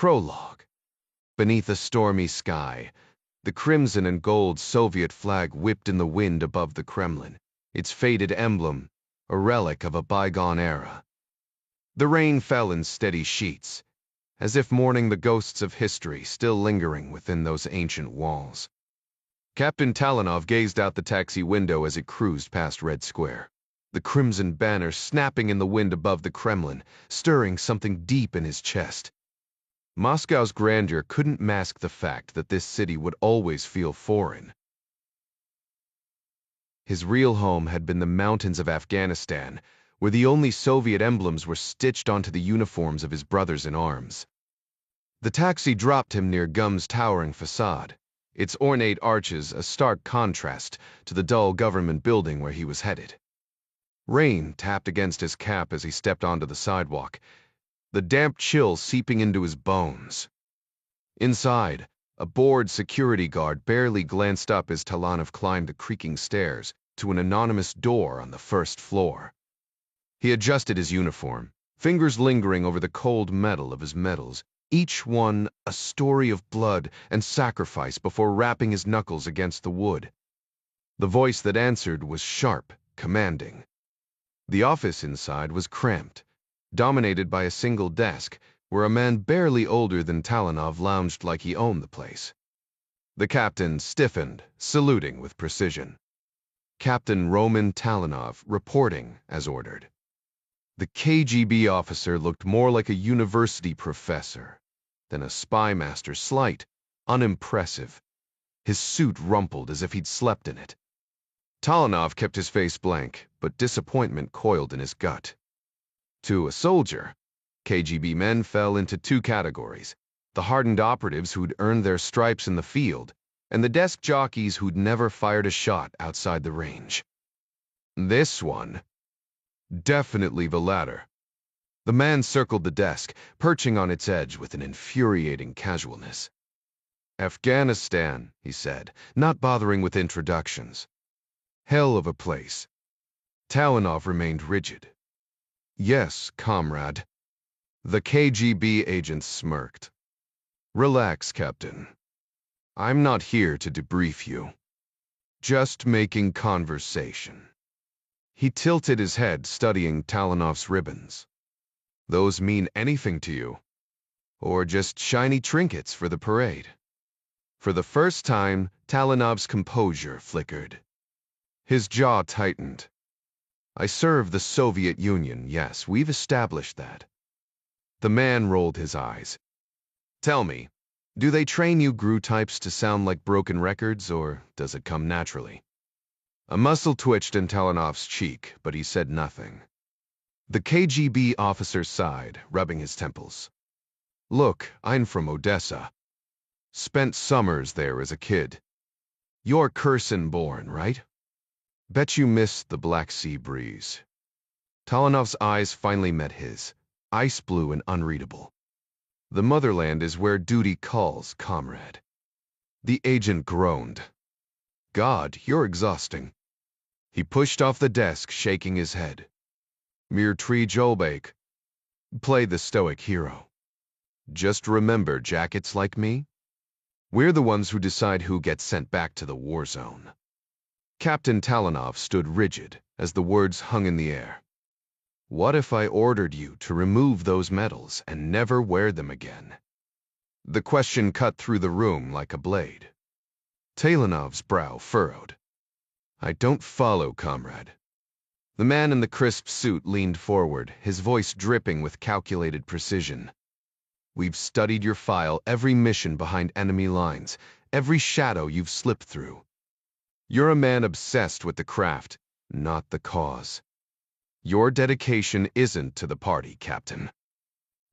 Prologue. Beneath a stormy sky, the crimson and gold Soviet flag whipped in the wind above the Kremlin, its faded emblem, a relic of a bygone era. The rain fell in steady sheets, as if mourning the ghosts of history still lingering within those ancient walls. Captain Talanov gazed out the taxi window as it cruised past Red Square, the crimson banner snapping in the wind above the Kremlin, stirring something deep in his chest. Moscow's grandeur couldn't mask the fact that this city would always feel foreign. His real home had been the mountains of Afghanistan, where the only Soviet emblems were stitched onto the uniforms of his brothers in arms. The taxi dropped him near Gum's towering facade, its ornate arches a stark contrast to the dull government building where he was headed. Rain tapped against his cap as he stepped onto the sidewalk, the damp chill seeping into his bones. Inside, a bored security guard barely glanced up as Talanov climbed the creaking stairs to an anonymous door on the first floor. He adjusted his uniform, fingers lingering over the cold metal of his medals, each one a story of blood and sacrifice before rapping his knuckles against the wood. The voice that answered was sharp, commanding. The office inside was cramped, dominated by a single desk, where a man barely older than Talanov lounged like he owned the place. The captain stiffened, saluting with precision. Captain Roman Talanov, reporting as ordered. The KGB officer looked more like a university professor than a spy master, slight, unimpressive. His suit rumpled as if he'd slept in it. Talanov kept his face blank, but disappointment coiled in his gut. To a soldier, KGB men fell into two categories: the hardened operatives who'd earned their stripes in the field, and the desk jockeys who'd never fired a shot outside the range. This one, definitely the latter. The man circled the desk, perching on its edge with an infuriating casualness. Afghanistan, he said, not bothering with introductions. Hell of a place. Talanov remained rigid. Yes, comrade. The KGB agent smirked. Relax, Captain. I'm not here to debrief you. Just making conversation. He tilted his head, studying Talanov's ribbons. Those mean anything to you? Or just shiny trinkets for the parade? For the first time, Talanov's composure flickered. His jaw tightened. I serve the Soviet Union, yes, we've established that. The man rolled his eyes. Tell me, do they train you GRU types to sound like broken records, or does it come naturally? A muscle twitched in Talanov's cheek, but he said nothing. The KGB officer sighed, rubbing his temples. Look, I'm from Odessa. Spent summers there as a kid. You're Kherson-born, right? Bet you missed the Black Sea breeze. Talanov's eyes finally met his, ice blue and unreadable. The motherland is where duty calls, comrade. The agent groaned. God, you're exhausting. He pushed off the desk, shaking his head. Mir tree Jolbake. Play the stoic hero. Just remember, jackets like me? We're the ones who decide who gets sent back to the war zone. Captain Talanov stood rigid as the words hung in the air. What if I ordered you to remove those medals and never wear them again? The question cut through the room like a blade. Talanov's brow furrowed. I don't follow, comrade. The man in the crisp suit leaned forward, his voice dripping with calculated precision. We've studied your file, every mission behind enemy lines, every shadow you've slipped through. You're a man obsessed with the craft, not the cause. Your dedication isn't to the party, Captain.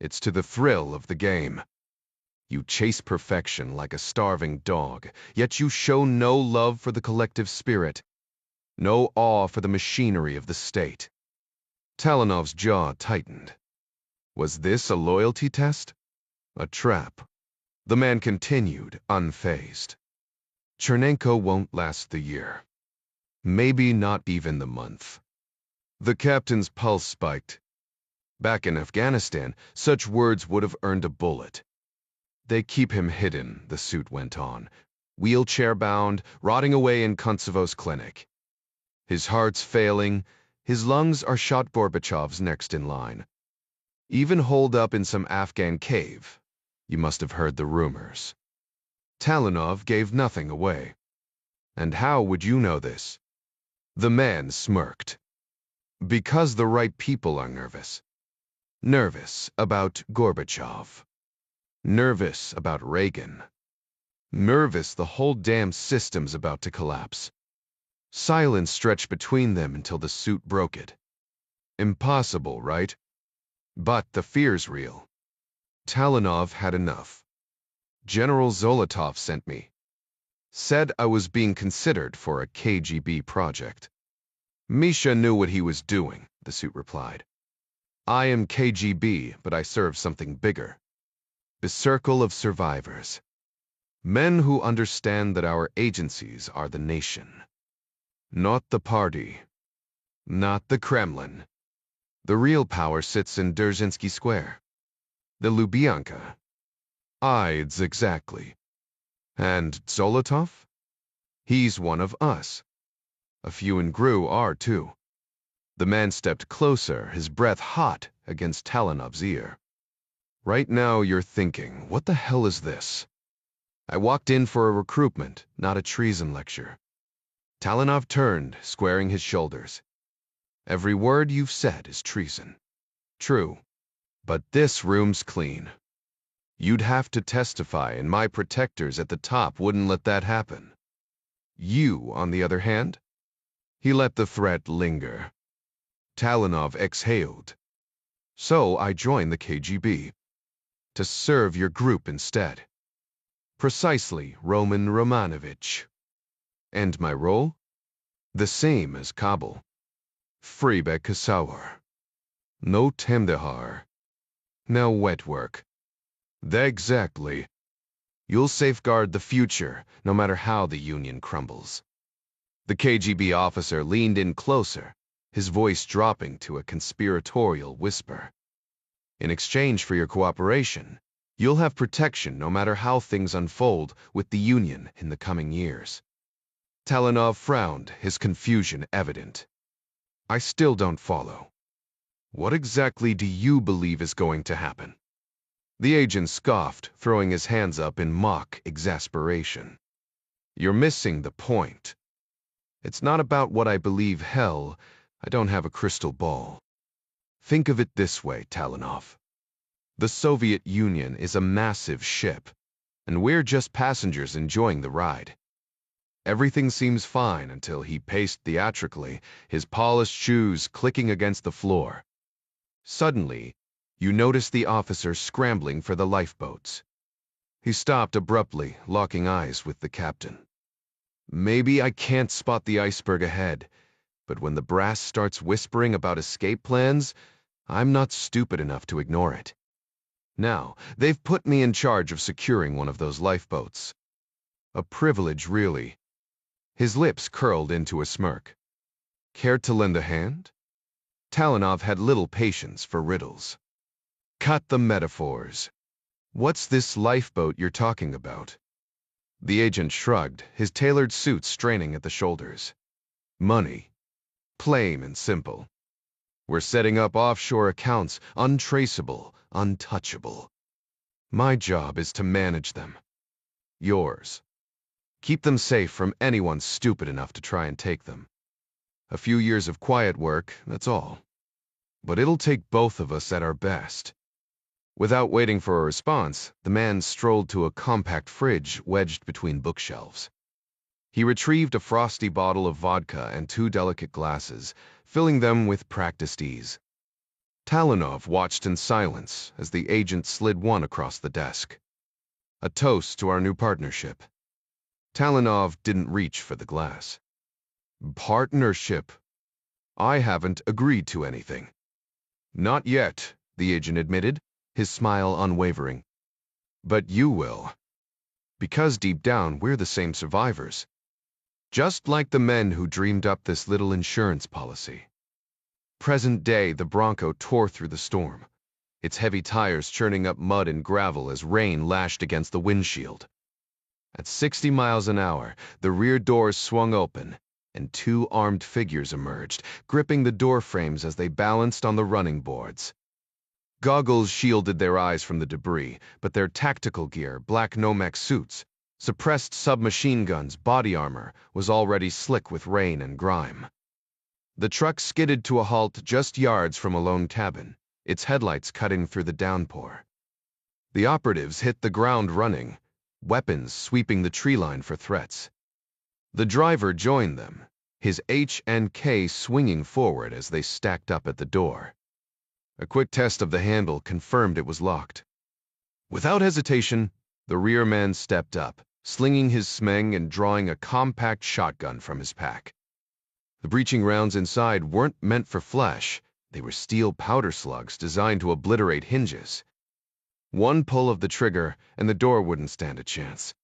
It's to the thrill of the game. You chase perfection like a starving dog, yet you show no love for the collective spirit, no awe for the machinery of the state. Talanov's jaw tightened. Was this a loyalty test? A trap? The man continued, unfazed. Chernenko won't last the year. Maybe not even the month. The captain's pulse spiked. Back in Afghanistan, such words would have earned a bullet. They keep him hidden, the suit went on, wheelchair-bound, rotting away in Kuntsevo's clinic. His heart's failing, his lungs are shot Gorbachev's next in line. Even holed up in some Afghan cave. You must have heard the rumors. Talanov gave nothing away. And how would you know this? The man smirked. Because the right people are nervous. Nervous about Gorbachev. Nervous about Reagan. Nervous the whole damn system's about to collapse. Silence stretched between them until the suit broke it. Impossible, right? But the fear's real. Talanov had enough. General Zolotov sent me. Said I was being considered for a KGB project. Misha knew what he was doing, the suit replied. I am KGB, but I serve something bigger. The circle of survivors. Men who understand that our agencies are the nation. Not the party. Not the Kremlin. The real power sits in Dzerzhinsky Square. The Lubyanka. It's exactly. And Zolotov? He's one of us. A few in GRU are too. The man stepped closer, his breath hot against Talanov's ear. Right now you're thinking, what the hell is this? I walked in for a recruitment, not a treason lecture. Talanov turned, squaring his shoulders. Every word you've said is treason. True. But this room's clean. You'd have to testify, and my protectors at the top wouldn't let that happen. You, on the other hand? He let the threat linger. Talanov exhaled. So I joined the KGB. To serve your group instead. Precisely, Roman Romanovich. And my role? The same as Kabul. Freebek Kassauer. No Temdehar. No wet work. Exactly. You'll safeguard the future, no matter how the Union crumbles. The KGB officer leaned in closer, his voice dropping to a conspiratorial whisper. In exchange for your cooperation, you'll have protection no matter how things unfold with the Union in the coming years. Talanov frowned, his confusion evident. I still don't follow. What exactly do you believe is going to happen? The agent scoffed, throwing his hands up in mock exasperation. You're missing the point. It's not about what I believe, hell. I don't have a crystal ball. Think of it this way, Talanov. The Soviet Union is a massive ship, and we're just passengers enjoying the ride. Everything seems fine until he paced theatrically, his polished shoes clicking against the floor. Suddenly, you notice the officer scrambling for the lifeboats. He stopped abruptly, locking eyes with the captain. Maybe I can't spot the iceberg ahead, but when the brass starts whispering about escape plans, I'm not stupid enough to ignore it. Now, they've put me in charge of securing one of those lifeboats. A privilege, really. His lips curled into a smirk. Care to lend a hand? Talanov had little patience for riddles. Cut the metaphors. What's this lifeboat you're talking about? The agent shrugged, his tailored suit straining at the shoulders. Money. Plain and simple. We're setting up offshore accounts, untraceable, untouchable. My job is to manage them. Yours. Keep them safe from anyone stupid enough to try and take them. A few years of quiet work, that's all. But it'll take both of us at our best. Without waiting for a response, the man strolled to a compact fridge wedged between bookshelves. He retrieved a frosty bottle of vodka and 2 delicate glasses, filling them with practiced ease. Talanov watched in silence as the agent slid one across the desk. A toast to our new partnership. Talanov didn't reach for the glass. Partnership? I haven't agreed to anything. Not yet, the agent admitted, his smile unwavering. But you will. Because deep down, we're the same survivors. Just like the men who dreamed up this little insurance policy. Present day, the Bronco tore through the storm. its heavy tires churning up mud and gravel as rain lashed against the windshield. At 60 miles an hour, the rear doors swung open, and two armed figures emerged, gripping the door frames as they balanced on the running boards. Goggles shielded their eyes from the debris, but their tactical gear, black Nomex suits, suppressed submachine guns, body armor, was already slick with rain and grime. The truck skidded to a halt just yards from a lone cabin, its headlights cutting through the downpour. The operatives hit the ground running, weapons sweeping the tree line for threats. The driver joined them, his H&K swinging forward as they stacked up at the door. A quick test of the handle confirmed it was locked. Without hesitation, the rear man stepped up, slinging his smeng and drawing a compact shotgun from his pack. The breaching rounds inside weren't meant for flesh. They were steel powder slugs designed to obliterate hinges. One pull of the trigger, and the door wouldn't stand a chance.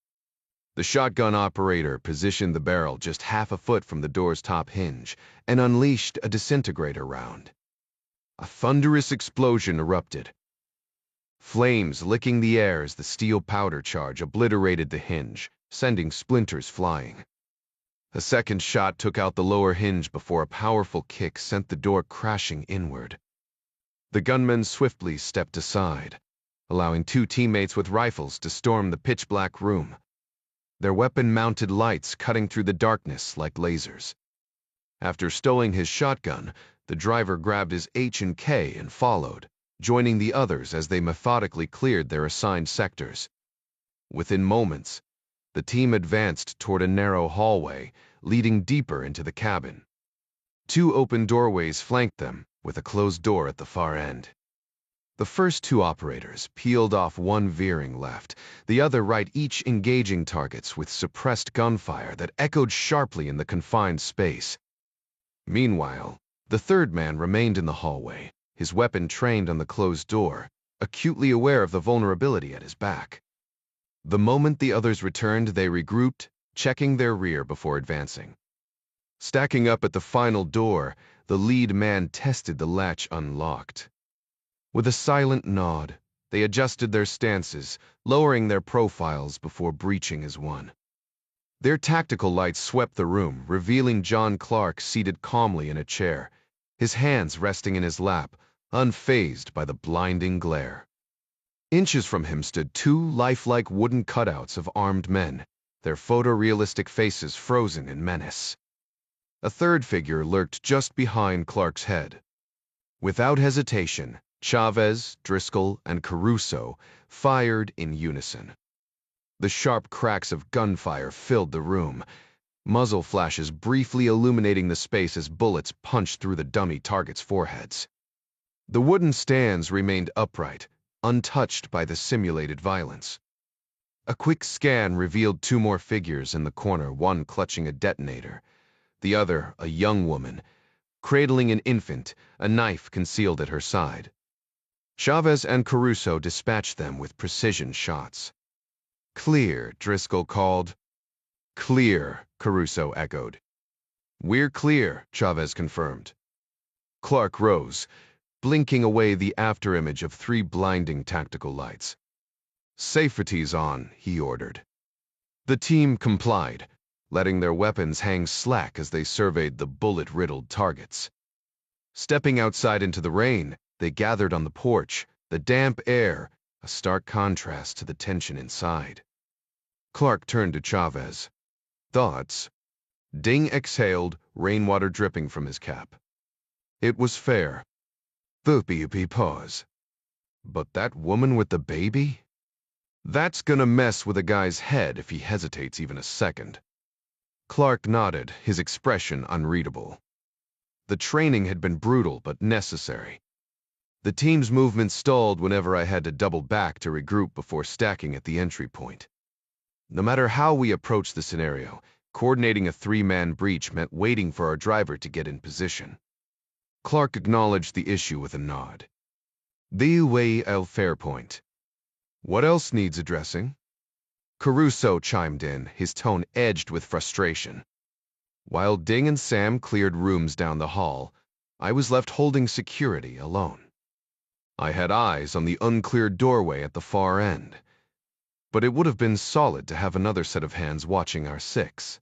The shotgun operator positioned the barrel just half a foot from the door's top hinge and unleashed a disintegrator round. A thunderous explosion erupted. Flames licking the air as the steel powder charge obliterated the hinge, sending splinters flying. A second shot took out the lower hinge before a powerful kick sent the door crashing inward. The gunmen swiftly stepped aside, allowing two teammates with rifles to storm the pitch-black room, their weapon-mounted lights cutting through the darkness like lasers. After stowing his shotgun, the driver grabbed his H&K and followed, joining the others as they methodically cleared their assigned sectors. Within moments, the team advanced toward a narrow hallway leading deeper into the cabin. Two open doorways flanked them, with a closed door at the far end. The first two operators peeled off one veering left, the other right, each engaging targets with suppressed gunfire that echoed sharply in the confined space. Meanwhile, the third man remained in the hallway, his weapon trained on the closed door, acutely aware of the vulnerability at his back. The moment the others returned, they regrouped, checking their rear before advancing. Stacking up at the final door, the lead man tested the latch unlocked. With a silent nod, they adjusted their stances, lowering their profiles before breaching as one. Their tactical lights swept the room, revealing John Clark seated calmly in a chair, his hands resting in his lap, unfazed by the blinding glare. Inches from him stood two lifelike wooden cutouts of armed men, their photorealistic faces frozen in menace. A third figure lurked just behind Clark's head. Without hesitation, Chavez, Driscoll, and Caruso fired in unison. The sharp cracks of gunfire filled the room, muzzle flashes briefly illuminating the space as bullets punched through the dummy targets' foreheads. The wooden stands remained upright, untouched by the simulated violence. A quick scan revealed two more figures in the corner, one clutching a detonator, the other a young woman, cradling an infant, a knife concealed at her side. Chavez and Caruso dispatched them with precision shots. "Clear," Driscoll called. "Clear," Caruso echoed. "We're clear," Chavez confirmed. Clark rose, blinking away the afterimage of three blinding tactical lights. "Safety's on," he ordered. The team complied, letting their weapons hang slack as they surveyed the bullet-riddled targets. Stepping outside into the rain, they gathered on the porch, the damp air, a stark contrast to the tension inside. Clark turned to Chavez. "Thoughts?" Ding exhaled, rainwater dripping from his cap. "It was fair." Thupi pause. "But that woman with the baby? That's gonna mess with a guy's head if he hesitates even a second." Clark nodded, his expression unreadable. The training had been brutal but necessary. The team's movement stalled whenever I had to double back to regroup before stacking at the entry point. No matter how we approached the scenario, coordinating a three-man breach meant waiting for our driver to get in position. Clark acknowledged the issue with a nod. "The way el fair point. What else needs addressing?" Caruso chimed in, his tone edged with frustration. While Ding and Sam cleared rooms down the hall, I was left holding security alone. I had eyes on the uncleared doorway at the far end, but it would have been solid to have another set of hands watching our six.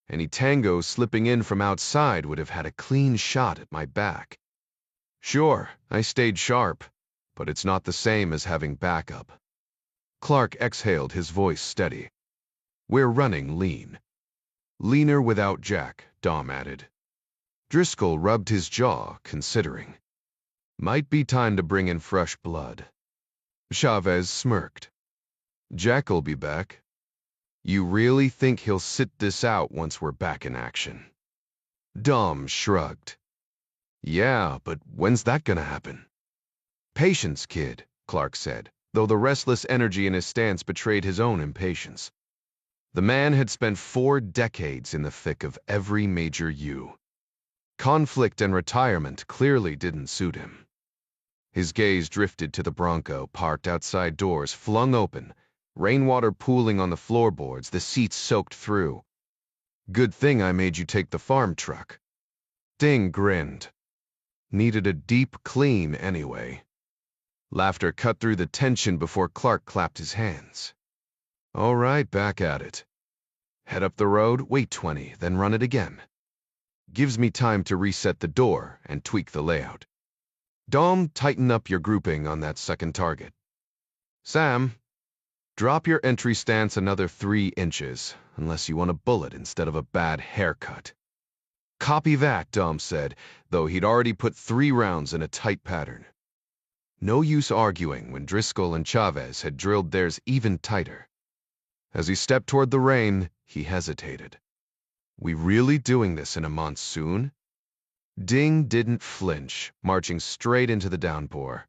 Any tango slipping in from outside would have had a clean shot at my back. Sure, I stayed sharp, but it's not the same as having backup. Clark exhaled, his voice steady. We're running lean. Leaner without Jack, Dom added. Driscoll rubbed his jaw, considering. Might be time to bring in fresh blood. Chavez smirked. Jack'll be back. You really think he'll sit this out once we're back in action? Dom shrugged. Yeah, but when's that gonna happen? Patience, kid, Clark said, though the restless energy in his stance betrayed his own impatience. The man had spent 4 decades in the thick of every major U. Conflict and retirement clearly didn't suit him. His gaze drifted to the Bronco parked outside, doors flung open, rainwater pooling on the floorboards, the seats soaked through. Good thing I made you take the farm truck. Ding grinned. Needed a deep clean anyway. Laughter cut through the tension before Clark clapped his hands. All right, back at it. Head up the road, wait 20, then run it again. Gives me time to reset the door and tweak the layout. Dom, tighten up your grouping on that second target. Sam, drop your entry stance another 3 inches, unless you want a bullet instead of a bad haircut. Copy that, Dom said, though he'd already put 3 rounds in a tight pattern. No use arguing when Driscoll and Chavez had drilled theirs even tighter. As he stepped toward the rain, he hesitated. We really doing this in a monsoon? Ding didn't flinch, marching straight into the downpour.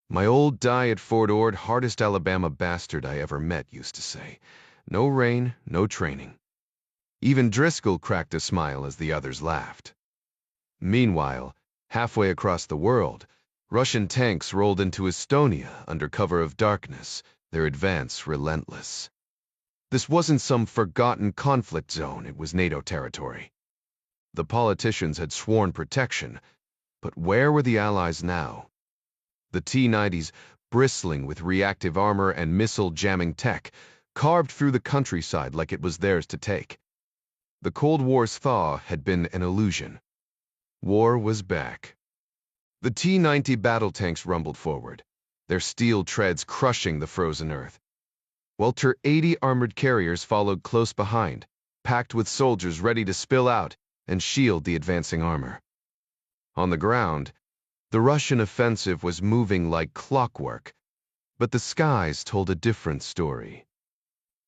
My old die at Fort Ord, hardest Alabama bastard I ever met used to say, no rain, no training. Even Driscoll cracked a smile as the others laughed. Meanwhile, halfway across the world, Russian tanks rolled into Estonia under cover of darkness, their advance relentless. This wasn't some forgotten conflict zone, it was NATO territory. The politicians had sworn protection, but where were the Allies now? The T-90s, bristling with reactive armor and missile-jamming tech, carved through the countryside like it was theirs to take. The Cold War's thaw had been an illusion. War was back. The T-90 battle tanks rumbled forward, their steel treads crushing the frozen earth. While T-80 armored carriers followed close behind, packed with soldiers ready to spill out and shield the advancing armor. On the ground, the Russian offensive was moving like clockwork, but the skies told a different story.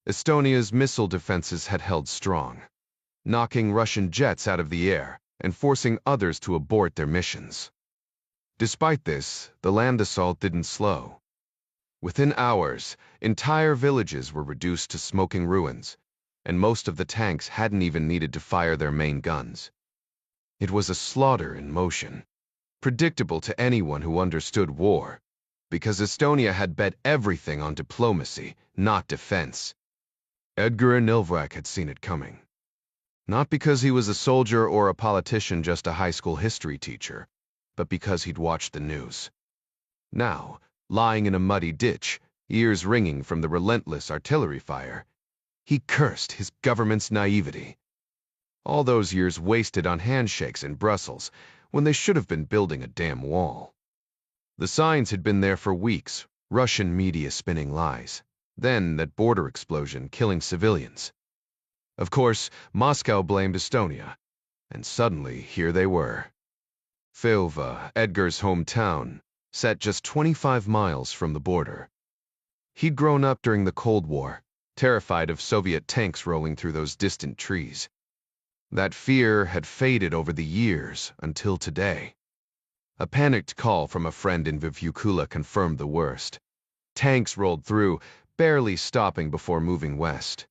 Estonia's missile defenses had held strong, knocking Russian jets out of the air and forcing others to abort their missions. Despite this, the land assault didn't slow. Within hours, entire villages were reduced to smoking ruins, and most of the tanks hadn't even needed to fire their main guns. It was a slaughter in motion, predictable to anyone who understood war, because Estonia had bet everything on diplomacy, not defense. Edgar Nilvrak had seen it coming. Not because he was a soldier or a politician, just a high school history teacher, but because he'd watched the news. Now, lying in a muddy ditch, ears ringing from the relentless artillery fire, he cursed his government's naivety. All those years wasted on handshakes in Brussels when they should have been building a damn wall. The signs had been there for weeks, Russian media spinning lies. Then that border explosion killing civilians. Of course, Moscow blamed Estonia, and suddenly here they were. Filva, Edgar's hometown, sat just 25 miles from the border. He'd grown up during the Cold War, terrified of Soviet tanks rolling through those distant trees. That fear had faded over the years until today. A panicked call from a friend in Vyvukula confirmed the worst. Tanks rolled through, barely stopping before moving west.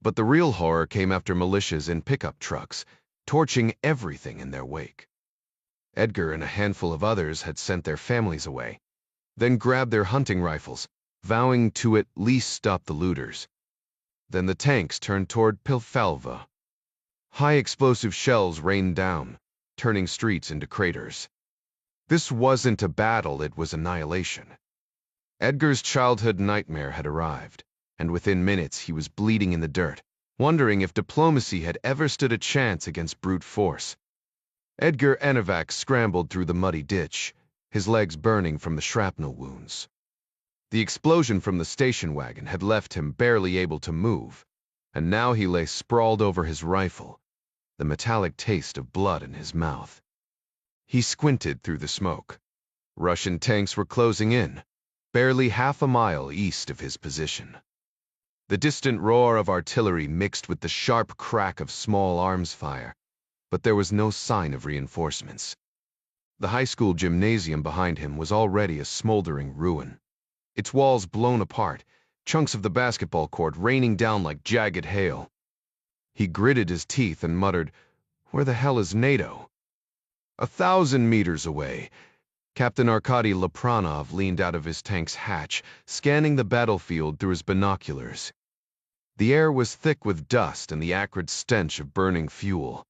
But the real horror came after militias in pickup trucks, torching everything in their wake. Edgar and a handful of others had sent their families away, then grabbed their hunting rifles, vowing to at least stop the looters. Then the tanks turned toward Pilfalva. High explosive shells rained down, turning streets into craters. This wasn't a battle, it was annihilation. Edgar's childhood nightmare had arrived, and within minutes he was bleeding in the dirt, wondering if diplomacy had ever stood a chance against brute force. Edgar Enovac scrambled through the muddy ditch, his legs burning from the shrapnel wounds. The explosion from the station wagon had left him barely able to move, and now he lay sprawled over his rifle, the metallic taste of blood in his mouth. He squinted through the smoke. Russian tanks were closing in, barely half a mile east of his position. The distant roar of artillery mixed with the sharp crack of small arms fire, but there was no sign of reinforcements. The high school gymnasium behind him was already a smoldering ruin, its walls blown apart, chunks of the basketball court raining down like jagged hail. He gritted his teeth and muttered, "Where the hell is NATO?" 1,000 meters away, Captain Arkady Lapranov leaned out of his tank's hatch, scanning the battlefield through his binoculars. The air was thick with dust and the acrid stench of burning fuel.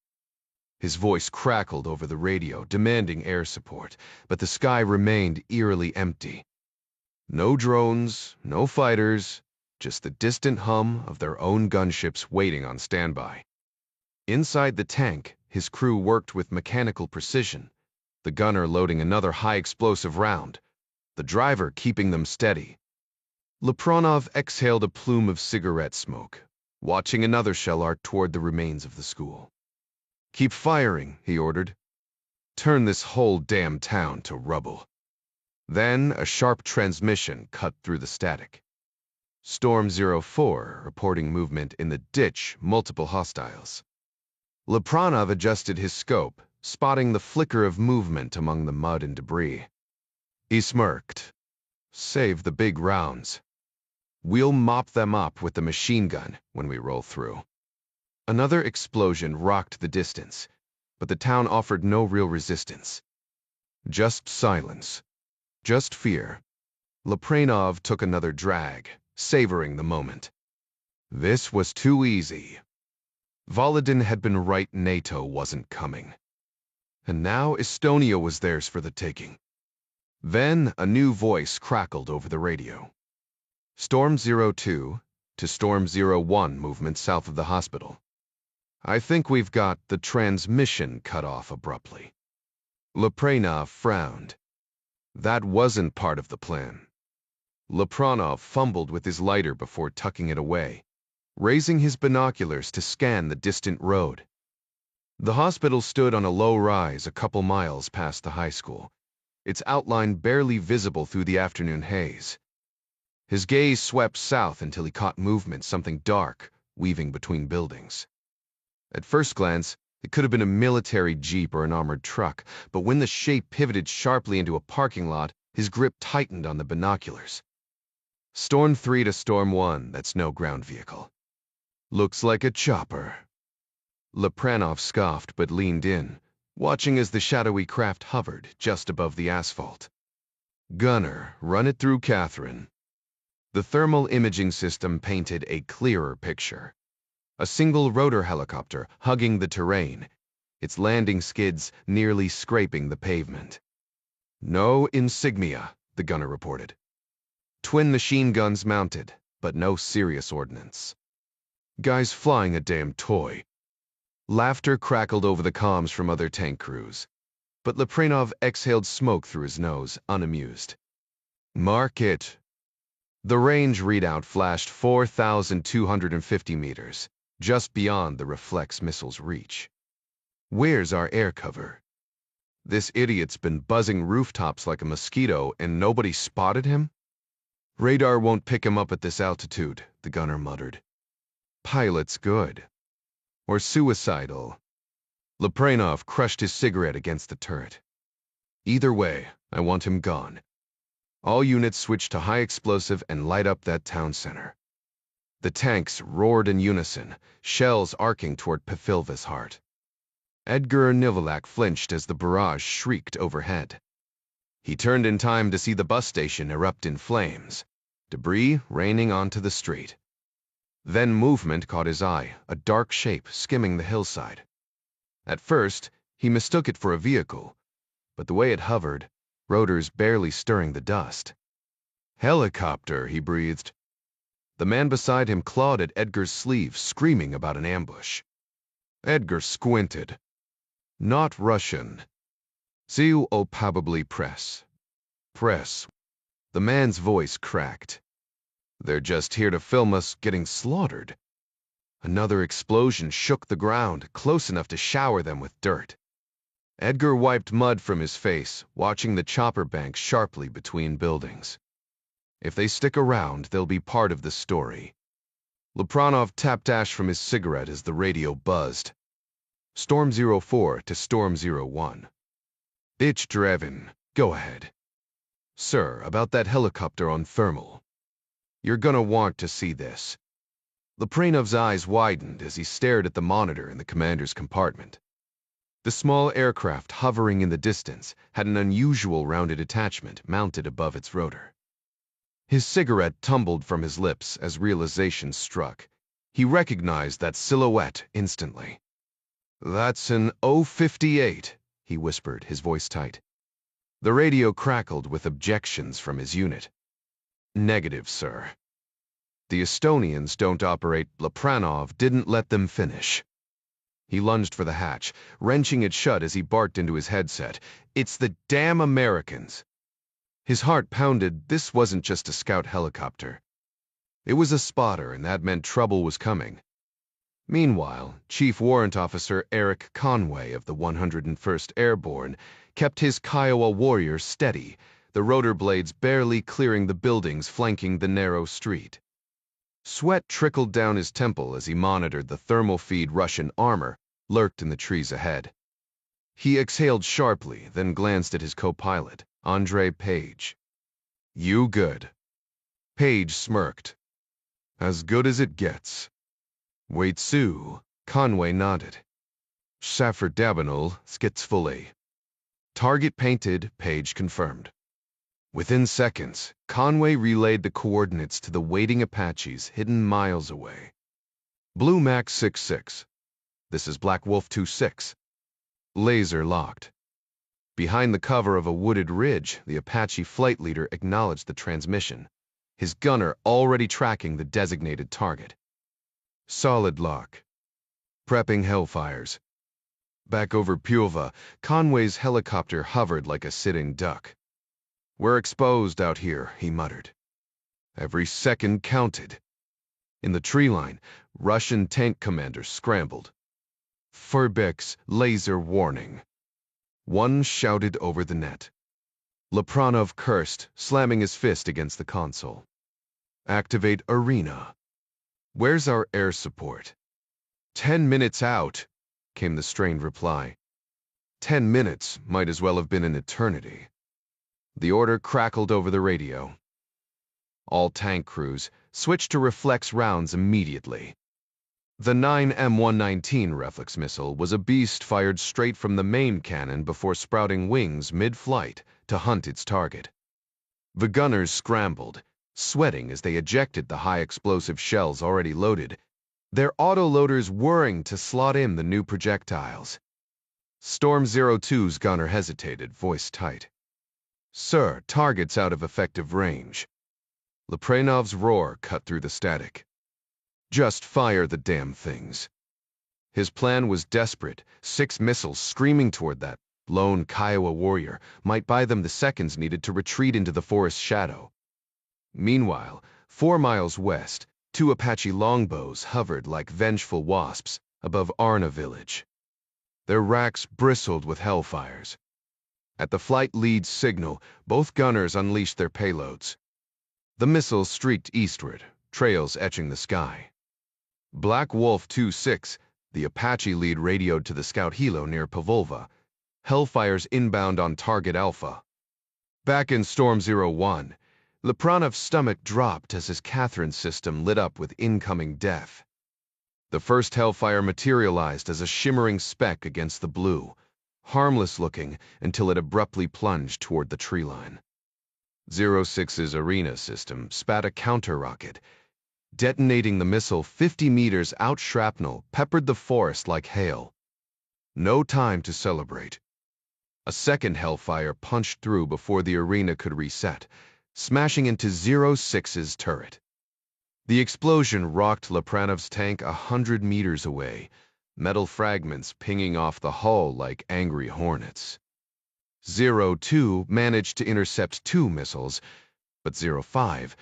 His voice crackled over the radio, demanding air support, but the sky remained eerily empty. No drones, no fighters, just the distant hum of their own gunships waiting on standby. Inside the tank, his crew worked with mechanical precision, the gunner loading another high-explosive round, the driver keeping them steady. Lapranov exhaled a plume of cigarette smoke, watching another shell arc toward the remains of the school. "Keep firing," he ordered. "Turn this whole damn town to rubble." Then a sharp transmission cut through the static. Storm 04, reporting movement in the ditch, multiple hostiles. Lapranov adjusted his scope, spotting the flicker of movement among the mud and debris. He smirked. "Save the big rounds. We'll mop them up with the machine gun when we roll through." Another explosion rocked the distance, but the town offered no real resistance. Just silence. Just fear. Lapranov took another drag, savoring the moment. This was too easy. Volodin had been right, NATO wasn't coming. And now Estonia was theirs for the taking. Then a new voice crackled over the radio. Storm 02 to Storm 01 movement south of the hospital. I think we've got the transmission cut off abruptly. Lapranov frowned. That wasn't part of the plan. Lapranov fumbled with his lighter before tucking it away, raising his binoculars to scan the distant road. The hospital stood on a low rise a couple miles past the high school, its outline barely visible through the afternoon haze. His gaze swept south until he caught movement, something dark, weaving between buildings. At first glance, it could have been a military jeep or an armored truck, but when the shape pivoted sharply into a parking lot, his grip tightened on the binoculars. Storm 3 to Storm 1, that's no ground vehicle. Looks like a chopper. Lapranov scoffed but leaned in, watching as the shadowy craft hovered just above the asphalt. Gunner, run it through Catherine. The thermal imaging system painted a clearer picture. A single rotor helicopter hugging the terrain, its landing skids nearly scraping the pavement. No insignia, the gunner reported. Twin machine guns mounted, but no serious ordnance. Guy's flying a damn toy. Laughter crackled over the comms from other tank crews, but Lapranov exhaled smoke through his nose, unamused. Mark it. The range readout flashed 4,250 meters, just beyond the reflex missile's reach. Where's our air cover? This idiot's been buzzing rooftops like a mosquito and nobody spotted him? Radar won't pick him up at this altitude, the gunner muttered. Pilot's good. Or suicidal. Lapranov crushed his cigarette against the turret. Either way, I want him gone. All units switch to high explosive and light up that town center. The tanks roared in unison, shells arcing toward Pafilva's heart. Edgar Nivolak flinched as the barrage shrieked overhead. He turned in time to see the bus station erupt in flames, debris raining onto the street. Then movement caught his eye, a dark shape skimming the hillside. At first, he mistook it for a vehicle, but the way it hovered, rotors barely stirring the dust. "Helicopter," he breathed. The man beside him clawed at Edgar's sleeve, screaming about an ambush. Edgar squinted. "Not Russian. Siu o probably press. Press." The man's voice cracked. "They're just here to film us getting slaughtered." Another explosion shook the ground, close enough to shower them with dirt. Edgar wiped mud from his face, watching the chopper bank sharply between buildings. If they stick around, they'll be part of the story. Lepranov tapped ash from his cigarette as the radio buzzed. Storm 04 to Storm 01. "Bitch Drevin, go ahead." "Sir, about that helicopter on thermal. You're gonna want to see this." Lepranov's eyes widened as he stared at the monitor in the commander's compartment. The small aircraft hovering in the distance had an unusual rounded attachment mounted above its rotor. His cigarette tumbled from his lips as realization struck. He recognized that silhouette instantly. "That's an O-58, he whispered, his voice tight. The radio crackled with objections from his unit. "Negative, sir." "The Estonians don't operate." Lepranov didn't let them finish. He lunged for the hatch, wrenching it shut as he barked into his headset. "It's the damn Americans." His heart pounded. This wasn't just a scout helicopter. It was a spotter, and that meant trouble was coming. Meanwhile, Chief Warrant Officer Eric Conway of the 101st Airborne kept his Kiowa Warrior steady, the rotor blades barely clearing the buildings flanking the narrow street. Sweat trickled down his temple as he monitored the thermal feed Russian armor lurked in the trees ahead. He exhaled sharply, then glanced at his co-pilot, Andre Page. "You good?" Page smirked. "As good as it gets." "Wait, Sue." Conway nodded. "Schaffer Dabinol, Skitsfully." "Target painted," Page confirmed. Within seconds, Conway relayed the coordinates to the waiting Apaches hidden miles away. "Blue Max 66. This is Black Wolf 26. Laser locked." Behind the cover of a wooded ridge, the Apache flight leader acknowledged the transmission, his gunner already tracking the designated target. "Solid lock. Prepping hellfires." Back over Puva, Conway's helicopter hovered like a sitting duck. "We're exposed out here," he muttered. Every second counted. In the tree line, Russian tank commanders scrambled. "Furbeck's laser warning." One shouted over the net. Lepranov cursed, slamming his fist against the console. "Activate arena." "Where's our air support?" 10 minutes out," came the strained reply. 10 minutes might as well have been an eternity. The order crackled over the radio. "All tank crews, switch to reflex rounds immediately." The 9M119 reflex missile was a beast fired straight from the main cannon before sprouting wings mid-flight to hunt its target. The gunners scrambled, sweating as they ejected the high-explosive shells already loaded, their autoloaders whirring to slot in the new projectiles. Storm 02's gunner hesitated, voice tight. "Sir, target's out of effective range." Lepranov's roar cut through the static. "Just fire the damn things." His plan was desperate. 6 missiles screaming toward that lone Kiowa warrior might buy them the seconds needed to retreat into the forest shadow. Meanwhile, 4 miles west, 2 Apache longbows hovered like vengeful wasps above Arna village. Their racks bristled with hellfires. At the flight lead's signal, both gunners unleashed their payloads. The missiles streaked eastward, trails etching the sky. Black Wolf 26, the Apache lead radioed to the scout helo near Pavlova. Hellfires inbound on target Alpha. Back in Storm 01, Lepranov's stomach dropped as his Catherine system lit up with incoming death. The first Hellfire materialized as a shimmering speck against the blue, harmless looking until it abruptly plunged toward the tree line. 06's arena system spat a counter-rocket. Detonating the missile 50 meters out, shrapnel peppered the forest like hail. No time to celebrate. A second hellfire punched through before the arena could reset, smashing into 06's turret. The explosion rocked Lepranov's tank 100 meters away, metal fragments pinging off the hull like angry hornets. 02 managed to intercept 2 missiles, but 05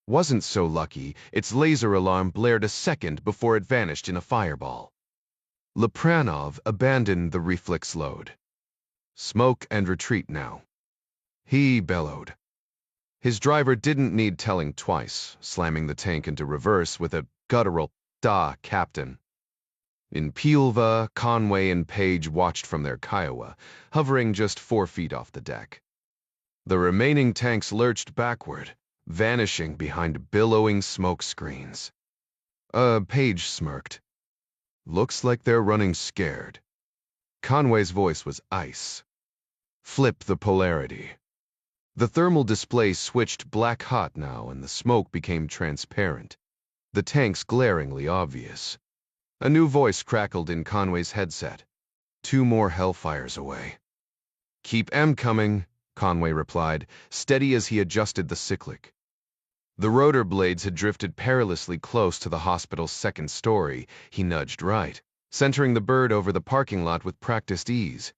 wasn't so lucky. Its laser alarm blared a second before it vanished in a fireball. Lepranov abandoned the reflex load. Smoke and retreat now, he bellowed. His driver didn't need telling twice, slamming the tank into reverse with a guttural, "Da, Captain." In Pielva, Conway and Page watched from their Kiowa, hovering just 4 feet off the deck. The remaining tanks lurched backward, vanishing behind billowing smoke screens. Page smirked. "Looks like they're running scared." Conway's voice was ice. "Flip the polarity." The thermal display switched black hot now, and the smoke became transparent, the tanks glaringly obvious. A new voice crackled in Conway's headset. 2 more hellfires away. "Keep M coming," Conway replied, steady as he adjusted the cyclic. The rotor blades had drifted perilously close to the hospital's 2nd story. He nudged right, centering the bird over the parking lot with practiced ease.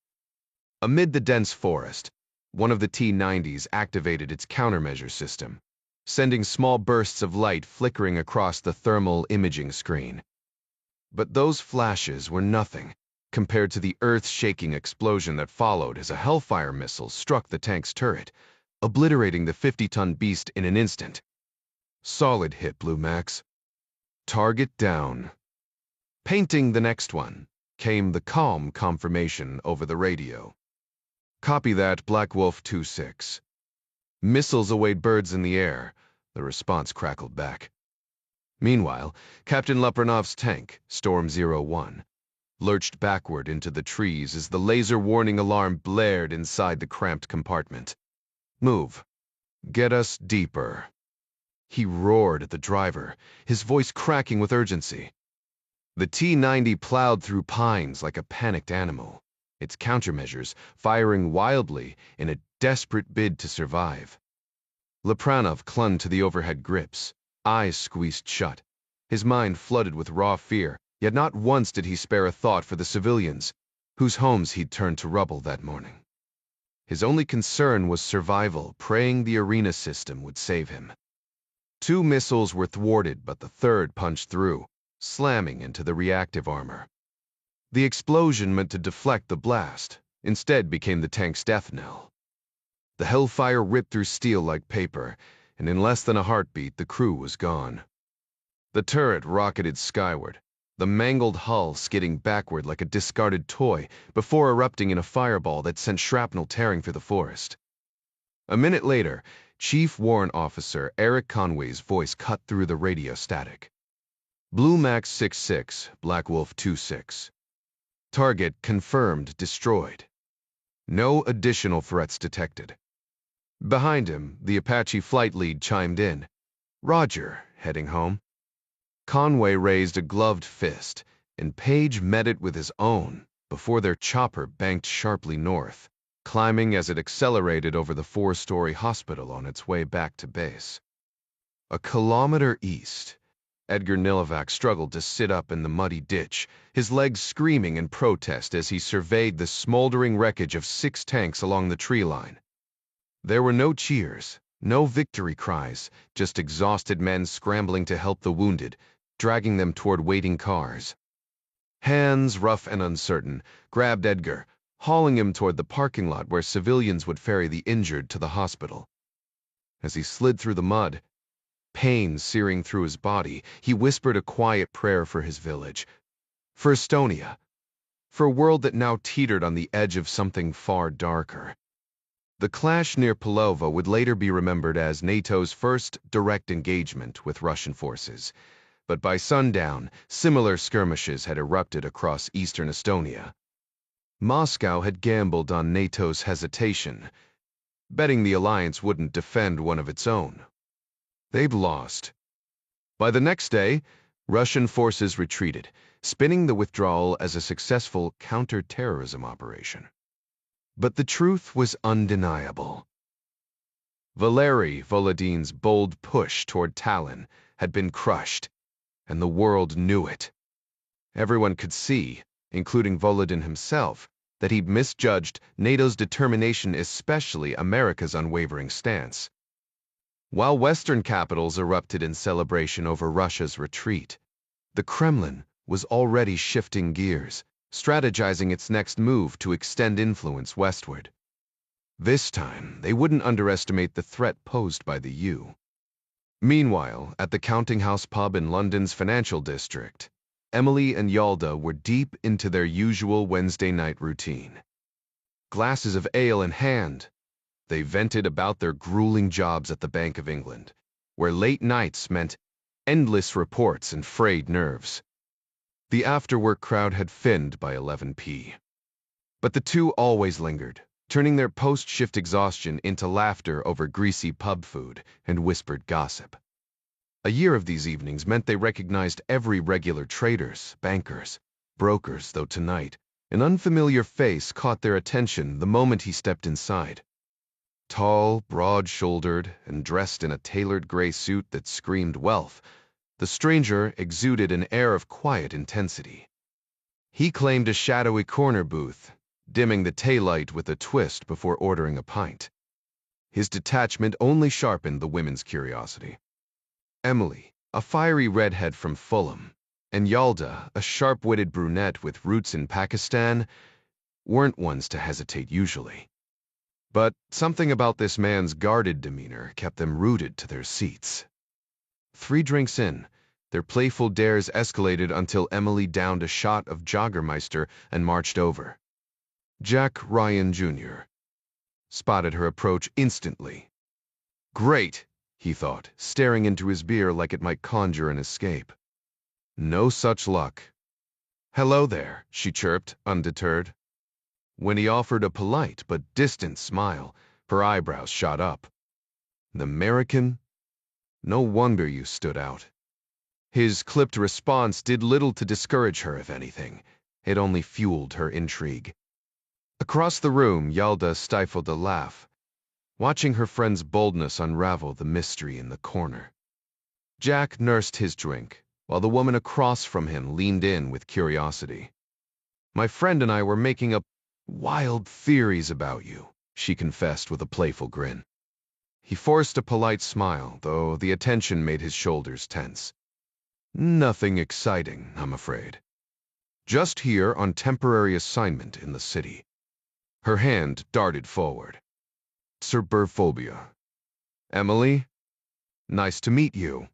Amid the dense forest, one of the T-90s activated its countermeasure system, sending small bursts of light flickering across the thermal imaging screen. But those flashes were nothing compared to the earth-shaking explosion that followed as a Hellfire missile struck the tank's turret, obliterating the 50-ton beast in an instant. "Solid hit, Blue Max. Target down." Painting the next one came the calm confirmation over the radio. "Copy that, Black Wolf 2-6. Missiles await birds in the air," the response crackled back. Meanwhile, Captain Lepranov's tank, Storm 01, lurched backward into the trees as the laser warning alarm blared inside the cramped compartment. "Move. Get us deeper." He roared at the driver, his voice cracking with urgency. The T-90 plowed through pines like a panicked animal, its countermeasures firing wildly in a desperate bid to survive. Lepranov clung to the overhead grips, eyes squeezed shut, his mind flooded with raw fear, yet not once did he spare a thought for the civilians, whose homes he'd turned to rubble that morning. His only concern was survival, praying the arena system would save him. 2 missiles were thwarted, but the 3rd punched through, slamming into the reactive armor. The explosion meant to deflect the blast, instead became the tank's death knell. The Hellfire ripped through steel like paper, and in less than a heartbeat the crew was gone. The turret rocketed skyward, the mangled hull skidding backward like a discarded toy before erupting in a fireball that sent shrapnel tearing through the forest. A minute later, Chief Warrant Officer Eric Conway's voice cut through the radio static. "Blue Max 6-6, Black Wolf 2-6. Target confirmed destroyed. No additional threats detected." Behind him, the Apache flight lead chimed in. "Roger, heading home." Conway raised a gloved fist, and Page met it with his own before their chopper banked sharply north, climbing as it accelerated over the 4-story hospital on its way back to base. A kilometer east, Edgar Nilivak struggled to sit up in the muddy ditch, his legs screaming in protest as he surveyed the smoldering wreckage of 6 tanks along the tree line. There were no cheers, no victory cries, just exhausted men scrambling to help the wounded, dragging them toward waiting cars. Hands, rough and uncertain, grabbed Edgar, hauling him toward the parking lot where civilians would ferry the injured to the hospital. As he slid through the mud, pain searing through his body, he whispered a quiet prayer for his village, for Estonia, for a world that now teetered on the edge of something far darker. The clash near Pilova would later be remembered as NATO's first direct engagement with Russian forces, but by sundown, similar skirmishes had erupted across eastern Estonia. Moscow had gambled on NATO's hesitation, betting the alliance wouldn't defend one of its own. They'd lost. By the next day, Russian forces retreated, spinning the withdrawal as a successful counter-terrorism operation. But the truth was undeniable. Valery Volodin's bold push toward Tallinn had been crushed, and the world knew it. Everyone could see, including Volodin himself, that he'd misjudged NATO's determination, especially America's unwavering stance. While Western capitals erupted in celebration over Russia's retreat, the Kremlin was already shifting gears, strategizing its next move to extend influence westward. This time, they wouldn't underestimate the threat posed by the U. Meanwhile, at the Counting House pub in London's financial district, Emily and Yalda were deep into their usual Wednesday night routine. Glasses of ale in hand, they vented about their grueling jobs at the Bank of England, where late nights meant endless reports and frayed nerves. The after-work crowd had thinned by 11 p. But the two always lingered, turning their post-shift exhaustion into laughter over greasy pub food and whispered gossip. A year of these evenings meant they recognized every regular traders, bankers, brokers, though tonight, an unfamiliar face caught their attention the moment he stepped inside. Tall, broad-shouldered, and dressed in a tailored gray suit that screamed wealth, the stranger exuded an air of quiet intensity. He claimed a shadowy corner booth, dimming the taillight with a twist before ordering a pint. His detachment only sharpened the women's curiosity. Emily, a fiery redhead from Fulham, and Yalda, a sharp-witted brunette with roots in Pakistan, weren't ones to hesitate usually. But something about this man's guarded demeanor kept them rooted to their seats. 3 drinks in, their playful dares escalated until Emily downed a shot of Jägermeister and marched over. Jack Ryan, Jr. spotted her approach instantly. Great, he thought, staring into his beer like it might conjure an escape. No such luck. Hello there, she chirped, undeterred. When he offered a polite but distant smile, her eyebrows shot up. The American? No wonder you stood out. His clipped response did little to discourage her, if anything. It only fueled her intrigue. Across the room, Yalda stifled a laugh, watching her friend's boldness unravel the mystery in the corner. Jack nursed his drink, while the woman across from him leaned in with curiosity. My friend and I were making up wild theories about you, she confessed with a playful grin. He forced a polite smile, though the attention made his shoulders tense. Nothing exciting, I'm afraid. Just here on temporary assignment in the city. Her hand darted forward. Cyberphobia. Emily? Nice to meet you.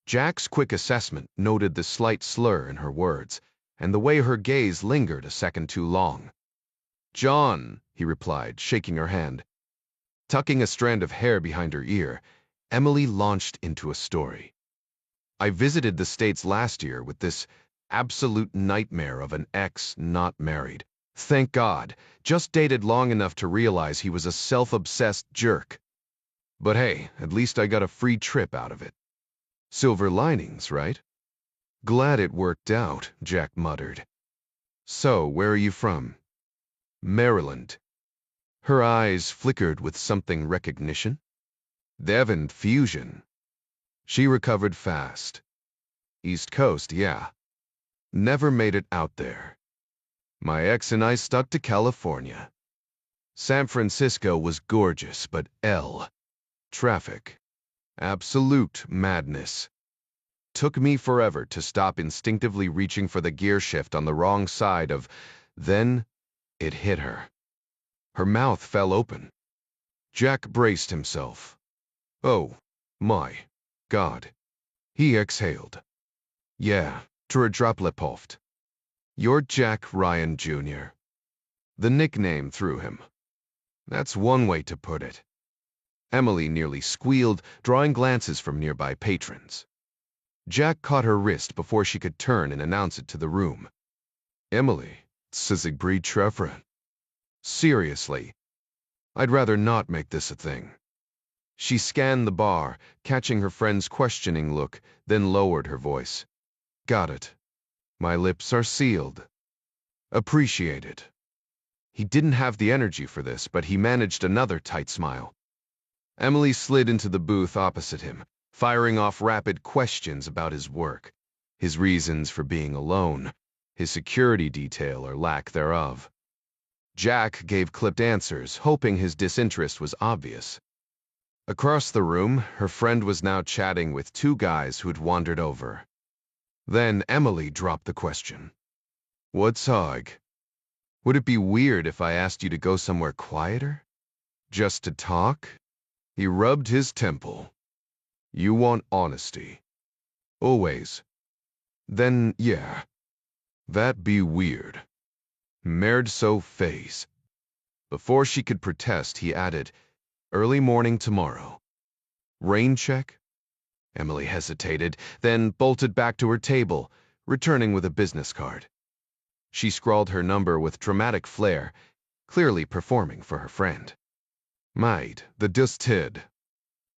Jack's quick assessment noted the slight slur in her words, and the way her gaze lingered a second too long. John, he replied, shaking her hand. Tucking a strand of hair behind her ear, Emily launched into a story. I visited the States last year with this absolute nightmare of an ex not married. Thank God, just dated long enough to realize he was a self-obsessed jerk. But hey, at least I got a free trip out of it. Silver linings, right? Glad it worked out, Jack muttered. So, where are you from? Maryland. Her eyes flickered with something recognition. Devon fusion. She recovered fast. East Coast, yeah. Never made it out there. My ex and I stuck to California. San Francisco was gorgeous, but traffic. Absolute madness. Took me forever to stop instinctively reaching for the gear shift on the wrong side of... Then it hit her. Her mouth fell open. Jack braced himself. Oh, my God. He exhaled. Yeah, Trudroplepoft. You're Jack Ryan, Jr. The nickname threw him. That's one way to put it. Emily nearly squealed, drawing glances from nearby patrons. Jack caught her wrist before she could turn and announce it to the room. Emily, Sigbrid Trefren. Seriously, I'd rather not make this a thing. She scanned the bar, catching her friend's questioning look, then lowered her voice. Got it. My lips are sealed. Appreciate it. He didn't have the energy for this, but he managed another tight smile. Emily slid into the booth opposite him, firing off rapid questions about his work, his reasons for being alone, his security detail or lack thereof. Jack gave clipped answers, hoping his disinterest was obvious. Across the room, her friend was now chatting with two guys who'd wandered over. Then Emily dropped the question. "What's Hog? Would it be weird if I asked you to go somewhere quieter? Just to talk?" He rubbed his temple. "You want honesty. Always. Then, yeah. That be weird. Merd so face." Before she could protest, he added, "Early morning tomorrow. Rain check?" Emily hesitated, then bolted back to her table, returning with a business card. She scrawled her number with dramatic flair, clearly performing for her friend. "Mate, the dust hid.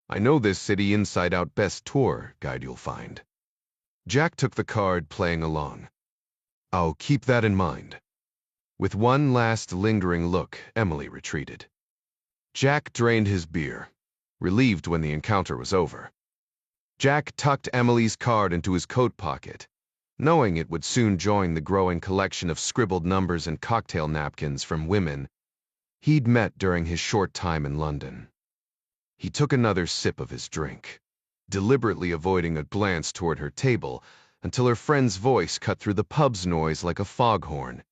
I know this city inside out, best tour guide you'll find." Jack took the card, playing along. "I'll keep that in mind." With one last lingering look, Emily retreated. Jack drained his beer, relieved when the encounter was over. Jack tucked Emily's card into his coat pocket, knowing it would soon join the growing collection of scribbled numbers and cocktail napkins from women he'd met during his short time in London. He took another sip of his drink, deliberately avoiding a glance toward her table until her friend's voice cut through the pub's noise like a foghorn.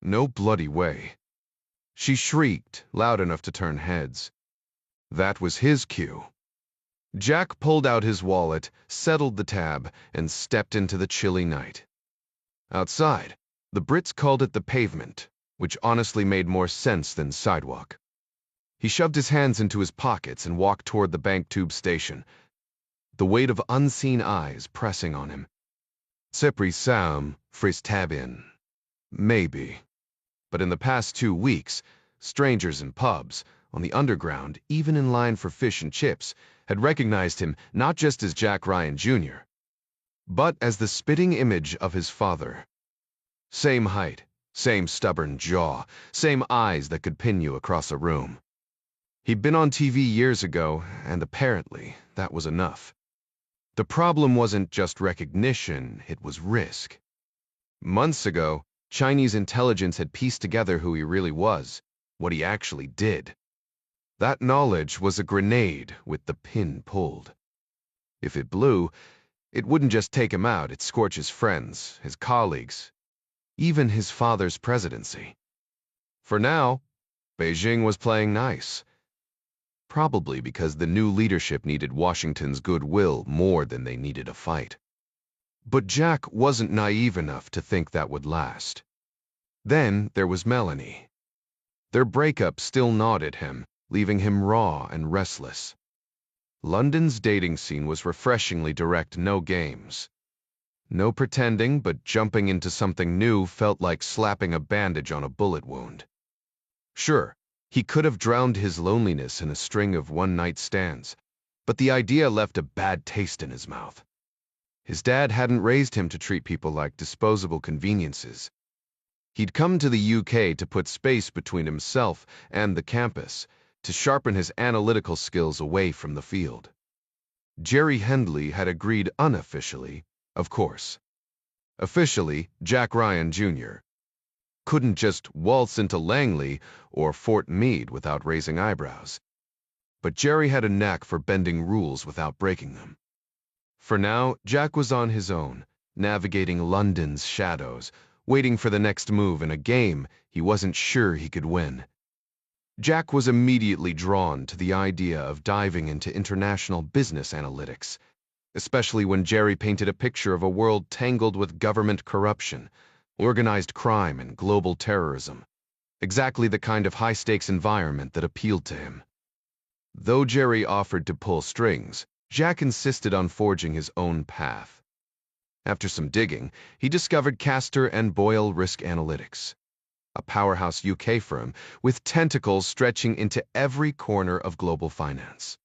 "No bloody way." She shrieked, loud enough to turn heads. That was his cue. Jack pulled out his wallet, settled the tab, and stepped into the chilly night. Outside, the Brits called it the pavement, which honestly made more sense than sidewalk. He shoved his hands into his pockets and walked toward the bank tube station, the weight of unseen eyes pressing on him. "Sepri Sam, fris tabin." Maybe. But in the past 2 weeks, strangers in pubs, on the underground, even in line for fish and chips, had recognized him not just as Jack Ryan Jr., but as the spitting image of his father. Same height, same stubborn jaw, same eyes that could pin you across a room. He'd been on TV years ago, and apparently that was enough. The problem wasn't just recognition, it was risk. Months ago, Chinese intelligence had pieced together who he really was, what he actually did. That knowledge was a grenade with the pin pulled. If it blew, it wouldn't just take him out, it'd scorch his friends, his colleagues, even his father's presidency. For now, Beijing was playing nice. Probably because the new leadership needed Washington's goodwill more than they needed a fight. But Jack wasn't naive enough to think that would last. Then there was Melanie. Their breakup still gnawed at him, leaving him raw and restless. London's dating scene was refreshingly direct, no games. No pretending, but jumping into something new felt like slapping a bandage on a bullet wound. Sure, he could have drowned his loneliness in a string of one-night stands, but the idea left a bad taste in his mouth. His dad hadn't raised him to treat people like disposable conveniences. He'd come to the UK to put space between himself and the campus, to sharpen his analytical skills away from the field. Jerry Hendley had agreed unofficially, of course. Officially, Jack Ryan Jr. couldn't just waltz into Langley or Fort Meade without raising eyebrows. But Jerry had a knack for bending rules without breaking them. For now, Jack was on his own, navigating London's shadows, waiting for the next move in a game he wasn't sure he could win. Jack was immediately drawn to the idea of diving into international business analytics, especially when Jerry painted a picture of a world tangled with government corruption, organized crime, and global terrorism. Exactly the kind of high-stakes environment that appealed to him. Though Jerry offered to pull strings, Jack insisted on forging his own path. After some digging, he discovered Castor and Boyle Risk Analytics, a powerhouse UK firm with tentacles stretching into every corner of global finance.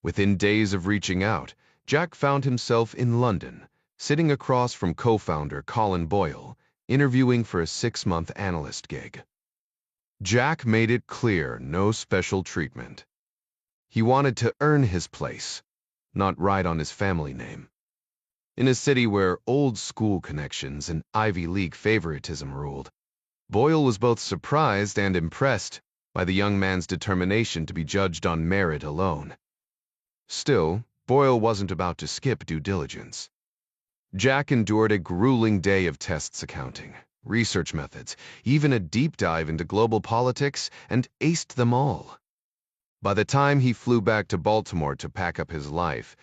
Within days of reaching out, Jack found himself in London, sitting across from co-founder Colin Boyle, interviewing for a 6-month analyst gig. Jack made it clear no special treatment. He wanted to earn his place, not ride on his family name. In a city where old-school connections and Ivy League favoritism ruled, Boyle was both surprised and impressed by the young man's determination to be judged on merit alone. Still, Boyle wasn't about to skip due diligence. Jack endured a grueling day of tests accounting, research methods, even a deep dive into global politics, and aced them all. By the time he flew back to Baltimore to pack up his life,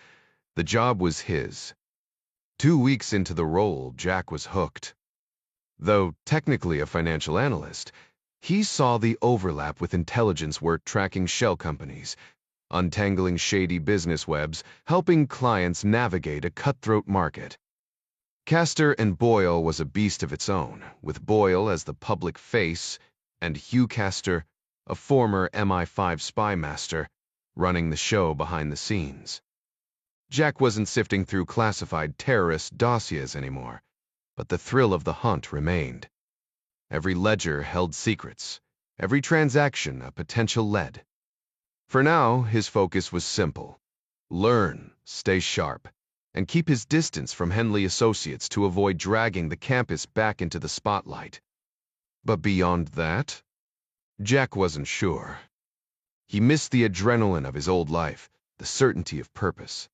the job was his. 2 weeks into the role, Jack was hooked. Though technically a financial analyst, he saw the overlap with intelligence work tracking shell companies, untangling shady business webs, helping clients navigate a cutthroat market. Castor and Boyle was a beast of its own, with Boyle as the public face and Hugh Castor, a former MI5 spy master, running the show behind the scenes. Jack wasn't sifting through classified terrorist dossiers anymore, but the thrill of the hunt remained. Every ledger held secrets, every transaction a potential lead. For now, his focus was simple: learn, stay sharp, and keep his distance from Henley Associates to avoid dragging the campus back into the spotlight. But beyond that, Jack wasn't sure. He missed the adrenaline of his old life, the certainty of purpose.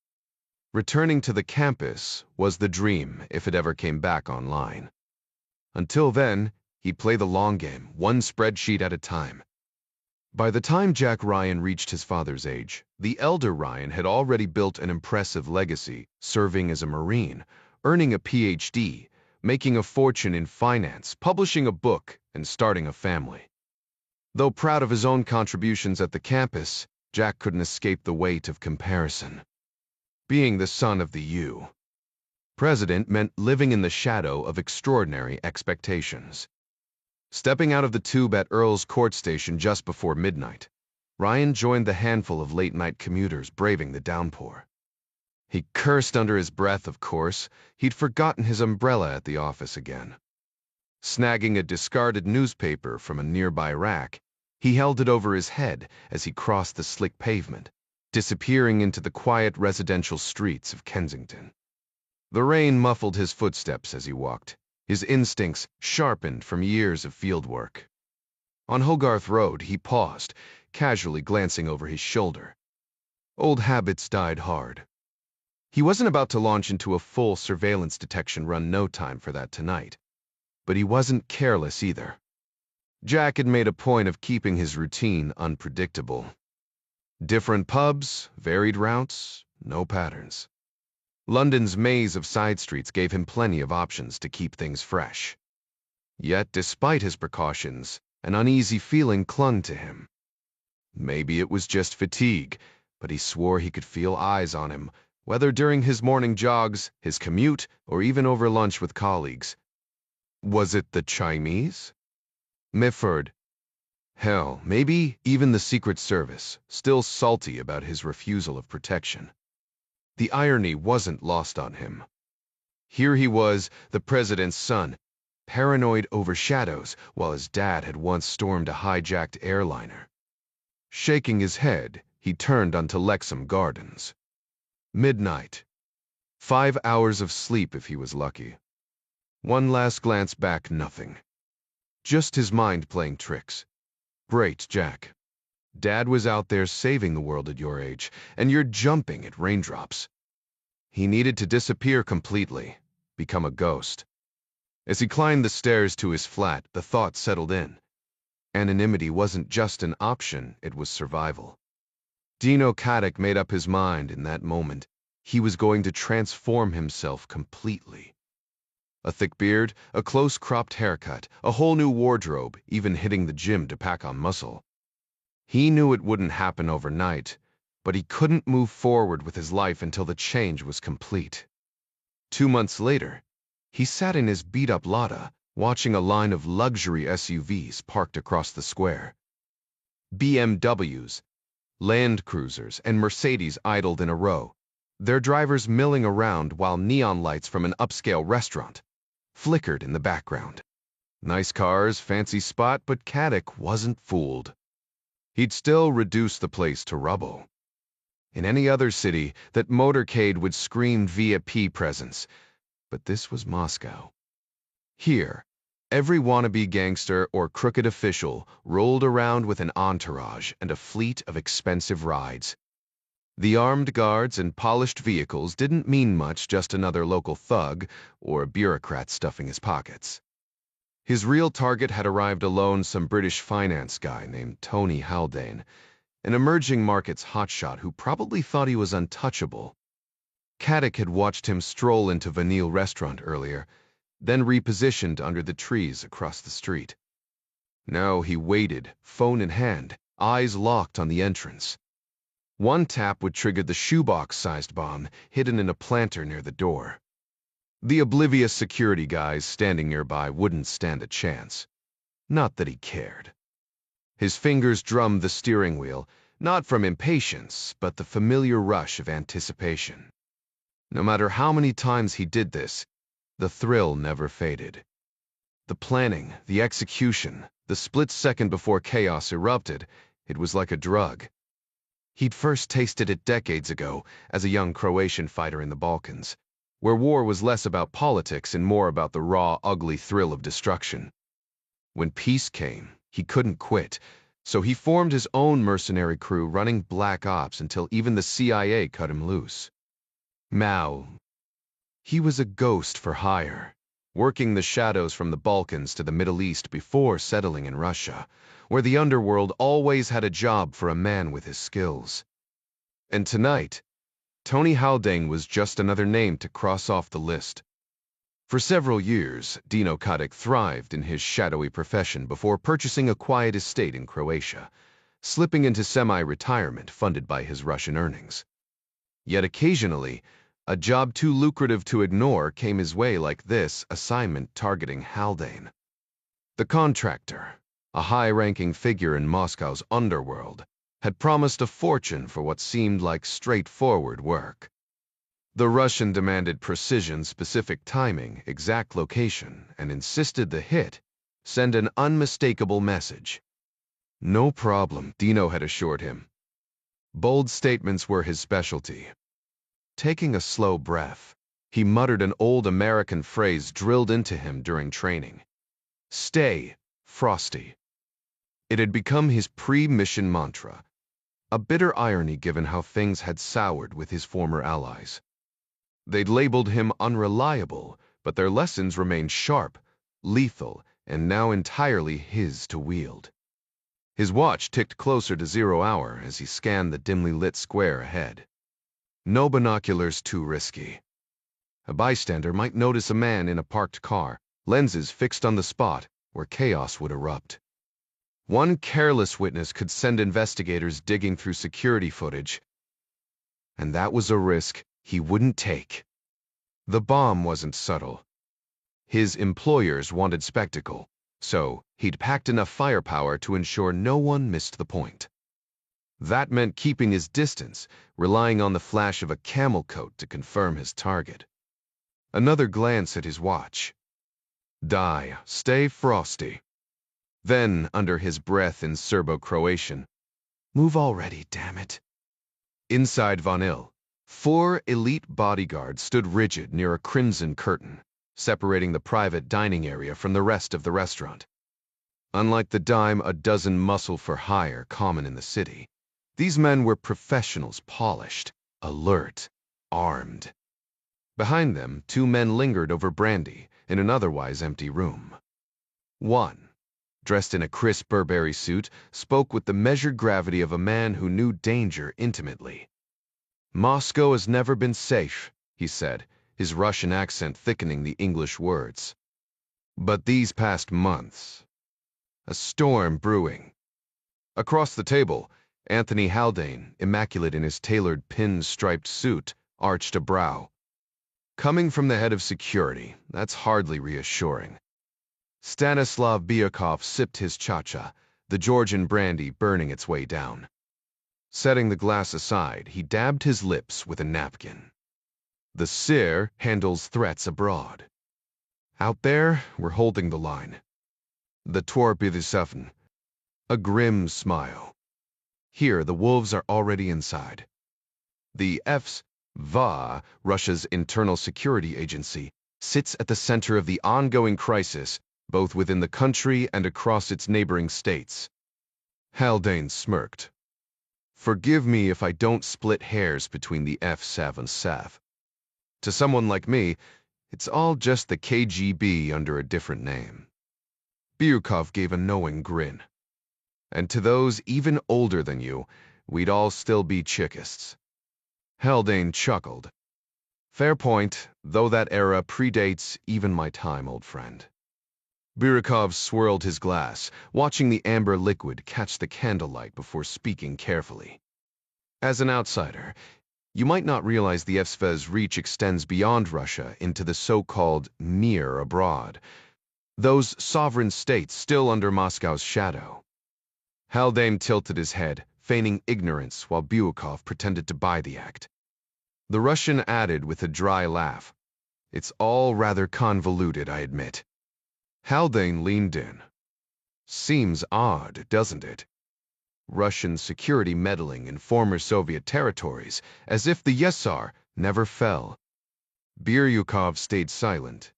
Returning to the campus was the dream if it ever came back online. Until then, he'd play the long game, one spreadsheet at a time. By the time Jack Ryan reached his father's age, the elder Ryan had already built an impressive legacy, serving as a Marine, earning a PhD, making a fortune in finance, publishing a book, and starting a family. Though proud of his own contributions at the campus, Jack couldn't escape the weight of comparison. Being the son of the U. President meant living in the shadow of extraordinary expectations. Stepping out of the tube at Earl's Court Station just before midnight, Ryan joined the handful of late-night commuters braving the downpour. He cursed under his breath, of course. He'd forgotten his umbrella at the office again. Snagging a discarded newspaper from a nearby rack, he held it over his head as he crossed the slick pavement, disappearing into the quiet residential streets of Kensington. The rain muffled his footsteps as he walked, his instincts sharpened from years of field work. On Hogarth Road, he paused, casually glancing over his shoulder. Old habits died hard. He wasn't about to launch into a full surveillance detection run, no time for that tonight. But he wasn't careless either. Jack had made a point of keeping his routine unpredictable. Different pubs, varied routes, no patterns. London's maze of side streets gave him plenty of options to keep things fresh. Yet, despite his precautions, an uneasy feeling clung to him. Maybe it was just fatigue, but he swore he could feel eyes on him, whether during his morning jogs, his commute, or even over lunch with colleagues. Was it the Chinese? Mifford? Hell, maybe even the Secret Service, still salty about his refusal of protection. The irony wasn't lost on him. Here he was, the president's son, paranoid over shadows, while his dad had once stormed a hijacked airliner. Shaking his head, he turned onto Lexham Gardens. Midnight. 5 hours of sleep if he was lucky. One last glance back, nothing. Just his mind playing tricks. Great, Jack. Dad was out there saving the world at your age, and you're jumping at raindrops. He needed to disappear completely, become a ghost. As he climbed the stairs to his flat, the thought settled in. Anonymity wasn't just an option, it was survival. Dino Caddick made up his mind in that moment. He was going to transform himself completely. A thick beard, a close-cropped haircut, a whole new wardrobe, even hitting the gym to pack on muscle. He knew it wouldn't happen overnight, but he couldn't move forward with his life until the change was complete. 2 months later, he sat in his beat-up Lada, watching a line of luxury SUVs parked across the square. BMWs, Land Cruisers, and Mercedes idled in a row, their drivers milling around while neon lights from an upscale restaurant flickered in the background. Nice cars, fancy spot, but Caddick wasn't fooled. He'd still reduce the place to rubble. In any other city, that motorcade would scream VIP presence, but this was Moscow. Here, every wannabe gangster or crooked official rolled around with an entourage and a fleet of expensive rides. The armed guards and polished vehicles didn't mean much, just another local thug or a bureaucrat stuffing his pockets. His real target had arrived alone, some British finance guy named Tony Haldane, an emerging markets hotshot who probably thought he was untouchable. Caddick had watched him stroll into Vanille restaurant earlier, then repositioned under the trees across the street. Now he waited, phone in hand, eyes locked on the entrance. One tap would trigger the shoebox-sized bomb hidden in a planter near the door. The oblivious security guys standing nearby wouldn't stand a chance. Not that he cared. His fingers drummed the steering wheel, not from impatience, but the familiar rush of anticipation. No matter how many times he did this, the thrill never faded. The planning, the execution, the split second before chaos erupted, it was like a drug. He'd first tasted it decades ago as a young Croatian fighter in the Balkans, where war was less about politics and more about the raw, ugly thrill of destruction. When peace came, he couldn't quit, so he formed his own mercenary crew running black ops until even the CIA cut him loose. Mao. He was a ghost for hire, working the shadows from the Balkans to the Middle East before settling in Russia, where the underworld always had a job for a man with his skills. And tonight, Tony Haldane was just another name to cross off the list. For several years, Dino Caddick thrived in his shadowy profession before purchasing a quiet estate in Croatia, slipping into semi-retirement funded by his Russian earnings. Yet occasionally, a job too lucrative to ignore came his way, like this assignment targeting Haldane. The contractor, a high-ranking figure in Moscow's underworld, had promised a fortune for what seemed like straightforward work. The Russian demanded precision, specific timing, exact location, and insisted the hit send an unmistakable message. No problem, Dino had assured him. Bold statements were his specialty. Taking a slow breath, he muttered an old American phrase drilled into him during training. Stay frosty. It had become his pre-mission mantra, a bitter irony given how things had soured with his former allies. They'd labeled him unreliable, but their lessons remained sharp, lethal, and now entirely his to wield. His watch ticked closer to 0 hour as he scanned the dimly lit square ahead. No binoculars too risky. A bystander might notice a man in a parked car, lenses fixed on the spot where chaos would erupt. One careless witness could send investigators digging through security footage, and that was a risk he wouldn't take. The bomb wasn't subtle. His employers wanted spectacle, so he'd packed enough firepower to ensure no one missed the point. That meant keeping his distance, relying on the flash of a camel coat to confirm his target. Another glance at his watch. Stay frosty. Then, under his breath in Serbo-Croatian, move already, damn it. Inside Vanille, 4 elite bodyguards stood rigid near a crimson curtain, separating the private dining area from the rest of the restaurant. Unlike the dime a dozen muscle for hire common in the city, these men were professionals, polished, alert, armed. Behind them, 2 men lingered over brandy in an otherwise empty room. One, dressed in a crisp Burberry suit, spoke with the measured gravity of a man who knew danger intimately. Moscow has never been safe, he said, his Russian accent thickening the English words. But these past months, a storm brewing. Across the table, Anthony Haldane, immaculate in his tailored pin-striped suit, arched a brow. Coming from the head of security, that's hardly reassuring. Stanislav Byakov sipped his cha-cha, the Georgian brandy burning its way down. Setting the glass aside, he dabbed his lips with a napkin. The Tsar handles threats abroad. Out there, we're holding the line. The Torpidisefn. A grim smile. Here, the wolves are already inside. The FSVA, Russia's internal security agency, sits at the center of the ongoing crisis, both within the country and across its neighboring states. Haldane smirked. Forgive me if I don't split hairs between the FSAV and SAV. To someone like me, it's all just the KGB under a different name. Byukov gave a knowing grin. And to those even older than you, we'd all still be Chekists. Haldane chuckled. Fair point, though that era predates even my time, old friend. Byukov swirled his glass, watching the amber liquid catch the candlelight before speaking carefully. As an outsider, you might not realize the FSV's reach extends beyond Russia into the so-called Mir abroad, those sovereign states still under Moscow's shadow. Haldane tilted his head, feigning ignorance while Byukov pretended to buy the act. The Russian added with a dry laugh, It's all rather convoluted, I admit. Haldane leaned in. Seems odd, doesn't it? Russian security meddling in former Soviet territories, as if the Yesar never fell. Byukov stayed silent.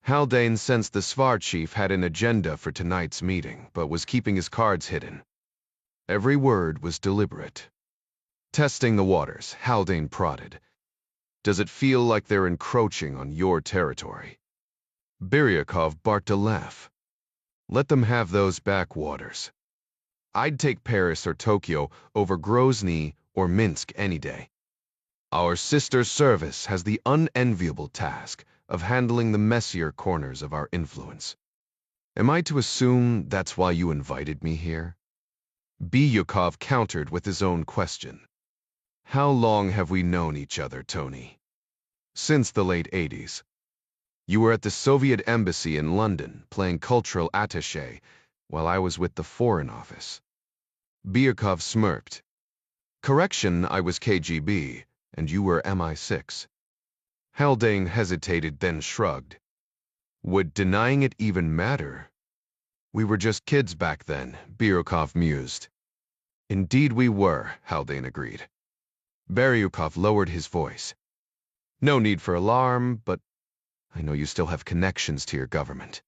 Haldane sensed the Svar chief had an agenda for tonight's meeting, but was keeping his cards hidden. Every word was deliberate. Testing the waters, Haldane prodded. Does it feel like they're encroaching on your territory? Byukov barked a laugh. Let them have those backwaters. I'd take Paris or Tokyo over Grozny or Minsk any day. Our sister service has the unenviable task of handling the messier corners of our influence. Am I to assume that's why you invited me here? Byukov countered with his own question. How long have we known each other, Tony? Since the late 80s. You were at the Soviet embassy in London, playing cultural attaché, while I was with the Foreign Office. Byukov smirked. Correction, I was KGB, and you were MI6. Haldane hesitated, then shrugged. Would denying it even matter? We were just kids back then, Byukov mused. Indeed we were, Haldane agreed. Byukov lowered his voice. No need for alarm, but I know you still have connections to your government.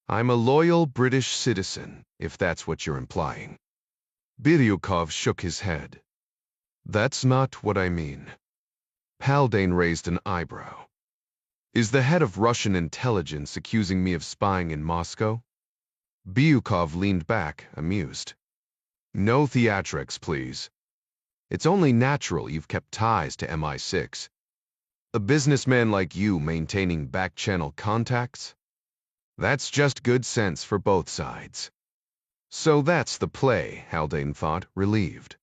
I'm a loyal British citizen, if that's what you're implying. Byukov shook his head. That's not what I mean. Haldane raised an eyebrow. Is the head of Russian intelligence accusing me of spying in Moscow? Byukov leaned back, amused. No theatrics, please. It's only natural you've kept ties to MI6. A businessman like you maintaining back-channel contacts? That's just good sense for both sides. So that's the play, Haldane thought, relieved.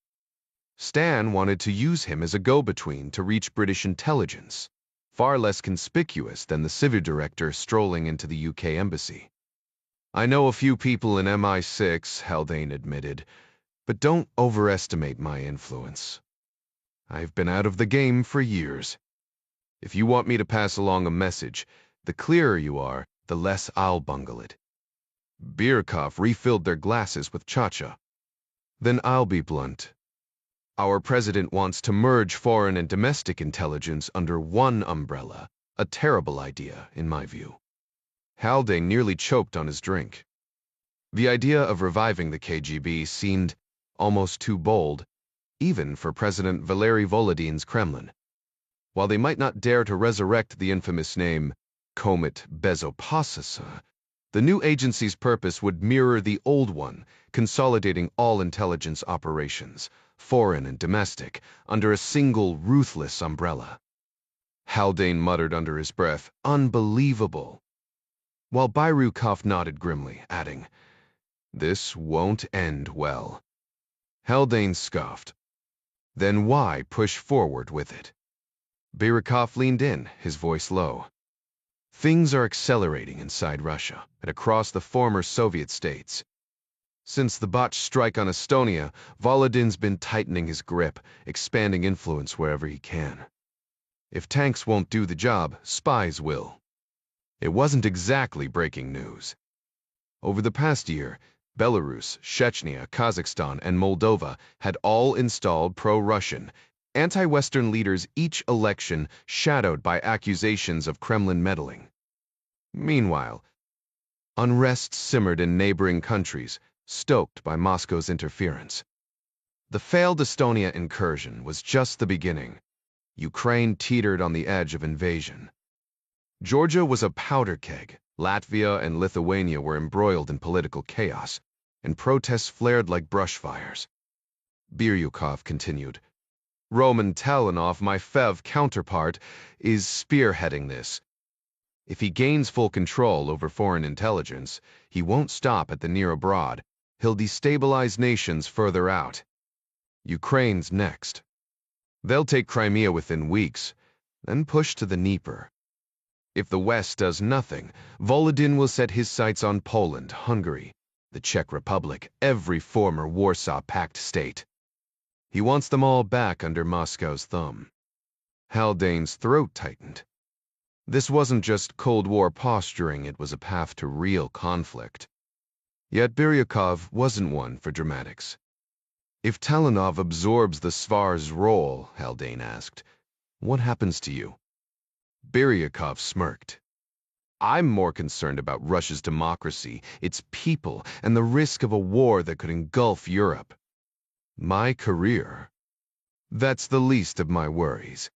Stan wanted to use him as a go-between to reach British intelligence, far less conspicuous than the civil director strolling into the UK embassy. I know a few people in MI6, Haldane admitted, but don't overestimate my influence. I've been out of the game for years. If you want me to pass along a message, the clearer you are, the less I'll bungle it. Byukov refilled their glasses with cha-cha. Then I'll be blunt. Our president wants to merge foreign and domestic intelligence under one umbrella, a terrible idea, in my view. Haldane nearly choked on his drink. The idea of reviving the KGB seemed almost too bold, even for President Valery Volodin's Kremlin. While they might not dare to resurrect the infamous name Comet Bezopasasa, the new agency's purpose would mirror the old one, consolidating all intelligence operations, foreign and domestic, under a single ruthless umbrella. Haldane muttered under his breath, unbelievable, while Byukov nodded grimly, adding, This won't end well. Haldane scoffed. Then why push forward with it? Byukov leaned in, his voice low. Things are accelerating inside Russia and across the former Soviet states. Since the botched strike on Estonia, Volodin's been tightening his grip, expanding influence wherever he can. If tanks won't do the job, spies will. It wasn't exactly breaking news. Over the past year, Belarus, Chechnya, Kazakhstan, and Moldova had all installed pro-Russian, anti-Western leaders, each election shadowed by accusations of Kremlin meddling. Meanwhile, unrest simmered in neighboring countries, stoked by Moscow's interference. The failed Estonia incursion was just the beginning. Ukraine teetered on the edge of invasion. Georgia was a powder keg. Latvia and Lithuania were embroiled in political chaos, and protests flared like brush fires. Biryukov continued. Roman Talanov, my FEV counterpart, is spearheading this. If he gains full control over foreign intelligence, he won't stop at the near abroad. He'll destabilize nations further out. Ukraine's next. They'll take Crimea within weeks, then push to the Dnieper. If the West does nothing, Volodin will set his sights on Poland, Hungary, the Czech Republic, every former Warsaw Pact state. He wants them all back under Moscow's thumb. Haldane's throat tightened. This wasn't just Cold War posturing, it was a path to real conflict. Yet Biryukov wasn't one for dramatics. If Talanov absorbs the Svar's role, Haldane asked, what happens to you? Biryukov smirked. I'm more concerned about Russia's democracy, its people, and the risk of a war that could engulf Europe. My career? That's the least of my worries.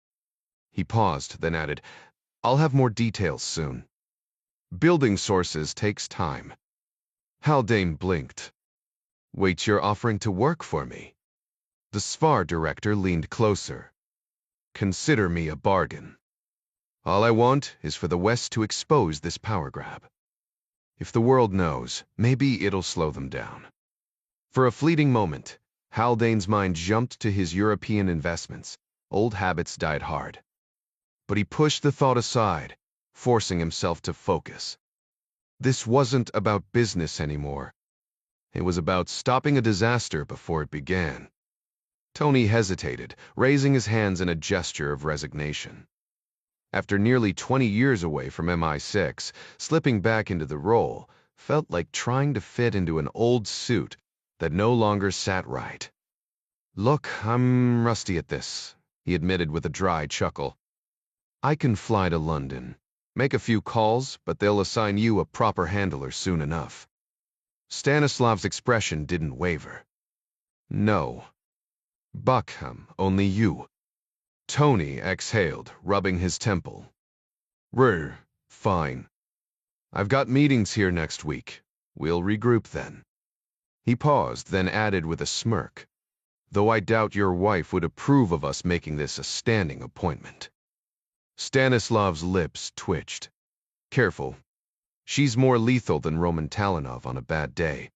He paused, then added, I'll have more details soon. Building sources takes time. Haldane blinked. Wait, you're offering to work for me? The Svar director leaned closer. Consider me a bargain. All I want is for the West to expose this power grab. If the world knows, maybe it'll slow them down. For a fleeting moment, Haldane's mind jumped to his European investments. Old habits died hard. But he pushed the thought aside, forcing himself to focus. This wasn't about business anymore. It was about stopping a disaster before it began. Tony hesitated, raising his hands in a gesture of resignation. After nearly 20 years away from MI6, slipping back into the role felt like trying to fit into an old suit that no longer sat right. Look, I'm rusty at this, he admitted with a dry chuckle. I can fly to London, make a few calls, but they'll assign you a proper handler soon enough. Stanislav's expression didn't waver. No. Buckham, only you. Tony exhaled, rubbing his temple. Fine. I've got meetings here next week. We'll regroup then. He paused, then added with a smirk, though I doubt your wife would approve of us making this a standing appointment. Stanislav's lips twitched. Careful. She's more lethal than Roman Talanov on a bad day.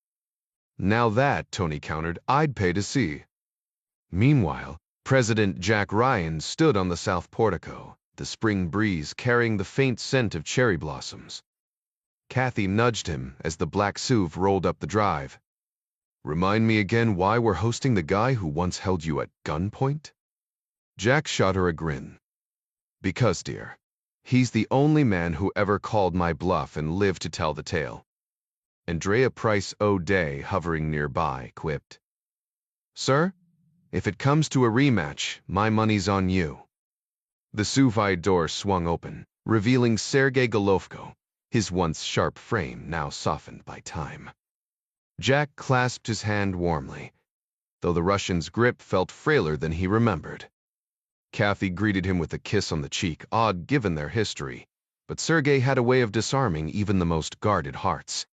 Now that, Tony countered, I'd pay to see. Meanwhile, President Jack Ryan stood on the south portico, the spring breeze carrying the faint scent of cherry blossoms. Kathy nudged him as the black SUV rolled up the drive. Remind me again why we're hosting the guy who once held you at gunpoint? Jack shot her a grin. Because, dear, he's the only man who ever called my bluff and lived to tell the tale. Andrea Price O'Day, hovering nearby, quipped. Sir, if it comes to a rematch, my money's on you. The SUV door swung open, revealing Sergei Golovko, his once sharp frame now softened by time. Jack clasped his hand warmly, though the Russian's grip felt frailer than he remembered. Kathy greeted him with a kiss on the cheek, odd given their history, but Sergei had a way of disarming even the most guarded hearts.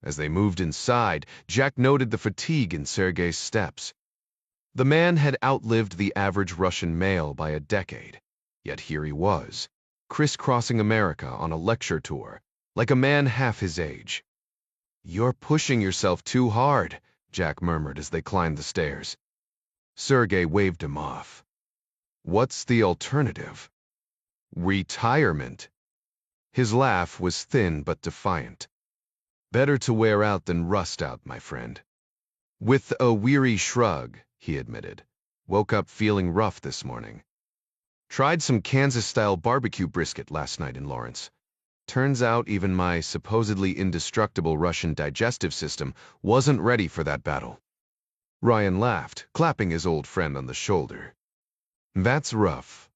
As they moved inside, Jack noted the fatigue in Sergei's steps. The man had outlived the average Russian male by a decade, yet here he was, crisscrossing America on a lecture tour, like a man half his age. You're pushing yourself too hard, Jack murmured as they climbed the stairs. Sergei waved him off. What's the alternative? Retirement. His laugh was thin but defiant. Better to wear out than rust out, my friend. With a weary shrug, he admitted. Woke up feeling rough this morning. Tried some Kansas-style barbecue brisket last night in Lawrence. Turns out even my supposedly indestructible Russian digestive system wasn't ready for that battle. Ryan laughed, clapping his old friend on the shoulder. That's rough.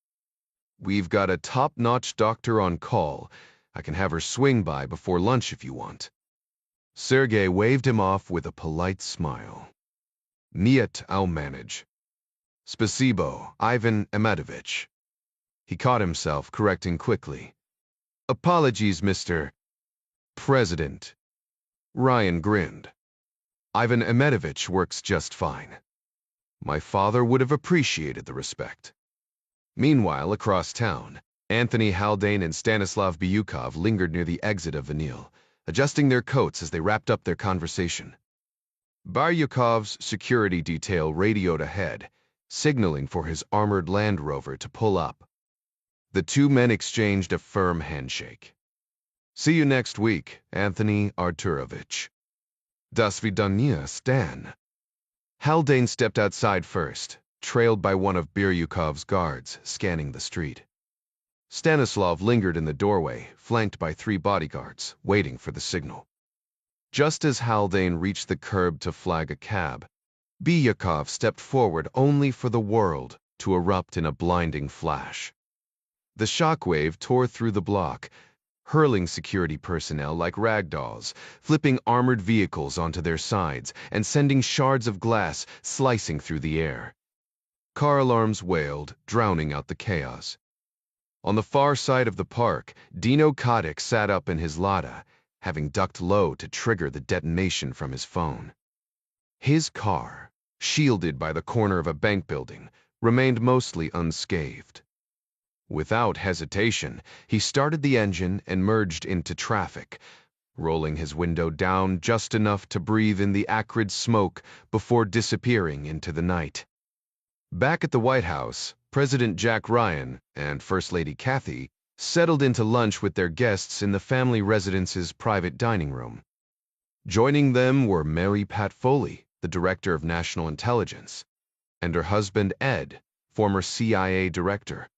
We've got a top-notch doctor on call. I can have her swing by before lunch if you want. Sergei waved him off with a polite smile. Niet, I'll manage. Spasibo, Ivan Ematovich. He caught himself, correcting quickly. Apologies, Mr. President. Ryan grinned. Ivan Ematovich works just fine. My father would have appreciated the respect. Meanwhile, across town, Anthony Haldane and Stanislav Byukov lingered near the exit of Vanille, adjusting their coats as they wrapped up their conversation. Byukov's security detail radioed ahead, signaling for his armored Land Rover to pull up. The two men exchanged a firm handshake. See you next week, Anthony Arturovich. Das Vidania, Stan. Haldane stepped outside first, trailed by one of Byukov's guards, scanning the street. Stanislav lingered in the doorway, flanked by 3 bodyguards, waiting for the signal. Just as Haldane reached the curb to flag a cab, Byukov stepped forward only for the world to erupt in a blinding flash. The shockwave tore through the block, hurling security personnel like ragdolls, flipping armored vehicles onto their sides and sending shards of glass slicing through the air. Car alarms wailed, drowning out the chaos. On the far side of the park, Dino Kotick sat up in his Lada, having ducked low to trigger the detonation from his phone. His car, shielded by the corner of a bank building, remained mostly unscathed. Without hesitation, he started the engine and merged into traffic, rolling his window down just enough to breathe in the acrid smoke before disappearing into the night. Back at the White House, President Jack Ryan and First Lady Kathy settled into lunch with their guests in the family residence's private dining room. Joining them were Mary Pat Foley, the Director of National Intelligence, and her husband Ed, former CIA Director.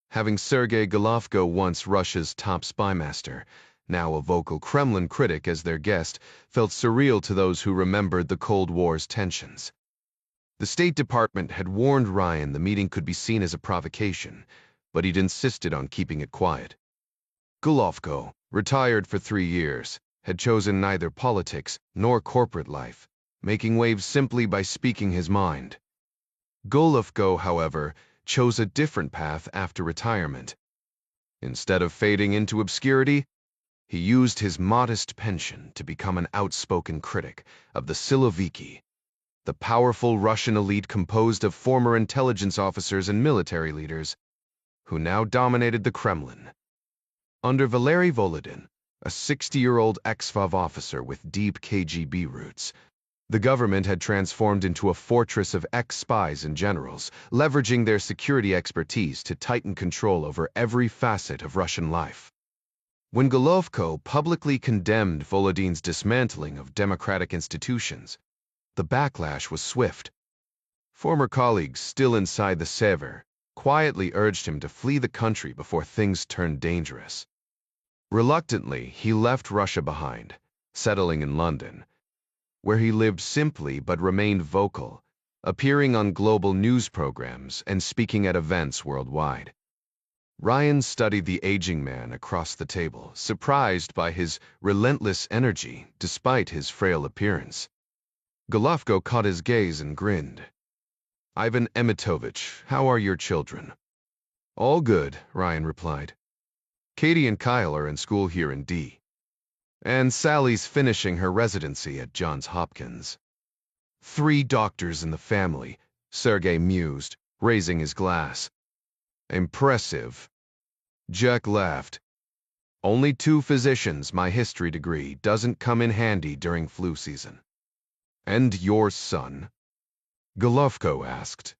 Having Sergei Golovko, once Russia's top spymaster, now a vocal Kremlin critic, as their guest, felt surreal to those who remembered the Cold War's tensions. The State Department had warned Ryan the meeting could be seen as a provocation, but he'd insisted on keeping it quiet. Golovko, retired for 3 years, had chosen neither politics nor corporate life, making waves simply by speaking his mind. Golovko, however, chose a different path after retirement. Instead of fading into obscurity, he used his modest pension to become an outspoken critic of the Siloviki, the powerful Russian elite composed of former intelligence officers and military leaders who now dominated the Kremlin. Under Valery Volodin, a 60-year-old ex-FAV officer with deep KGB roots, the government had transformed into a fortress of ex-spies and generals, leveraging their security expertise to tighten control over every facet of Russian life. When Golovko publicly condemned Volodin's dismantling of democratic institutions, the backlash was swift. Former colleagues still inside the Sever quietly urged him to flee the country before things turned dangerous. Reluctantly, he left Russia behind, settling in London, where he lived simply but remained vocal, appearing on global news programs and speaking at events worldwide. Ryan studied the aging man across the table, surprised by his relentless energy despite his frail appearance. Golovko caught his gaze and grinned. Ivan Ematovich, how are your children? All good, Ryan replied. Katie and Kyle are in school here in D. And Sally's finishing her residency at Johns Hopkins. 3 doctors in the family, Sergei mused, raising his glass. Impressive. Jack laughed. Only 2 physicians. My history degree doesn't come in handy during flu season. And your son? Golovko asked.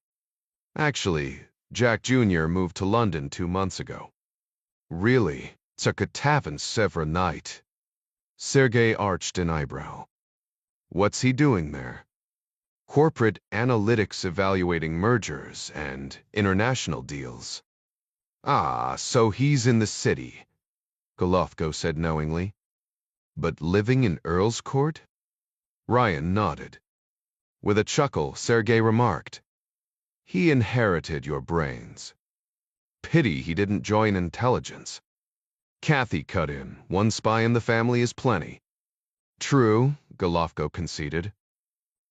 Actually, Jack Jr. moved to London 2 months ago. Really? It's a catastrophe night. Sergei arched an eyebrow. What's he doing there? Corporate analytics, evaluating mergers and international deals. Ah, so he's in the city. Golovko said knowingly. But living in Earl's Court? Ryan nodded. With a chuckle, Sergei remarked, he inherited your brains. Pity he didn't join intelligence. Kathy cut in. One spy in the family is plenty. True, Golovko conceded.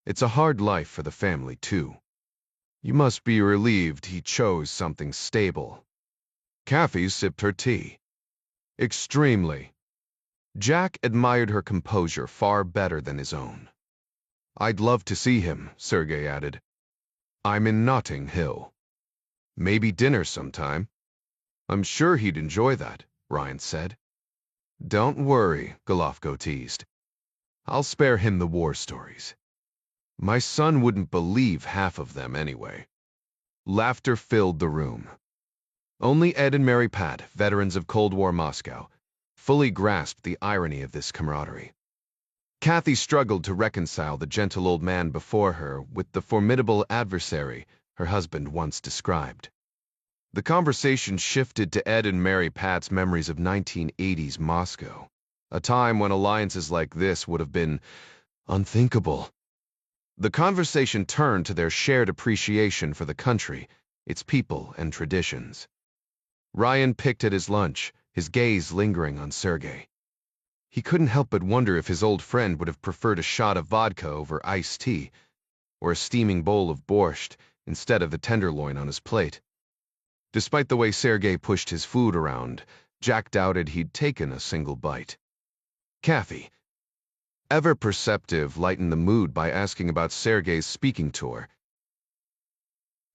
It's a hard life for the family, too. You must be relieved he chose something stable. Kathy sipped her tea. Extremely. Jack admired her composure far better than his own. I'd love to see him, Sergei added. I'm in Notting Hill. Maybe dinner sometime. I'm sure he'd enjoy that, Ryan said. Don't worry, Golovko teased. I'll spare him the war stories. My son wouldn't believe half of them anyway. Laughter filled the room. Only Ed and Mary Pat, veterans of Cold War Moscow, fully grasped the irony of this camaraderie. Kathy struggled to reconcile the gentle old man before her with the formidable adversary her husband once described. The conversation shifted to Ed and Mary Pat's memories of 1980s Moscow, a time when alliances like this would have been unthinkable. The conversation turned to their shared appreciation for the country, its people and traditions. Ryan picked at his lunch, his gaze lingering on Sergei. He couldn't help but wonder if his old friend would have preferred a shot of vodka over iced tea, or a steaming bowl of borscht instead of the tenderloin on his plate. Despite the way Sergei pushed his food around, Jack doubted he'd taken a single bite. Kathy, ever perceptive, lightened the mood by asking about Sergei's speaking tour,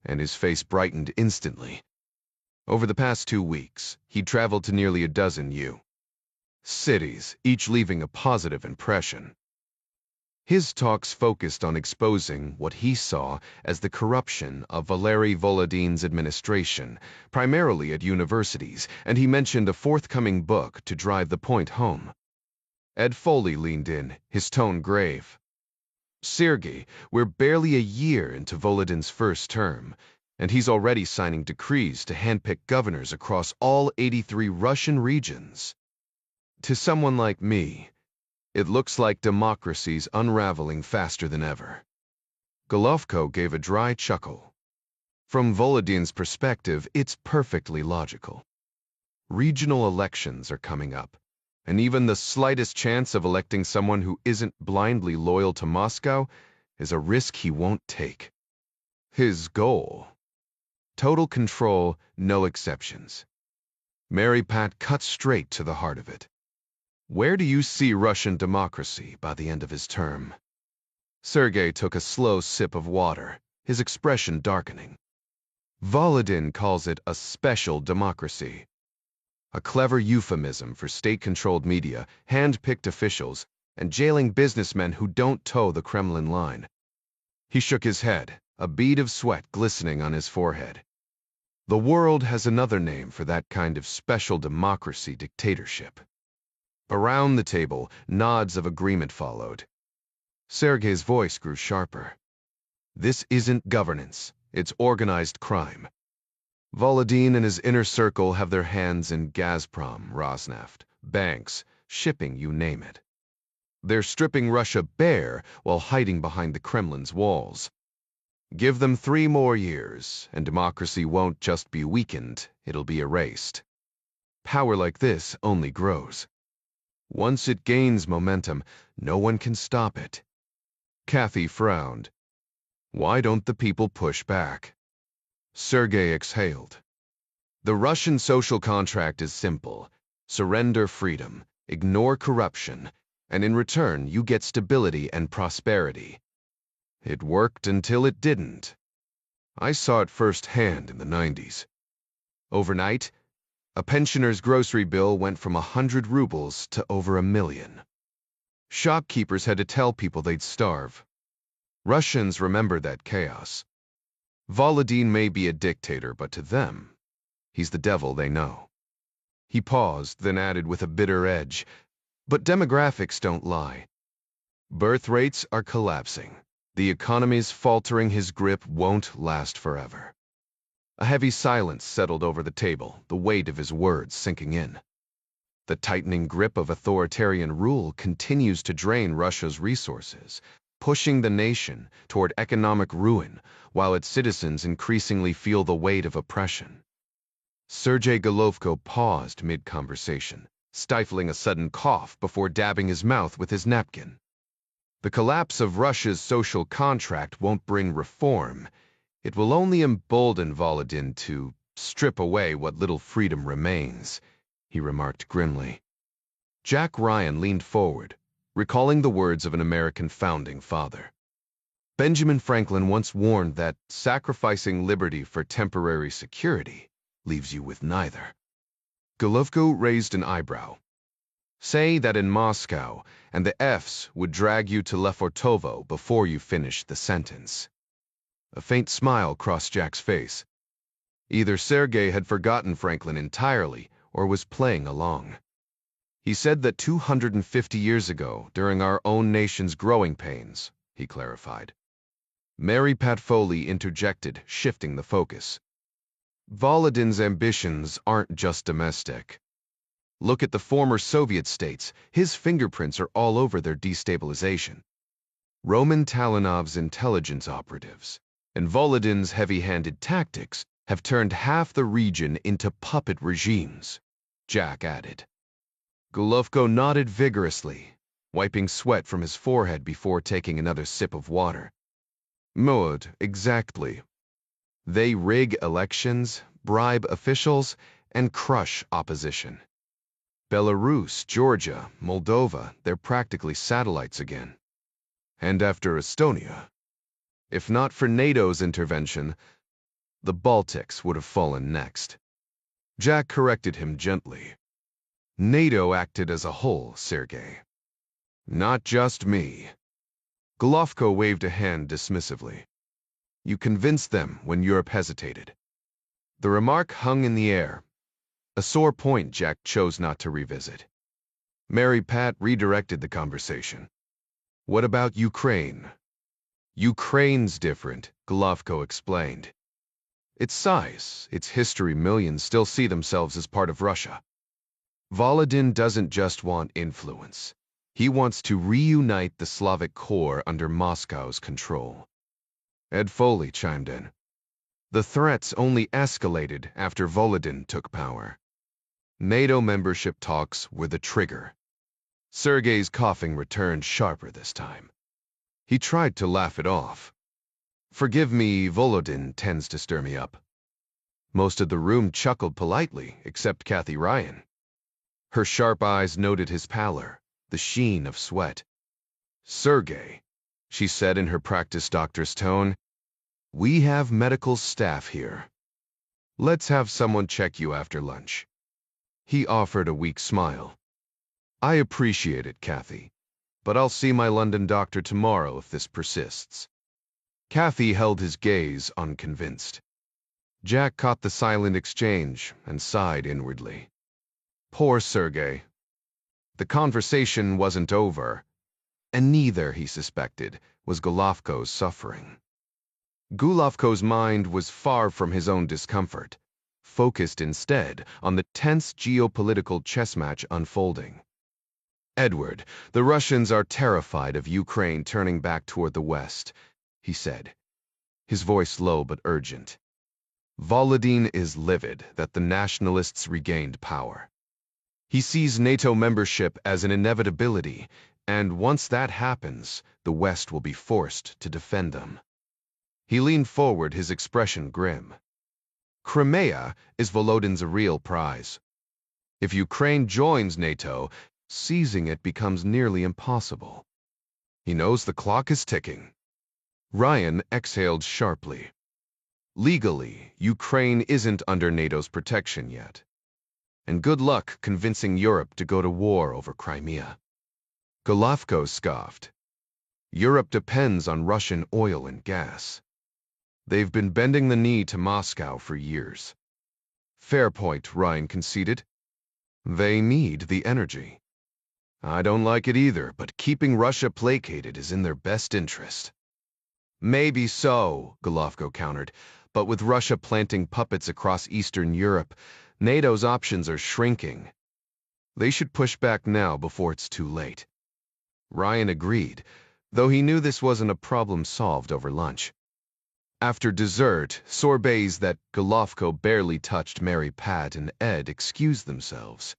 and his face brightened instantly. Over the past 2 weeks, he'd traveled to nearly a dozen cities, each leaving a positive impression. His talks focused on exposing what he saw as the corruption of Valery Volodin's administration, primarily at universities, and he mentioned a forthcoming book to drive the point home. Ed Foley leaned in, his tone grave. Sergei, we're barely a year into Volodin's first term, and he's already signing decrees to handpick governors across all 83 Russian regions. To someone like me, it looks like democracy's unraveling faster than ever. Golovko gave a dry chuckle. From Volodin's perspective, it's perfectly logical. Regional elections are coming up, and even the slightest chance of electing someone who isn't blindly loyal to Moscow is a risk he won't take. His goal: total control, no exceptions. Mary Pat cut straight to the heart of it. Where do you see Russian democracy by the end of his term? Sergei took a slow sip of water, his expression darkening. Volodin calls it a special democracy. A clever euphemism for state-controlled media, hand-picked officials, and jailing businessmen who don't toe the Kremlin line. He shook his head, a bead of sweat glistening on his forehead. The world has another name for that kind of special democracy dictatorship. Around the table, nods of agreement followed. Sergei's voice grew sharper. This isn't governance, it's organized crime. Volodin and his inner circle have their hands in Gazprom, Rosneft, banks, shipping, you name it. They're stripping Russia bare while hiding behind the Kremlin's walls. Give them 3 more years, and democracy won't just be weakened, it'll be erased. Power like this only grows. Once it gains momentum, no one can stop it. Kathy frowned. Why don't the people push back? Sergei exhaled. The Russian social contract is simple. Surrender freedom, ignore corruption, and in return you get stability and prosperity. It worked until it didn't. I saw it firsthand in the 90s. Overnight, a pensioner's grocery bill went from 100 rubles to over 1 million. Shopkeepers had to tell people they'd starve. Russians remembered that chaos. Volodin may be a dictator, but to them, he's the devil they know. He paused, then added with a bitter edge, but demographics don't lie. Birth rates are collapsing. The economy's faltering, his grip won't last forever. A heavy silence settled over the table, the weight of his words sinking in. The tightening grip of authoritarian rule continues to drain Russia's resources, pushing the nation toward economic ruin while its citizens increasingly feel the weight of oppression. Sergei Golovko paused mid-conversation, stifling a sudden cough before dabbing his mouth with his napkin. The collapse of Russia's social contract won't bring reform. It will only embolden Volodin to strip away what little freedom remains, he remarked grimly. Jack Ryan leaned forward, recalling the words of an American founding father. Benjamin Franklin once warned that sacrificing liberty for temporary security leaves you with neither. Golovko raised an eyebrow. Say that in Moscow, and the Fs would drag you to Lefortovo before you finished the sentence. A faint smile crossed Jack's face. Either Sergei had forgotten Franklin entirely or was playing along. He said that 250 years ago, during our own nation's growing pains, he clarified. Mary Pat Foley interjected, shifting the focus. Volodin's ambitions aren't just domestic. Look at the former Soviet states. His fingerprints are all over their destabilization. Roman Talenov's intelligence operatives and Volodin's heavy-handed tactics have turned half the region into puppet regimes, Jack added. Golovko nodded vigorously, wiping sweat from his forehead before taking another sip of water. Maud, exactly. They rig elections, bribe officials, and crush opposition. Belarus, Georgia, Moldova, they're practically satellites again. And after Estonia, if not for NATO's intervention, the Baltics would have fallen next. Jack corrected him gently. NATO acted as a whole, Sergei. Not just me. Golovko waved a hand dismissively. You convinced them when Europe hesitated. The remark hung in the air, a sore point Jack chose not to revisit. Mary Pat redirected the conversation. What about Ukraine? Ukraine's different, Golovko explained. Its size, its history, millions still see themselves as part of Russia. Volodin doesn't just want influence. He wants to reunite the Slavic core under Moscow's control. Ed Foley chimed in. The threats only escalated after Volodin took power. NATO membership talks were the trigger. Sergei's coughing returned sharper this time. He tried to laugh it off. Forgive me, Volodin tends to stir me up. Most of the room chuckled politely, except Kathy Ryan. Her sharp eyes noted his pallor, the sheen of sweat. Sergei, she said in her practiced doctor's tone, we have medical staff here. Let's have someone check you after lunch. He offered a weak smile. I appreciate it, Kathy, but I'll see my London doctor tomorrow if this persists. Kathy held his gaze unconvinced. Jack caught the silent exchange and sighed inwardly. Poor Sergei. The conversation wasn't over, and neither, he suspected, was Golovko's suffering. Golovko's mind was far from his own discomfort, focused instead on the tense geopolitical chess match unfolding. Edward, the Russians are terrified of Ukraine turning back toward the West, he said, his voice low but urgent. Volodin is livid that the nationalists regained power. He sees NATO membership as an inevitability, and once that happens, the West will be forced to defend them. He leaned forward, his expression grim. Crimea is Volodin's real prize. If Ukraine joins NATO, seizing it becomes nearly impossible. He knows the clock is ticking. Ryan exhaled sharply. Legally, Ukraine isn't under NATO's protection yet. And good luck convincing Europe to go to war over Crimea. Golovko scoffed. Europe depends on Russian oil and gas. They've been bending the knee to Moscow for years. Fair point, Ryan conceded. They need the energy. I don't like it either, but keeping Russia placated is in their best interest. Maybe so, Golovko countered, but with Russia planting puppets across Eastern Europe, NATO's options are shrinking. They should push back now before it's too late. Ryan agreed, though he knew this wasn't a problem solved over lunch. After dessert, sorbets that Golovko barely touched, Mary, Pat, and Ed excused themselves.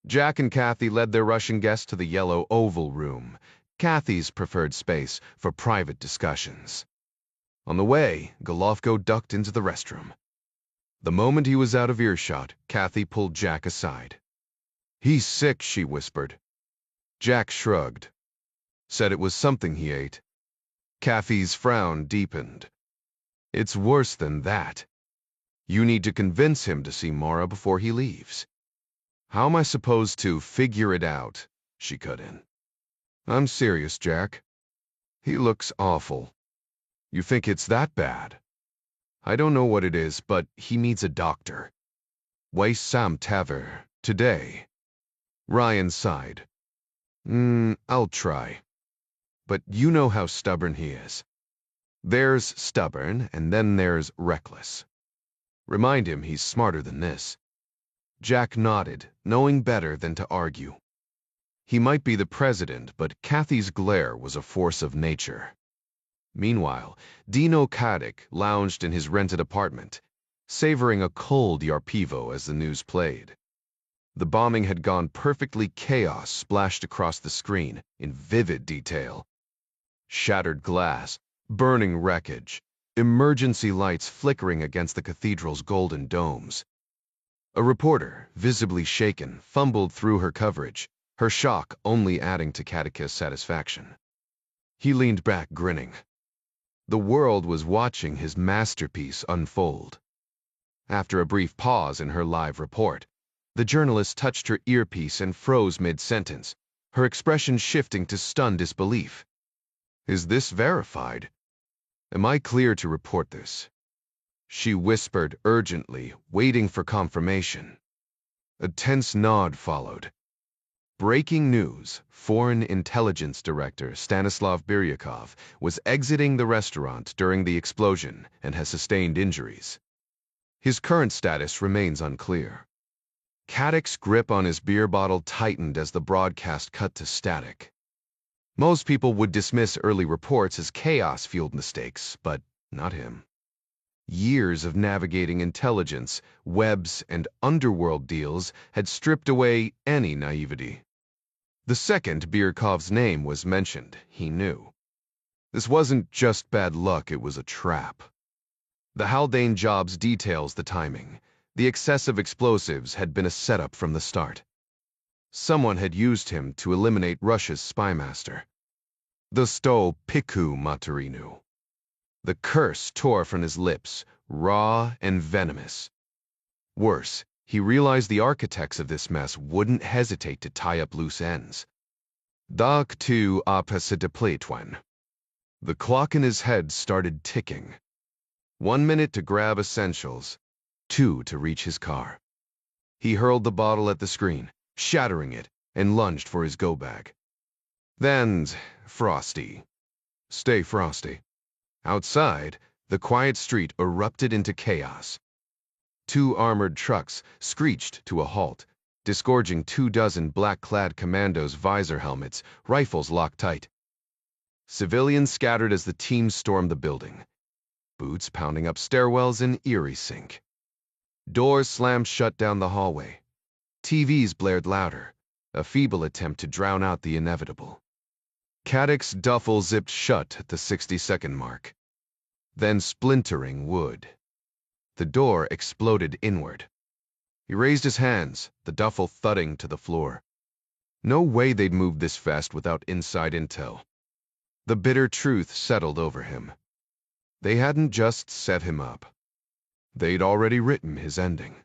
Jack and Kathy led their Russian guests to the yellow oval room, Kathy's preferred space for private discussions. On the way, Golovko ducked into the restroom. The moment he was out of earshot, Kathy pulled Jack aside. "He's sick," she whispered. Jack shrugged. Said it was something he ate. Kathy's frown deepened. "It's worse than that. You need to convince him to see Mara before he leaves." "How am I supposed to figure it out?" she cut in. "I'm serious, Jack. He looks awful." "You think it's that bad?" "I don't know what it is, but he needs a doctor. Way Sam Taver, today." Ryan sighed. I'll try. But you know how stubborn he is. There's stubborn, and then there's reckless. Remind him he's smarter than this." Jack nodded, knowing better than to argue. He might be the president, but Kathy's glare was a force of nature. Meanwhile, Dino Kadik lounged in his rented apartment, savoring a cold Yarpivo as the news played. The bombing had gone perfectly. Chaos splashed across the screen in vivid detail. Shattered glass, burning wreckage, emergency lights flickering against the cathedral's golden domes. A reporter, visibly shaken, fumbled through her coverage, her shock only adding to Kadik's satisfaction. He leaned back, grinning. The world was watching his masterpiece unfold. After a brief pause in her live report, the journalist touched her earpiece and froze mid-sentence, her expression shifting to stunned disbelief. "Is this verified? Am I clear to report this?" She whispered urgently, waiting for confirmation. A tense nod followed. Breaking news: Foreign Intelligence Director Stanislav Biryakov was exiting the restaurant during the explosion and has sustained injuries. His current status remains unclear. Kadik's grip on his beer bottle tightened as the broadcast cut to static. Most people would dismiss early reports as chaos-fueled mistakes, but not him. Years of navigating intelligence, webs, and underworld deals had stripped away any naivety. The second Biryakov's name was mentioned, he knew. This wasn't just bad luck, it was a trap. The Haldane job's details the timing. The excessive explosives had been a setup from the start. Someone had used him to eliminate Russia's spymaster. The Sto Piku Maturinu. The curse tore from his lips, raw and venomous. Worse, he realized the architects of this mess wouldn't hesitate to tie up loose ends. Dak tu apasideplitwan. The clock in his head started ticking. 1 minute to grab essentials, 2 to reach his car. He hurled the bottle at the screen, shattering it, and lunged for his go-bag. Then, frosty. Stay frosty. Outside, the quiet street erupted into chaos. 2 armored trucks screeched to a halt, disgorging 24 black-clad commandos' visor helmets, rifles locked tight. Civilians scattered as the team stormed the building, boots pounding up stairwells in eerie sync. Doors slammed shut down the hallway. TVs blared louder, a feeble attempt to drown out the inevitable. Kadik's duffel zipped shut at the 60-second mark. Then splintering wood. The door exploded inward. He raised his hands, the duffel thudding to the floor. No way they'd moved this fast without inside intel. The bitter truth settled over him. They hadn't just set him up. They'd already written his ending.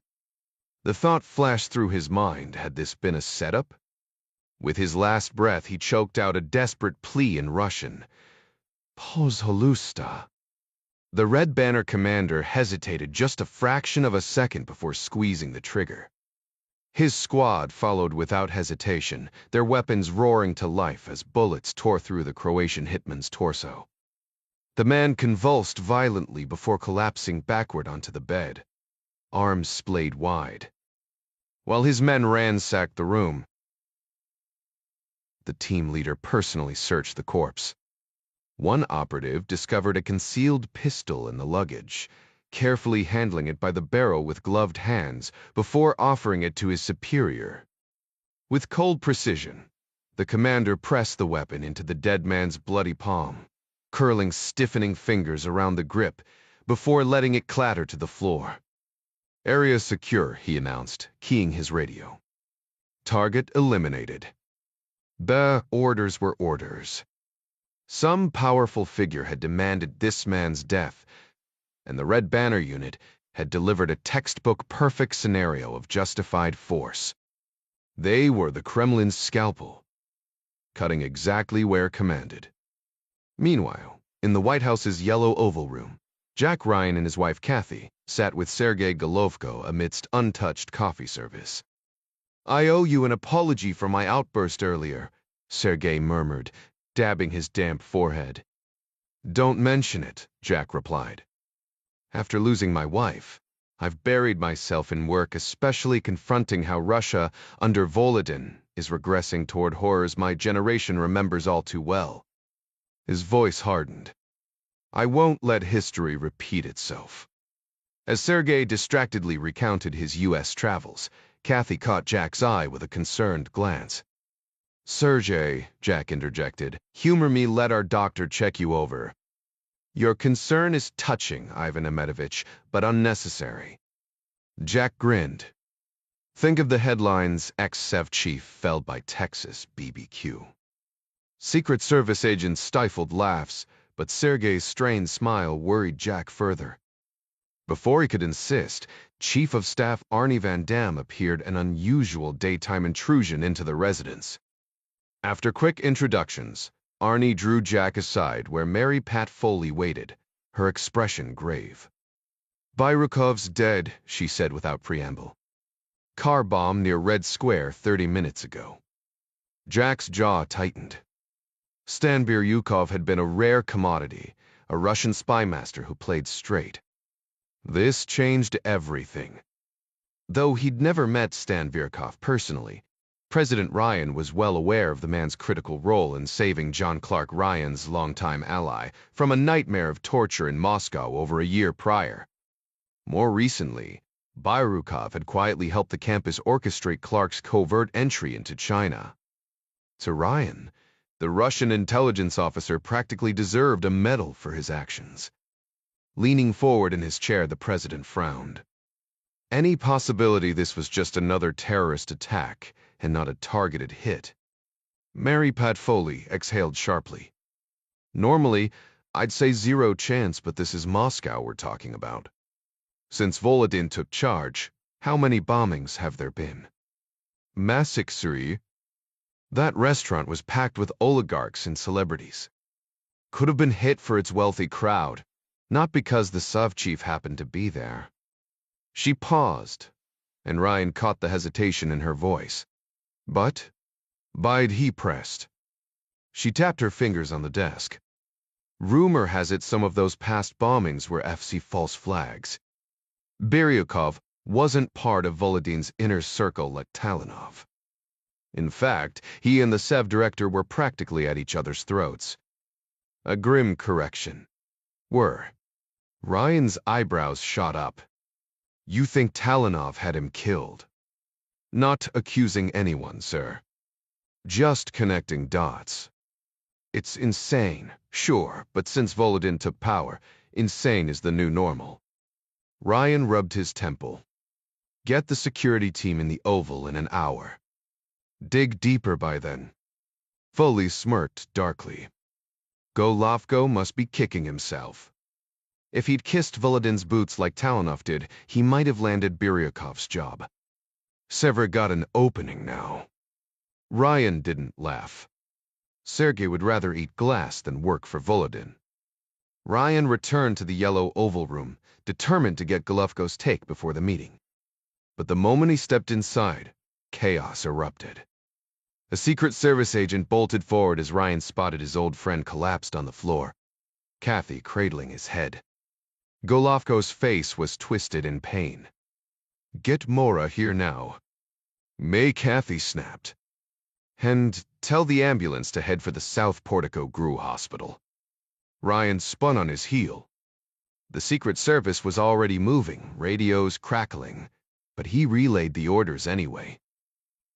The thought flashed through his mind, had this been a setup? With his last breath, he choked out a desperate plea in Russian. Pozholusta. The Red Banner commander hesitated just a fraction of a second before squeezing the trigger. His squad followed without hesitation, their weapons roaring to life as bullets tore through the Croatian hitman's torso. The man convulsed violently before collapsing backward onto the bed, arms splayed wide. While his men ransacked the room, the team leader personally searched the corpse. One operative discovered a concealed pistol in the luggage, carefully handling it by the barrel with gloved hands before offering it to his superior. With cold precision, the commander pressed the weapon into the dead man's bloody palm, curling stiffening fingers around the grip before letting it clatter to the floor. "Area secure," he announced, keying his radio. "Target eliminated." The orders were orders. Some powerful figure had demanded this man's death, and the Red Banner unit had delivered a textbook-perfect scenario of justified force. They were the Kremlin's scalpel, cutting exactly where commanded. Meanwhile, in the White House's yellow Oval Room, Jack Ryan and his wife Kathy sat with Sergei Golovko amidst untouched coffee service. "I owe you an apology for my outburst earlier," Sergei murmured, dabbing his damp forehead. "Don't mention it," Jack replied. "After losing my wife, I've buried myself in work, especially confronting how Russia, under Volodin, is regressing toward horrors my generation remembers all too well." His voice hardened. "I won't let history repeat itself." As Sergei distractedly recounted his U.S. travels, Kathy caught Jack's eye with a concerned glance. "Sergei," Jack interjected, "humor me, let our doctor check you over. Your concern is touching, Ivan Ametovich, but unnecessary." Jack grinned. "Think of the headlines, ex-Sev chief felled by Texas BBQ." Secret Service agents stifled laughs, but Sergei's strained smile worried Jack further. Before he could insist, Chief of Staff Arnie Van Dam appeared, an unusual daytime intrusion into the residence. After quick introductions, Arnie drew Jack aside where Mary Pat Foley waited, her expression grave. "Byrukov's dead," she said without preamble. "Car bomb near Red Square 30 minutes ago." Jack's jaw tightened. Stan Biryukov had been a rare commodity, a Russian spy master who played straight. This changed everything. Though he'd never met Stan Biryukov personally, President Ryan was well aware of the man's critical role in saving John Clark Ryan's longtime ally from a nightmare of torture in Moscow over a year prior. More recently, Biryukov had quietly helped the campus orchestrate Clark's covert entry into China. To Ryan, the Russian intelligence officer practically deserved a medal for his actions. Leaning forward in his chair, the president frowned. Any possibility this was just another terrorist attack and not a targeted hit? Mary Pat Foley exhaled sharply. "Normally, I'd say zero chance, but this is Moscow we're talking about. Since Volodin took charge, how many bombings have there been?" "Massacre. That restaurant was packed with oligarchs and celebrities. Could have been hit for its wealthy crowd, not because the Sov chief happened to be there." She paused, and Ryan caught the hesitation in her voice. "But?" "Bide," he pressed. She tapped her fingers on the desk. "Rumor has it some of those past bombings were FC false flags. Biryukov wasn't part of Volodin's inner circle like Talanov. In fact, he and the Sev director were practically at each other's throats." A grim correction. "Were." Ryan's eyebrows shot up. "You think Talanov had him killed?" "Not accusing anyone, sir. Just connecting dots. It's insane, sure, but since Volodin took power, insane is the new normal." Ryan rubbed his temple. "Get the security team in the Oval in an hour. Dig deeper by then." Foley smirked darkly. Golovko must be kicking himself. If he'd kissed Volodin's boots like Talanov did, he might have landed Biryukov's job. Sever got an opening now. Ryan didn't laugh. Sergei would rather eat glass than work for Volodin. Ryan returned to the yellow Oval Room, determined to get Golovko's take before the meeting. But the moment he stepped inside, chaos erupted. A Secret Service agent bolted forward as Ryan spotted his old friend collapsed on the floor, Kathy cradling his head. Golovko's face was twisted in pain. "Get Mora here now." May Cathy snapped. And tell the ambulance to head for the South Portico GRU Hospital. Ryan spun on his heel. The Secret Service was already moving, radios crackling, but he relayed the orders anyway.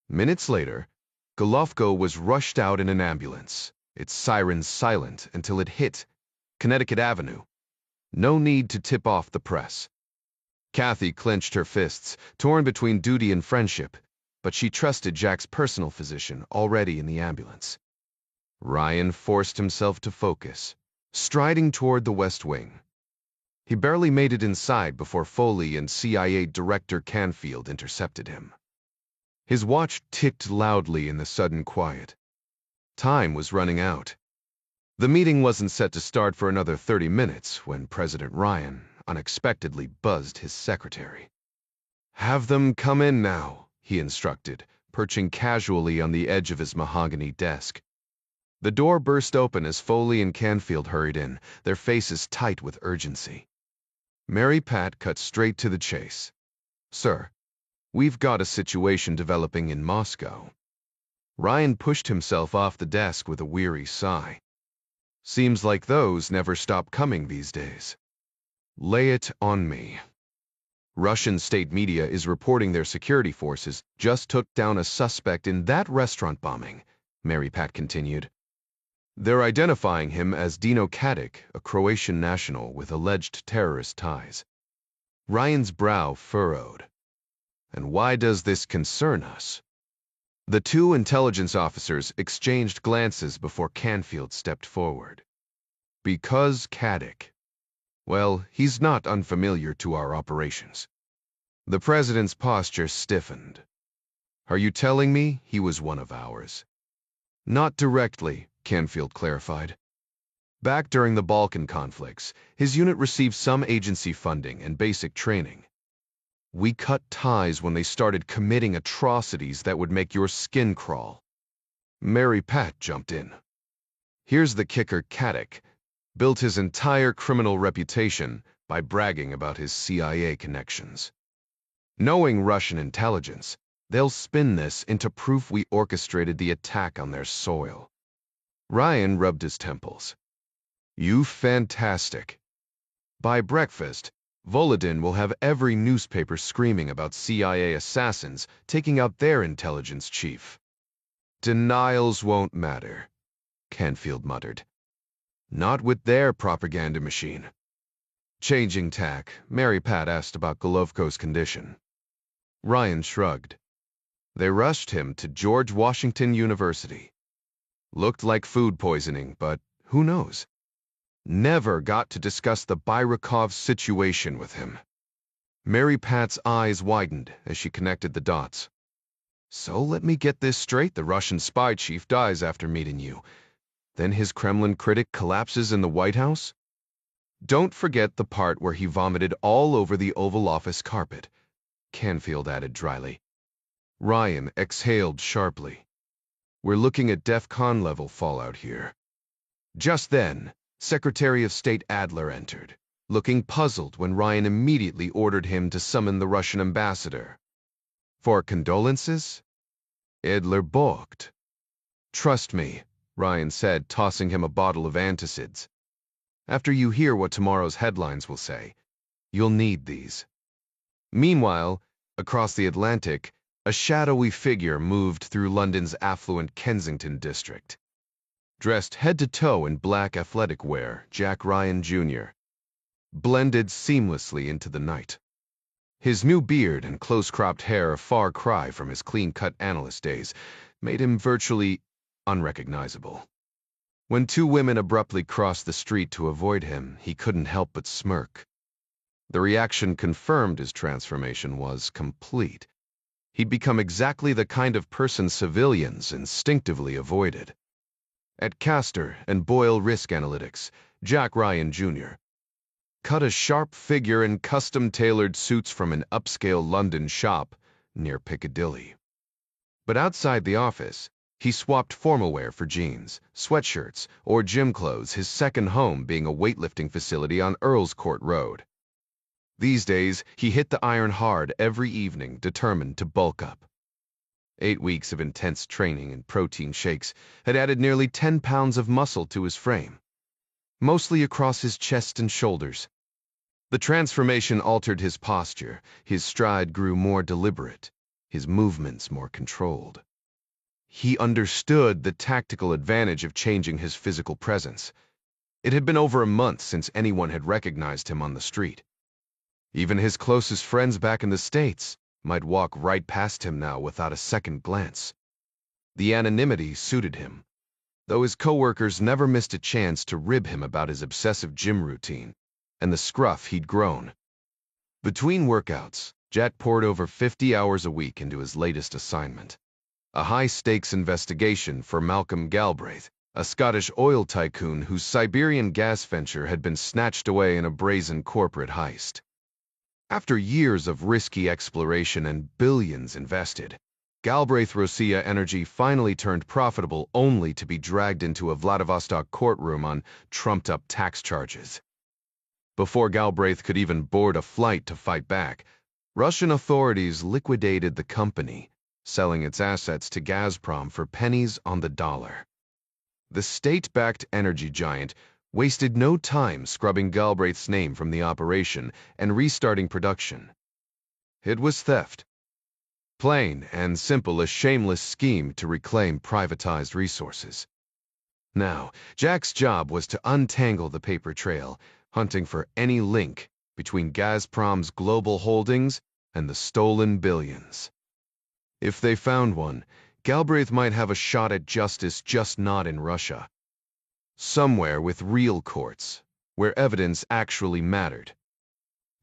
Minutes later, Golovko was rushed out in an ambulance, its sirens silent until it hit Connecticut Avenue. No need to tip off the press. Cathy clenched her fists, torn between duty and friendship, but she trusted Jack's personal physician already in the ambulance. Ryan forced himself to focus, striding toward the West Wing. He barely made it inside before Foley and CIA Director Canfield intercepted him. His watch ticked loudly in the sudden quiet. Time was running out. The meeting wasn't set to start for another 30 minutes when President Ryan unexpectedly buzzed his secretary. "Have them come in now," he instructed, perching casually on the edge of his mahogany desk. The door burst open as Foley and Canfield hurried in, their faces tight with urgency. Mary Pat cut straight to the chase. "Sir, we've got a situation developing in Moscow." Ryan pushed himself off the desk with a weary sigh. "Seems like those never stop coming these days." "Lay it on me." Russian state media is reporting their security forces just took down a suspect in that restaurant bombing, Mary Pat continued. "They're identifying him as Dino Katic, a Croatian national with alleged terrorist ties." Ryan's brow furrowed. "And why does this concern us?" The two intelligence officers exchanged glances before Canfield stepped forward. "Because Katic. Well, he's not unfamiliar to our operations." The president's posture stiffened. "Are you telling me he was one of ours?" "Not directly," Canfield clarified. "Back during the Balkan conflicts, his unit received some agency funding and basic training. We cut ties when they started committing atrocities that would make your skin crawl." Mary Pat jumped in. "Here's the kicker: Katic built his entire criminal reputation by bragging about his CIA connections. Knowing Russian intelligence, they'll spin this into proof we orchestrated the attack on their soil." Ryan rubbed his temples. "You fantastic." By breakfast, Volodin will have every newspaper screaming about CIA assassins taking out their intelligence chief. "Denials won't matter," Canfield muttered. "Not with their propaganda machine." Changing tack, Mary Pat asked about Golovko's condition. Ryan shrugged. "They rushed him to George Washington University. Looked like food poisoning, but who knows? Never got to discuss the Byrukov situation with him." Mary Pat's eyes widened as she connected the dots. "So let me get this straight: the Russian spy chief dies after meeting you. Then his Kremlin critic collapses in the White House? Don't forget the part where he vomited all over the Oval Office carpet," Canfield added dryly. Ryan exhaled sharply. "We're looking at DEF-CON level fallout here." Just then, Secretary of State Adler entered, looking puzzled when Ryan immediately ordered him to summon the Russian ambassador. "For condolences?" Adler balked. "Trust me," Ryan said, tossing him a bottle of antacids. "After you hear what tomorrow's headlines will say, you'll need these." Meanwhile, across the Atlantic, a shadowy figure moved through London's affluent Kensington district. Dressed head to toe in black athletic wear, Jack Ryan Jr. blended seamlessly into the night. His new beard and close-cropped hair, a far cry from his clean-cut analyst days, made him virtually unrecognizable. When two women abruptly crossed the street to avoid him, he couldn't help but smirk. The reaction confirmed his transformation was complete. He'd become exactly the kind of person civilians instinctively avoided. At Castor and Boyle Risk Analytics, Jack Ryan Jr. cut a sharp figure in custom-tailored suits from an upscale London shop near Piccadilly. But outside the office, he swapped formal wear for jeans, sweatshirts, or gym clothes, his second home being a weightlifting facility on Earl's Court Road. These days, he hit the iron hard every evening, determined to bulk up. 8 weeks of intense training and protein shakes had added nearly 10 pounds of muscle to his frame, mostly across his chest and shoulders. The transformation altered his posture. His stride grew more deliberate, his movements more controlled. He understood the tactical advantage of changing his physical presence. It had been over a month since anyone had recognized him on the street. Even his closest friends back in the States might walk right past him now without a second glance. The anonymity suited him, though his coworkers never missed a chance to rib him about his obsessive gym routine and the scruff he'd grown. Between workouts, Jack poured over 50 hours a week into his latest assignment, a high-stakes investigation for Malcolm Galbraith, a Scottish oil tycoon whose Siberian gas venture had been snatched away in a brazen corporate heist. After years of risky exploration and billions invested, Galbraith Rossiya Energy finally turned profitable only to be dragged into a Vladivostok courtroom on trumped-up tax charges. Before Galbraith could even board a flight to fight back, Russian authorities liquidated the company, selling its assets to Gazprom for pennies on the dollar. The state-backed energy giant wasted no time scrubbing Galbraith's name from the operation and restarting production. It was theft. Plain and simple, a shameless scheme to reclaim privatized resources. Now, Jack's job was to untangle the paper trail, hunting for any link between Gazprom's global holdings and the stolen billions. If they found one, Galbraith might have a shot at justice, just not in Russia. Somewhere with real courts, where evidence actually mattered.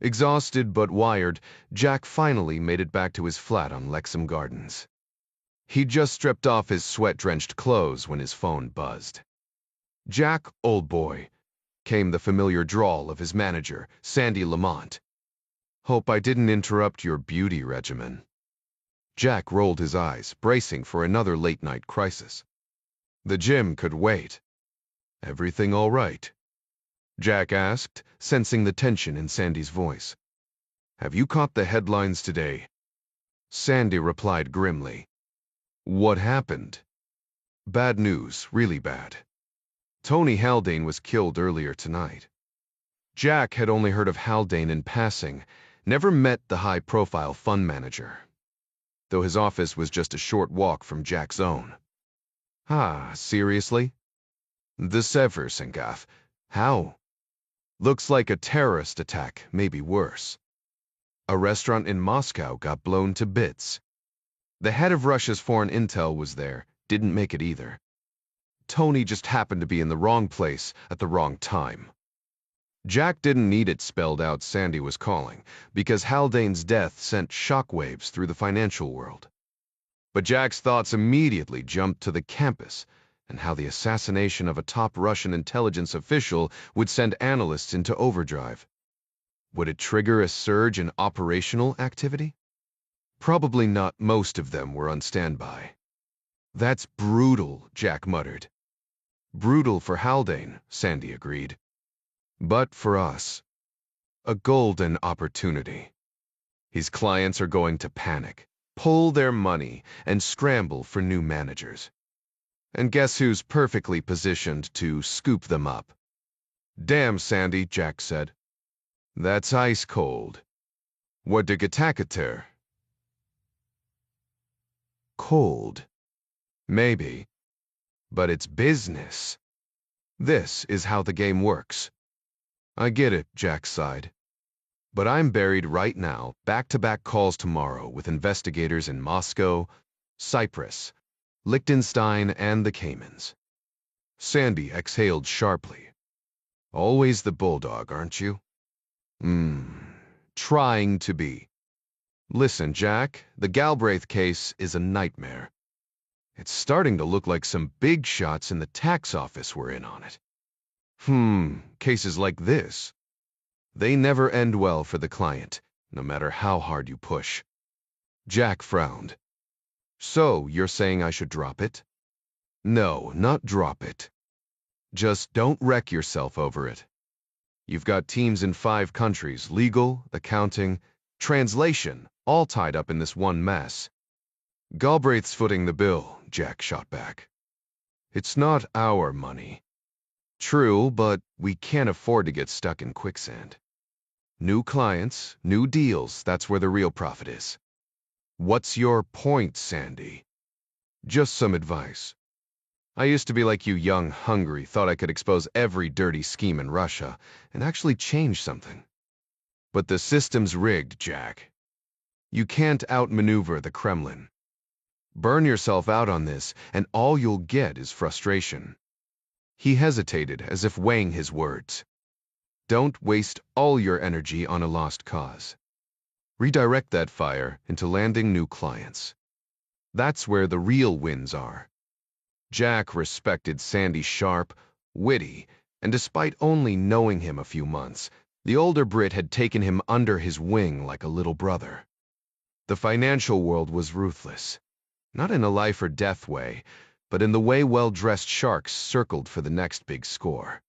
Exhausted but wired, Jack finally made it back to his flat on Lexham Gardens. He'd just stripped off his sweat-drenched clothes when his phone buzzed. "Jack, old boy," came the familiar drawl of his manager, Sandy Lamont. "Hope I didn't interrupt your beauty regimen." Jack rolled his eyes, bracing for another late-night crisis. The gym could wait. "Everything all right?" Jack asked, sensing the tension in Sandy's voice. "Have you caught the headlines today?" Sandy replied grimly. "What happened?" "Bad news, really bad. Tony Haldane was killed earlier tonight." Jack had only heard of Haldane in passing, never met the high-profile fund manager, though his office was just a short walk from Jack's own. "Ah, seriously?" "The Seversengath. How?" "Looks like a terrorist attack, maybe worse. A restaurant in Moscow got blown to bits. The head of Russia's foreign intel was there, didn't make it either. Tony just happened to be in the wrong place at the wrong time." Jack didn't need it spelled out. Sandy was calling, because Haldane's death sent shockwaves through the financial world. But Jack's thoughts immediately jumped to the campus and how the assassination of a top Russian intelligence official would send analysts into overdrive. Would it trigger a surge in operational activity? Probably not. Most of them were on standby. "That's brutal," Jack muttered. "Brutal for Haldane," Sandy agreed. "But for us, a golden opportunity. His clients are going to panic, pull their money, and scramble for new managers. And guess who's perfectly positioned to scoop them up?" "Damn, Sandy," Jack said. "That's ice cold. What de Gatakater?" "Cold. Maybe. But it's business. This is how the game works." "I get it," Jack sighed. "But I'm buried right now, back-to-back calls tomorrow with investigators in Moscow, Cyprus, Liechtenstein, and the Caymans." Sandy exhaled sharply. "Always the bulldog, aren't you?" Trying to be. Listen, Jack, the Galbraith case is a nightmare. It's starting to look like some big shots in the tax office were in on it. Cases like this, they never end well for the client, no matter how hard you push." Jack frowned. "So, you're saying I should drop it?" "No, not drop it. Just don't wreck yourself over it. You've got teams in 5 countries, legal, accounting, translation, all tied up in this one mess. Galbraith's footing the bill, Jack shot back. It's not our money. True, but we can't afford to get stuck in quicksand. New clients, new deals, that's where the real profit is. What's your point, Sandy? Just some advice. I used to be like you young, hungry, thought I could expose every dirty scheme in Russia and actually change something. But the system's rigged, Jack. You can't outmaneuver the Kremlin. Burn yourself out on this, and all you'll get is frustration. He hesitated, as if weighing his words. Don't waste all your energy on a lost cause. Redirect that fire into landing new clients. That's where the real wins are. Jack respected Sandy sharp, witty, and despite only knowing him a few months, the older Brit had taken him under his wing like a little brother. The financial world was ruthless, not in a life-or-death way, but in the way well-dressed sharks circled for the next big score.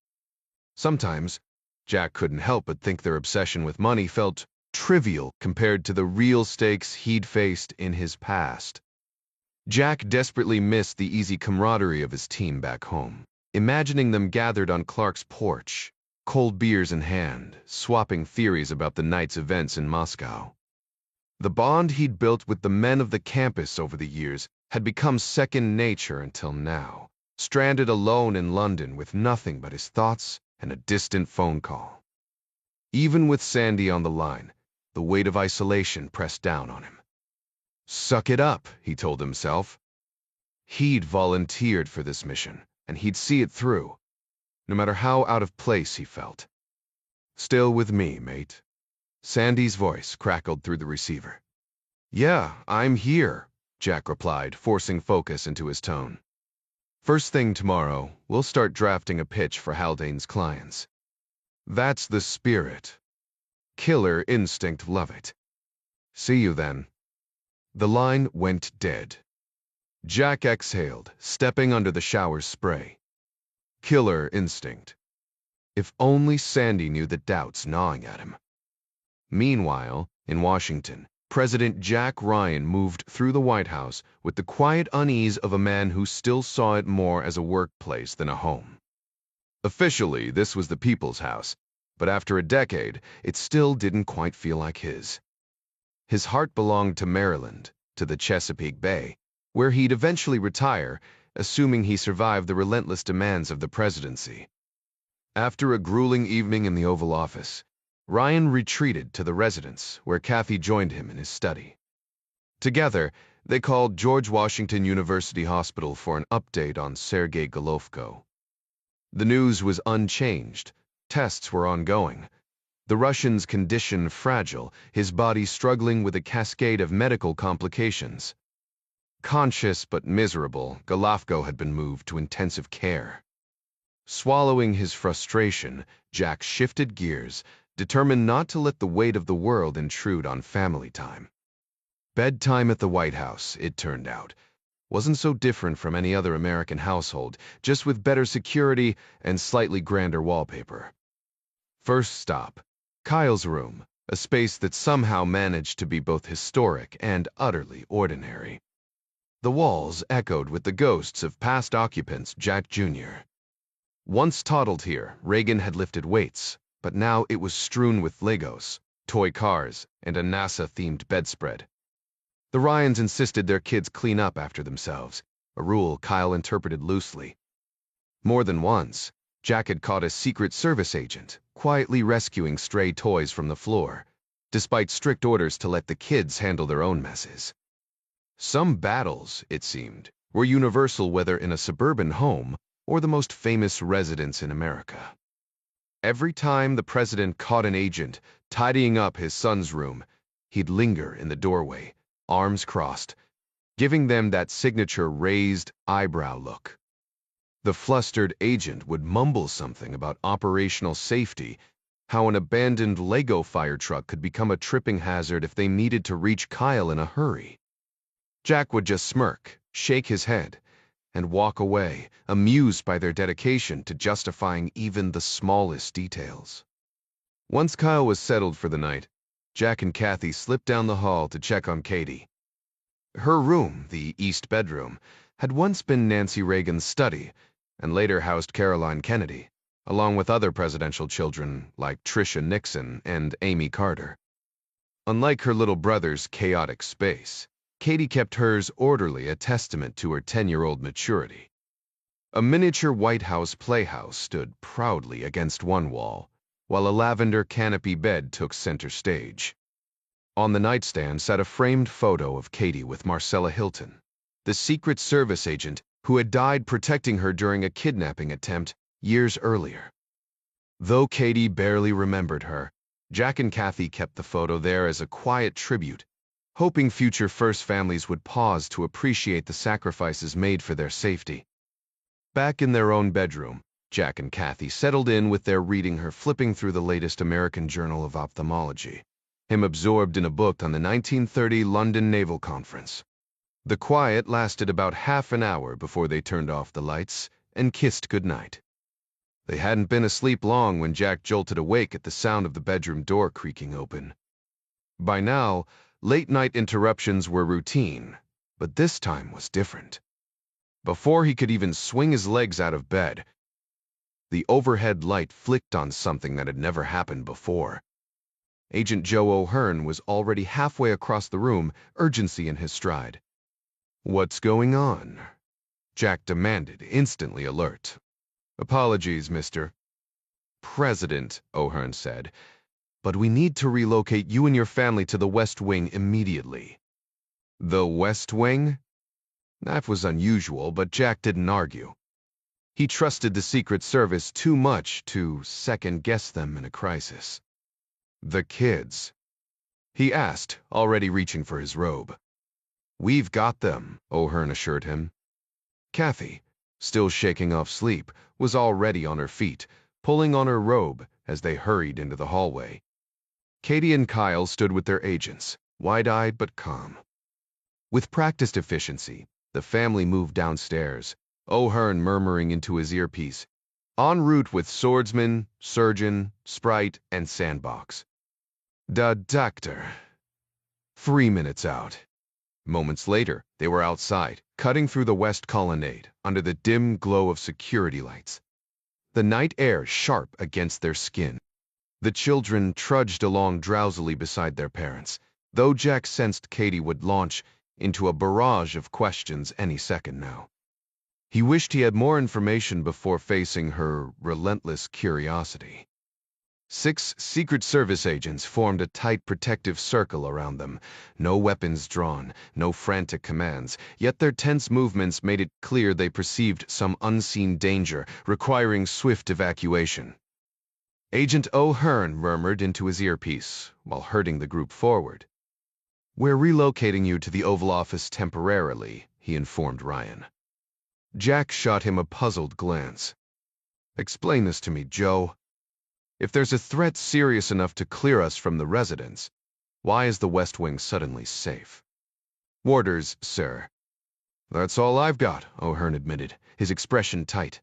Sometimes, Jack couldn't help but think their obsession with money felt trivial compared to the real stakes he'd faced in his past. Jack desperately missed the easy camaraderie of his team back home, imagining them gathered on Clark's porch, cold beers in hand, swapping theories about the night's events in Moscow. The bond he'd built with the men of the campus over the years had become second nature until now, stranded alone in London with nothing but his thoughts and a distant phone call. Even with Sandy on the line, the weight of isolation pressed down on him. Suck it up, he told himself. He'd volunteered for this mission, and he'd see it through, no matter how out of place he felt. Still with me, mate. Sandy's voice crackled through the receiver. Yeah, I'm here, Jack replied, forcing focus into his tone. First thing tomorrow, we'll start drafting a pitch for Haldane's clients. That's the spirit. Killer instinct, love it. See you then. The line went dead. Jack exhaled, stepping under the shower's spray. Killer instinct. If only Sandy knew the doubts gnawing at him. Meanwhile, in Washington, President Jack Ryan moved through the White House with the quiet unease of a man who still saw it more as a workplace than a home. Officially, this was the people's house, but after a decade, it still didn't quite feel like his. His heart belonged to Maryland, to the Chesapeake Bay, where he'd eventually retire, assuming he survived the relentless demands of the presidency. After a grueling evening in the Oval Office, Ryan retreated to the residence, where Kathy joined him in his study. Together, they called George Washington University Hospital for an update on Sergei Golovko. The news was unchanged. Tests were ongoing. The Russian's condition fragile, his body struggling with a cascade of medical complications. Conscious but miserable, Golovko had been moved to intensive care. Swallowing his frustration, Jack shifted gears, determined not to let the weight of the world intrude on family time. Bedtime at the White House, it turned out, wasn't so different from any other American household, just with better security and slightly grander wallpaper. First stop, Kyle's room, a space that somehow managed to be both historic and utterly ordinary. The walls echoed with the ghosts of past occupants Jack Jr. Once toddled here, Reagan had lifted weights, but now it was strewn with Legos, toy cars, and a NASA-themed bedspread. The Ryans insisted their kids clean up after themselves, a rule Kyle interpreted loosely. More than once, Jack had caught a Secret Service agent quietly rescuing stray toys from the floor, despite strict orders to let the kids handle their own messes. Some battles, it seemed, were universal whether in a suburban home or the most famous residence in America. Every time the president caught an agent tidying up his son's room, he'd linger in the doorway, arms crossed, giving them that signature raised eyebrow look. The flustered agent would mumble something about operational safety, how an abandoned Lego fire truck could become a tripping hazard if they needed to reach Kyle in a hurry. Jack would just smirk, shake his head, and walk away, amused by their dedication to justifying even the smallest details. Once Kyle was settled for the night, Jack and Kathy slipped down the hall to check on Katie. Her room, the East Bedroom, had once been Nancy Reagan's study and later housed Caroline Kennedy, along with other presidential children like Tricia Nixon and Amy Carter. Unlike her little brother's chaotic space, Katie kept hers orderly, a testament to her 10-year-old maturity. A miniature White House playhouse stood proudly against one wall, while a lavender canopy bed took center stage. On the nightstand sat a framed photo of Katie with Marcella Hilton, the Secret Service agent who had died protecting her during a kidnapping attempt years earlier. Though Katie barely remembered her, Jack and Kathy kept the photo there as a quiet tribute, hoping future First families would pause to appreciate the sacrifices made for their safety. Back in their own bedroom, Jack and Kathy settled in with their reading, her flipping through the latest American Journal of Ophthalmology, him absorbed in a book on the 1930 London Naval Conference. The quiet lasted about half an hour before they turned off the lights and kissed goodnight. They hadn't been asleep long when Jack jolted awake at the sound of the bedroom door creaking open. By now, late-night interruptions were routine, but this time was different. Before he could even swing his legs out of bed, the overhead light flicked on something that had never happened before. Agent Joe O'Hearn was already halfway across the room, urgency in his stride. "What's going on?" Jack demanded, instantly alert. "Apologies, Mr. President," O'Hearn said, "but we need to relocate you and your family to the West Wing immediately." The West Wing? That was unusual, but Jack didn't argue. He trusted the Secret Service too much to second-guess them in a crisis. "The kids?" he asked, already reaching for his robe. "We've got them," O'Hearn assured him. Kathy, still shaking off sleep, was already on her feet, pulling on her robe as they hurried into the hallway. Katie and Kyle stood with their agents, wide-eyed but calm. With practiced efficiency, the family moved downstairs, O'Hearn murmuring into his earpiece, en route with swordsman, surgeon, sprite, and sandbox. "Da doctor." 3 minutes out. Moments later, they were outside, cutting through the west colonnade, under the dim glow of security lights. The night air sharp against their skin. The children trudged along drowsily beside their parents, though Jack sensed Katie would launch into a barrage of questions any second now. He wished he had more information before facing her relentless curiosity. 6 Secret Service agents formed a tight protective circle around them, no weapons drawn, no frantic commands, yet their tense movements made it clear they perceived some unseen danger requiring swift evacuation. Agent O'Hearn murmured into his earpiece while herding the group forward. "We're relocating you to the Oval Office temporarily," he informed Ryan. Jack shot him a puzzled glance. "Explain this to me, Joe. If there's a threat serious enough to clear us from the residence, why is the West Wing suddenly safe?" "Orders, sir." "That's all I've got," O'Hearn admitted, his expression tight.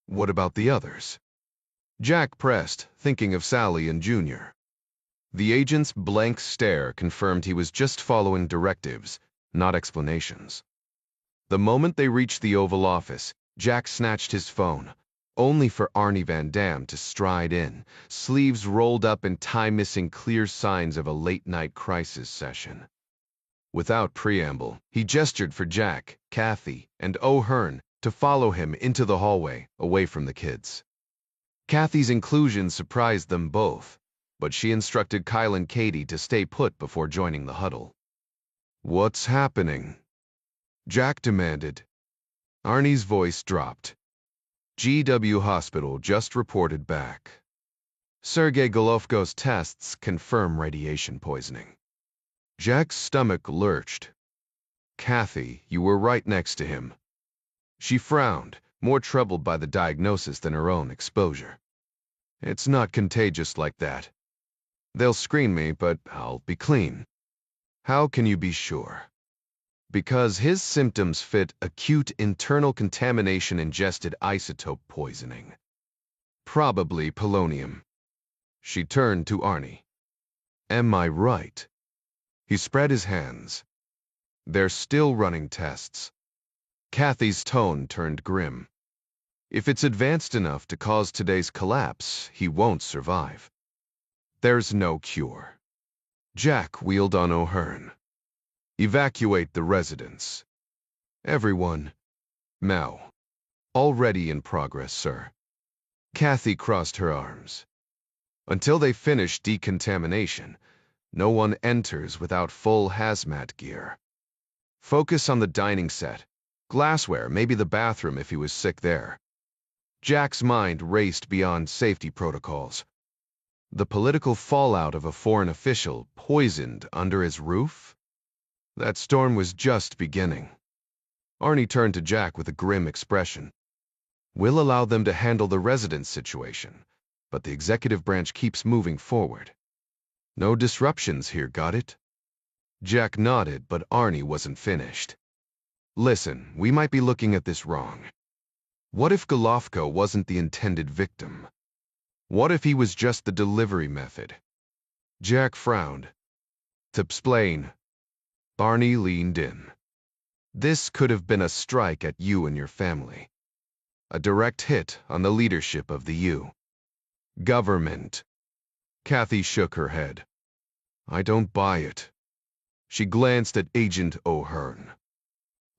"What about the others?" Jack pressed, thinking of Sally and Junior. The agent's blank stare confirmed he was just following directives, not explanations. The moment they reached the Oval Office, Jack snatched his phone, only for Arnie Van Dam to stride in, sleeves rolled up and tie missing clear signs of a late-night crisis session. Without preamble, he gestured for Jack, Kathy, and O'Hearn to follow him into the hallway, away from the kids. Kathy's inclusion surprised them both, but she instructed Kyle and Katie to stay put before joining the huddle. "What's happening?" Jack demanded. Arnie's voice dropped. "GW Hospital just reported back. Sergei Golovko's tests confirm radiation poisoning." Jack's stomach lurched. "Kathy, you were right next to him." She frowned, more troubled by the diagnosis than her own exposure. "It's not contagious like that. They'll screen me, but I'll be clean." "How can you be sure?" "Because his symptoms fit acute internal contamination ingested isotope poisoning. Probably polonium." She turned to Arnie. "Am I right?" He spread his hands. They're still running tests. Kathy's tone turned grim. If it's advanced enough to cause today's collapse, he won't survive. There's no cure. Jack wheeled on O'Hearn. Evacuate the residence. Everyone. Now. Already in progress, sir. Kathy crossed her arms. Until they finish decontamination, no one enters without full hazmat gear. Focus on the dining set. Glassware, maybe the bathroom if he was sick there. Jack's mind raced beyond safety protocols. The political fallout of a foreign official poisoned under his roof? That storm was just beginning. Arnie turned to Jack with a grim expression. We'll allow them to handle the residence situation, but the executive branch keeps moving forward. No disruptions here, got it? Jack nodded, but Arnie wasn't finished. Listen, we might be looking at this wrong. What if Golovko wasn't the intended victim? What if he was just the delivery method? Jack frowned. To explain, Arnie leaned in. This could have been a strike at you and your family. A direct hit on the leadership of the U. Government. Kathy shook her head. I don't buy it. She glanced at Agent O'Hearn.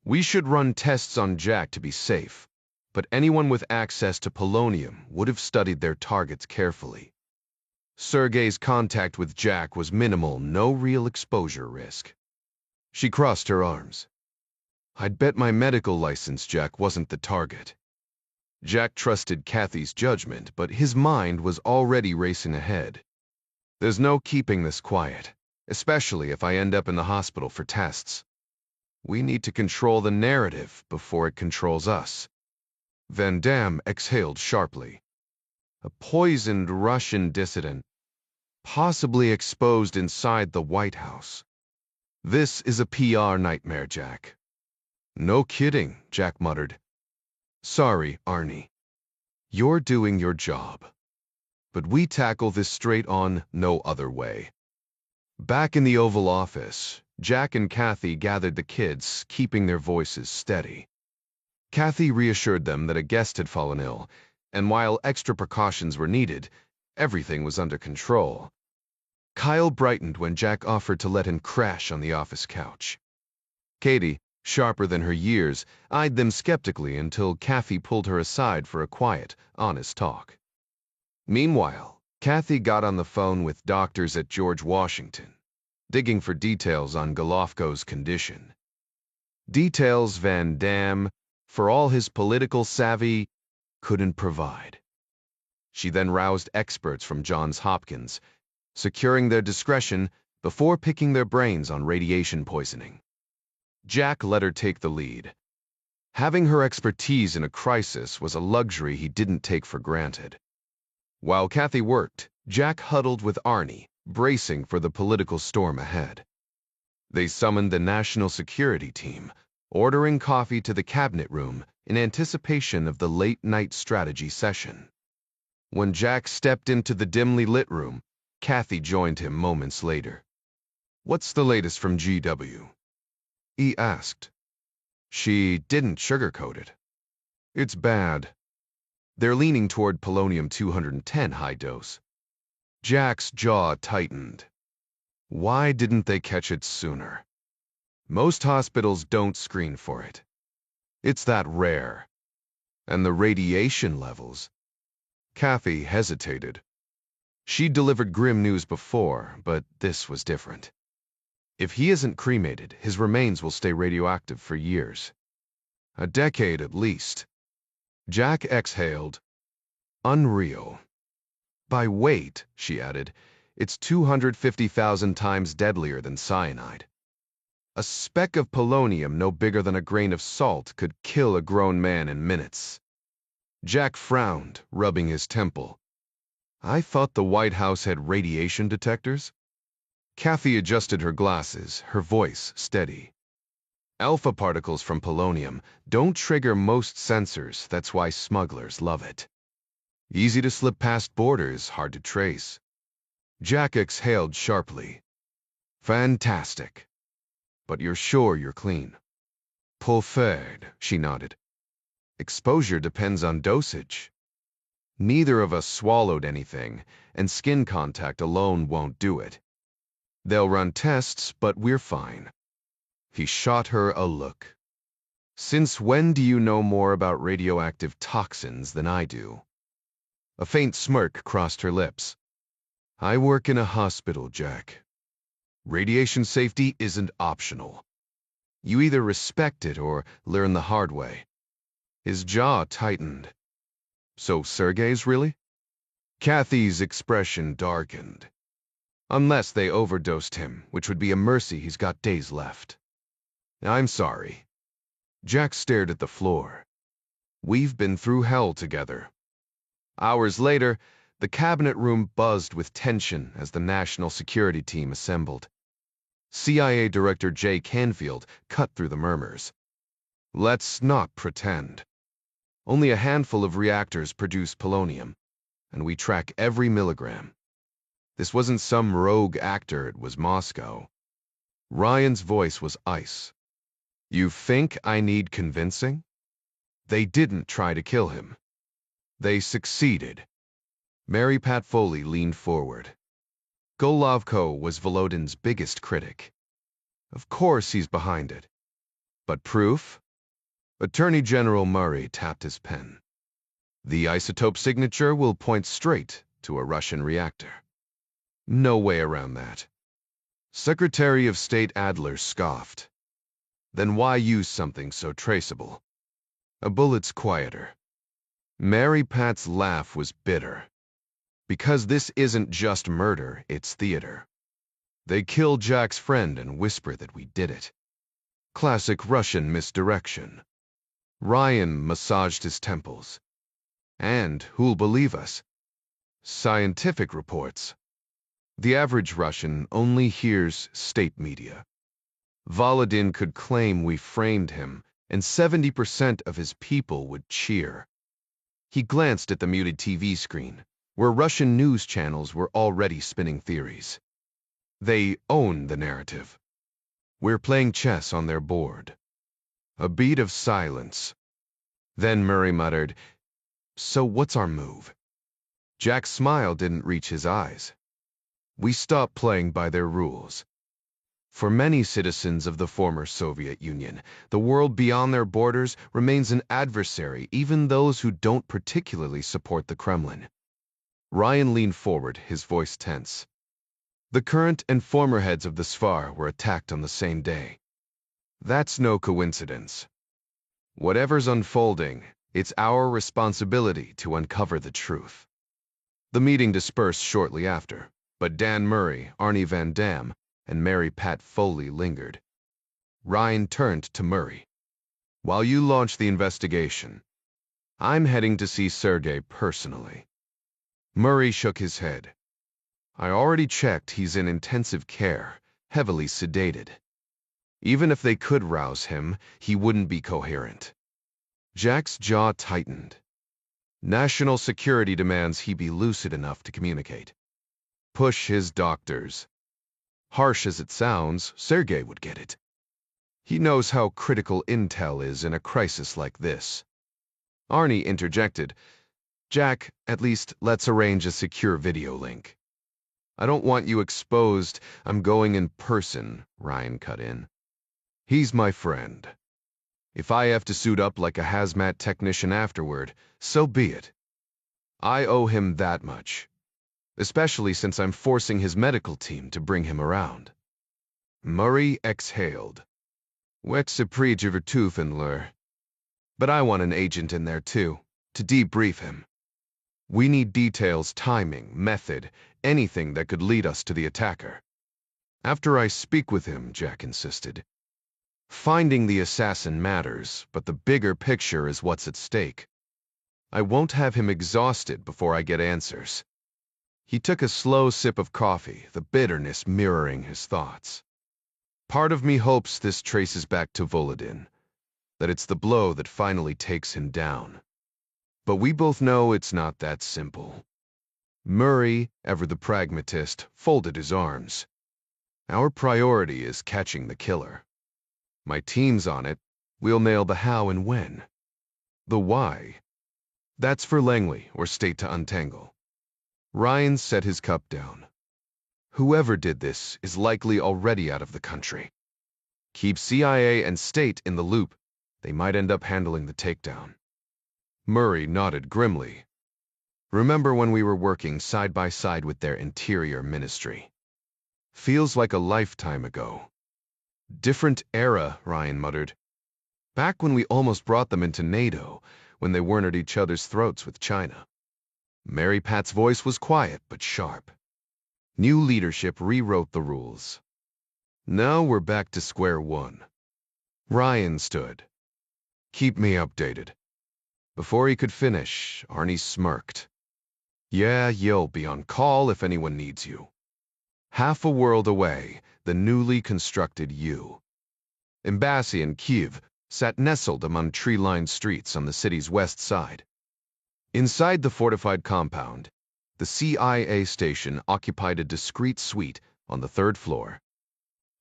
We should run tests on Jack to be safe, but anyone with access to polonium would have studied their targets carefully. Sergei's contact with Jack was minimal, no real exposure risk. She crossed her arms. I'd bet my medical license Jack wasn't the target. Jack trusted Kathy's judgment, but his mind was already racing ahead. There's no keeping this quiet, especially if I end up in the hospital for tests. We need to control the narrative before it controls us. Van Damme exhaled sharply. A poisoned Russian dissident, possibly exposed inside the White House. This is a PR nightmare, Jack. No kidding, Jack muttered. Sorry, Arnie. You're doing your job. But we tackle this straight on, no other way. Back in the Oval Office, Jack and Kathy gathered the kids, keeping their voices steady. Kathy reassured them that a guest had fallen ill, and while extra precautions were needed, everything was under control. Kyle brightened when Jack offered to let him crash on the office couch. Katie, sharper than her years, eyed them skeptically until Kathy pulled her aside for a quiet, honest talk. Meanwhile, Kathy got on the phone with doctors at George Washington, digging for details on Golovko's condition. Details Van Damme, for all his political savvy, couldn't provide. She then roused experts from Johns Hopkins, securing their discretion before picking their brains on radiation poisoning. Jack let her take the lead. Having her expertise in a crisis was a luxury he didn't take for granted. While Kathy worked, Jack huddled with Arnie, bracing for the political storm ahead. They summoned the National Security Team, ordering coffee to the cabinet room in anticipation of the late-night strategy session. When Jack stepped into the dimly lit room, Kathy joined him moments later. What's the latest from GW? He asked. She didn't sugarcoat it. It's bad. They're leaning toward polonium-210 high dose. Jack's jaw tightened. Why didn't they catch it sooner? Most hospitals don't screen for it. It's that rare. And the radiation levels. Kathy hesitated. She'd delivered grim news before, but this was different. If he isn't cremated, his remains will stay radioactive for years. A decade at least. Jack exhaled. Unreal. By weight, she added, it's 250,000 times deadlier than cyanide. A speck of polonium no bigger than a grain of salt could kill a grown man in minutes. Jack frowned, rubbing his temple. I thought the White House had radiation detectors? Kathy adjusted her glasses, her voice steady. Alpha particles from polonium don't trigger most sensors, that's why smugglers love it. Easy to slip past borders, hard to trace. Jack exhaled sharply. Fantastic. but you're sure you're clean. Parfait, she nodded. Exposure depends on dosage. Neither of us swallowed anything, and skin contact alone won't do it. They'll run tests, but we're fine. He shot her a look. Since when do you know more about radioactive toxins than I do? A faint smirk crossed her lips. I work in a hospital, Jack. Radiation safety isn't optional. You either respect it or learn the hard way. His jaw tightened. So Sergei's really? Kathy's expression darkened. Unless they overdosed him, which would be a mercy he's got days left. I'm sorry. Jack stared at the floor. We've been through hell together. Hours later, the cabinet room buzzed with tension as the national security team assembled. CIA Director Jay Canfield cut through the murmurs. Let's not pretend. Only a handful of reactors produce polonium, and we track every milligram. This wasn't some rogue actor, it was Moscow. Ryan's voice was ice. You think I need convincing? They didn't try to kill him. They succeeded. Mary Pat Foley leaned forward. Golovko was Volodin's biggest critic. Of course he's behind it. But proof? Attorney General Murray tapped his pen. The isotope signature will point straight to a Russian reactor. No way around that. Secretary of State Adler scoffed. Then why use something so traceable? A bullet's quieter. Mary Pat's laugh was bitter. Because this isn't just murder, it's theater. They kill Jack's friend and whisper that we did it. Classic Russian misdirection. Ryan massaged his temples. And who'll believe us? Scientific reports. The average Russian only hears state media. Volodin could claim we framed him, and 70% of his people would cheer. He glanced at the muted TV screen, where Russian news channels were already spinning theories. They own the narrative. We're playing chess on their board. A beat of silence. Then Murray muttered, So what's our move? Jack's smile didn't reach his eyes. We stopped playing by their rules. For many citizens of the former Soviet Union, the world beyond their borders remains an adversary, even those who don't particularly support the Kremlin. Ryan leaned forward, his voice tense. The current and former heads of the Svar were attacked on the same day. That's no coincidence. Whatever's unfolding, it's our responsibility to uncover the truth. The meeting dispersed shortly after, but Dan Murray, Arnie Van Dam, and Mary Pat Foley lingered. Ryan turned to Murray. While you launch the investigation, I'm heading to see Sergei personally. Murray shook his head. I already checked he's in intensive care, heavily sedated. Even if they could rouse him, he wouldn't be coherent. Jack's jaw tightened. National security demands he be lucid enough to communicate. Push his doctors. Harsh as it sounds, Sergei would get it. He knows how critical intel is in a crisis like this. Arnie interjected, Jack, at least let's arrange a secure video link. I don't want you exposed. I'm going in person, Ryan cut in. He's my friend. If I have to suit up like a hazmat technician afterward, so be it. I owe him that much. Especially since I'm forcing his medical team to bring him around. Murray exhaled. But I want an agent in there too, to debrief him. We need details, timing, method, anything that could lead us to the attacker. After I speak with him, Jack insisted. Finding the assassin matters, but the bigger picture is what's at stake. I won't have him exhausted before I get answers. He took a slow sip of coffee, the bitterness mirroring his thoughts. Part of me hopes this traces back to Volodin, that it's the blow that finally takes him down. But we both know it's not that simple. Murray, ever the pragmatist, folded his arms. Our priority is catching the killer. My team's on it. We'll nail the how and when. The why. That's for Langley or State to untangle. Ryan set his cup down. Whoever did this is likely already out of the country. Keep CIA and State in the loop. They might end up handling the takedown. Murray nodded grimly. Remember when we were working side by side with their interior ministry? Feels like a lifetime ago. Different era, Ryan muttered. Back when we almost brought them into NATO, when they weren't at each other's throats with China. Mary Pat's voice was quiet but sharp. New leadership rewrote the rules. Now we're back to square one. Ryan stood. Keep me updated. Before he could finish, Arnie smirked. Yeah, you'll be on call if anyone needs you. Half a world away, the newly constructed U. Embassy in Kiev sat nestled among tree-lined streets on the city's west side. Inside the fortified compound, the CIA station occupied a discreet suite on the third floor.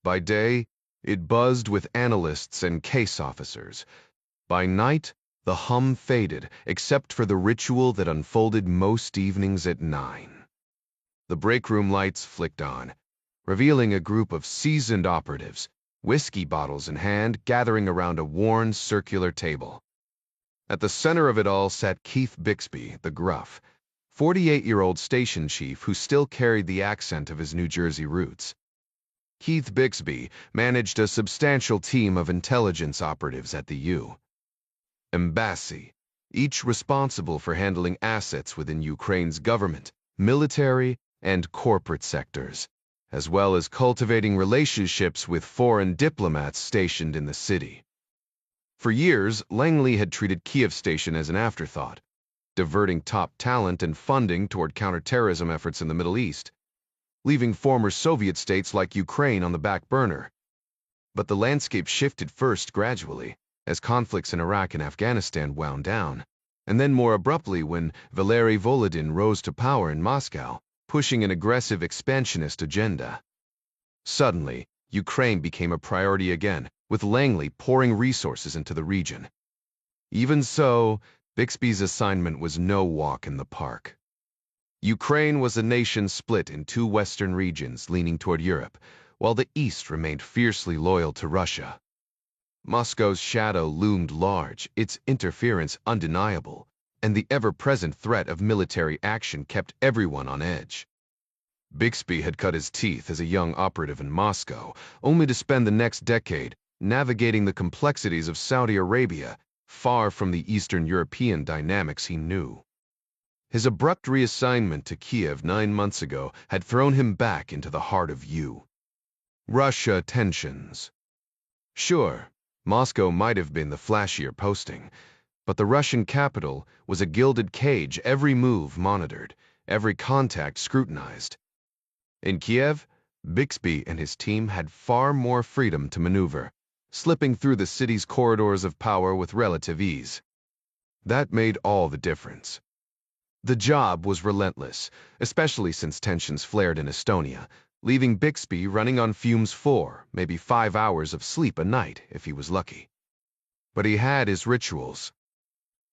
By day, it buzzed with analysts and case officers. By night, the hum faded, except for the ritual that unfolded most evenings at 9. The break room lights flicked on, revealing a group of seasoned operatives, whiskey bottles in hand, gathering around a worn circular table. At the center of it all sat Keith Bixby, the gruff, 48-year-old station chief who still carried the accent of his New Jersey roots. Keith Bixby managed a substantial team of intelligence operatives at the U. Embassy, each responsible for handling assets within Ukraine's government, military, and corporate sectors, as well as cultivating relationships with foreign diplomats stationed in the city. For years, Langley had treated Kiev Station as an afterthought, diverting top talent and funding toward counterterrorism efforts in the Middle East, leaving former Soviet states like Ukraine on the back burner. But the landscape shifted first gradually, as conflicts in Iraq and Afghanistan wound down, and then more abruptly when Valery Volodin rose to power in Moscow, pushing an aggressive expansionist agenda. Suddenly, Ukraine became a priority again, with Langley pouring resources into the region. Even so, Bixby's assignment was no walk in the park. Ukraine was a nation split in two western regions leaning toward Europe, while the east remained fiercely loyal to Russia. Moscow's shadow loomed large, its interference undeniable, and the ever-present threat of military action kept everyone on edge. Bixby had cut his teeth as a young operative in Moscow, only to spend the next decade navigating the complexities of Saudi Arabia, far from the Eastern European dynamics he knew. His abrupt reassignment to Kiev 9 months ago had thrown him back into the heart of Russia tensions. Sure, Moscow might have been the flashier posting, but the Russian capital was a gilded cage, every move monitored, every contact scrutinized. In Kiev, Bixby and his team had far more freedom to maneuver, slipping through the city's corridors of power with relative ease. That made all the difference. The job was relentless, especially since tensions flared in Estonia, leaving Bixby running on fumes 4, maybe 5 hours of sleep a night if he was lucky. But he had his rituals.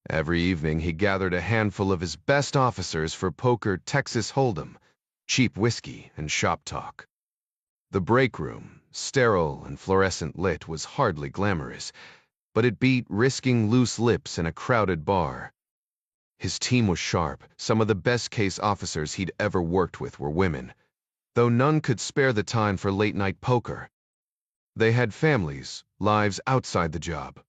Every evening he gathered a handful of his best officers for poker, Texas Hold'em, cheap whiskey, and shop talk. The break room, sterile and fluorescent lit, was hardly glamorous, but it beat risking loose lips in a crowded bar. His team was sharp. Some of the best case officers he'd ever worked with were women, though none could spare the time for late-night poker. They had families, lives outside the job.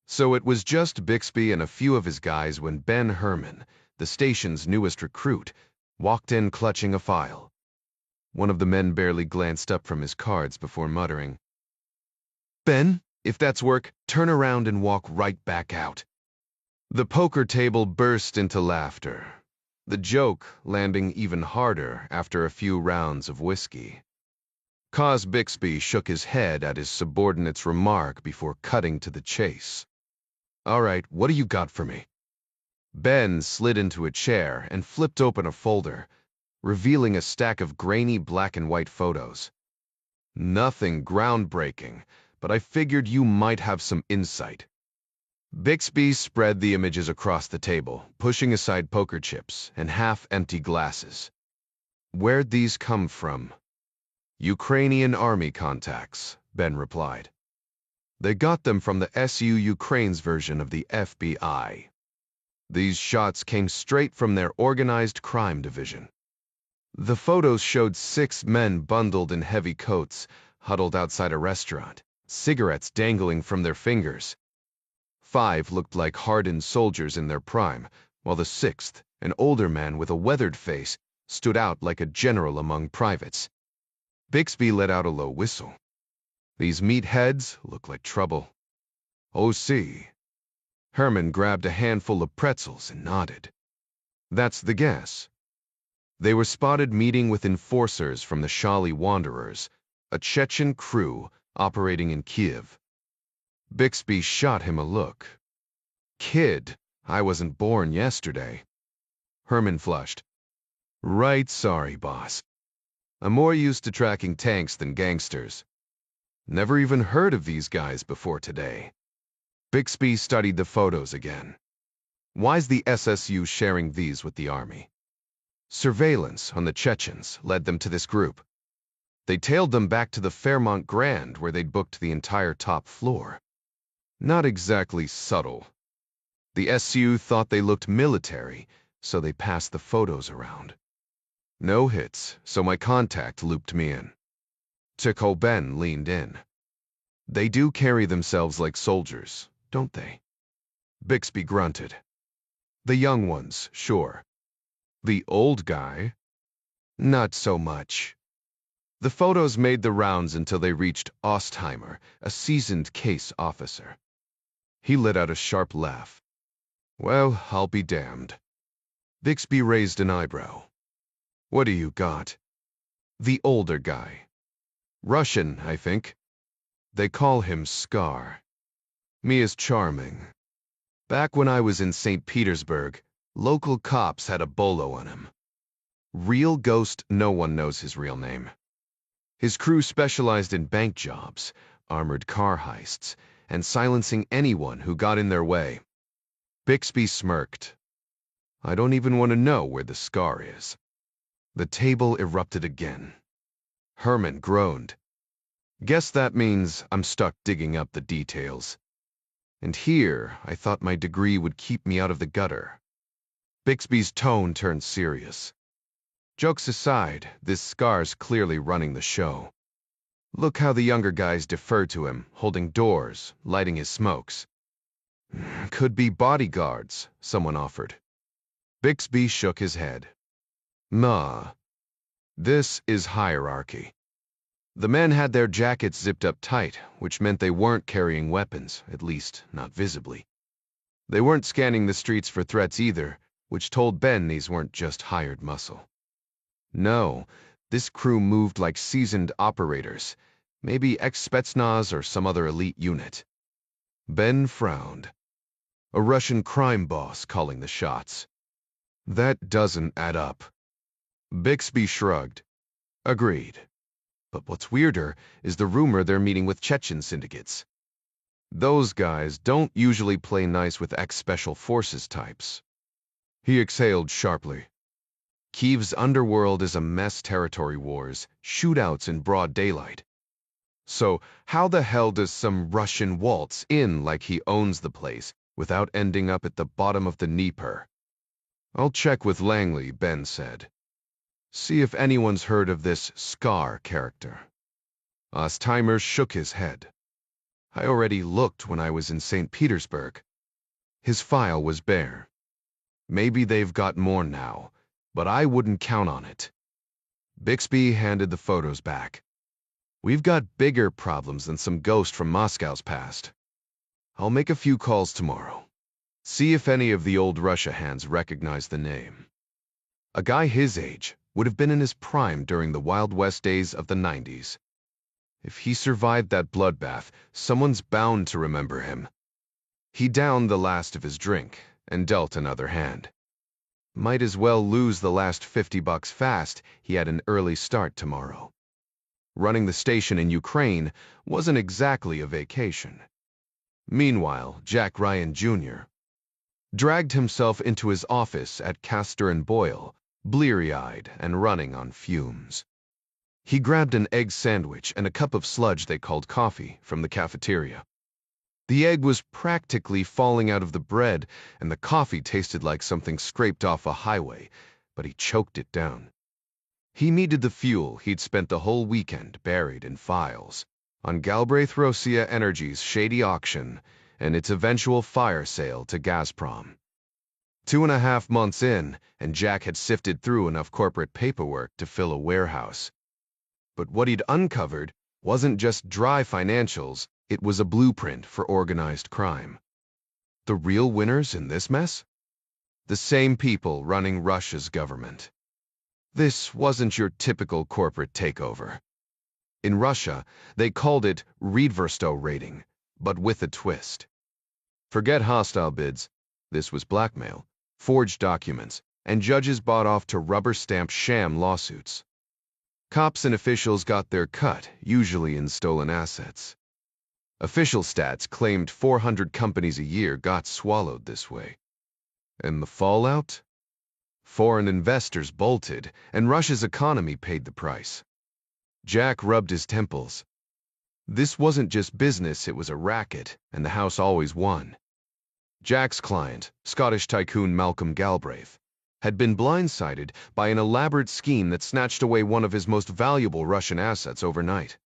So it was just Bixby and a few of his guys when Ben Herman, the station's newest recruit, walked in clutching a file. One of the men barely glanced up from his cards before muttering, "Ben, if that's work, turn around and walk right back out." The poker table burst into laughter, the joke landing even harder after a few rounds of whiskey. Cos Bixby shook his head at his subordinate's remark before cutting to the chase. "All right, what do you got for me?" Ben slid into a chair and flipped open a folder, revealing a stack of grainy black and white photos. Nothing groundbreaking, but I figured you might have some insight. Bixby spread the images across the table, pushing aside poker chips and half-empty glasses. Where'd these come from? Ukrainian army contacts, Ben replied. They got them from the SU Ukraine's version of the FBI. These shots came straight from their organized crime division. The photos showed 6 men bundled in heavy coats, huddled outside a restaurant, cigarettes dangling from their fingers. 5 looked like hardened soldiers in their prime, while the 6th, an older man with a weathered face, stood out like a general among privates. Bixby let out a low whistle. These meatheads look like trouble. Oh, see. Herman grabbed a handful of pretzels and nodded. That's the guess. They were spotted meeting with enforcers from the Shali Wanderers, a Chechen crew operating in Kiev. Bixby shot him a look. Kid, I wasn't born yesterday. Herman flushed. Right sorry, boss. I'm more used to tracking tanks than gangsters. Never even heard of these guys before today. Bixby studied the photos again. Why's the SSU sharing these with the army? Surveillance on the Chechens led them to this group. They tailed them back to the Fairmont Grand where they'd booked the entire top floor. Not exactly subtle. The SU thought they looked military, so they passed the photos around. No hits, so my contact looped me in. Tico Ben leaned in. They do carry themselves like soldiers, don't they? Bixby grunted. The young ones, sure. The old guy? Not so much. The photos made the rounds until they reached Ostheimer, a seasoned case officer. He let out a sharp laugh. Well, I'll be damned. Bixby raised an eyebrow. What do you got? The older guy. Russian, I think. They call him Scar. Me is charming. Back when I was in St. Petersburg, local cops had a bolo on him. Real ghost, no one knows his real name. His crew specialized in bank jobs, armored car heists, and silencing anyone who got in their way. Bixby smirked. I don't even want to know where the Scar is. The table erupted again. Herman groaned. Guess that means I'm stuck digging up the details. And here, I thought my degree would keep me out of the gutter. Bixby's tone turned serious. Jokes aside, this Scar's clearly running the show. Look how the younger guys defer to him, holding doors, lighting his smokes. Could be bodyguards, someone offered. Bixby shook his head. Nah. This is hierarchy. The men had their jackets zipped up tight, which meant they weren't carrying weapons, at least not visibly. They weren't scanning the streets for threats either, which told Ben these weren't just hired muscle. No, this crew moved like seasoned operators, maybe ex-Spetsnaz or some other elite unit. Ben frowned. A Russian crime boss calling the shots. That doesn't add up. Bixby shrugged. Agreed. But what's weirder is the rumor they're meeting with Chechen syndicates. Those guys don't usually play nice with ex-special forces types. He exhaled sharply. Kiev's underworld is a mess territory wars, shootouts in broad daylight. So how the hell does some Russian waltz in like he owns the place without ending up at the bottom of the Dnieper? I'll check with Langley, Ben said. See if anyone's heard of this Scar character. Ostheimer shook his head. I already looked when I was in St. Petersburg. His file was bare. Maybe they've got more now, but I wouldn't count on it. Bixby handed the photos back. We've got bigger problems than some ghost from Moscow's past. I'll make a few calls tomorrow. See if any of the old Russia hands recognize the name. A guy his age would have been in his prime during the Wild West days of the 90s. If he survived that bloodbath, someone's bound to remember him. He downed the last of his drink and dealt another hand. Might as well lose the last $50 fast. He had an early start tomorrow. Running the station in Ukraine wasn't exactly a vacation. Meanwhile, Jack Ryan Jr. dragged himself into his office at Castor and Boyle, bleary-eyed and running on fumes. He grabbed an egg sandwich and a cup of sludge they called coffee from the cafeteria. The egg was practically falling out of the bread, and the coffee tasted like something scraped off a highway, but he choked it down. He needed the fuel he'd spent the whole weekend buried in files on Galbraith Rosia Energy's shady auction and its eventual fire sale to Gazprom. 2.5 months in, and Jack had sifted through enough corporate paperwork to fill a warehouse. But what he'd uncovered wasn't just dry financials, it was a blueprint for organized crime. The real winners in this mess? The same people running Russia's government. This wasn't your typical corporate takeover. In Russia, they called it Redversto raiding, but with a twist. Forget hostile bids. This was blackmail, forged documents, and judges bought off to rubber-stamp sham lawsuits. Cops and officials got their cut, usually in stolen assets. Official stats claimed 400 companies a year got swallowed this way. And the fallout? Foreign investors bolted, and Russia's economy paid the price. Jack rubbed his temples. This wasn't just business, it was a racket, and the house always won. Jack's client, Scottish tycoon Malcolm Galbraith, had been blindsided by an elaborate scheme that snatched away one of his most valuable Russian assets overnight.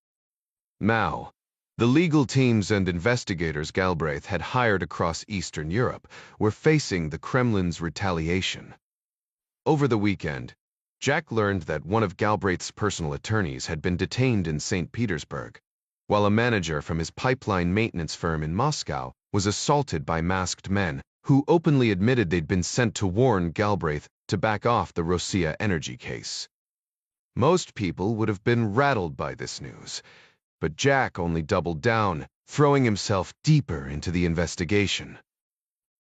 Now, the legal teams and investigators Galbraith had hired across Eastern Europe were facing the Kremlin's retaliation. Over the weekend, Jack learned that one of Galbraith's personal attorneys had been detained in St. Petersburg, while a manager from his pipeline maintenance firm in Moscow was assaulted by masked men who openly admitted they'd been sent to warn Galbraith to back off the Rosia Energy case. Most people would have been rattled by this news, but Jack only doubled down, throwing himself deeper into the investigation.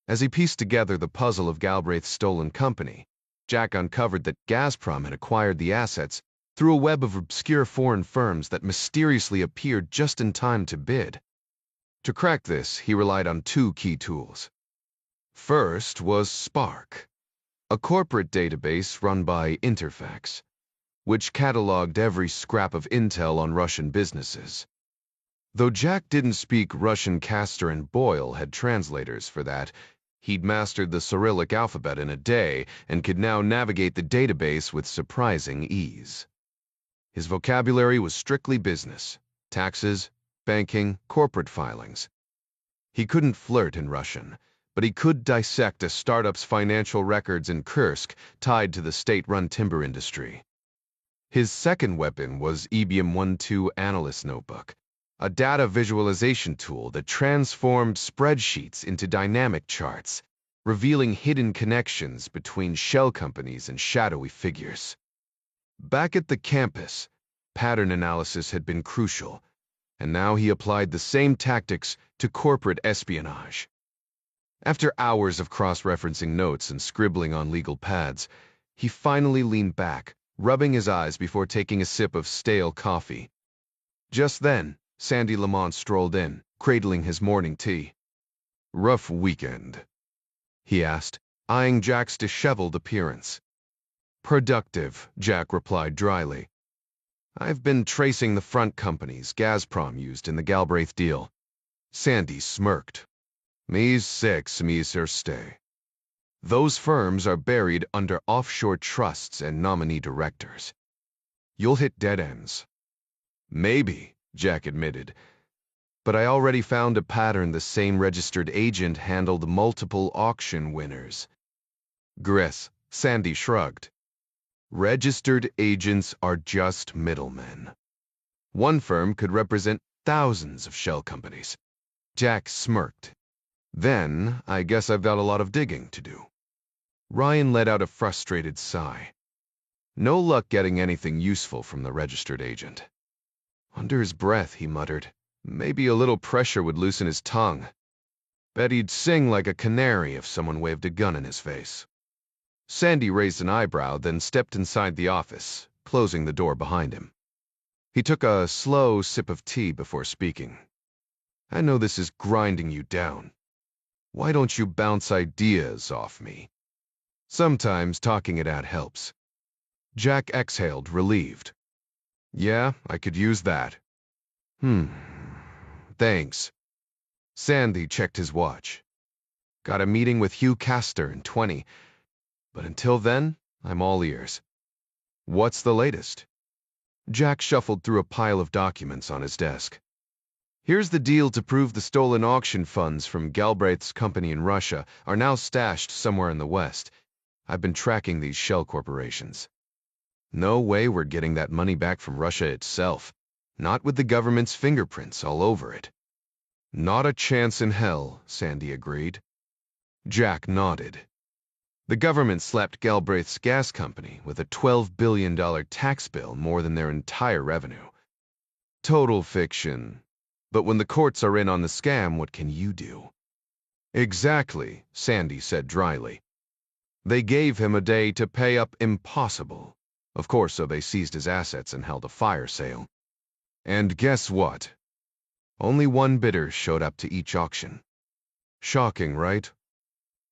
As he pieced together the puzzle of Galbraith's stolen company, Jack uncovered that Gazprom had acquired the assets through a web of obscure foreign firms that mysteriously appeared just in time to bid. To crack this, he relied on 2 key tools. First was Spark, a corporate database run by Interfax, which cataloged every scrap of intel on Russian businesses. Though Jack didn't speak Russian, Castor and Boyle had translators for that. He'd mastered the Cyrillic alphabet in a day and could now navigate the database with surprising ease. His vocabulary was strictly business: taxes, banking, corporate filings. He couldn't flirt in Russian, but he could dissect a startup's financial records in Kursk tied to the state-run timber industry. His second weapon was EBM 1.2 Analyst Notebook, a data visualization tool that transformed spreadsheets into dynamic charts, revealing hidden connections between shell companies and shadowy figures. Back at the campus, pattern analysis had been crucial, and now he applied the same tactics to corporate espionage. After hours of cross-referencing notes and scribbling on legal pads, he finally leaned back, rubbing his eyes before taking a sip of stale coffee. Just then, Sandy Lamont strolled in, cradling his morning tea. "Rough weekend?" he asked, eyeing Jack's disheveled appearance. "Productive," Jack replied dryly. "I've been tracing the front companies Gazprom used in the Galbraith deal." Sandy smirked. "Me's 6, me's stay. Those firms are buried under offshore trusts and nominee directors. You'll hit dead ends." "Maybe," Jack admitted, "but I already found a pattern. The same registered agent handled multiple auction winners." "Gress," Sandy shrugged. "Registered agents are just middlemen. One firm could represent thousands of shell companies." Jack smirked. "Then, I guess I've got a lot of digging to do." Ryan let out a frustrated sigh. No luck getting anything useful from the registered agent. Under his breath, he muttered, "Maybe a little pressure would loosen his tongue. Bet he'd sing like a canary if someone waved a gun in his face." Sandy raised an eyebrow, then stepped inside the office, closing the door behind him. He took a slow sip of tea before speaking. I know this is grinding you down. Why don't you bounce ideas off me? Sometimes talking it out helps. Jack exhaled, relieved. Yeah, I could use that. Thanks. Sandy checked his watch. Got a meeting with Hugh Castor in 20, but until then, I'm all ears. What's the latest? Jack shuffled through a pile of documents on his desk. Here's the deal to prove the stolen auction funds from Galbraith's company in Russia are now stashed somewhere in the West. I've been tracking these shell corporations. No way we're getting that money back from Russia itself, not with the government's fingerprints all over it. Not a chance in hell, Sandy agreed. Jack nodded. The government slapped Galbraith's gas company with a $12 billion tax bill, more than their entire revenue. Total fiction. But when the courts are in on the scam, what can you do? Exactly, Sandy said dryly. They gave him a day to pay up. Impossible. Of course, so they seized his assets and held a fire sale. And guess what? Only one bidder showed up to each auction. Shocking, right?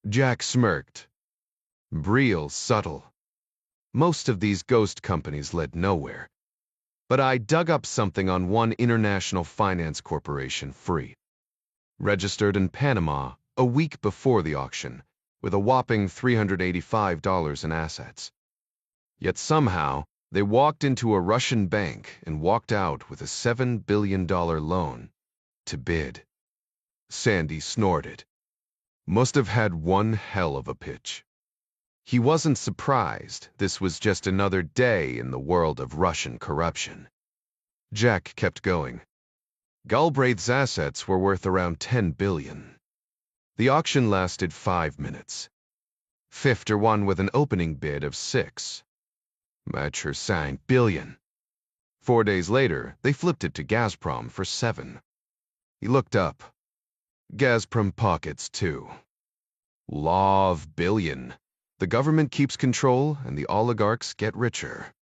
Jack smirked. Real subtle. Most of these ghost companies led nowhere. But I dug up something on one international finance corporation free. Registered in Panama a week before the auction, with a whopping $385 in assets. Yet somehow, they walked into a Russian bank and walked out with a $7 billion loan to bid. Sandy snorted. Must have had one hell of a pitch. He wasn't surprised. This was just another day in the world of Russian corruption. Jack kept going. Galbraith's assets were worth around $10 billion. The auction lasted 5 minutes. Fifter won with an opening bid of $6 billion. 4 days later, they flipped it to Gazprom for $7. He looked up. Gazprom pockets too. Law of billion. The government keeps control, and the oligarchs get richer.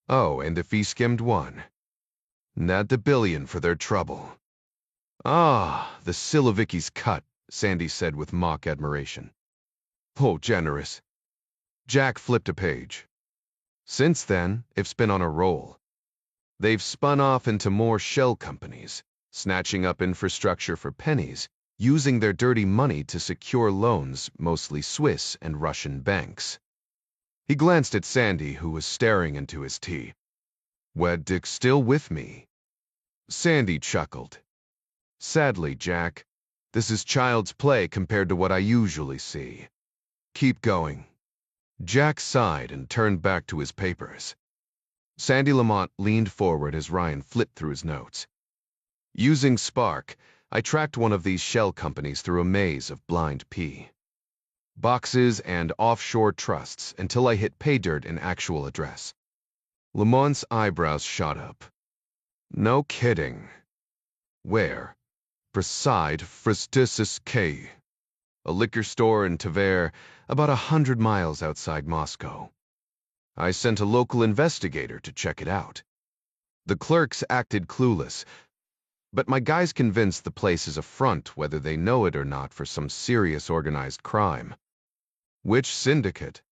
Oh, and if he skimmed one, not a billion for their trouble. Ah, the Silovicki's cut, Sandy said with mock admiration. Oh, generous. Jack flipped a page. Since then, it's been on a roll. They've spun off into more shell companies, snatching up infrastructure for pennies, using their dirty money to secure loans, mostly Swiss and Russian banks. He glanced at Sandy, who was staring into his tea. "Wed Dick still with me?" Sandy chuckled. "Sadly, Jack, this is child's play compared to what I usually see. Keep going." Jack sighed and turned back to his papers. Sandy Lamont leaned forward as Ryan flipped through his notes. Using Spark, I tracked one of these shell companies through a maze of blind P. boxes and offshore trusts until I hit pay dirt and actual address. Lamont's eyebrows shot up. No kidding. Where? Preside Fristisis K. A liquor store in Tver, about 100 miles outside Moscow. I sent a local investigator to check it out. The clerks acted clueless, but my guys convinced the place is a front, whether they know it or not, for some serious organized crime. Which syndicate?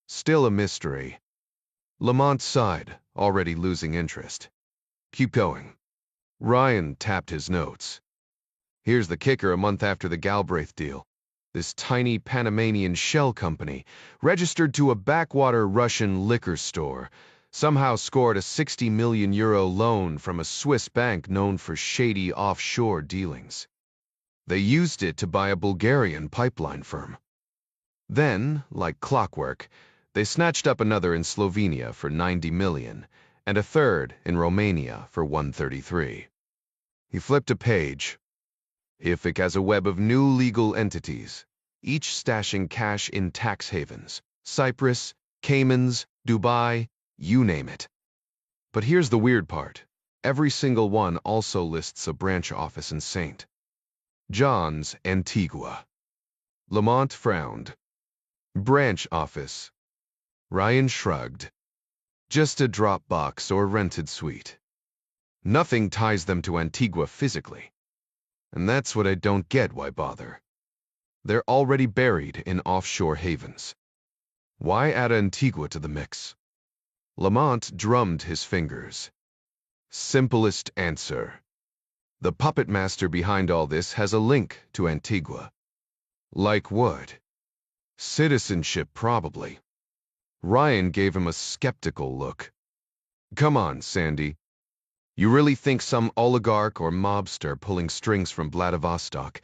Still a mystery. Lamont sighed, already losing interest. Keep going. Ryan tapped his notes. Here's the kicker: a month after the Galbraith deal, this tiny Panamanian shell company, registered to a backwater Russian liquor store, somehow scored a 60 million euro loan from a Swiss bank known for shady offshore dealings. They used it to buy a Bulgarian pipeline firm. Then, like clockwork, they snatched up another in Slovenia for 90 million, and a third in Romania for 133. He flipped a page. IFIC has a web of new legal entities, each stashing cash in tax havens: Cyprus, Caymans, Dubai, you name it. But here's the weird part. Every single one also lists a branch office in St. John's, Antigua. Lamont frowned. Branch office. Ryan shrugged. Just a drop box or rented suite. Nothing ties them to Antigua physically. And that's what I don't get, why bother? They're already buried in offshore havens. Why add Antigua to the mix? Lamont drummed his fingers. Simplest answer. The puppet master behind all this has a link to Antigua. Like what? Citizenship, probably. Ryan gave him a skeptical look. Come on, Sandy. You really think some oligarch or mobster pulling strings from Vladivostok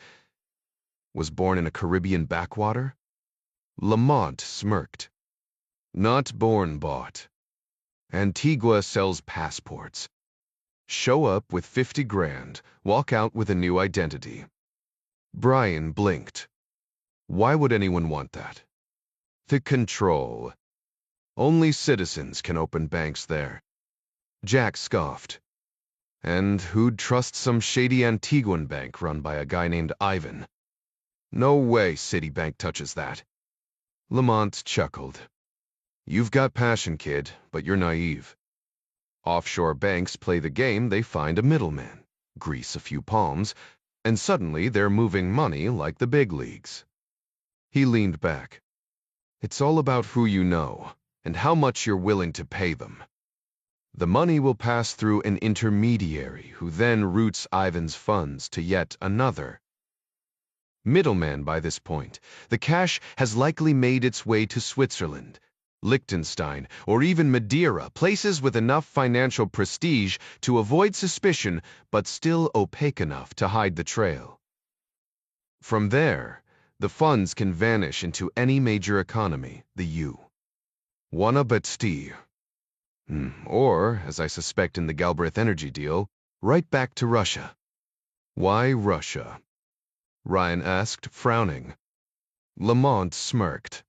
was born in a Caribbean backwater? Lamont smirked. Not born bought. Antigua sells passports. Show up with 50 grand, walk out with a new identity. Brian blinked. Why would anyone want that? To control. Only citizens can open banks there. Jack scoffed. And who'd trust some shady Antiguan bank run by a guy named Ivan? No way Citibank touches that. Lamont chuckled. You've got passion, kid, but you're naive. Offshore banks play the game, they find a middleman, grease a few palms, and suddenly they're moving money like the big leagues. He leaned back. It's all about who you know, and how much you're willing to pay them. The money will pass through an intermediary who then routes Ivan's funds to yet another middleman. By this point, the cash has likely made its way to Switzerland, Liechtenstein, or even Madeira, places with enough financial prestige to avoid suspicion but still opaque enough to hide the trail. From there, the funds can vanish into any major economy, the U. Wanna bet Steve. Or, as I suspect in the Galbraith Energy deal, right back to Russia. Why Russia? Ryan asked, frowning. Lamont smirked.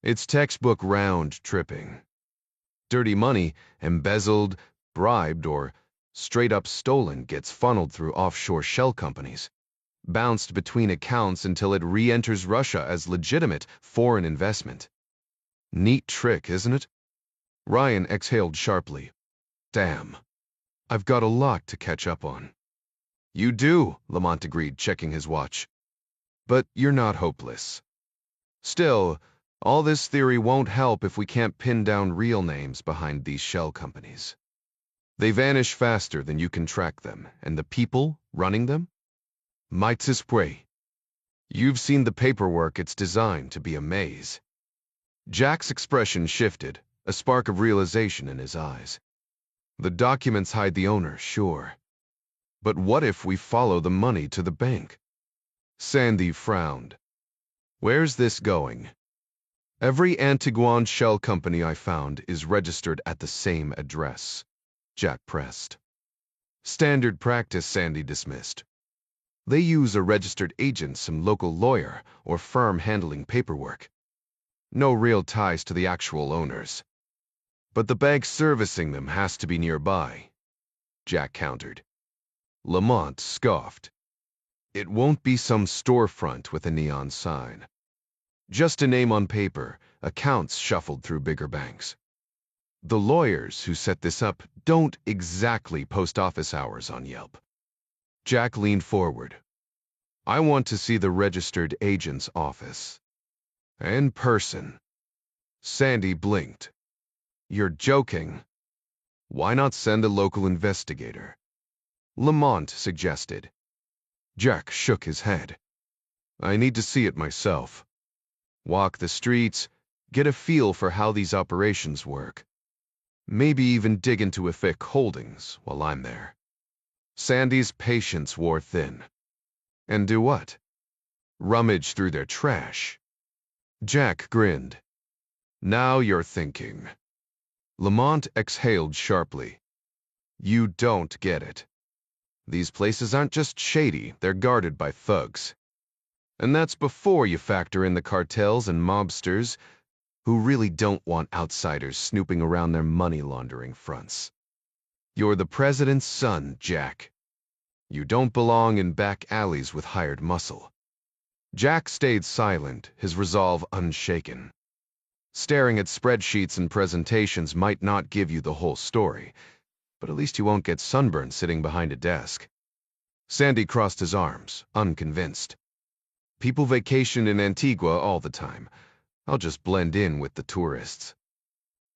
It's textbook round-tripping. Dirty money, embezzled, bribed, or straight-up stolen, gets funneled through offshore shell companies, bounced between accounts until it re-enters Russia as legitimate foreign investment. Neat trick, isn't it? Ryan exhaled sharply. Damn. I've got a lot to catch up on. You do, Lamont agreed, checking his watch. But you're not hopeless. Still, all this theory won't help if we can't pin down real names behind these shell companies. They vanish faster than you can track them, and the people running them? Might spray. You've seen the paperwork. It's designed to be a maze. Jack's expression shifted, a spark of realization in his eyes. The documents hide the owner, sure. But what if we follow the money to the bank? Sandy frowned. Where's this going? Every Antiguan shell company I found is registered at the same address. Jack pressed. Standard practice, Sandy dismissed. They use a registered agent, some local lawyer, or firm handling paperwork. No real ties to the actual owners. But the bank servicing them has to be nearby, Jack countered. Lamont scoffed. It won't be some storefront with a neon sign. Just a name on paper, accounts shuffled through bigger banks. The lawyers who set this up don't exactly post office hours on Yelp. Jack leaned forward. I want to see the registered agent's office. In person. Sandy blinked. You're joking. Why not send a local investigator? Lamont suggested. Jack shook his head. I need to see it myself. Walk the streets, get a feel for how these operations work. Maybe even dig into Effic Holdings while I'm there. Sandy's patience wore thin. And do what? Rummage through their trash. Jack grinned. Now you're thinking. Lamont exhaled sharply. You don't get it. These places aren't just shady, they're guarded by thugs. And that's before you factor in the cartels and mobsters who really don't want outsiders snooping around their money laundering fronts. You're the president's son, Jack. You don't belong in back alleys with hired muscle. Jack stayed silent, his resolve unshaken. Staring at spreadsheets and presentations might not give you the whole story, but at least you won't get sunburned sitting behind a desk. Sandy crossed his arms, unconvinced. People vacation in Antigua all the time. I'll just blend in with the tourists.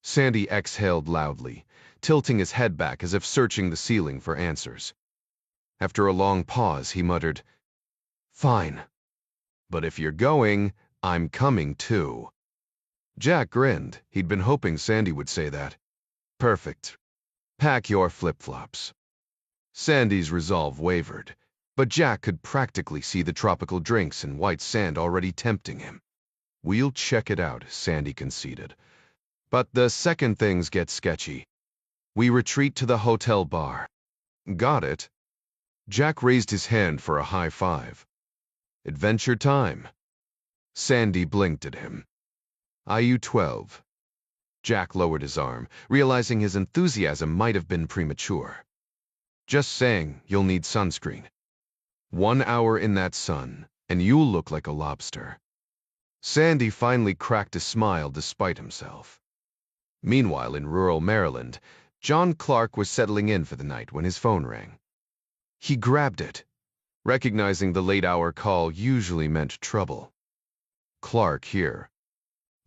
Sandy exhaled loudly, tilting his head back as if searching the ceiling for answers. After a long pause, he muttered, "Fine. But if you're going, I'm coming too." Jack grinned. He'd been hoping Sandy would say that. "Perfect. Pack your flip-flops." Sandy's resolve wavered, but Jack could practically see the tropical drinks and white sand already tempting him. "We'll check it out," Sandy conceded. "But the second things get sketchy. We retreat to the hotel bar." "Got it." Jack raised his hand for a high five. "Adventure time." Sandy blinked at him. "IU-12. Jack lowered his arm, realizing his enthusiasm might have been premature. "Just saying, you'll need sunscreen. 1 hour in that sun, and you'll look like a lobster." Sandy finally cracked a smile despite himself. Meanwhile, in rural Maryland, John Clark was settling in for the night when his phone rang. He grabbed it, recognizing the late-hour call usually meant trouble. "Clark here."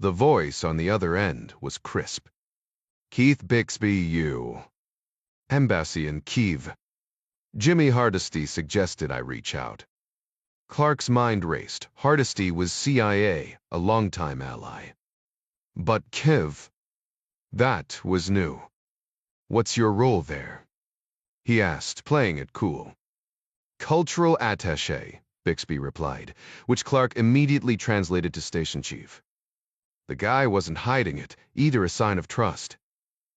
The voice on the other end was crisp. "Keith Bixby, you. Embassy in Kiev. Jimmy Hardesty suggested I reach out." Clark's mind raced. Hardesty was CIA, a longtime ally. But Kiev? That was new. "What's your role there?" he asked, playing it cool. "Cultural attaché," Bixby replied, which Clark immediately translated to station chief. The guy wasn't hiding it, either a sign of trust.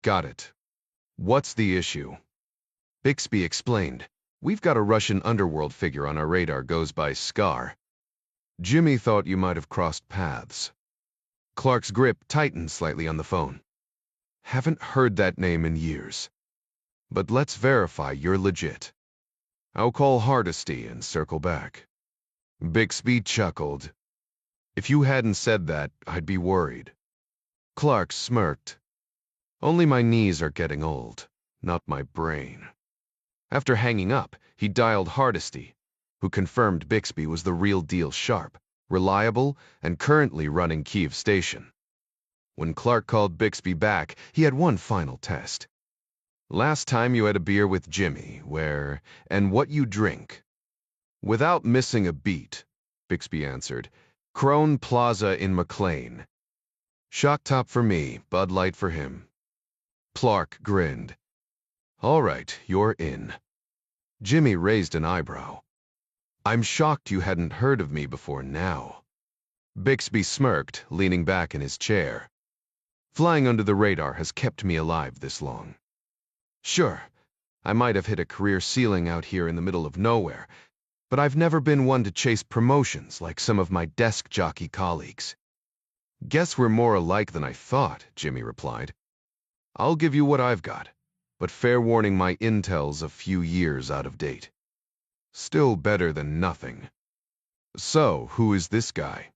"Got it. What's the issue?" Bixby explained. "We've got a Russian underworld figure on our radar, goes by Scar. Jimmy thought you might have crossed paths." Clark's grip tightened slightly on the phone. "Haven't heard that name in years. But let's verify you're legit. I'll call Hardesty and circle back." Bixby chuckled. "If you hadn't said that, I'd be worried." Clark smirked. "Only my knees are getting old, not my brain." After hanging up, he dialed Hardesty, who confirmed Bixby was the real deal sharp, reliable, and currently running Kiev Station. When Clark called Bixby back, he had one final test. "Last time you had a beer with Jimmy, where, and what you drink?" Without missing a beat, Bixby answered, "Crone Plaza in McLean. Shock top for me, Bud Light for him." Clark grinned. "All right, you're in." Jimmy raised an eyebrow. "I'm shocked you hadn't heard of me before now." Bixby smirked, leaning back in his chair. "Flying under the radar has kept me alive this long. Sure, I might have hit a career ceiling out here in the middle of nowhere, but I've never been one to chase promotions like some of my desk jockey colleagues." "Guess we're more alike than I thought," Jimmy replied. "I'll give you what I've got, but fair warning, my intel's a few years out of date. Still better than nothing." "So, who is this guy?"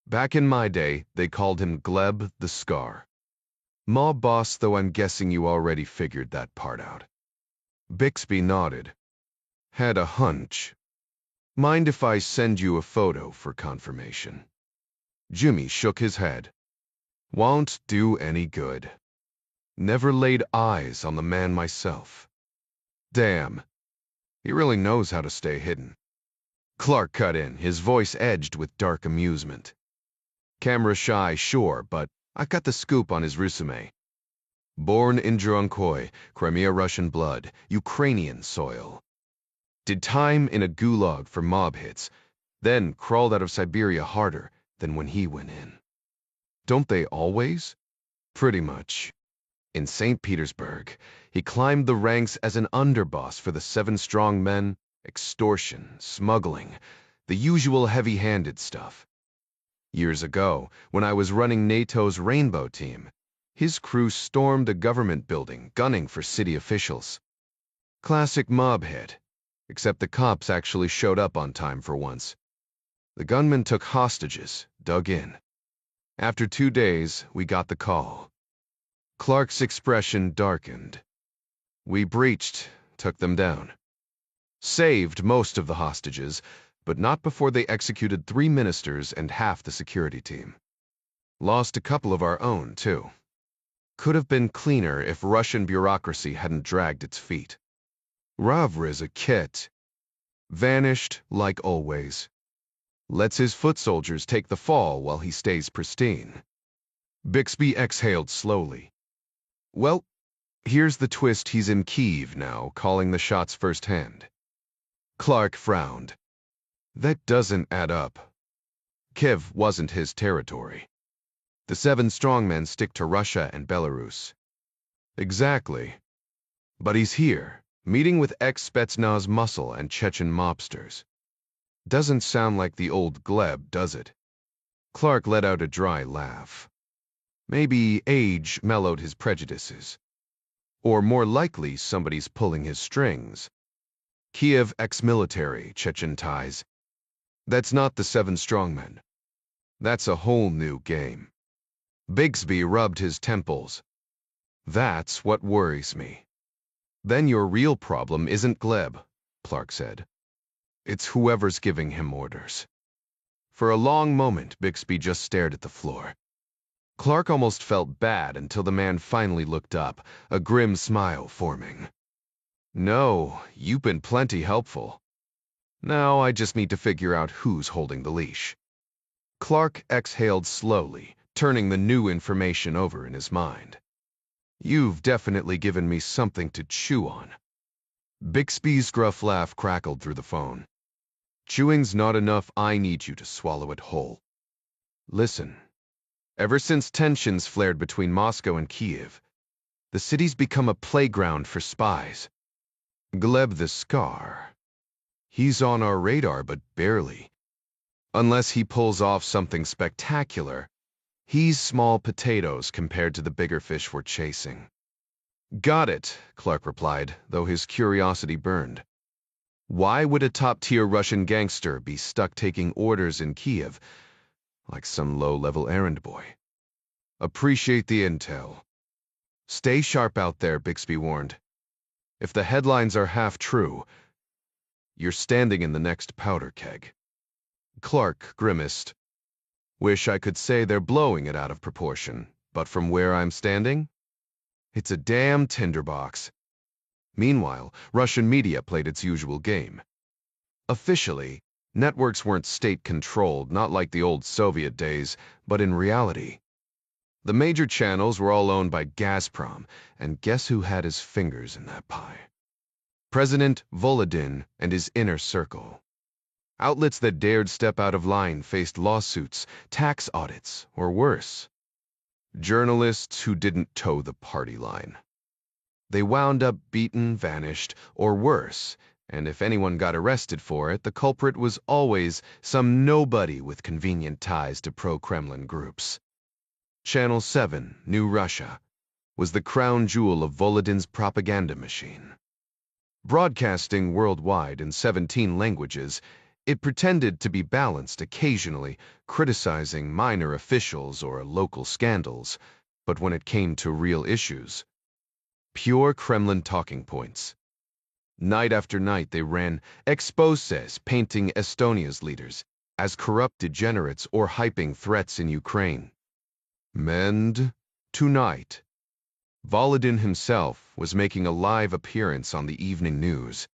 "Back in my day, they called him Gleb the Scar. Mob boss, though I'm guessing you already figured that part out." Bixby nodded. "Had a hunch. Mind if I send you a photo for confirmation?" Jimmy shook his head. "Won't do any good. Never laid eyes on the man myself." "Damn. He really knows how to stay hidden." Clark cut in, his voice edged with dark amusement. "Camera shy, sure, but I got the scoop on his resume. Born in Dronkoy, Crimea Russian blood, Ukrainian soil. Did time in a gulag for mob hits, then crawled out of Siberia harder than when he went in." "Don't they always?" "Pretty much. In St. Petersburg, he climbed the ranks as an underboss for the 7 strong men, extortion, smuggling, the usual heavy-handed stuff. Years ago, when I was running NATO's Rainbow Team, his crew stormed a government building, gunning for city officials. Classic mob hit, except the cops actually showed up on time for once. The gunmen took hostages, dug in. After 2 days, we got the call." Clark's expression darkened. We breached, took them down. Saved most of the hostages, but not before they executed 3 ministers and half the security team. Lost a couple of our own, too. Could have been cleaner if Russian bureaucracy hadn't dragged its feet. Ravri's a kit. Vanished like always. Lets his foot soldiers take the fall while he stays pristine. Bixby exhaled slowly. Well, here's the twist: he's in Kyiv now, calling the shots firsthand. Clark frowned. That doesn't add up. Kiev wasn't his territory. The 7 strongmen stick to Russia and Belarus. Exactly. But he's here, meeting with ex-Spetsnaz muscle and Chechen mobsters. Doesn't sound like the old Gleb, does it? Clark let out a dry laugh. Maybe age mellowed his prejudices. Or more likely, somebody's pulling his strings. Kiev ex-military, Chechen ties. That's not the 7 strongmen. That's a whole new game. Bixby rubbed his temples. That's what worries me. Then your real problem isn't Gleb, Clark said. It's whoever's giving him orders. For a long moment, Bixby just stared at the floor. Clark almost felt bad until the man finally looked up, a grim smile forming. No, you've been plenty helpful. Now I just need to figure out who's holding the leash. Clark exhaled slowly, turning the new information over in his mind. You've definitely given me something to chew on. Bixby's gruff laugh crackled through the phone. Chewing's not enough, I need you to swallow it whole. Listen, ever since tensions flared between Moscow and Kyiv, the city's become a playground for spies. Gleb the Scar. He's on our radar, but barely. Unless he pulls off something spectacular, he's small potatoes compared to the bigger fish we're chasing. Got it, Clark replied, though his curiosity burned. Why would a top-tier Russian gangster be stuck taking orders in Kyiv, like some low-level errand boy? Appreciate the intel. Stay sharp out there, Bixby warned. If the headlines are half true, you're standing in the next powder keg. Clark grimaced. Wish I could say they're blowing it out of proportion, but from where I'm standing, it's a damn tinderbox. Meanwhile, Russian media played its usual game. Officially, networks weren't state-controlled, not like the old Soviet days, but in reality, the major channels were all owned by Gazprom, and guess who had his fingers in that pie? President Volodin and his inner circle. Outlets that dared step out of line faced lawsuits, tax audits, or worse. Journalists who didn't toe the party line. They wound up beaten, vanished, or worse, and if anyone got arrested for it, the culprit was always some nobody with convenient ties to pro-Kremlin groups. Channel 7, New Russia, was the crown jewel of Volodin's propaganda machine. Broadcasting worldwide in 17 languages, it pretended to be balanced, occasionally criticizing minor officials or local scandals, but when it came to real issues, pure Kremlin talking points. Night after night they ran exposés painting Estonia's leaders as corrupt degenerates or hyping threats in Ukraine. And tonight, Volodin himself was making a live appearance on the evening news.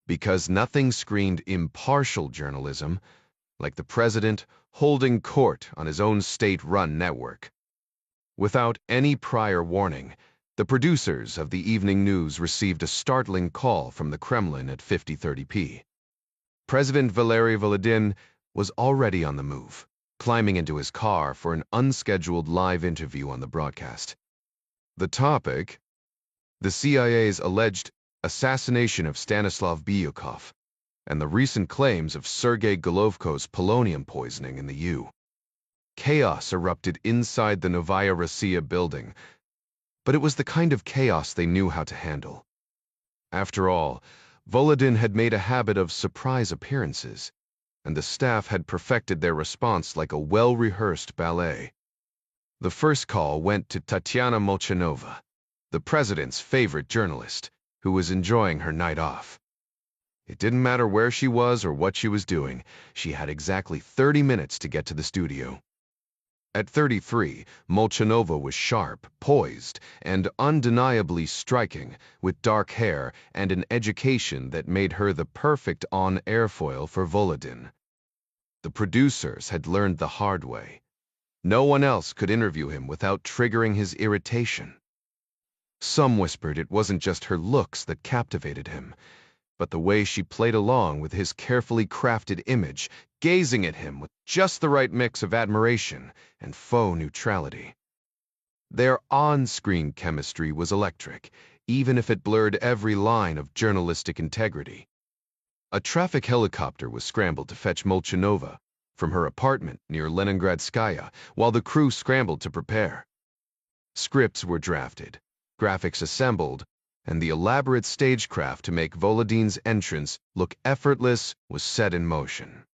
Because nothing screened impartial journalism like the president holding court on his own state-run network. Without any prior warning, the producers of the evening news received a startling call from the Kremlin at 50:30 President Valery Volodin was already on the move, climbing into his car for an unscheduled live interview on the broadcast. The topic? The CIA's alleged assassination of Stanislav Byukov and the recent claims of Sergei Golovko's polonium poisoning in the U. Chaos erupted inside the Novaya Rossiya building, but it was the kind of chaos they knew how to handle. After all, Volodin had made a habit of surprise appearances, and the staff had perfected their response like a well-rehearsed ballet. The first call went to Tatiana Molchanova, the president's favorite journalist, who was enjoying her night off. It didn't matter where she was or what she was doing, she had exactly 30 minutes to get to the studio. At 33, Molchanova was sharp, poised, and undeniably striking, with dark hair and an education that made her the perfect on-air foil for Volodin. The producers had learned the hard way. No one else could interview him without triggering his irritation. Some whispered it wasn't just her looks that captivated him, but the way she played along with his carefully crafted image, gazing at him with just the right mix of admiration and faux neutrality. Their on-screen chemistry was electric, even if it blurred every line of journalistic integrity. A traffic helicopter was scrambled to fetch Molchanova from her apartment near Leningradskaya, while the crew scrambled to prepare. Scripts were drafted, graphics assembled, and the elaborate stagecraft to make Volodin's entrance look effortless was set in motion.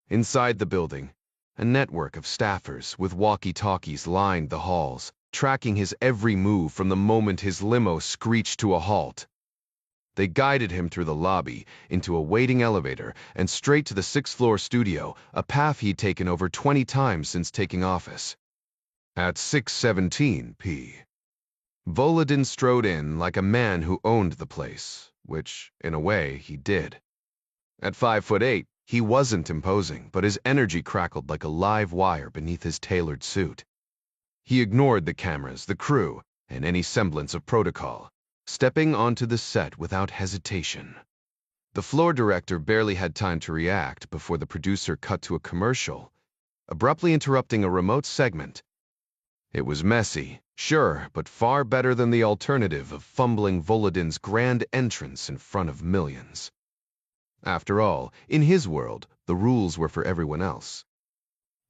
Inside the building, a network of staffers with walkie-talkies lined the halls, tracking his every move from the moment his limo screeched to a halt. They guided him through the lobby, into a waiting elevator, and straight to the sixth-floor studio, a path he'd taken over 20 times since taking office. At 6:17 p. Volodin strode in like a man who owned the place, which, in a way, he did. At 5'8", he wasn't imposing, but his energy crackled like a live wire beneath his tailored suit. He ignored the cameras, the crew, and any semblance of protocol, stepping onto the set without hesitation. The floor director barely had time to react before the producer cut to a commercial, abruptly interrupting a remote segment. It was messy, sure, but far better than the alternative of fumbling Volodin's grand entrance in front of millions. After all, in his world, the rules were for everyone else.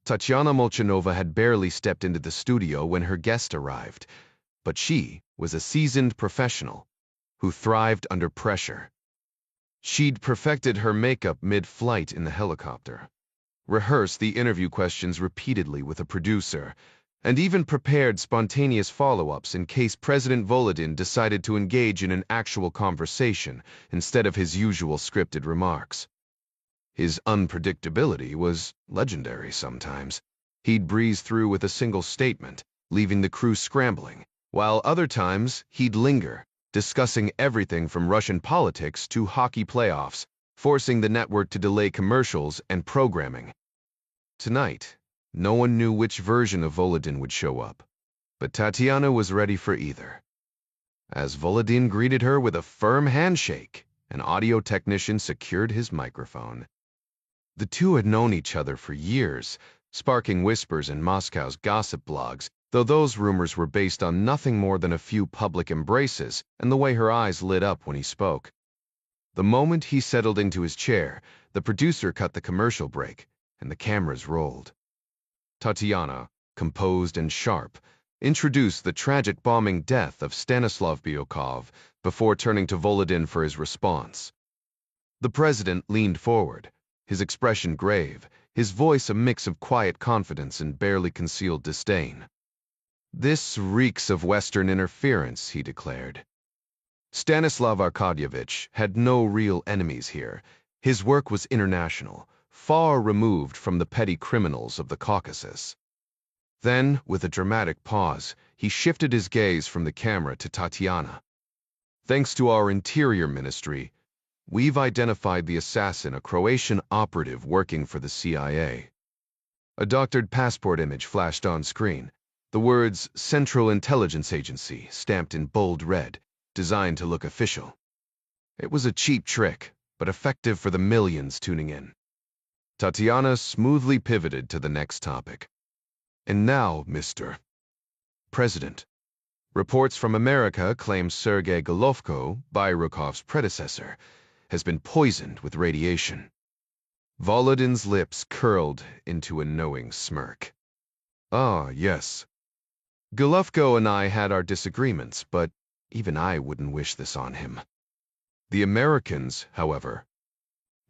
Tatyana Molchanova had barely stepped into the studio when her guest arrived, but she was a seasoned professional who thrived under pressure. She'd perfected her makeup mid-flight in the helicopter, rehearsed the interview questions repeatedly with a producer, and even prepared spontaneous follow-ups in case President Volodin decided to engage in an actual conversation instead of his usual scripted remarks. His unpredictability was legendary sometimes. He'd breeze through with a single statement, leaving the crew scrambling, while other times he'd linger, discussing everything from Russian politics to hockey playoffs, forcing the network to delay commercials and programming. Tonight, no one knew which version of Volodin would show up, but Tatyana was ready for either. As Volodin greeted her with a firm handshake, an audio technician secured his microphone. The two had known each other for years, sparking whispers in Moscow's gossip blogs, though those rumors were based on nothing more than a few public embraces and the way her eyes lit up when he spoke. The moment he settled into his chair, the producer cut the commercial break, and the cameras rolled. Tatyana, composed and sharp, introduced the tragic bombing death of Stanislav Byukov before turning to Volodin for his response. The president leaned forward, his expression grave, his voice a mix of quiet confidence and barely concealed disdain. "This reeks of Western interference," he declared. Stanislav Arkadyevich had no real enemies here. His work was international, far removed from the petty criminals of the Caucasus. Then, with a dramatic pause, he shifted his gaze from the camera to Tatyana. "Thanks to our Interior Ministry, we've identified the assassin, a Croatian operative working for the CIA." A doctored passport image flashed on screen, the words Central Intelligence Agency stamped in bold red, designed to look official. It was a cheap trick, but effective for the millions tuning in. Tatyana smoothly pivoted to the next topic. "And now, Mr. President, reports from America claim Sergei Golovko, Byrukov's predecessor, has been poisoned with radiation." Volodin's lips curled into a knowing smirk. "Ah, yes. Golovko and I had our disagreements, but even I wouldn't wish this on him. The Americans, however,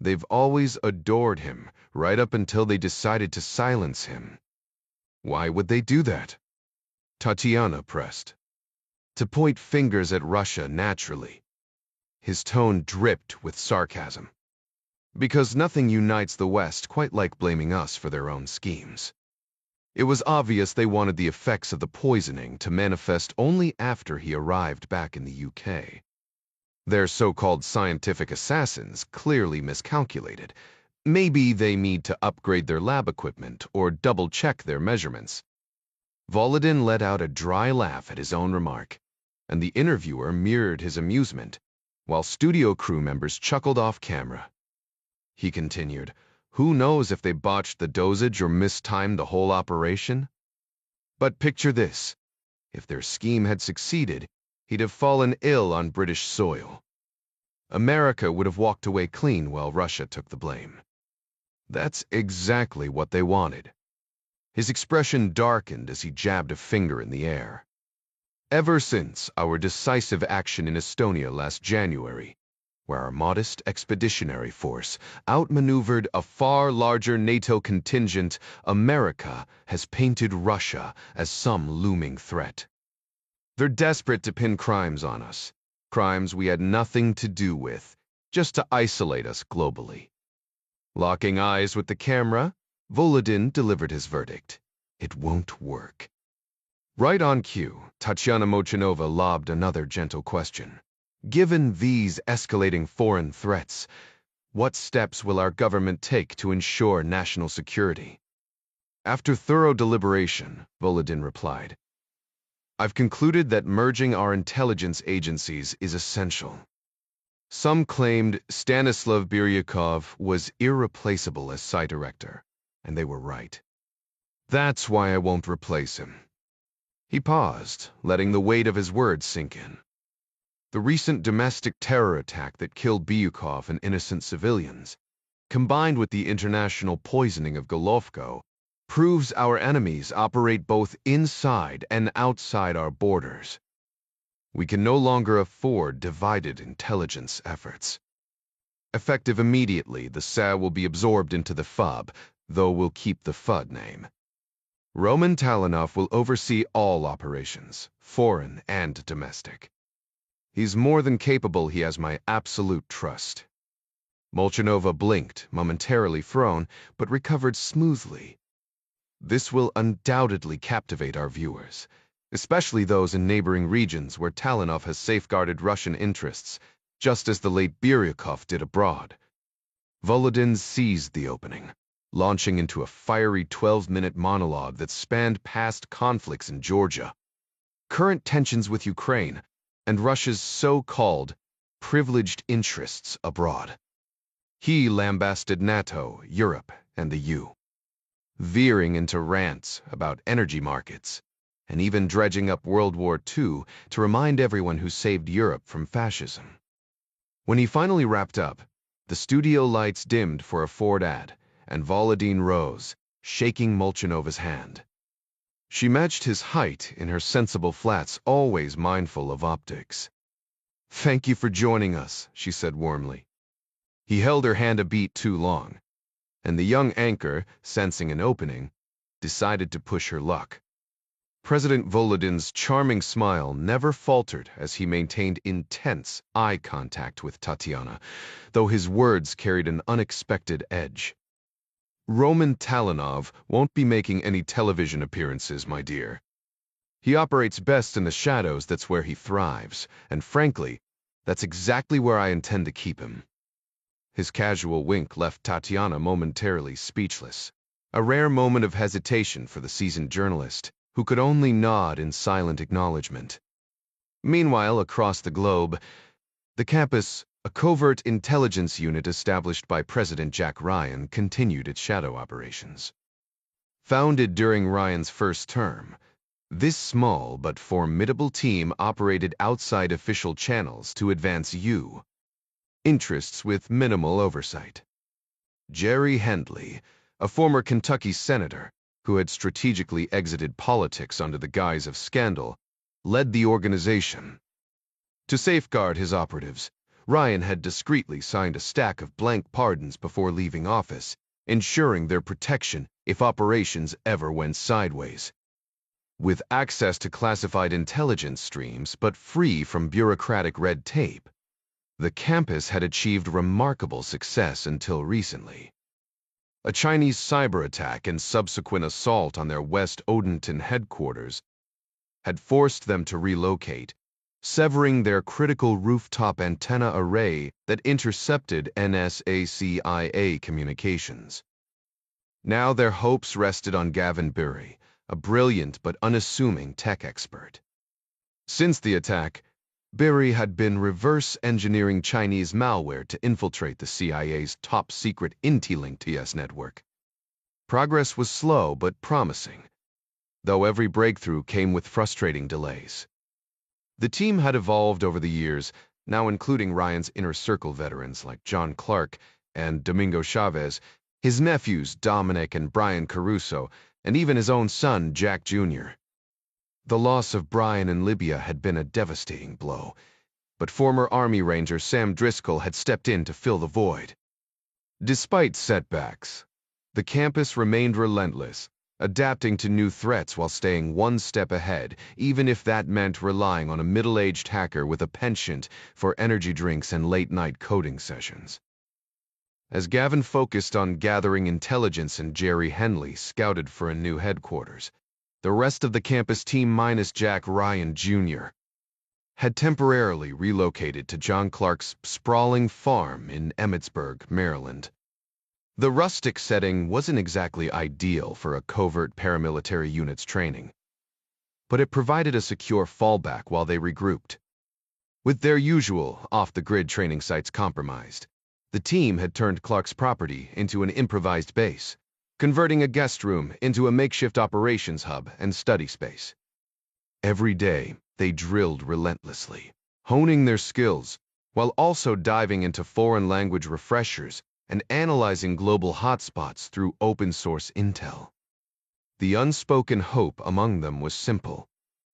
they've always adored him, right up until they decided to silence him." "Why would they do that?" Tatyana pressed. to point fingers at Russia naturally. His tone dripped with sarcasm. Because nothing unites the West quite like blaming us for their own schemes. It was obvious they wanted the effects of the poisoning to manifest only after he arrived back in the UK. Their so-called scientific assassins clearly miscalculated. Maybe they need to upgrade their lab equipment or double-check their measurements. Volodin let out a dry laugh at his own remark, and the interviewer mirrored his amusement, while studio crew members chuckled off camera. He continued, "Who knows if they botched the dosage or mistimed the whole operation? But picture this. If their scheme had succeeded, he'd have fallen ill on British soil. America would have walked away clean while Russia took the blame. That's exactly what they wanted." His expression darkened as he jabbed a finger in the air. "Ever since our decisive action in Estonia last January, where our modest expeditionary force outmaneuvered a far larger NATO contingent, America has painted Russia as some looming threat. They're desperate to pin crimes on us, crimes we had nothing to do with, just to isolate us globally." Locking eyes with the camera, Volodin delivered his verdict. It won't work. Right on cue, Tatyana Molchanova lobbed another gentle question. "Given these escalating foreign threats, what steps will our government take to ensure national security?" After thorough deliberation, Volodin replied, "I've concluded that merging our intelligence agencies is essential." Some claimed Stanislav Biryakov was irreplaceable as Psi director, and they were right. That's why I won't replace him. He paused, letting the weight of his words sink in. The recent domestic terror attack that killed Biryakov and innocent civilians, combined with the international poisoning of Golovko, proves our enemies operate both inside and outside our borders. We can no longer afford divided intelligence efforts. Effective immediately, the SA will be absorbed into the FUB, though we'll keep the FUD name. Roman Talanov will oversee all operations, foreign and domestic. He's more than capable. He has my absolute trust." Molchanova blinked, momentarily thrown, but recovered smoothly. "This will undoubtedly captivate our viewers, especially those in neighboring regions where Talanov has safeguarded Russian interests, just as the late Biryakov did abroad." Volodin seized the opening, launching into a fiery 12-minute monologue that spanned past conflicts in Georgia, current tensions with Ukraine, and Russia's so-called privileged interests abroad. He lambasted NATO, Europe, and the EU, veering into rants about energy markets, and even dredging up World War II to remind everyone who saved Europe from fascism. When he finally wrapped up, the studio lights dimmed for a Ford ad, and Volodin rose, shaking Molchanova's hand. She matched his height in her sensible flats, always mindful of optics. "Thank you for joining us," she said warmly. He held her hand a beat too long, and the young anchor, sensing an opening, decided to push her luck. President Volodin's charming smile never faltered as he maintained intense eye contact with Tatyana, though his words carried an unexpected edge. "Roman Talanov won't be making any television appearances, my dear. He operates best in the shadows. That's where he thrives, and frankly, that's exactly where I intend to keep him." His casual wink left Tatyana momentarily speechless, a rare moment of hesitation for the seasoned journalist, who could only nod in silent acknowledgement. Meanwhile, across the globe, the campus, a covert intelligence unit established by President Jack Ryan, continued its shadow operations. Founded during Ryan's first term, this small but formidable team operated outside official channels to advance U interests with minimal oversight. Jerry Hendley, a former Kentucky senator who had strategically exited politics under the guise of scandal, led the organization. To safeguard his operatives, Ryan had discreetly signed a stack of blank pardons before leaving office, ensuring their protection if operations ever went sideways. With access to classified intelligence streams but free from bureaucratic red tape, the campus had achieved remarkable success until recently. A Chinese cyber attack and subsequent assault on their West Odenton headquarters had forced them to relocate, severing their critical rooftop antenna array that intercepted NSA-CIA communications. Now their hopes rested on Gavin Bury, a brilliant but unassuming tech expert. Since the attack, Bury had been reverse engineering Chinese malware to infiltrate the CIA's top-secret Inti-Link TS network. Progress was slow but promising, though every breakthrough came with frustrating delays. The team had evolved over the years, now including Ryan's inner circle veterans like John Clark and Domingo Chavez, his nephews Dominic and Brian Caruso, and even his own son, Jack Jr. The loss of Brian in Libya had been a devastating blow, but former Army Ranger Sam Driscoll had stepped in to fill the void. Despite setbacks, the campus remained relentless, adapting to new threats while staying one step ahead, even if that meant relying on a middle-aged hacker with a penchant for energy drinks and late-night coding sessions. As Gavin focused on gathering intelligence and Jerry Henley scouted for a new headquarters, the rest of the campus team minus Jack Ryan Jr. had temporarily relocated to John Clark's sprawling farm in Emmitsburg, Maryland. The rustic setting wasn't exactly ideal for a covert paramilitary unit's training, but it provided a secure fallback while they regrouped. With their usual off-the-grid training sites compromised, the team had turned Clark's property into an improvised base, converting a guest room into a makeshift operations hub and study space. Every day, they drilled relentlessly, honing their skills, while also diving into foreign language refreshers and analyzing global hotspots through open-source intel. The unspoken hope among them was simple,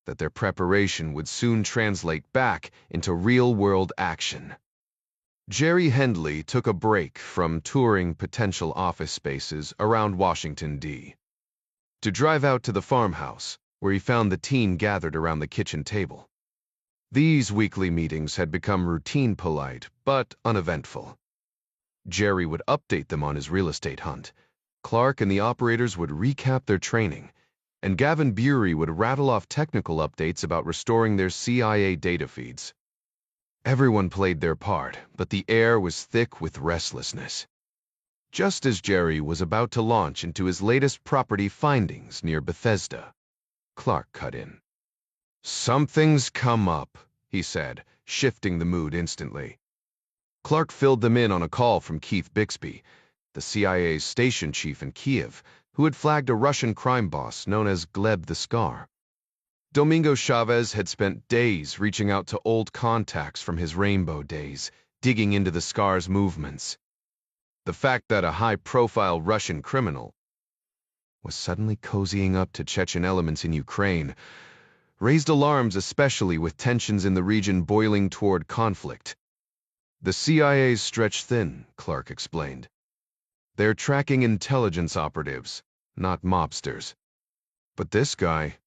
that their preparation would soon translate back into real-world action. Jerry Henley took a break from touring potential office spaces around Washington, D.C. to drive out to the farmhouse, where he found the team gathered around the kitchen table. These weekly meetings had become routine, polite, but uneventful. Jerry would update them on his real estate hunt, Clark and the operators would recap their training, and Gavin Bury would rattle off technical updates about restoring their CIA data feeds. Everyone played their part, but the air was thick with restlessness. Just as Jerry was about to launch into his latest property findings near Bethesda, Clark cut in. "Something's come up," he said, shifting the mood instantly. Clark filled them in on a call from Keith Bixby, the CIA's station chief in Kiev, who had flagged a Russian crime boss known as Gleb the Scar. Domingo Chavez had spent days reaching out to old contacts from his Rainbow days, digging into the Scar's movements. The fact that a high-profile Russian criminal was suddenly cozying up to Chechen elements in Ukraine raised alarms, especially with tensions in the region boiling toward conflict. "The CIA's stretched thin," Clark explained. "They're tracking intelligence operatives, not mobsters. But this guy,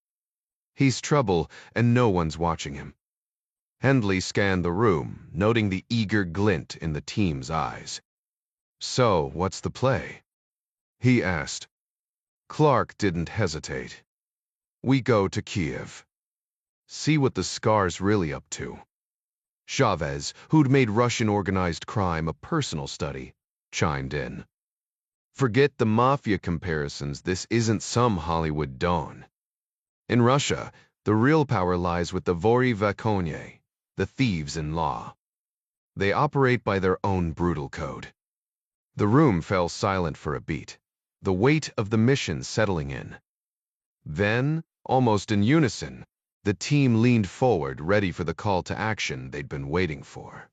he's trouble, and no one's watching him." Henley scanned the room, noting the eager glint in the team's eyes. "So, what's the play?" he asked. Clark didn't hesitate. "We go to Kiev. See what the Scar's really up to." Chavez, who'd made Russian organized crime a personal study, chimed in. "Forget the mafia comparisons, this isn't some Hollywood dawn. In Russia, the real power lies with the Vori Vakonye, the thieves-in-law. They operate by their own brutal code." The room fell silent for a beat, the weight of the mission settling in. Then, almost in unison, the team leaned forward, ready for the call to action they'd been waiting for.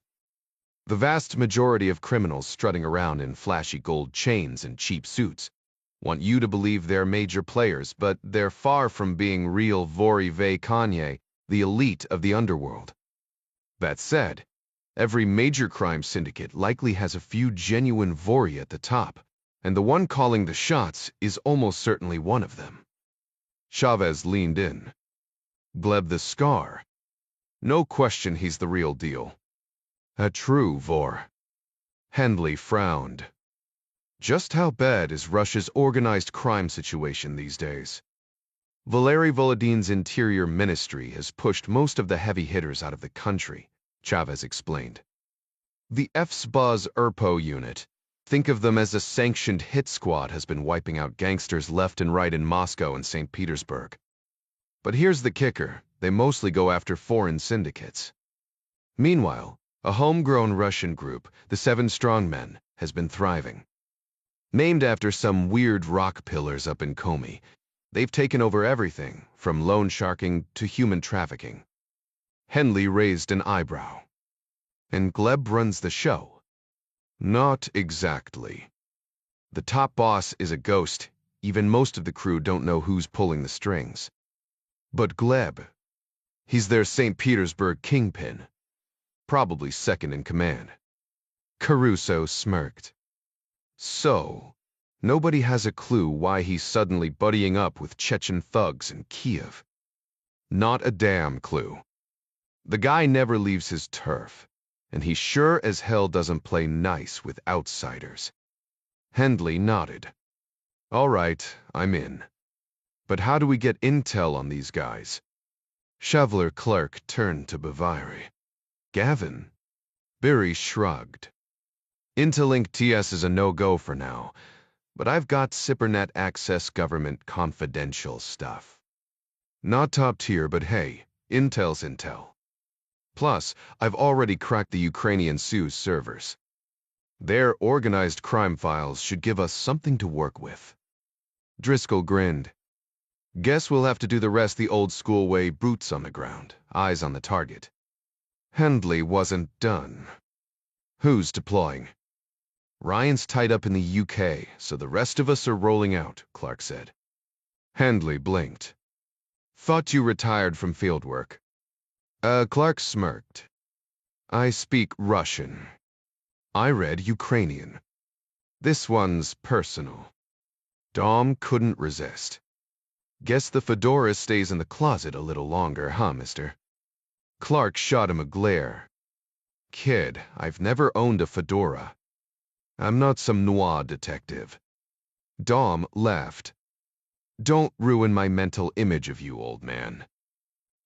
The vast majority of criminals strutting around in flashy gold chains and cheap suits want you to believe they're major players, but they're far from being real Vori Vakonye, the elite of the underworld. That said, every major crime syndicate likely has a few genuine Vori at the top, and the one calling the shots is almost certainly one of them. Chavez leaned in. Gleb the Scar. No question he's the real deal. A true vor. Hendley frowned. Just how bad is Russia's organized crime situation these days? Valery Volodin's interior ministry has pushed most of the heavy hitters out of the country, Chavez explained. The FSBA's ERPO unit, think of them as a sanctioned hit squad, has been wiping out gangsters left and right in Moscow and St. Petersburg. But here's the kicker, they mostly go after foreign syndicates. Meanwhile, a homegrown Russian group, the Seven Strong Men, has been thriving. Named after some weird rock pillars up in Komi, they've taken over everything, from loan sharking to human trafficking. Henley raised an eyebrow. And Gleb runs the show? Not exactly. The top boss is a ghost. Even most of the crew don't know who's pulling the strings. But Gleb, he's their St. Petersburg kingpin. Probably second in command. Caruso smirked. So, nobody has a clue why he's suddenly buddying up with Chechen thugs in Kiev. Not a damn clue. The guy never leaves his turf, and he sure as hell doesn't play nice with outsiders. Hendley nodded. All right, I'm in. But how do we get intel on these guys? Chevalier Clark turned to Baviri. Gavin? Birry shrugged. Interlink TS is a no-go for now, but I've got Cybernet access government confidential stuff. Not top tier, but hey, intel's intel. Plus, I've already cracked the Ukrainian Suez servers. Their organized crime files should give us something to work with. Driscoll grinned. Guess we'll have to do the rest the old-school way, boots on the ground, eyes on the target. Hendley wasn't done. Who's deploying? Ryan's tied up in the UK, so the rest of us are rolling out, Clark said. Hendley blinked. Thought you retired from fieldwork. Clark smirked. I speak Russian. I read Ukrainian. This one's personal. Dom couldn't resist. Guess the fedora stays in the closet a little longer, huh, mister? Clark shot him a glare. Kid, I've never owned a fedora. I'm not some noir detective. Dom laughed. Don't ruin my mental image of you, old man.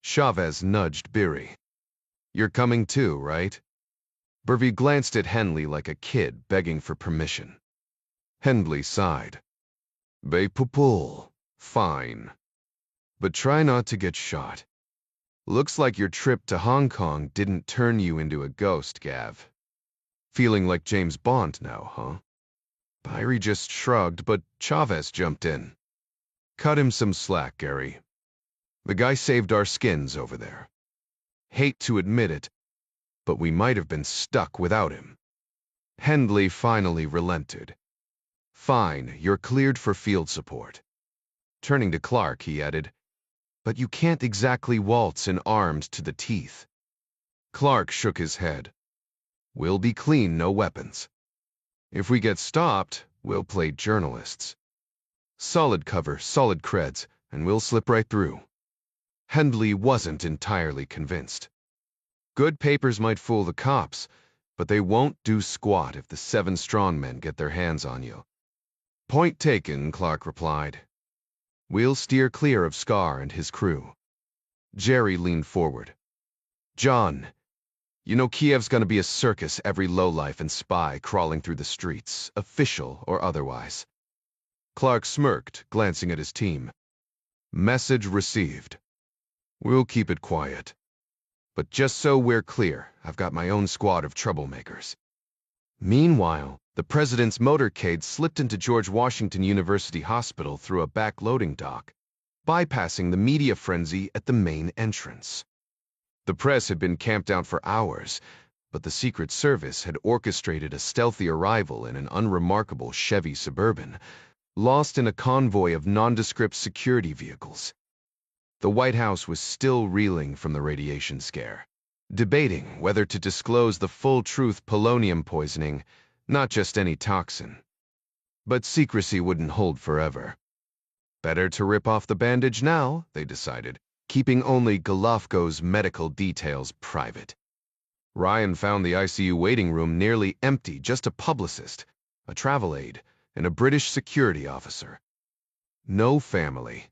Chavez nudged Birry. You're coming too, right? Burvey glanced at Henley like a kid begging for permission. Henley sighed. Bay pupul. Fine. But try not to get shot. Looks like your trip to Hong Kong didn't turn you into a ghost, Gav. Feeling like James Bond now, huh? Birry just shrugged, but Chavez jumped in. Cut him some slack, Gary. The guy saved our skins over there. Hate to admit it, but we might have been stuck without him. Hendley finally relented. Fine, you're cleared for field support. Turning to Clark, he added, but you can't exactly waltz in armed to the teeth. Clark shook his head. We'll be clean, no weapons. If we get stopped, we'll play journalists. Solid cover, solid creds, and we'll slip right through. Hendley wasn't entirely convinced. Good papers might fool the cops, but they won't do squat if the 7 strong men get their hands on you. Point taken, Clark replied. We'll steer clear of Scar and his crew. Jerry leaned forward. John, you know Kiev's gonna be a circus, every lowlife and spy crawling through the streets, official or otherwise. Clark smirked, glancing at his team. Message received. We'll keep it quiet. But just so we're clear, I've got my own squad of troublemakers. Meanwhile, the president's motorcade slipped into George Washington University Hospital through a back-loading dock, bypassing the media frenzy at the main entrance. The press had been camped out for hours, but the Secret Service had orchestrated a stealthy arrival in an unremarkable Chevy Suburban, lost in a convoy of nondescript security vehicles. The White House was still reeling from the radiation scare, debating whether to disclose the full truth: polonium poisoning, not just any toxin. But secrecy wouldn't hold forever. Better to rip off the bandage now, they decided, keeping only Golovko's medical details private. Ryan found the ICU waiting room nearly empty, just a publicist, a travel aide, and a British security officer. No family.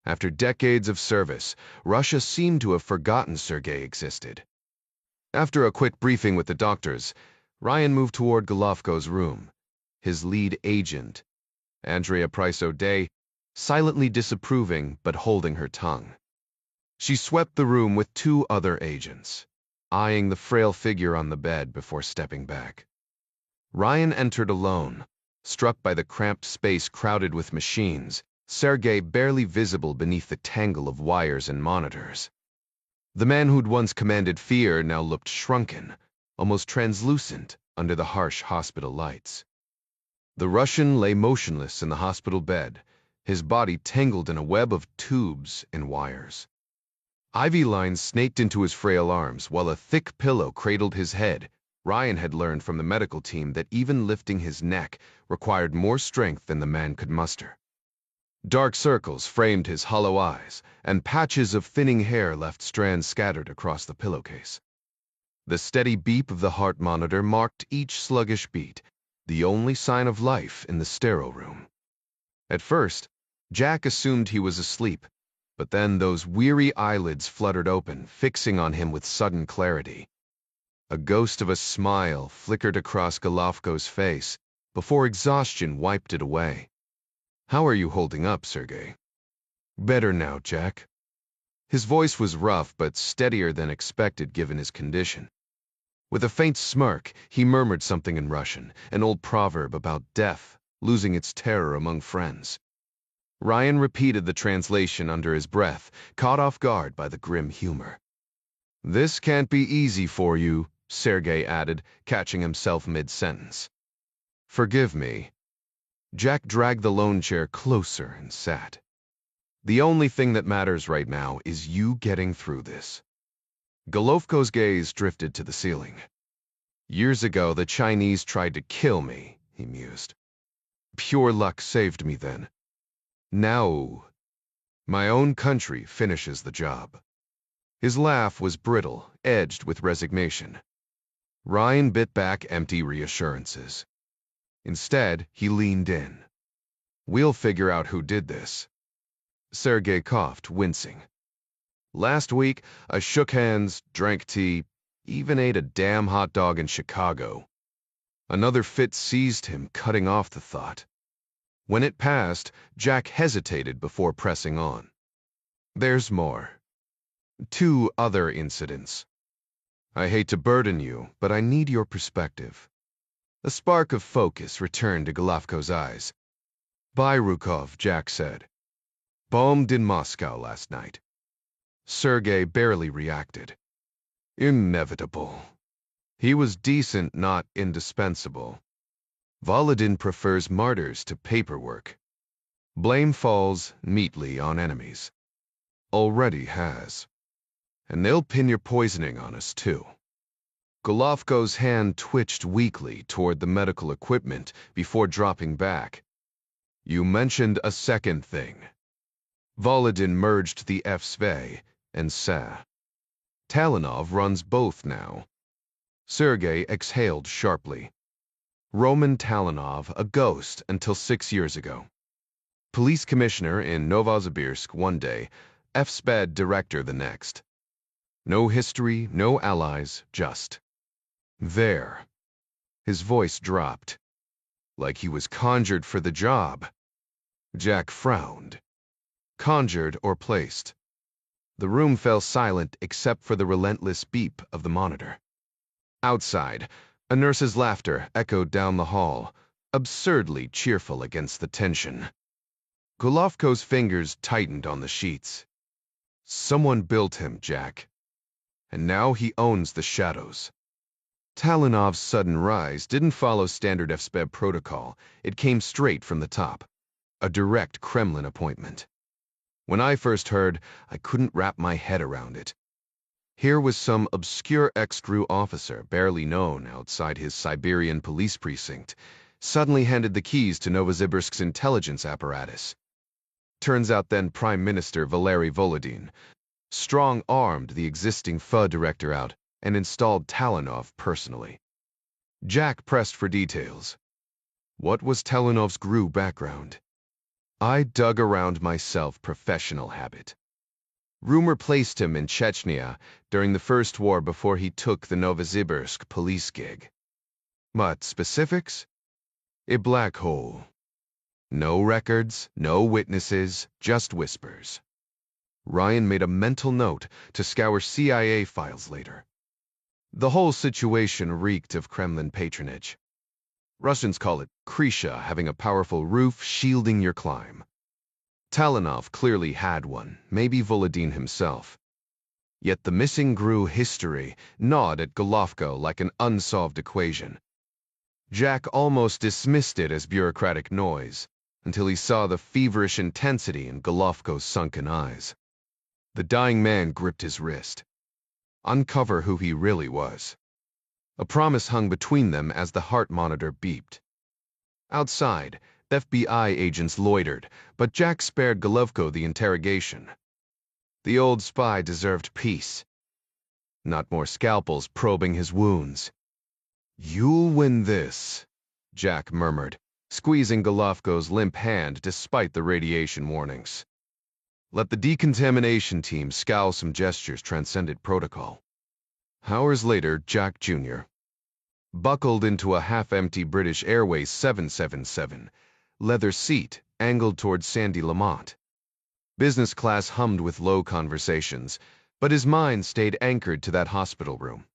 After decades of service, Russia seemed to have forgotten Sergei existed. After a quick briefing with the doctors, Ryan moved toward Golovko's room. His lead agent, Andrea Price O'Day, silently disapproving but holding her tongue. She swept the room with two other agents, eyeing the frail figure on the bed before stepping back. Ryan entered alone, struck by the cramped space crowded with machines, Sergei barely visible beneath the tangle of wires and monitors. The man who'd once commanded fear now looked shrunken, almost translucent under the harsh hospital lights. The Russian lay motionless in the hospital bed, his body tangled in a web of tubes and wires. IV lines snaked into his frail arms, while a thick pillow cradled his head. Ryan had learned from the medical team that even lifting his neck required more strength than the man could muster. Dark circles framed his hollow eyes, and patches of thinning hair left strands scattered across the pillowcase. The steady beep of the heart monitor marked each sluggish beat, the only sign of life in the sterile room. At first, Jack assumed he was asleep, but then those weary eyelids fluttered open, fixing on him with sudden clarity. A ghost of a smile flickered across Golovko's face before exhaustion wiped it away. "How are you holding up, Sergei?" "Better now, Jack." His voice was rough but steadier than expected given his condition. With a faint smirk, he murmured something in Russian, an old proverb about death losing its terror among friends. Ryan repeated the translation under his breath, caught off guard by the grim humor. "This can't be easy for you," Sergei added, catching himself mid-sentence. "Forgive me." Jack dragged the lone chair closer and sat. "The only thing that matters right now is you getting through this." Golovko's gaze drifted to the ceiling. "Years ago, the Chinese tried to kill me," he mused. "Pure luck saved me then. Now, my own country finishes the job." His laugh was brittle, edged with resignation. Ryan bit back empty reassurances. Instead, he leaned in. "We'll figure out who did this." Sergei coughed, wincing. "Last week, I shook hands, drank tea, even ate a damn hot dog in Chicago." Another fit seized him, cutting off the thought. When it passed, Jack hesitated before pressing on. "There's more. 2 other incidents. I hate to burden you, but I need your perspective." A spark of focus returned to Golovko's eyes. "Bayrukov," Jack said. "Bombed in Moscow last night." Sergei barely reacted. "Inevitable. He was decent, not indispensable. Volodin prefers martyrs to paperwork. Blame falls neatly on enemies. Already has. And they'll pin your poisoning on us, too." Golovko's hand twitched weakly toward the medical equipment before dropping back. "You mentioned a second thing." Volodin merged the FSV and SA. Talinov runs both now. Sergei exhaled sharply. Roman Talinov, a ghost until 6 years ago. Police commissioner in Novosibirsk one day, FSPED director the next. No history, no allies, just there. His voice dropped, like he was conjured for the job. Jack frowned. Conjured or placed? The room fell silent except for the relentless beep of the monitor. Outside, a nurse's laughter echoed down the hall, absurdly cheerful against the tension. Golovko's fingers tightened on the sheets. Someone built him, Jack. And now he owns the shadows. Talinov's sudden rise didn't follow standard FSPEB protocol. It came straight from the top. A direct Kremlin appointment. When I first heard, I couldn't wrap my head around it. Here was some obscure ex-GRU officer, barely known outside his Siberian police precinct, suddenly handed the keys to Novosibirsk's intelligence apparatus. Turns out then Prime Minister Valery Volodin strong-armed the existing FA director out and installed Talanov personally. Jack pressed for details. What was Talanov's GRU background? I dug around myself, professional habit. Rumor placed him in Chechnya during the First War before he took the Novosibirsk police gig. What specifics? A black hole. No records, no witnesses, just whispers. Ryan made a mental note to scour CIA files later. The whole situation reeked of Kremlin patronage. Russians call it Krisha, having a powerful roof shielding your climb. Talanov clearly had one, maybe Volodin himself. Yet the missing GRU history gnawed at Golovko like an unsolved equation. Jack almost dismissed it as bureaucratic noise, until he saw the feverish intensity in Golovko's sunken eyes. The dying man gripped his wrist. Uncover who he really was. A promise hung between them as the heart monitor beeped. Outside, FBI agents loitered, but Jack spared Golovko the interrogation. The old spy deserved peace. Not more scalpels probing his wounds. You'll win this, Jack murmured, squeezing Golovko's limp hand despite the radiation warnings. Let the decontamination team scowl some gestures transcended protocol. Hours later, Jack Jr. buckled into a half-empty British Airways 777, leather seat angled towards Sandy Lamont. Business class hummed with low conversations, but his mind stayed anchored to that hospital room.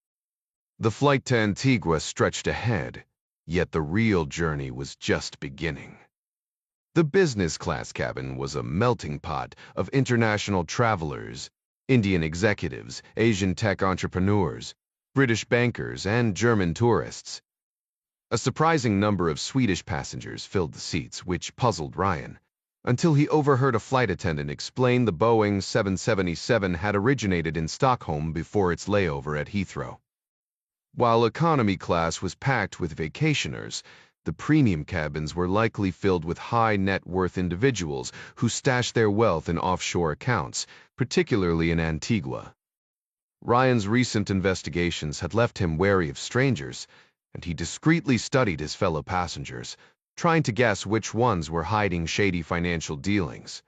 The flight to Antigua stretched ahead, yet the real journey was just beginning. The business class cabin was a melting pot of international travelers, Indian executives, Asian tech entrepreneurs, British bankers, and German tourists. A surprising number of Swedish passengers filled the seats, which puzzled Ryan, until he overheard a flight attendant explain the Boeing 777 had originated in Stockholm before its layover at Heathrow. While economy class was packed with vacationers, the premium cabins were likely filled with high-net-worth individuals who stashed their wealth in offshore accounts, particularly in Antigua. Ryan's recent investigations had left him wary of strangers, and he discreetly studied his fellow passengers, trying to guess which ones were hiding shady financial dealings.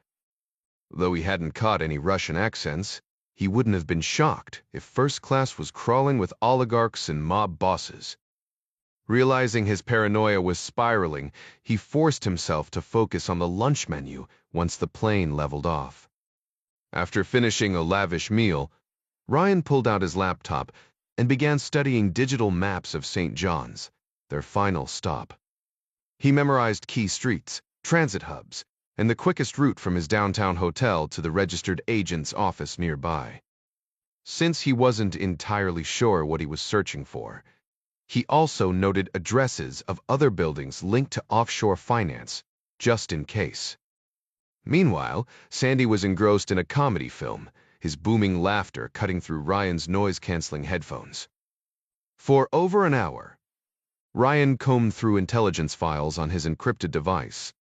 Though he hadn't caught any Russian accents, he wouldn't have been shocked if first class was crawling with oligarchs and mob bosses. Realizing his paranoia was spiraling, he forced himself to focus on the lunch menu once the plane leveled off. After finishing a lavish meal, Ryan pulled out his laptop and began studying digital maps of St. John's, their final stop. He memorized key streets, transit hubs, and the quickest route from his downtown hotel to the registered agent's office nearby. Since he wasn't entirely sure what he was searching for, he also noted addresses of other buildings linked to offshore finance, just in case. Meanwhile, Sandy was engrossed in a comedy film, his booming laughter cutting through Ryan's noise-canceling headphones. For over an hour, Ryan combed through intelligence files on his encrypted device,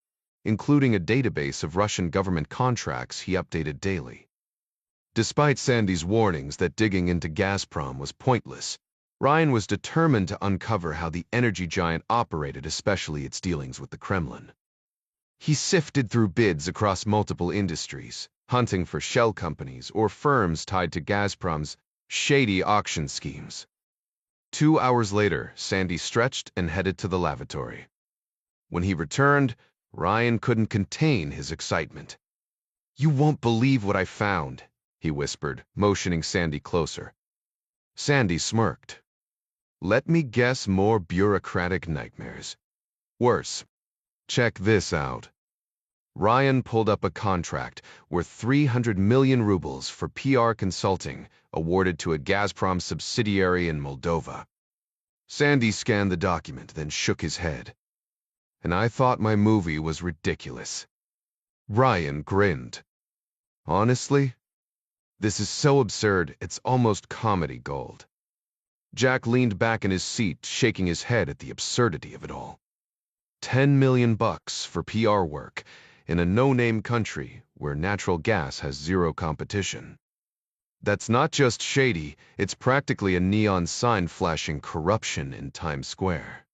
including a database of Russian government contracts he updated daily. Despite Sandy's warnings that digging into Gazprom was pointless, Ryan was determined to uncover how the energy giant operated, especially its dealings with the Kremlin. He sifted through bids across multiple industries, hunting for shell companies or firms tied to Gazprom's shady auction schemes. 2 hours later, Sandy stretched and headed to the lavatory. When he returned, Ryan couldn't contain his excitement. "You won't believe what I found," he whispered, motioning Sandy closer. Sandy smirked. "Let me guess, more bureaucratic nightmares. Worse. Check this out." Ryan pulled up a contract worth 300 million rubles for PR consulting awarded to a Gazprom subsidiary in Moldova. Sandy scanned the document, then shook his head. "And I thought my movie was ridiculous." Ryan grinned. "Honestly, this is so absurd, it's almost comedy gold." Jack leaned back in his seat, shaking his head at the absurdity of it all. $10 million for PR work in a no-name country where natural gas has zero competition. That's not just shady, it's practically a neon sign flashing corruption in Times Square.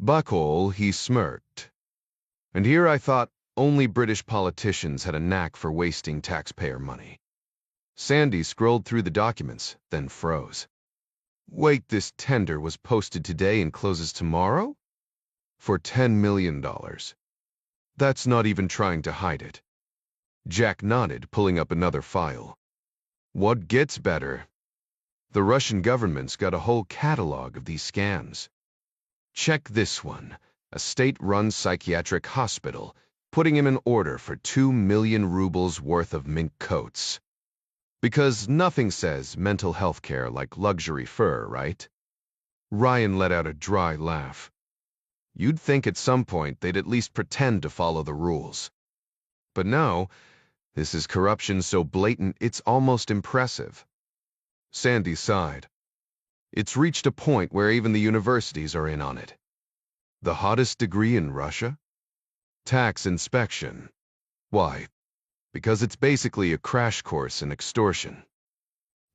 Buckhole, he smirked. And here I thought only British politicians had a knack for wasting taxpayer money. Sandy scrolled through the documents, then froze. Wait, this tender was posted today and closes tomorrow? For $10 million. That's not even trying to hide it. Jack nodded, pulling up another file. What gets better? The Russian government's got a whole catalog of these scams. Check this one, a state-run psychiatric hospital, putting him in order for 2 million rubles worth of mink coats. Because nothing says mental health care like luxury fur, right? Ryan let out a dry laugh. You'd think at some point they'd at least pretend to follow the rules. But no, this is corruption so blatant it's almost impressive. Sandy sighed. It's reached a point where even the universities are in on it. The hottest degree in Russia? Tax inspection. Why? Because it's basically a crash course in extortion.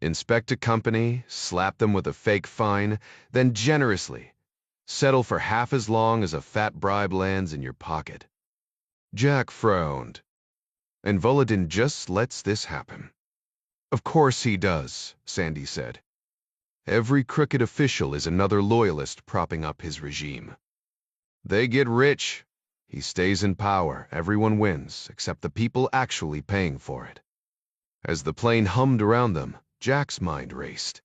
Inspect a company, slap them with a fake fine, then generously settle for half as long as a fat bribe lands in your pocket. Jack frowned. And Volodin just lets this happen. Of course he does, Sandy said. Every crooked official is another loyalist propping up his regime. They get rich. He stays in power. Everyone wins, except the people actually paying for it. As the plane hummed around them, Jack's mind raced.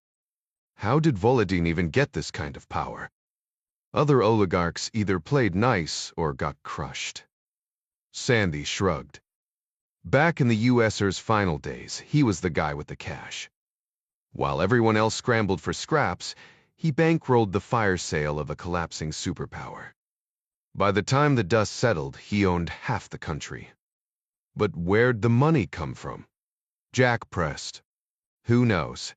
How did Volodin even get this kind of power? Other oligarchs either played nice or got crushed. Sandy shrugged. Back in the USR's final days, he was the guy with the cash. While everyone else scrambled for scraps, he bankrolled the fire sale of a collapsing superpower. By the time the dust settled, he owned half the country. But where'd the money come from? Jack pressed. Who knows?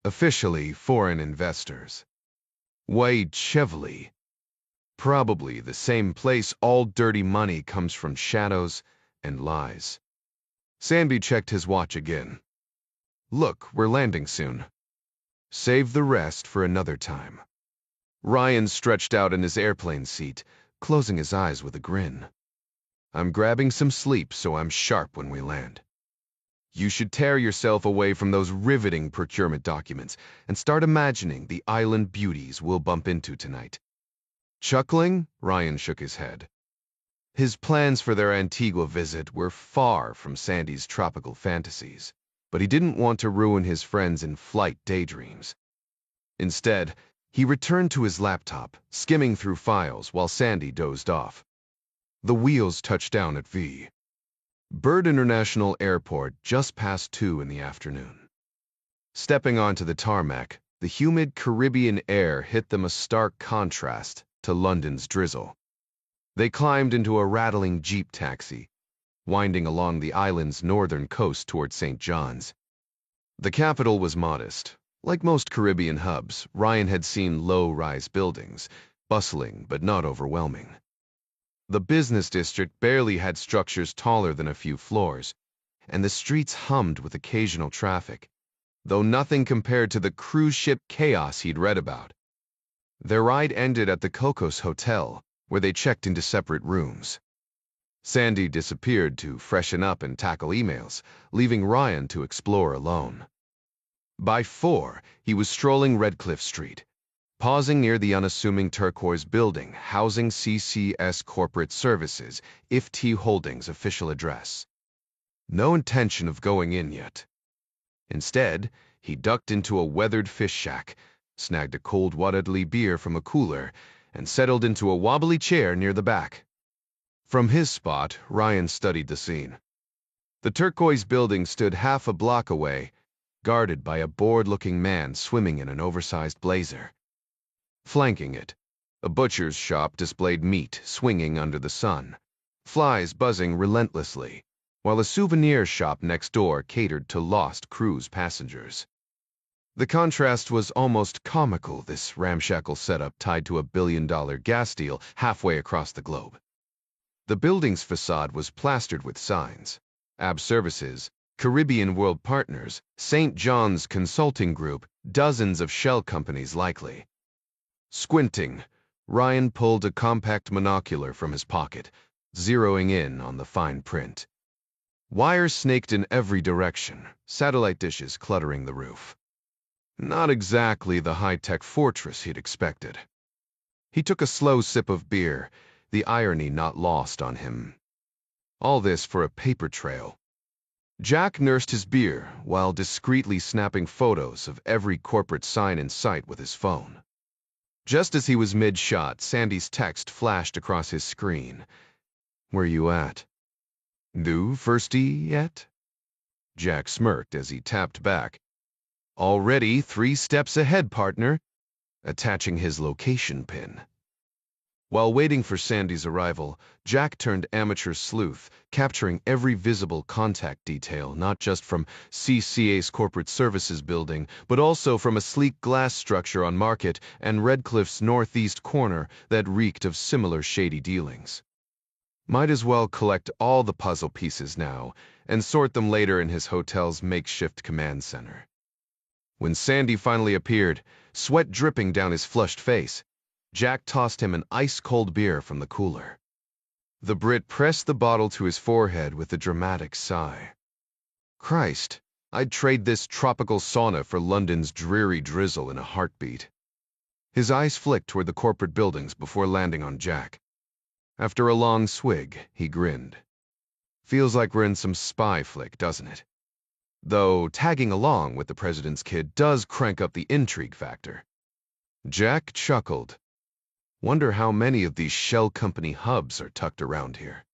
Officially, foreign investors. Wade Chevely. Probably the same place all dirty money comes from, shadows and lies. Sandy checked his watch again. Look, we're landing soon. Save the rest for another time. Ryan stretched out in his airplane seat, closing his eyes with a grin. I'm grabbing some sleep so I'm sharp when we land. You should tear yourself away from those riveting procurement documents and start imagining the island beauties we'll bump into tonight. Chuckling, Ryan shook his head. His plans for their Antigua visit were far from Sandy's tropical fantasies, but he didn't want to ruin his friends' in-flight daydreams. Instead, he returned to his laptop, skimming through files while Sandy dozed off. The wheels touched down at V. Bird International Airport just past 2 in the afternoon. Stepping onto the tarmac, the humid Caribbean air hit them a stark contrast to London's drizzle. They climbed into a rattling jeep taxi, winding along the island's northern coast toward St. John's. The capital was modest. Like most Caribbean hubs, Ryan had seen low-rise buildings, bustling but not overwhelming. The business district barely had structures taller than a few floors, and the streets hummed with occasional traffic, though nothing compared to the cruise ship chaos he'd read about. Their ride ended at the Cocos Hotel, where they checked into separate rooms. Sandy disappeared to freshen up and tackle emails, leaving Ryan to explore alone. By 4, he was strolling Redcliffe Street, pausing near the unassuming turquoise building housing CCS Corporate Services, IFT Holdings' official address. No intention of going in yet. Instead, he ducked into a weathered fish shack, snagged a cold Wadadli beer from a cooler, and settled into a wobbly chair near the back. From his spot, Ryan studied the scene. The turquoise building stood half a block away, guarded by a bored-looking man swimming in an oversized blazer. Flanking it, a butcher's shop displayed meat swinging under the sun, flies buzzing relentlessly, while a souvenir shop next door catered to lost cruise passengers. The contrast was almost comical, this ramshackle setup tied to a billion-dollar gas deal halfway across the globe. The building's facade was plastered with signs, AB Services, Caribbean World Partners, St. John's Consulting Group, dozens of shell companies likely. Squinting, Ryan pulled a compact monocular from his pocket, zeroing in on the fine print. Wires snaked in every direction, satellite dishes cluttering the roof. Not exactly the high-tech fortress he'd expected. He took a slow sip of beer, the irony not lost on him. All this for a paper trail. Jack nursed his beer while discreetly snapping photos of every corporate sign in sight with his phone. Just as he was mid-shot, Sandy's text flashed across his screen. "Where you at? New firstie yet?" Jack smirked as he tapped back. "Already 3 steps ahead, partner," attaching his location pin. While waiting for Sandy's arrival, Jack turned amateur sleuth, capturing every visible contact detail, not just from CCA's corporate services building, but also from a sleek glass structure on Market and Redcliffe's northeast corner that reeked of similar shady dealings. Might as well collect all the puzzle pieces now and sort them later in his hotel's makeshift command center. When Sandy finally appeared, sweat dripping down his flushed face, Jack tossed him an ice-cold beer from the cooler. The Brit pressed the bottle to his forehead with a dramatic sigh. "Christ, I'd trade this tropical sauna for London's dreary drizzle in a heartbeat." His eyes flicked toward the corporate buildings before landing on Jack. After a long swig, he grinned. "Feels like we're in some spy flick, doesn't it? Though tagging along with the president's kid does crank up the intrigue factor." Jack chuckled. "Wonder how many of these shell company hubs are tucked around here."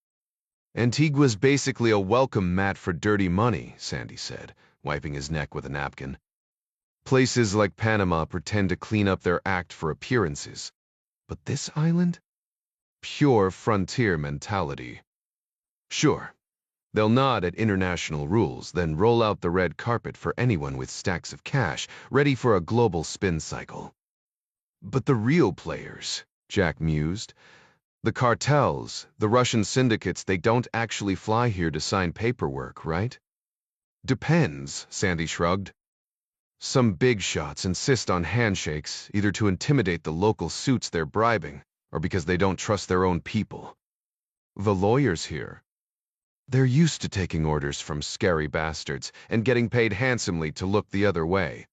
"Antigua's basically a welcome mat for dirty money," Sandy said, wiping his neck with a napkin. "Places like Panama pretend to clean up their act for appearances. But this island? Pure frontier mentality. Sure, they'll nod at international rules, then roll out the red carpet for anyone with stacks of cash, ready for a global spin cycle. But the real players," Jack mused, "the cartels, the Russian syndicates, they don't actually fly here to sign paperwork, right?" "Depends," Sandy shrugged. "Some big shots insist on handshakes, either to intimidate the local suits they're bribing, or because they don't trust their own people. The lawyers here, they're used to taking orders from scary bastards and getting paid handsomely to look the other way."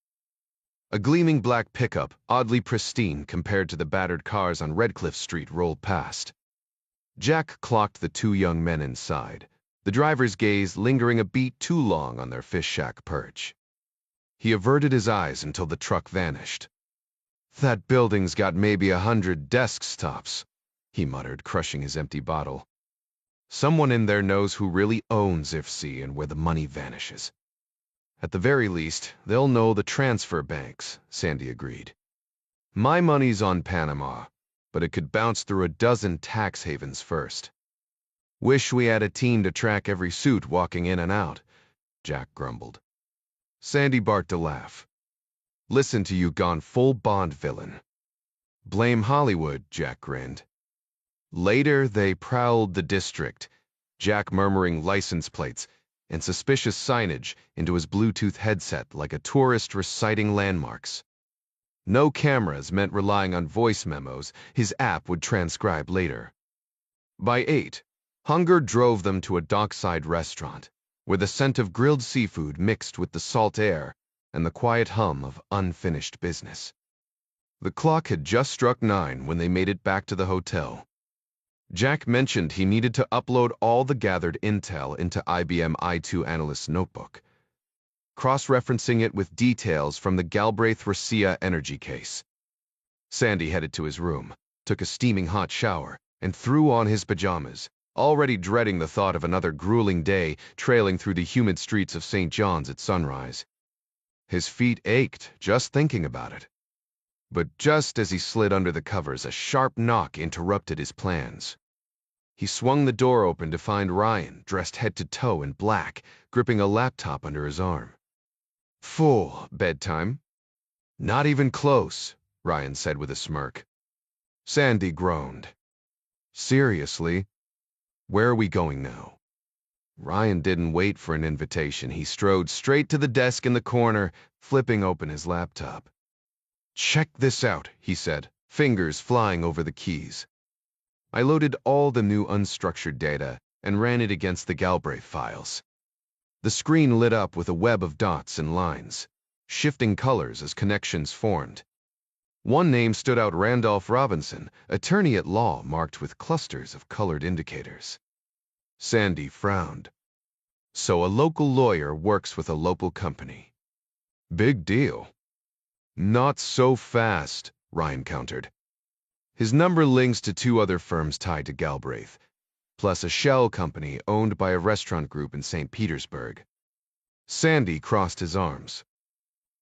A gleaming black pickup, oddly pristine compared to the battered cars on Redcliffe Street, rolled past. Jack clocked the 2 young men inside, the driver's gaze lingering a beat too long on their fish shack perch. He averted his eyes until the truck vanished. "That building's got maybe 100 desktops," he muttered, crushing his empty bottle. "Someone in there knows who really owns IFC and where the money vanishes." "At the very least, they'll know the transfer banks," Sandy agreed. "My money's on Panama, but it could bounce through a dozen tax havens first." "Wish we had a team to track every suit walking in and out," Jack grumbled. Sandy barked a laugh. "Listen to you gone full Bond villain." "Blame Hollywood," Jack grinned. Later, they prowled the district, Jack murmuring license plates and suspicious signage into his Bluetooth headset like a tourist reciting landmarks. No cameras meant relying on voice memos his app would transcribe later. By 8, hunger drove them to a dockside restaurant, where the scent of grilled seafood mixed with the salt air and the quiet hum of unfinished business. The clock had just struck 9 when they made it back to the hotel. Jack mentioned he needed to upload all the gathered intel into IBM i2 Analyst's notebook, cross-referencing it with details from the Galbraith-Rosia energy case. Sandy headed to his room, took a steaming hot shower, and threw on his pajamas, already dreading the thought of another grueling day trailing through the humid streets of St. John's at sunrise. His feet ached just thinking about it. But just as he slid under the covers, a sharp knock interrupted his plans. He swung the door open to find Ryan, dressed head to toe in black, gripping a laptop under his arm. "Full bedtime?" "Not even close," Ryan said with a smirk. Sandy groaned. "Seriously? Where are we going now?" Ryan didn't wait for an invitation. He strode straight to the desk in the corner, flipping open his laptop. "Check this out," he said, fingers flying over the keys. I loaded all the new unstructured data and ran it against the Galbraith files. The screen lit up with a web of dots and lines, shifting colors as connections formed. One name stood out: Randolph Robinson, attorney at law, marked with clusters of colored indicators. Sandy frowned. So a local lawyer works with a local company. Big deal. Not so fast, Ryan countered. His number links to 2 other firms tied to Galbraith, plus a shell company owned by a restaurant group in St. Petersburg. Sandy crossed his arms.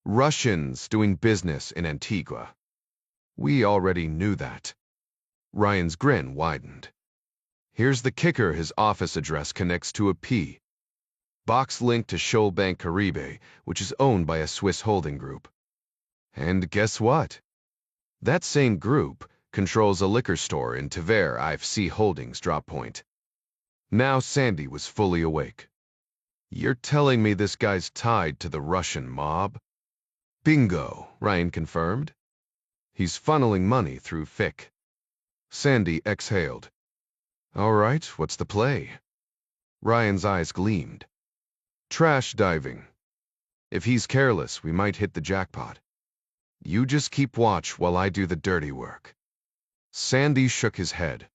Russians doing business in Antigua. We already knew that. Ryan's grin widened. Here's the kicker: his office address connects to a P. Box linked to Shoal Bank Caribe, which is owned by a Swiss holding group. And guess what? That same group controls a liquor store in Tver IFC Holdings drop point. Now Sandy was fully awake. You're telling me this guy's tied to the Russian mob? Bingo, Ryan confirmed. He's funneling money through FIC. Sandy exhaled. All right, what's the play? Ryan's eyes gleamed. Trash diving. If he's careless, we might hit the jackpot. You just keep watch while I do the dirty work. Sandy shook his head.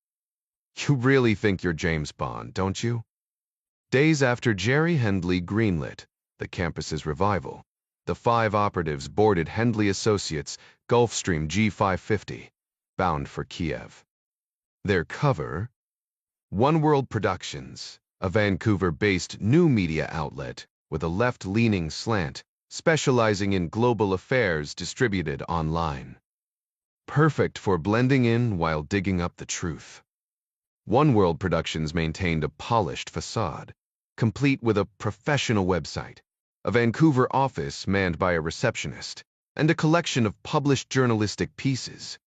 You really think you're James Bond, don't you? Days after Jerry Hendley greenlit the campus's revival, the 5 operatives boarded Hendley Associates' Gulfstream G550, bound for Kiev. Their cover? One World Productions, a Vancouver-based new media outlet with a left-leaning slant, specializing in global affairs distributed online. Perfect for blending in while digging up the truth. One World Productions maintained a polished facade, complete with a professional website, a Vancouver office manned by a receptionist, and a collection of published journalistic pieces.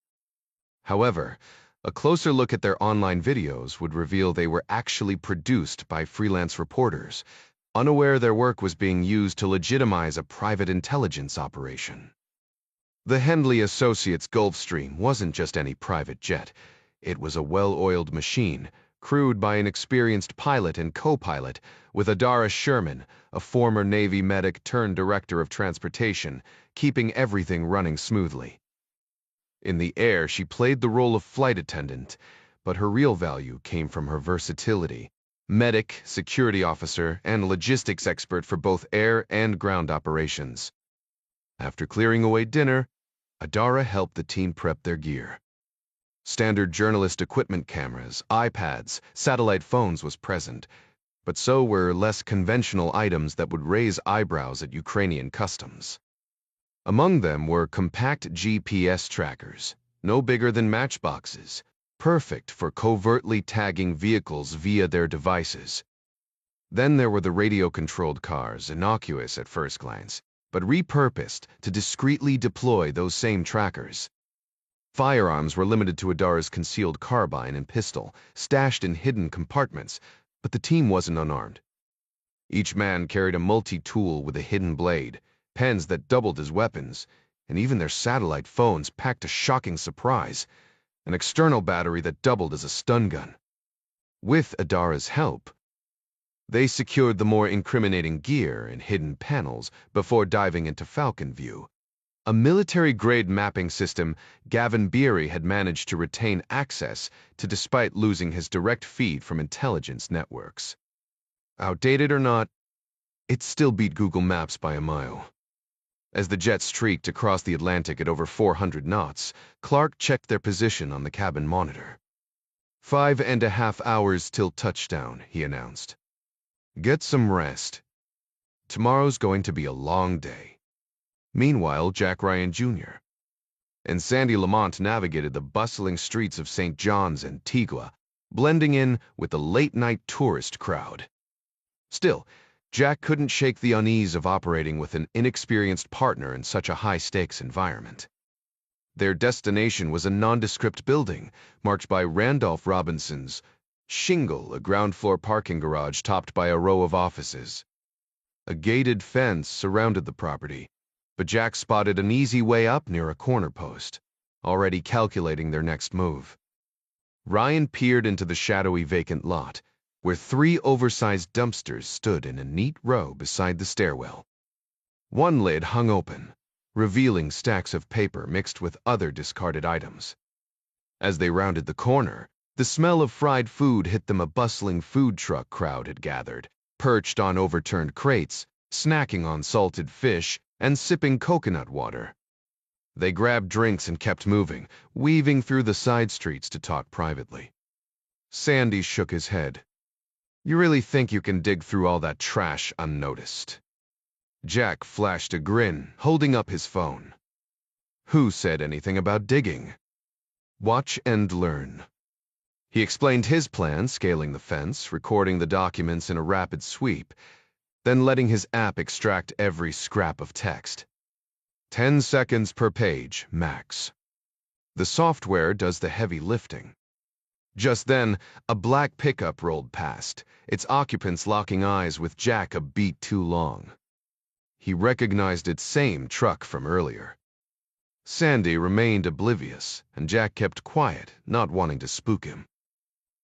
However, a closer look at their online videos would reveal they were actually produced by freelance reporters, unaware their work was being used to legitimize a private intelligence operation. The Hendley Associates Gulfstream wasn't just any private jet. It was a well-oiled machine, crewed by an experienced pilot and co-pilot, with Adara Sherman, a former Navy medic turned director of transportation, keeping everything running smoothly. In the air, she played the role of flight attendant, but her real value came from her versatility: medic, security officer, and logistics expert for both air and ground operations. After clearing away dinner, Adara helped the team prep their gear. Standard journalist equipment: cameras, iPads, satellite phones was present, but so were less conventional items that would raise eyebrows at Ukrainian customs. Among them were compact GPS trackers, no bigger than matchboxes, perfect for covertly tagging vehicles via their devices. Then there were the radio-controlled cars, innocuous at first glance, but repurposed to discreetly deploy those same trackers. Firearms were limited to Adara's concealed carbine and pistol, stashed in hidden compartments, but the team wasn't unarmed. Each man carried a multi-tool with a hidden blade, pens that doubled as weapons, and even their satellite phones packed a shocking surprise: an external battery that doubled as a stun gun. With Adara's help, they secured the more incriminating gear and hidden panels before diving into Falcon View, a military-grade mapping system Gavin Beery had managed to retain access to despite losing his direct feed from intelligence networks. Outdated or not, it still beat Google Maps by a mile. As the jet streaked across the Atlantic at over 400 knots, Clark checked their position on the cabin monitor. 5.5 hours till touchdown, he announced. Get some rest. Tomorrow's going to be a long day. Meanwhile, Jack Ryan Jr. and Sandy Lamont navigated the bustling streets of St. John's, Antigua, blending in with the late-night tourist crowd. Still, Jack couldn't shake the unease of operating with an inexperienced partner in such a high-stakes environment. Their destination was a nondescript building marked by Randolph Robinson's Shingle, a ground-floor parking garage topped by a row of offices. A gated fence surrounded the property, but Jack spotted an easy way up near a corner post, already calculating their next move. Ryan peered into the shadowy vacant lot, where 3 oversized dumpsters stood in a neat row beside the stairwell. One lid hung open, revealing stacks of paper mixed with other discarded items. As they rounded the corner, the smell of fried food hit them. A bustling food truck crowd had gathered, perched on overturned crates, snacking on salted fish, and sipping coconut water. They grabbed drinks and kept moving, weaving through the side streets to talk privately. Sandy shook his head. "You really think you can dig through all that trash unnoticed?" Jack flashed a grin, holding up his phone. "Who said anything about digging? Watch and learn." He explained his plan, scaling the fence, recording the documents in a rapid sweep, then letting his app extract every scrap of text. 10 seconds per page, max. The software does the heavy lifting. Just then, a black pickup rolled past, its occupants locking eyes with Jack a beat too long. He recognized its same truck from earlier. Sandy remained oblivious, and Jack kept quiet, not wanting to spook him.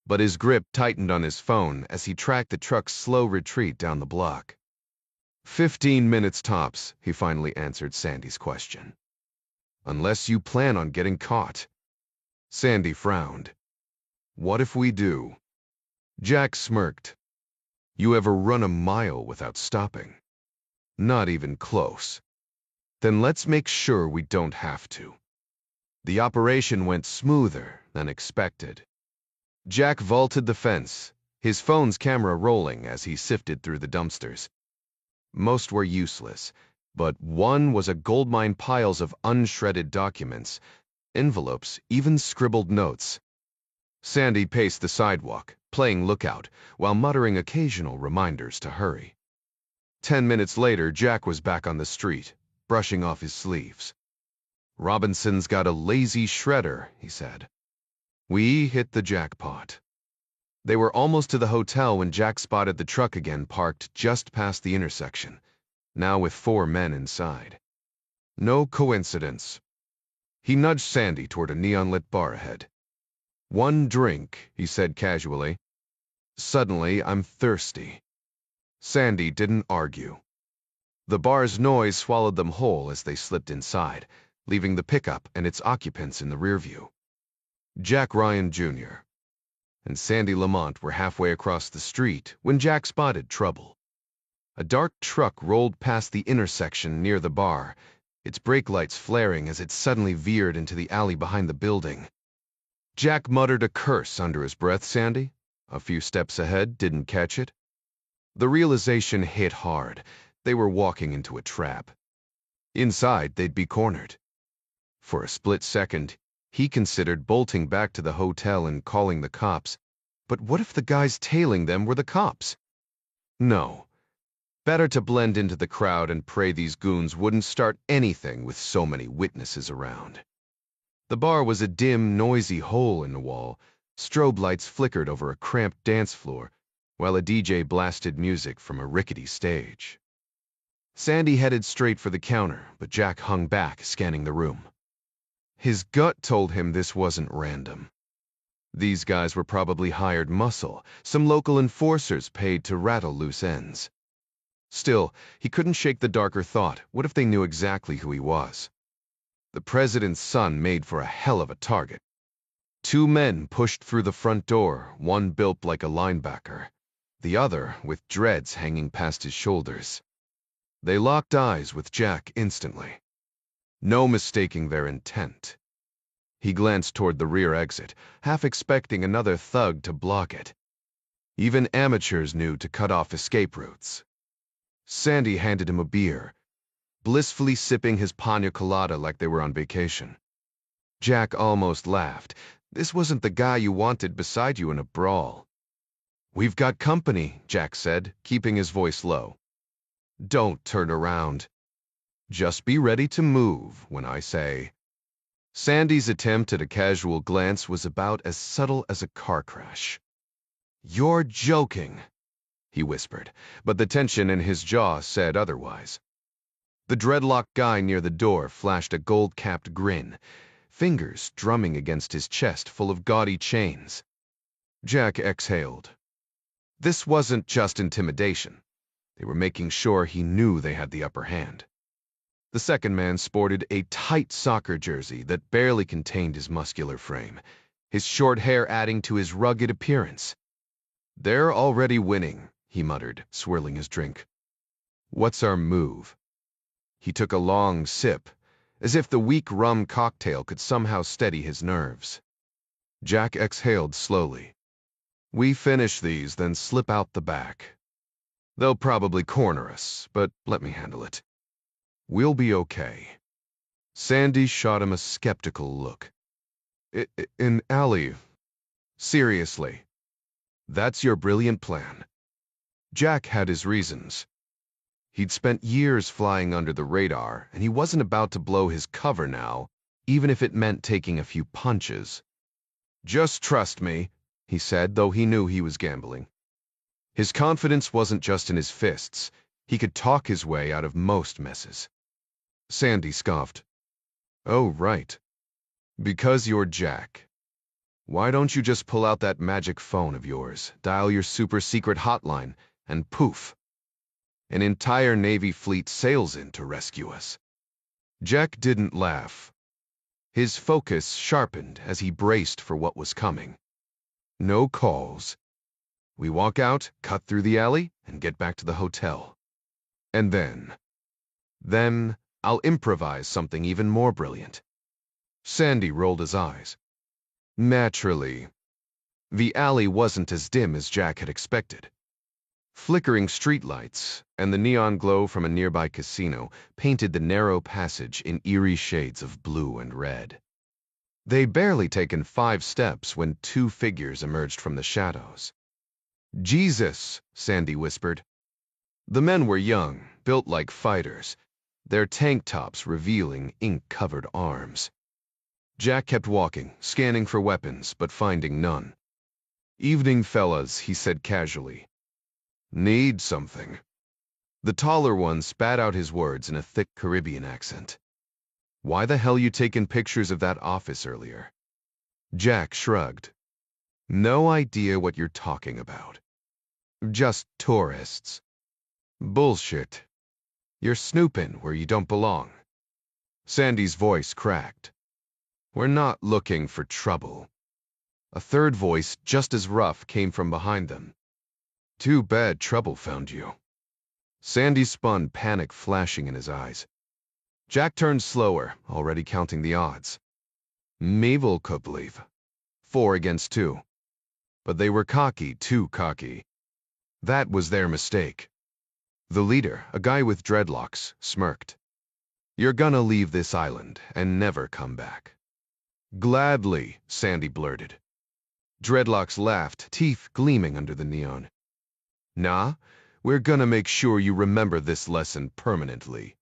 But his grip tightened on his phone as he tracked the truck's slow retreat down the block. 15 minutes tops, he finally answered Sandy's question. "Unless you plan on getting caught." Sandy frowned. "What if we do?" Jack smirked. "You ever run a mile without stopping?" "Not even close." "Then let's make sure we don't have to." The operation went smoother than expected. Jack vaulted the fence, his phone's camera rolling as he sifted through the dumpsters. Most were useless, but one was a goldmine: piles of unshredded documents, envelopes, even scribbled notes. Sandy paced the sidewalk, playing lookout, while muttering occasional reminders to hurry. 10 minutes later, Jack was back on the street, brushing off his sleeves. "Robinson's got a lazy shredder," he said. "We hit the jackpot." They were almost to the hotel when Jack spotted the truck again, parked just past the intersection, now with 4 men inside. No coincidence. He nudged Sandy toward a neon-lit bar ahead. "One drink," he said casually. "Suddenly, I'm thirsty." Sandy didn't argue. The bar's noise swallowed them whole as they slipped inside, leaving the pickup and its occupants in the rear view. Jack Ryan, Jr. and Sandy Lamont were halfway across the street when Jack spotted trouble. A dark truck rolled past the intersection near the bar, its brake lights flaring as it suddenly veered into the alley behind the building. Jack muttered a curse under his breath. Sandy, a few steps ahead, didn't catch it. The realization hit hard. They were walking into a trap. Inside, they'd be cornered. For a split second, he considered bolting back to the hotel and calling the cops. But what if the guys tailing them were the cops? No. Better to blend into the crowd and pray these goons wouldn't start anything with so many witnesses around. The bar was a dim, noisy hole in the wall. Strobe lights flickered over a cramped dance floor, while a DJ blasted music from a rickety stage. Sandy headed straight for the counter, but Jack hung back, scanning the room. His gut told him this wasn't random. These guys were probably hired muscle, some local enforcers paid to rattle loose ends. Still, he couldn't shake the darker thought, what if they knew exactly who he was? The president's son made for a hell of a target. 2 men pushed through the front door, one built like a linebacker, the other with dreads hanging past his shoulders. They locked eyes with Jack instantly. No mistaking their intent. He glanced toward the rear exit, half expecting another thug to block it. Even amateurs knew to cut off escape routes. Sandy handed him a beer, blissfully sipping his pina colada like they were on vacation. Jack almost laughed. This wasn't the guy you wanted beside you in a brawl. "We've got company," Jack said, keeping his voice low. "Don't turn around. Just be ready to move when I say." Sandy's attempt at a casual glance was about as subtle as a car crash. "You're joking," he whispered, but the tension in his jaw said otherwise. The dreadlocked guy near the door flashed a gold-capped grin, fingers drumming against his chest full of gaudy chains. Jack exhaled. This wasn't just intimidation. They were making sure he knew they had the upper hand. The second man sported a tight soccer jersey that barely contained his muscular frame, his short hair adding to his rugged appearance. "They're already winning," he muttered, swirling his drink. "What's our move?" He took a long sip, as if the weak rum cocktail could somehow steady his nerves. Jack exhaled slowly. "We finish these, then slip out the back. They'll probably corner us, but let me handle it. We'll be okay." Sandy shot him a skeptical look. "In alley. Seriously. That's your brilliant plan." Jack had his reasons. He'd spent years flying under the radar, and he wasn't about to blow his cover now, even if it meant taking a few punches. "Just trust me," he said, though he knew he was gambling. His confidence wasn't just in his fists. He could talk his way out of most messes. Sandy scoffed. "Oh, right. Because you're Jack. Why don't you just pull out that magic phone of yours, dial your super-secret hotline, and poof, an entire Navy fleet sails in to rescue us?" Jack didn't laugh. His focus sharpened as he braced for what was coming. "No calls. We walk out, cut through the alley, and get back to the hotel. And then I'll improvise something even more brilliant." Sandy rolled his eyes. Naturally, the alley wasn't as dim as Jack had expected. Flickering streetlights and the neon glow from a nearby casino painted the narrow passage in eerie shades of blue and red. They'd barely taken 5 steps when 2 figures emerged from the shadows. "Jesus," Sandy whispered. The men were young, built like fighters, their tank tops revealing ink-covered arms. Jack kept walking, scanning for weapons, but finding none. "Evening, fellas," he said casually. "Need something?" The taller one spat out his words in a thick Caribbean accent. "Why the hell you taking pictures of that office earlier?" Jack shrugged. "No idea what you're talking about. Just tourists." "Bullshit. You're snooping where you don't belong." Sandy's voice cracked. "We're not looking for trouble." A third voice, just as rough, came from behind them. "Too bad trouble found you." Sandy spun, panic flashing in his eyes. Jack turned slower, already counting the odds. Mabel could believe. 4 against 2. But they were cocky, too cocky. That was their mistake. The leader, a guy with dreadlocks, smirked. "You're gonna leave this island and never come back." "Gladly," Sandy blurted. Dreadlocks laughed, teeth gleaming under the neon. "Nah, we're gonna make sure you remember this lesson permanently."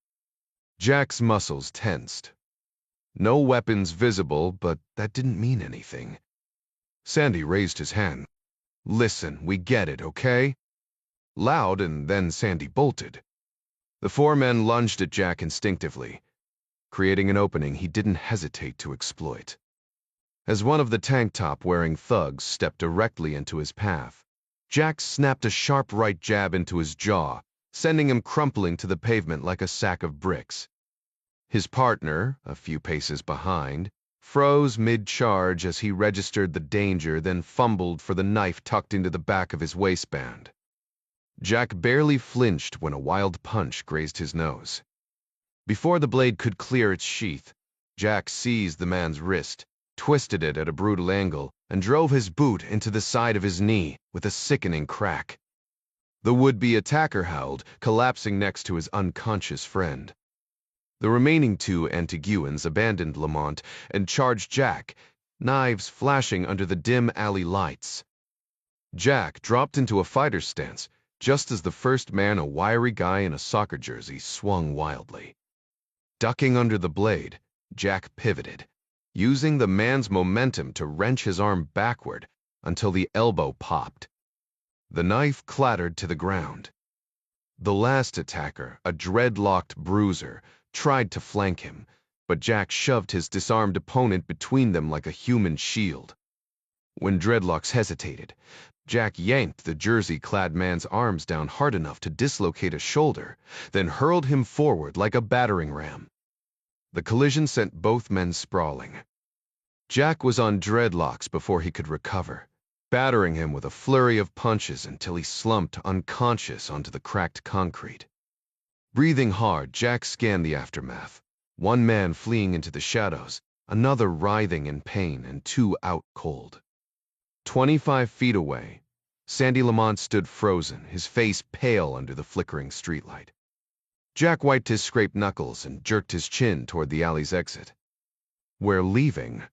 Jack's muscles tensed. No weapons visible, but that didn't mean anything. Sandy raised his hand. "Listen, we get it, okay?" Loud, and then Sandy bolted. The 4 men lunged at Jack instinctively, creating an opening he didn't hesitate to exploit. As one of the tank-top-wearing thugs stepped directly into his path, Jack snapped a sharp right jab into his jaw, sending him crumpling to the pavement like a sack of bricks. His partner, a few paces behind, froze mid-charge as he registered the danger, then fumbled for the knife tucked into the back of his waistband. Jack barely flinched when a wild punch grazed his nose. Before the blade could clear its sheath, Jack seized the man's wrist, twisted it at a brutal angle, and drove his boot into the side of his knee with a sickening crack. The would-be attacker howled, collapsing next to his unconscious friend. The remaining 2 Antiguans abandoned Lamont and charged Jack, knives flashing under the dim alley lights. Jack dropped into a fighter's stance, just as the first man, a wiry guy in a soccer jersey, swung wildly. Ducking under the blade, Jack pivoted, using the man's momentum to wrench his arm backward until the elbow popped, The knife clattered to the ground. The last attacker, a dreadlocked bruiser, tried to flank him, but Jack shoved his disarmed opponent between them like a human shield. When Dreadlocks hesitated, Jack yanked the jersey-clad man's arms down hard enough to dislocate a shoulder, then hurled him forward like a battering ram. The collision sent both men sprawling. Jack was on Dreadlocks before he could recover, battering him with a flurry of punches until he slumped unconscious onto the cracked concrete. Breathing hard, Jack scanned the aftermath. One man fleeing into the shadows, another writhing in pain, and two out cold. 25 feet away, Sandy Lamont stood frozen, his face pale under the flickering streetlight. Jack wiped his scraped knuckles and jerked his chin toward the alley's exit. "We're leaving."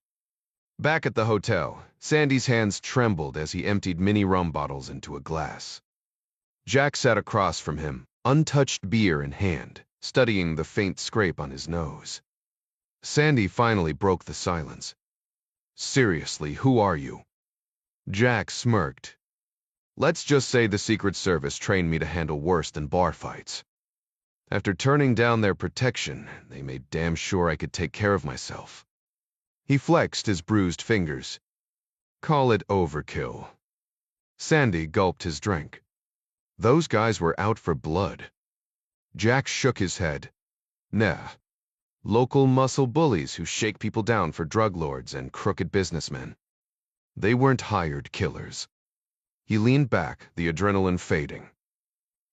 Back at the hotel, Sandy's hands trembled as he emptied mini rum bottles into a glass. Jack sat across from him, untouched beer in hand, studying the faint scrape on his nose. Sandy finally broke the silence. "Seriously, who are you?" Jack smirked. "Let's just say the Secret Service trained me to handle worse than bar fights. After turning down their protection, they made damn sure I could take care of myself." He flexed his bruised fingers. "Call it overkill." Sandy gulped his drink. "Those guys were out for blood." Jack shook his head. "Nah. Local muscle bullies who shake people down for drug lords and crooked businessmen. They weren't hired killers." He leaned back, the adrenaline fading.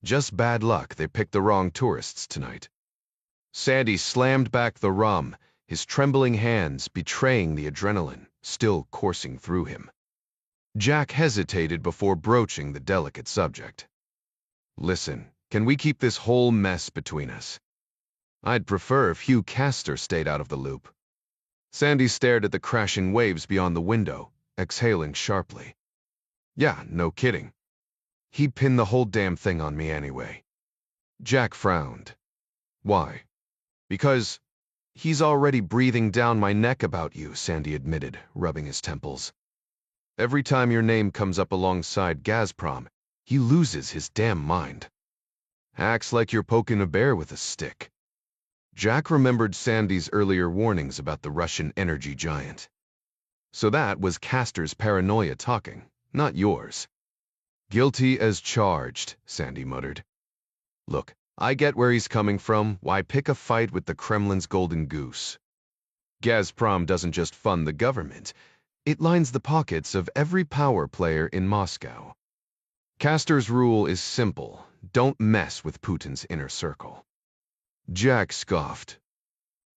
"Just bad luck they picked the wrong tourists tonight." Sandy slammed back the rum, his trembling hands betraying the adrenaline still coursing through him. Jack hesitated before broaching the delicate subject. "Listen, can we keep this whole mess between us? I'd prefer if Hugh Castor stayed out of the loop." Sandy stared at the crashing waves beyond the window, exhaling sharply. "Yeah, no kidding. He'd pin the whole damn thing on me anyway." Jack frowned. "Why?" "Because he's already breathing down my neck about you," Sandy admitted, rubbing his temples. "Every time your name comes up alongside Gazprom, he loses his damn mind. Acts like you're poking a bear with a stick." Jack remembered Sandy's earlier warnings about the Russian energy giant. So that was Castor's paranoia talking, not yours. "Guilty as charged," Sandy muttered. "Look, I get where he's coming from. Why pick a fight with the Kremlin's golden goose? Gazprom doesn't just fund the government. It lines the pockets of every power player in Moscow. Castor's rule is simple. Don't mess with Putin's inner circle." Jack scoffed.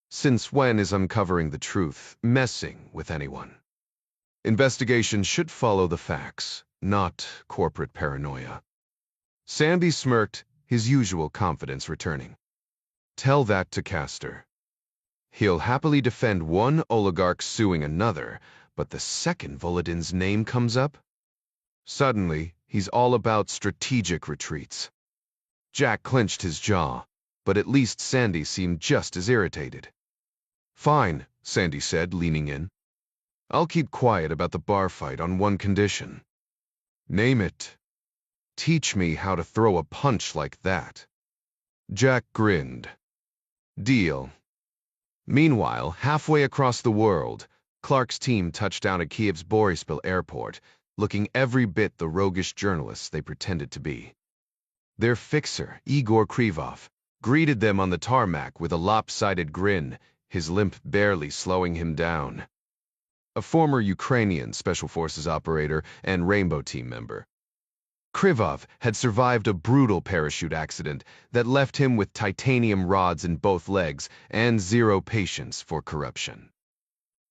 "Since when is uncovering the truth messing with anyone? Investigation should follow the facts, not corporate paranoia." Sandy smirked, his usual confidence returning. "Tell that to Castor. He'll happily defend one oligarch suing another, but the second Volodin's name comes up? Suddenly, he's all about strategic retreats." Jack clenched his jaw, but at least Sandy seemed just as irritated. "Fine," Sandy said, leaning in. "I'll keep quiet about the bar fight on one condition." "Name it." "Teach me how to throw a punch like that." Jack grinned. "Deal." Meanwhile, halfway across the world, Clark's team touched down at Kiev's Boryspil airport, looking every bit the roguish journalists they pretended to be. Their fixer, Igor Krivov, greeted them on the tarmac with a lopsided grin, his limp barely slowing him down. A former Ukrainian Special Forces operator and Rainbow Team member. Krivov had survived a brutal parachute accident that left him with titanium rods in both legs and zero patience for corruption.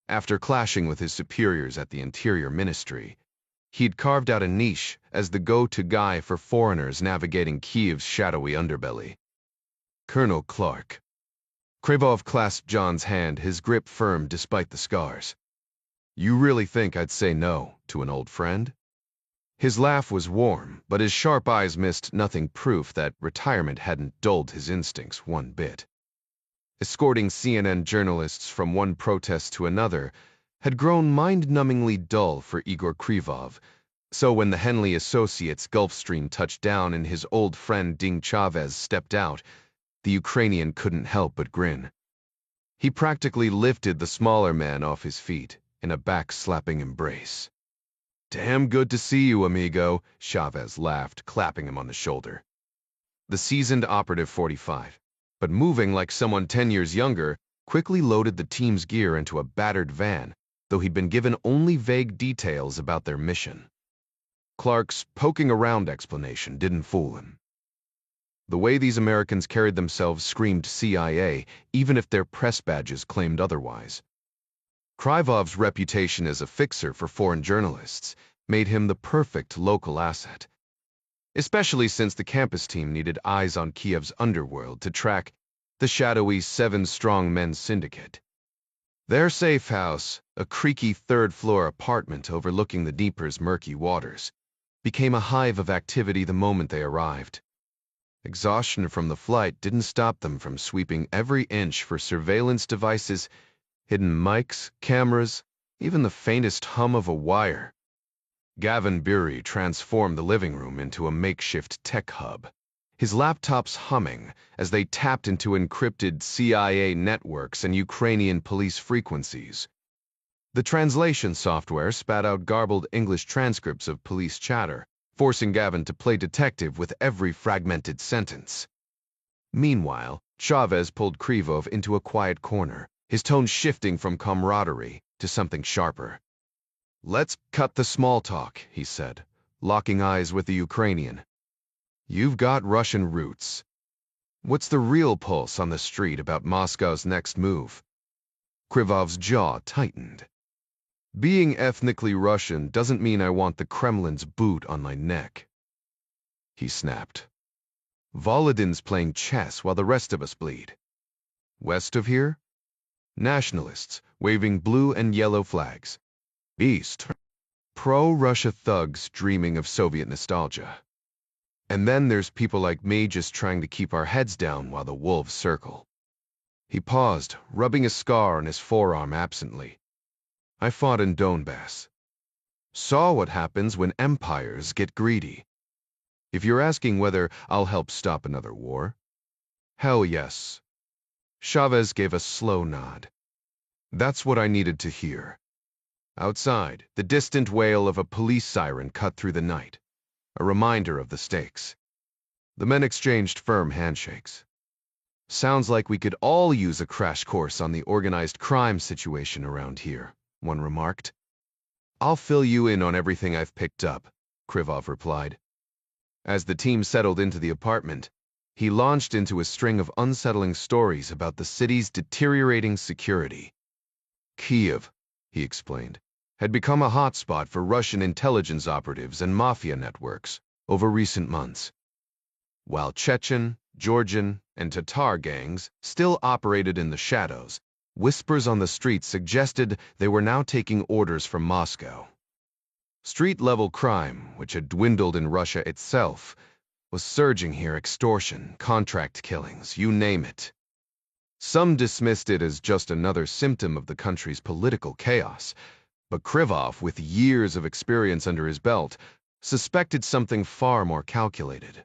After clashing with his superiors at the Interior Ministry, he'd carved out a niche as the go-to guy for foreigners navigating Kiev's shadowy underbelly. Colonel Clark. Krivov clasped John's hand, his grip firm despite the scars. "You really think I'd say no to an old friend?" His laugh was warm, but his sharp eyes missed nothing proof that retirement hadn't dulled his instincts one bit. Escorting CNN journalists from one protest to another had grown mind-numbingly dull for Igor Krivov, So when the Henley Associates Gulfstream touched down and his old friend Ding Chavez stepped out, the Ukrainian couldn't help but grin. He practically lifted the smaller man off his feet in a back-slapping embrace. "Damn good to see you, amigo," Chavez laughed, clapping him on the shoulder. The seasoned operative 45, but moving like someone 10 years younger, quickly loaded the team's gear into a battered van, though he'd been given only vague details about their mission. Clark's poking around explanation didn't fool him. The way these Americans carried themselves screamed CIA, even if their press badges claimed otherwise. Krivov's reputation as a fixer for foreign journalists made him the perfect local asset, especially since the campus team needed eyes on Kiev's underworld to track the shadowy 7-strong men syndicate. Their safe house, a creaky third-floor apartment overlooking the Dnieper's murky waters, became a hive of activity the moment they arrived. Exhaustion from the flight didn't stop them from sweeping every inch for surveillance devices, hidden mics, cameras, even the faintest hum of a wire. Gavin Bury transformed the living room into a makeshift tech hub, his laptops humming as they tapped into encrypted CIA networks and Ukrainian police frequencies. The translation software spat out garbled English transcripts of police chatter, forcing Gavin to play detective with every fragmented sentence. Meanwhile, Chavez pulled Krivov into a quiet corner, his tone shifting from camaraderie to something sharper. "Let's cut the small talk," he said, locking eyes with the Ukrainian. "You've got Russian roots. What's the real pulse on the street about Moscow's next move?" Krivov's jaw tightened. "Being ethnically Russian doesn't mean I want the Kremlin's boot on my neck," he snapped. "Volodin's playing chess while the rest of us bleed. West of here? Nationalists waving blue and yellow flags. East, pro-Russia thugs dreaming of Soviet nostalgia. And then there's people like me just trying to keep our heads down while the wolves circle." He paused, rubbing a scar on his forearm absently. "I fought in Donbass. Saw what happens when empires get greedy. If you're asking whether I'll help stop another war, hell yes." Chavez gave a slow nod. That's what I needed to hear. Outside, the distant wail of a police siren cut through the night, a reminder of the stakes. The men exchanged firm handshakes. "Sounds like we could all use a crash course on the organized crime situation around here," one remarked. "I'll fill you in on everything I've picked up," Krivov replied. As the team settled into the apartment, he launched into a string of unsettling stories about the city's deteriorating security. Kiev, he explained, had become a hotspot for Russian intelligence operatives and mafia networks over recent months. While Chechen, Georgian, and Tatar gangs still operated in the shadows, whispers on the streets suggested they were now taking orders from Moscow. Street-level crime, which had dwindled in Russia itself, was surging here: extortion, contract killings, you name it. Some dismissed it as just another symptom of the country's political chaos, but Krivov, with years of experience under his belt, suspected something far more calculated.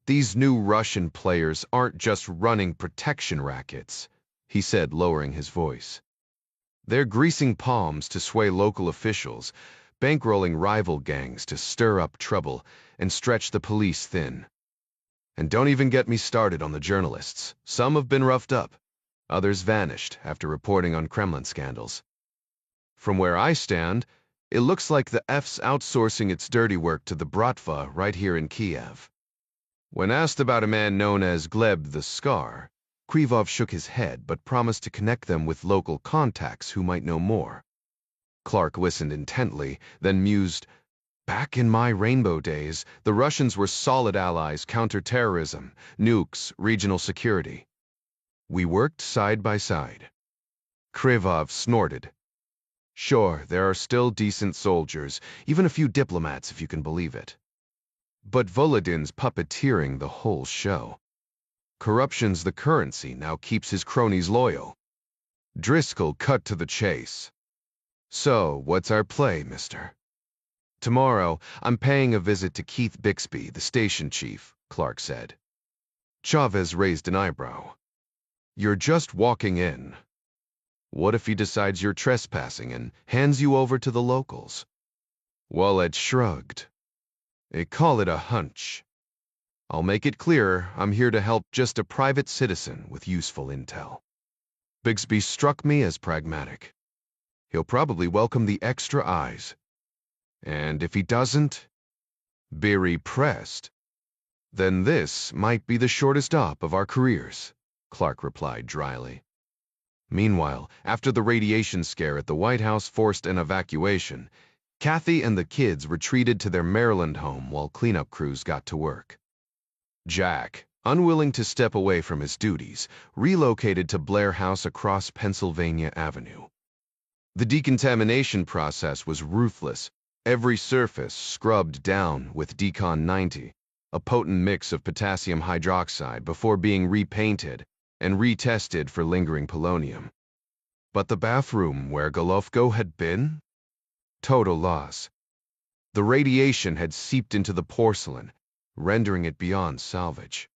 These new Russian players aren't just running protection rackets, he said, lowering his voice. They're greasing palms to sway local officials, bankrolling rival gangs to stir up trouble and stretch the police thin. And don't even get me started on the journalists. Some have been roughed up. Others vanished after reporting on Kremlin scandals. From where I stand, it looks like the F's outsourcing its dirty work to the Bratva right here in Kiev. When asked about a man known as Gleb the Scar, Krivov shook his head but promised to connect them with local contacts who might know more. Clark listened intently, then mused, "Back in my rainbow days, the Russians were solid allies: counterterrorism, nukes, regional security. We worked side by side." Krivov snorted. "Sure, there are still decent soldiers, even a few diplomats if you can believe it. But Volodin's puppeteering the whole show. Corruption's the currency now keeps his cronies loyal." Driscoll cut to the chase. "So, what's our play, mister?" Tomorrow, I'm paying a visit to Keith Bixby, the station chief, Clark said. Chavez raised an eyebrow. You're just walking in. What if he decides you're trespassing and hands you over to the locals? Wallet shrugged. Call it a hunch. I'll make it clear I'm here to help just a private citizen with useful intel. Bixby struck me as pragmatic. He'll probably welcome the extra eyes. And if he doesn't, Beery pressed. Then this might be the shortest op of our careers, Clark replied dryly. Meanwhile, after the radiation scare at the White House forced an evacuation, Kathy and the kids retreated to their Maryland home while cleanup crews got to work. Jack, unwilling to step away from his duties, relocated to Blair House across Pennsylvania Avenue. The decontamination process was ruthless, every surface scrubbed down with Decon 90, a potent mix of potassium hydroxide before being repainted and retested for lingering polonium. But the bathroom where Golovko had been? Total loss. The radiation had seeped into the porcelain, rendering it beyond salvage.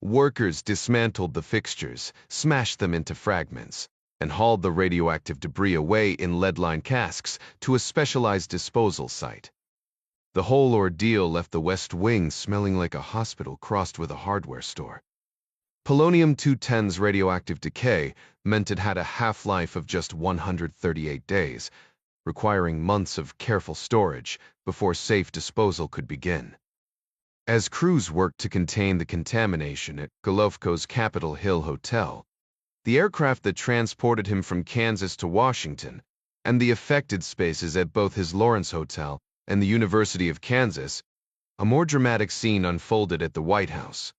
Workers dismantled the fixtures, smashed them into fragments, and hauled the radioactive debris away in lead-lined casks to a specialized disposal site. The whole ordeal left the West Wing smelling like a hospital crossed with a hardware store. Polonium-210's radioactive decay meant it had a half-life of just 138 days, requiring months of careful storage before safe disposal could begin. As crews worked to contain the contamination at Golovko's Capitol Hill Hotel, the aircraft that transported him from Kansas to Washington, and the affected spaces at both his Lawrence Hotel and the University of Kansas, a more dramatic scene unfolded at the White House.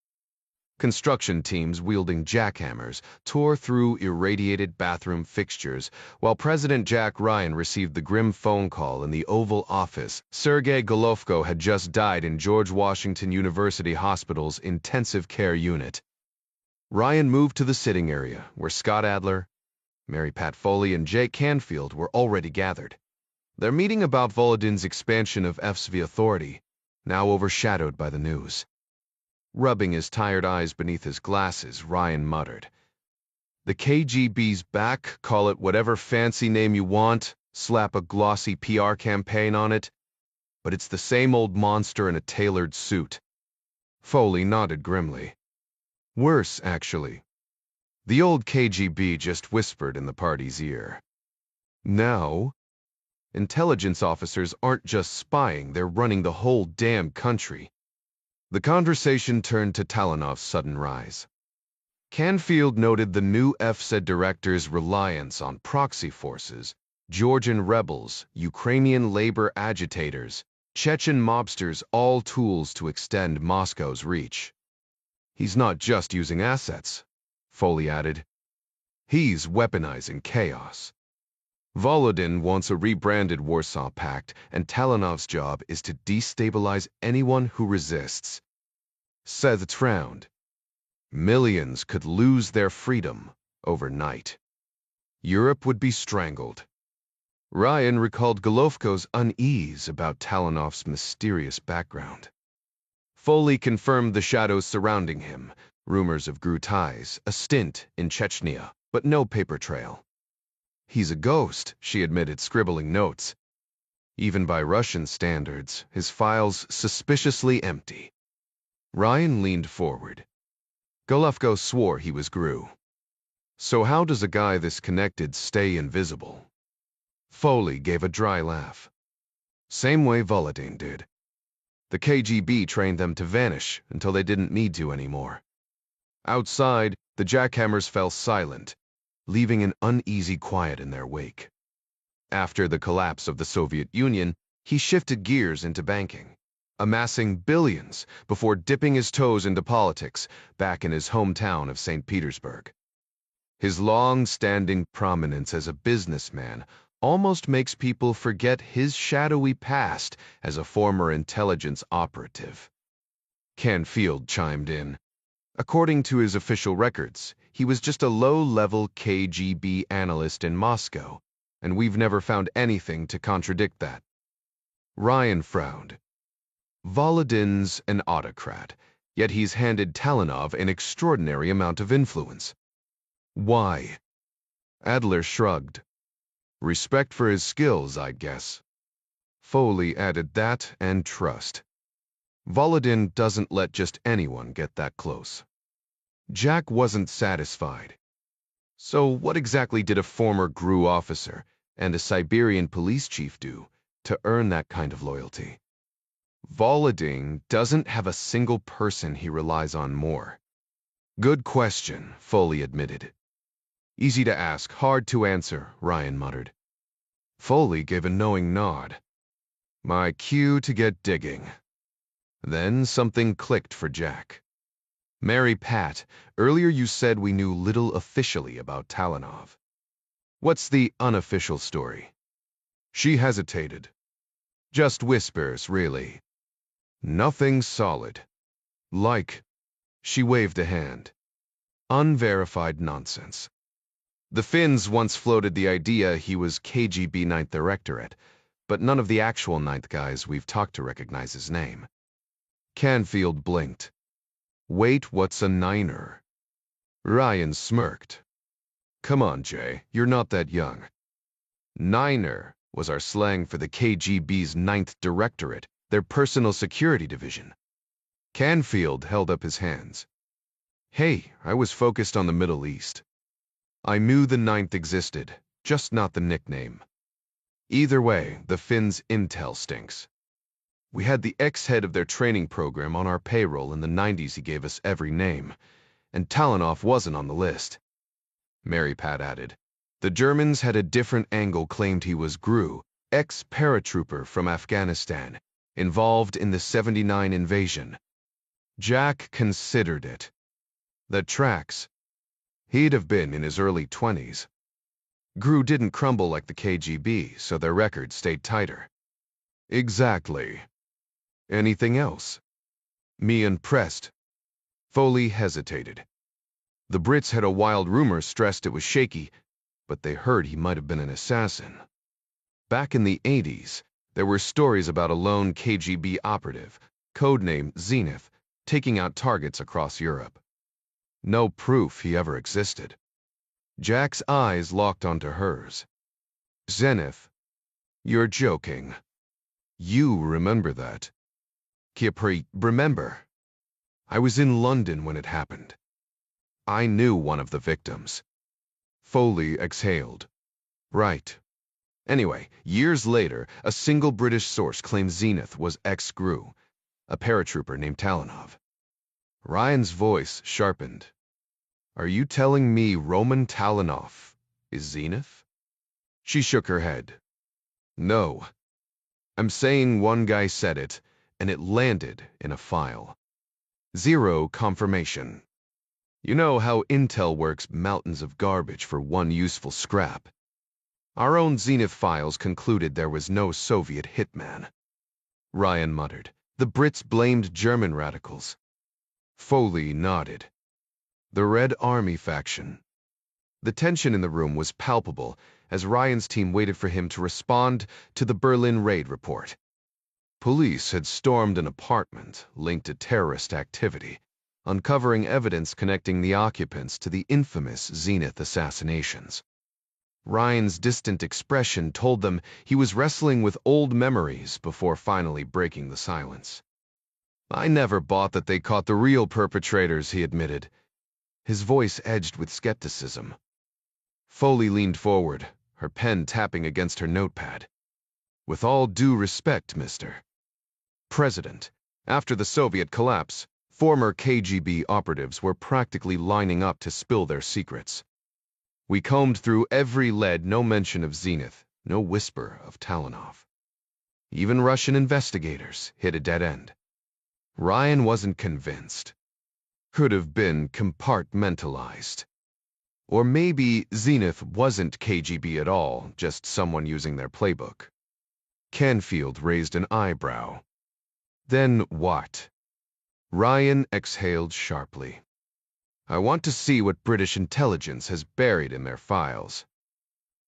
Construction teams wielding jackhammers tore through irradiated bathroom fixtures, while President Jack Ryan received the grim phone call in the Oval Office. Sergei Golovko had just died in George Washington University Hospital's intensive care unit. Ryan moved to the sitting area, where Scott Adler, Mary Pat Foley, and Jake Canfield were already gathered. Their meeting about Volodin's expansion of FSV authority, now overshadowed by the news. Rubbing his tired eyes beneath his glasses, Ryan muttered, "The KGB's back, call it whatever fancy name you want, slap a glossy PR campaign on it, but it's the same old monster in a tailored suit." Foley nodded grimly. Worse, actually. The old KGB just whispered in the party's ear. Now, intelligence officers aren't just spying, they're running the whole damn country. The conversation turned to Talenov's sudden rise. Canfield noted the new FSED director's reliance on proxy forces, Georgian rebels, Ukrainian labor agitators, Chechen mobsters, all tools to extend Moscow's reach. He's not just using assets, Foley added. He's weaponizing chaos. Volodin wants a rebranded Warsaw Pact, and Talenov's job is to destabilize anyone who resists. Seth frowned. Millions could lose their freedom overnight. Europe would be strangled. Ryan recalled Golovko's unease about Talenov's mysterious background. Foley confirmed the shadows surrounding him, rumors of Grutais, a stint in Chechnya, but no paper trail. He's a ghost, she admitted, scribbling notes. Even by Russian standards, his files suspiciously empty. Ryan leaned forward. Golovko swore he was Gru. So how does a guy this connected stay invisible? Foley gave a dry laugh. Same way Volodin did. The KGB trained them to vanish until they didn't need to anymore. Outside, the jackhammers fell silent, leaving an uneasy quiet in their wake. After the collapse of the Soviet Union, he shifted gears into banking, amassing billions before dipping his toes into politics back in his hometown of St. Petersburg. His long-standing prominence as a businessman almost makes people forget his shadowy past as a former intelligence operative. Canfield chimed in. According to his official records, he was just a low-level KGB analyst in Moscow, and we've never found anything to contradict that. Ryan frowned. Volodin's an autocrat, yet he's handed Talonov an extraordinary amount of influence. Why? Adler shrugged. Respect for his skills, I guess. Foley added that and trust. Volodin doesn't let just anyone get that close. Jack wasn't satisfied. So what exactly did a former GRU officer and a Siberian police chief do to earn that kind of loyalty? Volodin doesn't have a single person he relies on more. Good question, Foley admitted. Easy to ask, hard to answer, Ryan muttered. Foley gave a knowing nod. My cue to get digging. Then something clicked for Jack. Mary Pat, earlier you said we knew little officially about Talonov. What's the unofficial story? She hesitated. Just whispers, really. Nothing solid. Like, she waved a hand. Unverified nonsense. The Finns once floated the idea he was KGB 9th Directorate, but none of the actual 9th guys we've talked to recognize his name. Canfield blinked. Wait, what's a niner? Ryan smirked. Come on, Jay, you're not that young. Niner was our slang for the KGB's 9th Directorate, their personal security division. Canfield held up his hands. Hey, I was focused on the Middle East. I knew the 9th existed, just not the nickname. Either way, the Finns' intel stinks. We had the ex-head of their training program on our payroll in the 90s. He gave us every name, and Talonov wasn't on the list. Mary Pat added. The Germans had a different angle, claimed he was GRU, ex-paratrooper from Afghanistan, involved in the '79 invasion. Jack considered it. The tracks. He'd have been in his early 20s. GRU didn't crumble like the KGB, so their record stayed tighter. Exactly. Anything else? Me impressed. Foley hesitated. The Brits had a wild rumor, stressed it was shaky, but they heard he might have been an assassin. Back in the 80s, there were stories about a lone KGB operative, codenamed Zenith, taking out targets across Europe. No proof he ever existed. Jack's eyes locked onto hers. Zenith, you're joking. You remember that. Kipri, remember. I was in London when it happened. I knew one of the victims. Foley exhaled. Right. Anyway, years later, a single British source claimed Zenith was ex-GRU, a paratrooper named Talonov. Ryan's voice sharpened. Are you telling me Roman Talonov is Zenith? She shook her head. No. I'm saying one guy said it, and it landed in a file. Zero confirmation. You know how intel works, mountains of garbage for one useful scrap. Our own Zenith files concluded there was no Soviet hitman. Ryan muttered. The Brits blamed German radicals. Foley nodded. The Red Army faction. The tension in the room was palpable as Ryan's team waited for him to respond to the Berlin raid report. Police had stormed an apartment linked to terrorist activity, uncovering evidence connecting the occupants to the infamous Zenith assassinations. Ryan's distant expression told them he was wrestling with old memories before finally breaking the silence. I never bought that they caught the real perpetrators, he admitted. His voice edged with skepticism. Foley leaned forward, her pen tapping against her notepad. With all due respect, Mr. President, after the Soviet collapse, former KGB operatives were practically lining up to spill their secrets. We combed through every lead, no mention of Zenith, no whisper of Talonov. Even Russian investigators hit a dead end. Ryan wasn't convinced. Could have been compartmentalized. Or maybe Zenith wasn't KGB at all, just someone using their playbook. Canfield raised an eyebrow. Then what? Ryan exhaled sharply. I want to see what British intelligence has buried in their files.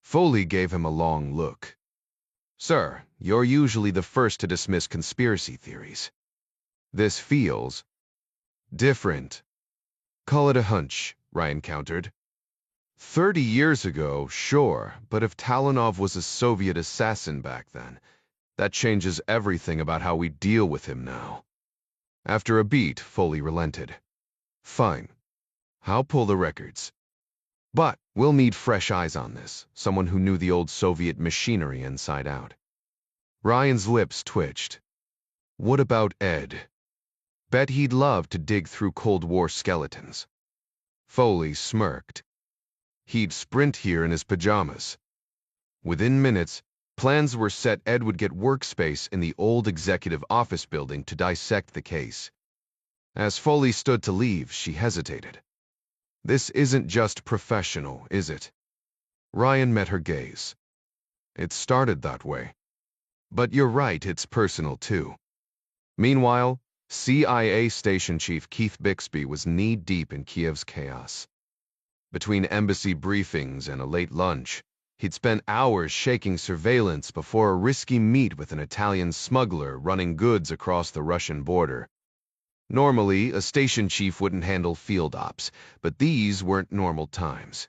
Foley gave him a long look. Sir, you're usually the first to dismiss conspiracy theories. This feels different. Call it a hunch, Ryan countered. 30 years ago, sure, but if Talonov was a Soviet assassin back then, that changes everything about how we deal with him now. After a beat, Foley relented. Fine. I'll pull the records. But we'll need fresh eyes on this, someone who knew the old Soviet machinery inside out. Ryan's lips twitched. What about Ed? Bet he'd love to dig through Cold War skeletons. Foley smirked. He'd sprint here in his pajamas. Within minutes, plans were set Ed would get workspace in the old executive office building to dissect the case. As Foley stood to leave, she hesitated. This isn't just professional, is it? Ryan met her gaze. It started that way. But you're right, it's personal too. Meanwhile, CIA Station Chief Keith Bixby was knee-deep in Kiev's chaos. Between embassy briefings and a late lunch, he'd spent hours shaking surveillance before a risky meet with an Italian smuggler running goods across the Russian border. Normally, a station chief wouldn't handle field ops, but these weren't normal times.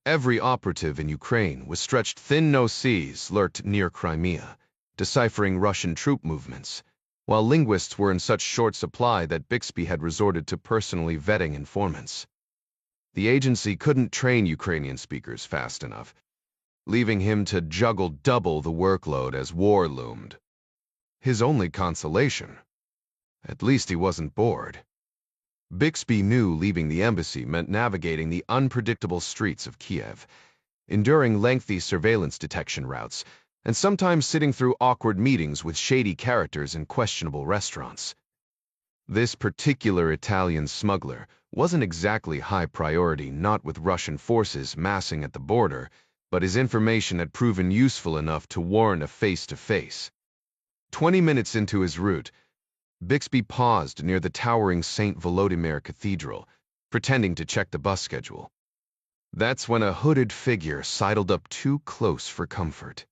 Every operative in Ukraine was stretched thin. No seas lurked near Crimea, deciphering Russian troop movements, while linguists were in such short supply that Bixby had resorted to personally vetting informants. The agency couldn't train Ukrainian speakers fast enough, leaving him to juggle double the workload as war loomed. His only consolation: at least he wasn't bored. Bixby knew leaving the embassy meant navigating the unpredictable streets of Kiev, enduring lengthy surveillance detection routes, and sometimes sitting through awkward meetings with shady characters in questionable restaurants. This particular Italian smuggler wasn't exactly high priority, not with Russian forces massing at the border, but his information had proven useful enough to warrant a face-to-face. 20 minutes into his route, Bixby paused near the towering St. Volodymyr Cathedral, pretending to check the bus schedule. That's when a hooded figure sidled up too close for comfort.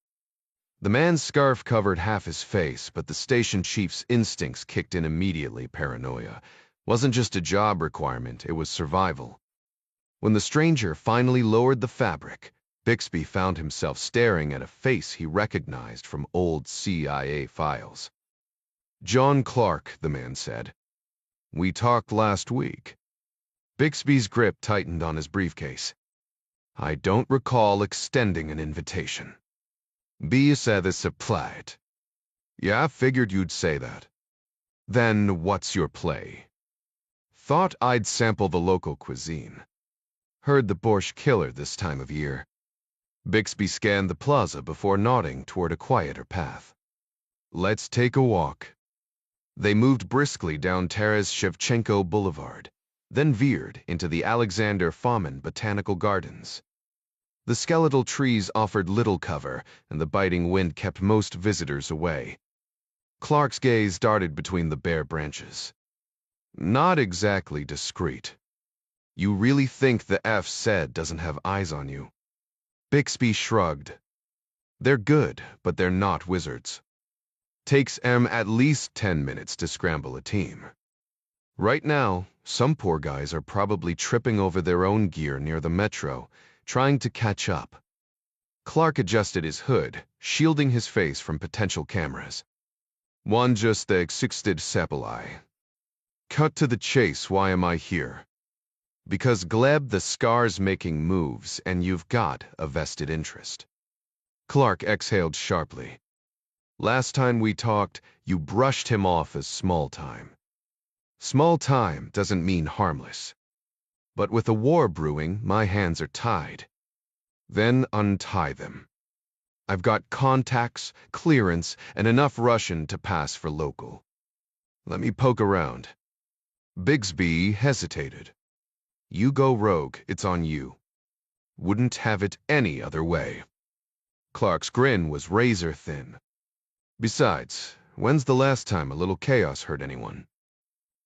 The man's scarf covered half his face, but the station chief's instincts kicked in immediately. Paranoia wasn't just a job requirement, it was survival. When the stranger finally lowered the fabric, Bixby found himself staring at a face he recognized from old CIA files. John Clark, the man said. We talked last week. Bixby's grip tightened on his briefcase. I don't recall extending an invitation. Be said this applied. Yeah, figured you'd say that. Then what's your play? Thought I'd sample the local cuisine. Heard the Borscht killer this time of year. Bixby scanned the plaza before nodding toward a quieter path. Let's take a walk. They moved briskly down Taras Shevchenko Boulevard, then veered into the Alexander Fomin Botanical Gardens. The skeletal trees offered little cover, and the biting wind kept most visitors away. Clark's gaze darted between the bare branches. Not exactly discreet. You really think the F said doesn't have eyes on you? Bixby shrugged. They're good, but they're not wizards. Takes M at least 10 minutes to scramble a team. Right now, some poor guys are probably tripping over their own gear near the metro, trying to catch up. Clark adjusted his hood, shielding his face from potential cameras. One just the existed sepali. Cut to the chase, why am I here? Because Gleb the Scar's making moves, and you've got a vested interest. Clark exhaled sharply. Last time we talked, you brushed him off as small time. Small time doesn't mean harmless. But with a war brewing, my hands are tied. Then untie them. I've got contacts, clearance, and enough Russian to pass for local. Let me poke around. Bixby hesitated. You go rogue, it's on you. Wouldn't have it any other way. Clark's grin was razor thin. Besides, when's the last time a little chaos hurt anyone?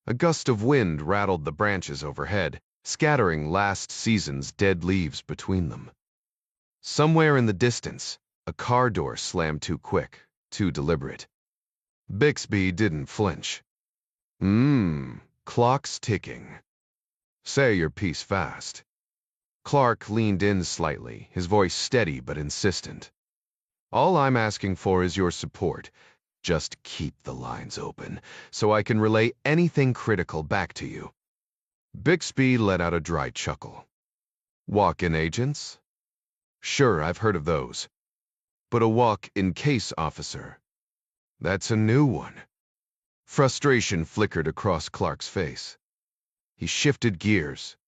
A gust of wind rattled the branches overhead, scattering last season's dead leaves between them. Somewhere in the distance, A car door slammed too quick, too deliberate. Bixby didn't flinch. Clock's ticking. Say your piece fast. Clark leaned in slightly, his voice steady but insistent. All I'm asking for is your support. Just keep the lines open, so I can relay anything critical back to you. Bixby let out a dry chuckle. Walk-in agents? Sure, I've heard of those. But a walk-in case officer? That's a new one. Frustration flickered across Clark's face. He shifted gears.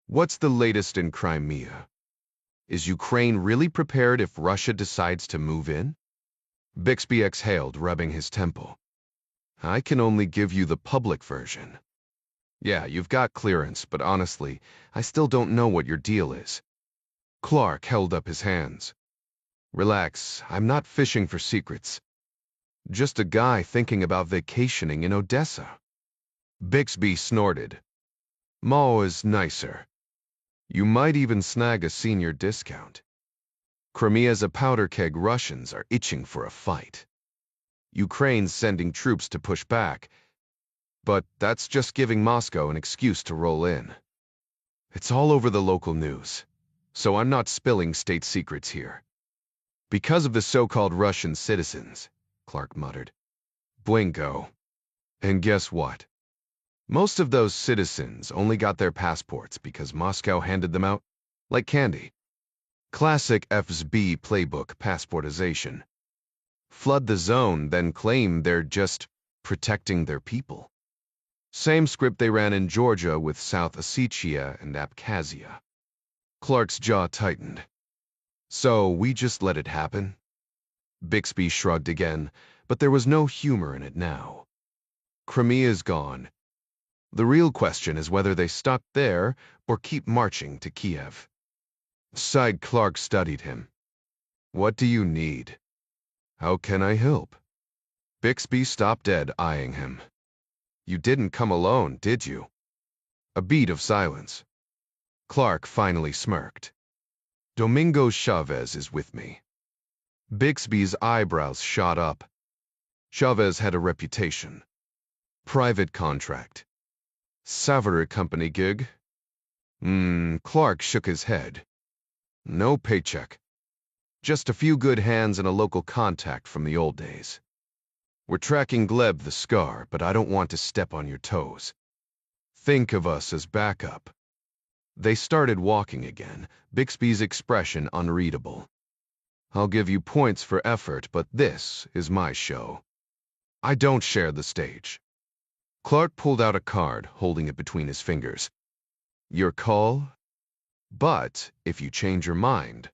What's the latest in Crimea? Is Ukraine really prepared if Russia decides to move in? Bixby exhaled, rubbing his temple. I can only give you the public version. Yeah, you've got clearance, but honestly, I still don't know what your deal is. Clark held up his hands. Relax, I'm not fishing for secrets. Just a guy thinking about vacationing in Odessa. Bixby snorted. Mo is nicer. You might even snag a senior discount. Crimea's a powder keg. Russians are itching for a fight. Ukraine's sending troops to push back, but that's just giving Moscow an excuse to roll in. It's all over the local news, so I'm not spilling state secrets here. Because of the so-called Russian citizens, Clark muttered. Blinko. And guess what? Most of those citizens only got their passports because Moscow handed them out like candy. Classic FSB playbook passportization. Flood the zone, then claim they're just protecting their people. Same script they ran in Georgia with South Ossetia and Abkhazia. Clark's jaw tightened. So we just let it happen? Bixby shrugged again, but there was no humor in it now. Crimea's gone. The real question is whether they stop there or keep marching to Kiev. Side Clark studied him. What do you need? How can I help? Bixby stopped dead, eyeing him. You didn't come alone, did you? A beat of silence. Clark finally smirked. Domingo Chavez is with me. Bixby's eyebrows shot up. Chavez had a reputation. Private contract. Savary Company gig? Clark shook his head. No paycheck. Just a few good hands and a local contact from the old days. We're tracking Gleb the Scar, but I don't want to step on your toes. Think of us as backup. They started walking again, Bixby's expression unreadable. I'll give you points for effort, but this is my show. I don't share the stage. Clark pulled out a card, holding it between his fingers. Your call? But if you change your mind.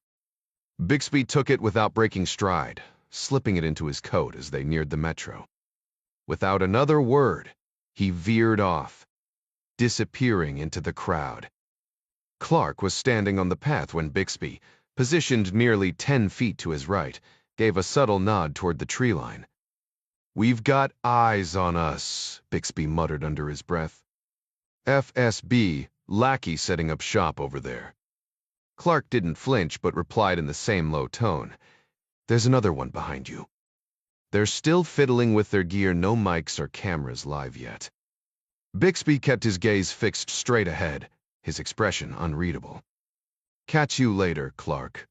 Bixby took it without breaking stride, slipping it into his coat as they neared the metro. Without another word, he veered off, disappearing into the crowd. Clark was standing on the path when Bixby, positioned nearly 10 feet to his right, gave a subtle nod toward the tree line. We've got eyes on us, Bixby muttered under his breath. FSB, lackey setting up shop over there. Clark didn't flinch but replied in the same low tone. There's another one behind you. They're still fiddling with their gear, no mics or cameras live yet. Bixby kept his gaze fixed straight ahead, his expression unreadable. Catch you later, Clark.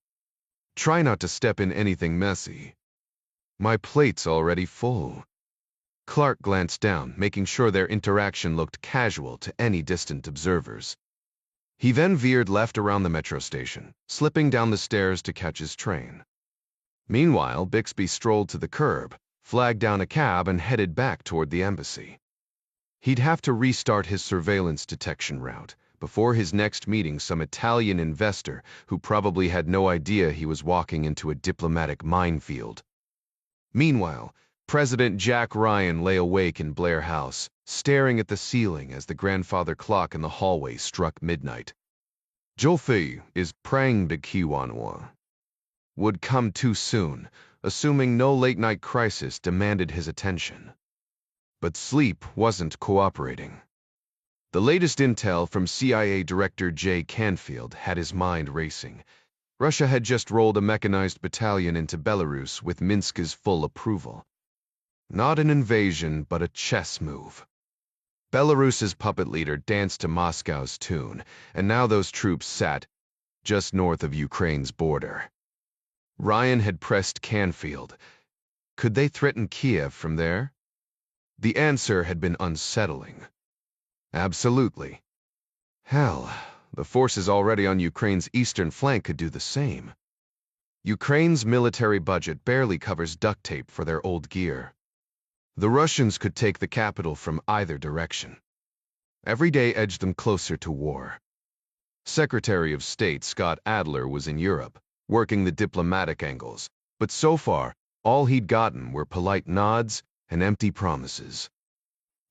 Try not to step in anything messy. My plate's already full. Clark glanced down, making sure their interaction looked casual to any distant observers. He then veered left around the metro station, slipping down the stairs to catch his train. Meanwhile, Bixby strolled to the curb, flagged down a cab, and headed back toward the embassy. He'd have to restart his surveillance detection route before his next meeting some Italian investor who probably had no idea he was walking into a diplomatic minefield. Meanwhile, President Jack Ryan lay awake in Blair House, staring at the ceiling as the grandfather clock in the hallway struck midnight. Jolfi is praying to Kiwanwa. Would come too soon, assuming no late-night crisis demanded his attention. But sleep wasn't cooperating. The latest intel from CIA Director Jay Canfield had his mind racing. Russia had just rolled a mechanized battalion into Belarus with Minsk's full approval. Not an invasion, but a chess move. Belarus's puppet leader danced to Moscow's tune, and now those troops sat just north of Ukraine's border. Ryan had pressed Canfield. Could they threaten Kiev from there? The answer had been unsettling. Absolutely. Hell, the forces already on Ukraine's eastern flank could do the same. Ukraine's military budget barely covers duct tape for their old gear. The Russians could take the capital from either direction. Every day edged them closer to war. Secretary of State Scott Adler was in Europe, working the diplomatic angles, but so far, all he'd gotten were polite nods and empty promises.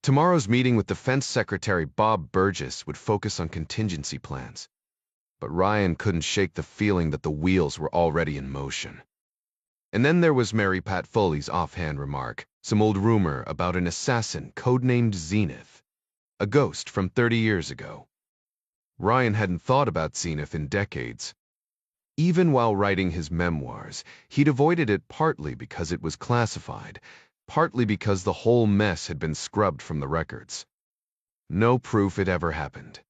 Tomorrow's meeting with Defense Secretary Bob Burgess would focus on contingency plans. But Ryan couldn't shake the feeling that the wheels were already in motion. And then there was Mary Pat Foley's offhand remark, some old rumor about an assassin codenamed Zenith, a ghost from 30 years ago. Ryan hadn't thought about Zenith in decades. Even while writing his memoirs, he'd avoided it partly because it was classified, partly because the whole mess had been scrubbed from the records. No proof it ever happened.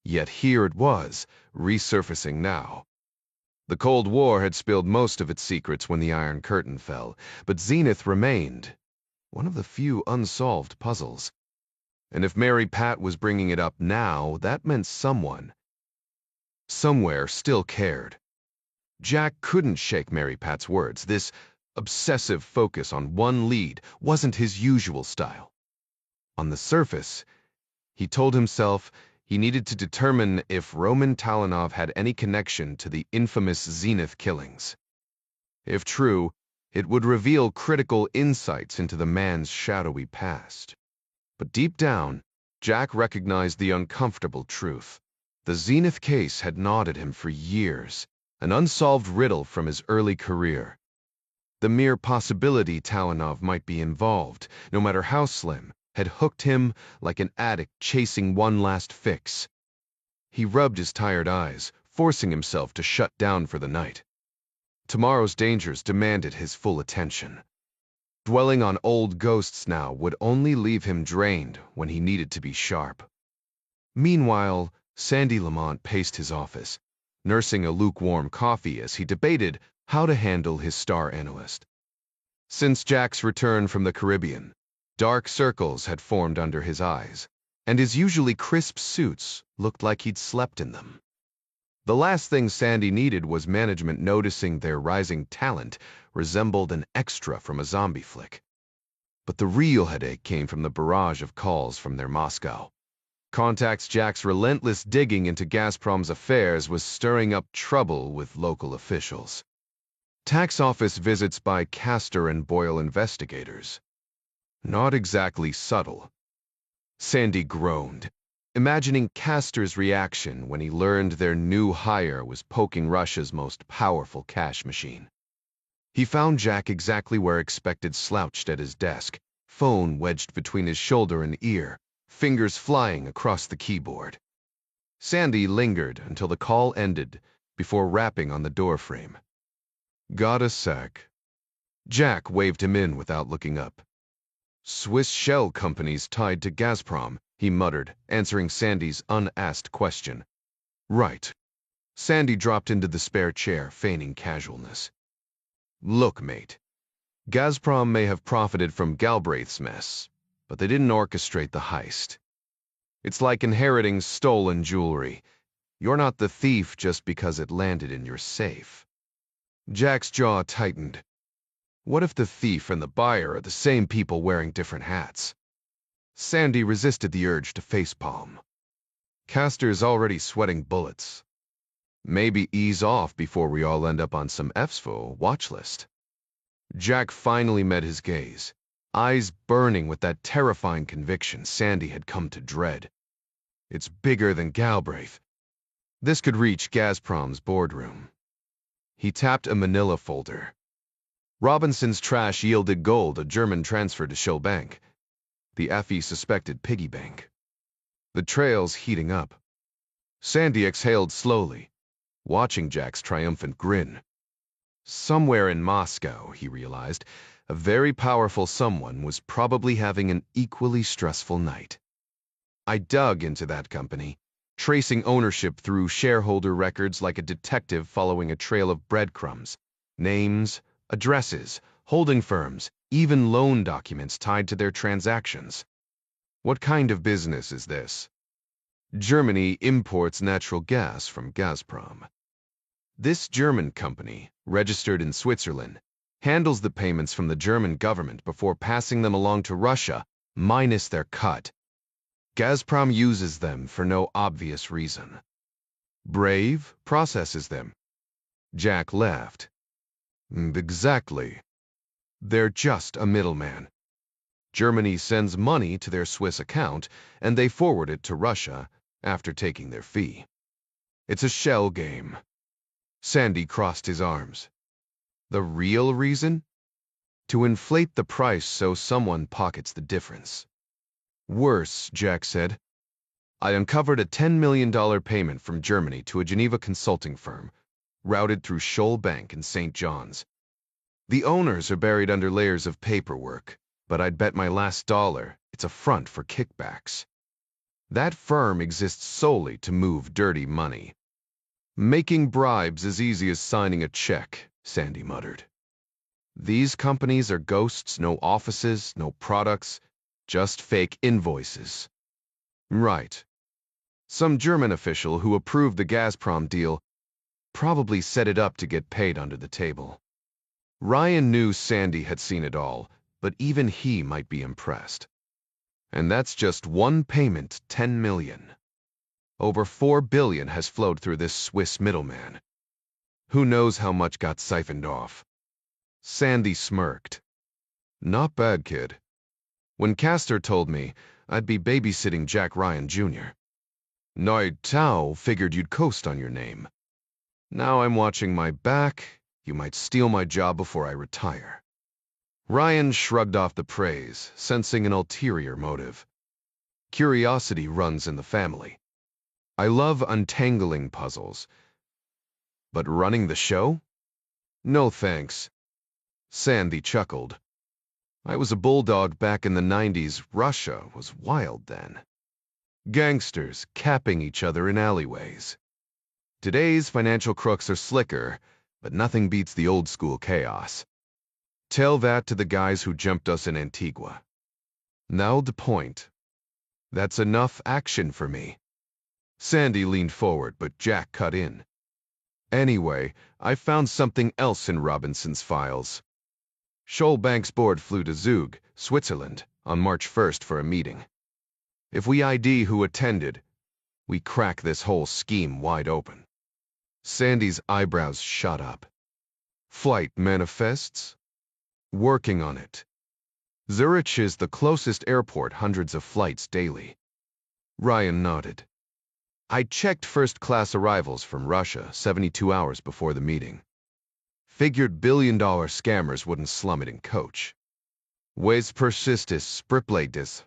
Yet here it was, resurfacing now. The Cold War had spilled most of its secrets when the Iron Curtain fell, but Zenith remained, one of the few unsolved puzzles. And if Mary Pat was bringing it up now, that meant someone, somewhere, still cared. Jack couldn't shake Mary Pat's words. This obsessive focus on one lead wasn't his usual style. On the surface, he told himself he needed to determine if Roman Talanov had any connection to the infamous Zenith killings. If true, it would reveal critical insights into the man's shadowy past. But deep down, Jack recognized the uncomfortable truth. The Zenith case had gnawed at him for years, an unsolved riddle from his early career. The mere possibility Talanov might be involved, no matter how slim, had hooked him like an addict chasing one last fix. He rubbed his tired eyes, forcing himself to shut down for the night. Tomorrow's dangers demanded his full attention. Dwelling on old ghosts now would only leave him drained when he needed to be sharp. Meanwhile, Sandy Lamont paced his office, nursing a lukewarm coffee as he debated how to handle his star analyst. Since Jack's return from the Caribbean, dark circles had formed under his eyes, and his usually crisp suits looked like he'd slept in them. The last thing Sandy needed was management noticing their rising talent resembled an extra from a zombie flick. But the real headache came from the barrage of calls from their Moscow. Contacts Jack's relentless digging into Gazprom's affairs was stirring up trouble with local officials. Tax office visits by Castor and Boyle investigators. Not exactly subtle. Sandy groaned, imagining Castor's reaction when he learned their new hire was poking Russia's most powerful cash machine. He found Jack exactly where expected, slouched at his desk, phone wedged between his shoulder and ear, fingers flying across the keyboard. Sandy lingered until the call ended before rapping on the doorframe. "Got a sec." Jack waved him in without looking up. "Swiss shell companies tied to Gazprom," he muttered, answering Sandy's unasked question. "Right." Sandy dropped into the spare chair, feigning casualness. "Look, mate, Gazprom may have profited from Galbraith's mess, but they didn't orchestrate the heist. It's like inheriting stolen jewelry. You're not the thief just because it landed in your safe." Jack's jaw tightened. What if the thief and the buyer are the same people wearing different hats? Sandy resisted the urge to facepalm. Castor's already sweating bullets. Maybe ease off before we all end up on some EFSFO watch list. Jack finally met his gaze, eyes burning with that terrifying conviction Sandy had come to dread. It's bigger than Galbraith. This could reach Gazprom's boardroom. He tapped a manila folder. Robinson's trash yielded gold, a German transfer to Shell Bank. The FE suspected piggy bank. The trail's heating up. Sandy exhaled slowly. watching Jack's triumphant grin. Somewhere in Moscow, he realized, a very powerful someone was probably having an equally stressful night. I dug into that company, tracing ownership through shareholder records like a detective following a trail of breadcrumbs, names, addresses, holding firms, even loan documents tied to their transactions. What kind of business is this? Germany imports natural gas from Gazprom. This German company, registered in Switzerland, handles the payments from the German government before passing them along to Russia, minus their cut. Gazprom uses them for no obvious reason. Brave processes them. Jack laughed. Exactly. They're just a middleman. Germany sends money to their Swiss account, and they forward it to Russia after taking their fee. It's a shell game. Sandy crossed his arms. The real reason? To inflate the price so someone pockets the difference. Worse, Jack said. I uncovered a $10 million payment from Germany to a Geneva consulting firm, routed through Scholl Bank in St. John's. The owners are buried under layers of paperwork, but I'd bet my last dollar it's a front for kickbacks. That firm exists solely to move dirty money. Making bribes as easy as signing a check, Sandy muttered. These companies are ghosts, no offices, no products, just fake invoices. Right. Some German official who approved the Gazprom deal probably set it up to get paid under the table. Ryan knew Sandy had seen it all, but even he might be impressed. And that's just one payment, $10 million. Over $4 billion has flowed through this Swiss middleman. Who knows how much got siphoned off? Sandy smirked. Not bad, kid. When Castor told me, I'd be babysitting Jack Ryan Jr. Noid Tao figured you'd coast on your name. Now I'm watching my back. You might steal my job before I retire. Ryan shrugged off the praise, sensing an ulterior motive. Curiosity runs in the family. I love untangling puzzles. But running the show? No thanks. Sandy chuckled. I was a bulldog back in the 90s. Russia was wild then. Gangsters capping each other in alleyways. Today's financial crooks are slicker, but nothing beats the old-school chaos. Tell that to the guys who jumped us in Antigua. Now the point. That's enough action for me. Sandy leaned forward, but Jack cut in. Anyway, I found something else in Robinson's files. Scholl Bank's board flew to Zug, Switzerland, on March 1st for a meeting. If we ID who attended, we crack this whole scheme wide open. Sandy's eyebrows shot up. Flight manifests? Working on it. Zurich is the closest airport, hundreds of flights daily. Ryan nodded. I checked first-class arrivals from Russia 72 hours before the meeting. Figured billion-dollar scammers wouldn't slum it in coach. Ways persistis spriplatus.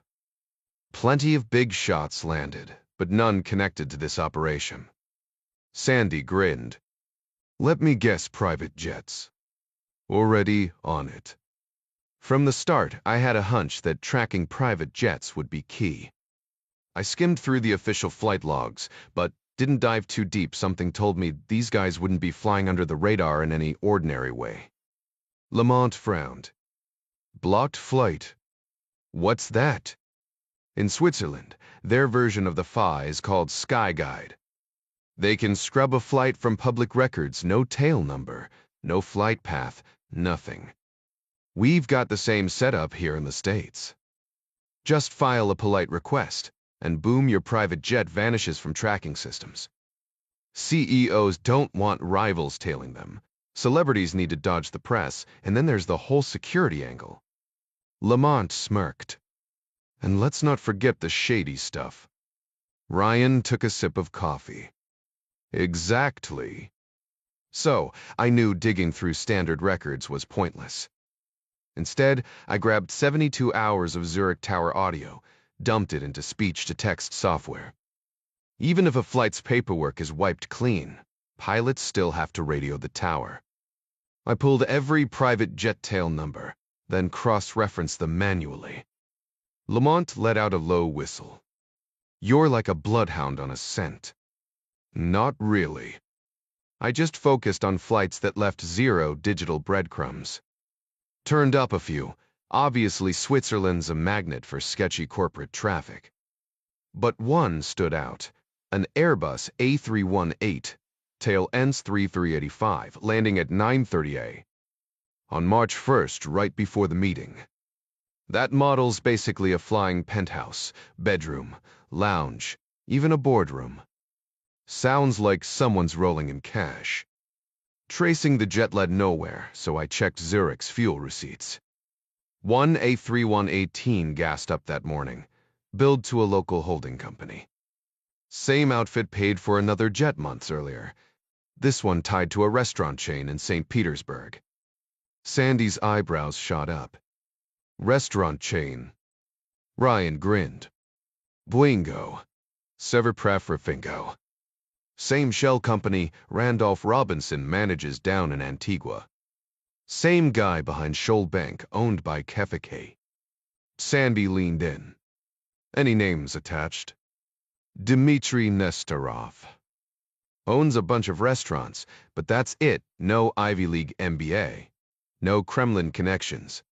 Plenty of big shots landed, but none connected to this operation. Sandy grinned. Let me guess, private jets. Already on it. From the start, I had a hunch that tracking private jets would be key. I skimmed through the official flight logs, but didn't dive too deep. Something told me these guys wouldn't be flying under the radar in any ordinary way. Lamont frowned. Blocked flight. What's that? In Switzerland, their version of the FA is called Sky Guide. They can scrub a flight from public records, no tail number, no flight path, nothing. We've got the same setup here in the States. Just file a polite request, and boom, your private jet vanishes from tracking systems. CEOs don't want rivals tailing them. Celebrities need to dodge the press, and then there's the whole security angle. Lamont smirked. And let's not forget the shady stuff. Ryan took a sip of coffee. Exactly. So, I knew digging through standard records was pointless. Instead, I grabbed 72 hours of Zurich Tower audio, dumped it into speech-to-text software. Even if a flight's paperwork is wiped clean, Pilots still have to radio the tower. I pulled every private jet tail number, then cross-referenced them manually. Lamont let out a low whistle. You're like a bloodhound on a scent. Not really. I just focused on flights that left 0 digital breadcrumbs. Turned up a few. Obviously, Switzerland's a magnet for sketchy corporate traffic. But one stood out. An Airbus A318, tail ends 3385, landing at 9:30 a. on March 1st, right before the meeting. That model's basically a flying penthouse, bedroom, lounge, even a boardroom. Sounds like someone's rolling in cash. Tracing the jet led nowhere, so I checked Zurich's fuel receipts. One A318 gassed up that morning, billed to a local holding company. Same outfit paid for another jet months earlier. This one tied to a restaurant chain in St. Petersburg. Sandy's eyebrows shot up. Restaurant chain. Ryan grinned. Boingo. Severprefrafingo. Same shell company Randolph Robinson manages down in Antigua. Same guy behind Shoal Bank, owned by Kefike. Sandy leaned in. Any names attached? Dmitry Nestorov. Owns a bunch of restaurants, but that's it. No Ivy League MBA. No Kremlin connections.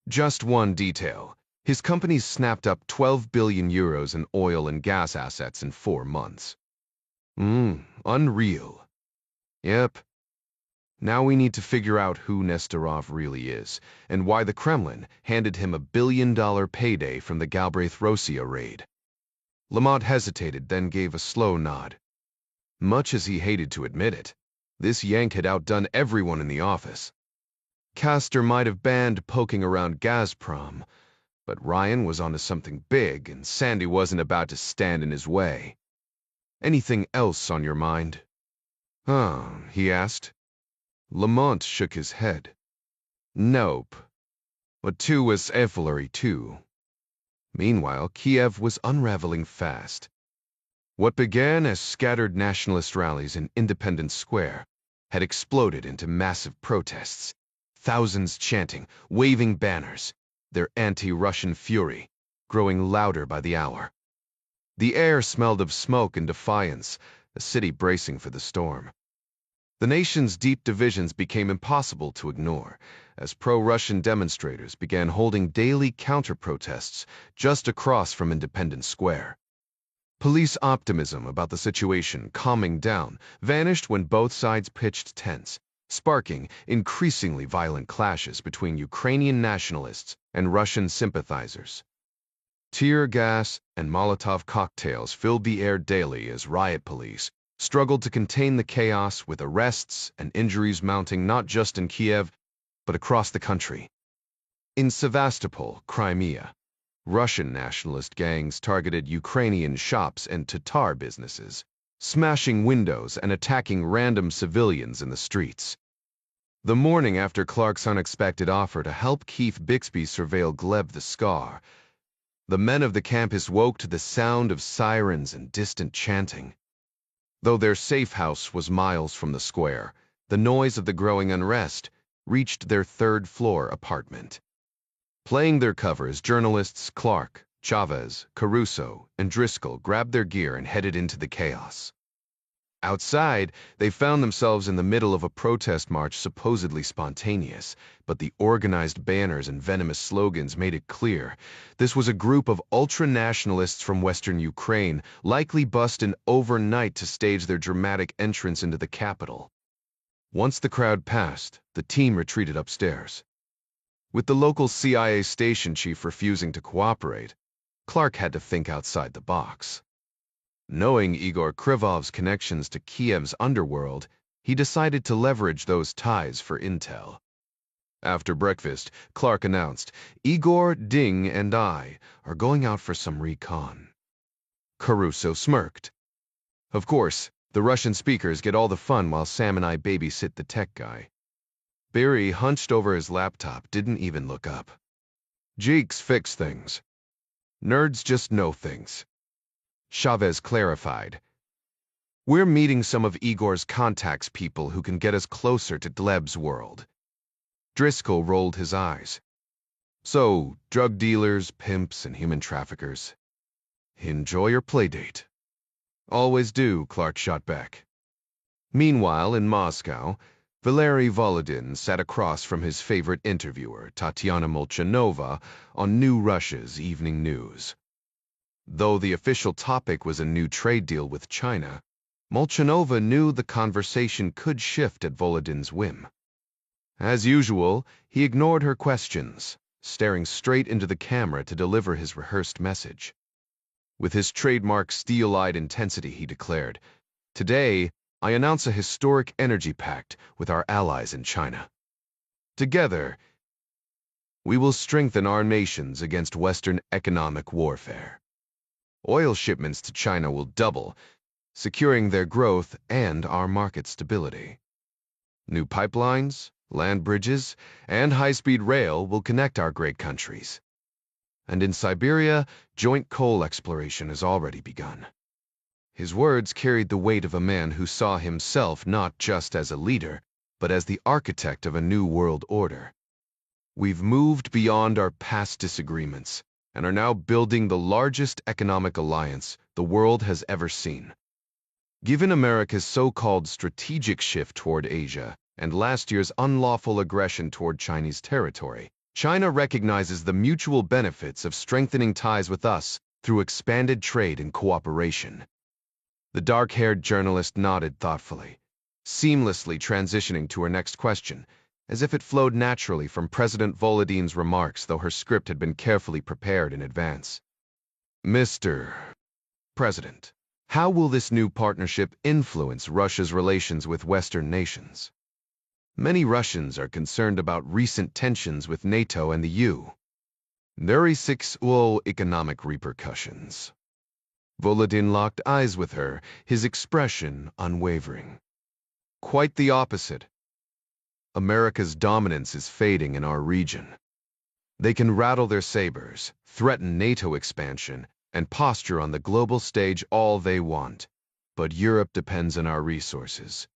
Just one detail. His company's snapped up 12 billion euros in oil and gas assets in 4 months. Unreal. Yep. Now we need to figure out who Nestorov really is, and why the Kremlin handed him a $1 billion payday from the Galbraith-Rosia raid. Lamont hesitated, then gave a slow nod. Much as he hated to admit it, this Yank had outdone everyone in the office. Castor might have banned poking around Gazprom, but Ryan was onto something big, and Sandy wasn't about to stand in his way. Anything else on your mind? He asked. Lamont shook his head. Nope. But too was Evelry too. Meanwhile, Kiev was unraveling fast. What began as scattered nationalist rallies in Independence Square had exploded into massive protests, thousands chanting, waving banners, their anti-Russian fury growing louder by the hour. The air smelled of smoke and defiance, the city bracing for the storm. The nation's deep divisions became impossible to ignore, as pro-Russian demonstrators began holding daily counter-protests just across from Independence Square. Police optimism about the situation calming down vanished when both sides pitched tents, sparking increasingly violent clashes between Ukrainian nationalists and Russian sympathizers. Tear gas and Molotov cocktails filled the air daily as riot police struggled to contain the chaos, with arrests and injuries mounting not just in Kiev, but across the country. In Sevastopol, Crimea, Russian nationalist gangs targeted Ukrainian shops and Tatar businesses, smashing windows and attacking random civilians in the streets. The morning after Clark's unexpected offer to help Keith Bixby surveil Gleb the Scar, the men of the campus woke to the sound of sirens and distant chanting. Though their safe house was miles from the square, the noise of the growing unrest reached their third-floor apartment. Playing their covers, journalists Clark, Chavez, Caruso, and Driscoll grabbed their gear and headed into the chaos. Outside, they found themselves in the middle of a protest march supposedly spontaneous, but the organized banners and venomous slogans made it clear this was a group of ultra-nationalists from Western Ukraine, likely bussed in overnight to stage their dramatic entrance into the capital. Once the crowd passed, the team retreated upstairs. With the local CIA station chief refusing to cooperate, Clark had to think outside the box. Knowing Igor Krivov's connections to Kiev's underworld, he decided to leverage those ties for intel. After breakfast, Clark announced, "Igor, Ding, and I are going out for some recon." Caruso smirked. "Of course, the Russian speakers get all the fun while Sam and I babysit the tech guy." Barry hunched over his laptop, didn't even look up. "Geeks fix things. Nerds just know things." Chavez clarified. We're meeting some of Igor's contacts people who can get us closer to Gleb's world. Driscoll rolled his eyes. So, drug dealers, pimps, and human traffickers. Enjoy your playdate. Always do, Clark shot back. Meanwhile, in Moscow, Valery Volodin sat across from his favorite interviewer, Tatiana Molchanova, on New Russia's Evening News. Though the official topic was a new trade deal with China, Molchanova knew the conversation could shift at Volodin's whim. As usual, he ignored her questions, staring straight into the camera to deliver his rehearsed message. With his trademark steel-eyed intensity, he declared, "Today, I announce a historic energy pact with our allies in China. Together, we will strengthen our nations against Western economic warfare. Oil shipments to China will double, securing their growth and our market stability. New pipelines, land bridges, and high-speed rail will connect our great countries. And in Siberia, joint coal exploration has already begun." His words carried the weight of a man who saw himself not just as a leader, but as the architect of a new world order. We've moved beyond our past disagreements and are now building the largest economic alliance the world has ever seen. Given America's so-called strategic shift toward Asia and last year's unlawful aggression toward Chinese territory, China recognizes the mutual benefits of strengthening ties with us through expanded trade and cooperation. The dark-haired journalist nodded thoughtfully, seamlessly transitioning to her next question, as if it flowed naturally from President Volodin's remarks, though her script had been carefully prepared in advance. "Mr. President, how will this new partnership influence Russia's relations with Western nations? Many Russians are concerned about recent tensions with NATO and the EU. There are sexual economic repercussions." Volodin locked eyes with her, his expression unwavering. "Quite the opposite. America's dominance is fading in our region. They can rattle their sabers, threaten NATO expansion, and posture on the global stage all they want, but Europe depends on our resources.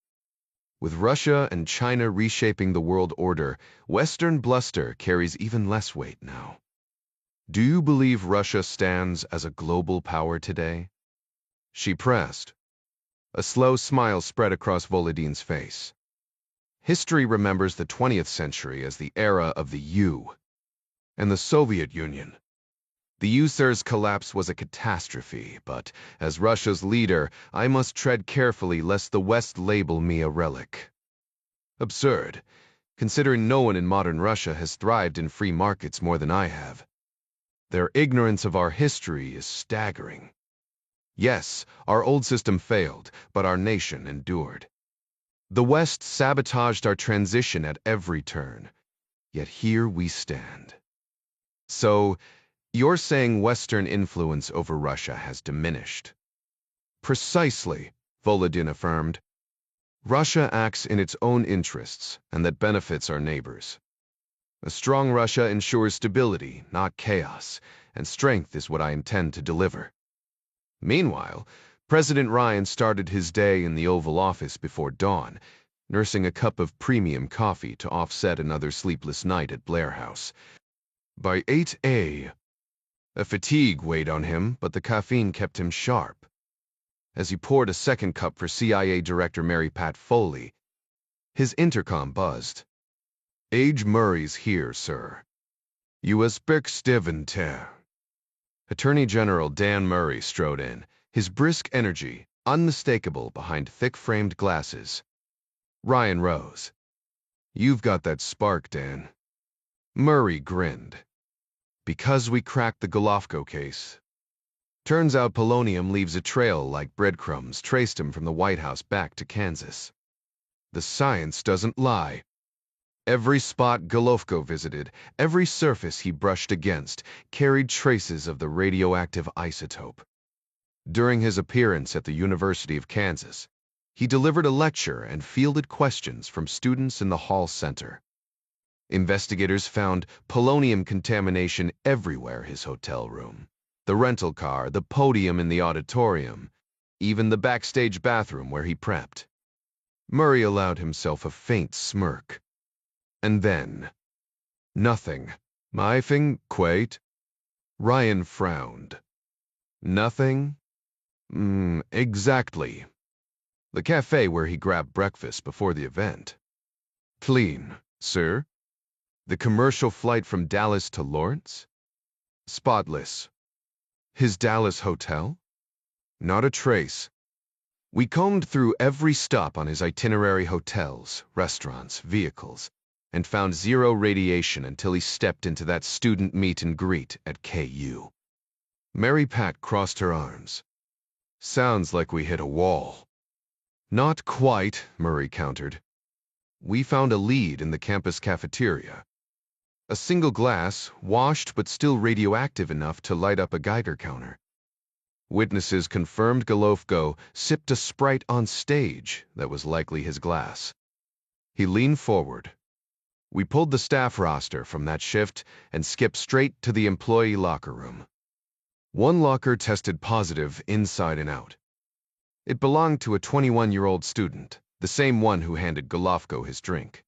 With Russia and China reshaping the world order, Western bluster carries even less weight now. Do you believe Russia stands as a global power today?" She pressed. A slow smile spread across Volodin's face. History remembers the 20th century as the era of the U and the Soviet Union. The USSR's collapse was a catastrophe, but as Russia's leader, I must tread carefully lest the West label me a relic. Absurd, considering no one in modern Russia has thrived in free markets more than I have. Their ignorance of our history is staggering. Yes, our old system failed, but our nation endured. The West sabotaged our transition at every turn, yet here we stand. So, you're saying Western influence over Russia has diminished? Precisely, Volodin affirmed. Russia acts in its own interests, and that benefits our neighbors. A strong Russia ensures stability, not chaos, and strength is what I intend to deliver. Meanwhile, President Ryan started his day in the Oval Office before dawn, nursing a cup of premium coffee to offset another sleepless night at Blair House. By 8 a.m., a fatigue weighed on him, but the caffeine kept him sharp. As he poured a second cup for CIA Director Mary Pat Foley, his intercom buzzed. "Age Murray's here, sir. U.S. Steven Ter." Attorney General Dan Murray strode in, his brisk energy unmistakable behind thick-framed glasses. Ryan rose. "You've got that spark, Dan." Murray grinned. "Because we cracked the Golovko case. Turns out polonium leaves a trail like breadcrumbs traced him from the White House back to Kansas. The science doesn't lie. Every spot Golovko visited, every surface he brushed against, carried traces of the radioactive isotope. During his appearance at the University of Kansas, he delivered a lecture and fielded questions from students in the hall center. Investigators found polonium contamination everywhere: his hotel room, the rental car, the podium in the auditorium, even the backstage bathroom where he prepped. Murray allowed himself a faint smirk. And then, nothing. My thing, quite. Ryan frowned. Nothing? Exactly. The cafe where he grabbed breakfast before the event. Clean, sir. The commercial flight from Dallas to Lawrence? Spotless. His Dallas hotel? Not a trace. We combed through every stop on his itinerary: hotels, restaurants, vehicles, and found zero radiation until he stepped into that student meet and greet at KU. Mary Pat crossed her arms. Sounds like we hit a wall. Not quite, Murray countered. We found a lead in the campus cafeteria. A single glass, washed but still radioactive enough to light up a Geiger counter. Witnesses confirmed Golovko sipped a Sprite on stage that was likely his glass. He leaned forward. We pulled the staff roster from that shift and skipped straight to the employee locker room. One locker tested positive inside and out. It belonged to a 21-year-old student, the same one who handed Golovko his drink.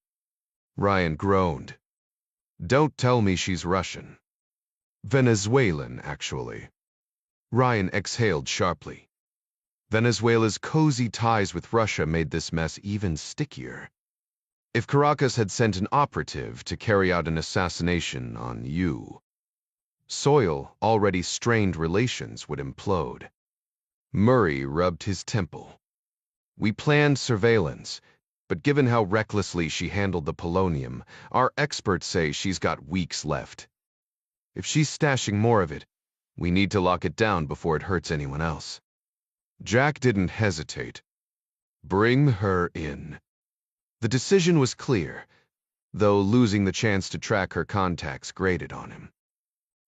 Ryan groaned. Don't tell me she's Russian. Venezuelan, actually. Ryan exhaled sharply. Venezuela's cozy ties with Russia made this mess even stickier. If Caracas had sent an operative to carry out an assassination on you, soil already strained relations would implode. Murray rubbed his temple. We planned surveillance, but given how recklessly she handled the polonium, our experts say she's got weeks left. If she's stashing more of it, we need to lock it down before it hurts anyone else. Jack didn't hesitate. Bring her in. The decision was clear, though losing the chance to track her contacts grated on him.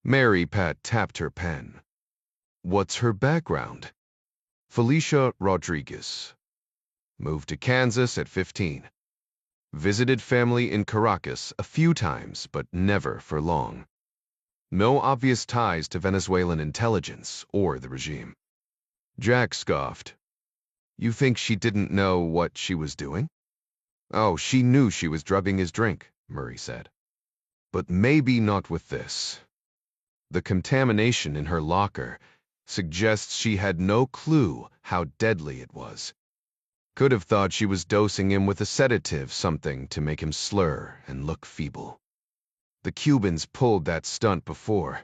Mary Pat tapped her pen. What's her background? Felicia Rodriguez. Moved to Kansas at 15. Visited family in Caracas a few times, but never for long. No obvious ties to Venezuelan intelligence or the regime. Jack scoffed. You think she didn't know what she was doing? Oh, she knew she was drugging his drink, Murray said. But maybe not with this. The contamination in her locker suggests she had no clue how deadly it was. Could have thought she was dosing him with a sedative, something to make him slur and look feeble. The Cubans pulled that stunt before.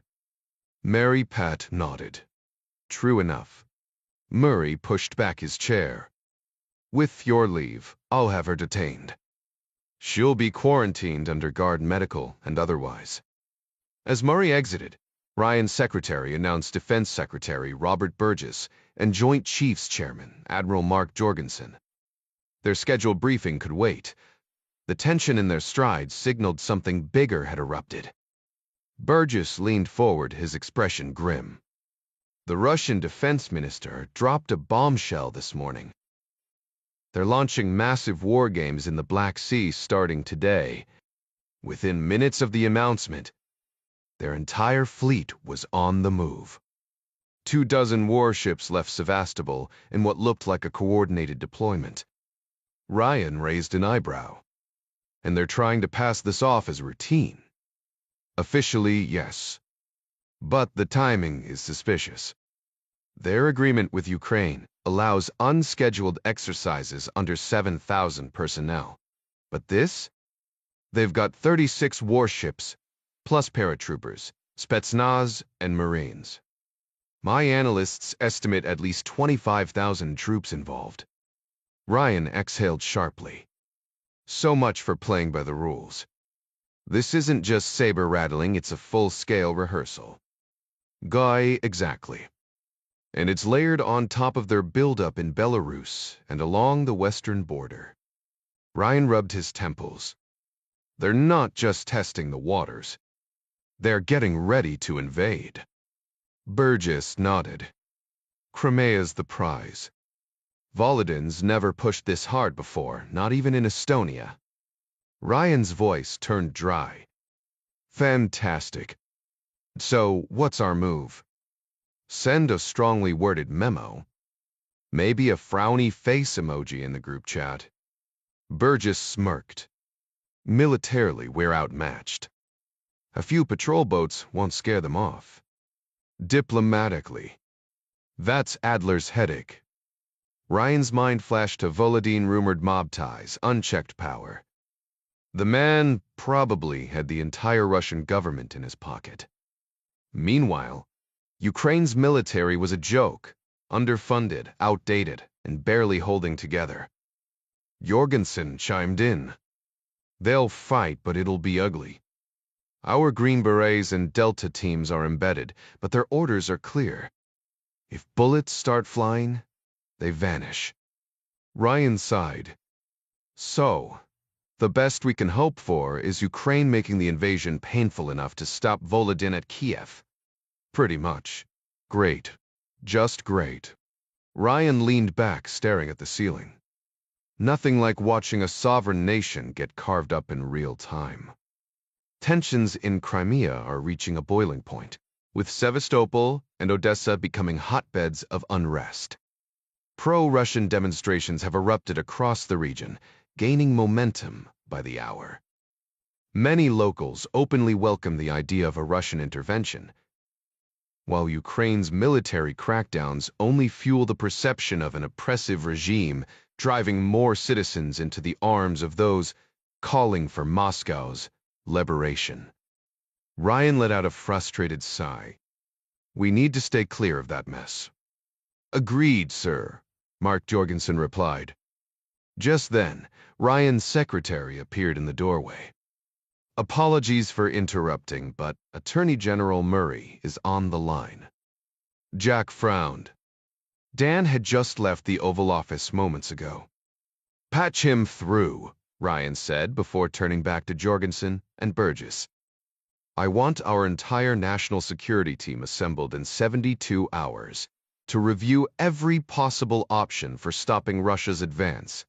Mary Pat nodded. True enough. Murray pushed back his chair. With your leave, I'll have her detained. She'll be quarantined under guard medical and otherwise. As Murray exited, Ryan's secretary announced Defense Secretary Robert Burgess and Joint Chiefs Chairman Admiral Mark Jorgensen. Their scheduled briefing could wait. The tension in their strides signaled something bigger had erupted. Burgess leaned forward, his expression grim. The Russian defense minister dropped a bombshell this morning. They're launching massive war games in the Black Sea starting today. Within minutes of the announcement, their entire fleet was on the move. 24 warships left Sevastopol in what looked like a coordinated deployment. Ryan raised an eyebrow. And they're trying to pass this off as routine. Officially, yes. But the timing is suspicious. Their agreement with Ukraine allows unscheduled exercises under 7,000 personnel. But this? They've got 36 warships, plus paratroopers, Spetsnaz, and Marines. My analysts estimate at least 25,000 troops involved. Ryan exhaled sharply. So much for playing by the rules. This isn't just saber-rattling, it's a full-scale rehearsal. Guy, exactly. And it's layered on top of their buildup in Belarus and along the western border. Ryan rubbed his temples. They're not just testing the waters. They're getting ready to invade. Burgess nodded. Crimea's the prize. Volodin's never pushed this hard before, not even in Estonia. Ryan's voice turned dry. Fantastic. So, what's our move? Send a strongly worded memo. Maybe a frowny face emoji in the group chat. Burgess smirked. Militarily, we're outmatched. A few patrol boats won't scare them off. Diplomatically, that's Adler's headache. Ryan's mind flashed to Volodine rumored mob ties, unchecked power. The man probably had the entire Russian government in his pocket. Meanwhile, Ukraine's military was a joke, underfunded, outdated, and barely holding together. Jorgensen chimed in. They'll fight, but it'll be ugly. Our Green Berets and Delta teams are embedded, but their orders are clear. If bullets start flying, they vanish. Ryan sighed. So, the best we can hope for is Ukraine making the invasion painful enough to stop Volodin at Kiev. Pretty much. Great. Just great. Ryan leaned back, staring at the ceiling. Nothing like watching a sovereign nation get carved up in real time. Tensions in Crimea are reaching a boiling point, with Sevastopol and Odessa becoming hotbeds of unrest. Pro-Russian demonstrations have erupted across the region, gaining momentum by the hour. Many locals openly welcome the idea of a Russian intervention, while Ukraine's military crackdowns only fuel the perception of an oppressive regime, driving more citizens into the arms of those calling for Moscow's liberation. Ryan let out a frustrated sigh. We need to stay clear of that mess. Agreed, sir, Mark Jorgensen replied. Just then, Ryan's secretary appeared in the doorway. Apologies for interrupting, but Attorney General Murray is on the line. Jack frowned. Dan had just left the Oval Office moments ago. Patch him through, Ryan said before turning back to Jorgensen and Burgess. I want our entire national security team assembled in 72 hours to review every possible option for stopping Russia's advance.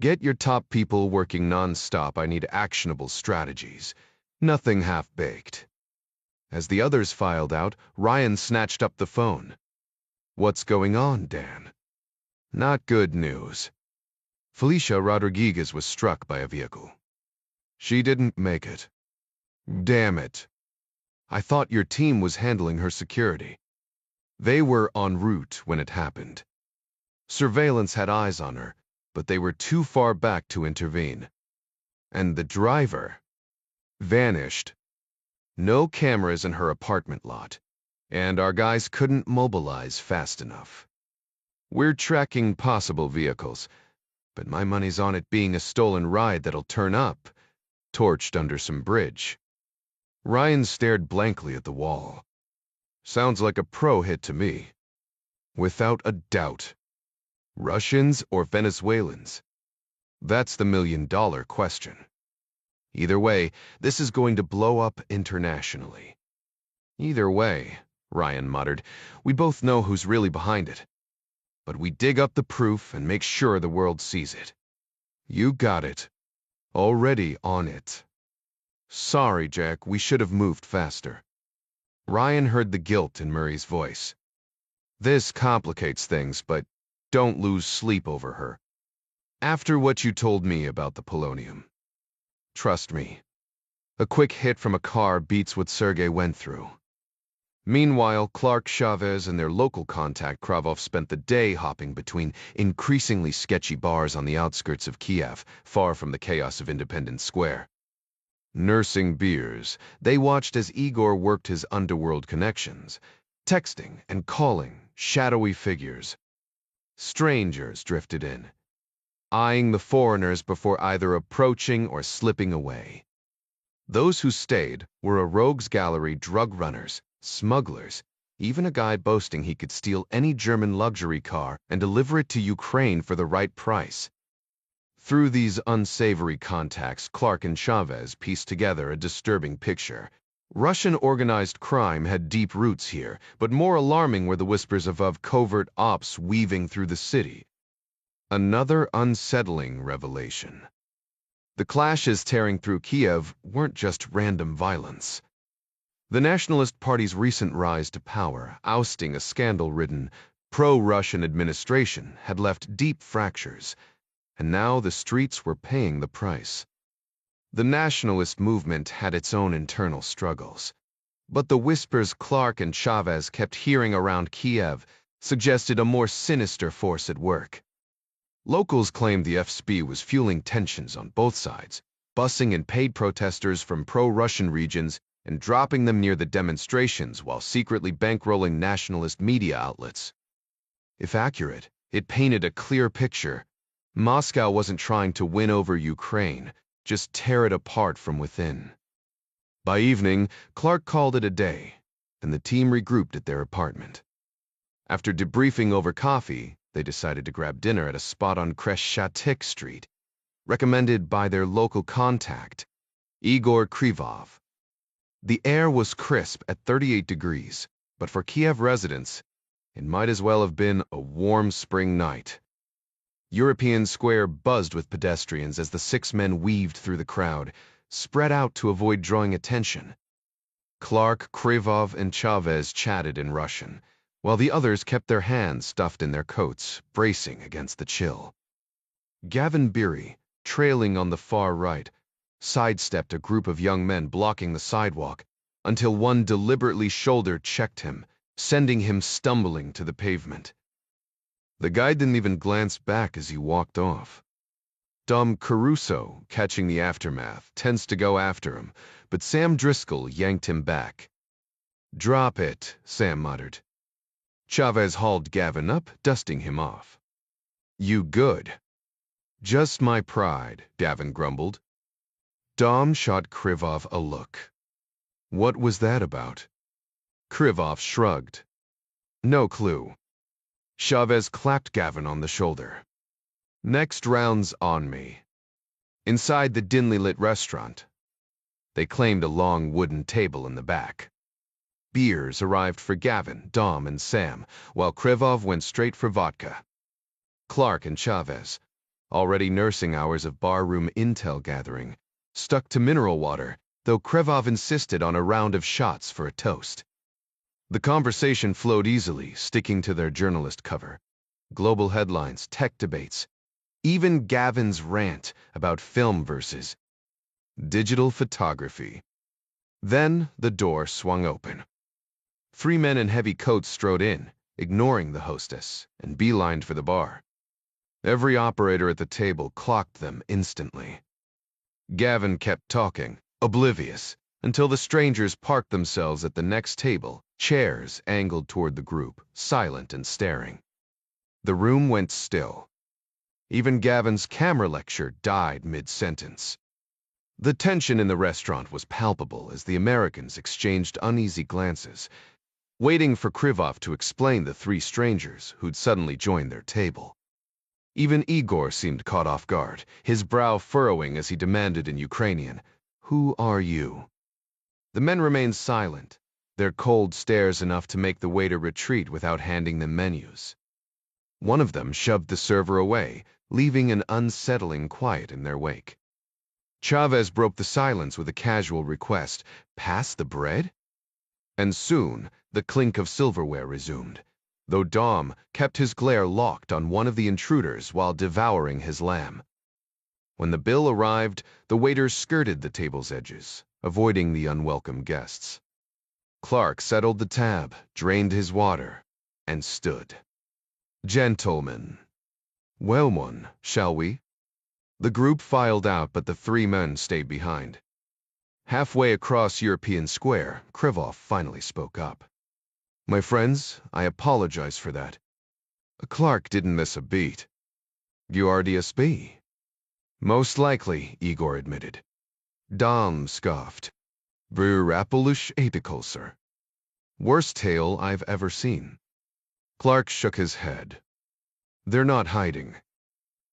Get your top people working nonstop. I need actionable strategies, nothing half-baked. As the others filed out, Ryan snatched up the phone. What's going on, Dan? Not good news. Felicia Rodriguez was struck by a vehicle. She didn't make it. Damn it. I thought your team was handling her security. They were en route when it happened. Surveillance had eyes on her, but they were too far back to intervene. And the driver vanished. No cameras in her apartment lot, and our guys couldn't mobilize fast enough. We're tracking possible vehicles, but my money's on it being a stolen ride that'll turn up, torched under some bridge. Ryan stared blankly at the wall. Sounds like a pro hit to me. Without a doubt. Russians or Venezuelans? That's the million-dollar question. Either way, this is going to blow up internationally. Either way, Ryan muttered, we both know who's really behind it. But we dig up the proof and make sure the world sees it. You got it. Already on it. Sorry, Jack, we should have moved faster. Ryan heard the guilt in Murray's voice. This complicates things, but don't lose sleep over her. After what you told me about the polonium. Trust me. A quick hit from a car beats what Sergei went through. Meanwhile, Clark, Chavez, and their local contact Kravov spent the day hopping between increasingly sketchy bars on the outskirts of Kiev, far from the chaos of Independence Square. Nursing beers, they watched as Igor worked his underworld connections, texting and calling shadowy figures. Strangers drifted in, eyeing the foreigners before either approaching or slipping away. Those who stayed were a rogues gallery, drug runners, smugglers, even a guy boasting he could steal any German luxury car and deliver it to Ukraine for the right price. Through these unsavory contacts, Clark and Chavez pieced together a disturbing picture. Russian organized crime had deep roots here, but more alarming were the whispers of covert ops weaving through the city. Another unsettling revelation. The clashes tearing through Kiev weren't just random violence. The Nationalist Party's recent rise to power, ousting a scandal-ridden, Pro-Russian administration had left deep fractures, and now the streets were paying the price. The nationalist movement had its own internal struggles, but the whispers Clark and Chavez kept hearing around Kiev suggested a more sinister force at work. Locals claimed the FSB was fueling tensions on both sides, busing in paid protesters from pro-Russian regions and dropping them near the demonstrations while secretly bankrolling nationalist media outlets. If accurate, it painted a clear picture. Moscow wasn't trying to win over Ukraine, just tear it apart from within. By evening, Clark called it a day, and the team regrouped at their apartment. After debriefing over coffee, they decided to grab dinner at a spot on Kreshatik Street, recommended by their local contact, Igor Krivov. The air was crisp at 38 degrees, but for Kiev residents, it might as well have been a warm spring night. European Square buzzed with pedestrians as the 6 men weaved through the crowd, spread out to avoid drawing attention. Clark, Krivov, and Chavez chatted in Russian, while the others kept their hands stuffed in their coats, bracing against the chill. Gavin Beery, trailing on the far right, sidestepped a group of young men blocking the sidewalk until one deliberately shoulder-checked him, sending him stumbling to the pavement. The guy didn't even glance back as he walked off. Dom Caruso, catching the aftermath, tends to go after him, but Sam Driscoll yanked him back. "Drop it," Sam muttered. Chavez hauled Gavin up, dusting him off. "You good?" "Just my pride," Gavin grumbled. Dom shot Krivov a look. "What was that about?" Krivov shrugged. "No clue." Chavez clapped Gavin on the shoulder. "Next round's on me." Inside the dimly lit restaurant, they claimed a long wooden table in the back. Beers arrived for Gavin, Dom, and Sam, while Krivov went straight for vodka. Clark and Chavez, already nursing hours of barroom intel gathering, stuck to mineral water, though Krivov insisted on a round of shots for a toast. The conversation flowed easily, sticking to their journalist cover. Global headlines, tech debates, even Gavin's rant about film versus digital photography. Then the door swung open. 3 men in heavy coats strode in, ignoring the hostess, and beelined for the bar. Every operator at the table clocked them instantly. Gavin kept talking, oblivious, until the strangers parked themselves at the next table, chairs angled toward the group, silent and staring. The room went still. Even Gavin's camera lecture died mid-sentence. The tension in the restaurant was palpable as the Americans exchanged uneasy glances, waiting for Krivov to explain the 3 strangers who'd suddenly joined their table. Even Igor seemed caught off guard, his brow furrowing as he demanded in Ukrainian, "Who are you?" The men remained silent, their cold stares enough to make the waiter retreat without handing them menus. One of them shoved the server away, leaving an unsettling quiet in their wake. Chavez broke the silence with a casual request, "Pass the bread?" And soon, the clink of silverware resumed, though Dom kept his glare locked on one of the intruders while devouring his lamb. When the bill arrived, the waiter skirted the table's edges, avoiding the unwelcome guests. Clark settled the tab, drained his water, and stood. "Gentlemen, well one, shall we?" The group filed out, but the 3 men stayed behind. Halfway across European Square, Krivov finally spoke up. "My friends, I apologize for that. Clark didn't miss a beat." "You are DSP?" "Most likely," Igor admitted. Dom scoffed. "Brurapolish apical, sir. Worst tale I've ever seen." Clark shook his head. "They're not hiding.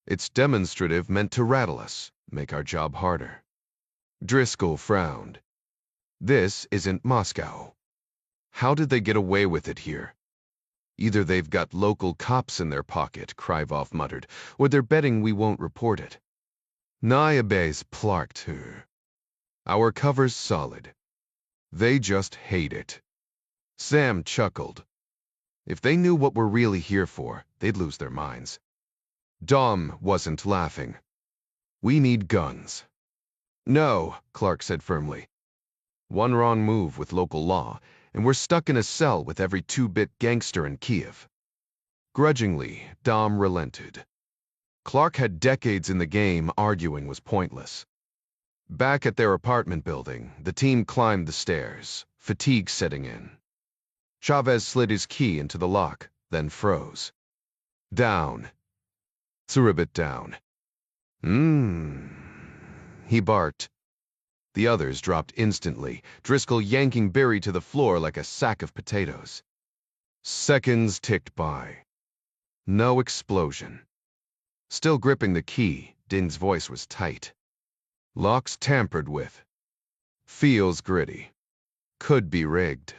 It's demonstrative, meant to rattle us, make our job harder." Driscoll frowned. "This isn't Moscow. How did they get away with it here?" "Either they've got local cops in their pocket," Krivov muttered, "or they're betting we won't report it." "Nayabes plarked her. Our cover's solid. They just hate it." Sam chuckled. If they knew what we're really here for, they'd lose their minds. Dom wasn't laughing. We need guns. No, Clark said firmly. One wrong move with local law, and we're stuck in a cell with every two-bit gangster in Kiev. Grudgingly, Dom relented. Clark had decades in the game, arguing was pointless. Back at their apartment building, the team climbed the stairs, fatigue setting in. Chavez slid his key into the lock, then froze. Down. Threw a bit down. He barked. The others dropped instantly, Driscoll yanking Barry to the floor like a sack of potatoes. Seconds ticked by. No explosion. Still gripping the key, Din's voice was tight. Locks tampered with. Feels gritty. Could be rigged.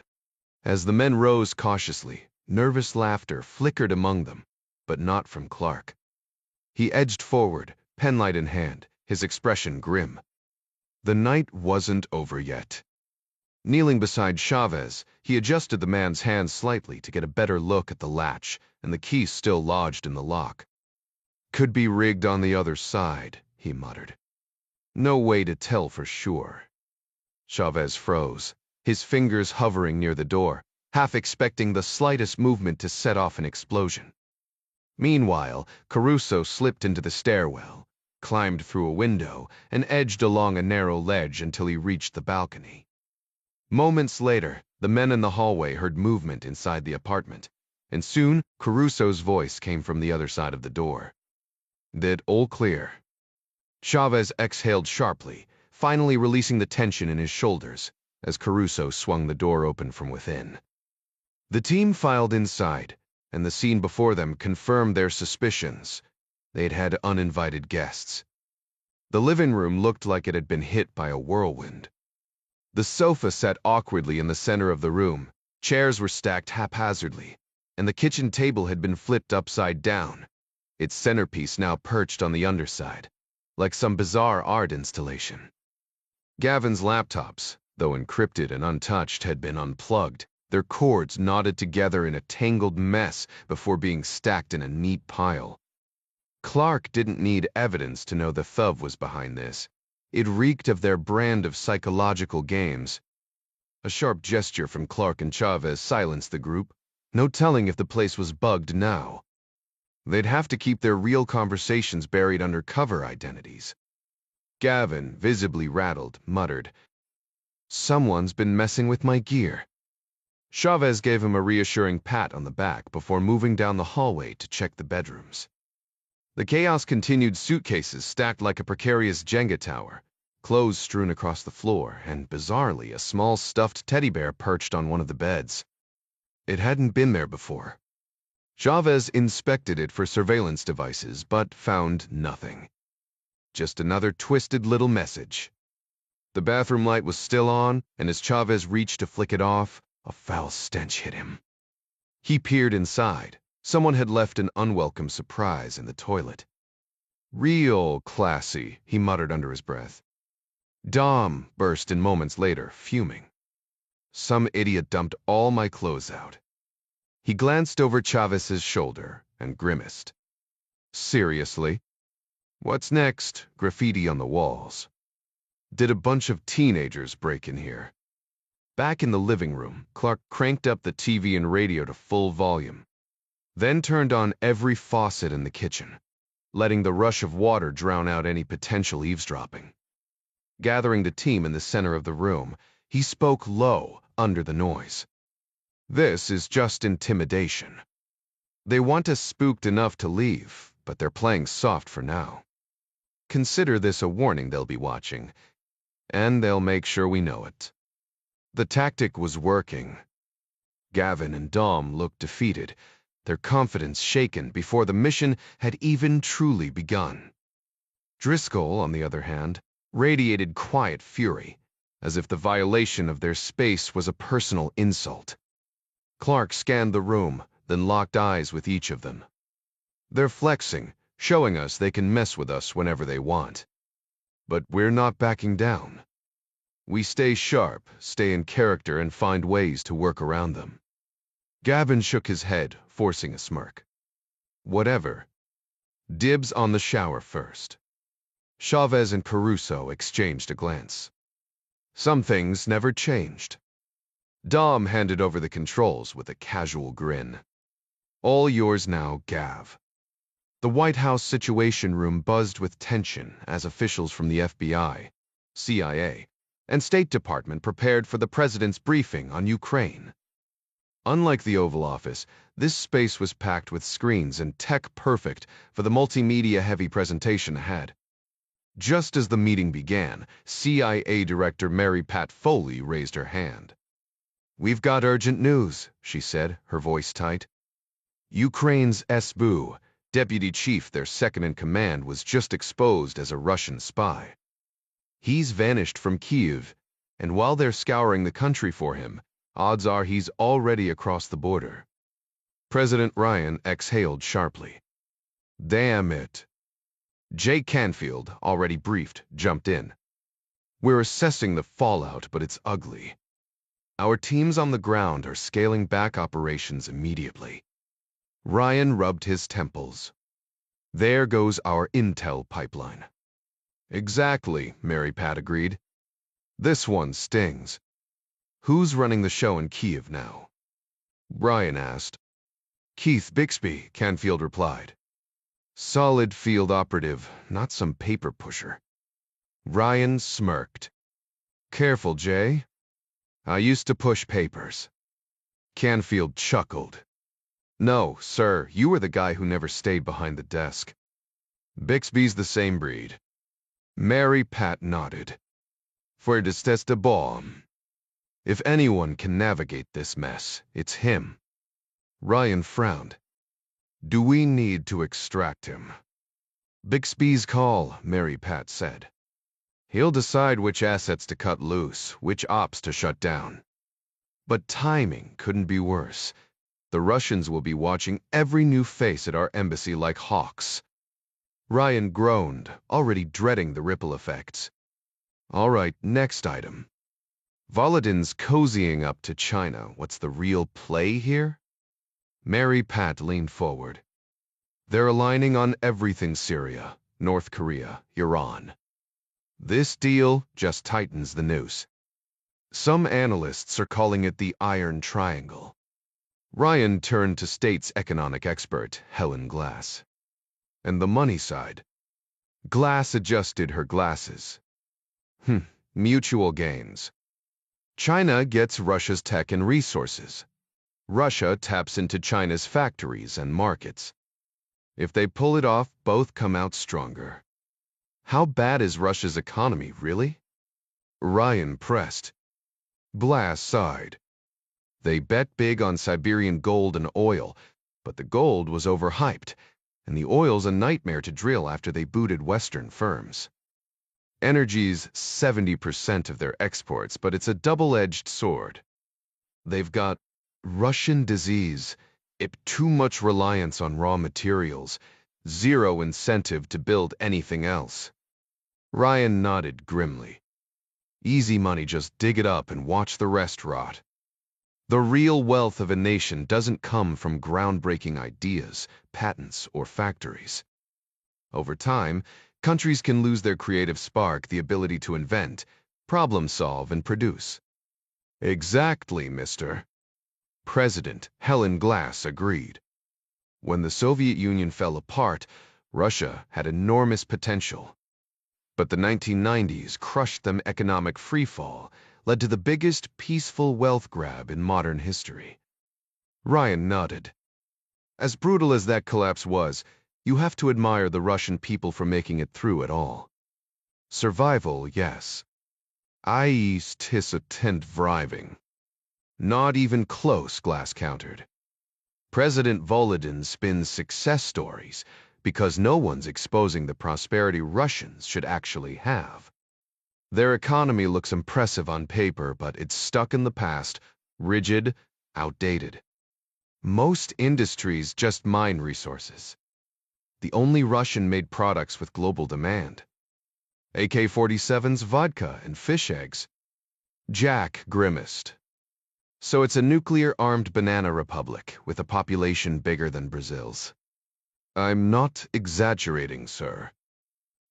As the men rose cautiously, nervous laughter flickered among them, but not from Clark. He edged forward, penlight in hand, his expression grim. The night wasn't over yet. Kneeling beside Chavez, he adjusted the man's hand slightly to get a better look at the latch, and the key still lodged in the lock. Could be rigged on the other side, he muttered. No way to tell for sure. Chavez froze, his fingers hovering near the door, half expecting the slightest movement to set off an explosion. Meanwhile, Caruso slipped into the stairwell, climbed through a window, and edged along a narrow ledge until he reached the balcony. Moments later, the men in the hallway heard movement inside the apartment, and soon Caruso's voice came from the other side of the door. Did all clear. Chavez exhaled sharply, finally releasing the tension in his shoulders, as Caruso swung the door open from within. The team filed inside, and the scene before them confirmed their suspicions. They'd had uninvited guests. The living room looked like it had been hit by a whirlwind. The sofa sat awkwardly in the center of the room, chairs were stacked haphazardly, and the kitchen table had been flipped upside down, its centerpiece now perched on the underside, like some bizarre art installation. Gavin's laptops, though encrypted and untouched, had been unplugged, their cords knotted together in a tangled mess before being stacked in a neat pile. Clark didn't need evidence to know the Thug was behind this. It reeked of their brand of psychological games. A sharp gesture from Clark and Chavez silenced the group. No telling if the place was bugged now. They'd have to keep their real conversations buried under cover identities. Gavin, visibly rattled, muttered, "Someone's been messing with my gear." Chavez gave him a reassuring pat on the back before moving down the hallway to check the bedrooms. The chaos continued, suitcases stacked like a precarious Jenga tower, clothes strewn across the floor, and bizarrely, a small stuffed teddy bear perched on one of the beds. It hadn't been there before. Chavez inspected it for surveillance devices, but found nothing. Just another twisted little message. The bathroom light was still on, and as Chavez reached to flick it off, a foul stench hit him. He peered inside. Someone had left an unwelcome surprise in the toilet. "Real classy," he muttered under his breath. Dom burst in moments later, fuming. "Some idiot dumped all my clothes out." He glanced over Chavez's shoulder and grimaced. "Seriously? What's next? Graffiti on the walls. Did a bunch of teenagers break in here?" Back in the living room, Clark cranked up the TV and radio to full volume, then turned on every faucet in the kitchen, letting the rush of water drown out any potential eavesdropping. Gathering the team in the center of the room, he spoke low under the noise. "This is just intimidation. They want us spooked enough to leave, but they're playing soft for now. Consider this a warning they'll be watching, and they'll make sure we know it." The tactic was working. Gavin and Dom looked defeated, their confidence shaken before the mission had even truly begun. Driscoll, on the other hand, radiated quiet fury, as if the violation of their space was a personal insult. Clark scanned the room, then locked eyes with each of them. "They're flexing, showing us they can mess with us whenever they want. But we're not backing down. We stay sharp, stay in character, and find ways to work around them." Gavin shook his head, forcing a smirk. Whatever. Dibs on the shower first. Chavez and Caruso exchanged a glance. Some things never changed. Dom handed over the controls with a casual grin. All yours now, Gav. The White House Situation Room buzzed with tension as officials from the FBI, CIA, and State Department prepared for the president's briefing on Ukraine. Unlike the Oval Office, this space was packed with screens and tech perfect for the multimedia-heavy presentation ahead. Just as the meeting began, CIA Director Mary Pat Foley raised her hand. "We've got urgent news," she said, her voice tight. Ukraine's SBU, deputy chief, their second-in-command, was just exposed as a Russian spy. He's vanished from Kyiv, and while they're scouring the country for him, odds are he's already across the border. President Ryan exhaled sharply. Damn it. Jay Canfield, already briefed, jumped in. "We're assessing the fallout, but it's ugly. Our teams on the ground are scaling back operations immediately." Ryan rubbed his temples. "There goes our intel pipeline." "Exactly," Mary Pat agreed. "This one stings." "Who's running the show in Kyiv now?" Ryan asked. "Keith Bixby," Canfield replied. "Solid field operative, not some paper pusher." Ryan smirked. "Careful, Jay. I used to push papers." Canfield chuckled. "No, sir, you were the guy who never stayed behind the desk." "Bixby's the same breed." Mary Pat nodded. "For the bomb. If anyone can navigate this mess, it's him." Ryan frowned. "Do we need to extract him?" "Bixby's call," Mary Pat said. "He'll decide which assets to cut loose, which ops to shut down. But timing couldn't be worse. The Russians will be watching every new face at our embassy like hawks." Ryan groaned, already dreading the ripple effects. "All right, next item. Volodin's cozying up to China. What's the real play here?" Mary Pat leaned forward. "They're aligning on everything Syria, North Korea, Iran. This deal just tightens the noose. Some analysts are calling it the Iron Triangle." Ryan turned to State's economic expert, Helen Glass. "And the money side?" Glass adjusted her glasses. Mutual gains. China gets Russia's tech and resources. Russia taps into China's factories and markets. If they pull it off, both come out stronger. How bad is Russia's economy, really? Ryan pressed. Glass sighed. They bet big on Siberian gold and oil, but the gold was overhyped, and the oil's a nightmare to drill after they booted Western firms. Energy's 70% of their exports, but it's a double-edged sword. They've got Russian disease, too much reliance on raw materials, zero incentive to build anything else. Ryan nodded grimly. Easy money, just dig it up and watch the rest rot. The real wealth of a nation doesn't come from groundbreaking ideas, patents, or factories. Over time, countries can lose their creative spark, the ability to invent, problem solve, and produce. Exactly, mister. President Helen Glass agreed. When the Soviet Union fell apart, Russia had enormous potential. But the 1990s crushed them. Economic freefall led to the biggest peaceful wealth grab in modern history. Ryan nodded. As brutal as that collapse was, you have to admire the Russian people for making it through it all. Survival, yes. I tis a tent thriving. Not even close, Glass countered. President Volodin spins success stories because no one's exposing the prosperity Russians should actually have. Their economy looks impressive on paper, but it's stuck in the past, rigid, outdated. Most industries just mine resources. The only Russian-made products with global demand. AK-47's vodka and fish eggs. Jack grimaced. So it's a nuclear-armed banana republic with a population bigger than Brazil's. I'm not exaggerating, sir.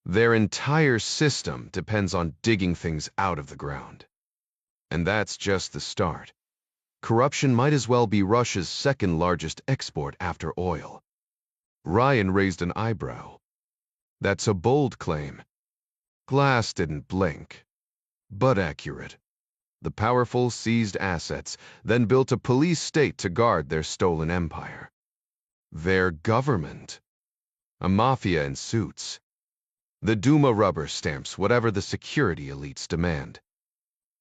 Their entire system depends on digging things out of the ground. And that's just the start. Corruption might as well be Russia's second largest export after oil. Ryan raised an eyebrow. That's a bold claim. Glass didn't blink, but accurate. The powerful seized assets, then built a police state to guard their stolen empire. Their government. A mafia in suits. The Duma rubber stamps whatever the security elites demand.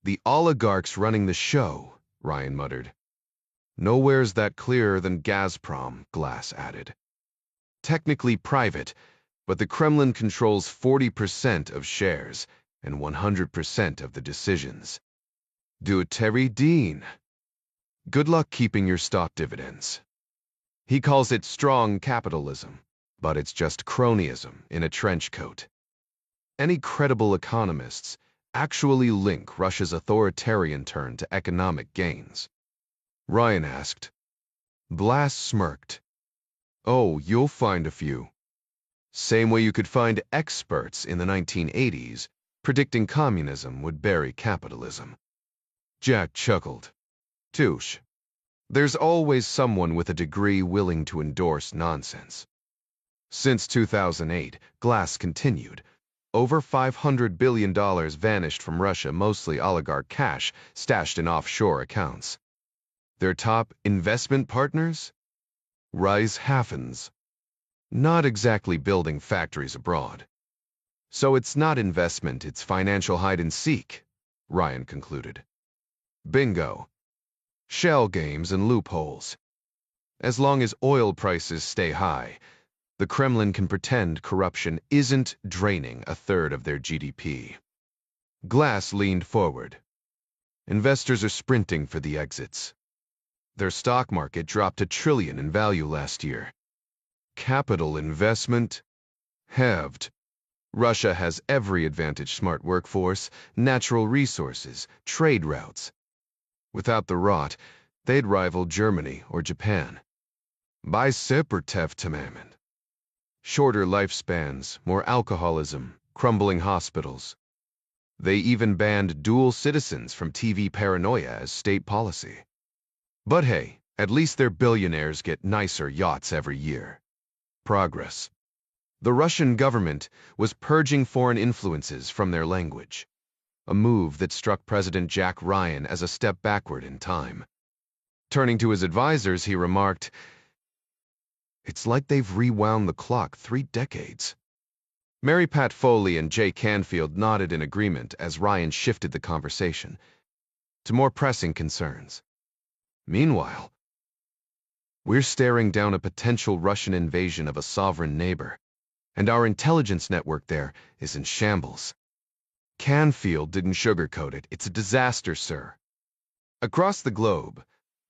The oligarchs running the show, Ryan muttered. Nowhere's that clearer than Gazprom, Glass added. Technically private, but the Kremlin controls 40% of shares and 100% of the decisions. Terry Dean. Good luck keeping your stock dividends. He calls it strong capitalism, but it's just cronyism in a trench coat. Any credible economists actually link Russia's authoritarian turn to economic gains? Ryan asked. Glass smirked. Oh, you'll find a few. Same way you could find experts in the 1980s predicting communism would bury capitalism. Jack chuckled. Touche. There's always someone with a degree willing to endorse nonsense. Since 2008, Glass continued, over $500 billion vanished from Russia, mostly oligarch cash stashed in offshore accounts. Their top investment partners? Reichshafens. Not exactly building factories abroad. So it's not investment, it's financial hide-and-seek, Ryan concluded. Bingo. Shell games and loopholes. As long as oil prices stay high, the Kremlin can pretend corruption isn't draining a third of their GDP. Glass leaned forward. Investors are sprinting for the exits. Their stock market dropped $1 trillion in value last year. Capital investment? Halved. Russia has every advantage: smart workforce, natural resources, trade routes. Without the rot, they'd rival Germany or Japan. By separtev tamamen. Shorter lifespans, more alcoholism, crumbling hospitals. They even banned dual citizens from TV paranoia as state policy. But hey, at least their billionaires get nicer yachts every year. Progress. The Russian government was purging foreign influences from their language, a move that struck President Jack Ryan as a step backward in time. Turning to his advisors, he remarked, "It's like they've rewound the clock 3 decades." Mary Pat Foley and Jay Canfield nodded in agreement as Ryan shifted the conversation to more pressing concerns. Meanwhile, we're staring down a potential Russian invasion of a sovereign neighbor, and our intelligence network there is in shambles. Canfield didn't sugarcoat it. It's a disaster, sir. Across the globe,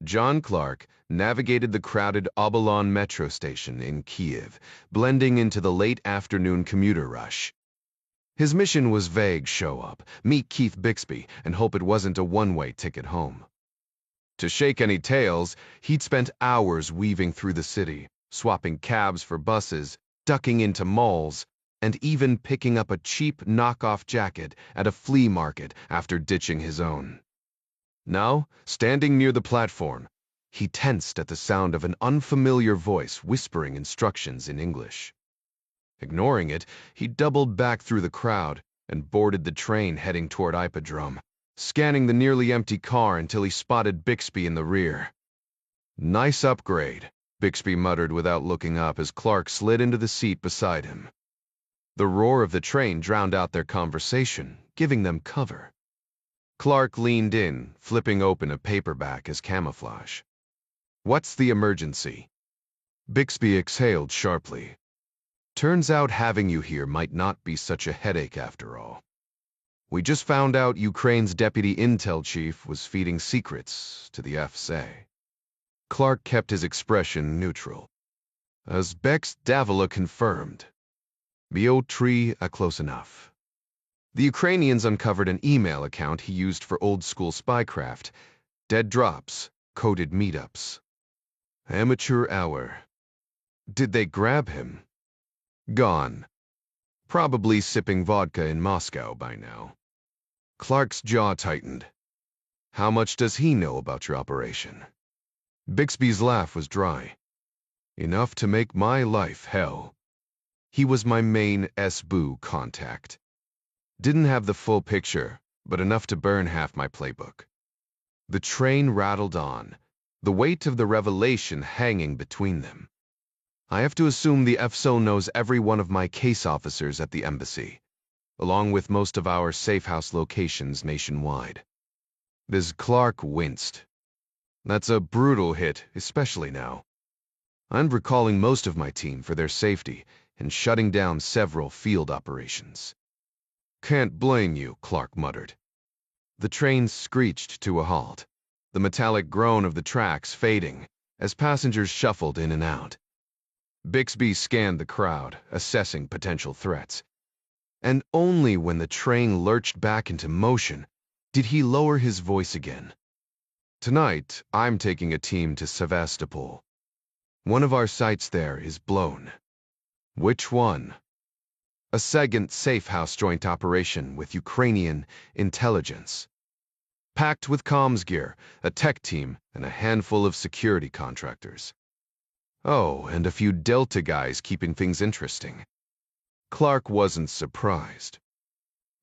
John Clark navigated the crowded Obolon metro station in Kiev, blending into the late afternoon commuter rush. His mission was vague: show up, meet Keith Bixby, and hope it wasn't a one-way ticket home. To shake any tails, he'd spent hours weaving through the city, swapping cabs for buses, ducking into malls, and even picking up a cheap knockoff jacket at a flea market after ditching his own. Now, standing near the platform, he tensed at the sound of an unfamiliar voice whispering instructions in English. Ignoring it, he doubled back through the crowd and boarded the train heading toward Ipodrome, scanning the nearly empty car until he spotted Bixby in the rear. Nice upgrade, Bixby muttered without looking up as Clark slid into the seat beside him. The roar of the train drowned out their conversation, giving them cover. Clark leaned in, flipping open a paperback as camouflage. What's the emergency? Bixby exhaled sharply. Turns out having you here might not be such a headache after all. We just found out Ukraine's deputy intel chief was feeding secrets to the FSA. Clark kept his expression neutral. Uzbeks Davila confirmed. Biotri close enough. The Ukrainians uncovered an email account he used for old-school spycraft, Dead drops, coded meetups. Amateur hour. Did they grab him? Gone. Probably sipping vodka in Moscow by now. Clark's jaw tightened. How much does he know about your operation? Bixby's laugh was dry. Enough to make my life hell. He was my main SBU contact. Didn't have the full picture, but enough to burn half my playbook. The train rattled on, the weight of the revelation hanging between them. I have to assume the FSO knows every one of my case officers at the embassy, along with most of our safe house locations nationwide. Ms. Clark winced. That's a brutal hit, especially now. I'm recalling most of my team for their safety and shutting down several field operations. Can't blame you, Clark muttered. The train screeched to a halt, the metallic groan of the tracks fading as passengers shuffled in and out. Bixby scanned the crowd, assessing potential threats. And only when the train lurched back into motion did he lower his voice again. Tonight, I'm taking a team to Sevastopol. One of our sites there is blown. Which one? A second safe house joint operation with Ukrainian intelligence. Packed with comms gear, a tech team, and a handful of security contractors. Oh, and a few Delta guys keeping things interesting. Clark wasn't surprised.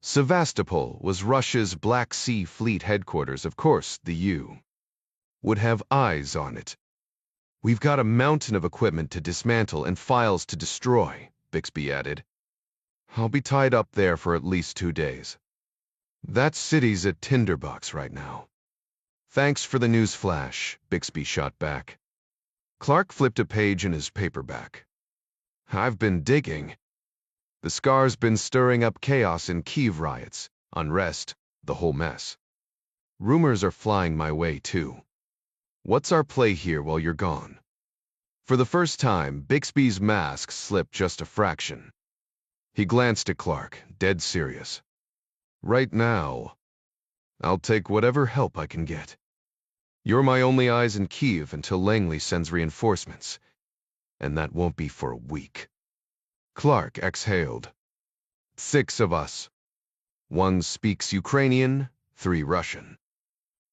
Sevastopol was Russia's Black Sea Fleet headquarters. Of course, the U would have eyes on it. We've got a mountain of equipment to dismantle and files to destroy, Bixby added. I'll be tied up there for at least 2 days. That city's a tinderbox right now. Thanks for the news flash, Bixby shot back. Clark flipped a page in his paperback. I've been digging. The Scar's been stirring up chaos in Kyiv riots, unrest, the whole mess. Rumors are flying my way, too. What's our play here while you're gone? For the first time, Bixby's mask slipped just a fraction. He glanced at Clark, dead serious. Right now, I'll take whatever help I can get. You're my only eyes in Kyiv until Langley sends reinforcements, and that won't be for a week. Clark exhaled. 6 of us. 1 speaks Ukrainian, 3 Russian.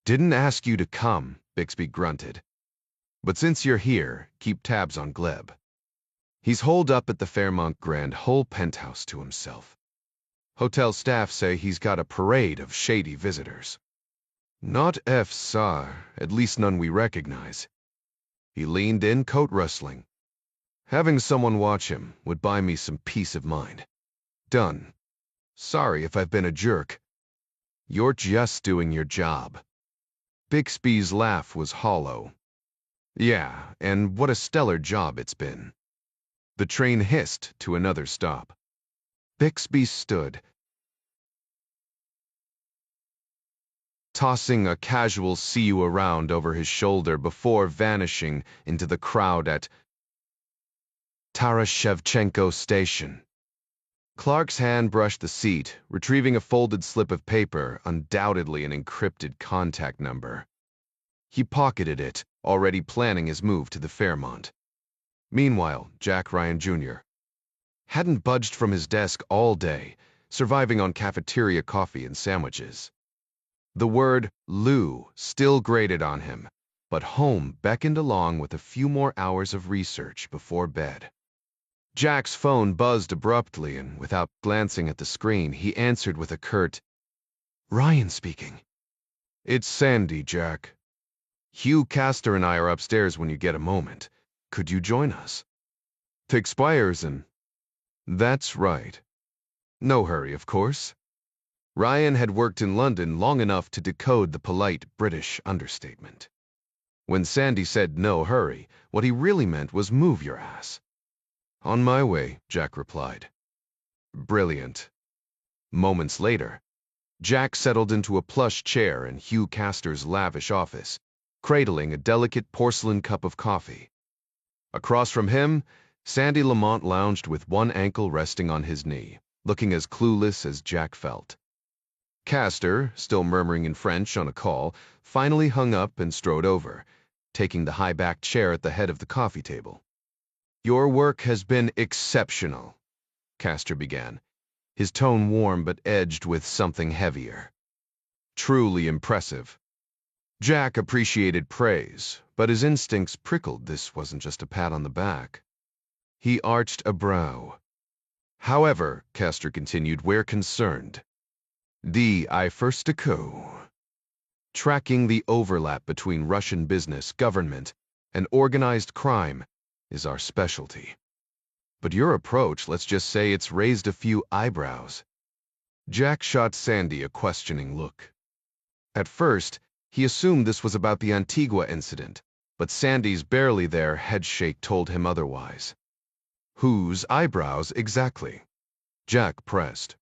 Didn't ask you to come, Bixby grunted. But since you're here, keep tabs on Gleb. He's holed up at the Fairmont Grand whole penthouse to himself. Hotel staff say he's got a parade of shady visitors. Not FSAR, at least none we recognize. He leaned in, coat rustling. Having someone watch him would buy me some peace of mind. Done. Sorry if I've been a jerk. You're just doing your job. Bixby's laugh was hollow. Yeah, and what a stellar job it's been. The train hissed to another stop. Bixby stood, tossing a casual see you around over his shoulder before vanishing into the crowd at Tarashevchenko Station. Clark's hand brushed the seat, retrieving a folded slip of paper, undoubtedly an encrypted contact number. He pocketed it, already planning his move to the Fairmont. Meanwhile, Jack Ryan Jr. hadn't budged from his desk all day, surviving on cafeteria coffee and sandwiches. The word Lou still grated on him, but home beckoned along with a few more hours of research before bed. Jack's phone buzzed abruptly, and without glancing at the screen, he answered with a curt, "Ryan speaking." "It's Sandy, Jack. Hugh Castor and I are upstairs when you get a moment. Could you join us?" "To expires and—" "That's right. No hurry, of course." Ryan had worked in London long enough to decode the polite British understatement. When Sandy said no hurry, what he really meant was move your ass. "On my way," Jack replied. Brilliant. Moments later, Jack settled into a plush chair in Hugh Castor's lavish office, cradling a delicate porcelain cup of coffee. Across from him, Sandy Lamont lounged with one ankle resting on his knee, looking as clueless as Jack felt. Castor, still murmuring in French on a call, finally hung up and strode over, taking the high-backed chair at the head of the coffee table. "Your work has been exceptional," Castor began, his tone warm but edged with something heavier. "Truly impressive." Jack appreciated praise, but his instincts prickled this wasn't just a pat on the back. He arched a brow. "However," Castor continued, "we're concerned. I first tracking the overlap between Russian business, government, and organized crime is our specialty. But your approach, let's just say it's raised a few eyebrows." Jack shot Sandy a questioning look. At first, he assumed this was about the Antigua incident, but Sandy's barely there headshake told him otherwise. "Whose eyebrows exactly?" Jack pressed.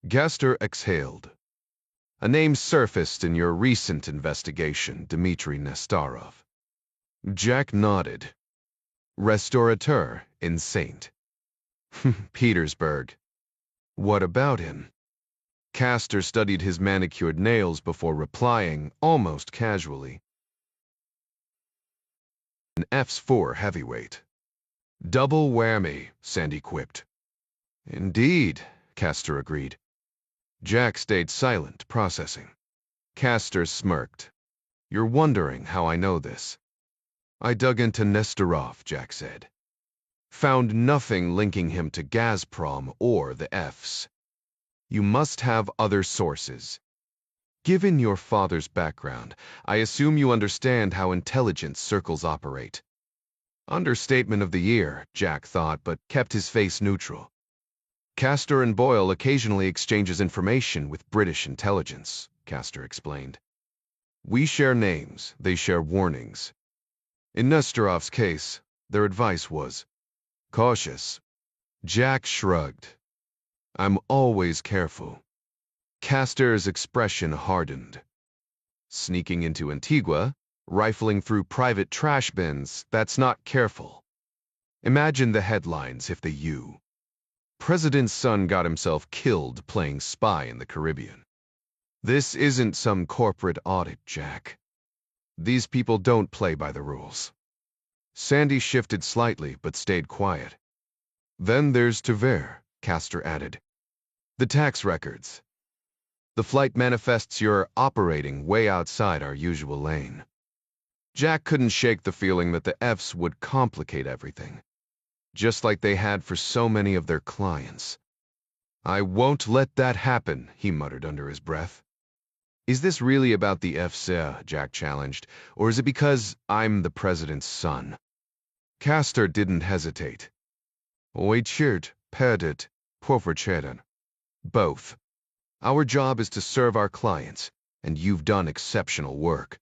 Castor exhaled. "A name surfaced in your recent investigation, Dmitry Nestorov." Jack nodded. "Restaurateur in St. Petersburg. What about him?" Castor studied his manicured nails before replying, almost casually. "An F4 heavyweight." "Double whammy," Sandy quipped. "Indeed," Castor agreed. Jack stayed silent, processing. Castor smirked. "You're wondering how I know this." "I dug into Nestorov," Jack said. "Found nothing linking him to Gazprom or the Fs. You must have other sources. Given your father's background, I assume you understand how intelligence circles operate." Understatement of the year, Jack thought, but kept his face neutral. "Castor and Boyle occasionally exchanges information with British intelligence," Castor explained. "We share names, they share warnings. In Nestorov's case, their advice was cautious." Jack shrugged. "I'm always careful." Castor's expression hardened. "Sneaking into Antigua, rifling through private trash bins, that's not careful. Imagine the headlines if President's son got himself killed playing spy in the Caribbean. This isn't some corporate audit, Jack. These people don't play by the rules." Sandy shifted slightly but stayed quiet. "Then there's Tver," Castor added. "The tax records. The flight manifests you're operating way outside our usual lane." Jack couldn't shake the feeling that the Fs would complicate everything, just like they had for so many of their clients. "I won't let that happen," he muttered under his breath. "Is this really about the Fs," Jack challenged, "or is it because I'm the president's son?" Castor didn't hesitate. "Oichirt, pedit, porverchedan." Both. Our job is to serve our clients, and you've done exceptional work.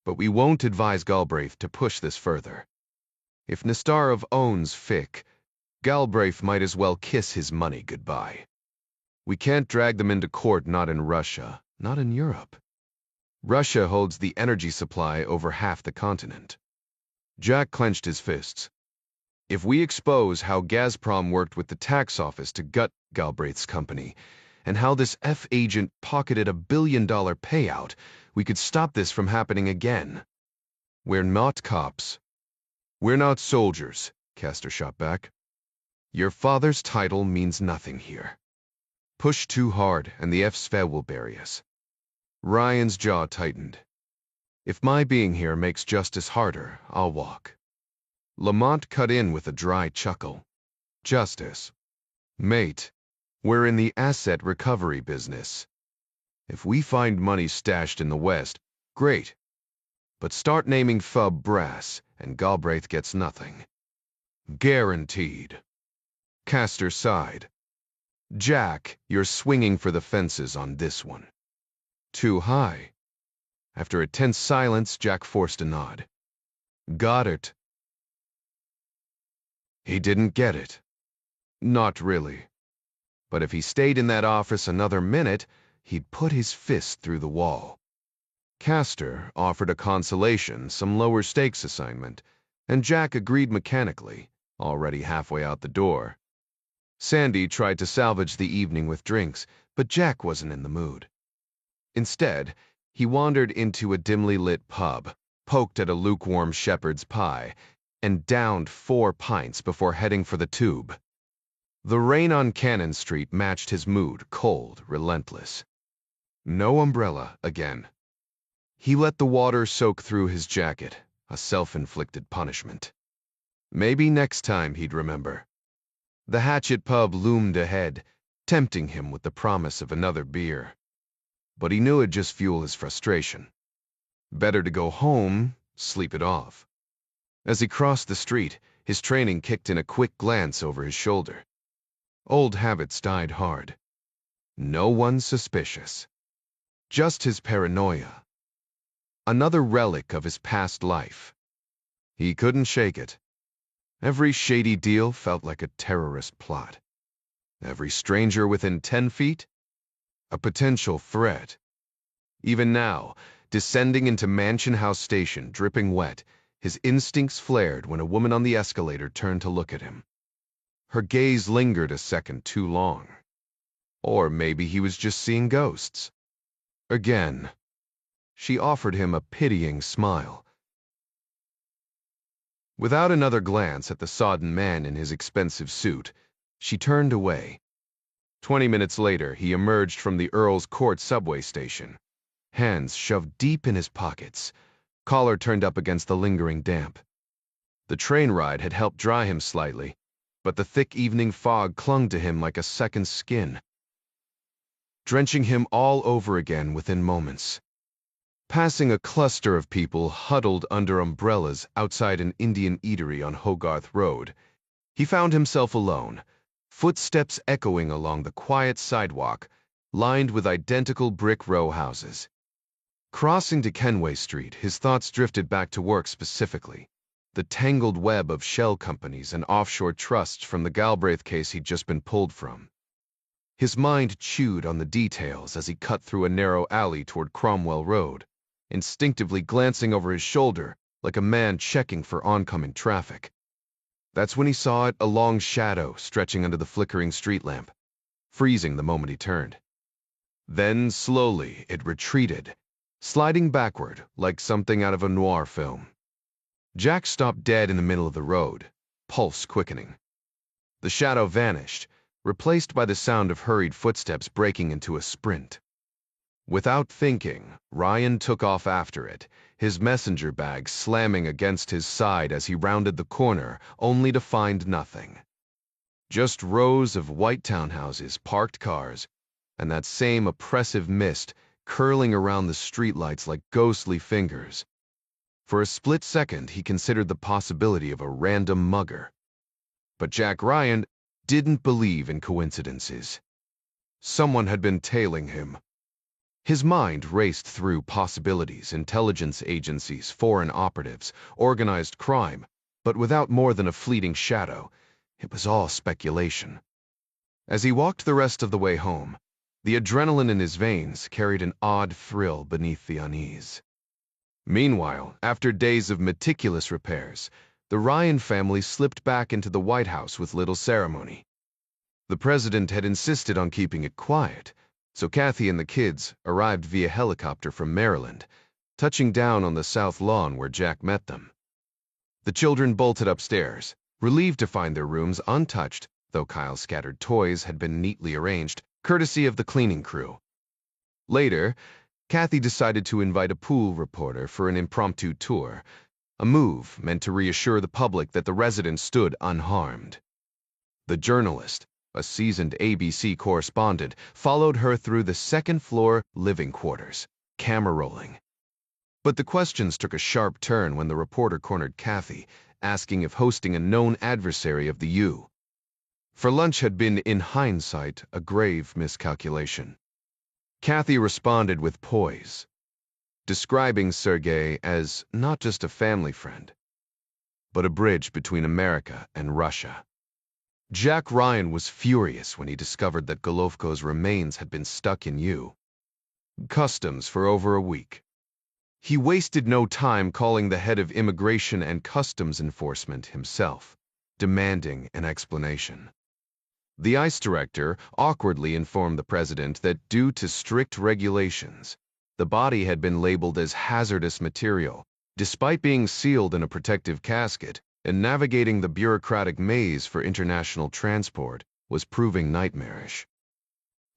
But we won't advise Galbraith to push this further. If Nestorov owns FIC, Galbraith might as well kiss his money goodbye. We can't drag them into court, not in Russia, not in Europe. Russia holds the energy supply over half the continent. Jack clenched his fists. If we expose how Gazprom worked with the tax office to gut Galbraith's company, and how this F agent pocketed $1 billion payout, we could stop this from happening again. We're not cops. "We're not soldiers," Castor shot back. "Your father's title means nothing here. Push too hard, and the F-SFE will bury us." Ryan's jaw tightened. "If my being here makes justice harder, I'll walk." Lamont cut in with a dry chuckle. "Justice? Mate, we're in the asset recovery business. If we find money stashed in the West, great. But start naming Fub brass, and Galbraith gets nothing. Guaranteed." Castor sighed. "Jack, you're swinging for the fences on this one. Too high." After a tense silence, Jack forced a nod. "Got it." He didn't get it. Not really. But if he stayed in that office another minute, he'd put his fist through the wall. Castor offered a consolation, some lower stakes assignment, and Jack agreed mechanically, already halfway out the door. Sandy tried to salvage the evening with drinks, but Jack wasn't in the mood. Instead, he wandered into a dimly lit pub, poked at a lukewarm shepherd's pie, and downed 4 pints before heading for the Tube. The rain on Cannon Street matched his mood, cold, relentless. No umbrella again. He let the water soak through his jacket, a self-inflicted punishment. Maybe next time he'd remember. The Hatchet Pub loomed ahead, tempting him with the promise of another beer. But he knew it'd just fuel his frustration. Better to go home, sleep it off. As he crossed the street, his training kicked in a quick glance over his shoulder. Old habits died hard. No one suspicious. Just his paranoia. Another relic of his past life. He couldn't shake it. Every shady deal felt like a terrorist plot. Every stranger within 10 feet, a potential threat. Even now, descending into Mansion House Station, dripping wet, his instincts flared when a woman on the escalator turned to look at him. Her gaze lingered a second too long. Or maybe he was just seeing ghosts. Again. She offered him a pitying smile. Without another glance at the sodden man in his expensive suit, she turned away. 20 minutes later, he emerged from the Earl's Court subway station, hands shoved deep in his pockets, collar turned up against the lingering damp. The train ride had helped dry him slightly, but the thick evening fog clung to him like a second skin, drenching him all over again within moments. Passing a cluster of people huddled under umbrellas outside an Indian eatery on Hogarth Road, he found himself alone, footsteps echoing along the quiet sidewalk, lined with identical brick row houses. Crossing to Kenway Street, his thoughts drifted back to work specifically, the tangled web of shell companies and offshore trusts from the Galbraith case he'd just been pulled from. His mind chewed on the details as he cut through a narrow alley toward Cromwell Road, instinctively glancing over his shoulder like a man checking for oncoming traffic. That's when he saw it, a long shadow stretching under the flickering street lamp, freezing the moment he turned. Then, slowly, it retreated, sliding backward like something out of a noir film. Jack stopped dead in the middle of the road, pulse quickening. The shadow vanished, replaced by the sound of hurried footsteps breaking into a sprint. Without thinking, Ryan took off after it, his messenger bag slamming against his side as he rounded the corner, only to find nothing. Just rows of white townhouses, parked cars, and that same oppressive mist curling around the streetlights like ghostly fingers. For a split second, he considered the possibility of a random mugger. But Jack Ryan didn't believe in coincidences. Someone had been tailing him. His mind raced through possibilities, intelligence agencies, foreign operatives, organized crime, but without more than a fleeting shadow. It was all speculation. As he walked the rest of the way home, the adrenaline in his veins carried an odd thrill beneath the unease. Meanwhile, after days of meticulous repairs, the Ryan family slipped back into the White House with little ceremony. The president had insisted on keeping it quiet, so Kathy and the kids arrived via helicopter from Maryland, touching down on the south lawn where Jack met them. The children bolted upstairs, relieved to find their rooms untouched, though Kyle's scattered toys had been neatly arranged, courtesy of the cleaning crew. Later, Kathy decided to invite a pool reporter for an impromptu tour, a move meant to reassure the public that the residents stood unharmed. The journalist, a seasoned ABC correspondent, followed her through the second-floor living quarters, camera rolling. But the questions took a sharp turn when the reporter cornered Kathy, asking if hosting a known adversary of the U for lunch had been, in hindsight, a grave miscalculation. Kathy responded with poise, describing Sergei as not just a family friend, but a bridge between America and Russia. Jack Ryan was furious when he discovered that Golovko's remains had been stuck in customs for over a week. He wasted no time calling the head of Immigration and Customs Enforcement himself, demanding an explanation. The ICE director awkwardly informed the president that due to strict regulations, The body had been labeled as hazardous material, despite being sealed in a protective casket, and navigating the bureaucratic maze for international transport was proving nightmarish.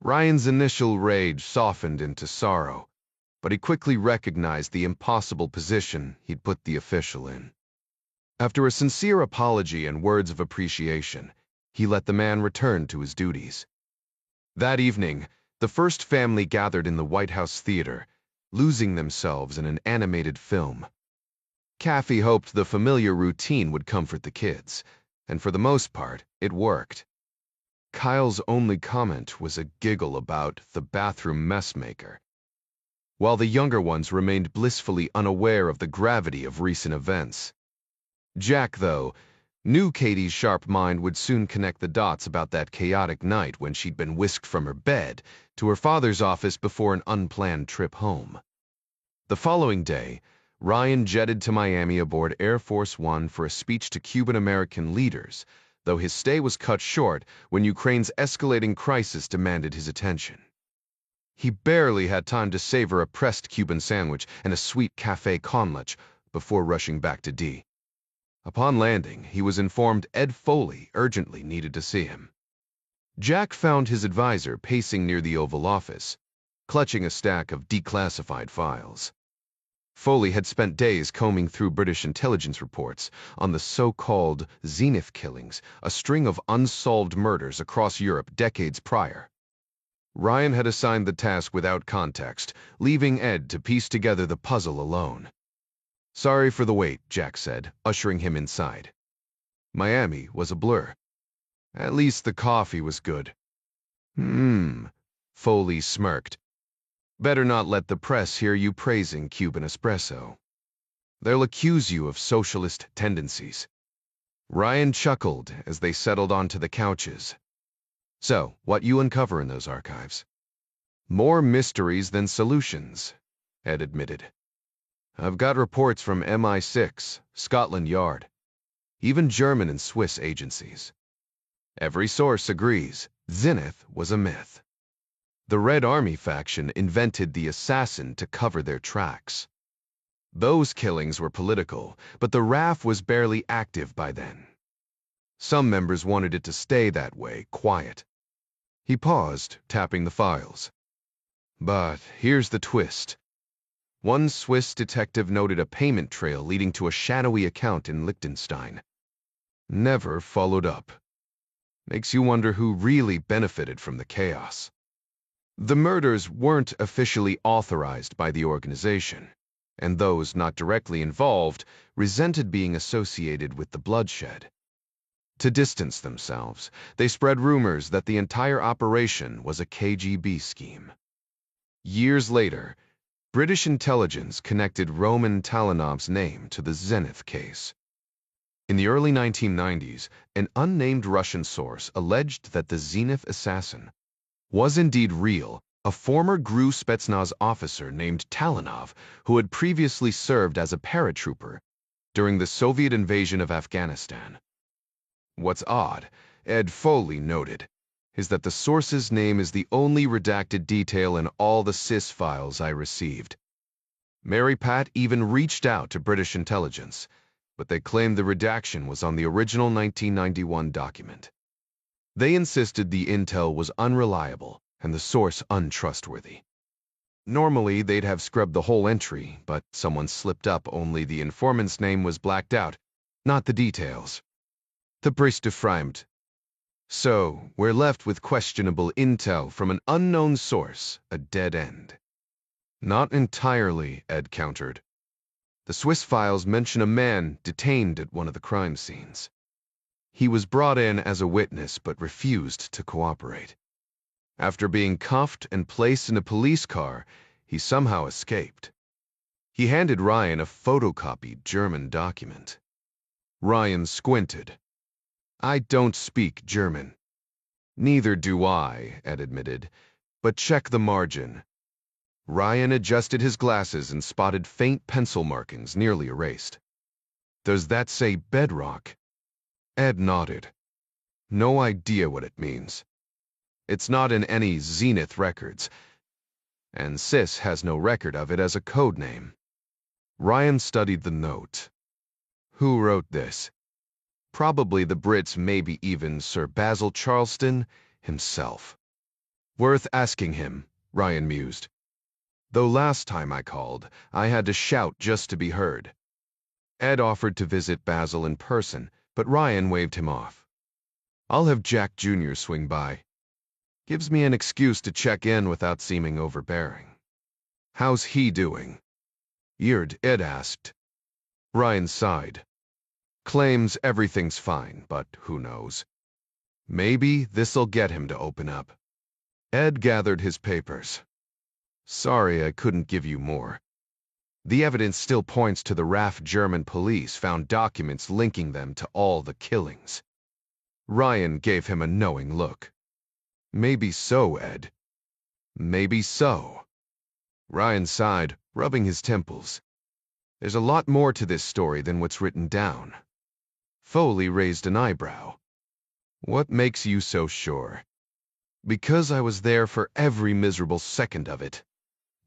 Ryan's initial rage softened into sorrow, but he quickly recognized the impossible position he'd put the official in. After a sincere apology and words of appreciation, he let the man return to his duties. That evening, the first family gathered in the White House Theater, losing themselves in an animated film. Kathy hoped the familiar routine would comfort the kids, and for the most part, it worked. Kyle's only comment was a giggle about the bathroom messmaker, while the younger ones remained blissfully unaware of the gravity of recent events. Jack, though, knew Katie's sharp mind would soon connect the dots about that chaotic night when she'd been whisked from her bed to her father's office before an unplanned trip home. The following day, Ryan jetted to Miami aboard Air Force One for a speech to Cuban-American leaders, though his stay was cut short when Ukraine's escalating crisis demanded his attention. He barely had time to savor a pressed Cuban sandwich and a sweet café con leche before rushing back to D. Upon landing, he was informed Ed Foley urgently needed to see him. Jack found his advisor pacing near the Oval Office, clutching a stack of declassified files. Foley had spent days combing through British intelligence reports on the so-called Zenith killings, a string of unsolved murders across Europe decades prior. Ryan had assigned the task without context, leaving Ed to piece together the puzzle alone. "Sorry for the wait," Jack said, ushering him inside. Miami was a blur. At least the coffee was good. Foley smirked. "Better not let the press hear you praising Cuban espresso. They'll accuse you of socialist tendencies." Ryan chuckled as they settled onto the couches. "So, what you uncover in those archives?" "More mysteries than solutions," Ed admitted. "I've got reports from MI6, Scotland Yard, even German and Swiss agencies. Every source agrees Zenith was a myth. The Red Army faction invented the assassin to cover their tracks. Those killings were political, but the RAF was barely active by then. Some members wanted it to stay that way, quiet." He paused, tapping the files. "But here's the twist. One Swiss detective noted a payment trail leading to a shadowy account in Liechtenstein. Never followed up. Makes you wonder who really benefited from the chaos. The murders weren't officially authorized by the organization, and those not directly involved resented being associated with the bloodshed. To distance themselves, they spread rumors that the entire operation was a KGB scheme. Years later, British intelligence connected Roman Talenov's name to the Zenith case. In the early 1990s, an unnamed Russian source alleged that the Zenith assassin was indeed real, a former GRU Spetsnaz officer named Talanov who had previously served as a paratrooper during the Soviet invasion of Afghanistan. What's odd, Ed Foley noted, is that the source's name is the only redacted detail in all the SIS files I received. Mary Pat even reached out to British intelligence, but they claimed the redaction was on the original 1991 document. They insisted the intel was unreliable and the source untrustworthy. Normally, they'd have scrubbed the whole entry, but someone slipped up. Only the informant's name was blacked out, not the details. The priest affirmed. So, we're left with questionable intel from an unknown source, a dead end. Not entirely, Ed countered. The Swiss files mention a man detained at one of the crime scenes. He was brought in as a witness but refused to cooperate. After being cuffed and placed in a police car, he somehow escaped. He handed Ryan a photocopied German document. Ryan squinted. "I don't speak German." "Neither do I," Ed admitted, "but check the margin." Ryan adjusted his glasses and spotted faint pencil markings nearly erased. "Does that say bedrock?" Ed nodded. "No idea what it means. It's not in any Zenith records. and Sis has no record of it as a code name. Ryan studied the note. Who wrote this? Probably the Brits, maybe even Sir Basil Charleston himself. Worth asking him, Ryan mused. Though last time I called, I had to shout just to be heard. Ed offered to visit Basil in person, but Ryan waved him off. I'll have Jack Jr. swing by. Gives me an excuse to check in without seeming overbearing. How's he doing? Ed asked. Ryan sighed. Claims everything's fine, but who knows? Maybe this'll get him to open up. Ed gathered his papers. Sorry I couldn't give you more. The evidence still points to the RAF German police found documents linking them to all the killings. Ryan gave him a knowing look. Maybe so, Ed. Maybe so. Ryan sighed, rubbing his temples. There's a lot more to this story than what's written down. Foley raised an eyebrow. What makes you so sure? Because I was there for every miserable second of it,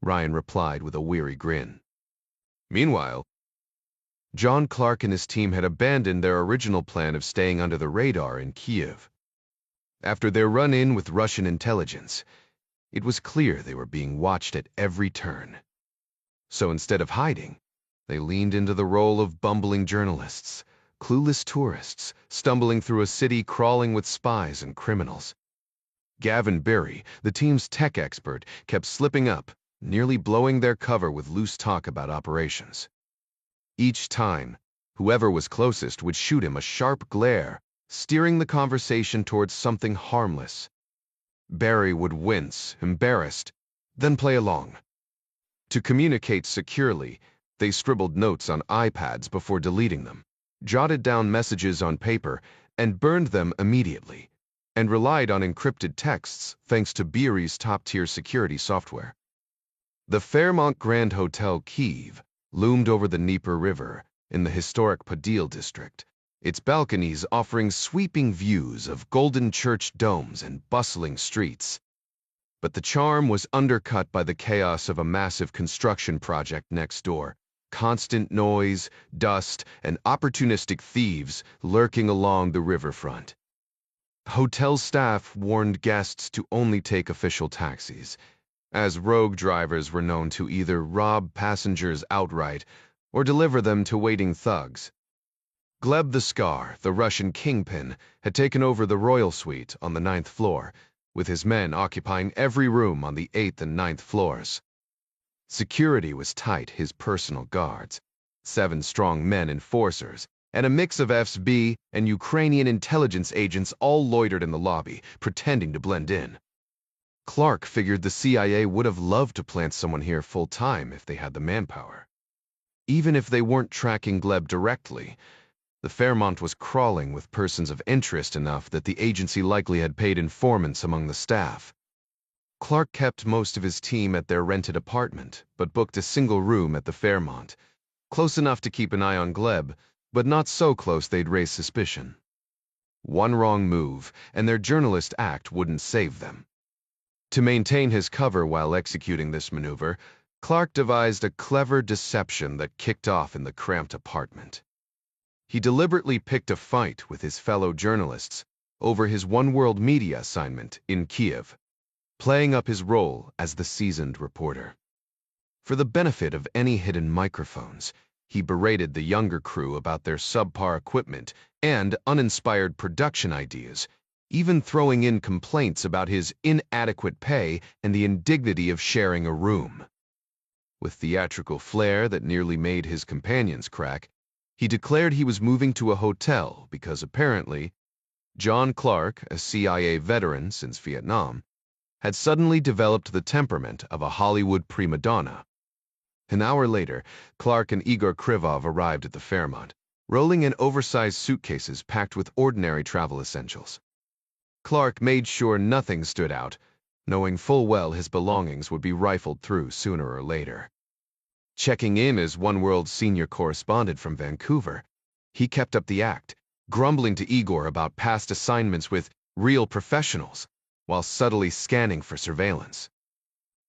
Ryan replied with a weary grin. Meanwhile, John Clark and his team had abandoned their original plan of staying under the radar in Kiev. After their run-in with Russian intelligence, it was clear they were being watched at every turn. So instead of hiding, they leaned into the role of bumbling journalists, clueless tourists, stumbling through a city crawling with spies and criminals. Gavin Berry, the team's tech expert, kept slipping up, nearly blowing their cover with loose talk about operations. Each time, whoever was closest would shoot him a sharp glare, steering the conversation towards something harmless. Berry would wince, embarrassed, then play along. To communicate securely, they scribbled notes on iPads before deleting them, jotted down messages on paper, and burned them immediately, and relied on encrypted texts thanks to Berry's top-tier security software. The Fairmont Grand Hotel Kyiv loomed over the Dnieper River in the historic Podil district, its balconies offering sweeping views of golden church domes and bustling streets. But the charm was undercut by the chaos of a massive construction project next door, constant noise, dust, and opportunistic thieves lurking along the riverfront. Hotel staff warned guests to only take official taxis, as rogue drivers were known to either rob passengers outright or deliver them to waiting thugs. Gleb the Scar, the Russian kingpin, had taken over the royal suite on the 9th floor, with his men occupying every room on the 8th and 9th floors. Security was tight, his personal guards, 7 strong men enforcers, and a mix of FSB and Ukrainian intelligence agents all loitered in the lobby, pretending to blend in. Clark figured the CIA would have loved to plant someone here full-time if they had the manpower. Even if they weren't tracking Gleb directly, the Fairmont was crawling with persons of interest enough that the agency likely had paid informants among the staff. Clark kept most of his team at their rented apartment, but booked a single room at the Fairmont, close enough to keep an eye on Gleb, but not so close they'd raise suspicion. One wrong move, and their journalist act wouldn't save them. To maintain his cover while executing this maneuver, Clark devised a clever deception that kicked off in the cramped apartment. He deliberately picked a fight with his fellow journalists over his One World media assignment in Kiev, playing up his role as the seasoned reporter. For the benefit of any hidden microphones, he berated the younger crew about their subpar equipment and uninspired production ideas, even throwing in complaints about his inadequate pay and the indignity of sharing a room. With theatrical flair that nearly made his companions crack, he declared he was moving to a hotel because apparently John Clark, a CIA veteran since Vietnam, had suddenly developed the temperament of a Hollywood prima donna. An hour later, Clark and Igor Krivov arrived at the Fairmont, rolling in oversized suitcases packed with ordinary travel essentials. Clark made sure nothing stood out, knowing full well his belongings would be rifled through sooner or later. Checking in as One World's senior correspondent from Vancouver, he kept up the act, grumbling to Igor about past assignments with real professionals, while subtly scanning for surveillance.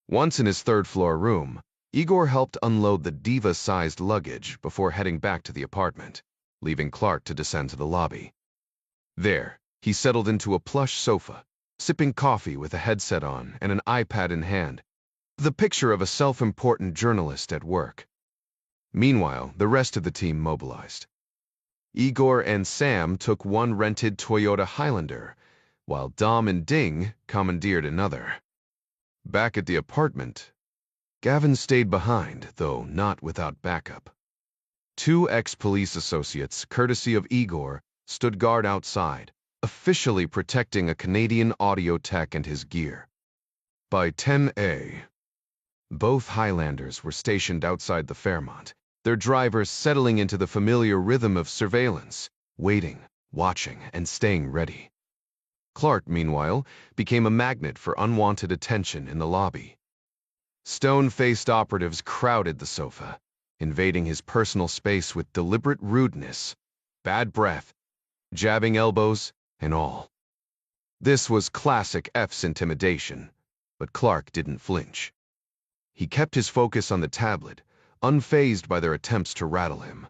Once in his third-floor room, Igor helped unload the diva-sized luggage before heading back to the apartment, leaving Clark to descend to the lobby. There, he settled into a plush sofa, sipping coffee with a headset on and an iPad in hand, the picture of a self-important journalist at work. Meanwhile, the rest of the team mobilized. Igor and Sam took one rented Toyota Highlander, while Dom and Ding commandeered another. Back at the apartment, Gavin stayed behind, though not without backup. Two ex-police associates, courtesy of Igor, stood guard outside, officially protecting a Canadian audio tech and his gear. By 10 both Highlanders were stationed outside the Fairmont, their drivers settling into the familiar rhythm of surveillance, waiting, watching, and staying ready. Clark, meanwhile, became a magnet for unwanted attention in the lobby. Stone-faced operatives crowded the sofa, invading his personal space with deliberate rudeness, bad breath, jabbing elbows, and all. This was classic F's intimidation, but Clark didn't flinch. He kept his focus on the tablet, unfazed by their attempts to rattle him.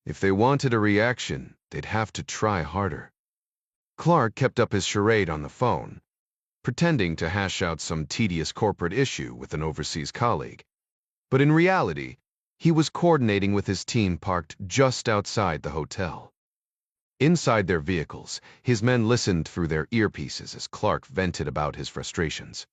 If they wanted a reaction, they'd have to try harder. Clark kept up his charade on the phone, pretending to hash out some tedious corporate issue with an overseas colleague. But in reality, he was coordinating with his team parked just outside the hotel. Inside their vehicles, his men listened through their earpieces as Clark vented about his frustrations.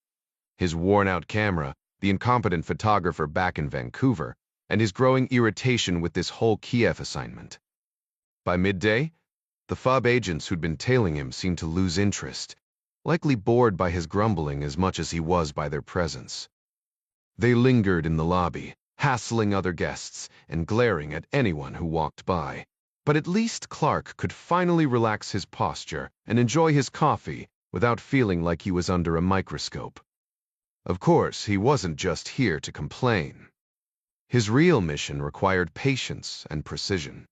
His worn-out camera, the incompetent photographer back in Vancouver, and his growing irritation with this whole Kiev assignment. By midday, the FOB agents who'd been tailing him seemed to lose interest, likely bored by his grumbling as much as he was by their presence. They lingered in the lobby, hassling other guests and glaring at anyone who walked by. But at least Clark could finally relax his posture and enjoy his coffee without feeling like he was under a microscope. Of course, he wasn't just here to complain. His real mission required patience and precision.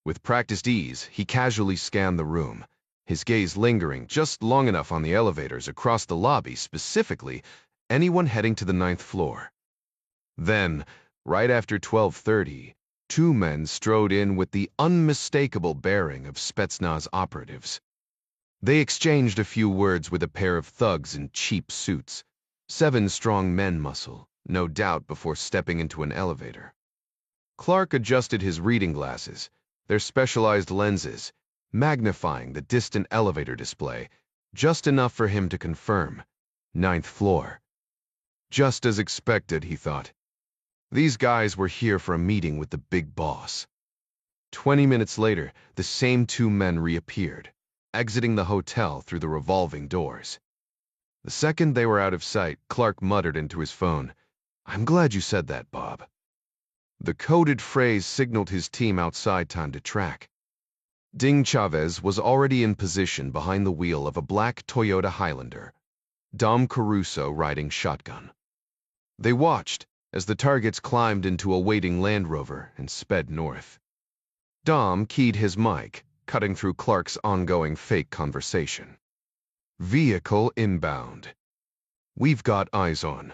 With practiced ease, he casually scanned the room, his gaze lingering just long enough on the elevators across the lobby, specifically anyone heading to the 9th floor. Then, right after 12:30, two men strode in with the unmistakable bearing of Spetsnaz operatives. They exchanged a few words with a pair of thugs in cheap suits, 7 strong men muscle, no doubt, before stepping into an elevator. Clark adjusted his reading glasses, their specialized lenses, magnifying the distant elevator display, just enough for him to confirm, 9th floor. Just as expected, he thought. These guys were here for a meeting with the big boss. 20 minutes later, the same two men reappeared, exiting the hotel through the revolving doors. The second they were out of sight, Clark muttered into his phone, "I'm glad you said that, Bob." The coded phrase signaled his team outside time to track. Ding Chavez was already in position behind the wheel of a black Toyota Highlander, Dom Caruso riding shotgun. They watched as the targets climbed into a waiting Land Rover and sped north. Dom keyed his mic, cutting through Clark's ongoing fake conversation. "Vehicle inbound. We've got eyes on."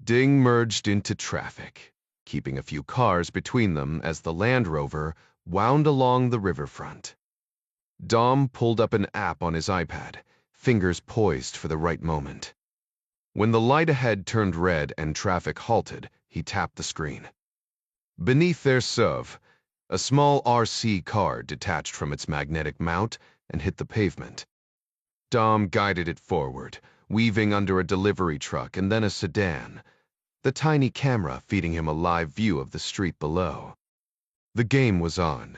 Ding merged into traffic, keeping a few cars between them as the Land Rover wound along the riverfront. Dom pulled up an app on his iPad, fingers poised for the right moment. When the light ahead turned red and traffic halted, he tapped the screen. Beneath their SUV, a small RC car detached from its magnetic mount and hit the pavement. Dom guided it forward, weaving under a delivery truck and then a sedan, the tiny camera feeding him a live view of the street below. The game was on.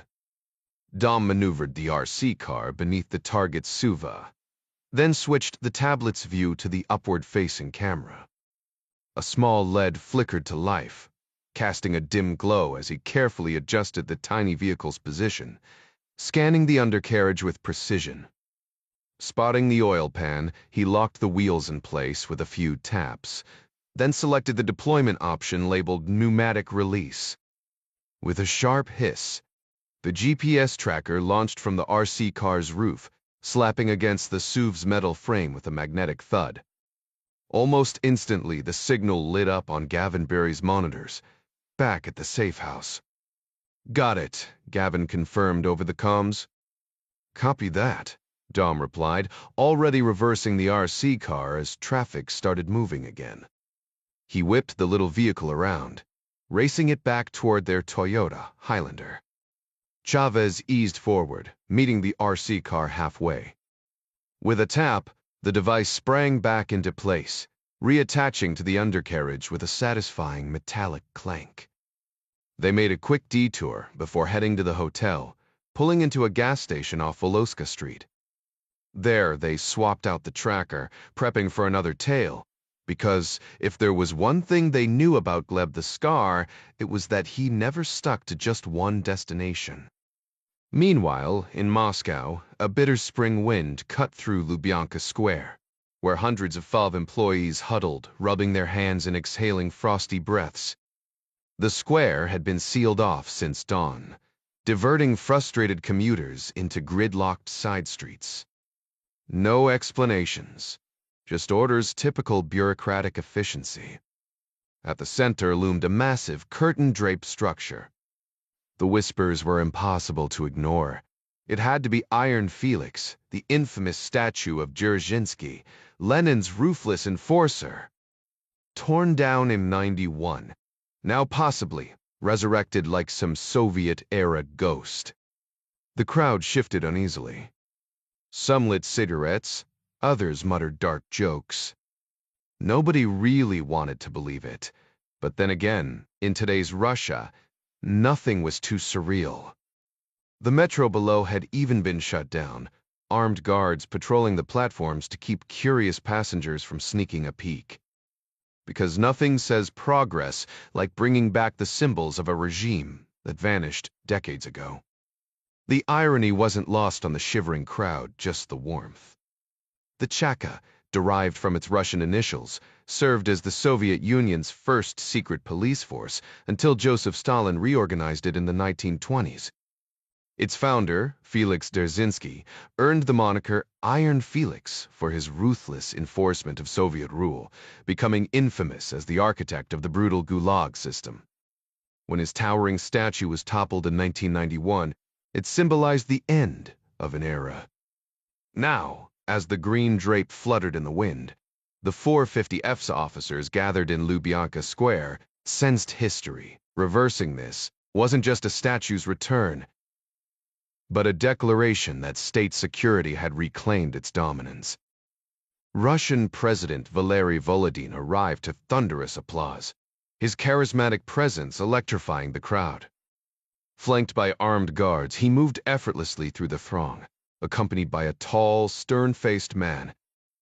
Dom maneuvered the RC car beneath the target's SUV, then switched the tablet's view to the upward-facing camera. A small LED flickered to life, casting a dim glow as he carefully adjusted the tiny vehicle's position, scanning the undercarriage with precision. Spotting the oil pan, he locked the wheels in place with a few taps, then selected the deployment option labeled Pneumatic Release. With a sharp hiss, the GPS tracker launched from the RC car's roof, slapping against the SUV's metal frame with a magnetic thud. Almost instantly, the signal lit up on Gavin Barry's monitors, back at the safe house. "Got it," Gavin confirmed over the comms. "Copy that," Dom replied, already reversing the RC car as traffic started moving again. He whipped the little vehicle around, racing it back toward their Toyota Highlander. Chavez eased forward, meeting the RC car halfway. With a tap, the device sprang back into place, reattaching to the undercarriage with a satisfying metallic clank. They made a quick detour before heading to the hotel, pulling into a gas station off Voloska Street. There, they swapped out the tracker, prepping for another tale, because if there was one thing they knew about Gleb the Scar, it was that he never stuck to just one destination. Meanwhile, in Moscow, a bitter spring wind cut through Lubyanka Square, where hundreds of FOV employees huddled, rubbing their hands and exhaling frosty breaths. The square had been sealed off since dawn, diverting frustrated commuters into gridlocked side streets. No explanations, just orders typical bureaucratic efficiency. At the center loomed a massive curtain-draped structure. The whispers were impossible to ignore. It had to be Iron Felix, the infamous statue of Dzerzhinsky, Lenin's ruthless enforcer. Torn down in '91, now possibly resurrected like some Soviet-era ghost. The crowd shifted uneasily. Some lit cigarettes, others muttered dark jokes. Nobody really wanted to believe it, but then again, in today's Russia, nothing was too surreal. The metro below had even been shut down, armed guards patrolling the platforms to keep curious passengers from sneaking a peek. Because nothing says progress like bringing back the symbols of a regime that vanished decades ago. The irony wasn't lost on the shivering crowd, just the warmth. The Chaka, derived from its Russian initials, served as the Soviet Union's first secret police force until Joseph Stalin reorganized it in the 1920s. Its founder, Felix Dzerzhinsky, earned the moniker Iron Felix for his ruthless enforcement of Soviet rule, becoming infamous as the architect of the brutal Gulag system. When his towering statue was toppled in 1991, it symbolized the end of an era. Now, as the green drape fluttered in the wind, the 450F's officers gathered in Lubyanka Square sensed history. Reversing this wasn't just a statue's return, but a declaration that state security had reclaimed its dominance. Russian President Valery Volodin arrived to thunderous applause, his charismatic presence electrifying the crowd. Flanked by armed guards, he moved effortlessly through the throng, accompanied by a tall, stern-faced man,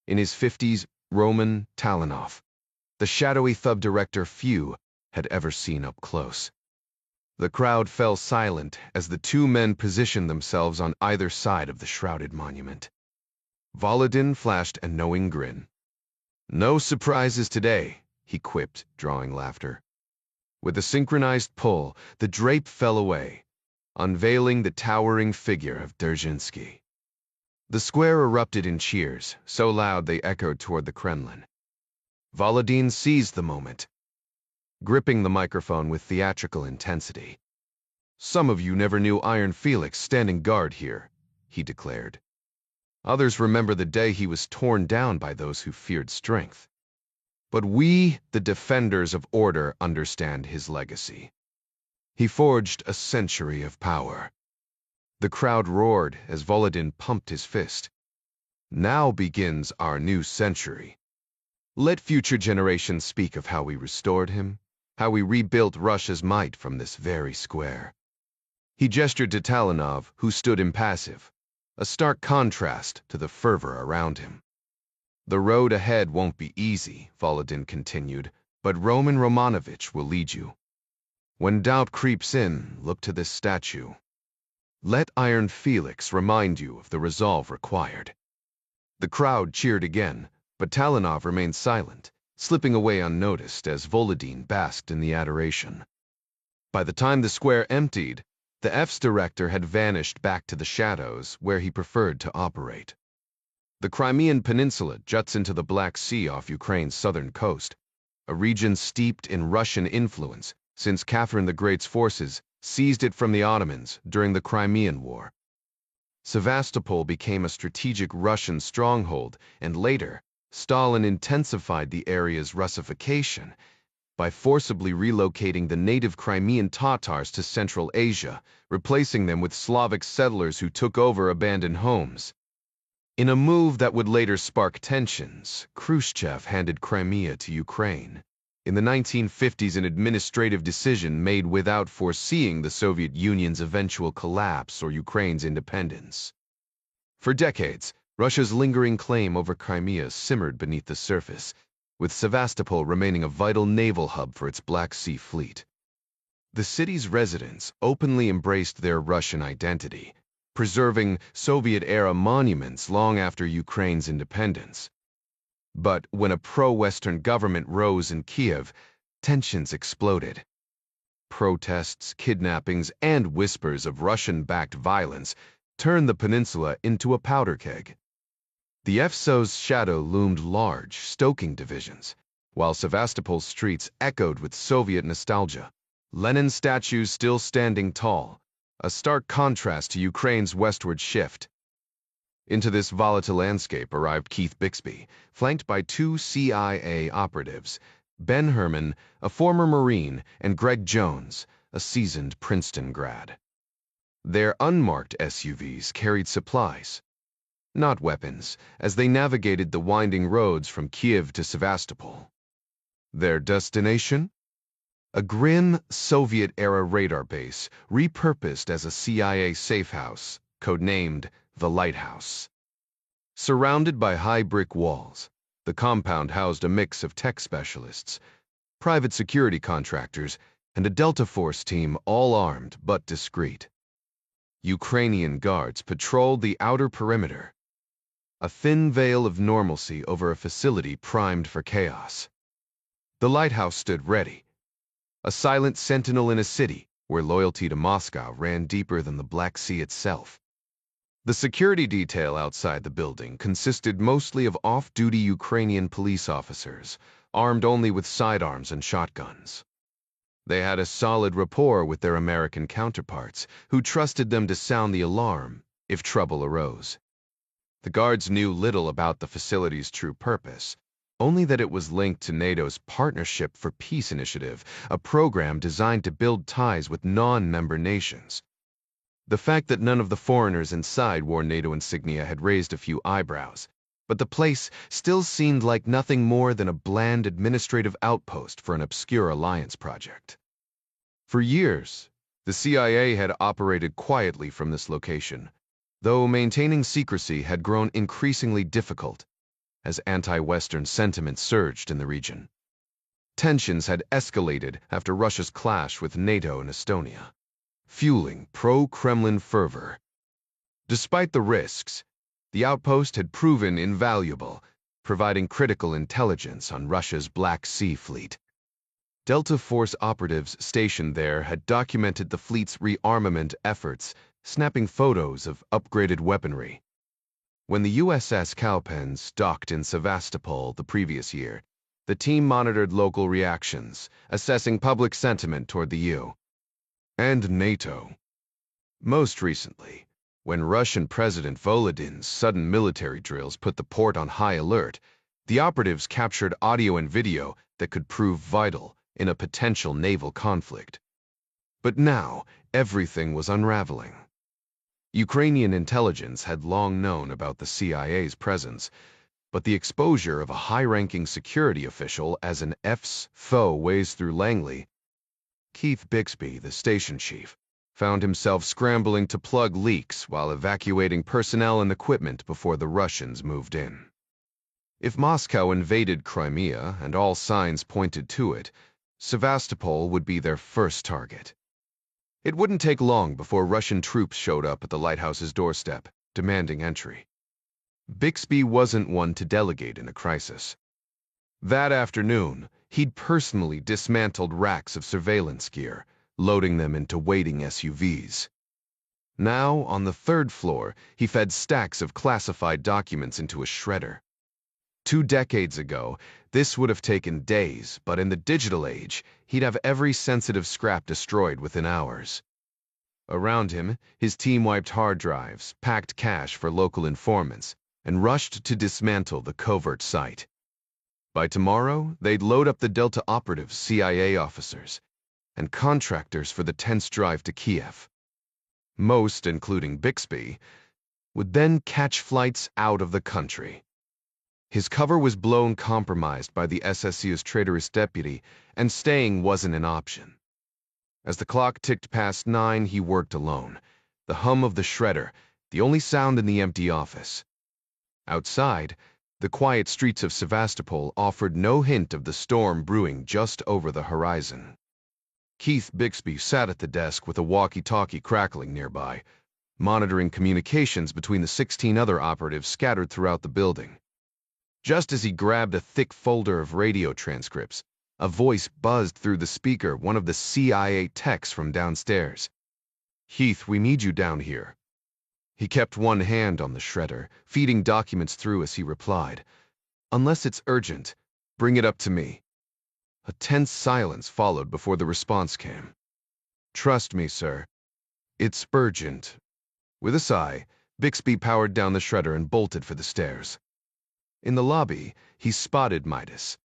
in his 50s, Roman Talanov, the shadowy thug director few had ever seen up close. The crowd fell silent as the two men positioned themselves on either side of the shrouded monument. Volodin flashed a knowing grin. "No surprises today," he quipped, drawing laughter. With a synchronized pull, the drape fell away, unveiling the towering figure of Dzerzhinsky. The square erupted in cheers, so loud they echoed toward the Kremlin. Volodin seized the moment, gripping the microphone with theatrical intensity. "Some of you never knew Iron Felix standing guard here," he declared. "Others remember the day he was torn down by those who feared strength. But we, the defenders of order, understand his legacy. He forged a century of power." The crowd roared as Volodin pumped his fist. "Now begins our new century. Let future generations speak of how we restored him, how we rebuilt Russia's might from this very square." He gestured to Talanov, who stood impassive, a stark contrast to the fervor around him. "The road ahead won't be easy," Volodin continued, "but Roman Romanovich will lead you. When doubt creeps in, look to this statue. Let Iron Felix remind you of the resolve required." The crowd cheered again, but Talanov remained silent, slipping away unnoticed as Volodin basked in the adoration. By the time the square emptied, the F's director had vanished back to the shadows where he preferred to operate. The Crimean Peninsula juts into the Black Sea off Ukraine's southern coast, a region steeped in Russian influence since Catherine the Great's forces seized it from the Ottomans during the Crimean War. Sevastopol became a strategic Russian stronghold, and later, Stalin intensified the area's Russification by forcibly relocating the native Crimean Tatars to Central Asia, replacing them with Slavic settlers who took over abandoned homes. In a move that would later spark tensions, Khrushchev handed Crimea to Ukraine. In the 1950s, an administrative decision made without foreseeing the Soviet Union's eventual collapse or Ukraine's independence. For decades, Russia's lingering claim over Crimea simmered beneath the surface, with Sevastopol remaining a vital naval hub for its Black Sea fleet. The city's residents openly embraced their Russian identity, preserving Soviet-era monuments long after Ukraine's independence. But when a pro-Western government rose in Kiev, tensions exploded. Protests, kidnappings, and whispers of Russian-backed violence turned the peninsula into a powder keg. The FSO's shadow loomed large, stoking divisions, while Sevastopol's streets echoed with Soviet nostalgia. Lenin statues still standing tall, a stark contrast to Ukraine's westward shift. Into this volatile landscape arrived Keith Bixby, flanked by two CIA operatives, Ben Herman, a former Marine, and Greg Jones, a seasoned Princeton grad. Their unmarked SUVs carried supplies, not weapons, as they navigated the winding roads from Kiev to Sevastopol. Their destination? A grim Soviet-era radar base repurposed as a CIA safehouse, codenamed the Lighthouse. Surrounded by high brick walls, the compound housed a mix of tech specialists, private security contractors, and a Delta Force team all armed but discreet. Ukrainian guards patrolled the outer perimeter, a thin veil of normalcy over a facility primed for chaos. The Lighthouse stood ready, a silent sentinel in a city where loyalty to Moscow ran deeper than the Black Sea itself. The security detail outside the building consisted mostly of off-duty Ukrainian police officers, armed only with sidearms and shotguns. They had a solid rapport with their American counterparts, who trusted them to sound the alarm if trouble arose. The guards knew little about the facility's true purpose, only that it was linked to NATO's Partnership for Peace initiative, a program designed to build ties with non-member nations. The fact that none of the foreigners inside wore NATO insignia had raised a few eyebrows, but the place still seemed like nothing more than a bland administrative outpost for an obscure alliance project. For years, the CIA had operated quietly from this location, though maintaining secrecy had grown increasingly difficult as anti-Western sentiment surged in the region. Tensions had escalated after Russia's clash with NATO in Estonia, fueling pro-Kremlin fervor. Despite the risks, the outpost had proven invaluable, providing critical intelligence on Russia's Black Sea fleet. Delta Force operatives stationed there had documented the fleet's rearmament efforts, snapping photos of upgraded weaponry. When the USS Cowpens docked in Sevastopol the previous year, the team monitored local reactions, assessing public sentiment toward the U. and NATO. Most recently, when Russian President Volodyn's sudden military drills put the port on high alert, the operatives captured audio and video that could prove vital in a potential naval conflict. But now, everything was unraveling. Ukrainian intelligence had long known about the CIA's presence, but the exposure of a high-ranking security official as an F's foe weighs through Langley. Keith Bixby, the station chief, found himself scrambling to plug leaks while evacuating personnel and equipment before the Russians moved in. If Moscow invaded Crimea, and all signs pointed to it, Sevastopol would be their first target. It wouldn't take long before Russian troops showed up at the lighthouse's doorstep, demanding entry. Bixby wasn't one to delegate in a crisis. That afternoon, he'd personally dismantled racks of surveillance gear, loading them into waiting SUVs. Now, on the third floor, he fed stacks of classified documents into a shredder. 2 decades ago, this would have taken days, but in the digital age, he'd have every sensitive scrap destroyed within hours. Around him, his team wiped hard drives, packed cash for local informants, and rushed to dismantle the covert site. By tomorrow, they'd load up the Delta operatives, CIA officers, and contractors for the tense drive to Kiev. Most, including Bixby, would then catch flights out of the country. His cover was blown compromised by the SSU's traitorous deputy, and staying wasn't an option. As the clock ticked past 9, he worked alone, the hum of the shredder, the only sound in the empty office. Outside, the quiet streets of Sevastopol offered no hint of the storm brewing just over the horizon. Keith Bixby sat at the desk with a walkie-talkie crackling nearby, monitoring communications between the 16 other operatives scattered throughout the building. Just as he grabbed a thick folder of radio transcripts, a voice buzzed through the speaker, one of the CIA techs from downstairs. "Heath, we need you down here." He kept one hand on the shredder, feeding documents through as he replied, "Unless it's urgent, bring it up to me." A tense silence followed before the response came. "Trust me, sir. It's urgent." With a sigh, Bixby powered down the shredder and bolted for the stairs. In the lobby, he spotted Midas,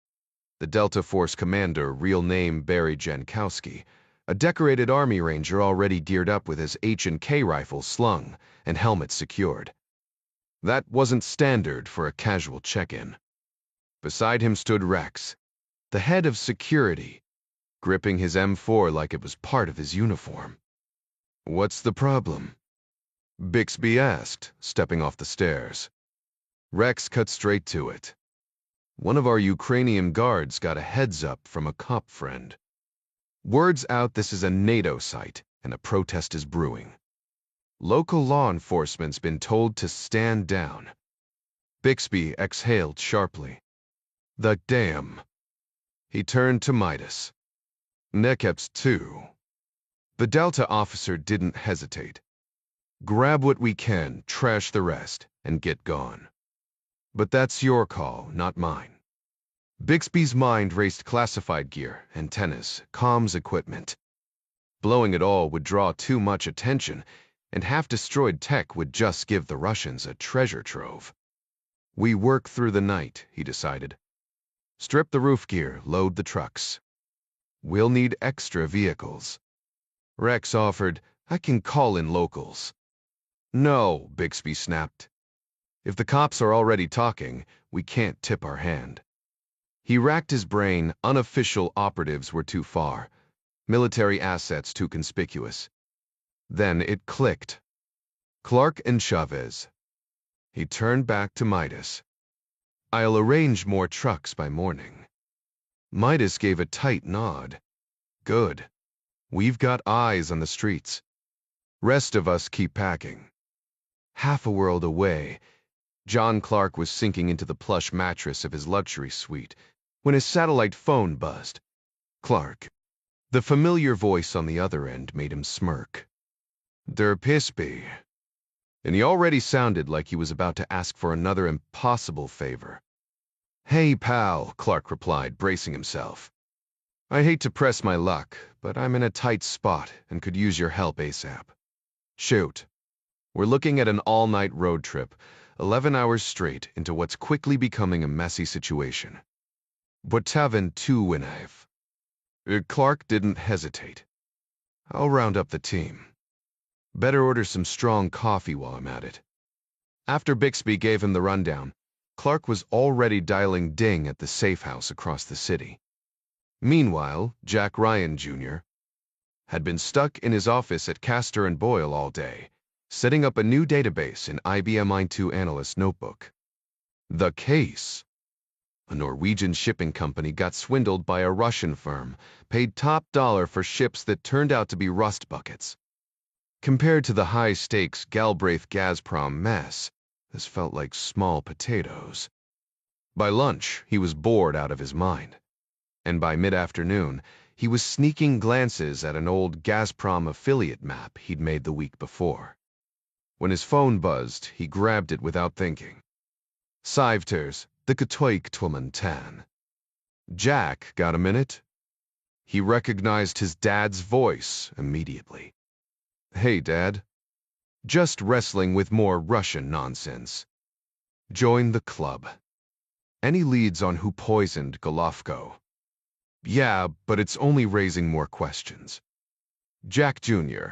the Delta Force commander, real name Barry Jankowski, a decorated Army Ranger already geared up with his H&K rifle slung and helmet secured. That wasn't standard for a casual check-in. Beside him stood Rex, the head of security, gripping his M4 like it was part of his uniform. "What's the problem?" Bixby asked, stepping off the stairs. Rex cut straight to it. "One of our Ukrainian guards got a heads-up from a cop friend. Word's out this is a NATO site, and a protest is brewing. Local law enforcement's been told to stand down." Bixby exhaled sharply. "The damn." He turned to Midas. "Nekeps too." The Delta officer didn't hesitate. "Grab what we can, trash the rest, and get gone. But that's your call, not mine." Bixby's mind raced classified gear, antennas, comms equipment. Blowing it all would draw too much attention, and half-destroyed tech would just give the Russians a treasure trove. "We work through the night," he decided. "Strip the roof gear, load the trucks. We'll need extra vehicles." Rex offered, "I can call in locals." "No," Bixby snapped. "If the cops are already talking, we can't tip our hand." He racked his brain. Unofficial operatives were too far. Military assets too conspicuous. Then it clicked. Clark and Chavez. He turned back to Midas. "I'll arrange more trucks by morning." Midas gave a tight nod. "Good. We've got eyes on the streets. Rest of us keep packing." Half a world away, John Clark was sinking into the plush mattress of his luxury suite when his satellite phone buzzed. "Clark." The familiar voice on the other end made him smirk. "Der Pisby." And he already sounded like he was about to ask for another impossible favor. "Hey, pal," Clark replied, bracing himself. "I hate to press my luck, but I'm in a tight spot and could use your help ASAP." "Shoot." "We're looking at an all-night road trip, 11 hours straight into what's quickly becoming a messy situation. Botavan 2 Winev." Clark didn't hesitate. "I'll round up the team. Better order some strong coffee while I'm at it." After Bixby gave him the rundown, Clark was already dialing ding at the safe house across the city. Meanwhile, Jack Ryan, Jr. had been stuck in his office at Castor and Boyle all day, setting up a new database in IBM i2 Analyst Notebook. The case. A Norwegian shipping company got swindled by a Russian firm, paid top dollar for ships that turned out to be rust buckets. Compared to the high-stakes Galbraith-Gazprom mess, this felt like small potatoes. By lunch, he was bored out of his mind. And by mid-afternoon, he was sneaking glances at an old Gazprom affiliate map he'd made the week before. When his phone buzzed, he grabbed it without thinking. Sivters, the Katoik Twoman Tan. Jack, got a minute? He recognized his dad's voice immediately. Hey, Dad. Just wrestling with more Russian nonsense. Join the club. Any leads on who poisoned Golovko? Yeah, but it's only raising more questions. Jack Jr.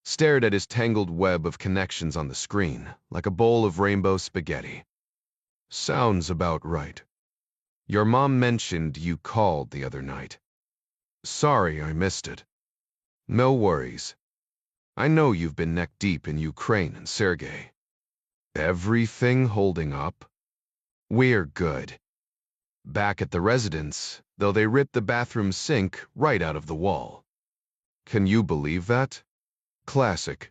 stared at his tangled web of connections on the screen, like a bowl of rainbow spaghetti. Sounds about right. Your mom mentioned you called the other night. Sorry I missed it. No worries. I know you've been neck-deep in Ukraine and Sergei. Everything holding up? We're good. Back at the residence, though they ripped the bathroom sink right out of the wall. Can you believe that? Classic.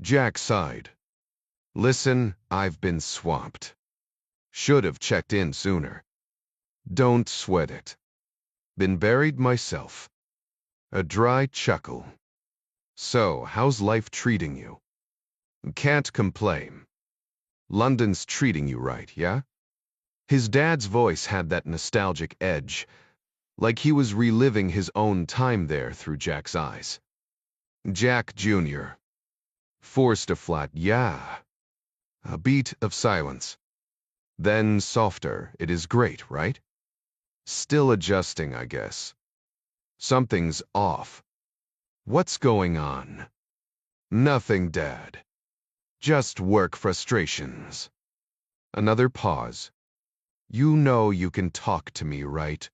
Jack sighed. Listen, I've been swamped. Should have checked in sooner. Don't sweat it. Been buried myself. A dry chuckle. So, how's life treating you? Can't complain. London's treating you right, yeah? His dad's voice had that nostalgic edge, like he was reliving his own time there through Jack's eyes. Jack Jr. forced a flat yeah. A beat of silence. Then softer, it is great, right? Still adjusting, I guess. Something's off. What's going on? Nothing, Dad. Just work frustrations. Another pause. You know you can talk to me, right?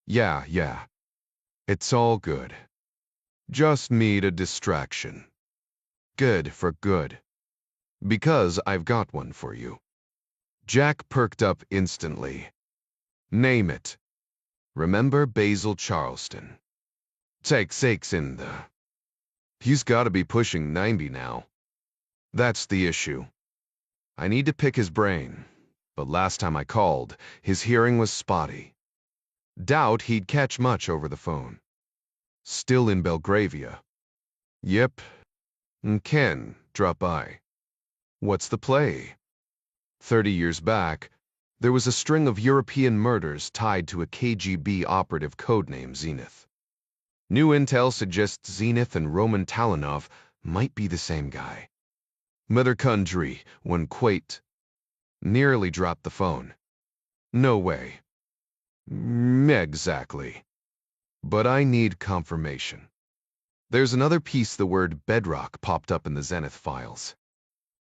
Yeah. It's all good. Just need a distraction. Good for good. Because I've got one for you. Jack perked up instantly. Name it. Remember Basil Charleston? Take sakes in the... He's got to be pushing 90 now. That's the issue. I need to pick his brain, but last time I called, his hearing was spotty. Doubt he'd catch much over the phone. Still in Belgravia. Yep. Ken, drop by. What's the play? 30 years back, there was a string of European murders tied to a KGB operative codename Zenith. New intel suggests Zenith and Roman Talanov might be the same guy. Mother Kundry, when Quate nearly dropped the phone. No way. Exactly. But I need confirmation. There's another piece the word bedrock popped up in the Zenith files.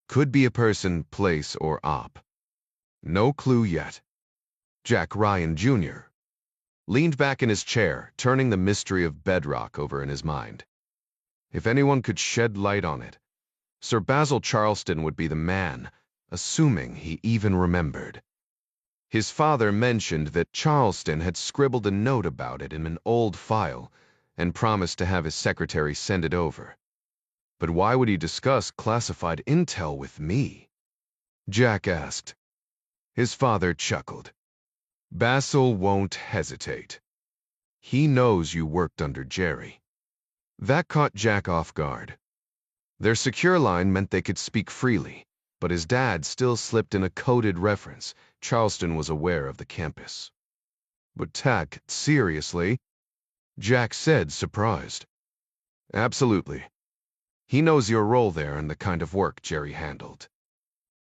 Could be a person, place, or op. No clue yet. Jack Ryan Jr. leaned back in his chair, turning the mystery of bedrock over in his mind. If anyone could shed light on it, Sir Basil Charleston would be the man, assuming he even remembered. His father mentioned that Charleston had scribbled a note about it in an old file and promised to have his secretary send it over. But why would he discuss classified intel with me? Jack asked. His father chuckled. Basil won't hesitate. He knows you worked under Jerry. That caught Jack off guard. Their secure line meant they could speak freely, but his dad still slipped in a coded reference. Charleston was aware of the campus. But Tack, seriously? Jack said, surprised. Absolutely. He knows your role there and the kind of work Jerry handled.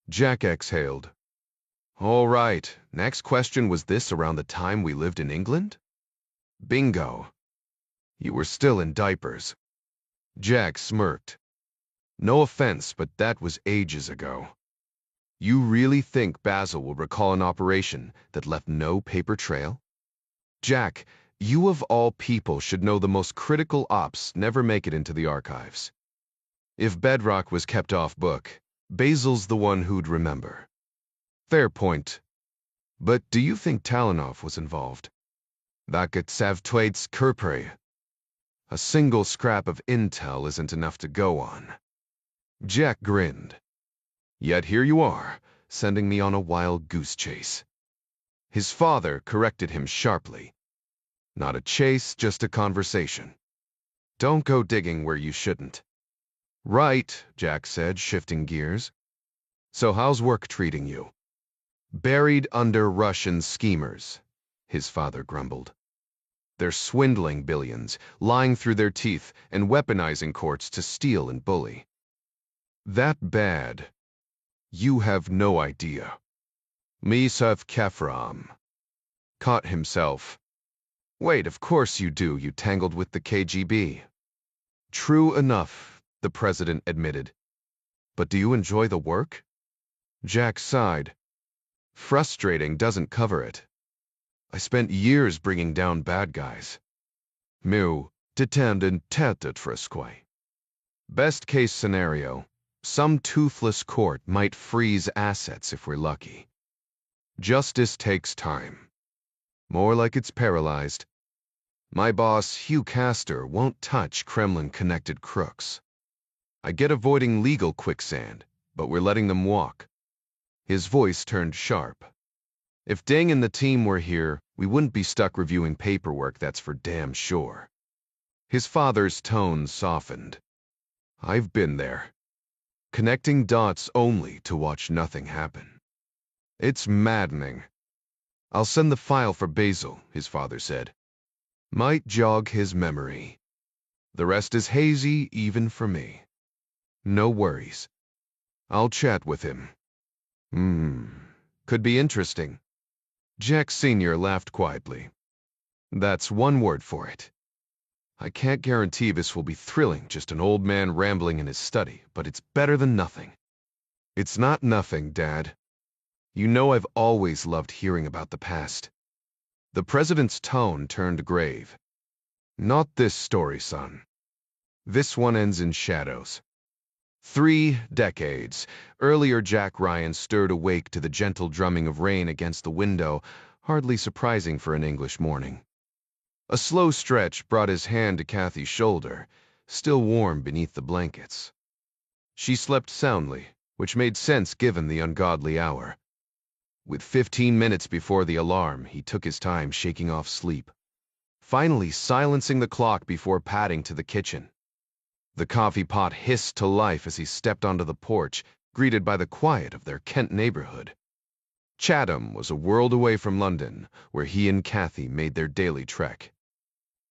Jack exhaled. All right, next question, was this around the time we lived in England? Bingo. You were still in diapers. Jack smirked. No offense, but that was ages ago. You really think Basil will recall an operation that left no paper trail? Jack, you of all people should know the most critical ops never make it into the archives. If Bedrock was kept off book, Basil's the one who'd remember. Fair point. But do you think Talanov was involved? That Savtwait's Kerpre. A single scrap of intel isn't enough to go on. Jack grinned. Yet here you are, sending me on a wild goose chase. His father corrected him sharply. Not a chase, just a conversation. Don't go digging where you shouldn't. Right, Jack said, shifting gears. So how's work treating you? Buried under Russian schemers, his father grumbled. They're swindling billions, lying through their teeth, and weaponizing courts to steal and bully. That bad. You have no idea. Misav Kefram. Caught himself. Wait, of course you do, you tangled with the KGB. True enough, the president admitted. But do you enjoy the work? Jack sighed. Frustrating doesn't cover it. I spent years bringing down bad guys. Meu, detendent tätet frisquay. Best case scenario, some toothless court might freeze assets if we're lucky. Justice takes time. More like it's paralyzed. My boss, Hugh Castor, won't touch Kremlin-connected crooks. I get avoiding legal quicksand, but we're letting them walk. His voice turned sharp. If Deng and the team were here, we wouldn't be stuck reviewing paperwork, that's for damn sure. His father's tone softened. I've been there. Connecting dots only to watch nothing happen. It's maddening. I'll send the file for Basil, his father said. Might jog his memory. The rest is hazy even for me. No worries. I'll chat with him. Could be interesting. Jack Sr. laughed quietly. That's one word for it. I can't guarantee this will be thrilling, just an old man rambling in his study, but it's better than nothing. It's not nothing, Dad. You know I've always loved hearing about the past. The president's tone turned grave. Not this story, son. This one ends in shadows. 3 decades. Earlier, Jack Ryan stirred awake to the gentle drumming of rain against the window, hardly surprising for an English morning. A slow stretch brought his hand to Kathy's shoulder, still warm beneath the blankets. She slept soundly, which made sense given the ungodly hour. With 15 minutes before the alarm, he took his time shaking off sleep, finally silencing the clock before padding to the kitchen. The coffee pot hissed to life as he stepped onto the porch, greeted by the quiet of their Kent neighborhood. Chatham was a world away from London, where he and Kathy made their daily trek.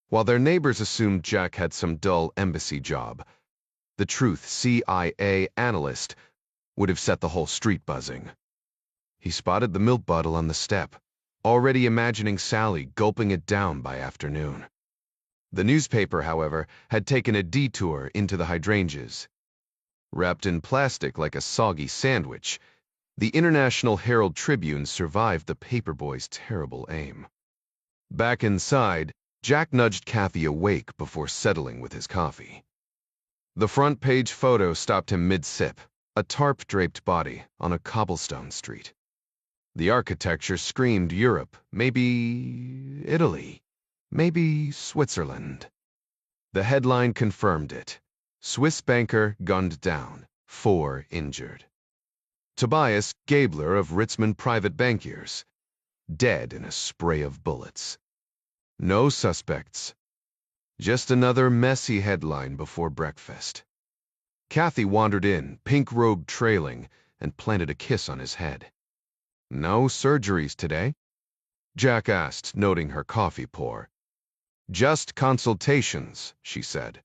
While their neighbors assumed Jack had some dull embassy job, the truth CIA analyst would have set the whole street buzzing. He spotted the milk bottle on the step, already imagining Sally gulping it down by afternoon. The newspaper, however, had taken a detour into the hydrangeas. Wrapped in plastic like a soggy sandwich, the International Herald Tribune survived the paperboy's terrible aim. Back inside, Jack nudged Kathy awake before settling with his coffee. The front page photo stopped him mid-sip, a tarp-draped body on a cobblestone street. The architecture screamed Europe, maybe Italy. Maybe Switzerland. The headline confirmed it. Swiss banker gunned down, 4 injured. Tobias Gabler of Ritzman Private Bankiers, dead in a spray of bullets. No suspects. Just another messy headline before breakfast. Kathy wandered in, pink robe trailing, and planted a kiss on his head. No surgeries today? Jack asked, noting her coffee pour. Just consultations, she said.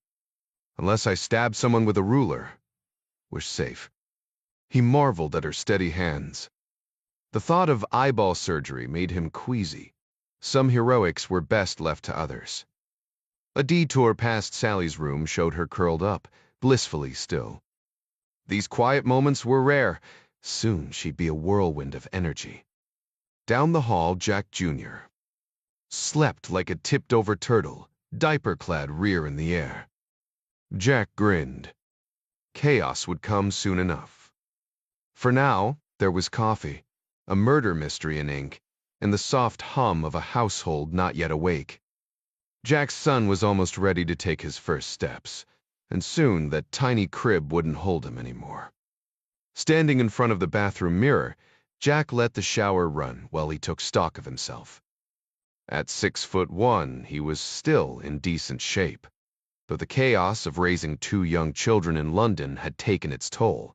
Unless I stab someone with a ruler. We're safe. He marveled at her steady hands. The thought of eyeball surgery made him queasy. Some heroics were best left to others. A detour past Sally's room showed her curled up, blissfully still. These quiet moments were rare. Soon she'd be a whirlwind of energy. Down the hall, Jack Jr. slept like a tipped-over turtle, diaper-clad rear in the air. Jack grinned. Chaos would come soon enough. For now, there was coffee, a murder mystery in ink, and the soft hum of a household not yet awake. Jack's son was almost ready to take his first steps, and soon that tiny crib wouldn't hold him anymore. Standing in front of the bathroom mirror, Jack let the shower run while he took stock of himself. At 6'1", he was still in decent shape. though the chaos of raising 2 young children in London had taken its toll.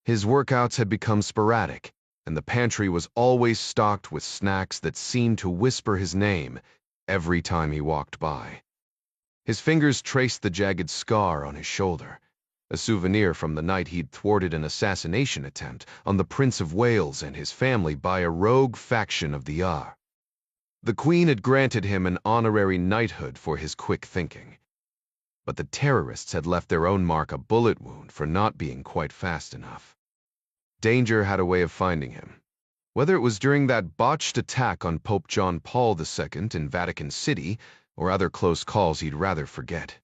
His workouts had become sporadic, and the pantry was always stocked with snacks that seemed to whisper his name every time he walked by. His fingers traced the jagged scar on his shoulder, a souvenir from the night he'd thwarted an assassination attempt on the Prince of Wales and his family by a rogue faction of the R. The Queen had granted him an honorary knighthood for his quick thinking, but the terrorists had left their own mark a bullet wound for not being quite fast enough. Danger had a way of finding him, whether it was during that botched attack on Pope John Paul II in Vatican City or other close calls he'd rather forget.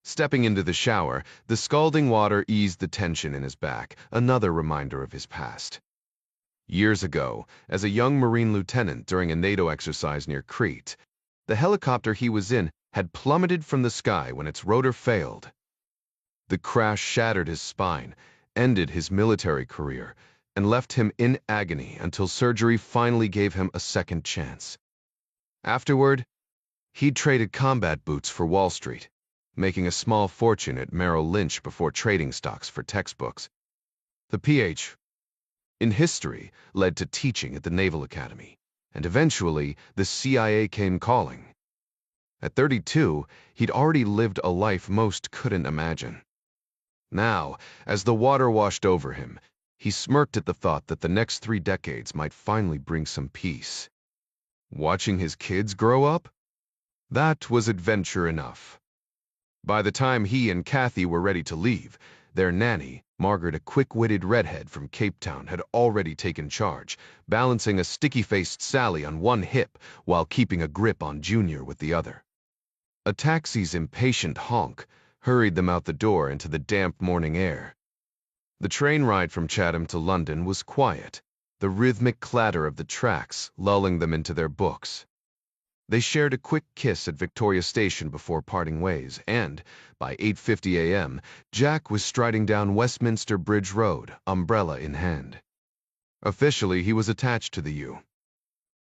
Stepping into the shower, the scalding water eased the tension in his back, another reminder of his past. Years ago, as a young Marine lieutenant during a NATO exercise near Crete, the helicopter he was in had plummeted from the sky when its rotor failed. The crash shattered his spine, ended his military career, and left him in agony until surgery finally gave him a second chance. Afterward, he'd traded combat boots for Wall Street, making a small fortune at Merrill Lynch before trading stocks for textbooks. The Ph. in history led to teaching at the Naval Academy, and eventually the CIA came calling. At 32, he'd already lived a life most couldn't imagine. Now, as the water washed over him, he smirked at the thought that the next 3 decades might finally bring some peace. Watching his kids grow up? That was adventure enough. By the time he and Kathy were ready to leave, their nanny, Margaret, a quick-witted redhead from Cape Town, had already taken charge, balancing a sticky-faced Sally on one hip while keeping a grip on Junior with the other. A taxi's impatient honk hurried them out the door into the damp morning air. The train ride from Chatham to London was quiet, the rhythmic clatter of the tracks lulling them into their books. They shared a quick kiss at Victoria Station before parting ways, and, by 8:50 a.m., Jack was striding down Westminster Bridge Road, umbrella in hand. Officially, he was attached to the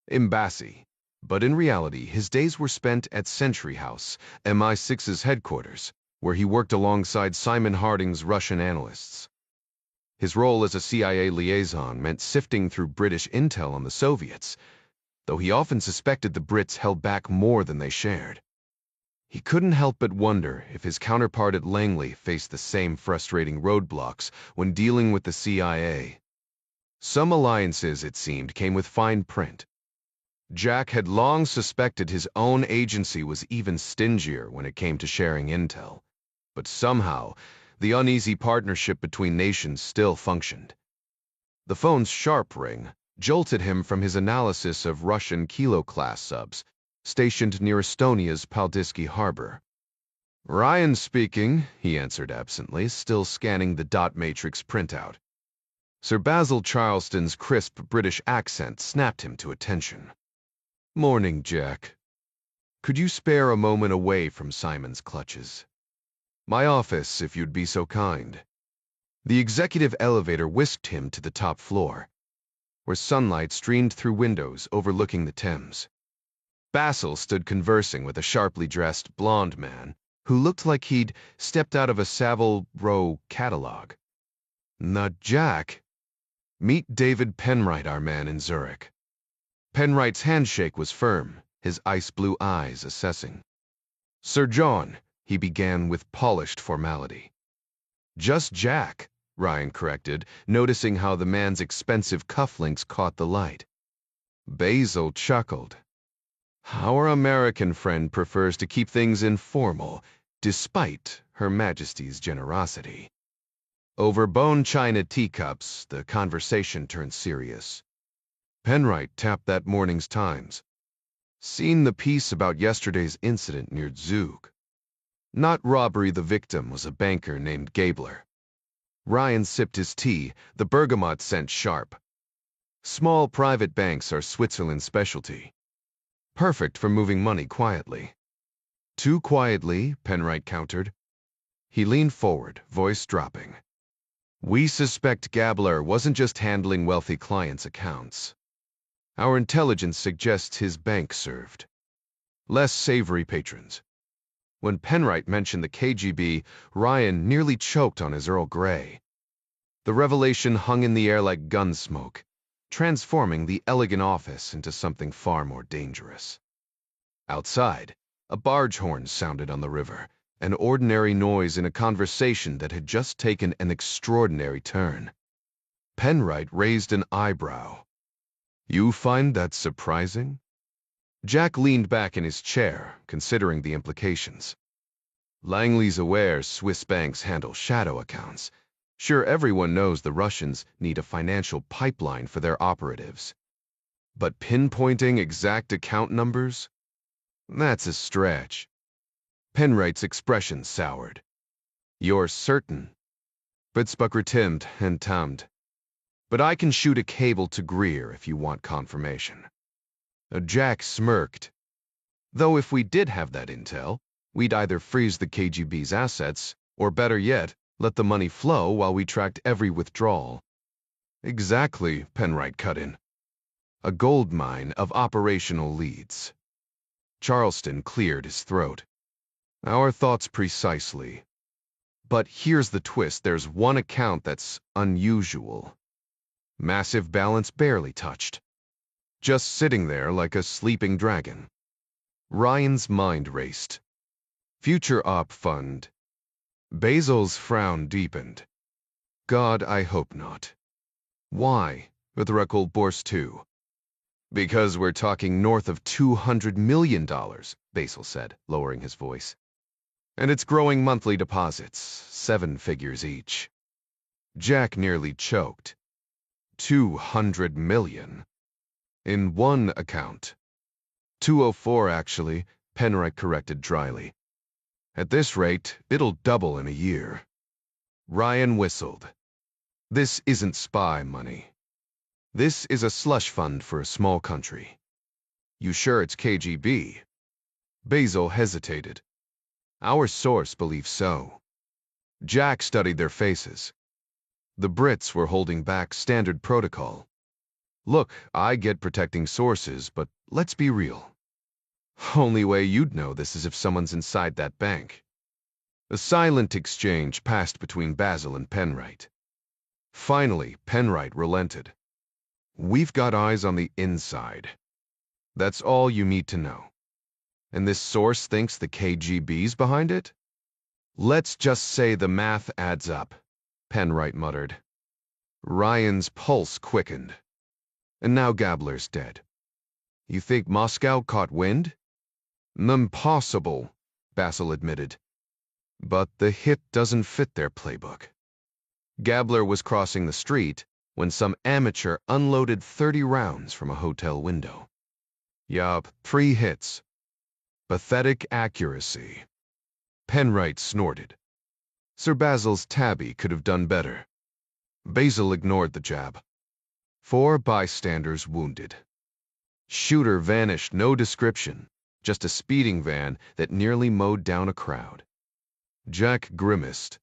Embassy, but in reality, his days were spent at Sentry House, MI6's headquarters, where he worked alongside Simon Harding's Russian analysts. His role as a CIA liaison meant sifting through British intel on the Soviets, though he often suspected the Brits held back more than they shared. He couldn't help but wonder if his counterpart at Langley faced the same frustrating roadblocks when dealing with the CIA. Some alliances, it seemed, came with fine print. Jack had long suspected his own agency was even stingier when it came to sharing intel, but somehow the uneasy partnership between nations still functioned. The phone's sharp ring jolted him from his analysis of Russian Kilo-class subs, stationed near Estonia's Paldiski harbor. "Ryan speaking," he answered absently, still scanning the dot matrix printout. Sir Basil Charleston's crisp British accent snapped him to attention. "Morning, Jack. Could you spare a moment away from Simon's clutches? My office, if you'd be so kind." The executive elevator whisked him to the top floor, where sunlight streamed through windows overlooking the Thames. Basil stood conversing with a sharply dressed blonde man who looked like he'd stepped out of a Savile Row catalog. "Not Jack. Meet David Penwright, our man in Zurich." Penwright's handshake was firm, his ice-blue eyes assessing. "Sir John," he began with polished formality. "Just Jack," Ryan corrected, noticing how the man's expensive cufflinks caught the light. Basil chuckled. "Our American friend prefers to keep things informal, despite Her Majesty's generosity." Over bone china teacups, the conversation turned serious. Penwright tapped that morning's Times. "Seen the piece about yesterday's incident near Zug. Not robbery, the victim was a banker named Gabler." Ryan sipped his tea, the bergamot scent sharp. "Small private banks are Switzerland's specialty. Perfect for moving money quietly." "Too quietly," Penwright countered. He leaned forward, voice dropping. "We suspect Gabler wasn't just handling wealthy clients' accounts. Our intelligence suggests his bank served less savory patrons. When Penwright mentioned the KGB, Ryan nearly choked on his Earl Grey. The revelation hung in the air like gun smoke, transforming the elegant office into something far more dangerous. Outside, a barge horn sounded on the river, an ordinary noise in a conversation that had just taken an extraordinary turn. Penwright raised an eyebrow. "You find that surprising?" Jack leaned back in his chair, considering the implications. Langley's aware Swiss banks handle shadow accounts. Sure, everyone knows the Russians need a financial pipeline for their operatives. But pinpointing exact account numbers? That's a stretch. Penwright's expression soured. "You're certain?" Fitzbucker timmed and tummed. "But I can shoot a cable to Greer if you want confirmation." Jack smirked. "Though if we did have that intel, we'd either freeze the KGB's assets, or better yet, let the money flow while we tracked every withdrawal." "Exactly," Penwright cut in. "A gold mine of operational leads." Charleston cleared his throat. "Our thoughts precisely. But here's the twist. There's one account that's unusual. Massive balance barely touched. Just sitting there like a sleeping dragon." Ryan's mind raced. "Future Op Fund." Basil's frown deepened. "God, I hope not." "Why?" Uthrakul burst too. "Because we're talking north of $200 million, Basil said, lowering his voice. "And it's growing monthly deposits, 7 figures each." Jack nearly choked. 200 million. In one account. 204, actually, Penwright corrected dryly. "At this rate, it'll double in a year." Ryan whistled. "This isn't spy money. This is a slush fund for a small country." "You sure it's KGB?" Basil hesitated. "Our source believes so." Jack studied their faces. The Brits were holding back standard protocol. "Look, I get protecting sources, but let's be real. Only way you'd know this is if someone's inside that bank." A silent exchange passed between Basil and Penwright. Finally, Penwright relented. "We've got eyes on the inside. That's all you need to know. And this source thinks the KGB's behind it?" "Let's just say the math adds up," Penwright muttered. Ryan's pulse quickened. "And now Gabler's dead. You think Moscow caught wind?" "Impossible," Basil admitted. "But the hit doesn't fit their playbook." Gabler was crossing the street when some amateur unloaded 30 rounds from a hotel window. "Yup, 3 hits. Pathetic accuracy." Penwright snorted. Sir Basil's tabby could have done better. Basil ignored the jab. 4 bystanders wounded. Shooter vanished, no description, just a speeding van that nearly mowed down a crowd. Jack grimaced.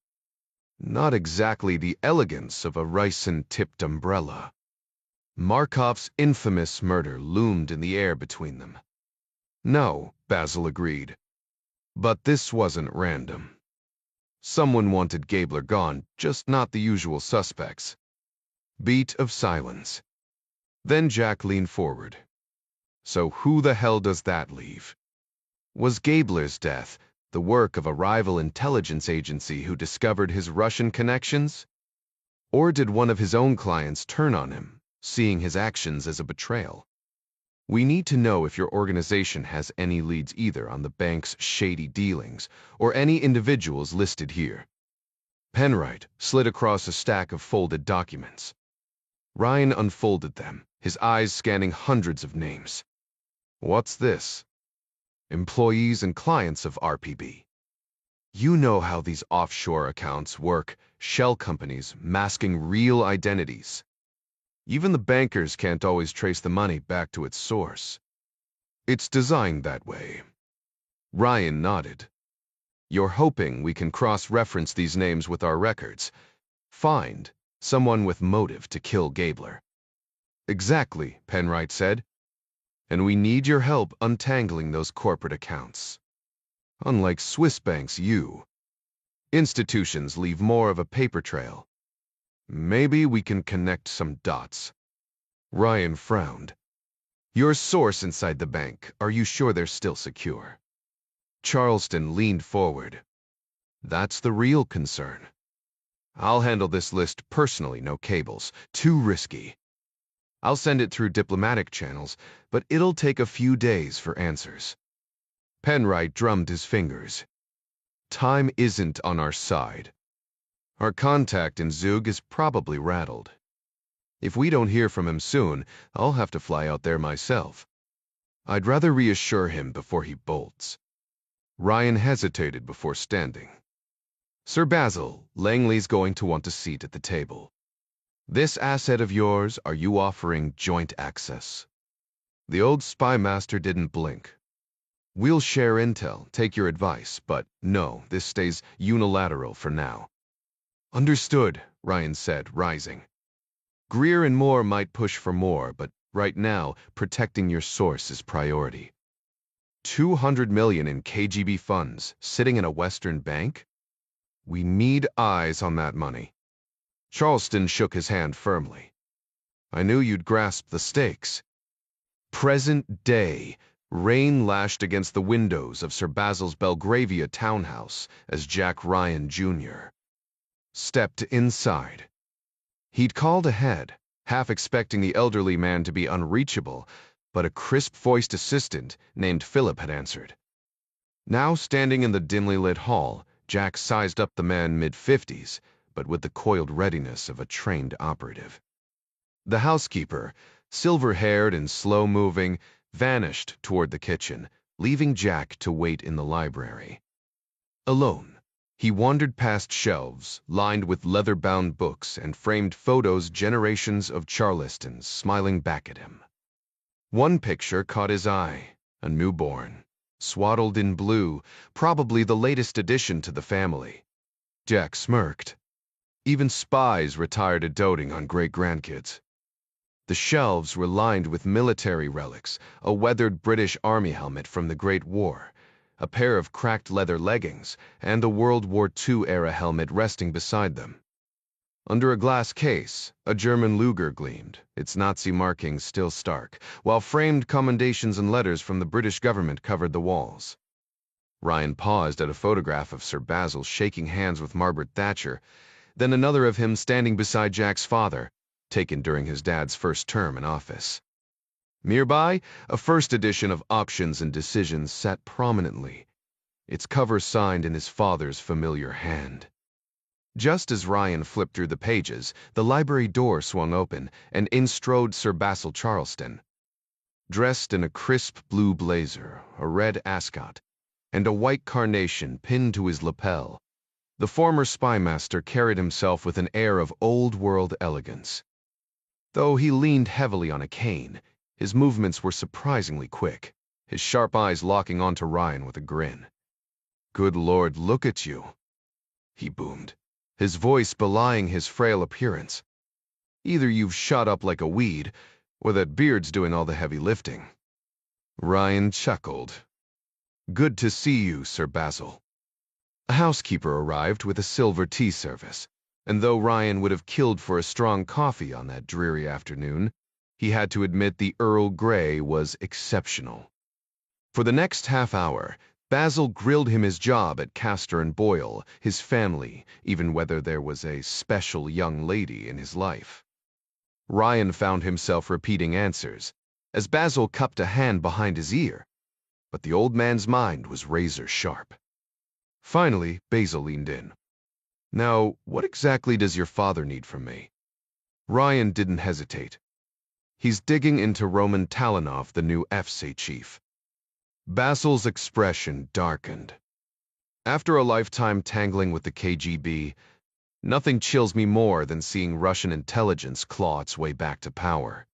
Not exactly the elegance of a ricin-tipped umbrella. Markov's infamous murder loomed in the air between them. "No," Basil agreed. "But this wasn't random. Someone wanted Gabler gone, just not the usual suspects." Beat of silence. Then Jack leaned forward. "So who the hell does that leave? Was Gabler's death the work of a rival intelligence agency who discovered his Russian connections? Or did one of his own clients turn on him, seeing his actions as a betrayal? We need to know if your organization has any leads either on the bank's shady dealings or any individuals listed here." Penwright slid across a stack of folded documents. Ryan unfolded them, his eyes scanning hundreds of names. "What's this?" "Employees and clients of RPB. You know how these offshore accounts work, shell companies masking real identities. Even the bankers can't always trace the money back to its source. It's designed that way." Ryan nodded. "You're hoping we can cross-reference these names with our records. Find someone with motive to kill Gabler." "Exactly," Penwright said. "And we need your help untangling those corporate accounts." Unlike Swiss banks, institutions leave more of a paper trail. Maybe we can connect some dots. Ryan frowned. Your source inside the bank, are you sure they're still secure? Charleston leaned forward. That's the real concern. I'll handle this list personally, no cables. Too risky. I'll send it through diplomatic channels, but it'll take a few days for answers. Penwright drummed his fingers. Time isn't on our side. Our contact in Zug is probably rattled. If we don't hear from him soon, I'll have to fly out there myself. I'd rather reassure him before he bolts. Ryan hesitated before standing. Sir Basil, Langley's going to want a seat at the table. This asset of yours, are you offering joint access? The old spy master didn't blink. We'll share intel, take your advice, but no, this stays unilateral for now. Understood, Ryan said, rising. Greer and Moore might push for more, but right now, protecting your source is priority. 200 million in KGB funds, sitting in a Western bank? We need eyes on that money. Charleston shook his hand firmly. I knew you'd grasp the stakes. Present day, rain lashed against the windows of Sir Basil's Belgravia townhouse as Jack Ryan, Jr. stepped inside. He'd called ahead, half expecting the elderly man to be unreachable, but a crisp-voiced assistant named Philip had answered. Now standing in the dimly lit hall, Jack sized up the man mid-50s, but with the coiled readiness of a trained operative. The housekeeper, silver-haired and slow-moving, vanished toward the kitchen, leaving Jack to wait in the library. Alone, he wandered past shelves lined with leather-bound books and framed photos generations of Charlestons smiling back at him. One picture caught his eye, a newborn, swaddled in blue, probably the latest addition to the family. Jack smirked. Even spies retire to doting on great-grandkids. The shelves were lined with military relics, a weathered British Army helmet from the Great War, a pair of cracked leather leggings, and a World War II-era helmet resting beside them. Under a glass case, a German Luger gleamed, its Nazi markings still stark, while framed commendations and letters from the British government covered the walls. Ryan paused at a photograph of Sir Basil shaking hands with Margaret Thatcher, then another of him standing beside Jack's father, taken during his dad's first term in office. Nearby, a first edition of Options and Decisions sat prominently, its cover signed in his father's familiar hand. Just as Ryan flipped through the pages, the library door swung open, and in strode Sir Basil Charleston. Dressed in a crisp blue blazer, a red ascot, and a white carnation pinned to his lapel, the former spymaster carried himself with an air of old-world elegance. Though he leaned heavily on a cane, his movements were surprisingly quick, his sharp eyes locking onto Ryan with a grin. "Good Lord, look at you," he boomed, his voice belying his frail appearance. "Either you've shot up like a weed, or that beard's doing all the heavy lifting." Ryan chuckled. "Good to see you, Sir Basil." A housekeeper arrived with a silver tea service, and though Ryan would have killed for a strong coffee on that dreary afternoon, he had to admit the Earl Grey was exceptional. For the next half hour, Basil grilled him his job at Castor and Boyle, his family, even whether there was a special young lady in his life. Ryan found himself repeating answers, as Basil cupped a hand behind his ear, but the old man's mind was razor sharp. Finally, Basil leaned in. "Now, what exactly does your father need from me?" Ryan didn't hesitate. "He's digging into Roman Talanov, the new FSA chief." Basil's expression darkened. "After a lifetime tangling with the KGB, nothing chills me more than seeing Russian intelligence claw its way back to power.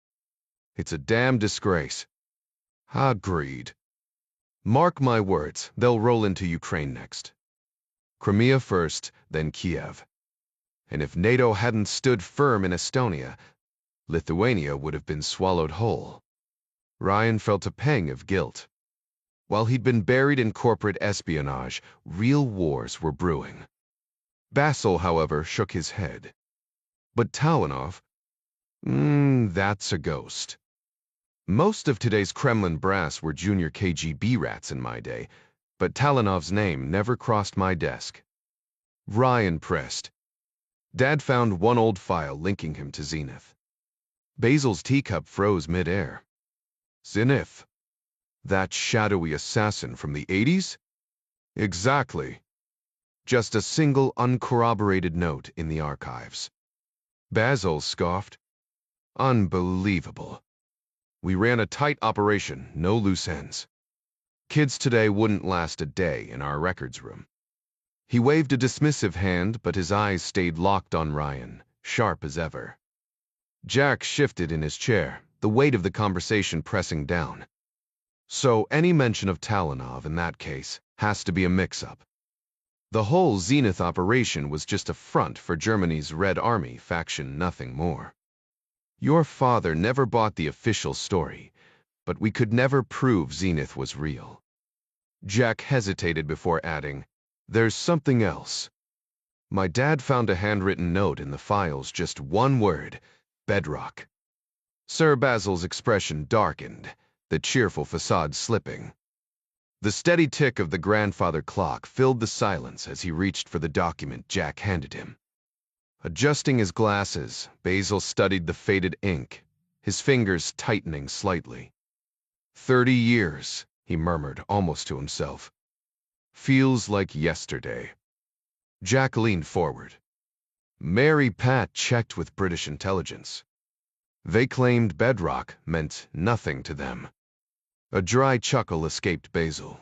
It's a damn disgrace." "Agreed. Mark my words, they'll roll into Ukraine next. Crimea first, then Kiev. And if NATO hadn't stood firm in Estonia, Lithuania would have been swallowed whole." Ryan felt a pang of guilt. While he'd been buried in corporate espionage, real wars were brewing. Basil, however, shook his head. But Talanov? That's a ghost. Most of today's Kremlin brass were junior KGB rats in my day, but Talanov's name never crossed my desk. Ryan pressed. Dad found one old file linking him to Zenith. Basil's teacup froze mid-air. Zenith? That shadowy assassin from the 80s? Exactly. Just a single uncorroborated note in the archives. Basil scoffed. Unbelievable. We ran a tight operation, no loose ends. Kids today wouldn't last a day in our records room. He waved a dismissive hand, but his eyes stayed locked on Ryan, sharp as ever. Jack shifted in his chair, the weight of the conversation pressing down. So any mention of Talanov in that case has to be a mix-up. The whole Zenith operation was just a front for Germany's Red Army faction, nothing more. Your father never bought the official story, but we could never prove Zenith was real. Jack hesitated before adding, There's something else. My dad found a handwritten note in the files, just one word, bedrock. Sir Basil's expression darkened, the cheerful facade slipping. The steady tick of the grandfather clock filled the silence as he reached for the document Jack handed him. Adjusting his glasses, Basil studied the faded ink, his fingers tightening slightly. 30 years, he murmured almost to himself. Feels like yesterday. Jack leaned forward. Mary Pat checked with British intelligence. They claimed bedrock meant nothing to them. A dry chuckle escaped Basil.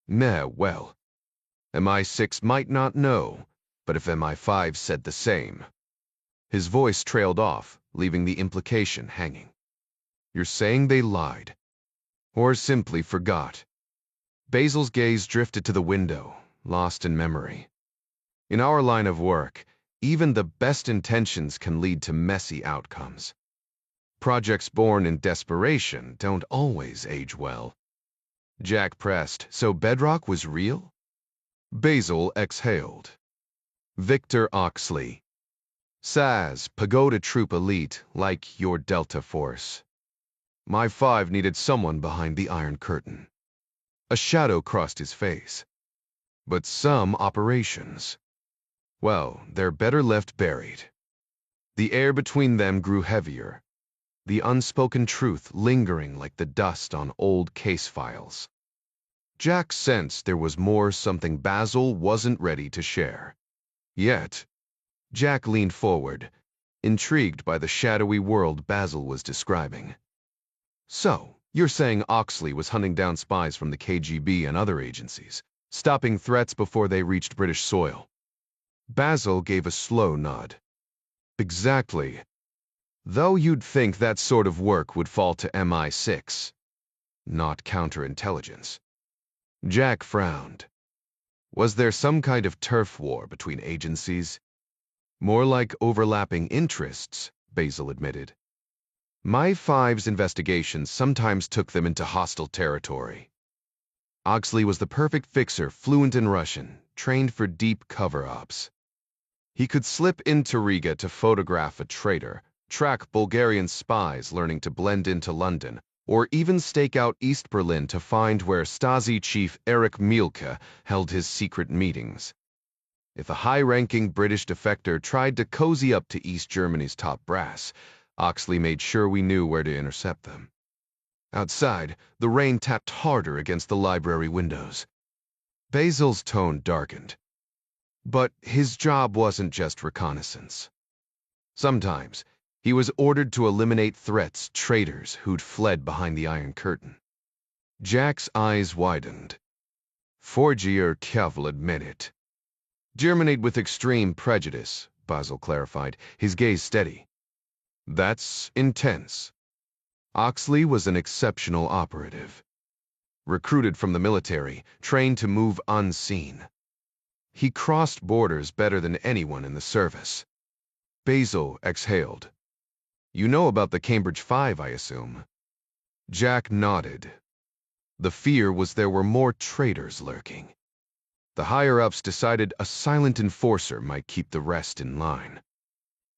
Well, MI6 might not know, but if MI5 said the same. His voice trailed off, leaving the implication hanging. You're saying they lied? Or simply forgot? Basil's gaze drifted to the window, lost in memory. In our line of work, even the best intentions can lead to messy outcomes. Projects born in desperation don't always age well. Jack pressed, so bedrock was real? Basil exhaled. Victor Oxley. SAS, Pagoda Troop Elite, like your Delta Force. My 5 needed someone behind the Iron Curtain. A shadow crossed his face. But some operations, well, they're better left buried. The air between them grew heavier, the unspoken truth lingering like the dust on old case files. Jack sensed there was more, something Basil wasn't ready to share. Yet, Jack leaned forward, intrigued by the shadowy world Basil was describing. So, you're saying Oxley was hunting down spies from the KGB and other agencies, stopping threats before they reached British soil? Basil gave a slow nod. Exactly. Though you'd think that sort of work would fall to MI6, not counterintelligence. Jack frowned. Was there some kind of turf war between agencies? More like overlapping interests, Basil admitted. My 5's investigations sometimes took them into hostile territory. Oxley was the perfect fixer, fluent in Russian, trained for deep cover-ups. He could slip into Riga to photograph a traitor, track Bulgarian spies learning to blend into London, or even stake out East Berlin to find where Stasi chief Erich Mielke held his secret meetings. If a high-ranking British defector tried to cozy up to East Germany's top brass, Oxley made sure we knew where to intercept them. Outside, the rain tapped harder against the library windows. Basil's tone darkened. But his job wasn't just reconnaissance. Sometimes, he was ordered to eliminate threats, traitors who'd fled behind the Iron Curtain. Jack's eyes widened. Forgier Kev will admit it. Germinate with extreme prejudice, Basil clarified, his gaze steady. That's intense. Oxley was an exceptional operative. Recruited from the military, trained to move unseen. He crossed borders better than anyone in the service. Basil exhaled. You know about the Cambridge 5, I assume? Jack nodded. The fear was there were more traitors lurking. The higher-ups decided a silent enforcer might keep the rest in line.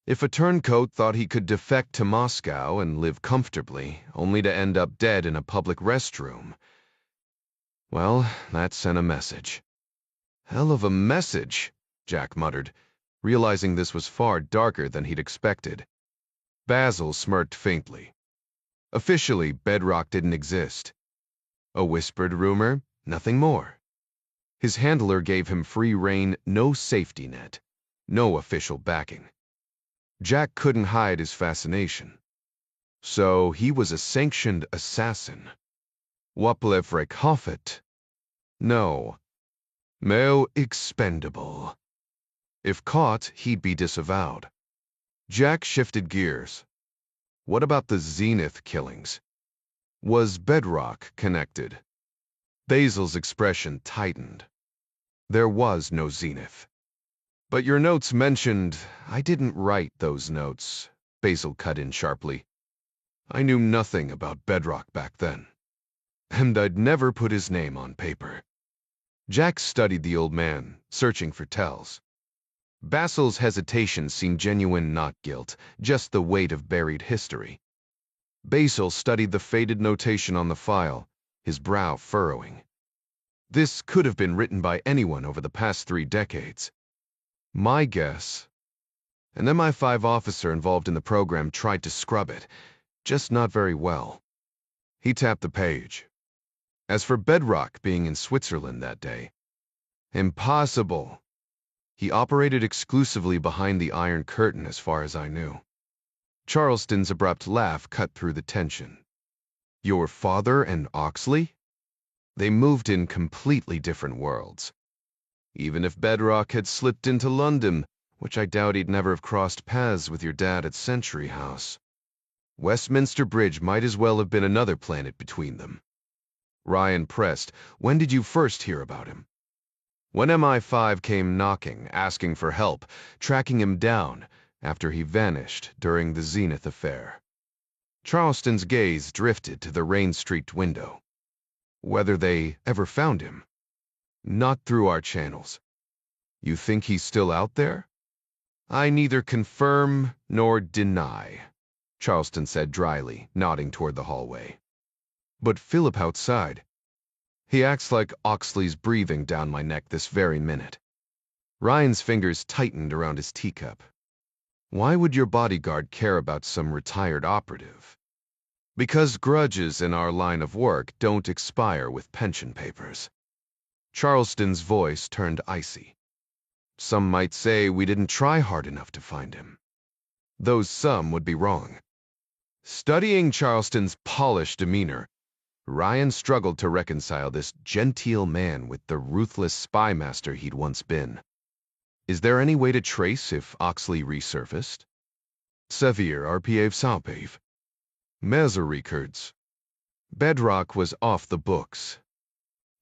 If a turncoat thought he could defect to Moscow and live comfortably, only to end up dead in a public restroom, well, that sent a message. Hell of a message, Jack muttered, realizing this was far darker than he'd expected. Basil smirked faintly. Officially, Bedrock didn't exist. A whispered rumor, nothing more. His handler gave him free rein, no safety net, no official backing. Jack couldn't hide his fascination. So he was a sanctioned assassin. Waplev Rekhofet? No. Meo expendable. If caught, he'd be disavowed. Jack shifted gears. What about the Zenith killings? Was Bedrock connected? Basil's expression tightened. There was no Zenith. But your notes mentioned... I didn't write those notes, Basil cut in sharply. I knew nothing about Bedrock back then. And I'd never put his name on paper. Jack studied the old man, searching for tells. Basil's hesitation seemed genuine, not guilt, just the weight of buried history. Basil studied the faded notation on the file, his brow furrowing. This could have been written by anyone over the past 3 decades. My guess. An MI5 officer involved in the program tried to scrub it, just not very well. He tapped the page. As for Bedrock being in Switzerland that day, impossible. He operated exclusively behind the Iron Curtain as far as I knew. Charleston's abrupt laugh cut through the tension. Your father and Oxley? They moved in completely different worlds. Even if Bedrock had slipped into London, which I doubt he'd never have crossed paths with your dad at Century House, Westminster Bridge might as well have been another planet between them. Ryan pressed, when did you first hear about him? When MI5 came knocking, asking for help, tracking him down after he vanished during the Zenith affair. Charleston's gaze drifted to the rain-streaked window. Whether they ever found him? Not through our channels. You think he's still out there? I neither confirm nor deny, Charleston said dryly, nodding toward the hallway. But Philip outside. He acts like Oxley's breathing down my neck this very minute. Ryan's fingers tightened around his teacup. Why would your bodyguard care about some retired operative? Because grudges in our line of work don't expire with pension papers. Charleston's voice turned icy. Some might say we didn't try hard enough to find him. Those some would be wrong. Studying Charleston's polished demeanor, Ryan struggled to reconcile this genteel man with the ruthless spy master he'd once been. Is there any way to trace if Oxley resurfaced? Sevier RPA Salpave. Meza records. Bedrock was off the books.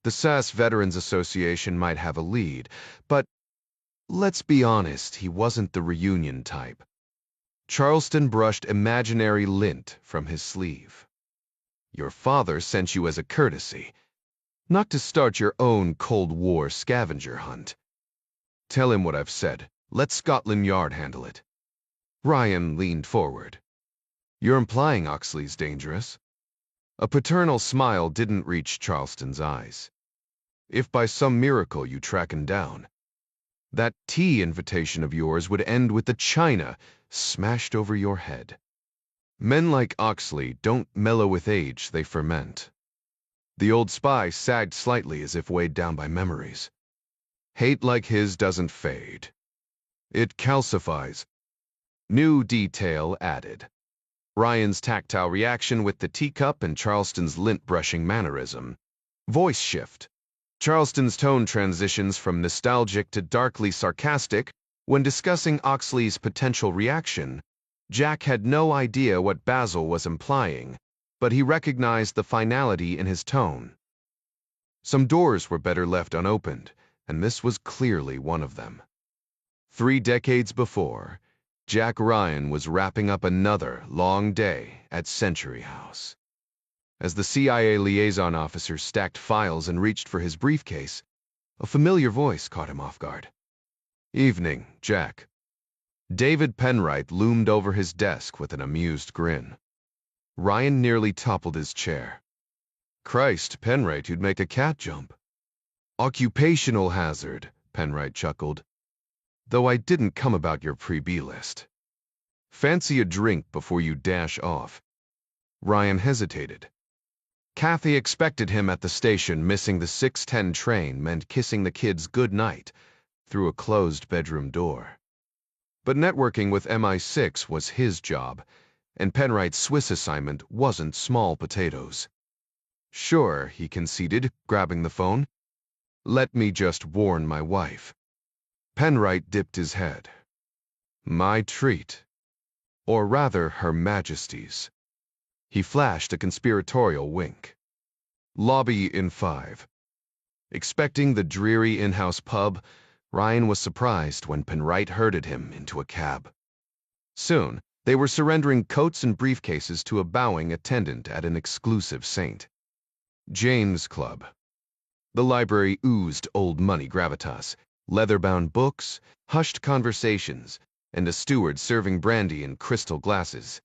The SAS Veterans Association might have a lead, but let's be honest, he wasn't the reunion type. Charleston brushed imaginary lint from his sleeve. Your father sent you as a courtesy, not to start your own Cold War scavenger hunt. Tell him what I've said. Let Scotland Yard handle it. Ryan leaned forward. You're implying Oxley's dangerous? A paternal smile didn't reach Charleston's eyes. If by some miracle you track him down, that tea invitation of yours would end with the china smashed over your head. Men like Oxley don't mellow with age, they ferment. The old spy sagged slightly as if weighed down by memories. Hate like his doesn't fade. It calcifies. New detail added. Ryan's tactile reaction with the teacup and Charleston's lint-brushing mannerism. Voice shift. Charleston's tone transitions from nostalgic to darkly sarcastic when discussing Oxley's potential reaction. Jack had no idea what Basil was implying, but he recognized the finality in his tone. Some doors were better left unopened, and this was clearly one of them. 3 decades before, Jack Ryan was wrapping up another long day at Century House. As the CIA liaison officer stacked files and reached for his briefcase, a familiar voice caught him off guard. "Evening, Jack." David Penwright loomed over his desk with an amused grin. Ryan nearly toppled his chair. "Christ, Penwright, you'd make a cat jump." "Occupational hazard," Penwright chuckled. "Though I didn't come about your pre-B list. Fancy a drink before you dash off?" Ryan hesitated. Kathy expected him at the station. Missing the 6:10 train meant kissing the kids goodnight through a closed bedroom door. But networking with MI6 was his job, and Penwright's Swiss assignment wasn't small potatoes. "Sure," he conceded, grabbing the phone. "Let me just warn my wife." Penwright dipped his head. "My treat. Or rather, Her Majesty's." He flashed a conspiratorial wink. "Lobby in 5. Expecting the dreary in-house pub, Ryan was surprised when Penwright herded him into a cab. Soon, they were surrendering coats and briefcases to a bowing attendant at an exclusive St. James Club. The library oozed old money gravitas, leather-bound books, hushed conversations, and a steward serving brandy in crystal glasses.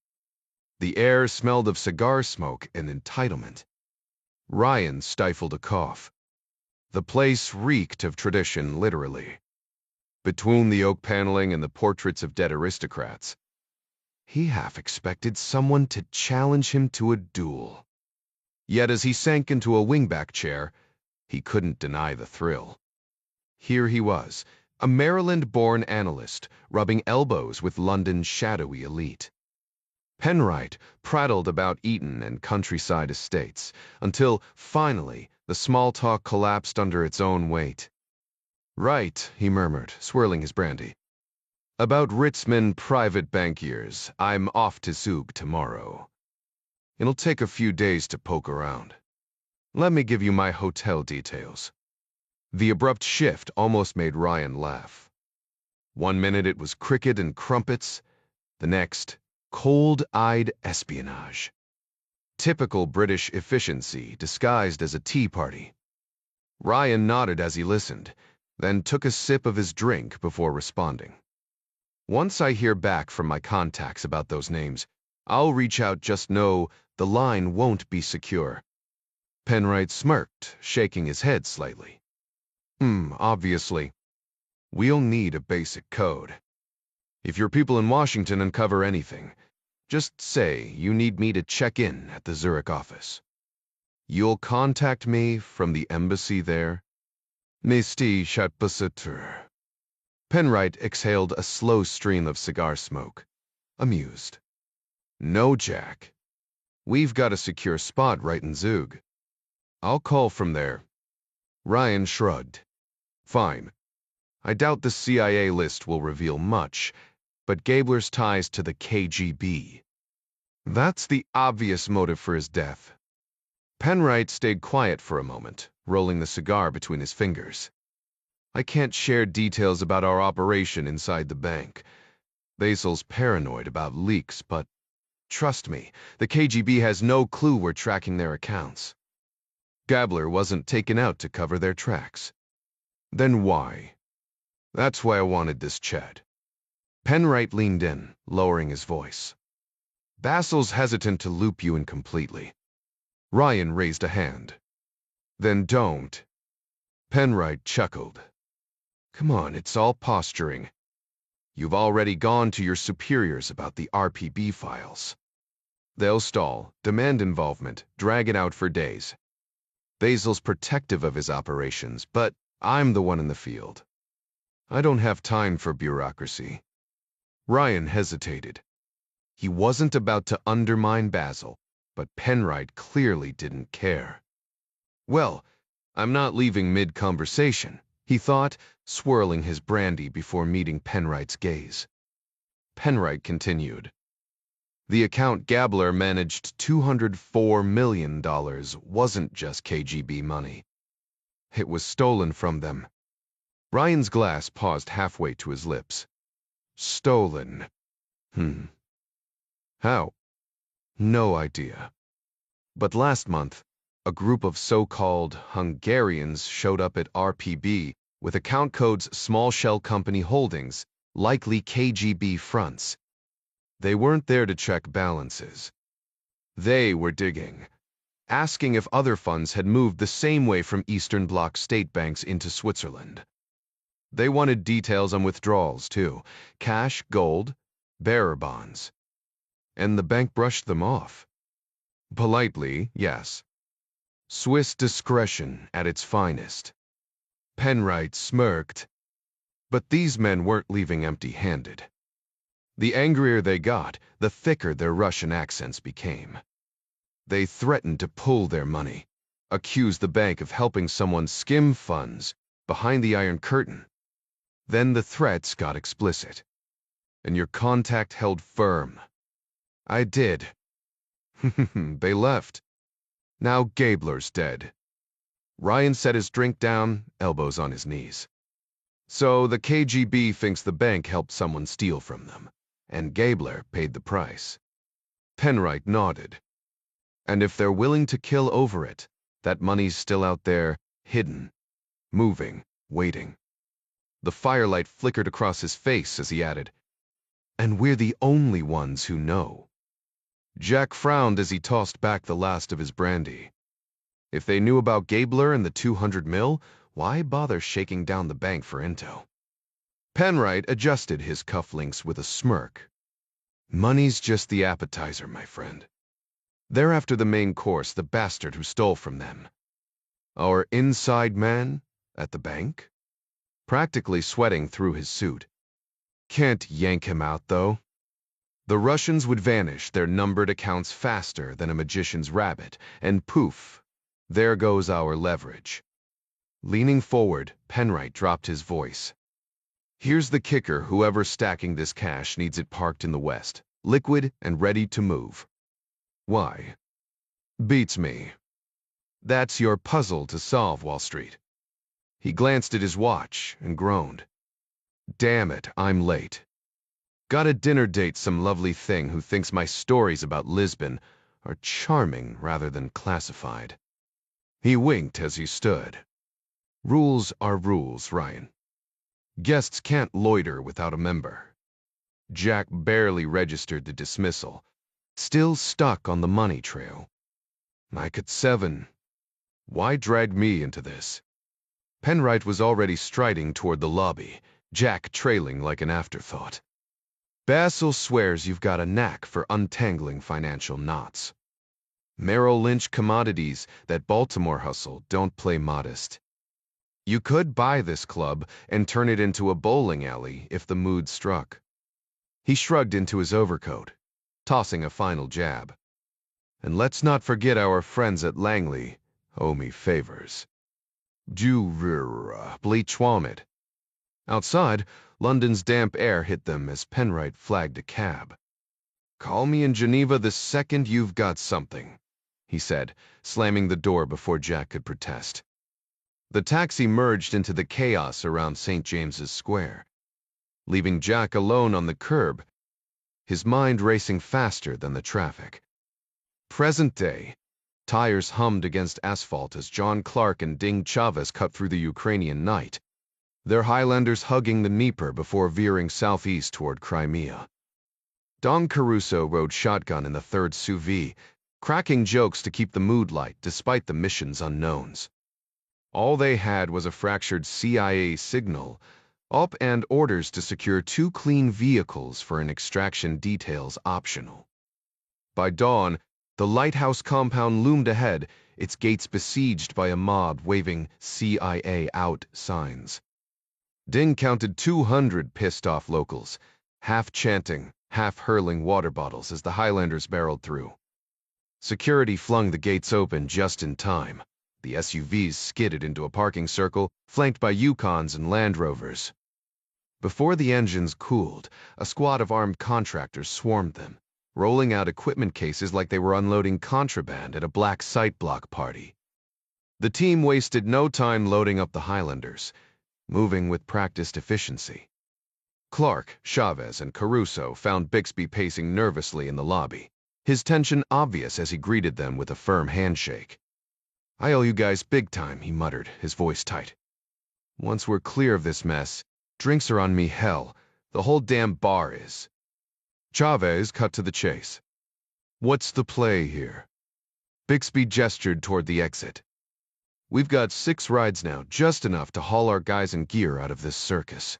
The air smelled of cigar smoke and entitlement. Ryan stifled a cough. The place reeked of tradition, literally. Between the oak paneling and the portraits of dead aristocrats, he half expected someone to challenge him to a duel. Yet as he sank into a wingback chair, he couldn't deny the thrill. Here he was, a Maryland-born analyst, rubbing elbows with London's shadowy elite. Penwright prattled about Eton and countryside estates, until, finally, the small talk collapsed under its own weight. "Right," he murmured, swirling his brandy. "About Ritzman private bankiers, I'm off to Zug tomorrow. It'll take a few days to poke around. Let me give you my hotel details." The abrupt shift almost made Ryan laugh. 1 minute it was cricket and crumpets, the next, cold-eyed espionage. Typical British efficiency disguised as a tea party. Ryan nodded as he listened, then took a sip of his drink before responding. "Once I hear back from my contacts about those names, I'll reach out. Just know the line won't be secure." Penwright smirked, shaking his head slightly. Obviously. We'll need a basic code. If your people in Washington uncover anything, just say you need me to check in at the Zurich office. You'll contact me from the embassy there? Misty Chatpussatur. Penwright exhaled a slow stream of cigar smoke, amused. "No, Jack. We've got a secure spot right in Zug. I'll call from there." Ryan shrugged. "Fine. I doubt the CIA list will reveal much, but Gabler's ties to the KGB. That's the obvious motive for his death." Penwright stayed quiet for a moment, rolling the cigar between his fingers. "I can't share details about our operation inside the bank. Basil's paranoid about leaks, but trust me, the KGB has no clue we're tracking their accounts. Gabler wasn't taken out to cover their tracks." "Then why?" "That's why I wanted this chat." Penwright leaned in, lowering his voice. "Basil's hesitant to loop you in completely." Ryan raised a hand. "Then don't." Penwright chuckled. "Come on, it's all posturing. You've already gone to your superiors about the RPB files. They'll stall, demand involvement, drag it out for days. Basil's protective of his operations, but I'm the one in the field. I don't have time for bureaucracy." Ryan hesitated. He wasn't about to undermine Basil, but Penwright clearly didn't care. "Well, I'm not leaving mid-conversation," he thought, swirling his brandy before meeting Penwright's gaze. Penwright continued. "The account Gabler managed $204 million wasn't just KGB money. It was stolen from them." Ryan's glass paused halfway to his lips. "Stolen. How?" "No idea. But last month, a group of so-called Hungarians showed up at RPB with account codes Small Shell Company Holdings, likely KGB fronts. They weren't there to check balances. They were digging, asking if other funds had moved the same way from Eastern Bloc state banks into Switzerland. They wanted details on withdrawals, too. Cash, gold, bearer bonds. And the bank brushed them off. Politely, yes. Swiss discretion at its finest. Penwright smirked. But these men weren't leaving empty-handed. The angrier they got, the thicker their Russian accents became. They threatened to pull their money, accused the bank of helping someone skim funds behind the Iron Curtain. Then the threats got explicit, and your contact held firm. I did. They left. Now Gabler's dead. Ryan set his drink down, elbows on his knees. So the KGB thinks the bank helped someone steal from them, and Gabler paid the price. Penwright nodded. And if they're willing to kill over it, that money's still out there, hidden, moving, waiting. The firelight flickered across his face as he added, and we're the only ones who know. Jack frowned as he tossed back the last of his brandy. If they knew about Gabler and the 200 mil, why bother shaking down the bank for intel? Penwright adjusted his cufflinks with a smirk. Money's just the appetizer, my friend. They're after the main course, the bastard who stole from them. Our inside man at the bank? Practically sweating through his suit. Can't yank him out, though. The Russians would vanish their numbered accounts faster than a magician's rabbit, and poof, there goes our leverage. Leaning forward, Penwright dropped his voice. Here's the kicker: whoever's stacking this cash needs it parked in the West, liquid and ready to move. Why? Beats me. That's your puzzle to solve, Wall Street. He glanced at his watch and groaned. Damn it, I'm late. Got a dinner date some lovely thing who thinks my stories about Lisbon are charming rather than classified. He winked as he stood. Rules are rules, Ryan. Guests can't loiter without a member. Jack barely registered the dismissal, still stuck on the money trail. Like at 7. Why drag me into this? Penwright was already striding toward the lobby, Jack trailing like an afterthought. Basil swears you've got a knack for untangling financial knots. Merrill Lynch commodities, that Baltimore hustle, don't play modest. You could buy this club and turn it into a bowling alley if the mood struck. He shrugged into his overcoat, tossing a final jab. And let's not forget our friends at Langley owe me favors. Bleachwamid. Outside, London's damp air hit them as Penwright flagged a cab. Call me in Geneva the second you've got something, he said, slamming the door before Jack could protest. The taxi merged into the chaos around St. James's Square, leaving Jack alone on the curb, his mind racing faster than the traffic. Present day. Tires hummed against asphalt as John Clark and Ding Chavez cut through the Ukrainian night, their Highlanders hugging the Dnieper before veering southeast toward Crimea. Don Caruso rode shotgun in the third sous vide, cracking jokes to keep the mood light despite the mission's unknowns. All they had was a fractured CIA signal, up and orders to secure 2 clean vehicles for an extraction details optional. By dawn, the lighthouse compound loomed ahead, its gates besieged by a mob waving CIA out signs. Ding counted 200 pissed-off locals, half chanting, half hurling water bottles as the Highlanders barreled through. Security flung the gates open just in time. The SUVs skidded into a parking circle, flanked by Yukons and Land Rovers. Before the engines cooled, a squad of armed contractors swarmed them, rolling out equipment cases like they were unloading contraband at a black site block party. The team wasted no time loading up the Highlanders, moving with practiced efficiency. Clark, Chavez, and Caruso found Bixby pacing nervously in the lobby, his tension obvious as he greeted them with a firm handshake. "I owe you guys big time," he muttered, his voice tight. "Once we're clear of this mess, drinks are on me hell. The whole damn bar is." Chavez cut to the chase. "What's the play here?" Bixby gestured toward the exit. "We've got 6 rides now, just enough to haul our guys and gear out of this circus."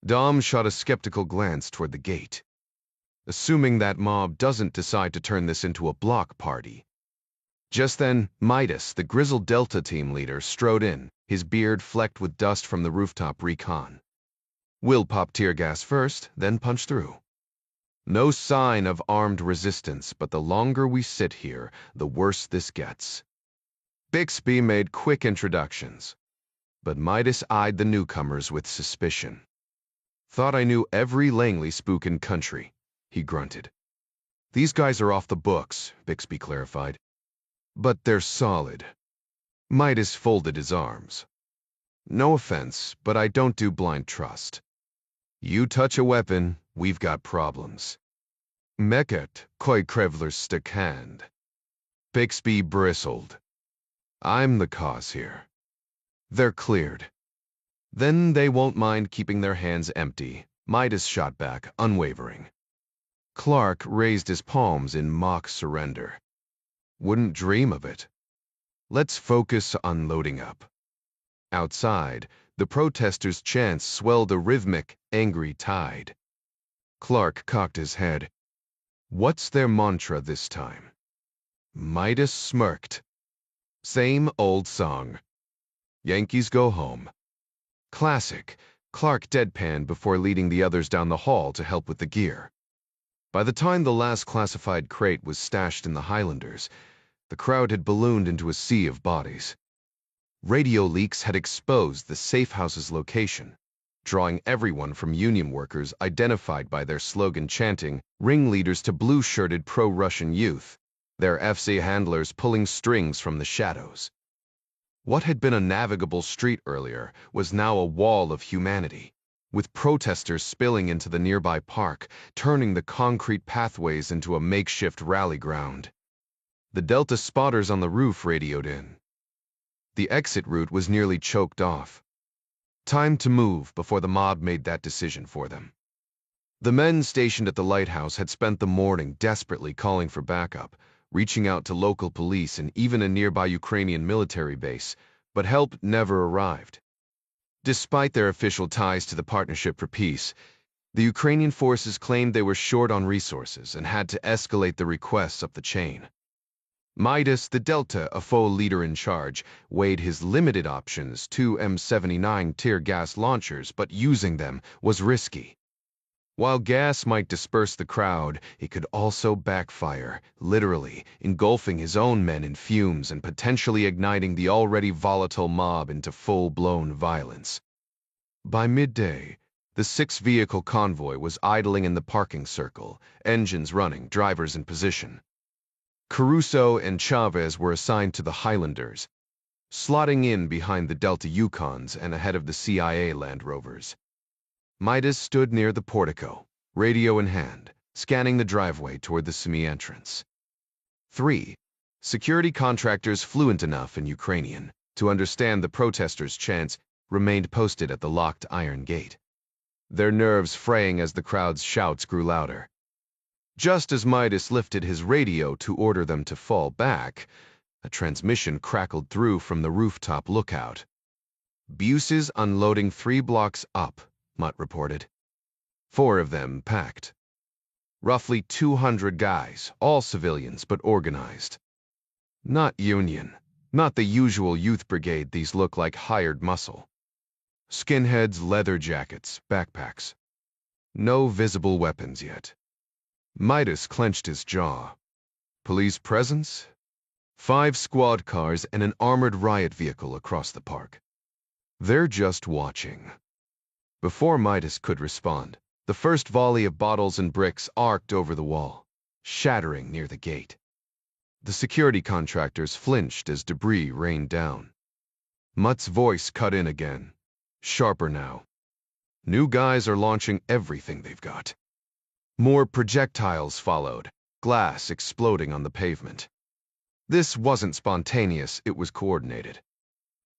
Dom shot a skeptical glance toward the gate. "Assuming that mob doesn't decide to turn this into a block party." Just then, Midas, the grizzled Delta team leader, strode in, his beard flecked with dust from the rooftop recon. "We'll pop tear gas first, then punch through." No sign of armed resistance, but the longer we sit here, the worse this gets. Bixby made quick introductions, but Midas eyed the newcomers with suspicion. "Thought I knew every Langley spook in country," he grunted. "These guys are off the books," Bixby clarified. "But they're solid." Midas folded his arms. "No offense, but I don't do blind trust. You touch a weapon, we've got problems. Meket, koi krevler stick hand." Bixby bristled. "I'm the cause here." "They're cleared." "Then they won't mind keeping their hands empty," Midas shot back, unwavering. Clark raised his palms in mock surrender. "Wouldn't dream of it. Let's focus on loading up." Outside, the protesters' chants swelled a rhythmic, angry tide. Clark cocked his head. "What's their mantra this time?" Midas smirked. "Same old song. Yankees go home." Classic. Clark deadpanned before leading the others down the hall to help with the gear. By the time the last classified crate was stashed in the Highlanders, the crowd had ballooned into a sea of bodies. Radio leaks had exposed the safe house's location, drawing everyone from union workers identified by their slogan chanting ringleaders to blue-shirted pro-Russian youth, their FC handlers pulling strings from the shadows. What had been a navigable street earlier was now a wall of humanity, with protesters spilling into the nearby park, turning the concrete pathways into a makeshift rally ground. The Delta spotters on the roof radioed in. The exit route was nearly choked off. Time to move before the mob made that decision for them. The men stationed at the lighthouse had spent the morning desperately calling for backup, reaching out to local police and even a nearby Ukrainian military base, but help never arrived. Despite their official ties to the Partnership for Peace, the Ukrainian forces claimed they were short on resources and had to escalate the requests up the chain. Midas, the Delta, a faux leader in charge, weighed his limited options, 2 M79 tear gas launchers, but using them was risky. While gas might disperse the crowd, it could also backfire, literally engulfing his own men in fumes and potentially igniting the already volatile mob into full-blown violence. By midday, the 6-vehicle convoy was idling in the parking circle, engines running, drivers in position. Caruso and Chavez were assigned to the Highlanders, slotting in behind the Delta Yukons and ahead of the CIA Land Rovers. Midas stood near the portico, radio in hand, scanning the driveway toward the semi-entrance. 3. Security contractors fluent enough in Ukrainian to understand the protesters' chants remained posted at the locked iron gate, their nerves fraying as the crowd's shouts grew louder. Just as Midas lifted his radio to order them to fall back, a transmission crackled through from the rooftop lookout. "Buses unloading 3 blocks up," Mutt reported. 4 of them packed. Roughly 200 guys, all civilians but organized. Not union, not the usual youth brigade. These look like hired muscle. Skinheads, leather jackets, backpacks. No visible weapons yet. Midas clenched his jaw. Police presence? 5 squad cars and an armored riot vehicle across the park. They're just watching. Before Midas could respond, the first volley of bottles and bricks arced over the wall, shattering near the gate. The security contractors flinched as debris rained down. Mutt's voice cut in again, sharper now. "New guys are launching everything they've got." More projectiles followed, glass exploding on the pavement. This wasn't spontaneous, it was coordinated.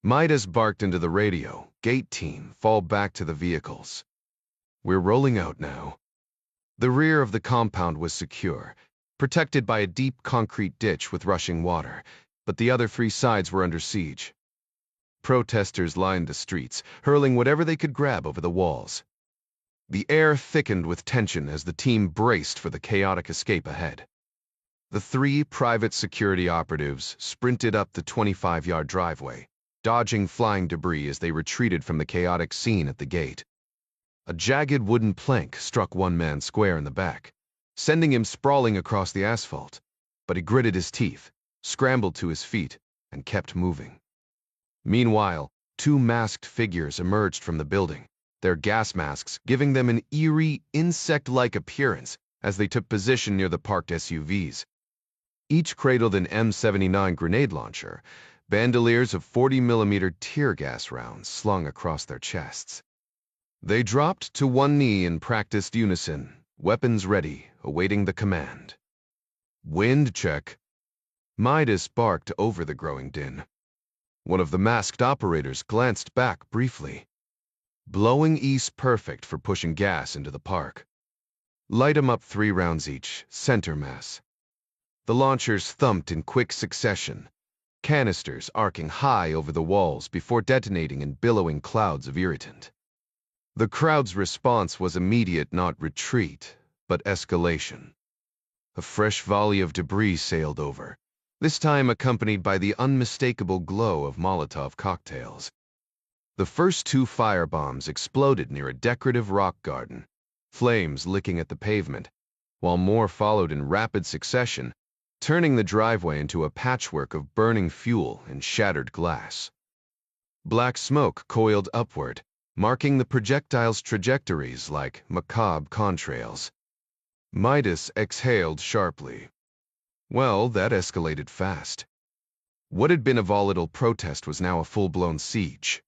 Midas barked into the radio. "Gate team, fall back to the vehicles. We're rolling out now." The rear of the compound was secure, protected by a deep concrete ditch with rushing water, but the other three sides were under siege. Protesters lined the streets, hurling whatever they could grab over the walls. The air thickened with tension as the team braced for the chaotic escape ahead. The three private security operatives sprinted up the 25-yard driveway, dodging flying debris as they retreated from the chaotic scene at the gate. A jagged wooden plank struck one man square in the back, sending him sprawling across the asphalt, but he gritted his teeth, scrambled to his feet, and kept moving. Meanwhile, two masked figures emerged from the building, their gas masks giving them an eerie, insect-like appearance as they took position near the parked SUVs. Each cradled an M79 grenade launcher, bandoliers of 40mm tear gas rounds slung across their chests. They dropped to one knee in practiced unison, weapons ready, awaiting the command. "Wind check." Midas barked over the growing din. One of the masked operators glanced back briefly. "Blowing east perfect for pushing gas into the park. Light 'em up 3 rounds each, center mass." The launchers thumped in quick succession, canisters arcing high over the walls before detonating in billowing clouds of irritant. The crowd's response was immediate, not retreat, but escalation. A fresh volley of debris sailed over, this time accompanied by the unmistakable glow of Molotov cocktails. The first 2 firebombs exploded near a decorative rock garden, flames licking at the pavement, while more followed in rapid succession, turning the driveway into a patchwork of burning fuel and shattered glass. Black smoke coiled upward, marking the projectiles' trajectories like macabre contrails. Midas exhaled sharply. Well, that escalated fast. What had been a volatile protest was now a full-blown siege.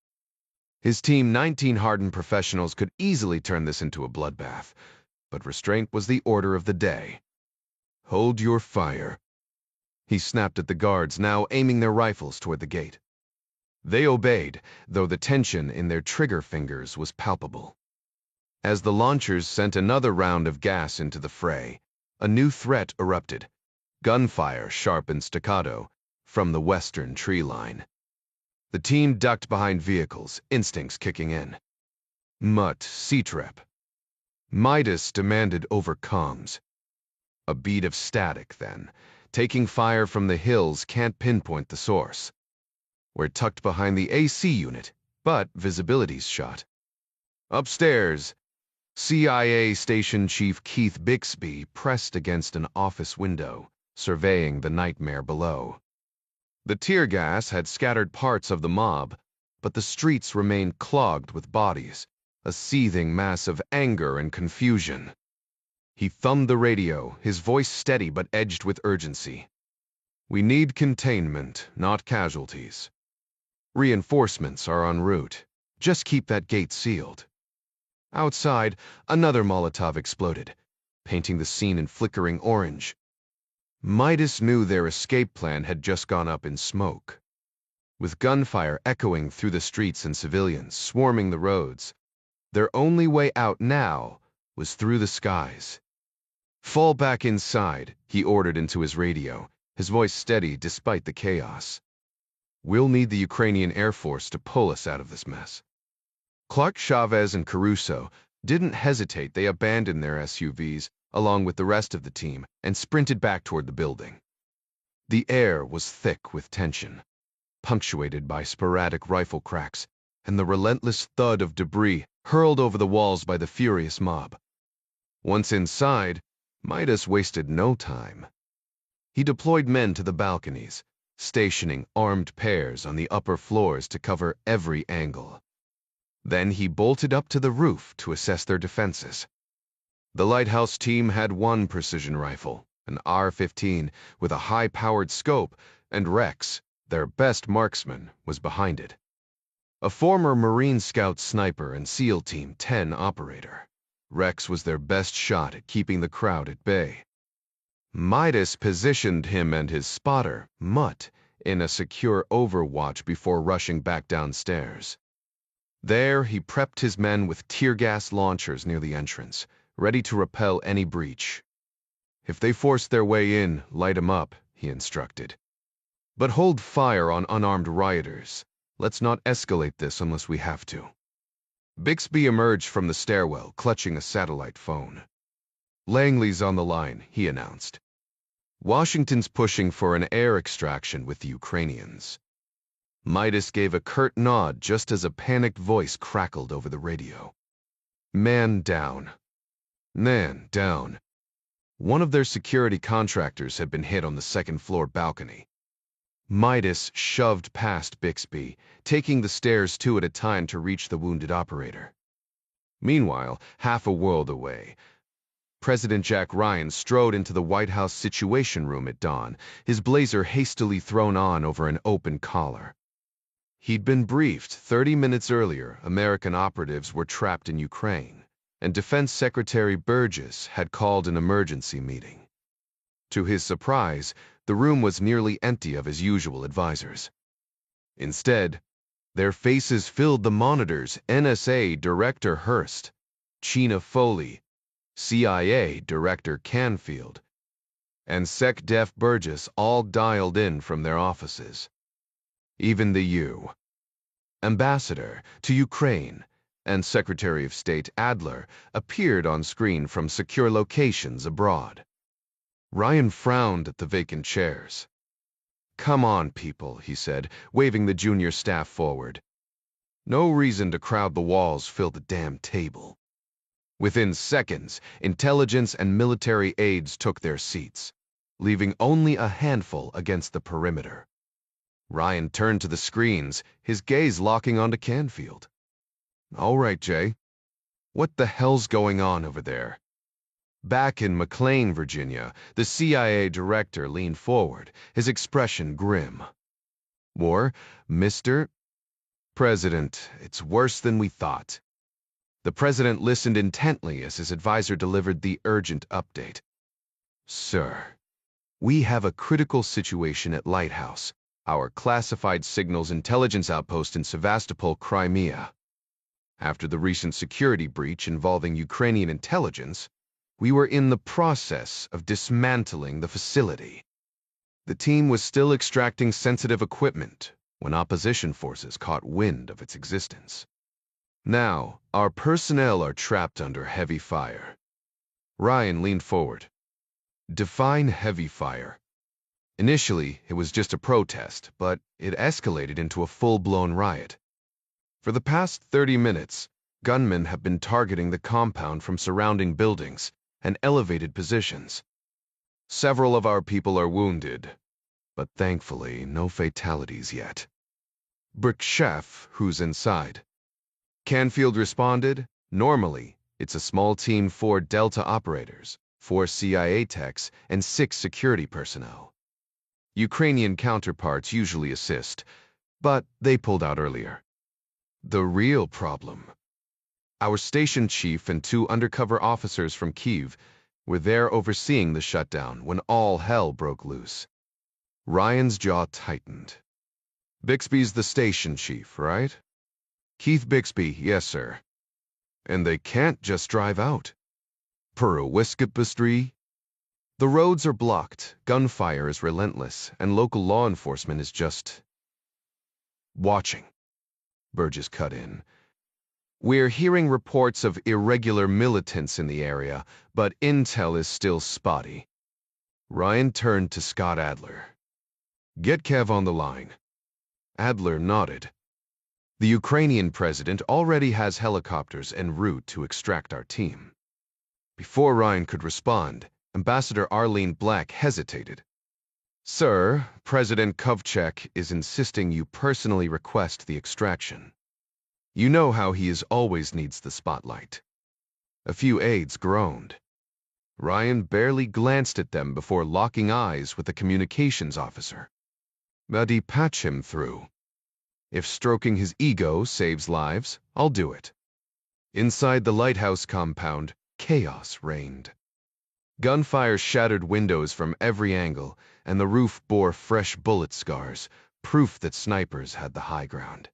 His team, 19 hardened professionals, could easily turn this into a bloodbath, but restraint was the order of the day. "Hold your fire." He snapped at the guards, now aiming their rifles toward the gate. They obeyed, though the tension in their trigger fingers was palpable. As the launchers sent another round of gas into the fray, a new threat erupted, gunfire sharp and staccato, from the western tree line. The team ducked behind vehicles, instincts kicking in. "Mutt, C-Trep." Midas demanded over comms. A beat of static, then. Taking fire from the hills, can't pinpoint the source. We're tucked behind the AC unit, but visibility's shot. Upstairs, CIA Station Chief Keith Bixby pressed against an office window, surveying the nightmare below. The tear gas had scattered parts of the mob, but the streets remained clogged with bodies, a seething mass of anger and confusion. He thumbed the radio, his voice steady but edged with urgency. "We need containment, not casualties. Reinforcements are en route. Just keep that gate sealed." Outside, another Molotov exploded, painting the scene in flickering orange. Midas knew their escape plan had just gone up in smoke. With gunfire echoing through the streets and civilians swarming the roads, their only way out now was through the skies. "Fall back inside," he ordered into his radio, his voice steady despite the chaos. "We'll need the Ukrainian Air Force to pull us out of this mess." Clark, Chavez, and Caruso didn't hesitate. They abandoned their SUVs, along with the rest of the team, and sprinted back toward the building. The air was thick with tension, punctuated by sporadic rifle cracks and the relentless thud of debris hurled over the walls by the furious mob. Once inside, Midas wasted no time. He deployed men to the balconies, stationing armed pairs on the upper floors to cover every angle. Then he bolted up to the roof to assess their defenses. The lighthouse team had one precision rifle, an R-15 with a high-powered scope, and Rex, their best marksman, was behind it. A former Marine Scout sniper and SEAL Team 10 operator, Rex was their best shot at keeping the crowd at bay. Midas positioned him and his spotter, Mutt, in a secure overwatch before rushing back downstairs. There, he prepped his men with tear gas launchers near the entrance, ready to repel any breach. If they force their way in, light 'em up, he instructed. But hold fire on unarmed rioters. Let's not escalate this unless we have to. Bixby emerged from the stairwell, clutching a satellite phone. Langley's on the line, he announced. Washington's pushing for an air extraction with the Ukrainians. Midas gave a curt nod just as a panicked voice crackled over the radio. Man down. Man down. One of their security contractors had been hit on the second-floor balcony. Midas shoved past Bixby, taking the stairs two at a time to reach the wounded operator. Meanwhile, half a world away, President Jack Ryan strode into the White House Situation Room at dawn, his blazer hastily thrown on over an open collar. He'd been briefed 30 minutes earlier American operatives were trapped in Ukraine, and Defense Secretary Burgess had called an emergency meeting. To his surprise, the room was nearly empty of his usual advisors. Instead, their faces filled the monitors. NSA Director Hurst, Chena Foley, CIA Director Canfield, and SecDef Burgess all dialed in from their offices. Even the Ambassador to Ukraine and Secretary of State Adler appeared on screen from secure locations abroad. Ryan frowned at the vacant chairs. "Come on, people," he said, waving the junior staff forward. "No reason to crowd the walls, fill the damn table." Within seconds, intelligence and military aides took their seats, leaving only a handful against the perimeter. Ryan turned to the screens, his gaze locking onto Canfield. "All right, Jay. What the hell's going on over there?" Back in McLean, Virginia, the CIA director leaned forward, his expression grim. "War, Mr. President, it's worse than we thought." The president listened intently as his advisor delivered the urgent update. "Sir, we have a critical situation at Lighthouse, our classified signals intelligence outpost in Sevastopol, Crimea. After the recent security breach involving Ukrainian intelligence, we were in the process of dismantling the facility. The team was still extracting sensitive equipment when opposition forces caught wind of its existence. Now, our personnel are trapped under heavy fire." Ryan leaned forward. "Define heavy fire." Initially, it was just a protest, but it escalated into a full-blown riot. For the past 30 minutes, gunmen have been targeting the compound from surrounding buildings and elevated positions. Several of our people are wounded, but thankfully no fatalities yet. Brick Chef, who's inside. Canfield responded, "Normally, it's a small team, 4 Delta operators, 4 CIA techs, and 6 security personnel. Ukrainian counterparts usually assist, but they pulled out earlier. The real problem. Our station chief and 2 undercover officers from Kyiv were there overseeing the shutdown when all hell broke loose." Ryan's jaw tightened. "Bixby's the station chief, right?" "Keith Bixby, yes, sir." "And they can't just drive out." "Perowiskipastri?" "The roads are blocked, gunfire is relentless, and local law enforcement is just watching." Burgess cut in. "We're hearing reports of irregular militants in the area, but intel is still spotty." Ryan turned to Scott Adler. "Get Kev on the line." Adler nodded. "The Ukrainian president already has helicopters en route to extract our team." Before Ryan could respond, Ambassador Arlene Black hesitated. "Sir, President Kovchek is insisting you personally request the extraction. You know how he always needs the spotlight." A few aides groaned. Ryan barely glanced at them before locking eyes with the communications officer. "Buddy, patch him through. If stroking his ego saves lives, I'll do it." Inside the lighthouse compound, chaos reigned. Gunfire shattered windows from every angle, and the roof bore fresh bullet scars, proof that snipers had the high ground.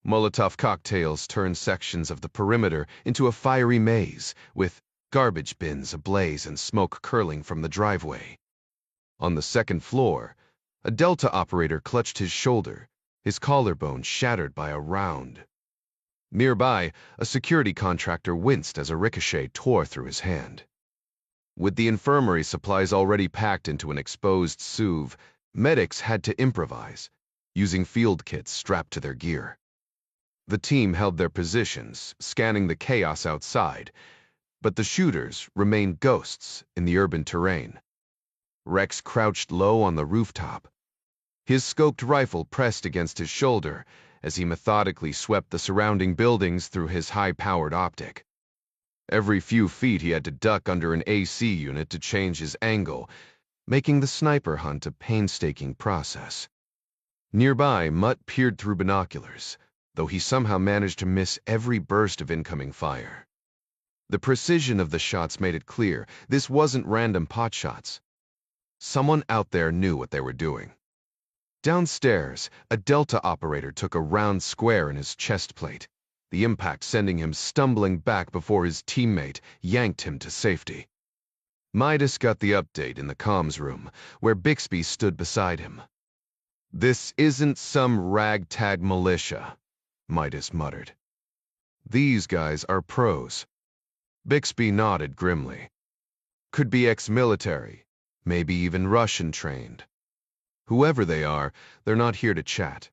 Molotov cocktails turned sections of the perimeter into a fiery maze, with garbage bins ablaze and smoke curling from the driveway. On the second floor, a Delta operator clutched his shoulder, his collarbone shattered by a round. Nearby, a security contractor winced as a ricochet tore through his hand. With the infirmary supplies already packed into an exposed SUV, medics had to improvise, using field kits strapped to their gear. The team held their positions, scanning the chaos outside, but the shooters remained ghosts in the urban terrain. Rex crouched low on the rooftop, his scoped rifle pressed against his shoulder as he methodically swept the surrounding buildings through his high-powered optic. Every few feet he had to duck under an AC unit to change his angle, making the sniper hunt a painstaking process. Nearby, Mutt peered through binoculars, though he somehow managed to miss every burst of incoming fire. The precision of the shots made it clear this wasn't random potshots. Someone out there knew what they were doing. Downstairs, a Delta operator took a round square in his chest plate, the impact sending him stumbling back before his teammate yanked him to safety. Midas got the update in the comms room, where Bixby stood beside him. "This isn't some ragtag militia," Midas muttered. "These guys are pros." Bixby nodded grimly. "Could be ex-military, maybe even Russian-trained. Whoever they are, they're not here to chat."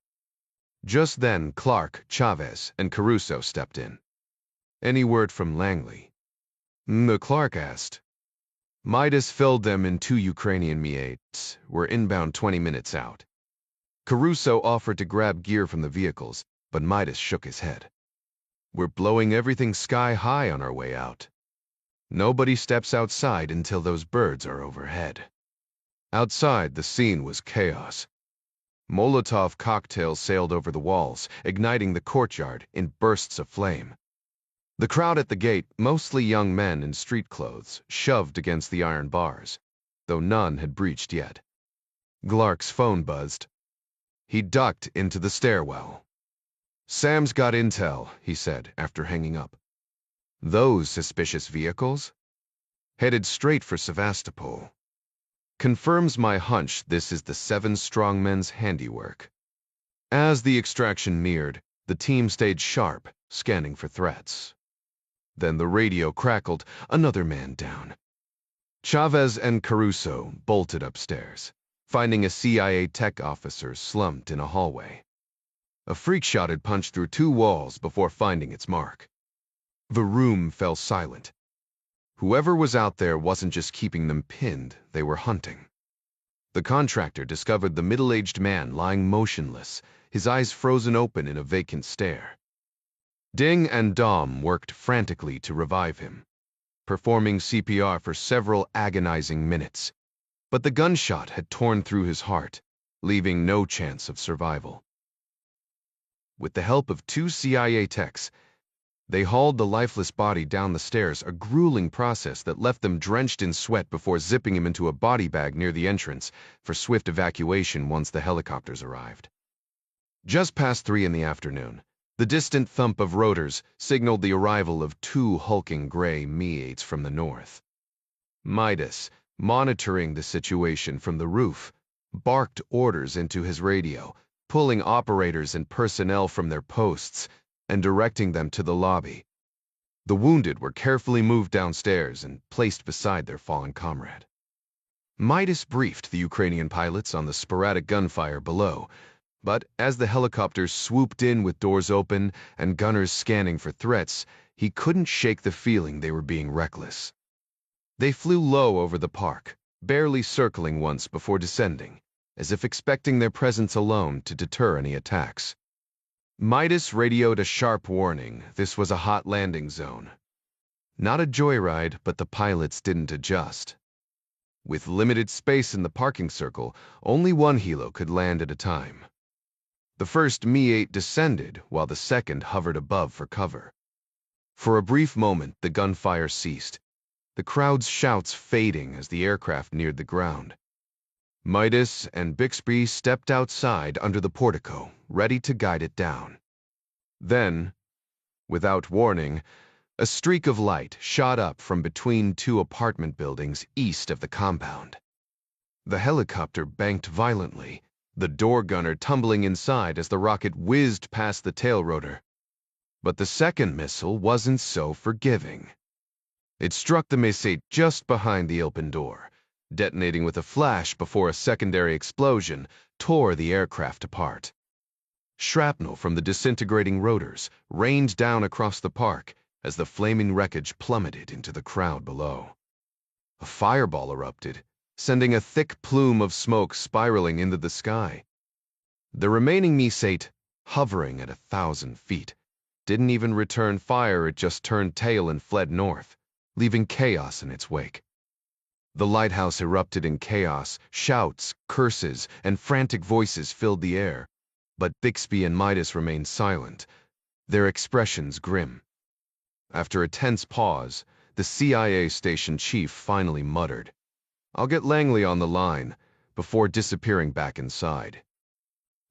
Just then, Clark, Chavez, and Caruso stepped in. "Any word from Langley?" The Clark asked. Midas filled them in 2 Ukrainian Mi-8s, were inbound 20 minutes out. Caruso offered to grab gear from the vehicles, but Midas shook his head. "We're blowing everything sky high on our way out. Nobody steps outside until those birds are overhead." Outside, the scene was chaos. Molotov cocktails sailed over the walls, igniting the courtyard in bursts of flame. The crowd at the gate, mostly young men in street clothes, shoved against the iron bars, though none had breached yet. Glark's phone buzzed. He ducked into the stairwell. "Sam's got intel," he said after hanging up. "Those suspicious vehicles? Headed straight for Sevastopol. Confirms my hunch this is the 7 strong men's handiwork." As the extraction neared, the team stayed sharp, scanning for threats. Then the radio crackled, another man down. Chavez and Caruso bolted upstairs, finding a CIA tech officer slumped in a hallway. A freak shot had punched through 2 walls before finding its mark. The room fell silent. Whoever was out there wasn't just keeping them pinned, they were hunting. The contractor discovered the middle-aged man lying motionless, his eyes frozen open in a vacant stare. Ding and Dom worked frantically to revive him, performing CPR for several agonizing minutes. But the gunshot had torn through his heart, leaving no chance of survival. With the help of 2 CIA techs, they hauled the lifeless body down the stairs, a grueling process that left them drenched in sweat before zipping him into a body bag near the entrance for swift evacuation once the helicopters arrived. Just past 3 in the afternoon, the distant thump of rotors signaled the arrival of 2 hulking gray Mi-8s from the north. Midas, monitoring the situation from the roof, barked orders into his radio, pulling operators and personnel from their posts and directing them to the lobby. The wounded were carefully moved downstairs and placed beside their fallen comrade. Midas briefed the Ukrainian pilots on the sporadic gunfire below, but as the helicopters swooped in with doors open and gunners scanning for threats, he couldn't shake the feeling they were being reckless. They flew low over the park, barely circling once before descending, as if expecting their presence alone to deter any attacks. Midas radioed a sharp warning this was a hot landing zone. Not a joyride, but the pilots didn't adjust. With limited space in the parking circle, only 1 helo could land at a time. The first Mi-8 descended while the second hovered above for cover. For a brief moment, the gunfire ceased, the crowd's shouts fading as the aircraft neared the ground. Midas and Bixby stepped outside under the portico, ready to guide it down. Then, without warning, a streak of light shot up from between two apartment buildings east of the compound. The helicopter banked violently, the door gunner tumbling inside as the rocket whizzed past the tail rotor. But the second missile wasn't so forgiving. It struck the mesete just behind the open door, detonating with a flash before a secondary explosion tore the aircraft apart. Shrapnel from the disintegrating rotors rained down across the park as the flaming wreckage plummeted into the crowd below. A fireball erupted, sending a thick plume of smoke spiraling into the sky. The remaining mesete, hovering at 1,000 feet, didn't even return fire. It just turned tail and fled north, leaving chaos in its wake. The lighthouse erupted in chaos. Shouts, curses, and frantic voices filled the air. But Bixby and Midas remained silent, their expressions grim. After a tense pause, the CIA station chief finally muttered, "I'll get Langley on the line," before disappearing back inside.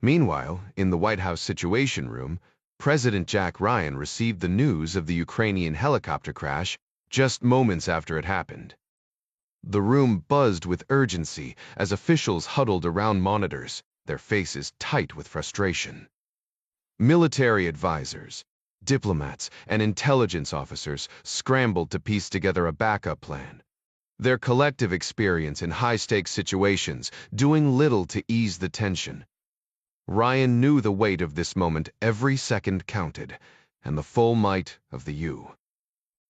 Meanwhile, in the White House Situation Room, President Jack Ryan received the news of the Ukrainian helicopter crash just moments after it happened. The room buzzed with urgency as officials huddled around monitors, their faces tight with frustration. Military advisors, diplomats, and intelligence officers scrambled to piece together a backup plan, their collective experience in high-stakes situations doing little to ease the tension. Ryan knew the weight of this moment. Every second counted, and the full might of the U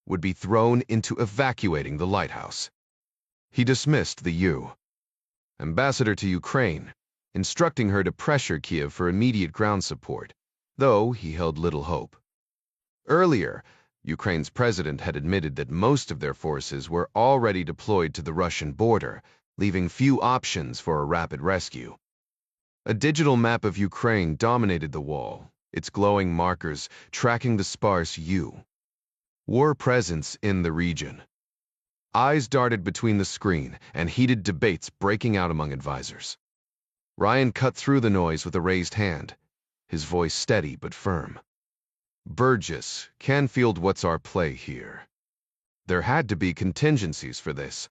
would be thrown into evacuating the lighthouse. He dismissed the U, ambassador to Ukraine, instructing her to pressure Kiev for immediate ground support, though he held little hope. Earlier, Ukraine's president had admitted that most of their forces were already deployed to the Russian border, leaving few options for a rapid rescue. A digital map of Ukraine dominated the wall, its glowing markers tracking the sparse U war presence in the region. Eyes darted between the screen and heated debates breaking out among advisors. Ryan cut through the noise with a raised hand, his voice steady but firm. "Burgess, Canfield, what's our play here?" There had to be contingencies for this.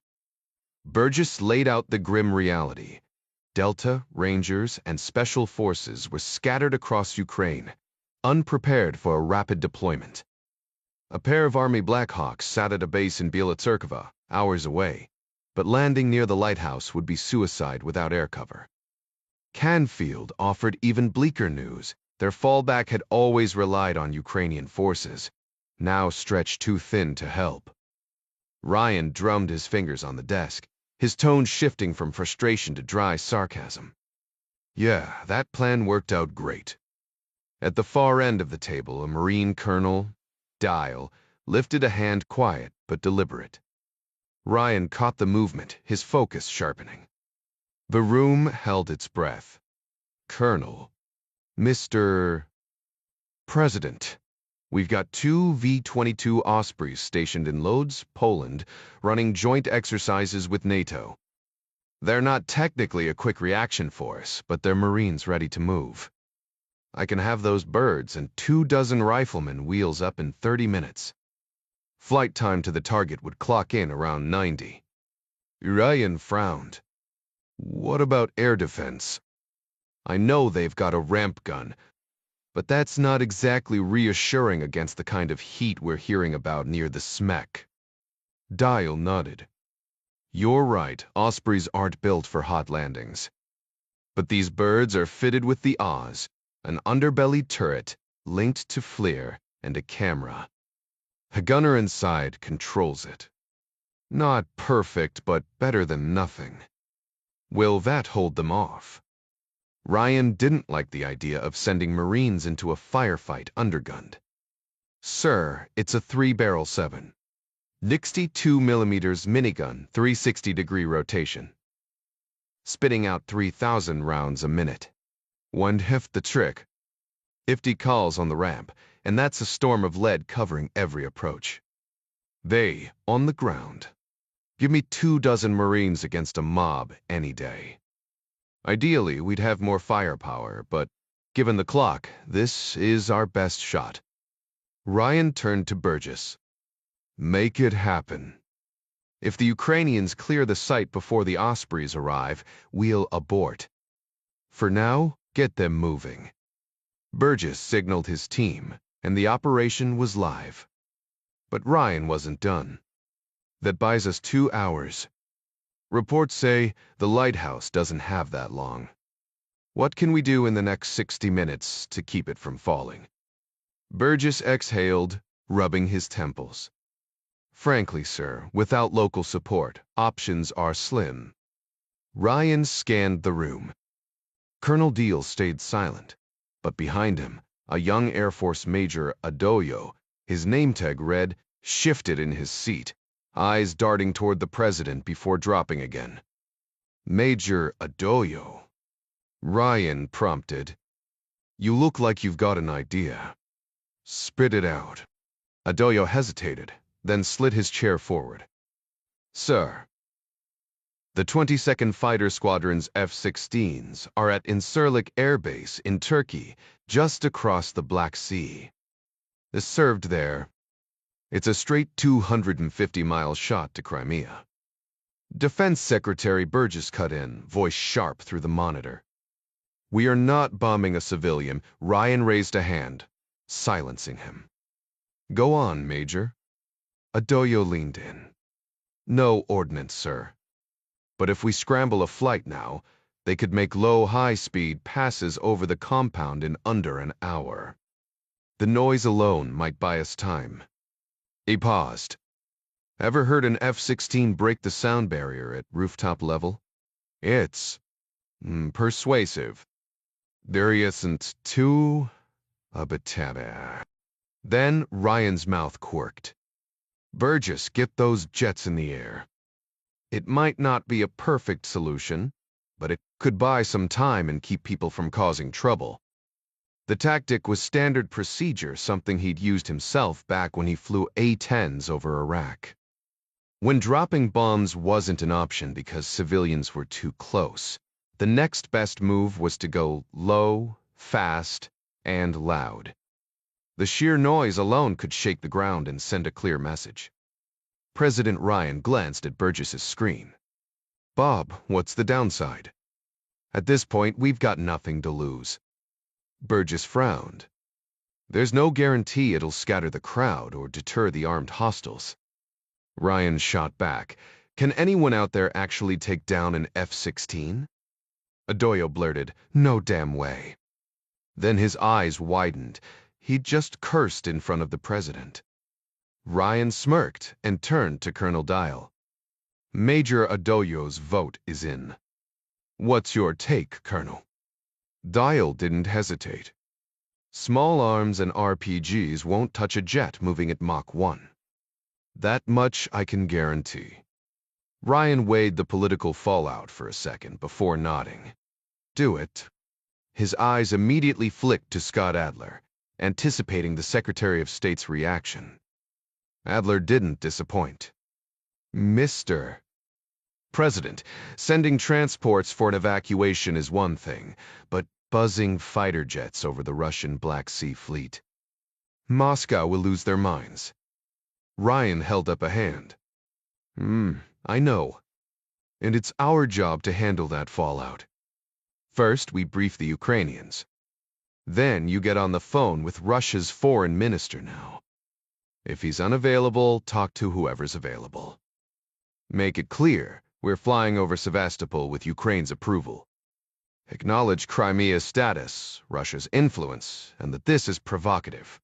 Burgess laid out the grim reality. Delta, Rangers, and Special Forces were scattered across Ukraine, unprepared for a rapid deployment. A pair of Army Blackhawks sat at a base in Bielotserkova, hours away, but landing near the lighthouse would be suicide without air cover. Canfield offered even bleaker news. Their fallback had always relied on Ukrainian forces, now stretched too thin to help. Ryan drummed his fingers on the desk, his tone shifting from frustration to dry sarcasm. "Yeah, that plan worked out great." At the far end of the table, a Marine colonel, Dial, lifted a hand, quiet but deliberate. Ryan caught the movement, his focus sharpening. The room held its breath. "Colonel, Mr. President, we've got two V-22 Ospreys stationed in Lodz, Poland, running joint exercises with NATO. They're not technically a quick reaction force, but they're Marines ready to move. I can have those birds and 24 riflemen wheels up in 30 minutes. Flight time to the target would clock in around 90. Ryan frowned. "What about air defense? I know they've got a ramp gun, but that's not exactly reassuring against the kind of heat we're hearing about near the SMEC." Dial nodded. "You're right, Ospreys aren't built for hot landings. But these birds are fitted with the Oz, an underbelly turret linked to FLIR and a camera. A gunner inside controls it. Not perfect, but better than nothing. Will that hold them off?" Ryan didn't like the idea of sending Marines into a firefight undergunned. "Sir, it's a 3-barrel 7. 62mm minigun, 360-degree rotation. Spitting out 3,000 rounds a minute. One heft the trick. 50 calls on the ramp, and that's a storm of lead covering every approach. They, on the ground, Give me 24 Marines against a mob any day. Ideally, we'd have more firepower, but given the clock, this is our best shot. Ryan turned to Burgess. Make it happen. If the Ukrainians clear the site before the Ospreys arrive, we'll abort. For now, get them moving. Burgess signaled his team, and the operation was live. But Ryan wasn't done. That buys us 2 hours. Reports say the lighthouse doesn't have that long. What can we do in the next 60 minutes to keep it from falling? Burgess exhaled, rubbing his temples. Frankly, sir, without local support, options are slim. Ryan scanned the room. Colonel Deal stayed silent, but behind him, a young Air Force Major Adoyo, his name tag read, shifted in his seat, eyes darting toward the president before dropping again. Major Adoyo. Ryan prompted. You look like you've got an idea. Spit it out. Adoyo hesitated, then slid his chair forward. Sir, the 22nd Fighter Squadron's F-16s are at Incirlik Air Base in Turkey, just across the Black Sea. Is served there. It's a straight 250-mile shot to Crimea. Defense Secretary Burgess cut in, voice sharp through the monitor. We are not bombing a civilian. Ryan raised a hand, silencing him. Go on, Major. Adoyo leaned in. No ordnance, sir. But if we scramble a flight now, they could make low-high-speed passes over the compound in under an hour. The noise alone might buy us time. He paused. Ever heard an F-16 break the sound barrier at rooftop level? It's persuasive. There isn't too abitaba. Then Ryan's mouth quirked. Burgess, get those jets in the air. It might not be a perfect solution, but it could buy some time and keep people from causing trouble. The tactic was standard procedure, something he'd used himself back when he flew A-10s over Iraq. When dropping bombs wasn't an option because civilians were too close, the next best move was to go low, fast, and loud. The sheer noise alone could shake the ground and send a clear message. President Ryan glanced at Burgess's screen. Bob, what's the downside? At this point, we've got nothing to lose. Burgess frowned. There's no guarantee it'll scatter the crowd or deter the armed hostiles. Ryan shot back. Can anyone out there actually take down an F-16? Adoyo blurted, no damn way. Then his eyes widened. He'd just cursed in front of the president. Ryan smirked and turned to Colonel Dial. Major Adoyo's vote is in. What's your take, Colonel? Dial didn't hesitate. Small arms and RPGs won't touch a jet moving at Mach 1. That much I can guarantee. Ryan weighed the political fallout for a second before nodding. Do it. His eyes immediately flicked to Scott Adler, anticipating the Secretary of State's reaction. Adler didn't disappoint. Mr. President, sending transports for an evacuation is one thing, but buzzing fighter jets over the Russian Black Sea Fleet. Moscow will lose their minds. Ryan held up a hand. I know. And it's our job to handle that fallout. First, we brief the Ukrainians. Then you get on the phone with Russia's foreign minister now. If he's unavailable, talk to whoever's available. Make it clear we're flying over Sevastopol with Ukraine's approval. Acknowledge Crimea's status, Russia's influence, and that this is provocative.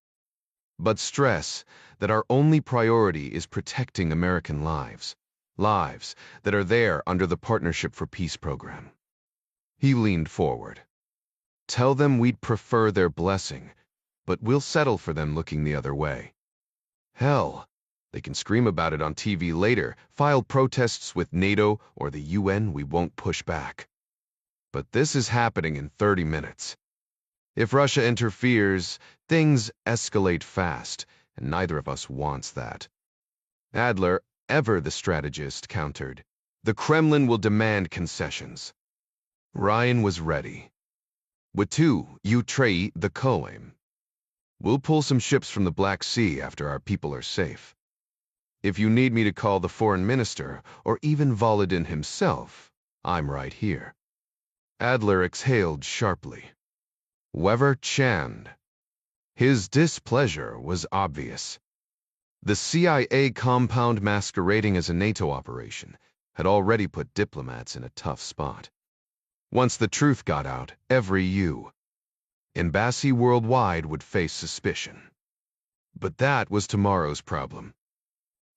But stress that our only priority is protecting American lives. Lives that are there under the Partnership for Peace program. He leaned forward. Tell them we'd prefer their blessing, but we'll settle for them looking the other way. Hell, they can scream about it on TV later, file protests with NATO or the UN, we won't push back. But this is happening in 30 minutes. If Russia interferes, things escalate fast, and neither of us wants that. Adler ever, the strategist countered. The Kremlin will demand concessions. Ryan was ready. With two, you trade the Kolim. We'll pull some ships from the Black Sea after our people are safe. If you need me to call the foreign minister, or even Volodin himself, I'm right here. Adler exhaled sharply. Wever Chand. His displeasure was obvious. The CIA compound masquerading as a NATO operation had already put diplomats in a tough spot. Once the truth got out, every embassy worldwide would face suspicion. But that was tomorrow's problem.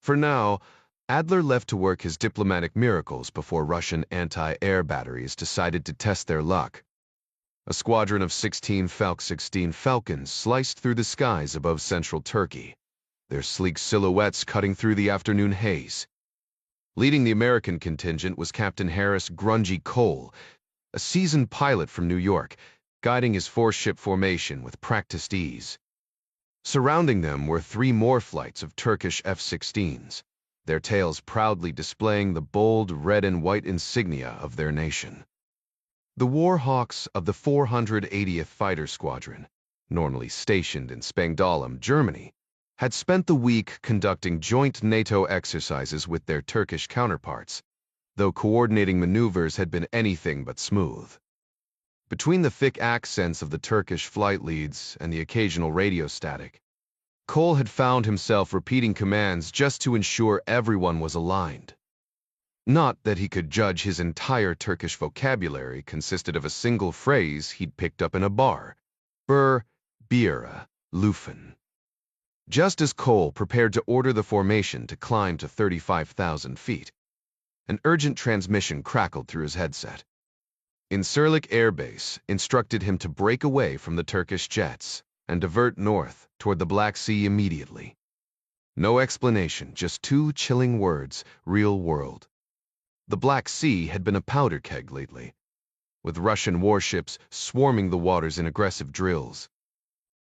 For now, Adler left to work his diplomatic miracles before Russian anti-air batteries decided to test their luck. A squadron of 16 Falcons sliced through the skies above central Turkey, their sleek silhouettes cutting through the afternoon haze. Leading the American contingent was Captain Harris Grungy Cole, a seasoned pilot from New York, guiding his four-ship formation with practiced ease. Surrounding them were 3 more flights of Turkish F-16s, their tails proudly displaying the bold red and white insignia of their nation. The Warhawks of the 480th Fighter Squadron, normally stationed in Spangdahlem, Germany, had spent the week conducting joint NATO exercises with their Turkish counterparts, though coordinating maneuvers had been anything but smooth. Between the thick accents of the Turkish flight leads and the occasional radio static, Cole had found himself repeating commands just to ensure everyone was aligned. Not that he could judge his entire Turkish vocabulary consisted of a single phrase he'd picked up in a bar, bira, lufen. Just as Cole prepared to order the formation to climb to 35,000 feet, an urgent transmission crackled through his headset. Incirlik Air Base instructed him to break away from the Turkish jets and divert north toward the Black Sea immediately. No explanation, just 2 chilling words, real world. The Black Sea had been a powder keg lately, with Russian warships swarming the waters in aggressive drills.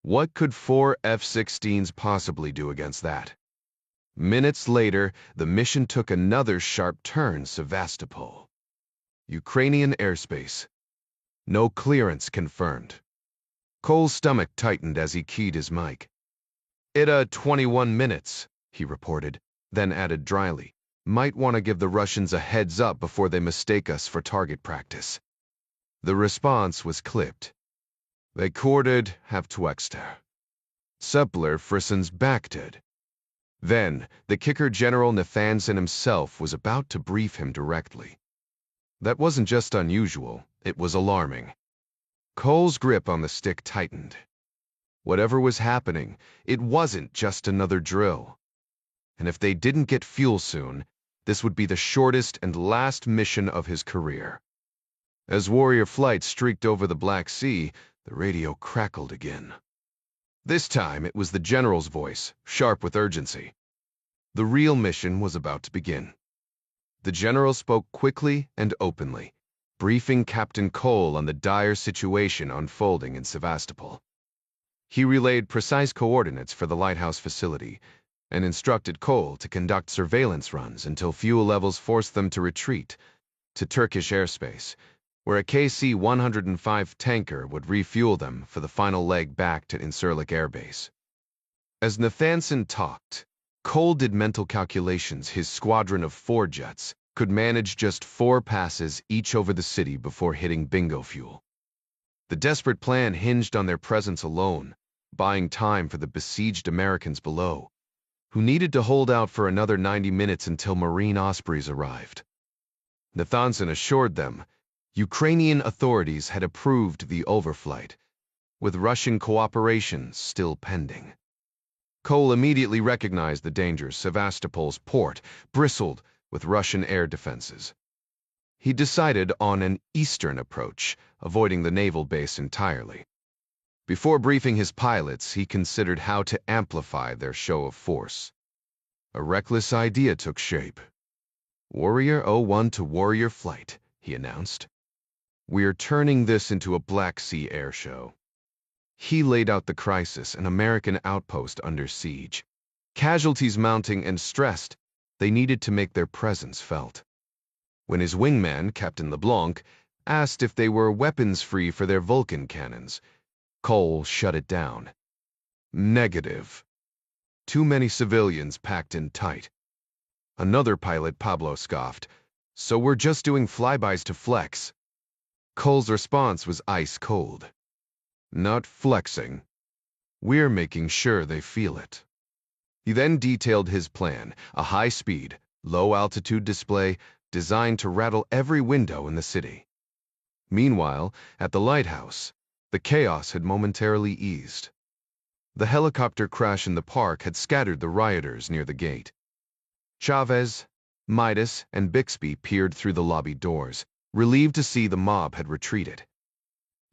What could 4 F-16s possibly do against that? Minutes later, the mission took another sharp turn, Sevastopol. Ukrainian airspace. No clearance confirmed. Cole's stomach tightened as he keyed his mic. "Ita 21 minutes, he reported, then added dryly. Might want to give the Russians a heads up before they mistake us for target practice." The response was clipped. They courted have twexter. Suppler frissens backted. Then, the kicker General Nathanson himself was about to brief him directly. That wasn't just unusual, it was alarming. Cole's grip on the stick tightened. Whatever was happening, it wasn't just another drill. And if they didn't get fuel soon, this would be the shortest and last mission of his career. As Warrior Flight streaked over the Black Sea, the radio crackled again. This time it was the general's voice, sharp with urgency. The real mission was about to begin. The general spoke quickly and openly, briefing Captain Cole on the dire situation unfolding in Sevastopol. He relayed precise coordinates for the lighthouse facility and instructed Cole to conduct surveillance runs until fuel levels forced them to retreat to Turkish airspace, where a KC-105 tanker would refuel them for the final leg back to Incirlik Air Base. As Nathanson talked, Cole did mental calculations his squadron of 4 jets could manage just 4 passes each over the city before hitting bingo fuel. The desperate plan hinged on their presence alone, buying time for the besieged Americans below, who needed to hold out for another 90 minutes until Marine Ospreys arrived. Nathanson assured them Ukrainian authorities had approved the overflight, with Russian cooperation still pending. Cole immediately recognized the dangers. Sevastopol's port bristled with Russian air defenses. He decided on an eastern approach, avoiding the naval base entirely. Before briefing his pilots, he considered how to amplify their show of force. A reckless idea took shape. Warrior 01 to Warrior Flight, he announced. We're turning this into a Black Sea air show. He laid out the crisis, an American outpost under siege. Casualties mounting and stressed, They needed to make their presence felt. When his wingman, Captain LeBlanc, asked if they were weapons-free for their Vulcan cannons, Cole shut it down. Negative. Too many civilians packed in tight. Another pilot, Pablo, scoffed. So we're just doing flybys to flex. Cole's response was ice cold. Not flexing. We're making sure they feel it. He then detailed his plan, a high-speed, low-altitude display designed to rattle every window in the city. Meanwhile, at the lighthouse, the chaos had momentarily eased. The helicopter crash in the park had scattered the rioters near the gate. Chavez, Midas, and Bixby peered through the lobby doors, relieved to see the mob had retreated.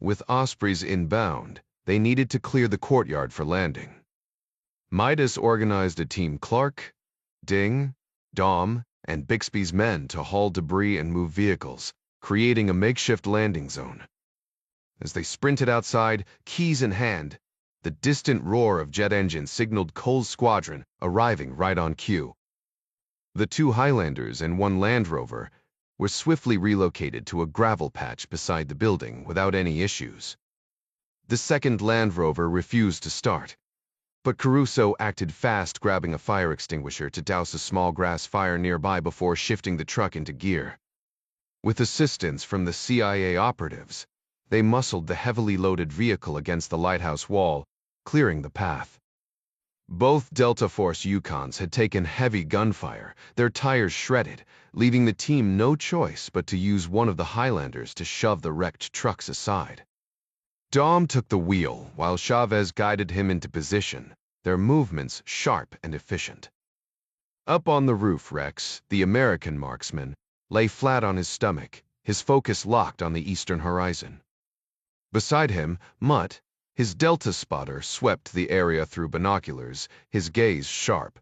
With Ospreys inbound, they needed to clear the courtyard for landing. Midas organized a team Clark, Ding, Dom, and Bixby's men to haul debris and move vehicles, creating a makeshift landing zone. As they sprinted outside, keys in hand, the distant roar of jet engines signaled Cole's squadron, arriving right on cue. The 2 Highlanders and 1 Land Rover were swiftly relocated to a gravel patch beside the building without any issues. The second Land Rover refused to start, but Caruso acted fast, grabbing a fire extinguisher to douse a small grass fire nearby before shifting the truck into gear. With assistance from the CIA operatives, they muscled the heavily loaded vehicle against the lighthouse wall, clearing the path. Both Delta Force Yukons had taken heavy gunfire, their tires shredded, leaving the team no choice but to use one of the Highlanders to shove the wrecked trucks aside. Dom took the wheel while Chavez guided him into position, their movements sharp and efficient. Up on the roof, Rex, the American marksman, lay flat on his stomach, his focus locked on the eastern horizon. Beside him, Mutt, his Delta spotter, swept the area through binoculars, his gaze sharp.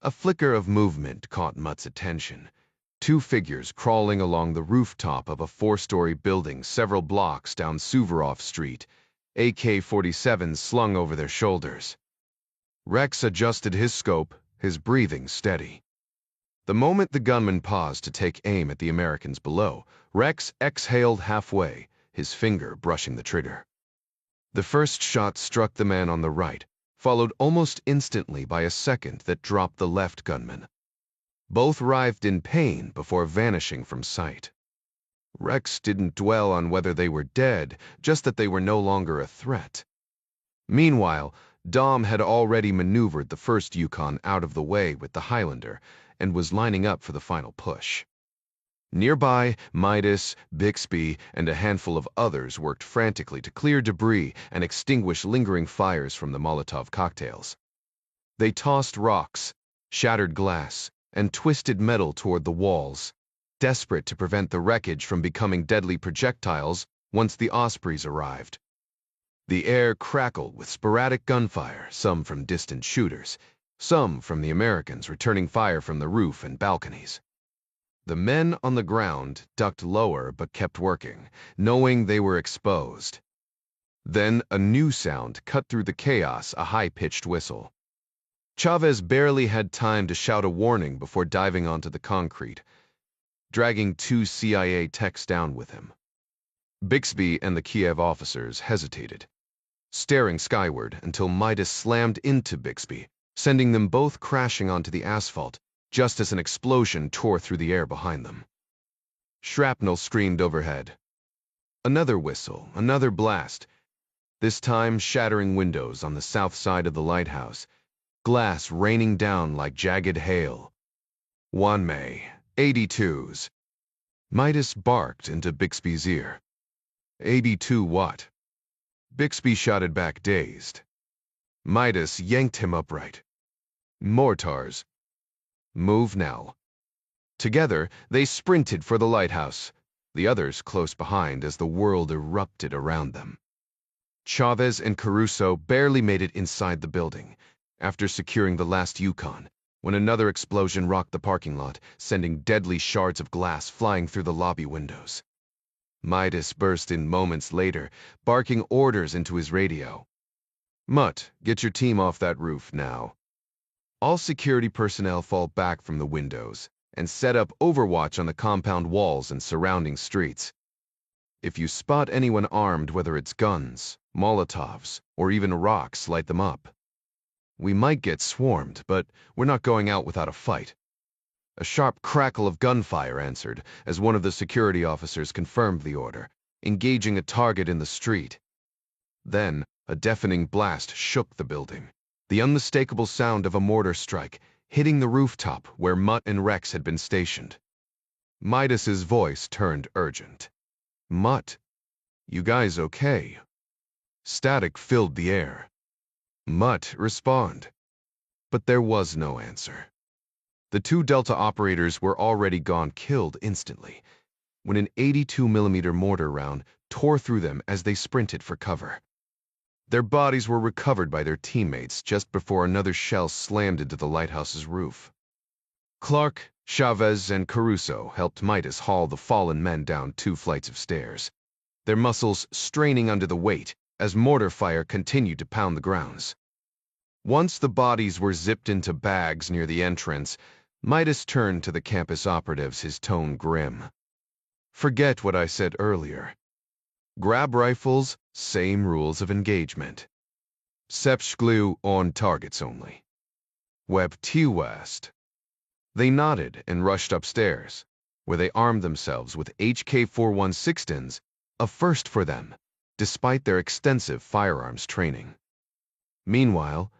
A flicker of movement caught Mutt's attention. 2 figures crawling along the rooftop of a 4-story building several blocks down Suvorov Street, AK-47s slung over their shoulders. Rex adjusted his scope, his breathing steady. The moment the gunman paused to take aim at the Americans below, Rex exhaled halfway, his finger brushing the trigger. The first shot struck the man on the right, followed almost instantly by a second that dropped the left gunman. Both writhed in pain before vanishing from sight. Rex didn't dwell on whether they were dead, just that they were no longer a threat. Meanwhile, Dom had already maneuvered the first Yukon out of the way with the Highlander and was lining up for the final push. Nearby, Midas, Bixby, and a handful of others worked frantically to clear debris and extinguish lingering fires from the Molotov cocktails. They tossed rocks, shattered glass, and twisted metal toward the walls, desperate to prevent the wreckage from becoming deadly projectiles once the Ospreys arrived. The air crackled with sporadic gunfire, some from distant shooters, some from the Americans returning fire from the roof and balconies. The men on the ground ducked lower but kept working, knowing they were exposed. Then a new sound cut through the chaos, a high-pitched whistle. Chavez barely had time to shout a warning before diving onto the concrete, dragging 2 CIA techs down with him. Bixby and the Kiev officers hesitated, staring skyward until Midas slammed into Bixby, sending them both crashing onto the asphalt, just as an explosion tore through the air behind them. Shrapnel screamed overhead. Another whistle, another blast, this time shattering windows on the south side of the lighthouse, glass raining down like jagged hail. Wanmei, 82s. Midas barked into Bixby's ear. 82 what? Bixby shouted back, dazed. Midas yanked him upright. Mortars. Move now. Together, they sprinted for the lighthouse, the others close behind as the world erupted around them. Chavez and Caruso barely made it inside the building, after securing the last Yukon, when another explosion rocked the parking lot, sending deadly shards of glass flying through the lobby windows. Midas burst in moments later, barking orders into his radio. Mutt, get your team off that roof now. All security personnel fall back from the windows and set up overwatch on the compound walls and surrounding streets. If you spot anyone armed, whether it's guns, Molotovs, or even rocks, light them up. We might get swarmed, but we're not going out without a fight. A sharp crackle of gunfire answered as one of the security officers confirmed the order, engaging a target in the street. Then, a deafening blast shook the building, the unmistakable sound of a mortar strike hitting the rooftop where Mutt and Rex had been stationed. Midas's voice turned urgent. "Mutt, you guys okay?" Static filled the air. "Mutt, respond." But there was no answer. The two Delta operators were already gone, killed instantly, when an 82mm mortar round tore through them as they sprinted for cover. Their bodies were recovered by their teammates just before another shell slammed into the lighthouse's roof. Clark, Chavez, and Caruso helped Midas haul the fallen men down 2 flights of stairs, their muscles straining under the weight as mortar fire continued to pound the grounds. Once the bodies were zipped into bags near the entrance, Midas turned to the campus operatives, his tone grim. "Forget what I said earlier. Grab rifles, same rules of engagement. Sepshglu on targets only. Web T West." They nodded and rushed upstairs, where they armed themselves with HK-416s, a first for them, despite their extensive firearms training. Meanwhile,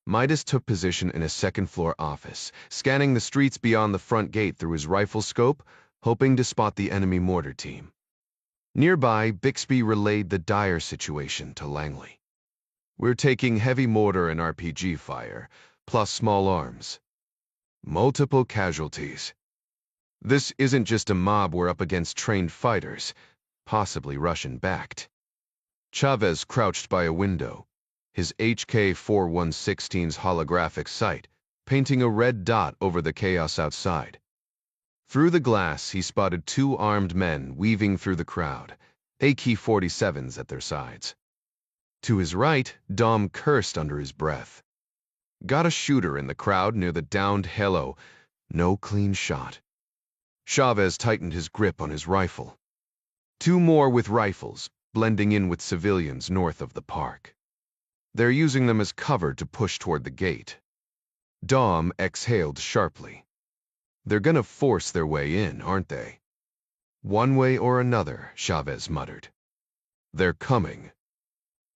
Midas took position in a second-floor office, scanning the streets beyond the front gate through his rifle scope, hoping to spot the enemy mortar team. Nearby, Bixby relayed the dire situation to Langley. "We're taking heavy mortar and RPG fire, plus small arms. Multiple casualties. This isn't just a mob, we're up against trained fighters, possibly Russian-backed." Chavez crouched by a window, his HK-416's holographic sight painting a red dot over the chaos outside. Through the glass, he spotted 2 armed men weaving through the crowd, AK-47s at their sides. To his right, Dom cursed under his breath. "Got a shooter in the crowd near the downed Hello. No clean shot." Chavez tightened his grip on his rifle. 2 more with rifles, blending in with civilians north of the park. They're using them as cover to push toward the gate. Dom exhaled sharply. "They're gonna force their way in, aren't they?" "One way or another," Chavez muttered. "They're coming."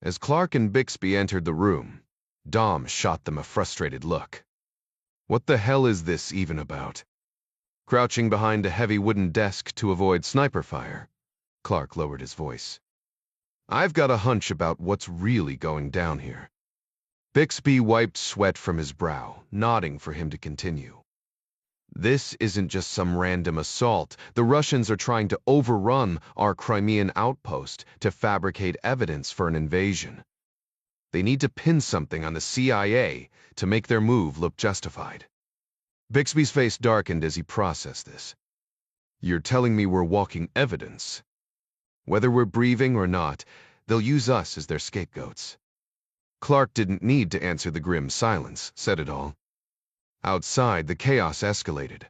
As Clark and Bixby entered the room, Dom shot them a frustrated look. "What the hell is this even about?" Crouching behind a heavy wooden desk to avoid sniper fire, Clark lowered his voice. "I've got a hunch about what's really going down here." Bixby wiped sweat from his brow, nodding for him to continue. "This isn't just some random assault. The Russians are trying to overrun our Crimean outpost to fabricate evidence for an invasion. They need to pin something on the CIA to make their move look justified." Bixby's face darkened as he processed this. "You're telling me we're walking evidence? Whether we're breathing or not, they'll use us as their scapegoats." Clark didn't need to answer. The grim silence said it all. Outside, the chaos escalated.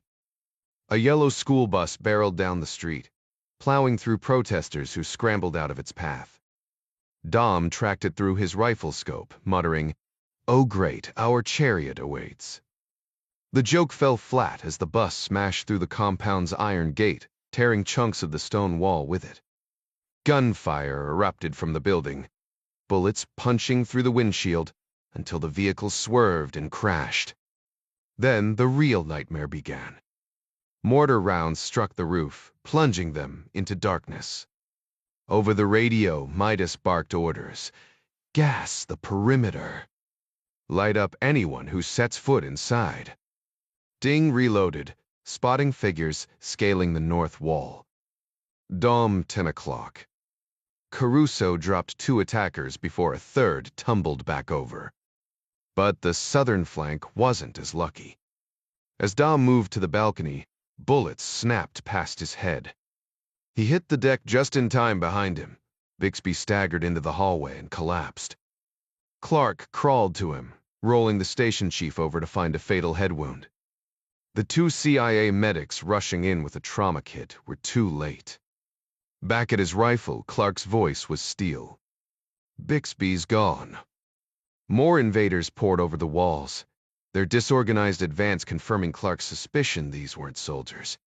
A yellow school bus barreled down the street, plowing through protesters who scrambled out of its path. Dom tracked it through his rifle scope, muttering, "Oh great, our chariot awaits." The joke fell flat as the bus smashed through the compound's iron gate, tearing chunks of the stone wall with it. Gunfire erupted from the building, bullets punching through the windshield until the vehicle swerved and crashed. Then the real nightmare began. Mortar rounds struck the roof, plunging them into darkness. Over the radio, Midas barked orders. "Gas the perimeter. Light up anyone who sets foot inside." Ding reloaded, spotting figures scaling the north wall. Dom 10 o'clock. Caruso dropped 2 attackers before a third tumbled back over. But the southern flank wasn't as lucky. As Dom moved to the balcony, bullets snapped past his head. He hit the deck just in time behind him. Bixby staggered into the hallway and collapsed. Clark crawled to him, rolling the station chief over to find a fatal head wound. The two CIA medics rushing in with a trauma kit were too late. Back at his rifle, Clark's voice was steel. "Bixby's gone." More invaders poured over the walls, their disorganized advance confirming Clark's suspicion these weren't soldiers.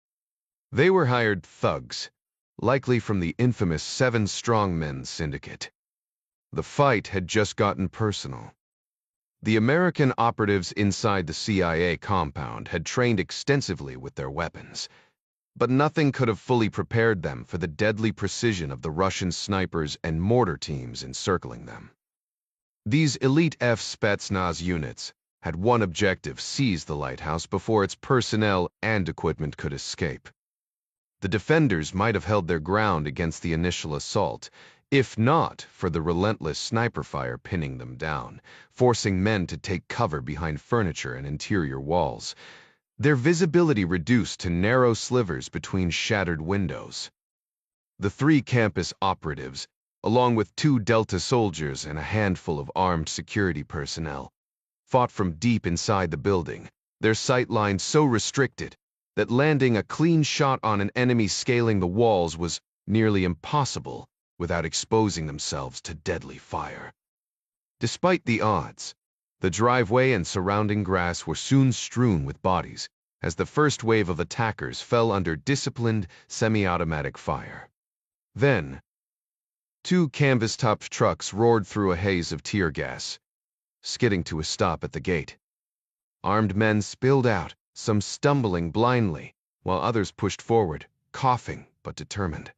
They were hired thugs, likely from the infamous 7 Strong Men syndicate. The fight had just gotten personal. The American operatives inside the CIA compound had trained extensively with their weapons, but nothing could have fully prepared them for the deadly precision of the Russian snipers and mortar teams encircling them. These elite Spetsnaz units had one objective: seize the lighthouse before its personnel and equipment could escape. The defenders might have held their ground against the initial assault, if not for the relentless sniper fire pinning them down, forcing men to take cover behind furniture and interior walls, their visibility reduced to narrow slivers between shattered windows. The 3 campus operatives, along with 2 Delta soldiers and a handful of armed security personnel, fought from deep inside the building, their sight lines so restricted that landing a clean shot on an enemy scaling the walls was nearly impossible without exposing themselves to deadly fire. Despite the odds, the driveway and surrounding grass were soon strewn with bodies as the first wave of attackers fell under disciplined, semi-automatic fire. Then, 2 canvas-topped trucks roared through a haze of tear gas, skidding to a stop at the gate. Armed men spilled out, some stumbling blindly, while others pushed forward, coughing but determined.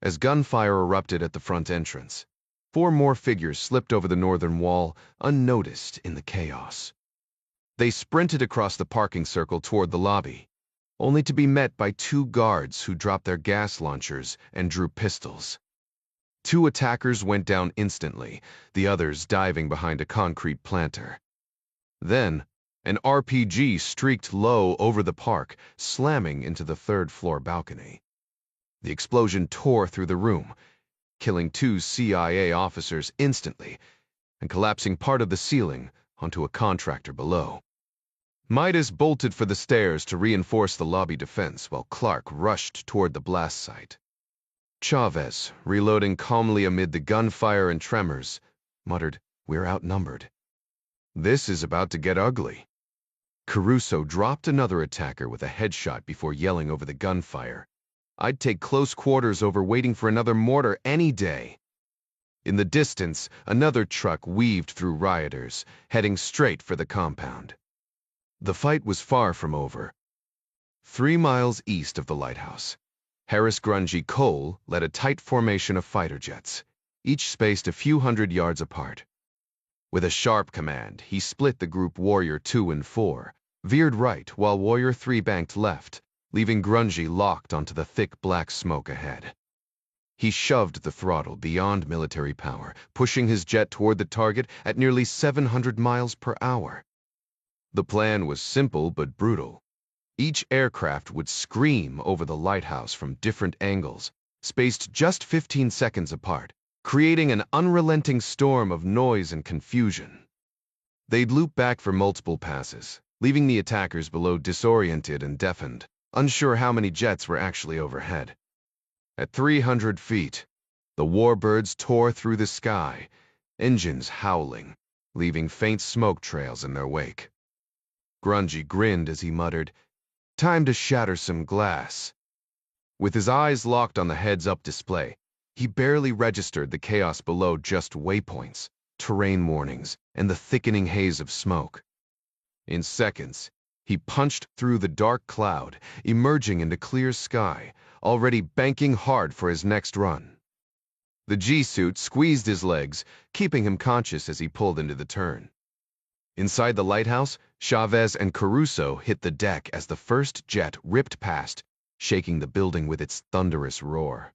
As gunfire erupted at the front entrance, 4 more figures slipped over the northern wall, unnoticed in the chaos. They sprinted across the parking circle toward the lobby, only to be met by 2 guards who dropped their gas launchers and drew pistols. 2 attackers went down instantly, the others diving behind a concrete planter. Then, an RPG streaked low over the park, slamming into the 3rd-floor balcony. The explosion tore through the room, killing 2 CIA officers instantly and collapsing part of the ceiling onto a contractor below. Midas bolted for the stairs to reinforce the lobby defense while Clark rushed toward the blast site. Chavez, reloading calmly amid the gunfire and tremors, muttered, "We're outnumbered. This is about to get ugly." Caruso dropped another attacker with a headshot before yelling over the gunfire, "I'd take close quarters over waiting for another mortar any day." In the distance, another truck weaved through rioters, heading straight for the compound. The fight was far from over. 3 miles east of the lighthouse, Harris Grungy Cole led a tight formation of fighter jets, each spaced a few hundred yards apart. With a sharp command, he split the group Warrior 2 and 4, veered right while Warrior 3 banked left, leaving Grungy locked onto the thick black smoke ahead. He shoved the throttle beyond military power, pushing his jet toward the target at nearly 700 miles per hour. The plan was simple but brutal. Each aircraft would scream over the lighthouse from different angles, spaced just 15 seconds apart, creating an unrelenting storm of noise and confusion. They'd loop back for multiple passes, leaving the attackers below disoriented and deafened, unsure how many jets were actually overhead. At 300 feet, the warbirds tore through the sky, engines howling, leaving faint smoke trails in their wake. Grungy grinned as he muttered, "Time to shatter some glass." With his eyes locked on the heads-up display, he barely registered the chaos below, just waypoints, terrain warnings, and the thickening haze of smoke. In seconds, he punched through the dark cloud, emerging into clear sky, already banking hard for his next run. The G-suit squeezed his legs, keeping him conscious as he pulled into the turn. Inside the lighthouse, Chavez and Caruso hit the deck as the first jet ripped past, shaking the building with its thunderous roar.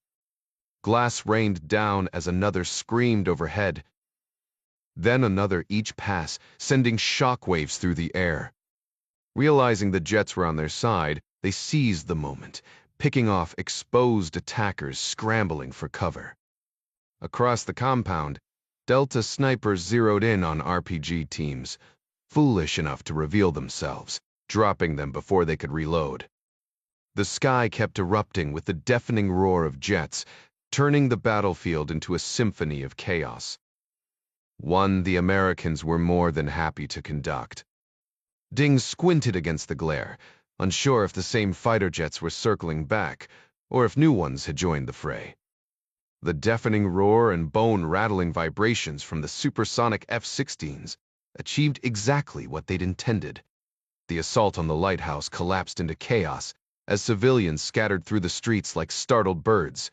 Glass rained down as another screamed overhead. Then another each pass, sending shockwaves through the air. Realizing the jets were on their side, they seized the moment, picking off exposed attackers scrambling for cover. Across the compound, Delta snipers zeroed in on RPG teams, foolish enough to reveal themselves, dropping them before they could reload. The sky kept erupting with the deafening roar of jets, turning the battlefield into a symphony of chaos. One the Americans were more than happy to conduct. Ding squinted against the glare, unsure if the same fighter jets were circling back, or if new ones had joined the fray. The deafening roar and bone-rattling vibrations from the supersonic F-16s achieved exactly what they'd intended. The assault on the lighthouse collapsed into chaos as civilians scattered through the streets like startled birds.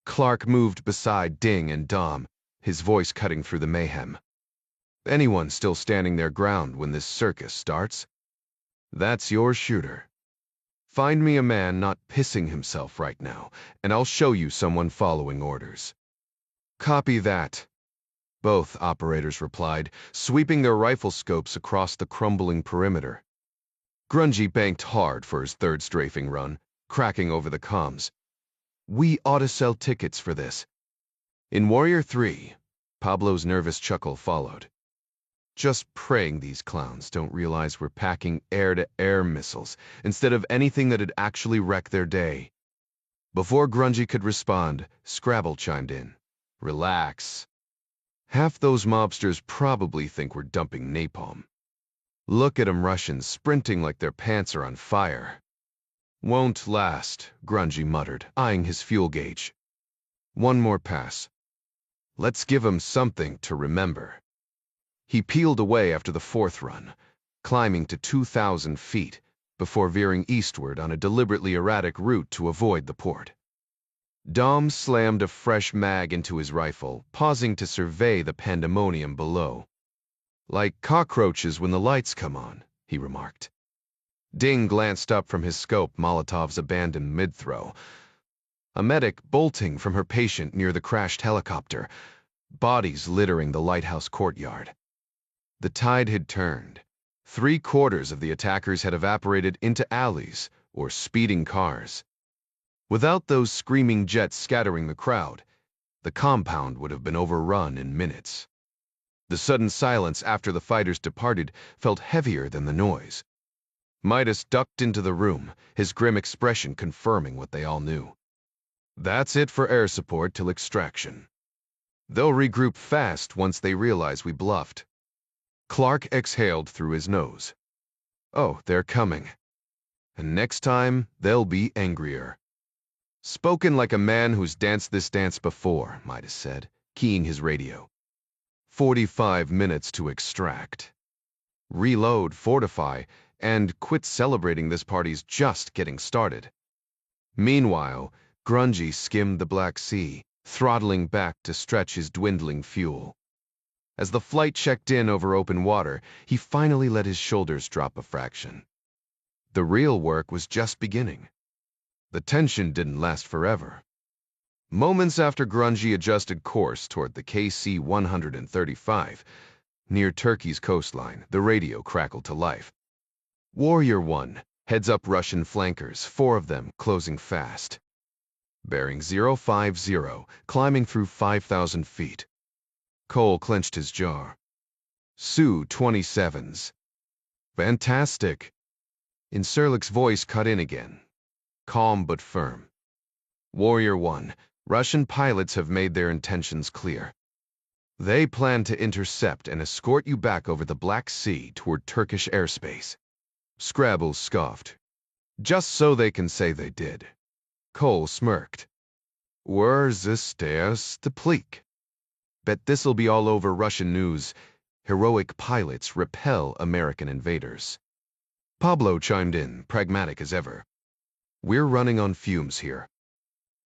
Clark moved beside Ding and Dom, his voice cutting through the mayhem. Anyone still standing their ground when this circus starts? That's your shooter. Find me a man not pissing himself right now, and I'll show you someone following orders. Copy that. Both operators replied, sweeping their rifle scopes across the crumbling perimeter. Grungy banked hard for his third strafing run, cracking over the comms. We ought to sell tickets for this. In Warrior 3, Pablo's nervous chuckle followed. Just praying these clowns don't realize we're packing air-to-air missiles instead of anything that'd actually wreck their day. Before Grungy could respond, Scrabble chimed in. Relax. Half those mobsters probably think we're dumping napalm. Look at 'em Russians sprinting like their pants are on fire. Won't last, Grungy muttered, eyeing his fuel gauge. One more pass. Let's give 'em something to remember. He peeled away after the fourth run, climbing to 2,000 feet before veering eastward on a deliberately erratic route to avoid the port. Dom slammed a fresh mag into his rifle, pausing to survey the pandemonium below. Like cockroaches when the lights come on, he remarked. Ding glanced up from his scope Molotovs abandoned mid-throw. A medic bolting from her patient near the crashed helicopter, bodies littering the lighthouse courtyard. The tide had turned. 3/4 of the attackers had evaporated into alleys or speeding cars. Without those screaming jets scattering the crowd, the compound would have been overrun in minutes. The sudden silence after the fighters departed felt heavier than the noise. Midas ducked into the room, his grim expression confirming what they all knew. That's it for air support till extraction. They'll regroup fast once they realize we bluffed. Clark exhaled through his nose. Oh, they're coming. And next time, they'll be angrier. Spoken like a man who's danced this dance before, Midas said, keying his radio. 45 minutes to extract. Reload, fortify, and quit celebrating this party's just getting started. Meanwhile, Grungy skimmed the Black Sea, throttling back to stretch his dwindling fuel. As the flight checked in over open water, he finally let his shoulders drop a fraction. The real work was just beginning. The tension didn't last forever. Moments after Grungy adjusted course toward the KC-135, near Turkey's coastline, the radio crackled to life. Warrior 1, heads up Russian flankers, 4 of them closing fast. Bearing 050, climbing through 5,000 feet. Cole clenched his jaw. Su-27s. Fantastic. Inserlick's voice cut in again. Calm but firm. Warrior 1, Russian pilots have made their intentions clear. They plan to intercept and escort you back over the Black Sea toward Turkish airspace. Scrabble scoffed. Just so they can say they did. Cole smirked. Where's this stairs to pleek? Bet this'll be all over Russian news. Heroic pilots repel American invaders. Pablo chimed in, pragmatic as ever. We're running on fumes here.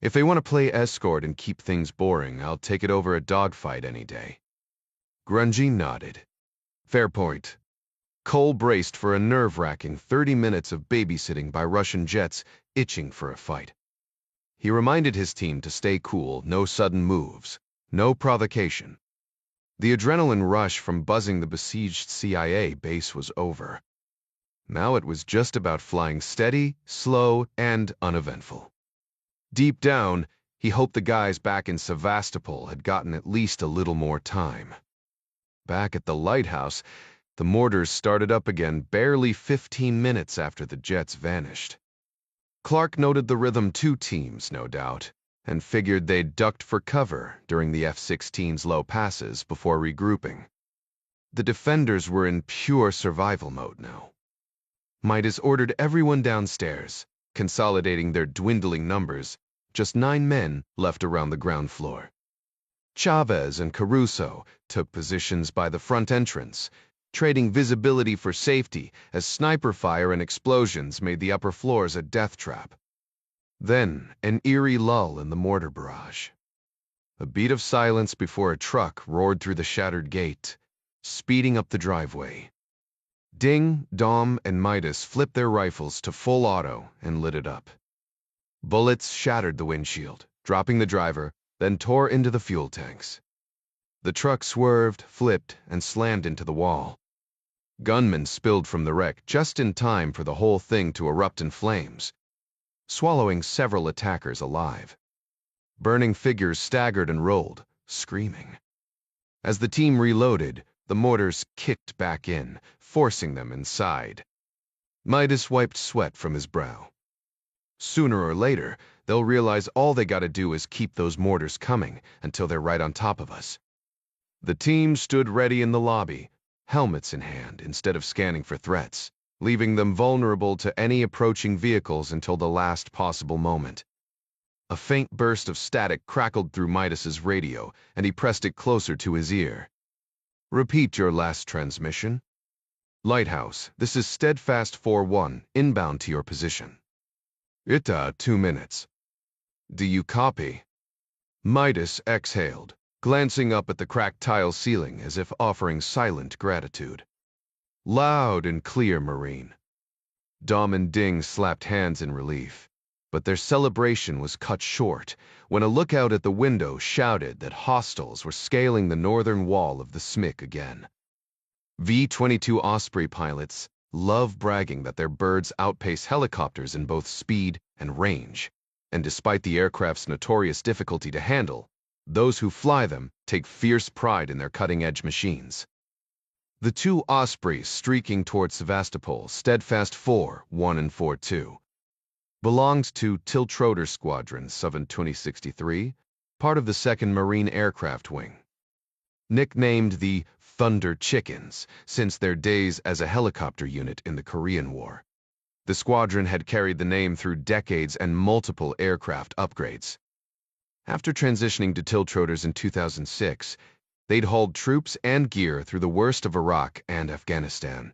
If they want to play escort and keep things boring, I'll take it over a dogfight any day. Grungy nodded. Fair point. Cole braced for a nerve-wracking 30 minutes of babysitting by Russian jets itching for a fight. He reminded his team to stay cool, no sudden moves. No provocation. The adrenaline rush from buzzing the besieged CIA base was over. Now it was just about flying steady, slow, and uneventful. Deep down, He hoped the guys back in Sevastopol had gotten at least a little more time. Back at the lighthouse, the mortars started up again barely 15 minutes after the jets vanished. Clark noted the Rhythm 2 teams, no doubt, and figured they'd ducked for cover during the F-16's low passes before regrouping. The defenders were in pure survival mode now. Midas ordered everyone downstairs, consolidating their dwindling numbers, just 9 men left around the ground floor. Chavez and Caruso took positions by the front entrance, trading visibility for safety as sniper fire and explosions made the upper floors a death trap. Then, an eerie lull in the mortar barrage. A beat of silence before a truck roared through the shattered gate, speeding up the driveway. Ding, Dom, and Midas flipped their rifles to full auto and lit it up. Bullets shattered the windshield, dropping the driver, then tore into the fuel tanks. The truck swerved, flipped, and slammed into the wall. Gunmen spilled from the wreck just in time for the whole thing to erupt in flames, swallowing several attackers alive. Burning figures staggered and rolled, screaming. As the team reloaded, the mortars kicked back in, forcing them inside. Midas wiped sweat from his brow. Sooner or later, they'll realize all they gotta do is keep those mortars coming until they're right on top of us. The team stood ready in the lobby, helmets in hand instead of scanning for threats, leaving them vulnerable to any approaching vehicles until the last possible moment. A faint burst of static crackled through Midas's radio, and he pressed it closer to his ear. Repeat your last transmission. Lighthouse, this is Steadfast 4-1, inbound to your position. 2 minutes. Do you copy? Midas exhaled, glancing up at the cracked tile ceiling as if offering silent gratitude. Loud and clear, Marine. Dom and Ding slapped hands in relief, but their celebration was cut short when a lookout at the window shouted that hostiles were scaling the northern wall of the SMIC again. V-22 Osprey pilots love bragging that their birds outpace helicopters in both speed and range, and despite the aircraft's notorious difficulty to handle, those who fly them take fierce pride in their cutting-edge machines. The 2 Ospreys streaking towards Sevastopol, Steadfast 4-1 and 4-2, belonged to Tiltrotor Squadron 72063, part of the 2nd Marine Aircraft Wing. Nicknamed the Thunder Chickens since their days as a helicopter unit in the Korean War, the squadron had carried the name through decades and multiple aircraft upgrades. After transitioning to Tiltrotors in 2006, they'd hauled troops and gear through the worst of Iraq and Afghanistan.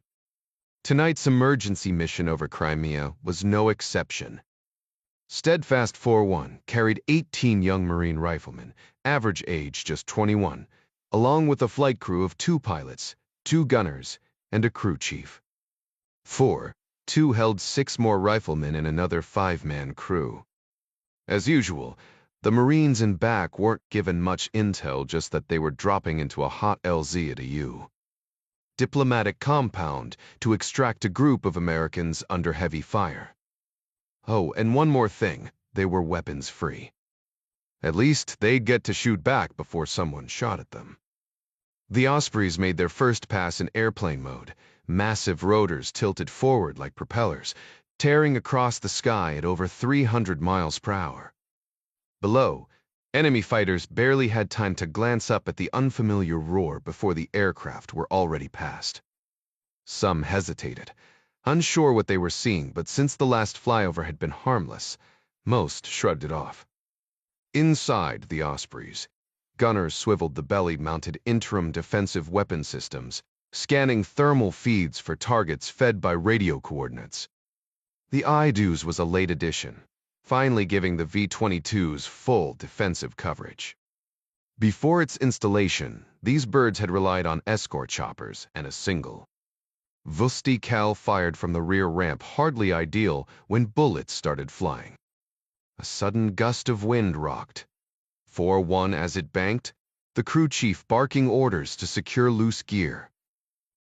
Tonight's emergency mission over Crimea was no exception. Steadfast 4-1 carried 18 young Marine riflemen, average age just 21, along with a flight crew of 2 pilots, 2 gunners, and a crew chief. 4-2 held 6 more riflemen and another 5-man crew. As usual, the Marines in back weren't given much intel, just that they were dropping into a hot LZ at a U diplomatic compound to extract a group of Americans under heavy fire. Oh, and one more thing, they were weapons-free. At least they'd get to shoot back before someone shot at them. The Ospreys made their first pass in airplane mode, massive rotors tilted forward like propellers, tearing across the sky at over 300 miles per hour. Below, enemy fighters barely had time to glance up at the unfamiliar roar before the aircraft were already past. Some hesitated, unsure what they were seeing, but since the last flyover had been harmless, most shrugged it off. Inside the Ospreys, gunners swiveled the belly-mounted interim defensive weapon systems, scanning thermal feeds for targets fed by radio coordinates. The IDOS was a late addition, finally giving the V-22s full defensive coverage. Before its installation, these birds had relied on escort choppers and a single Vusti Cal fired from the rear ramp, hardly ideal when bullets started flying. A sudden gust of wind rocked. 4-1 as it banked, the crew chief barking orders to secure loose gear.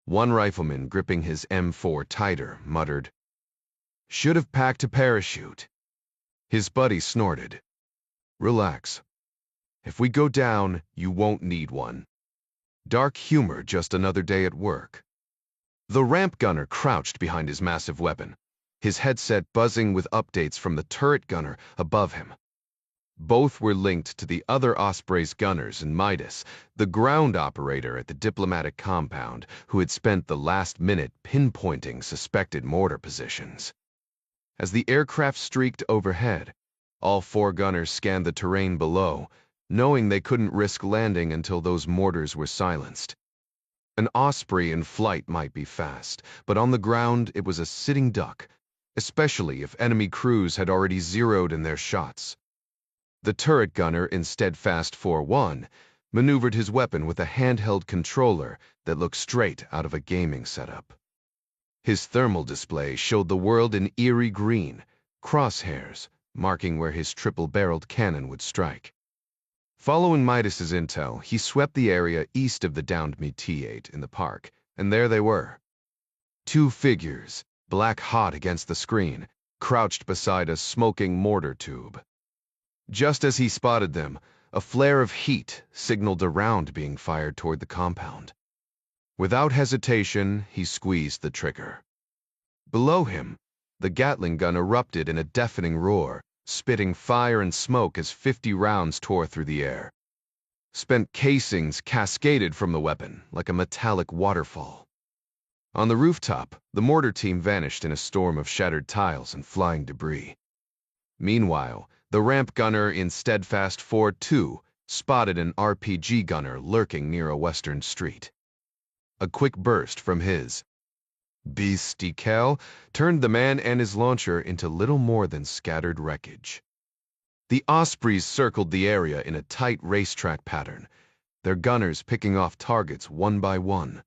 One rifleman, gripping his M4 tighter, muttered, "Should have packed a parachute." His buddy snorted. Relax. If we go down, you won't need one. Dark humor, just another day at work. The ramp gunner crouched behind his massive weapon, his headset buzzing with updates from the turret gunner above him. Both were linked to the other Osprey's gunners and Midas, the ground operator at the diplomatic compound, who had spent the last minute pinpointing suspected mortar positions. As the aircraft streaked overhead, all four gunners scanned the terrain below, knowing they couldn't risk landing until those mortars were silenced. An Osprey in flight might be fast, but on the ground it was a sitting duck, especially if enemy crews had already zeroed in their shots. The turret gunner in Steadfast 4-1 maneuvered his weapon with a handheld controller that looked straight out of a gaming setup. His thermal display showed the world in eerie green, crosshairs marking where his triple-barreled cannon would strike. Following Midas's intel, he swept the area east of the downed T-8 in the park, and there they were. Two figures, black hot against the screen, crouched beside a smoking mortar tube. Just as he spotted them, a flare of heat signaled a round being fired toward the compound. Without hesitation, he squeezed the trigger. Below him, the Gatling gun erupted in a deafening roar, spitting fire and smoke as 50 rounds tore through the air. Spent casings cascaded from the weapon like a metallic waterfall. On the rooftop, the mortar team vanished in a storm of shattered tiles and flying debris. Meanwhile, the ramp gunner in Steadfast 4-2 spotted an RPG gunner lurking near a western street. A quick burst from his beast decal turned the man and his launcher into little more than scattered wreckage. The Ospreys circled the area in a tight racetrack pattern, their gunners picking off targets one by one.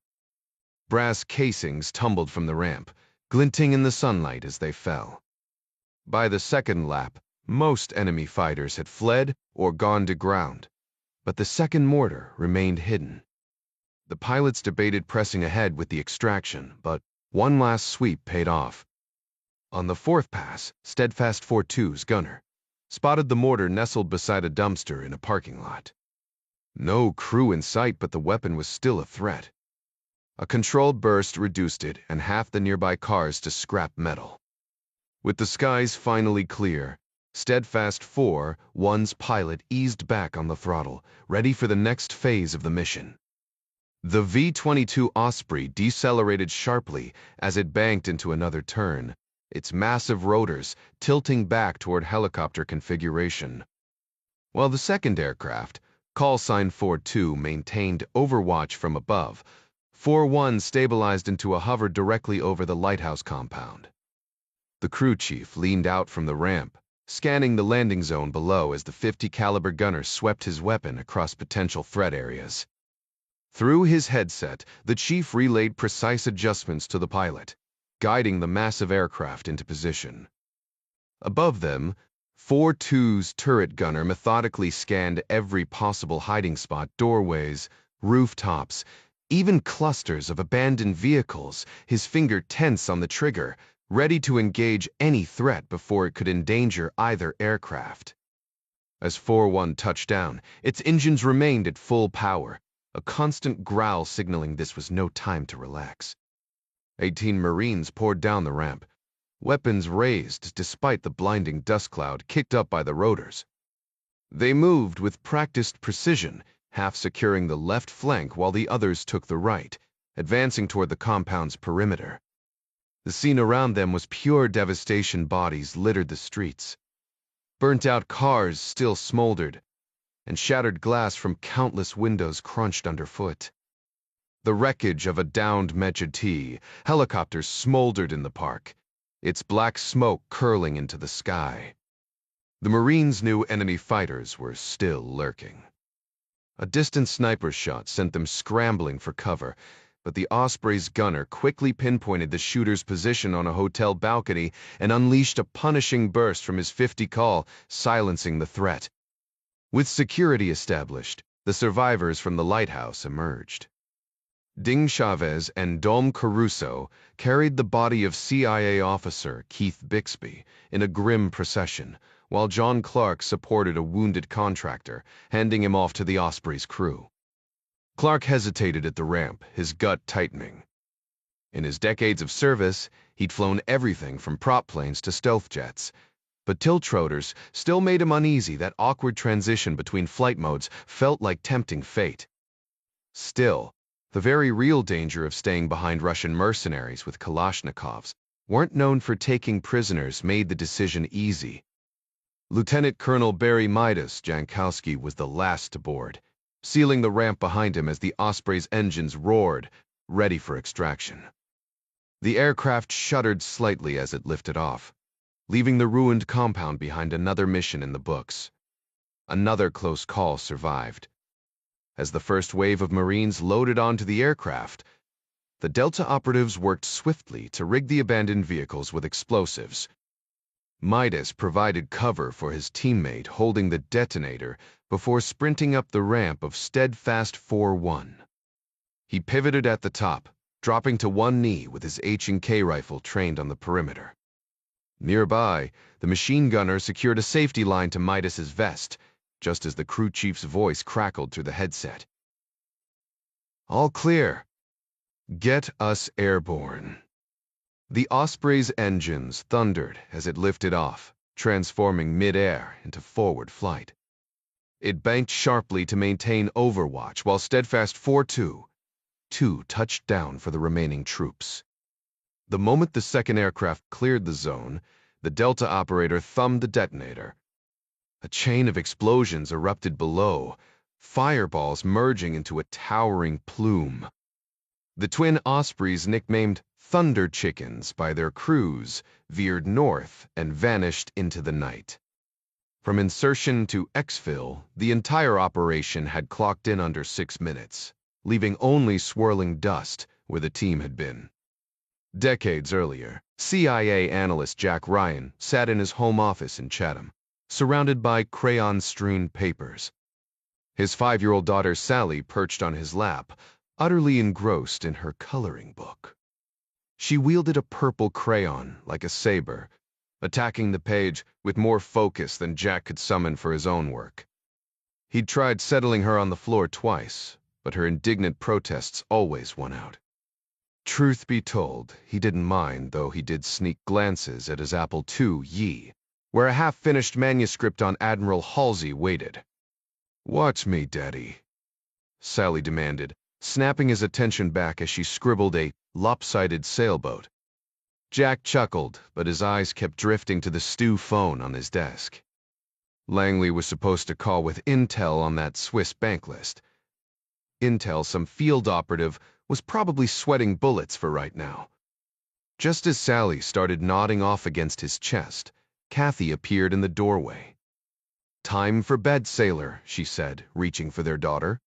Brass casings tumbled from the ramp, glinting in the sunlight as they fell. By the second lap, most enemy fighters had fled or gone to ground, but the second mortar remained hidden. The pilots debated pressing ahead with the extraction, but one last sweep paid off. On the fourth pass, Steadfast 4-2's gunner spotted the mortar nestled beside a dumpster in a parking lot. No crew in sight, but the weapon was still a threat. A controlled burst reduced it and half the nearby cars to scrap metal. With the skies finally clear, Steadfast 4-1's pilot eased back on the throttle, ready for the next phase of the mission. The V-22 Osprey decelerated sharply as it banked into another turn, its massive rotors tilting back toward helicopter configuration. While the second aircraft, callsign 4-2, maintained overwatch from above, 4-1 stabilized into a hover directly over the lighthouse compound. The crew chief leaned out from the ramp, scanning the landing zone below as the .50 caliber gunner swept his weapon across potential threat areas. Through his headset, the chief relayed precise adjustments to the pilot, guiding the massive aircraft into position. Above them, 4-2's turret gunner methodically scanned every possible hiding spot, doorways, rooftops, even clusters of abandoned vehicles, his finger tense on the trigger, ready to engage any threat before it could endanger either aircraft. As 4-1 touched down, its engines remained at full power, a constant growl signaling this was no time to relax. 18 Marines poured down the ramp, weapons raised despite the blinding dust cloud kicked up by the rotors. They moved with practiced precision, half securing the left flank while the others took the right, advancing toward the compound's perimeter. The scene around them was pure devastation. Bodies littered the streets. Burnt-out cars still smoldered, and shattered glass from countless windows crunched underfoot. The wreckage of a downed T, helicopter smoldered in the park, its black smoke curling into the sky. The Marines knew enemy fighters were still lurking. A distant sniper shot sent them scrambling for cover, but the Osprey's gunner quickly pinpointed the shooter's position on a hotel balcony and unleashed a punishing burst from his .50 call, silencing the threat. With security established, the survivors from the lighthouse emerged. Ding Chavez and Dom Caruso carried the body of CIA officer Keith Bixby in a grim procession, while John Clark supported a wounded contractor, handing him off to the Osprey's crew. Clark hesitated at the ramp, his gut tightening. In his decades of service, he'd flown everything from prop planes to stealth jets, but tiltrotors still made him uneasy. That awkward transition between flight modes felt like tempting fate. Still, the very real danger of staying behind Russian mercenaries with Kalashnikovs weren't known for taking prisoners made the decision easy. Lieutenant Colonel Barry Midas Jankowski was the last to board, sealing the ramp behind him as the Osprey's engines roared, ready for extraction. The aircraft shuddered slightly as it lifted off, leaving the ruined compound behind. Another mission in the books. Another close call survived. As the first wave of Marines loaded onto the aircraft, the Delta operatives worked swiftly to rig the abandoned vehicles with explosives. Midas provided cover for his teammate holding the detonator before sprinting up the ramp of Steadfast 4-1. He pivoted at the top, dropping to one knee with his H&K rifle trained on the perimeter. Nearby, the machine gunner secured a safety line to Midas's vest, just as the crew chief's voice crackled through the headset. "All clear. Get us airborne." The Osprey's engines thundered as it lifted off, transforming mid-air into forward flight. It banked sharply to maintain overwatch while Steadfast 4-2 touched down for the remaining troops. The moment the second aircraft cleared the zone, the Delta operator thumbed the detonator. A chain of explosions erupted below, fireballs merging into a towering plume. The twin Ospreys, nicknamed Thunder Chickens by their crews, veered north and vanished into the night. From insertion to exfil, the entire operation had clocked in under 6 minutes, leaving only swirling dust where the team had been. Decades earlier, CIA analyst Jack Ryan sat in his home office in Chatham, surrounded by crayon-strewn papers. His 5-year-old daughter Sally perched on his lap, utterly engrossed in her coloring book. She wielded a purple crayon like a saber, attacking the page with more focus than Jack could summon for his own work. He'd tried settling her on the floor twice, but her indignant protests always won out. Truth be told, he didn't mind, though he did sneak glances at his Apple IIe, where a half-finished manuscript on Admiral Halsey waited. "Watch me, Daddy," Sally demanded, snapping his attention back as she scribbled a lopsided sailboat. Jack chuckled, but his eyes kept drifting to the Stu phone on his desk. Langley was supposed to call with intel on that Swiss bank list. Intel some field operative was probably sweating bullets for right now. Just as Sally started nodding off against his chest, Kathy appeared in the doorway. "Time for bed, sailor," she said, reaching for their daughter.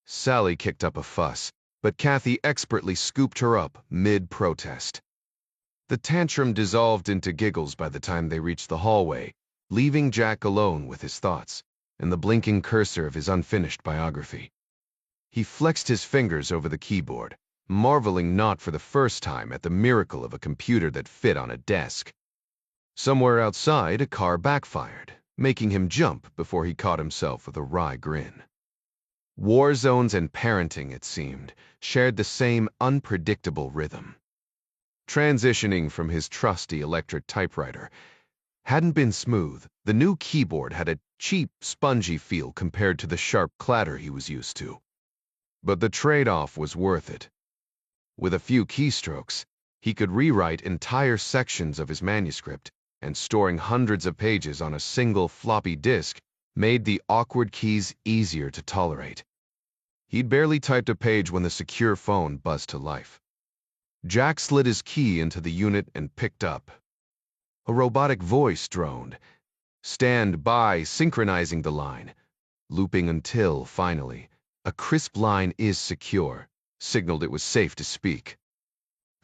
Sally kicked up a fuss, but Kathy expertly scooped her up mid-protest. The tantrum dissolved into giggles by the time they reached the hallway, leaving Jack alone with his thoughts and the blinking cursor of his unfinished biography. He flexed his fingers over the keyboard, marveling not for the first time at the miracle of a computer that fit on a desk. Somewhere outside, a car backfired, making him jump before he caught himself with a wry grin. War zones and parenting, it seemed, shared the same unpredictable rhythm. Transitioning from his trusty electric typewriter hadn't been smooth. The new keyboard had a cheap, spongy feel compared to the sharp clatter he was used to. But the trade-off was worth it. With a few keystrokes, he could rewrite entire sections of his manuscript, and storing hundreds of pages on a single floppy disk made the awkward keys easier to tolerate. He'd barely typed a page when the secure phone buzzed to life. Jack slid his key into the unit and picked up. A robotic voice droned. "Stand by," synchronizing the line, looping until, finally, "A crisp line is secure," signaled it was safe to speak.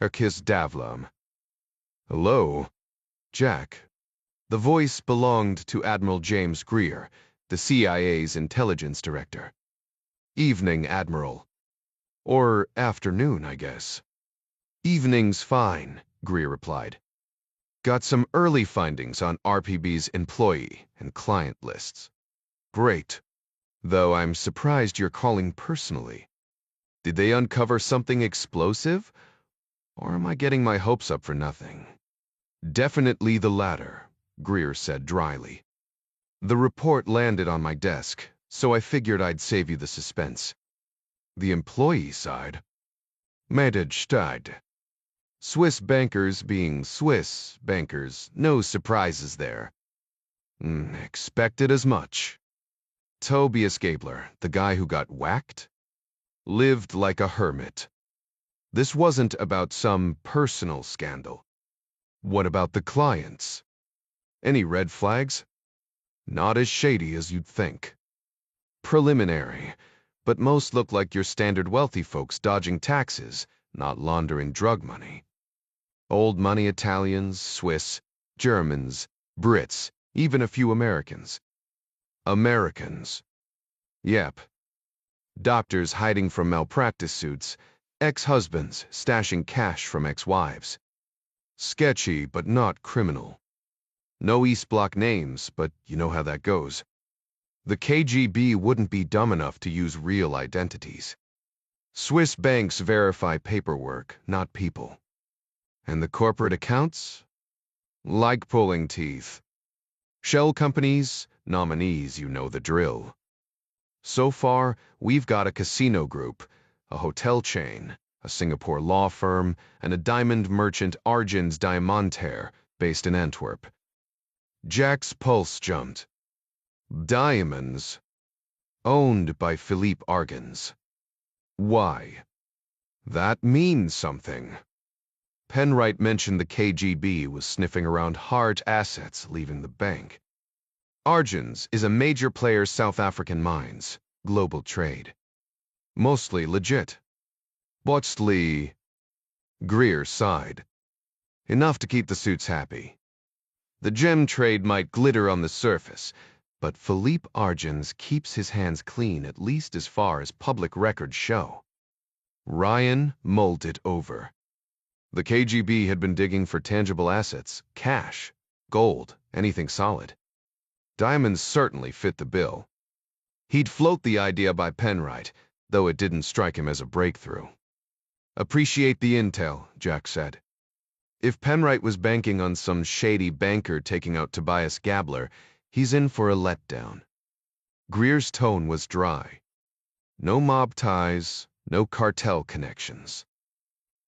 Erkis Davlam. "Hello, Jack." The voice belonged to Admiral James Greer, the CIA's intelligence director. "Evening, Admiral. Or afternoon, I guess." "Evening's fine," Greer replied. Got some early findings on RPB's employee and client lists. Great. Though I'm surprised you're calling personally. Did they uncover something explosive? Or am I getting my hopes up for nothing? Definitely the latter, Greer said dryly. The report landed on my desk, so I figured I'd save you the suspense. The employee side? Meldestad. Swiss bankers being Swiss bankers, no surprises there. Expected as much. Tobias Gabler, the guy who got whacked, lived like a hermit. This wasn't about some personal scandal. What about the clients? Any red flags? Not as shady as you'd think. Preliminary, but most look like your standard wealthy folks dodging taxes, not laundering drug money. Old money Italians, Swiss, Germans, Brits, even a few Americans. Americans. Yep. Doctors hiding from malpractice suits, ex-husbands stashing cash from ex-wives. Sketchy, but not criminal. No East Bloc names, but you know how that goes. The KGB wouldn't be dumb enough to use real identities. Swiss banks verify paperwork, not people. And the corporate accounts? Like pulling teeth. Shell companies, nominees, you know the drill. So far, we've got a casino group, a hotel chain, a Singapore law firm, and a diamond merchant Argens Diamantaire, based in Antwerp. Jack's pulse jumped. Diamonds. Owned by Philippe Argens. Why? That means something. Penwright mentioned the KGB was sniffing around hard assets leaving the bank. Argens is a major player South African mines, global trade. Mostly legit. Mostly. Greer sighed. Enough to keep the suits happy. The gem trade might glitter on the surface, but Philippe Argens keeps his hands clean at least as far as public records show. Ryan mulled it over. The KGB had been digging for tangible assets, cash, gold, anything solid. Diamonds certainly fit the bill. He'd float the idea by Penwright, though it didn't strike him as a breakthrough. Appreciate the intel, Jack said. If Penwright was banking on some shady banker taking out Tobias Gabler, he's in for a letdown. Greer's tone was dry. No mob ties, no cartel connections.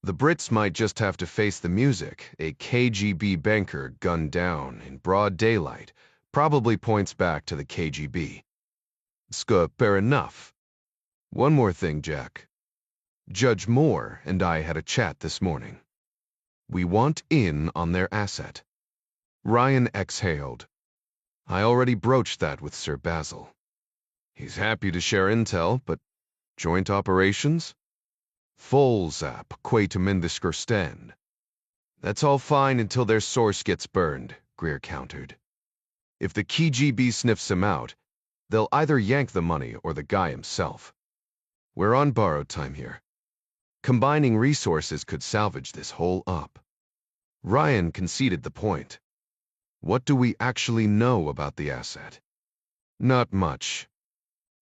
The Brits might just have to face the music. A KGB banker gunned down in broad daylight probably points back to the KGB. Fair enough. One more thing, Jack. Judge Moore and I had a chat this morning. We want in on their asset. Ryan exhaled. I already broached that with Sir Basil. He's happy to share intel, but joint operations? Full zap, stand. That's all fine until their source gets burned, Greer countered. If the KGB sniffs him out, they'll either yank the money or the guy himself. We're on borrowed time here. Combining resources could salvage this whole up. Ryan conceded the point. What do we actually know about the asset? Not much.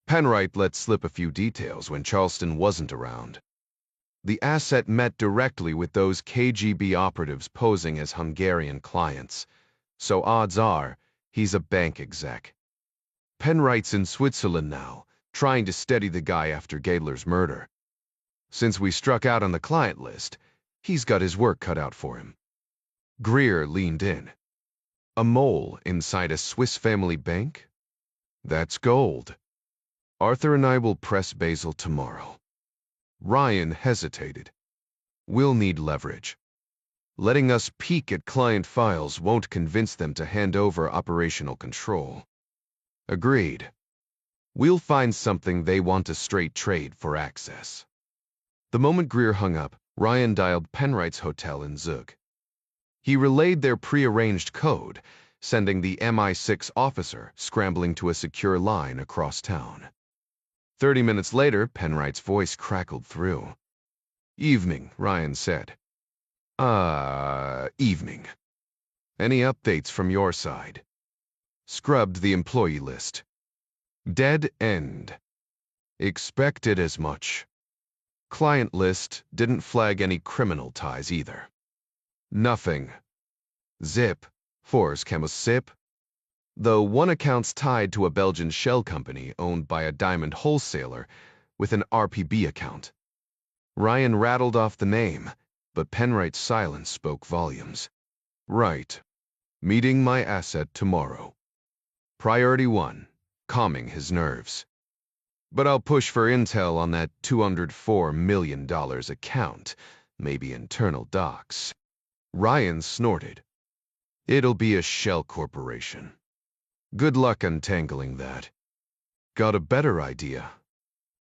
Penwright let slip a few details when Charleston wasn't around. The asset met directly with those KGB operatives posing as Hungarian clients, so odds are he's a bank exec. Penwright's in Switzerland now, trying to steady the guy after Gabler's murder. Since we struck out on the client list, he's got his work cut out for him. Greer leaned in. A mole inside a Swiss family bank? That's gold. Arthur and I will press Basil tomorrow. Ryan hesitated. We'll need leverage. Letting us peek at client files won't convince them to hand over operational control. Agreed. We'll find something they want to straight trade for access. The moment Greer hung up, Ryan dialed Penwright's hotel in Zug. He relayed their pre-arranged code, sending the MI6 officer scrambling to a secure line across town. 30 minutes later, Penwright's voice crackled through. Evening, Ryan said. Evening. Any updates from your side? Scrubbed the employee list. Dead end. Expected as much. Client list didn't flag any criminal ties either. Nothing. Zip. Force Chemos Sip. Though one account's tied to a Belgian shell company owned by a diamond wholesaler with an RPB account. Ryan rattled off the name, but Penright's silence spoke volumes. Right. Meeting my asset tomorrow. Priority 1, calming his nerves. But I'll push for intel on that $204 million account, maybe internal docs. Ryan snorted. It'll be a shell corporation. Good luck untangling that. Got a better idea?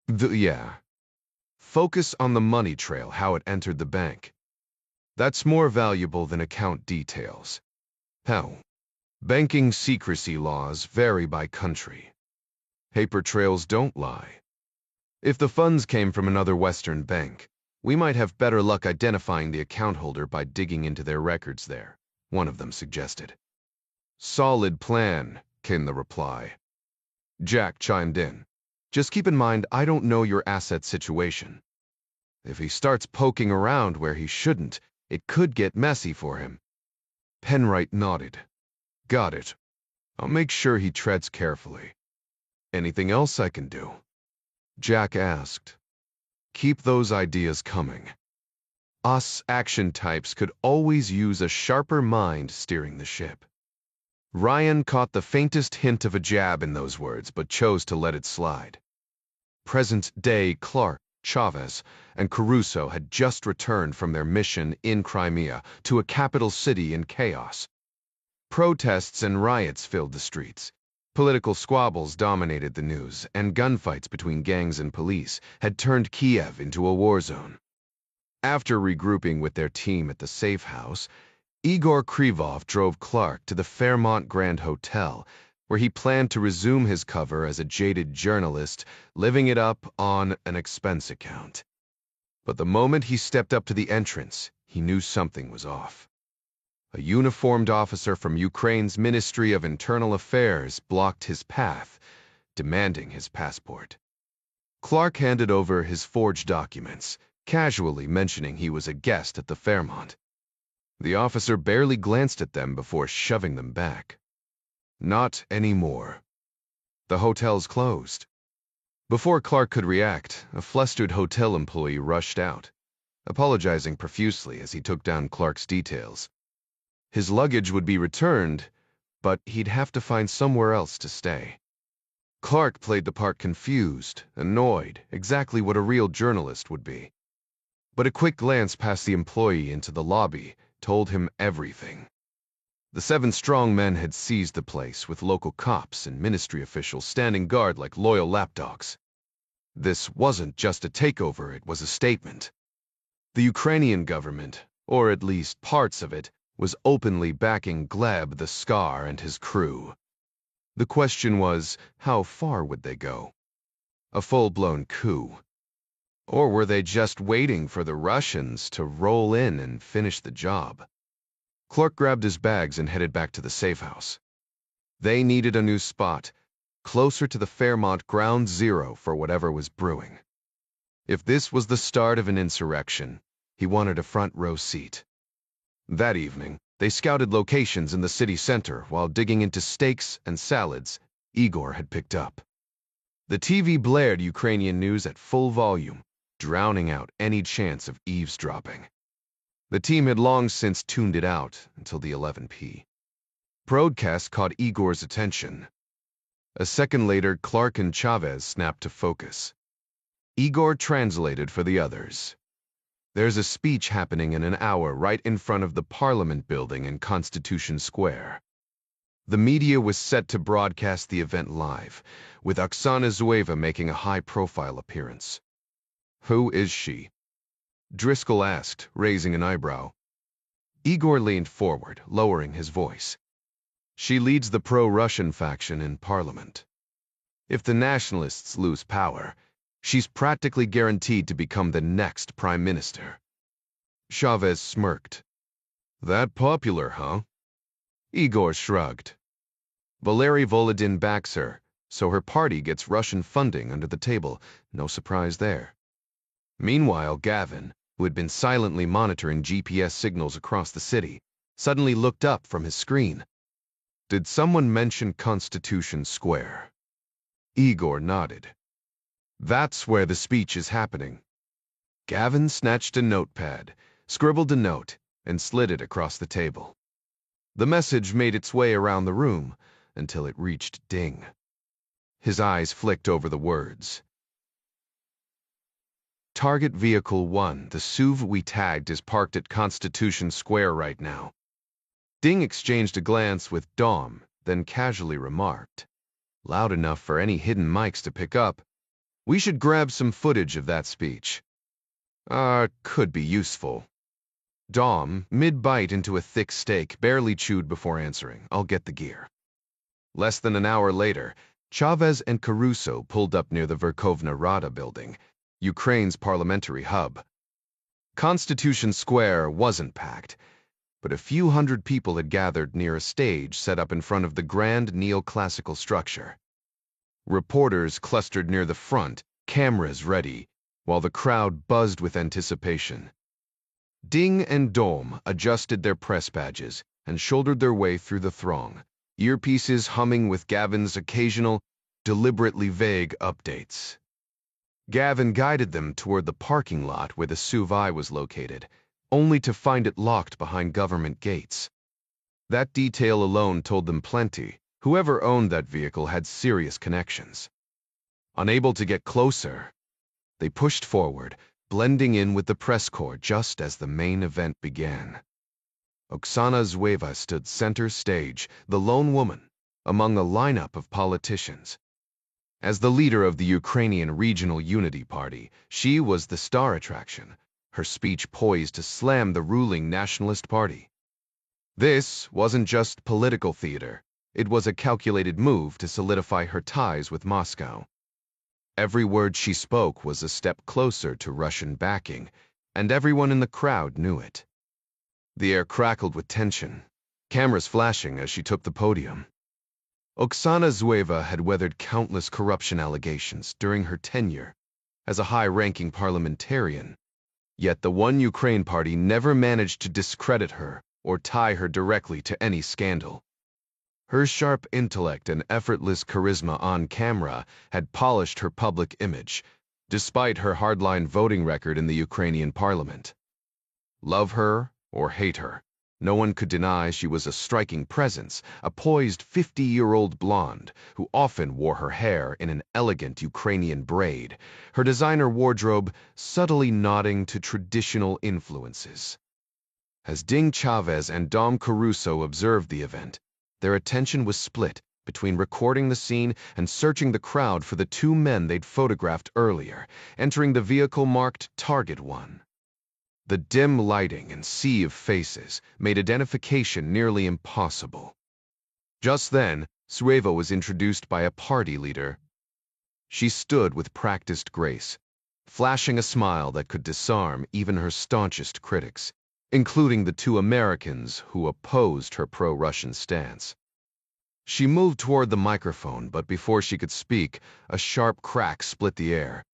Yeah. Focus on the money trail, how it entered the bank. That's more valuable than account details. How? Banking secrecy laws vary by country. Paper trails don't lie. If the funds came from another Western bank, we might have better luck identifying the account holder by digging into their records there, one of them suggested. Solid plan, came the reply. Jack chimed in. Just keep in mind, I don't know your asset situation. If he starts poking around where he shouldn't, it could get messy for him. Penright nodded. Got it. I'll make sure he treads carefully. Anything else I can do? Jack asked. Keep those ideas coming. Us action types could always use a sharper mind steering the ship. Ryan caught the faintest hint of a jab in those words, but chose to let it slide. Present-day Clark, Chavez, and Caruso had just returned from their mission in Crimea to a capital city in chaos. Protests and riots filled the streets. Political squabbles dominated the news, and gunfights between gangs and police had turned Kiev into a war zone. After regrouping with their team at the safe house, Igor Krivov drove Clark to the Fairmont Grand Hotel, where he planned to resume his cover as a jaded journalist, living it up on an expense account. But the moment he stepped up to the entrance, he knew something was off. A uniformed officer from Ukraine's Ministry of Internal Affairs blocked his path, demanding his passport. Clark handed over his forged documents, casually mentioning he was a guest at the Fairmont. The officer barely glanced at them before shoving them back. Not anymore. The hotel's closed. Before Clark could react, a flustered hotel employee rushed out, apologizing profusely as he took down Clark's details. His luggage would be returned, but he'd have to find somewhere else to stay. Clark played the part confused, annoyed, exactly what a real journalist would be. But a quick glance past the employee into the lobby told him everything. The 7 strong men had seized the place, with local cops and ministry officials standing guard like loyal lapdogs. This wasn't just a takeover, it was a statement. The Ukrainian government, or at least parts of it, was openly backing Gleb the Scar and his crew. The question was, how far would they go? A full-blown coup? Or were they just waiting for the Russians to roll in and finish the job? Clark grabbed his bags and headed back to the safe house. They needed a new spot, closer to the Fairmont ground zero for whatever was brewing. If this was the start of an insurrection, he wanted a front-row seat. That evening, they scouted locations in the city center while digging into steaks and salads Igor had picked up. The TV blared Ukrainian news at full volume, drowning out any chance of eavesdropping. The team had long since tuned it out until the 11 p. Broadcast caught Igor's attention. A second later, Clark and Chavez snapped to focus. Igor translated for the others. There's a speech happening in an hour right in front of the Parliament building in Constitution Square. The media was set to broadcast the event live, with Oksana Zueva making a high-profile appearance. Who is she? Driscoll asked, raising an eyebrow. Igor leaned forward, lowering his voice. She leads the pro-Russian faction in Parliament. If the nationalists lose power, she's practically guaranteed to become the next prime minister. Chavez smirked. That popular, huh? Igor shrugged. Valery Volodin backs her, so her party gets Russian funding under the table. No surprise there. Meanwhile, Gavin, who had been silently monitoring GPS signals across the city, suddenly looked up from his screen. Did someone mention Constitution Square? Igor nodded. That's where the speech is happening. Gavin snatched a notepad, scribbled a note, and slid it across the table. The message made its way around the room until it reached Ding. His eyes flicked over the words. Target Vehicle 1, the SUV we tagged is parked at Constitution Square right now. Ding exchanged a glance with Dom, then casually remarked, loud enough for any hidden mics to pick up, we should grab some footage of that speech. Could be useful. Dom, mid-bite into a thick steak, barely chewed before answering, I'll get the gear. Less than an hour later, Chavez and Caruso pulled up near the Verkhovna Rada building, Ukraine's parliamentary hub. Constitution Square wasn't packed, but a few hundred people had gathered near a stage set up in front of the grand neoclassical structure. Reporters clustered near the front, cameras ready, while the crowd buzzed with anticipation. Ding and Dom adjusted their press badges and shouldered their way through the throng, earpieces humming with Gavin's occasional, deliberately vague updates. Gavin guided them toward the parking lot where the SUV was located, only to find it locked behind government gates. That detail alone told them plenty. Whoever owned that vehicle had serious connections. Unable to get closer, they pushed forward, blending in with the press corps just as the main event began. Oksana Zueva stood center stage, the lone woman, among a lineup of politicians. As the leader of the Ukrainian Regional Unity Party, she was the star attraction, her speech poised to slam the ruling Nationalist Party. This wasn't just political theater. It was a calculated move to solidify her ties with Moscow. Every word she spoke was a step closer to Russian backing, and everyone in the crowd knew it. The air crackled with tension, cameras flashing as she took the podium. Oksana Zueva had weathered countless corruption allegations during her tenure as a high-ranking parliamentarian, yet the One Ukraine Party never managed to discredit her or tie her directly to any scandal. Her sharp intellect and effortless charisma on camera had polished her public image, despite her hardline voting record in the Ukrainian parliament. Love her or hate her, no one could deny she was a striking presence, a poised 50-year-old blonde who often wore her hair in an elegant Ukrainian braid, her designer wardrobe subtly nodding to traditional influences. As Ding Chavez and Dom Caruso observed the event, their attention was split between recording the scene and searching the crowd for the two men they'd photographed earlier, entering the vehicle marked Target 1. The dim lighting and sea of faces made identification nearly impossible. Just then, Zueva was introduced by a party leader. She stood with practiced grace, flashing a smile that could disarm even her staunchest critics, including the two Americans who opposed her pro-Russian stance. She moved toward the microphone, but before she could speak, a sharp crack split the air.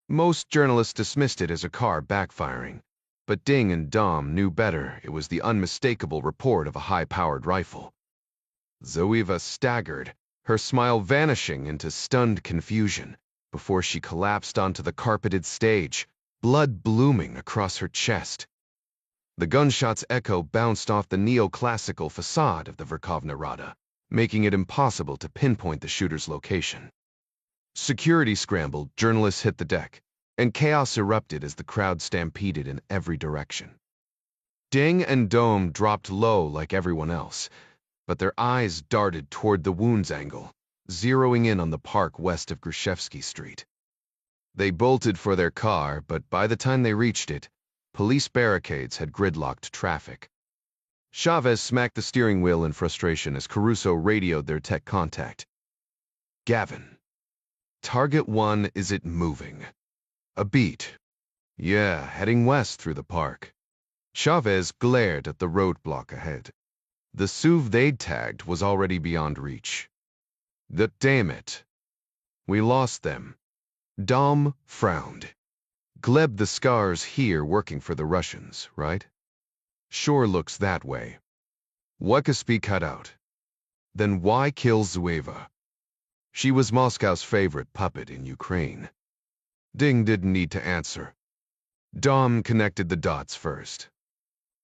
Most journalists dismissed it as a car backfiring, but Ding and Dom knew better. It was the unmistakable report of a high-powered rifle. Zueva staggered, her smile vanishing into stunned confusion, before she collapsed onto the carpeted stage, blood blooming across her chest. The gunshot's echo bounced off the neoclassical facade of the Verkhovna Rada, making it impossible to pinpoint the shooter's location. Security scrambled, journalists hit the deck, and chaos erupted as the crowd stampeded in every direction. Ding and Dom dropped low like everyone else, but their eyes darted toward the wounds angle, zeroing in on the park west of Grushevsky Street. They bolted for their car, but by the time they reached it, police barricades had gridlocked traffic. Chavez smacked the steering wheel in frustration as Caruso radioed their tech contact. Gavin. Target 1, is it moving? A beat. Yeah, heading west through the park. Chavez glared at the roadblock ahead. The SUV they'd tagged was already beyond reach. Damn it. We lost them. Dom frowned. Gleb the Scar's here working for the Russians, right? Sure looks that way. Wekaspi cut out. Then why kill Zueva? She was Moscow's favorite puppet in Ukraine. Ding didn't need to answer. Dom connected the dots first.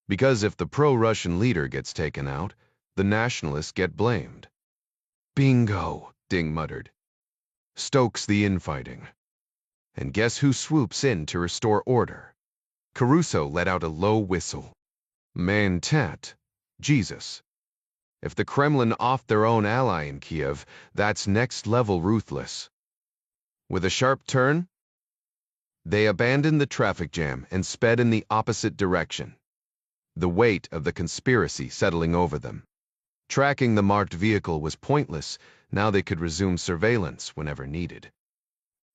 Because if the pro-Russian leader gets taken out, the nationalists get blamed. Bingo, Ding muttered. Stokes the infighting. And guess who swoops in to restore order? Caruso let out a low whistle. Man tat, Jesus. If the Kremlin off their own ally in Kiev, that's next-level ruthless. With a sharp turn, they abandoned the traffic jam and sped in the opposite direction, the weight of the conspiracy settling over them. Tracking the marked vehicle was pointless. Now they could resume surveillance whenever needed.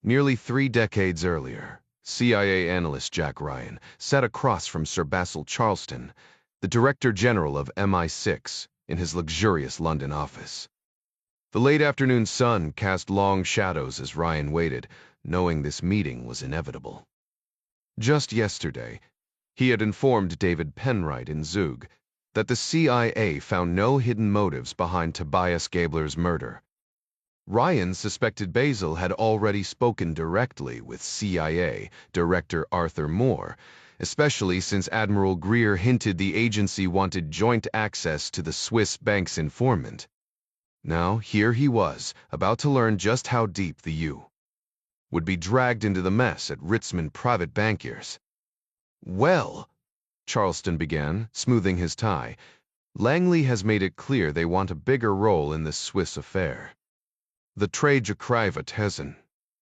Nearly 3 decades earlier, CIA analyst Jack Ryan sat across from Sir Basil Charleston, the Director General of MI6, in his luxurious London office. The late afternoon sun cast long shadows as Ryan waited, knowing this meeting was inevitable. Just yesterday, he had informed David Penwright in Zug that the CIA found no hidden motives behind Tobias Gabler's murder. Ryan suspected Basil had already spoken directly with CIA Director Arthur Moore, especially since Admiral Greer hinted the agency wanted joint access to the Swiss bank's informant. Now, here he was, about to learn just how deep the U would be dragged into the mess at Ritzman Private Bankiers. Well, Charleston began, smoothing his tie, Langley has made it clear they want a bigger role in this Swiss affair. The Tragekrievethessen,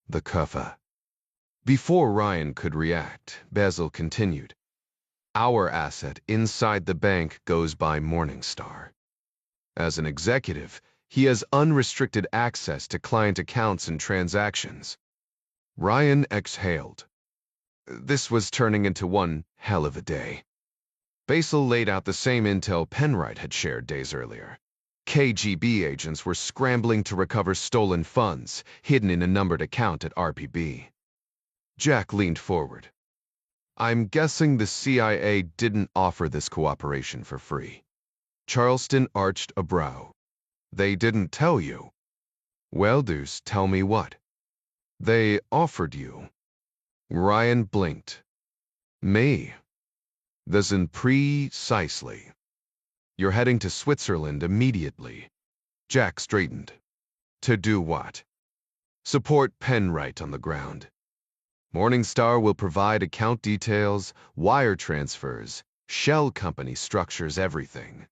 the Kuffa. Before Ryan could react, Basil continued. Our asset inside the bank goes by Morningstar. As an executive, he has unrestricted access to client accounts and transactions. Ryan exhaled. This was turning into one hell of a day. Basil laid out the same intel Penwright had shared days earlier. KGB agents were scrambling to recover stolen funds hidden in a numbered account at RPB. Jack leaned forward. I'm guessing the CIA didn't offer this cooperation for free. Charleston arched a brow. They didn't tell you. Well, Deuce, tell me what. They offered you. Ryan blinked. Me. Listen precisely. You're heading to Switzerland immediately. Jack straightened. To do what? Support Penwright on the ground. Morningstar will provide account details, wire transfers, shell company structures, everything.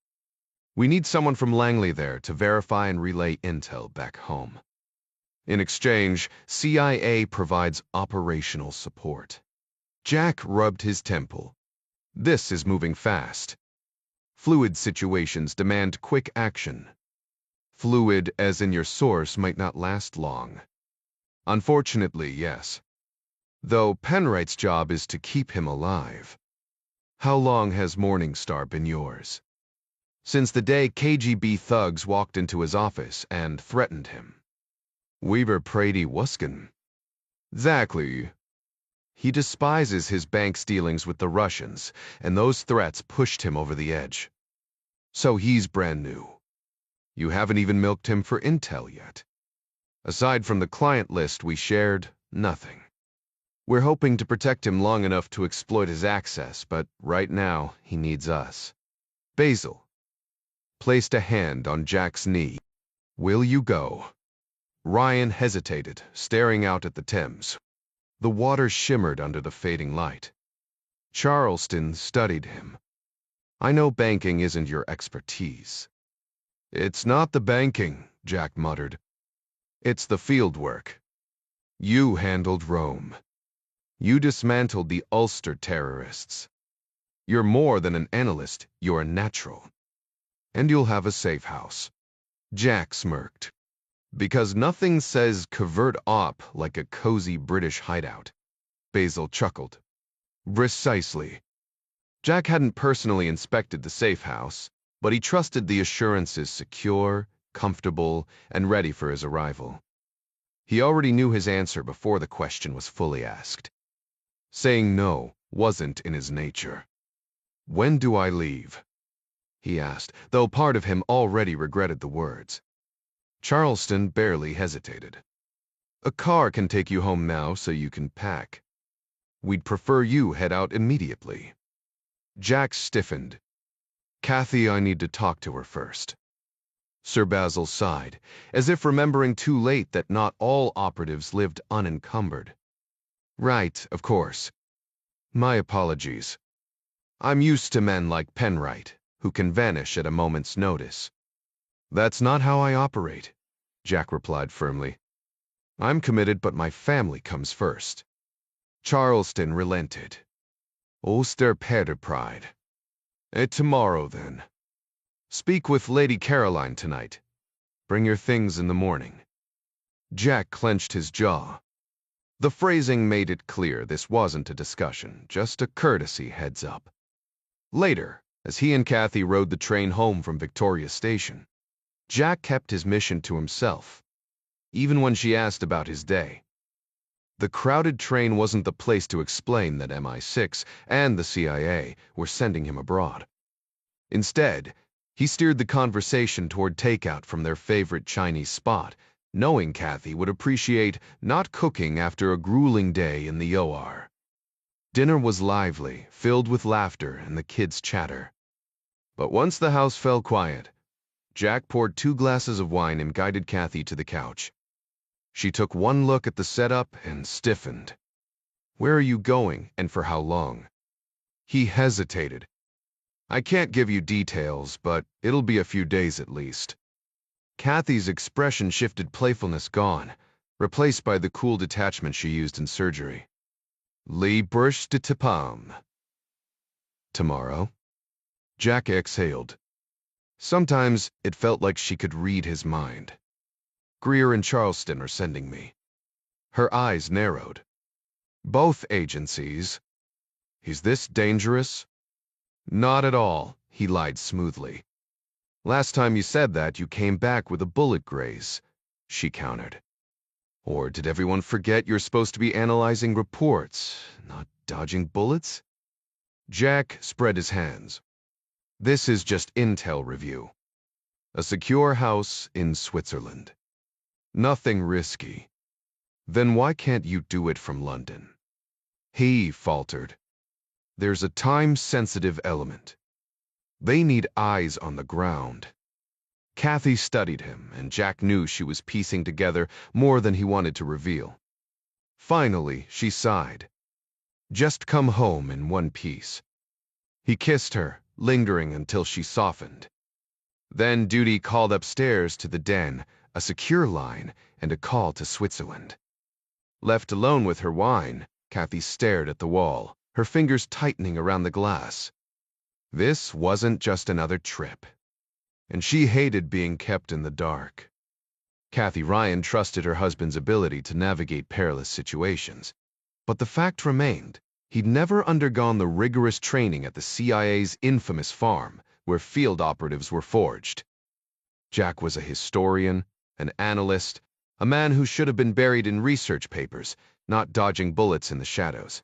We need someone from Langley there to verify and relay intel back home. In exchange, CIA provides operational support. Jack rubbed his temple. This is moving fast. Fluid situations demand quick action. Fluid, as in your source, might not last long. Unfortunately, yes. Though Penwright's job is to keep him alive. How long has Morningstar been yours? Since the day KGB thugs walked into his office and threatened him. Weaver Prady Wuskin. Exactly. He despises his bank's dealings with the Russians, and those threats pushed him over the edge. So he's brand new. You haven't even milked him for intel yet. Aside from the client list we shared, nothing. We're hoping to protect him long enough to exploit his access, but right now he needs us. Basil placed a hand on Jack's knee. Will you go? Ryan hesitated, staring out at the Thames. The water shimmered under the fading light. Charleston studied him. I know banking isn't your expertise. It's not the banking, Jack muttered. It's the field work. You handled Rome. You dismantled the Ulster terrorists. You're more than an analyst, you're a natural. And you'll have a safe house. Jack smirked. Because nothing says covert op like a cozy British hideout. Basil chuckled. Precisely. Jack hadn't personally inspected the safe house, but he trusted the assurances secure, comfortable, and ready for his arrival. He already knew his answer before the question was fully asked. Saying no wasn't in his nature. "When do I leave?" he asked, though part of him already regretted the words. Charleston barely hesitated. "A car can take you home now so you can pack. We'd prefer you head out immediately." Jack stiffened. "Kathy, I need to talk to her first." Sir Basil sighed, as if remembering too late that not all operatives lived unencumbered. "Right, of course. My apologies. I'm used to men like Penwright, who can vanish at a moment's notice." "That's not how I operate," Jack replied firmly. "I'm committed, but my family comes first." Charleston relented. "Oster pride. Tomorrow, then. Speak with Lady Caroline tonight. Bring your things in the morning." Jack clenched his jaw. The phrasing made it clear this wasn't a discussion, just a courtesy heads-up. Later, as he and Kathy rode the train home from Victoria Station, Jack kept his mission to himself, even when she asked about his day. The crowded train wasn't the place to explain that MI6 and the CIA were sending him abroad. Instead, he steered the conversation toward takeout from their favorite Chinese spot, knowing Kathy would appreciate not cooking after a grueling day in the OR. Dinner was lively, filled with laughter and the kids' chatter. But once the house fell quiet, Jack poured 2 glasses of wine and guided Kathy to the couch. She took one look at the setup and stiffened. "Where are you going, and for how long?" He hesitated. "I can't give you details, but it'll be a few days at least." Kathy's expression shifted, playfulness gone, replaced by the cool detachment she used in surgery. "Li burst de tipam." "Tomorrow?" Jack exhaled. Sometimes it felt like she could read his mind. "Greer and Charleston are sending me." Her eyes narrowed. "Both agencies? Is this dangerous?" "Not at all," he lied smoothly. "Last time you said that, you came back with a bullet graze," she countered. "Or did everyone forget you're supposed to be analyzing reports, not dodging bullets?" Jack spread his hands. "This is just intel review. A secure house in Switzerland. Nothing risky." "Then why can't you do it from London?" He faltered. "There's a time-sensitive element. They need eyes on the ground." Kathy studied him, and Jack knew she was piecing together more than he wanted to reveal. Finally, she sighed. "Just come home in one piece." He kissed her, lingering until she softened. Then duty called upstairs to the den, a secure line, and a call to Switzerland. Left alone with her wine, Kathy stared at the wall, her fingers tightening around the glass. This wasn't just another trip, and she hated being kept in the dark. Kathy Ryan trusted her husband's ability to navigate perilous situations, but the fact remained, he'd never undergone the rigorous training at the CIA's infamous farm, where field operatives were forged. Jack was a historian, an analyst, a man who should have been buried in research papers, not dodging bullets in the shadows.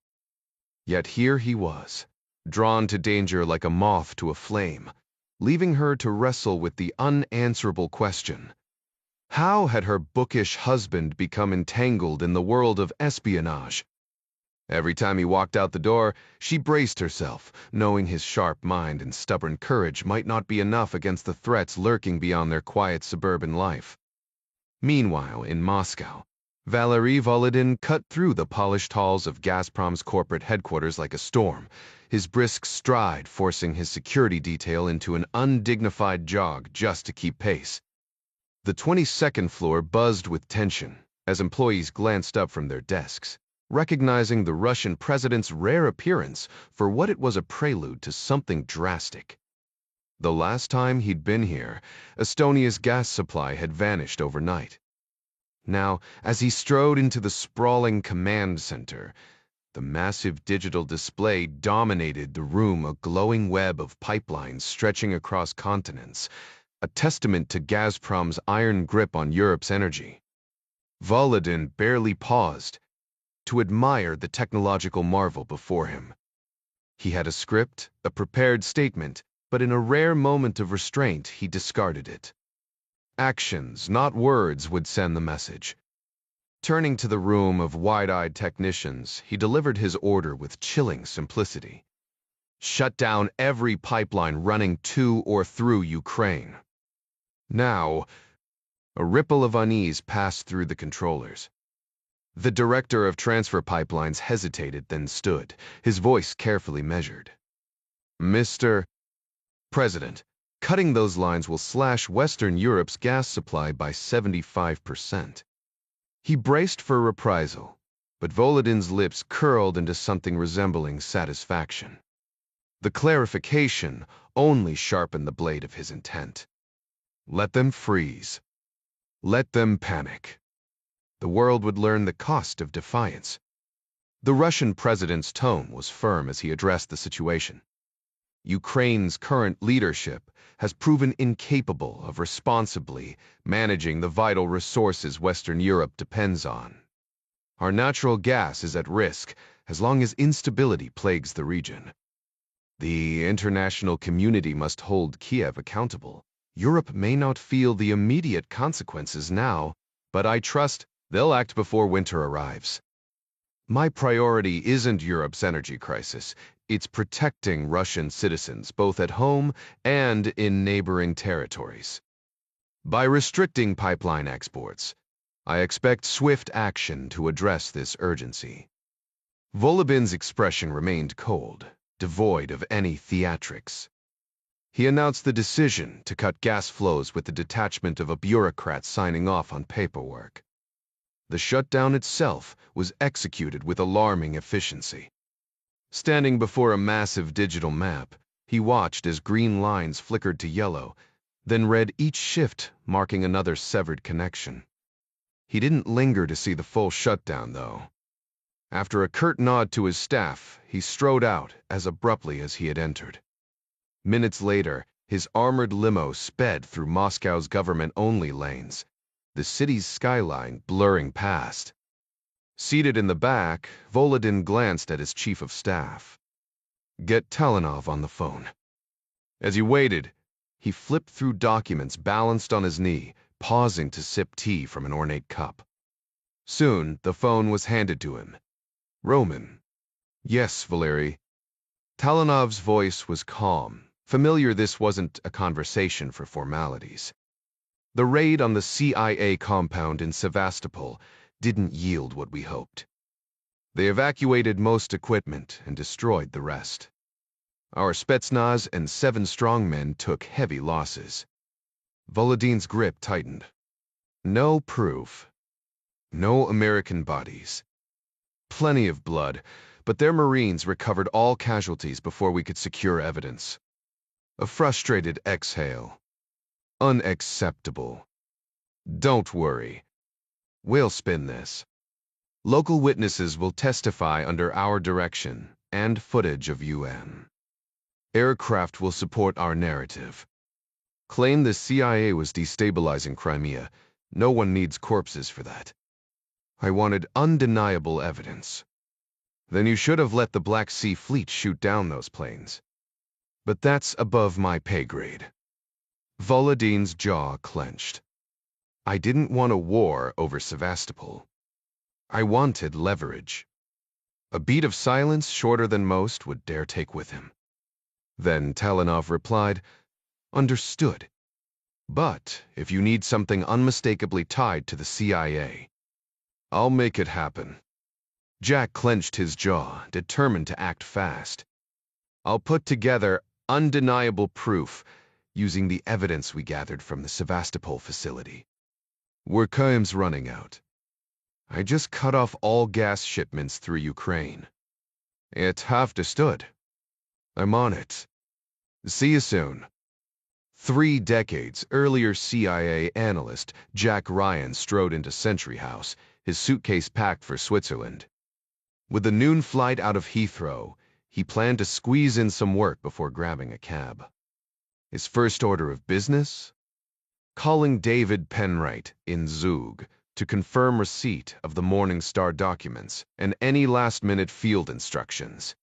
Yet here he was, drawn to danger like a moth to a flame, leaving her to wrestle with the unanswerable question. How had her bookish husband become entangled in the world of espionage? Every time he walked out the door, she braced herself, knowing his sharp mind and stubborn courage might not be enough against the threats lurking beyond their quiet suburban life. Meanwhile, in Moscow, Valery Volodin cut through the polished halls of Gazprom's corporate headquarters like a storm, his brisk stride forcing his security detail into an undignified jog just to keep pace. The 22nd floor buzzed with tension as employees glanced up from their desks, recognizing the Russian president's rare appearance for what it was, a prelude to something drastic. The last time he'd been here, Estonia's gas supply had vanished overnight. Now, as he strode into the sprawling command center, The massive digital display dominated the room, a glowing web of pipelines stretching across continents, a testament to Gazprom's iron grip on Europe's energy. Volodin barely paused to admire the technological marvel before him. He had a script, a prepared statement, but in a rare moment of restraint, he discarded it. Actions, not words, would send the message. Turning to the room of wide-eyed technicians, he delivered his order with chilling simplicity. Shut down every pipeline running to or through Ukraine. Now, a ripple of unease passed through the controllers. The director of transfer pipelines hesitated, then stood, his voice carefully measured. Mr. President, cutting those lines will slash Western Europe's gas supply by 75%. He braced for reprisal, but Volodin's lips curled into something resembling satisfaction. The clarification only sharpened the blade of his intent. Let them freeze. Let them panic. The world would learn the cost of defiance. The Russian president's tone was firm as he addressed the situation. Ukraine's current leadership has proven incapable of responsibly managing the vital resources Western Europe depends on. Our natural gas is at risk as long as instability plagues the region. The international community must hold Kiev accountable. Europe may not feel the immediate consequences now, but I trust they'll act before winter arrives. My priority isn't Europe's energy crisis. It's protecting Russian citizens, both at home and in neighboring territories. By restricting pipeline exports, I expect swift action to address this urgency. Volodin's expression remained cold, devoid of any theatrics. He announced the decision to cut gas flows with the detachment of a bureaucrat signing off on paperwork. The shutdown itself was executed with alarming efficiency. Standing before a massive digital map, he watched as green lines flickered to yellow, then read each shift marking another severed connection. He didn't linger to see the full shutdown, though. After a curt nod to his staff, he strode out as abruptly as he had entered. Minutes later, his armored limo sped through Moscow's government-only lanes, the city's skyline blurring past. Seated in the back, Volodin glanced at his chief of staff. Get Talanov on the phone. As he waited, he flipped through documents balanced on his knee, pausing to sip tea from an ornate cup. Soon, the phone was handed to him. Roman. Yes, Valery. Talanov's voice was calm. Familiar, this wasn't a conversation for formalities. The raid on the CIA compound in Sevastopol didn't yield what we hoped. They evacuated most equipment and destroyed the rest. Our Spetsnaz and 7 strongmen took heavy losses. Volodin's grip tightened. No proof. No American bodies. Plenty of blood, but their Marines recovered all casualties before we could secure evidence. A frustrated exhale. Unacceptable. Don't worry. We'll spin this. Local witnesses will testify under our direction and footage of UN. Aircraft will support our narrative. Claim the CIA was destabilizing Crimea. No one needs corpses for that. I wanted undeniable evidence. Then you should have let the Black Sea Fleet shoot down those planes. But that's above my pay grade. Volodin's jaw clenched. I didn't want a war over Sevastopol. I wanted leverage. A beat of silence shorter than most would dare take with him. Then Talanov replied, Understood. But if you need something unmistakably tied to the CIA, I'll make it happen. Jack clenched his jaw, determined to act fast. I'll put together undeniable proof using the evidence we gathered from the Sevastopol facility. Time's running out. I just cut off all gas shipments through Ukraine. It's understood. I'm on it. See you soon. 3 decades earlier, CIA analyst Jack Ryan strode into Sentry House, his suitcase packed for Switzerland. With the noon flight out of Heathrow, he planned to squeeze in some work before grabbing a cab. His first order of business? Calling David Penwright in Zug to confirm receipt of the Morning Star documents and any last-minute field instructions.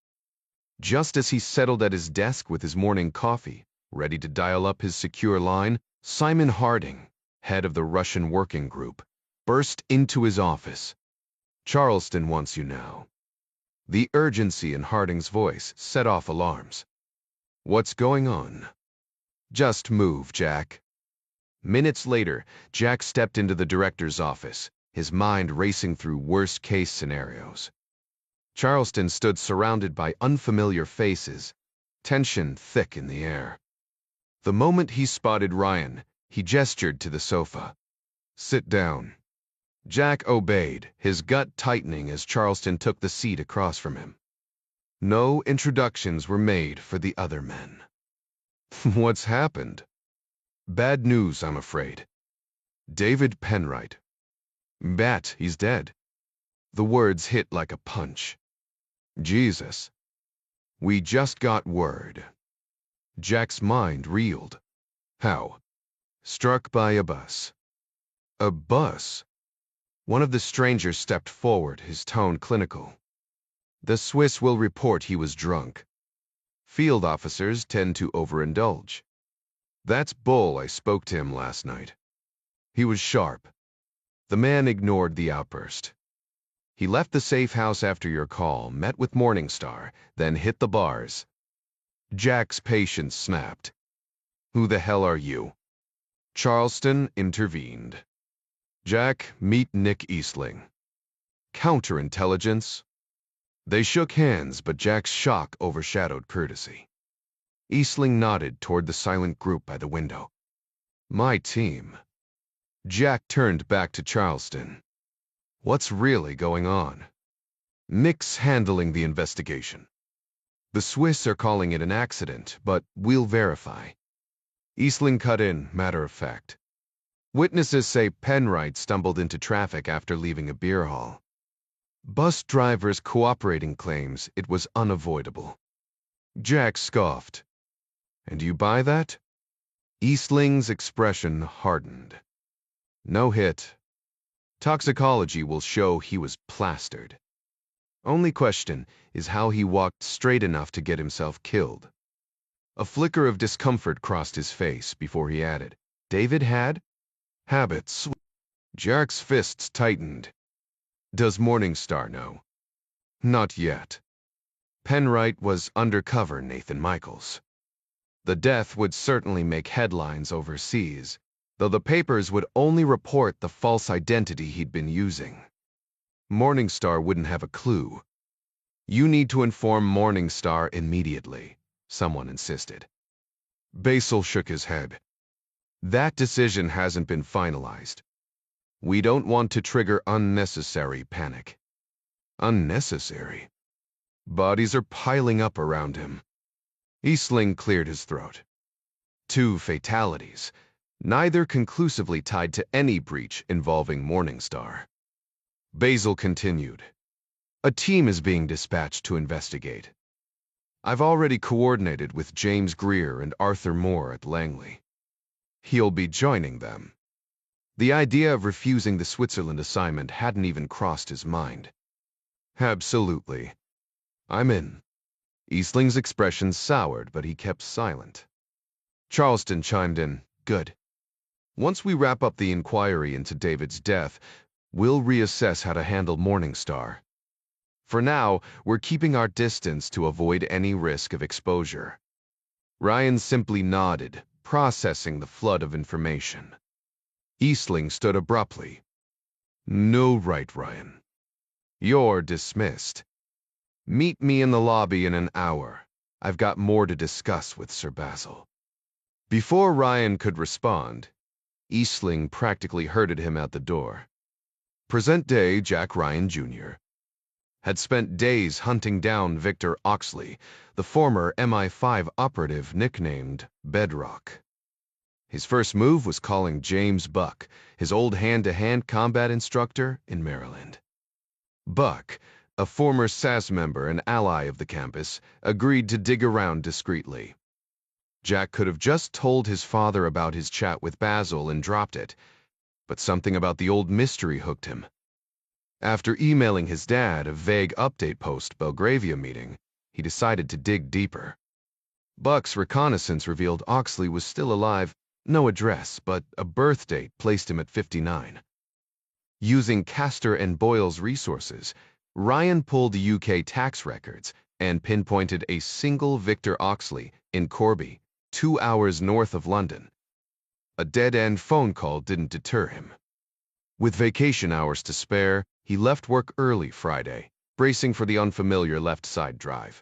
Just as he settled at his desk with his morning coffee, ready to dial up his secure line, Simon Harding, head of the Russian working group, burst into his office. "Charleston wants you now." The urgency in Harding's voice set off alarms. "What's going on?" "Just move, Jack." Minutes later, Jack stepped into the director's office, his mind racing through worst-case scenarios. Charleston stood surrounded by unfamiliar faces, tension thick in the air. The moment he spotted Ryan, he gestured to the sofa. "Sit down." Jack obeyed, his gut tightening as Charleston took the seat across from him. No introductions were made for the other men. "What's happened?" "Bad news, I'm afraid. David Penwright." "Bet he's dead." The words hit like a punch. "Jesus. We just got word." Jack's mind reeled. "How?" "Struck by a bus." "A bus?" One of the strangers stepped forward, his tone clinical. "The Swiss will report he was drunk. Field officers tend to overindulge." "That's bull. I spoke to him last night. He was sharp." The man ignored the outburst. "He left the safe house after your call, met with Morningstar, then hit the bars." Jack's patience snapped. "Who the hell are you?" Charleston intervened. "Jack, meet Nick Eastling." "Counterintelligence?" They shook hands, but Jack's shock overshadowed courtesy. Eastling nodded toward the silent group by the window. "My team." Jack turned back to Charleston. "What's really going on?" "Nick's handling the investigation. The Swiss are calling it an accident, but we'll verify." Eastling cut in, matter of fact. "Witnesses say Penwright stumbled into traffic after leaving a beer hall. Bus drivers' cooperating claims it was unavoidable." Jack scoffed. "And you buy that?" Eastling's expression hardened. "No hit. Toxicology will show he was plastered. Only question is how he walked straight enough to get himself killed." A flicker of discomfort crossed his face before he added, "David had habits." Jack's fists tightened. "Does Morningstar know?" "Not yet. Penwright was undercover Nathan Michaels. The death would certainly make headlines overseas, though the papers would only report the false identity he'd been using. Morningstar wouldn't have a clue." "You need to inform Morningstar immediately," someone insisted. Basil shook his head. "That decision hasn't been finalized. We don't want to trigger unnecessary panic." "Unnecessary?" "Bodies are piling up around him." Eastling cleared his throat. "2 fatalities, neither conclusively tied to any breach involving Morningstar." Basil continued. "A team is being dispatched to investigate. I've already coordinated with James Greer and Arthur Moore at Langley. He'll be joining them." The idea of refusing the Switzerland assignment hadn't even crossed his mind. "Absolutely. I'm in." Eastling's expression soured, but he kept silent. Charleston chimed in, "Good. Once we wrap up the inquiry into David's death, we'll reassess how to handle Morningstar. For now, we're keeping our distance to avoid any risk of exposure." Ryan simply nodded, processing the flood of information. Eastling stood abruptly. "No, right, Ryan. You're dismissed. Meet me in the lobby in an hour. I've got more to discuss with Sir Basil." Before Ryan could respond, Eastling practically herded him out the door. Present-day Jack Ryan, Jr. had spent days hunting down Victor Oxley, the former MI5 operative nicknamed Bedrock. His first move was calling James Buck, his old hand-to-hand combat instructor in Maryland. Buck, a former SAS member and ally of the campus, agreed to dig around discreetly. Jack could have just told his father about his chat with Basil and dropped it, but something about the old mystery hooked him. After emailing his dad a vague update post-Belgravia meeting, he decided to dig deeper. Buck's reconnaissance revealed Oxley was still alive, no address, but a birth date placed him at 59. Using Castor and Boyle's resources, Ryan pulled UK tax records and pinpointed a single Victor Oxley in Corby, 2 hours north of London. A dead-end phone call didn't deter him. With vacation hours to spare, he left work early Friday, bracing for the unfamiliar left-side drive.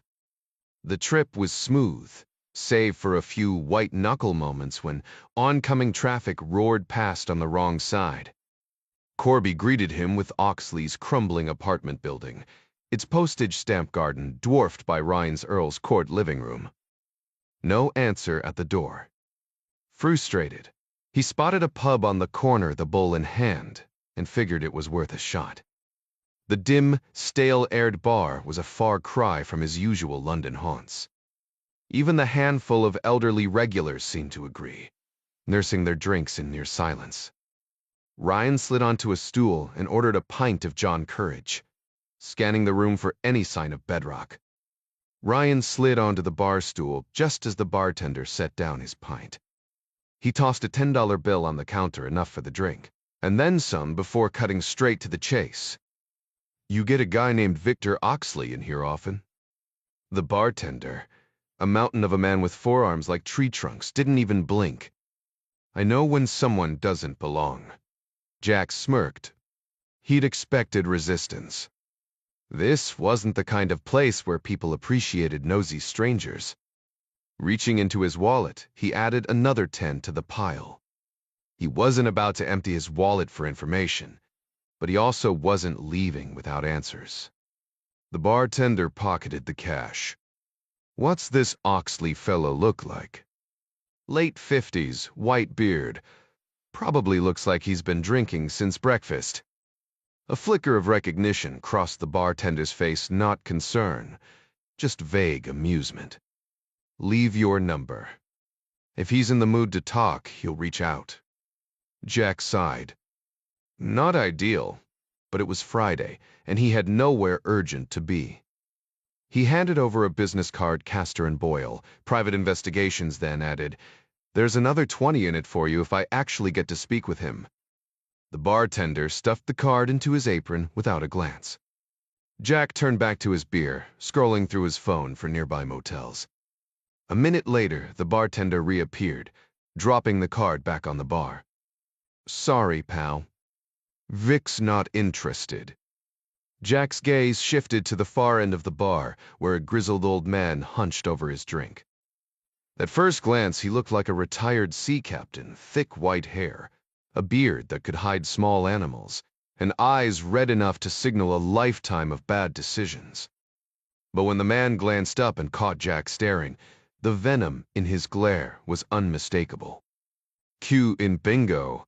The trip was smooth, save for a few white-knuckle moments when oncoming traffic roared past on the wrong side. Corby greeted him with Oxley's crumbling apartment building, its postage stamp garden dwarfed by Ryan's Earl's Court living room. No answer at the door. Frustrated, he spotted a pub on the corner, the bowl in hand, and figured it was worth a shot. The dim, stale-aired bar was a far cry from his usual London haunts. Even the handful of elderly regulars seemed to agree, nursing their drinks in near silence. Ryan slid onto a stool and ordered a pint of John Courage, scanning the room for any sign of bedrock. Ryan slid onto the bar stool just as the bartender set down his pint. He tossed a $10 bill on the counter, enough for the drink, and then some before cutting straight to the chase. "You get a guy named Victor Oxley in here often?" The bartender, a mountain of a man with forearms like tree trunks, didn't even blink. "I know when someone doesn't belong." Jack smirked. He'd expected resistance. This wasn't the kind of place where people appreciated nosy strangers. Reaching into his wallet, he added another 10 to the pile. He wasn't about to empty his wallet for information, but he also wasn't leaving without answers. The bartender pocketed the cash. "What's this Oxley fellow look like?" "Late 50s, white beard. Probably looks like he's been drinking since breakfast." A flicker of recognition crossed the bartender's face, not concern, just vague amusement. "Leave your number. If he's in the mood to talk, he'll reach out." Jack sighed. Not ideal, but it was Friday, and he had nowhere urgent to be. He handed over a business card. Castor and Boyle, Private Investigations, then added, "There's another 20 in it for you if I actually get to speak with him." The bartender stuffed the card into his apron without a glance. Jack turned back to his beer, scrolling through his phone for nearby motels. A minute later, the bartender reappeared, dropping the card back on the bar. "Sorry, pal. Vic's not interested." Jack's gaze shifted to the far end of the bar, where a grizzled old man hunched over his drink. At first glance, he looked like a retired sea captain, thick white hair, a beard that could hide small animals, and eyes red enough to signal a lifetime of bad decisions. But when the man glanced up and caught Jack staring, the venom in his glare was unmistakable. Cue in bingo.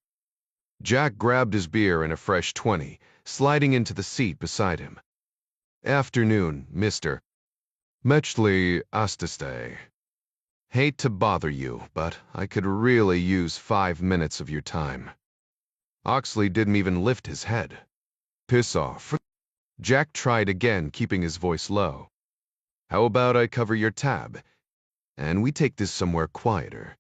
Jack grabbed his beer and a fresh 20, sliding into the seat beside him. "Afternoon, Mr. Metchley Astastay. Hate to bother you, but I could really use 5 minutes of your time." Oxley didn't even lift his head. "Piss off." Jack tried again, keeping his voice low. "How about I cover your tab, and we take this somewhere quieter?"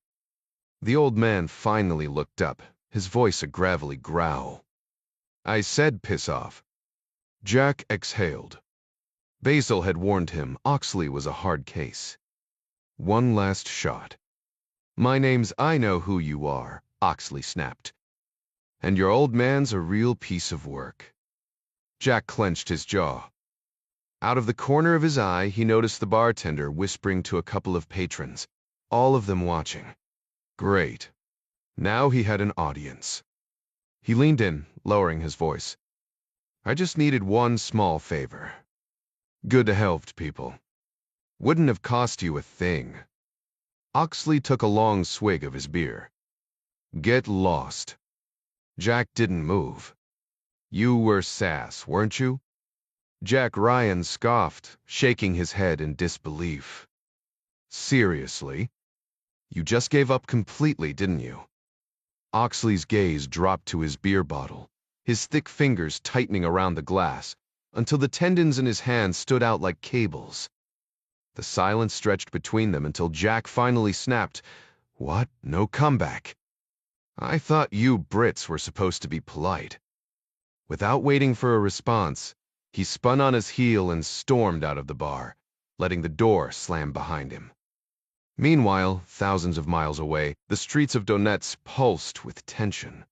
The old man finally looked up, his voice a gravelly growl. "I said piss off." Jack exhaled. Basil had warned him Oxley was a hard case. One last shot. "My name's I know who you are," Oxley snapped. "And your old man's a real piece of work." Jack clenched his jaw. Out of the corner of his eye, he noticed the bartender whispering to a couple of patrons, all of them watching. Great. Now he had an audience. He leaned in, lowering his voice. "I just needed one small favor. Good to help people. Wouldn't have cost you a thing." Oxley took a long swig of his beer. "Get lost." Jack didn't move. "You were SAS, weren't you?" Jack Ryan scoffed, shaking his head in disbelief. Seriously? You just gave up completely, didn't you? Oxley's gaze dropped to his beer bottle, his thick fingers tightening around the glass, until the tendons in his hands stood out like cables. The silence stretched between them until Jack finally snapped, "What? No comeback? I thought you Brits were supposed to be polite." Without waiting for a response, he spun on his heel and stormed out of the bar, letting the door slam behind him. Meanwhile, thousands of miles away, the streets of Donetsk pulsed with tension.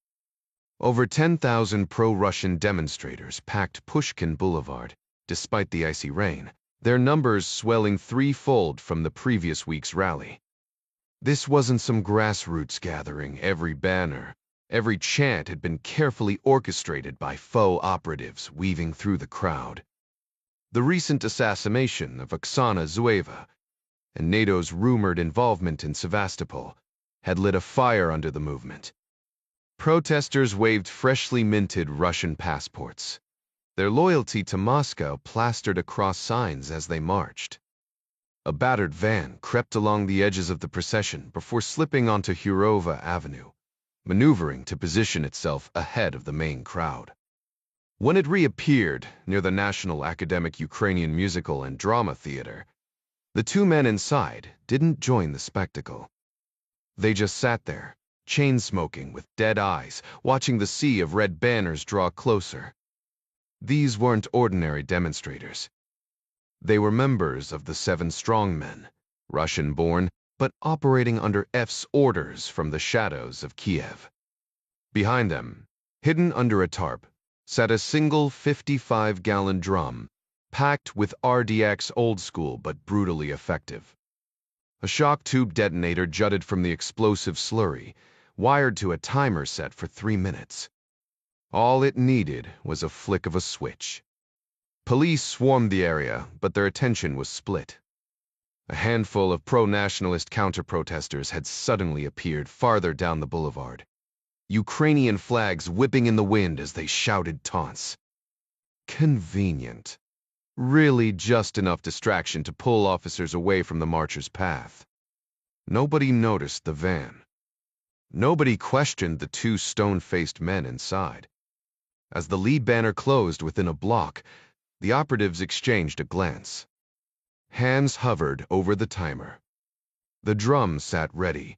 Over 10,000 pro-Russian demonstrators packed Pushkin Boulevard, despite the icy rain, their numbers swelling threefold from the previous week's rally. This wasn't some grassroots gathering. Every banner, every chant had been carefully orchestrated by faux operatives weaving through the crowd. The recent assassination of Oksana Zueva and NATO's rumored involvement in Sevastopol had lit a fire under the movement. Protesters waved freshly minted Russian passports, their loyalty to Moscow plastered across signs as they marched. A battered van crept along the edges of the procession before slipping onto Hurova Avenue, maneuvering to position itself ahead of the main crowd. When it reappeared near the National Academic Ukrainian Musical and Drama Theater, the two men inside didn't join the spectacle. They just sat there, chain-smoking with dead eyes, watching the sea of red banners draw closer. These weren't ordinary demonstrators. They were members of the Seven Strongmen, Russian-born, but operating under F's orders from the shadows of Kiev. Behind them, hidden under a tarp, sat a single 55-gallon drum, packed with RDX old school but brutally effective. A shock tube detonator jutted from the explosive slurry, wired to a timer set for 3 minutes. All it needed was a flick of a switch. Police swarmed the area, but their attention was split. A handful of pro-nationalist counter-protesters had suddenly appeared farther down the boulevard, Ukrainian flags whipping in the wind as they shouted taunts. Convenient. Really just enough distraction to pull officers away from the marchers' path. Nobody noticed the van. Nobody questioned the two stone-faced men inside. As the lead banner closed within a block, the operatives exchanged a glance. Hands hovered over the timer. The drum sat ready,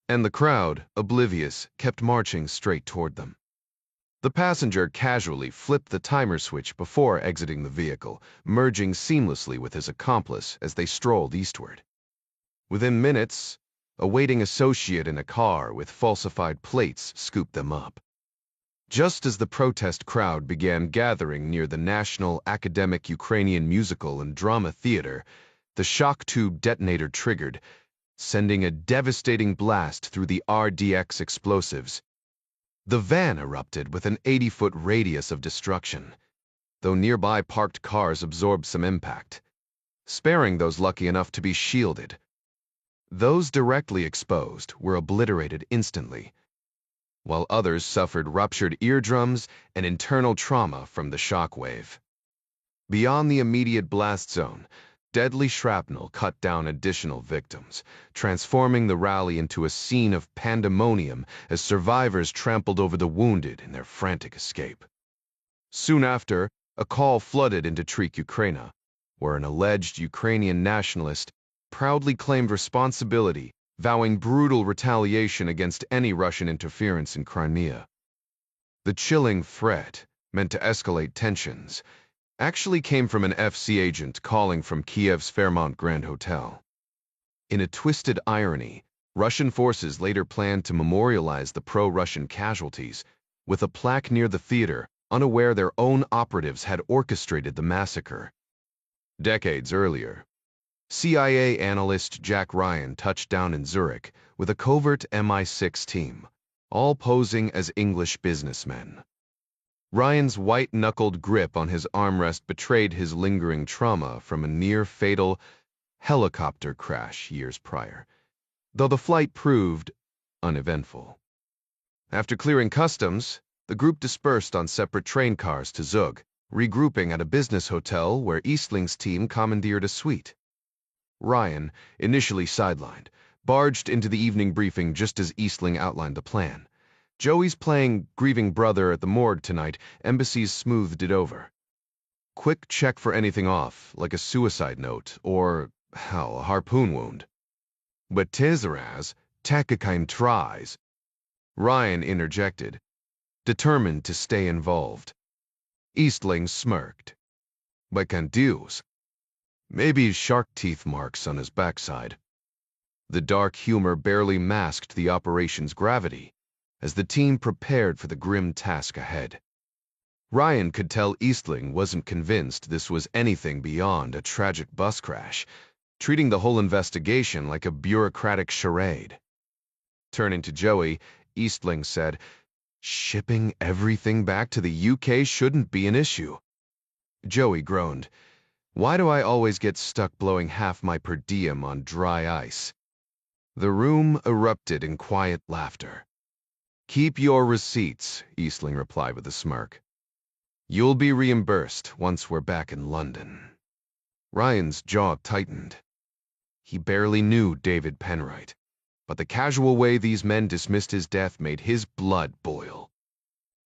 and the crowd, oblivious, kept marching straight toward them. The passenger casually flipped the timer switch before exiting the vehicle, merging seamlessly with his accomplice as they strolled eastward. Within minutes, a waiting associate in a car with falsified plates scooped them up. Just as the protest crowd began gathering near the National Academic Ukrainian Musical and Drama Theater, the shock tube detonator triggered, sending a devastating blast through the RDX explosives. The van erupted with an 80-foot radius of destruction, though nearby parked cars absorbed some impact, sparing those lucky enough to be shielded. Those directly exposed were obliterated instantly, while others suffered ruptured eardrums and internal trauma from the shockwave. Beyond the immediate blast zone, deadly shrapnel cut down additional victims, transforming the rally into a scene of pandemonium as survivors trampled over the wounded in their frantic escape. Soon after, a call flooded into Trik Ukraina, where an alleged Ukrainian nationalist proudly claimed responsibility, vowing brutal retaliation against any Russian interference in Crimea. The chilling threat, meant to escalate tensions, actually came from an FC agent calling from Kiev's Fairmont Grand Hotel. In a twisted irony, Russian forces later planned to memorialize the pro-Russian casualties with a plaque near the theater, unaware their own operatives had orchestrated the massacre. Decades earlier, CIA analyst Jack Ryan touched down in Zurich with a covert MI6 team, all posing as English businessmen. Ryan's white-knuckled grip on his armrest betrayed his lingering trauma from a near-fatal helicopter crash years prior, though the flight proved uneventful. After clearing customs, the group dispersed on separate train cars to Zug, regrouping at a business hotel where Eastling's team commandeered a suite. Ryan, initially sidelined, barged into the evening briefing just as Eastling outlined the plan. Joey's playing grieving brother at the morgue tonight. Embassies smoothed it over. Quick check for anything off, like a suicide note or, hell, a harpoon wound. But Tezaraz, Takakind tries. Ryan interjected, determined to stay involved. Eastling smirked. By Candius. Maybe shark teeth marks on his backside. The dark humor barely masked the operation's gravity as the team prepared for the grim task ahead. Ryan could tell Eastling wasn't convinced this was anything beyond a tragic bus crash, treating the whole investigation like a bureaucratic charade. Turning to Joey, Eastling said, "Shipping everything back to the UK shouldn't be an issue." Joey groaned. "Why do I always get stuck blowing half my per diem on dry ice?" The room erupted in quiet laughter. "Keep your receipts," Eastling replied with a smirk. "You'll be reimbursed once we're back in London." Ryan's jaw tightened. He barely knew David Penwright, but the casual way these men dismissed his death made his blood boil.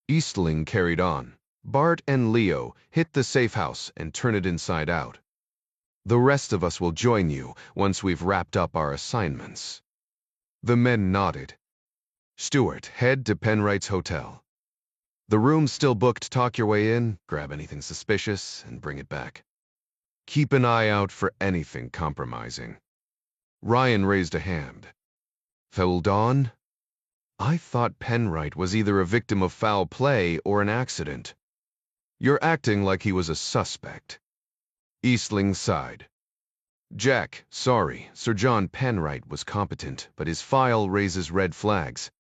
Eastling carried on. "Bart and Leo, hit the safe house and turn it inside out. The rest of us will join you once we've wrapped up our assignments." The men nodded. "Stuart, head to Penwright's hotel. The room's still booked. Talk your way in, grab anything suspicious, and bring it back. Keep an eye out for anything compromising." Ryan raised a hand. "Hold on. I thought Penwright was either a victim of foul play or an accident. You're acting like he was a suspect." Eastling sighed. "Jack, sorry, Sir John Penwright was competent, but his file raises red flags."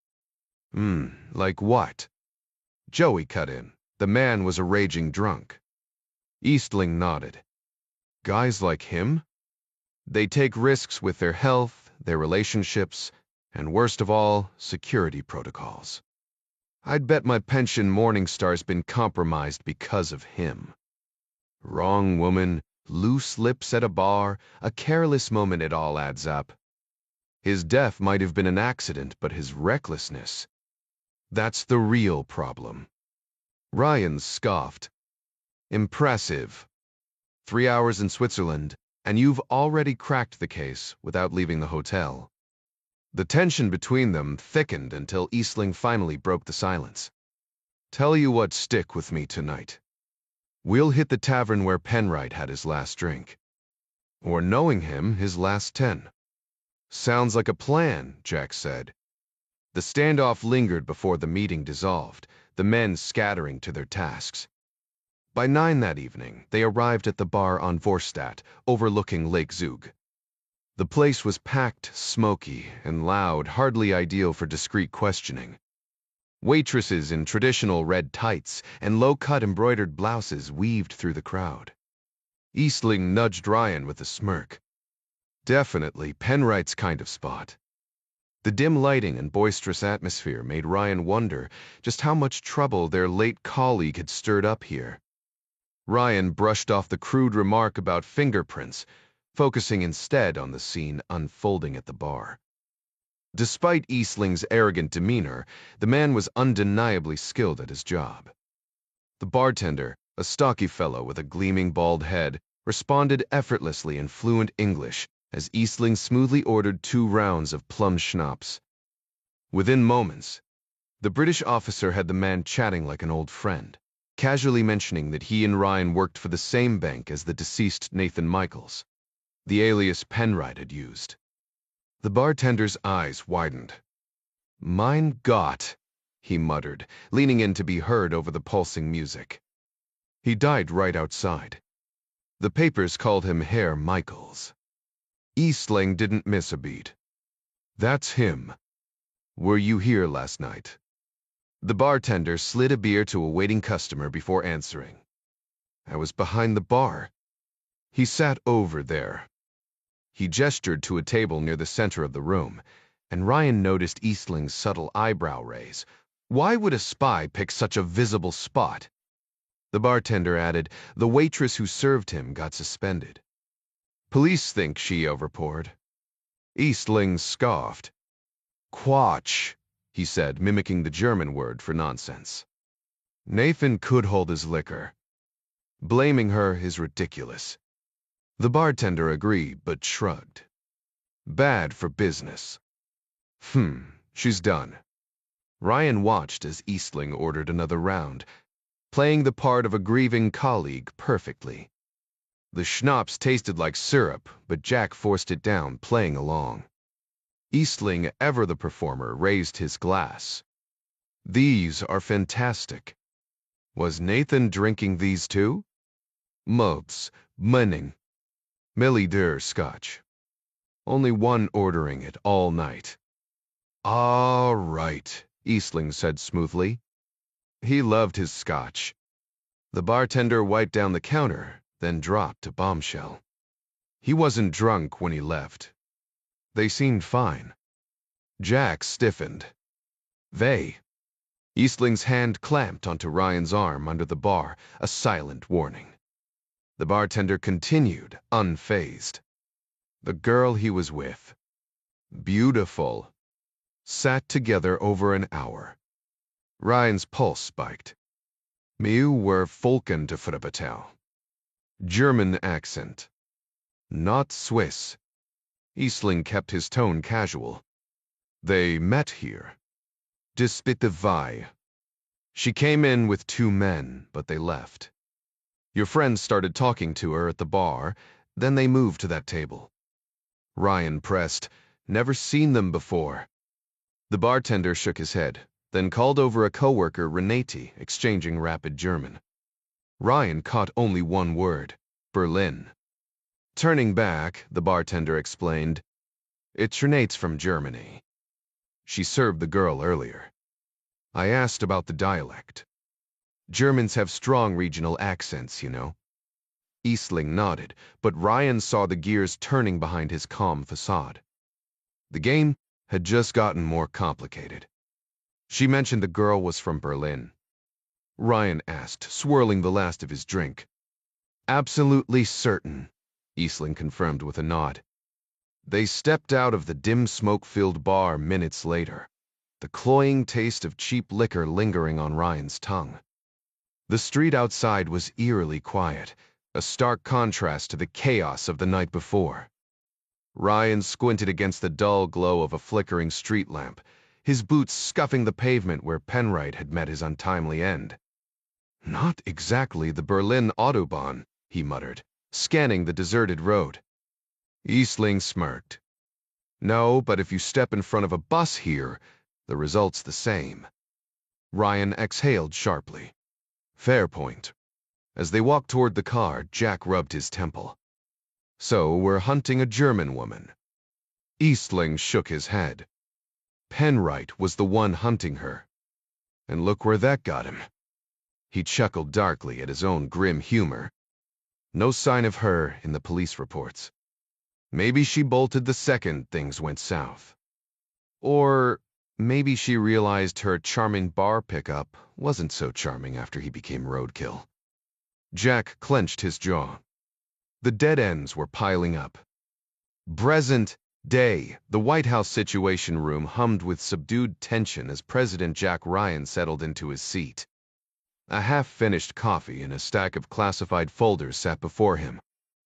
Like what?" Joey cut in. "The man was a raging drunk." Eastling nodded. "Guys like him? They take risks with their health, their relationships, and worst of all, security protocols. I'd bet my pension Morningstar's been compromised because of him. Wrong woman, loose lips at a bar, a careless moment, it all adds up. His death might have been an accident, but his recklessness, that's the real problem." Ryan scoffed. "Impressive. 3 hours in Switzerland, and you've already cracked the case without leaving the hotel." The tension between them thickened until Eastling finally broke the silence. "Tell you what, stick with me tonight. We'll hit the tavern where Penwright had his last drink. Or, knowing him, his last 10. "Sounds like a plan," Jack said. The standoff lingered before the meeting dissolved, the men scattering to their tasks. By 9 that evening, they arrived at the bar on Vorstadt, overlooking Lake Zug. The place was packed, smoky, and loud, hardly ideal for discreet questioning. Waitresses in traditional red tights and low-cut embroidered blouses weaved through the crowd. Eastling nudged Ryan with a smirk. "Definitely Penwright's kind of spot." The dim lighting and boisterous atmosphere made Ryan wonder just how much trouble their late colleague had stirred up here. Ryan brushed off the crude remark about fingerprints, focusing instead on the scene unfolding at the bar. Despite Eastling's arrogant demeanor, the man was undeniably skilled at his job. The bartender, a stocky fellow with a gleaming bald head, responded effortlessly in fluent English as Eastling smoothly ordered 2 rounds of plum schnapps. Within moments, the British officer had the man chatting like an old friend, casually mentioning that he and Ryan worked for the same bank as the deceased Nathan Michaels, the alias Penwright had used. The bartender's eyes widened. "Mein Gott," he muttered, leaning in to be heard over the pulsing music. "He died right outside. The papers called him Herr Michaels." Eastling didn't miss a beat. "That's him. Were you here last night?" The bartender slid a beer to a waiting customer before answering. "I was behind the bar." He sat over there. He gestured to a table near the center of the room, and Ryan noticed Eastling's subtle eyebrow raise. Why would a spy pick such a visible spot? The bartender added. The waitress who served him got suspended. Police think she overpoured. Eastling scoffed. Quatsch, he said, mimicking the German word for nonsense. Nathan could hold his liquor. Blaming her is ridiculous. The bartender agreed, but shrugged. Bad for business. She's done. Ryan watched as Eastling ordered another round, playing the part of a grieving colleague perfectly. The schnapps tasted like syrup, but Jack forced it down, playing along. Eastling, ever the performer, raised his glass. These are fantastic. Was Nathan drinking these too? Mugs, Munning, Millie Scotch. Only one ordering it all night. All right, Eastling said smoothly. He loved his scotch. The bartender wiped down the counter, then dropped a bombshell. He wasn't drunk when he left. They seemed fine. Jack stiffened. Eastling's hand clamped onto Ryan's arm under the bar, a silent warning. The bartender continued, unfazed. The girl he was with. Beautiful. Sat together over an hour. Ryan's pulse spiked. Miu were Folken de Fribbetel. German accent. Not Swiss. Eastling kept his tone casual. They met here. Dispitte Vi. She came in with 2 men, but they left. Your friends started talking to her at the bar, then they moved to that table. Ryan pressed. Never seen them before. The bartender shook his head, then called over a coworker, Renati, exchanging rapid German. Ryan caught only one word, Berlin. Turning back, the bartender explained, It's Renate's from Germany. She served the girl earlier. I asked about the dialect. Germans have strong regional accents, you know. Eastling nodded, but Ryan saw the gears turning behind his calm facade. The game had just gotten more complicated. She mentioned the girl was from Berlin. Ryan asked, swirling the last of his drink. Absolutely certain, Eastling confirmed with a nod. They stepped out of the dim smoke-filled bar minutes later, the cloying taste of cheap liquor lingering on Ryan's tongue. The street outside was eerily quiet, a stark contrast to the chaos of the night before. Ryan squinted against the dull glow of a flickering street lamp, his boots scuffing the pavement where Penwright had met his untimely end. Not exactly the Berlin Autobahn, he muttered, scanning the deserted road. Eastling smirked. No, but if you step in front of a bus here, the result's the same. Ryan exhaled sharply. Fair point. As they walked toward the car, Jack rubbed his temple. So we're hunting a German woman. Eastling shook his head. Penwright was the one hunting her. And look where that got him. He chuckled darkly at his own grim humor. No sign of her in the police reports. Maybe she bolted the second things went south. Or maybe she realized her charming bar pickup wasn't so charming after he became roadkill. Jack clenched his jaw. The dead ends were piling up. Present day, the White House Situation Room hummed with subdued tension as President Jack Ryan settled into his seat. A half-finished coffee and a stack of classified folders sat before him,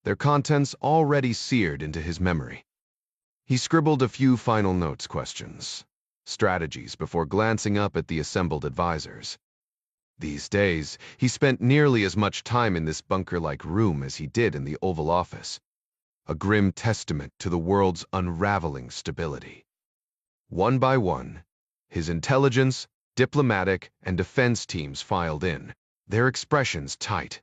their contents already seared into his memory. He scribbled a few final notes, questions, strategies before glancing up at the assembled advisors. These days, he spent nearly as much time in this bunker-like room as he did in the Oval Office, a grim testament to the world's unraveling stability. One by one, his intelligence, diplomatic, and defense teams filed in, their expressions tight.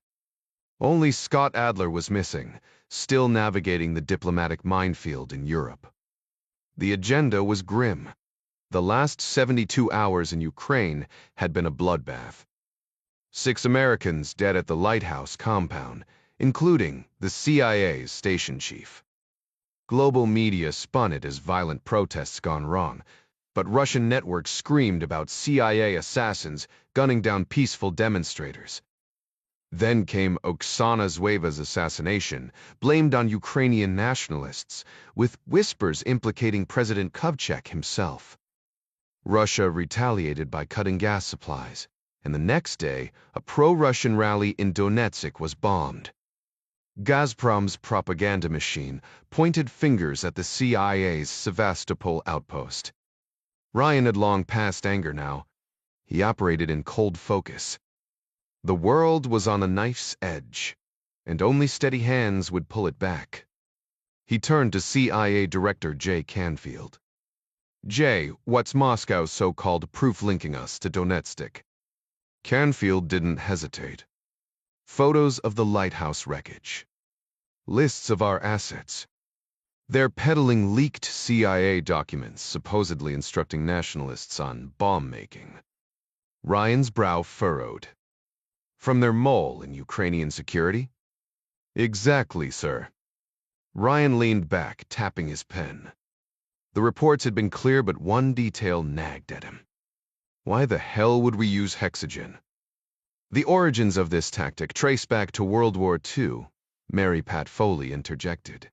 Only Scott Adler was missing, still navigating the diplomatic minefield in Europe. The agenda was grim. The last 72 hours in Ukraine had been a bloodbath. 6 Americans dead at the lighthouse compound, including the CIA's station chief. Global media spun it as violent protests gone wrong, but Russian networks screamed about CIA assassins gunning down peaceful demonstrators. Then came Oksana Zueva's assassination, blamed on Ukrainian nationalists, with whispers implicating President Kovchek himself. Russia retaliated by cutting gas supplies, and the next day, a pro-Russian rally in Donetsk was bombed. Gazprom's propaganda machine pointed fingers at the CIA's Sevastopol outpost. Ryan had long passed anger now. He operated in cold focus. The world was on a knife's edge, and only steady hands would pull it back. He turned to CIA Director Jay Canfield. "Jay, what's Moscow's so-called proof linking us to Donetsk?" Canfield didn't hesitate. Photos of the lighthouse wreckage. Lists of our assets. They're peddling leaked CIA documents, supposedly instructing nationalists on bomb-making. Ryan's brow furrowed. From their mole in Ukrainian security? Exactly, sir. Ryan leaned back, tapping his pen. The reports had been clear, but one detail nagged at him. Why the hell would we use hexogen? The origins of this tactic trace back to World War II, Mary Pat Foley interjected.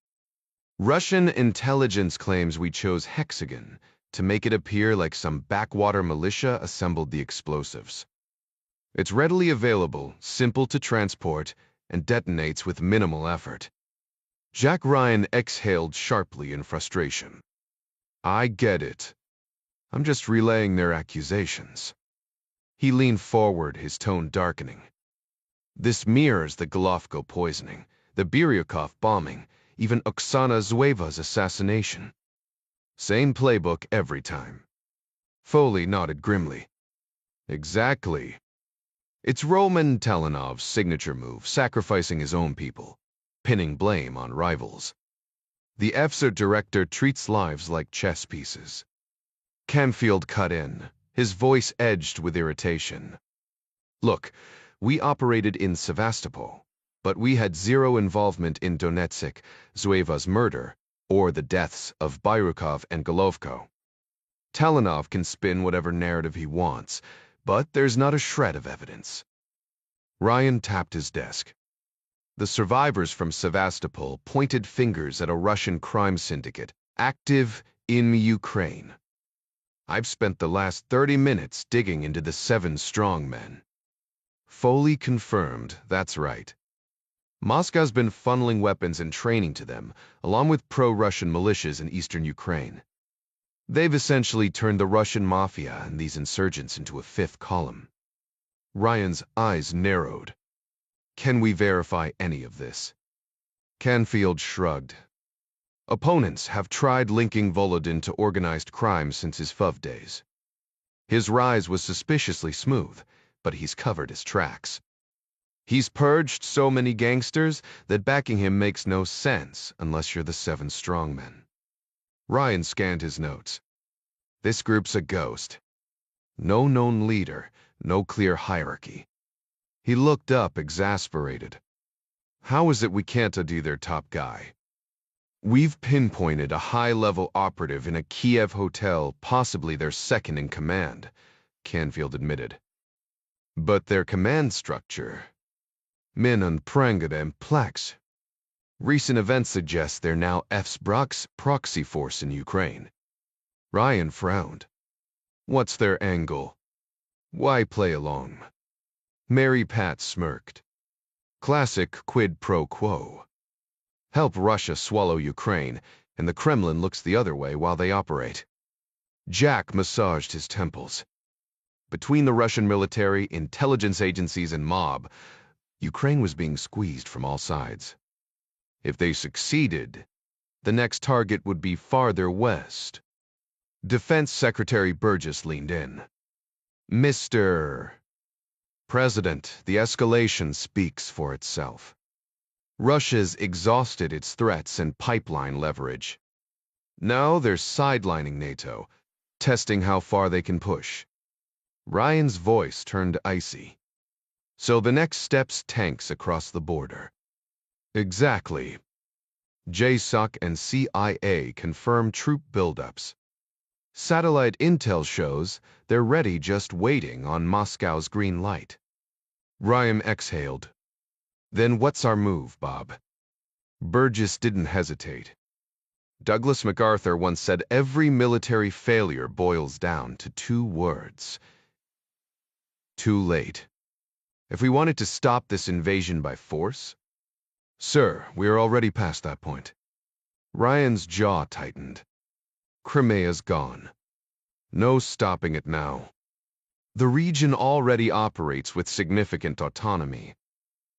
Russian intelligence claims we chose hexagon to make it appear like some backwater militia assembled the explosives. It's readily available, simple to transport, and detonates with minimal effort. Jack Ryan exhaled sharply in frustration. I get it. I'm just relaying their accusations. He leaned forward, his tone darkening. This mirrors the Golovko poisoning, the Biryukov bombing, even Oksana Zueva's assassination. Same playbook every time. Foley nodded grimly. Exactly. It's Roman Talenov's signature move, sacrificing his own people, pinning blame on rivals. The EFSA director treats lives like chess pieces. Canfield cut in, his voice edged with irritation. Look, we operated in Sevastopol, but we had zero involvement in Donetsk, Zueva's murder, or the deaths of Biryukov and Golovko. Talanov can spin whatever narrative he wants, but there's not a shred of evidence. Ryan tapped his desk. The survivors from Sevastopol pointed fingers at a Russian crime syndicate active in Ukraine. I've spent the last 30 minutes digging into the 7 strong men. Foley confirmed, that's right. Moscow's been funneling weapons and training to them, along with pro-Russian militias in eastern Ukraine. They've essentially turned the Russian mafia and these insurgents into a fifth column. Ryan's eyes narrowed. Can we verify any of this? Canfield shrugged. Opponents have tried linking Volodin to organized crime since his FUV days. His rise was suspiciously smooth, but he's covered his tracks. He's purged so many gangsters that backing him makes no sense unless you're the 7 strongmen. Ryan scanned his notes. This group's a ghost. No known leader, no clear hierarchy. He looked up, exasperated. How is it we can't ID their top guy? We've pinpointed a high-level operative in a Kiev hotel, possibly their second in command, Canfield admitted. But their command structure... Min and Prangada and Plex. Recent events suggest they're now FSBROK's proxy force in Ukraine. Ryan frowned. What's their angle? Why play along? Mary Pat smirked. Classic quid pro quo. Help Russia swallow Ukraine, and the Kremlin looks the other way while they operate. Jack massaged his temples. Between the Russian military, intelligence agencies, and mob, Ukraine was being squeezed from all sides. If they succeeded, the next target would be farther west. Defense Secretary Burgess leaned in. Mr. President, the escalation speaks for itself. Russia's exhausted its threats and pipeline leverage. Now they're sidelining NATO, testing how far they can push. Ryan's voice turned icy. So the next step's tanks across the border. Exactly. JSOC and CIA confirm troop buildups. Satellite intel shows they're ready, just waiting on Moscow's green light. Ryan exhaled, Then what's our move, Bob? Burgess didn't hesitate. Douglas MacArthur once said every military failure boils down to two words. Too late. If we wanted to stop this invasion by force? Sir, we are already past that point. Ryan's jaw tightened. Crimea's gone. No stopping it now. The region already operates with significant autonomy,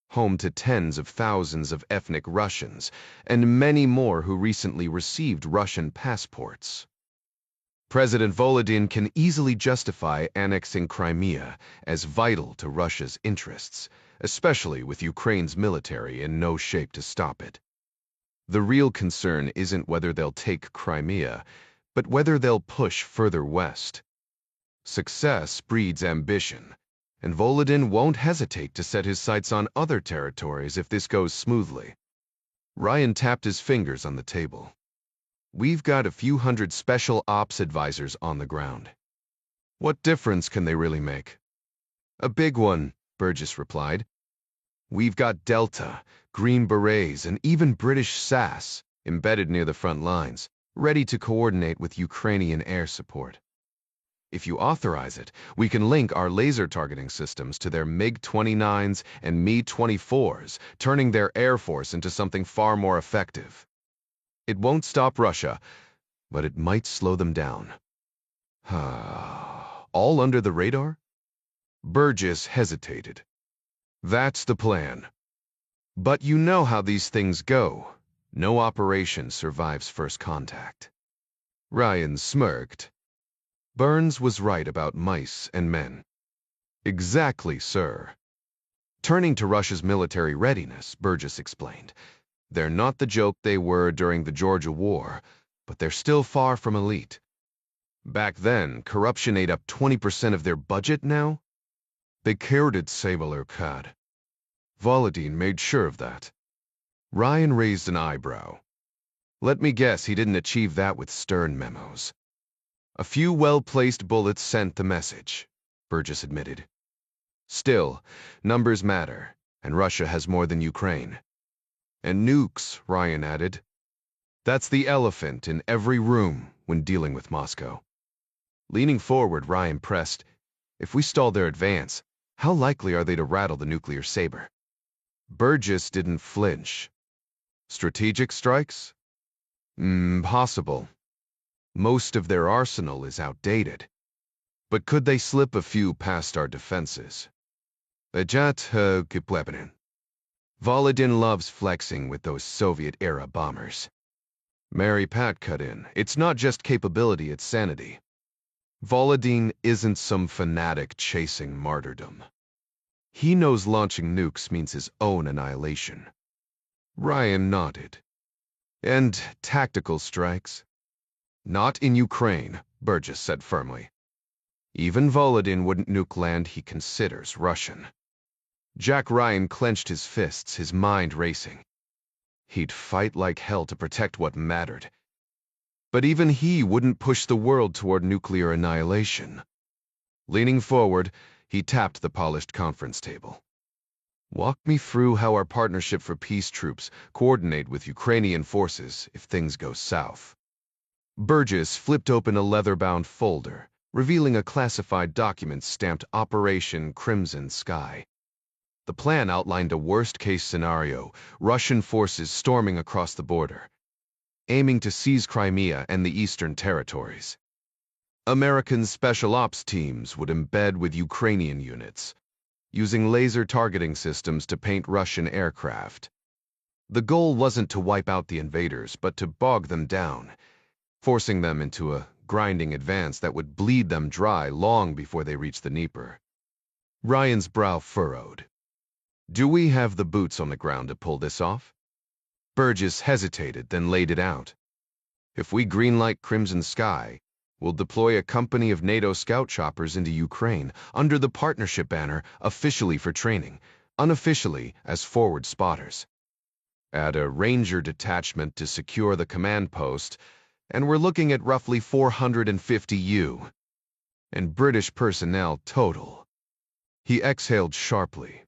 home to tens of thousands of ethnic Russians and many more who recently received Russian passports. President Volodin can easily justify annexing Crimea as vital to Russia's interests, especially with Ukraine's military in no shape to stop it. The real concern isn't whether they'll take Crimea, but whether they'll push further west. Success breeds ambition, and Volodin won't hesitate to set his sights on other territories if this goes smoothly. Ryan tapped his fingers on the table. We've got a few hundred special ops advisors on the ground. What difference can they really make? A big one, Burgess replied. We've got Delta, Green Berets, and even British SAS embedded near the front lines, ready to coordinate with Ukrainian air support. If you authorize it, we can link our laser targeting systems to their MiG-29s and Mi-24s, turning their air force into something far more effective. It won't stop Russia, but it might slow them down. All under the radar? Burgess hesitated. That's the plan. But you know how these things go. No operation survives first contact. Ryan smirked. Burns was right about mice and men. Exactly, sir. Turning to Russia's military readiness, Burgess explained. They're not the joke they were during the Georgia War, but they're still far from elite. Back then, corruption ate up 20% of their budget now. They cared at Sabalurkad. Volodin made sure of that. Ryan raised an eyebrow. Let me guess he didn't achieve that with stern memos. A few well-placed bullets sent the message, Burgess admitted. Still, numbers matter, and Russia has more than Ukraine. And nukes, Ryan added. That's the elephant in every room when dealing with Moscow. Leaning forward, Ryan pressed, if we stall their advance, how likely are they to rattle the nuclear saber? Burgess didn't flinch. Strategic strikes? Possible. Most of their arsenal is outdated. But could they slip a few past our defenses? Volodin loves flexing with those Soviet-era bombers. Mary Pat cut in. It's not just capability, it's sanity. Volodin isn't some fanatic chasing martyrdom. He knows launching nukes means his own annihilation. Ryan nodded. And tactical strikes? Not in Ukraine, Burgess said firmly. Even Volodin wouldn't nuke land he considers Russian. Jack Ryan clenched his fists, his mind racing. He'd fight like hell to protect what mattered. But even he wouldn't push the world toward nuclear annihilation. Leaning forward, he tapped the polished conference table. Walk me through how our partnership for peace troops coordinate with Ukrainian forces if things go south. Burgess flipped open a leather-bound folder, revealing a classified document stamped Operation Crimson Sky. The plan outlined a worst-case scenario, Russian forces storming across the border, aiming to seize Crimea and the eastern territories. American special ops teams would embed with Ukrainian units, using laser targeting systems to paint Russian aircraft. The goal wasn't to wipe out the invaders, but to bog them down, forcing them into a grinding advance that would bleed them dry long before they reached the Dnieper. Ryan's brow furrowed. Do we have the boots on the ground to pull this off? Burgess hesitated, then laid it out. If we greenlight Crimson Sky, we'll deploy a company of NATO scout choppers into Ukraine under the partnership banner, officially for training, unofficially as forward spotters. Add a Ranger detachment to secure the command post, and we're looking at roughly 450 U. And British personnel total. He exhaled sharply.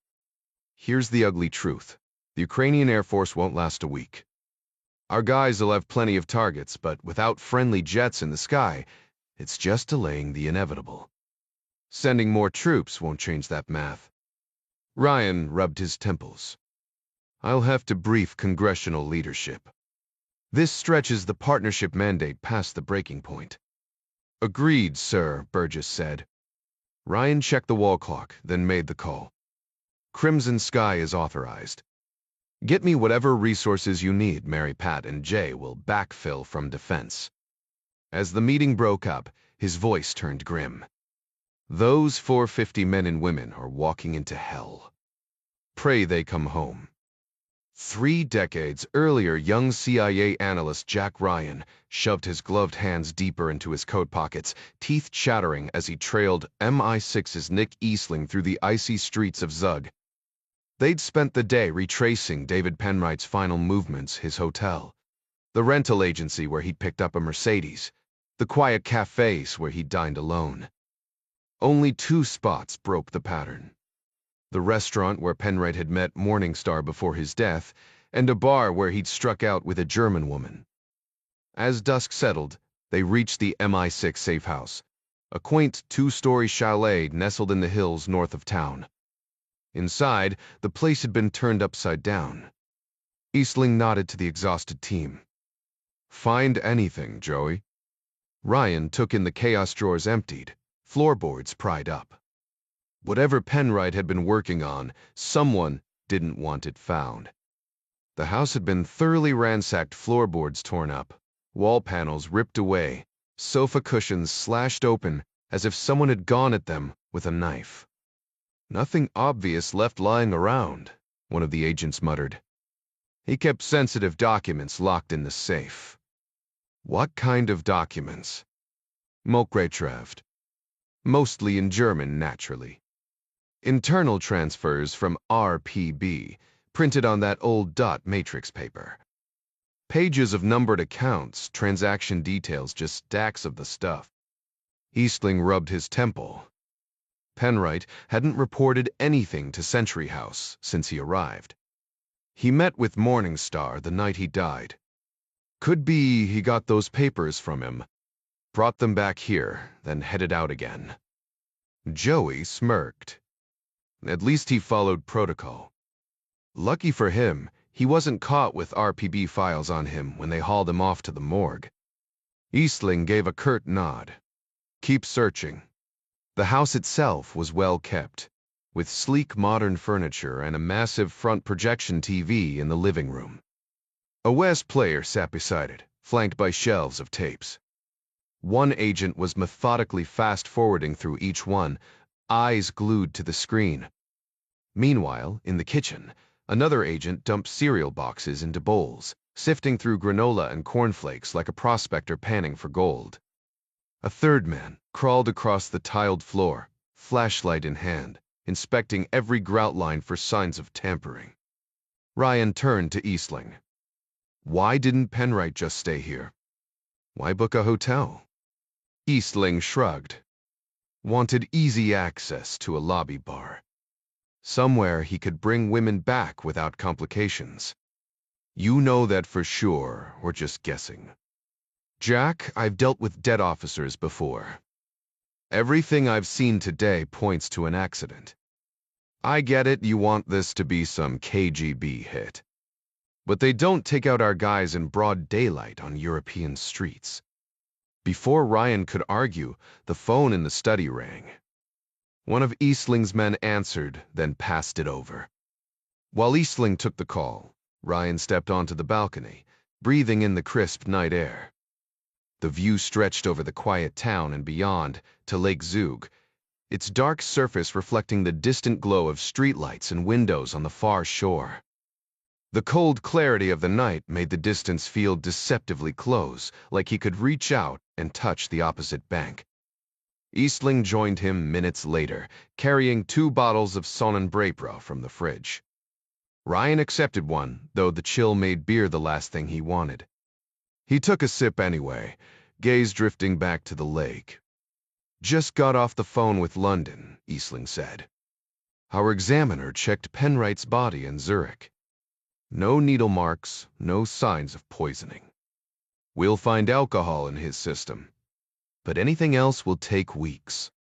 Here's the ugly truth. The Ukrainian Air Force won't last a week. Our guys will have plenty of targets, but without friendly jets in the sky, it's just delaying the inevitable. Sending more troops won't change that math. Ryan rubbed his temples. I'll have to brief congressional leadership. This stretches the partnership mandate past the breaking point. Agreed, sir, Burgess said. Ryan checked the wall clock, then made the call. Crimson Sky is authorized. Get me whatever resources you need. Mary Pat and Jay will backfill from defense. As the meeting broke up, his voice turned grim. Those 450 men and women are walking into hell. Pray they come home. 3 decades earlier, young CIA analyst Jack Ryan shoved his gloved hands deeper into his coat pockets, teeth chattering as he trailed MI6's Nick Eastling through the icy streets of Zug. They'd spent the day retracing David Penright's final movements, his hotel, the rental agency where he'd picked up a Mercedes, the quiet cafes where he'd dined alone. Only 2 spots broke the pattern. The restaurant where Penright had met Morningstar before his death, and a bar where he'd struck out with a German woman. As dusk settled, they reached the MI6 safe house, a quaint 2-story chalet nestled in the hills north of town. Inside, the place had been turned upside down. Eastling nodded to the exhausted team. Find anything, Joey? Ryan took in the chaos drawers emptied, floorboards pried up. Whatever Penright had been working on, someone didn't want it found. The house had been thoroughly ransacked, floorboards torn up, wall panels ripped away, sofa cushions slashed open as if someone had gone at them with a knife. Nothing obvious left lying around, one of the agents muttered. He kept sensitive documents locked in the safe. What kind of documents? Molkretreved. Mostly in German, naturally. Internal transfers from RPB, printed on that old dot matrix paper. Pages of numbered accounts, transaction details, just stacks of the stuff. Eastling rubbed his temple. Penright hadn't reported anything to Century House since he arrived. He met with Morningstar the night he died. Could be he got those papers from him, brought them back here, then headed out again. Joey smirked. At least he followed protocol. Lucky for him, he wasn't caught with RPB files on him when they hauled him off to the morgue. Eastling gave a curt nod. Keep searching. The house itself was well kept, with sleek modern furniture and a massive front projection TV in the living room. A West player sat beside it, flanked by shelves of tapes. One agent was methodically fast-forwarding through each one, eyes glued to the screen. Meanwhile, in the kitchen, another agent dumped cereal boxes into bowls, sifting through granola and cornflakes like a prospector panning for gold. A third man crawled across the tiled floor, flashlight in hand, inspecting every grout line for signs of tampering. Ryan turned to Eastling. Why didn't Penright just stay here? Why book a hotel? Eastling shrugged. Wanted easy access to a lobby bar. Somewhere he could bring women back without complications. You know that for sure, or just guessing? Jack, I've dealt with dead officers before. Everything I've seen today points to an accident. I get it, you want this to be some KGB hit. But they don't take out our guys in broad daylight on European streets. Before Ryan could argue, the phone in the study rang. One of Eastling's men answered, then passed it over. While Eastling took the call, Ryan stepped onto the balcony, breathing in the crisp night air. The view stretched over the quiet town and beyond to Lake Zug, its dark surface reflecting the distant glow of streetlights and windows on the far shore. The cold clarity of the night made the distance feel deceptively close, like he could reach out and touch the opposite bank. Eastling joined him minutes later, carrying 2 bottles of Sonnenbrepro from the fridge. Ryan accepted one, though the chill made beer the last thing he wanted. He took a sip anyway, gaze drifting back to the lake. Just got off the phone with London, Eastling said. Our examiner checked Penwright's body in Zurich. No needle marks, no signs of poisoning. We'll find alcohol in his system, but anything else will take weeks.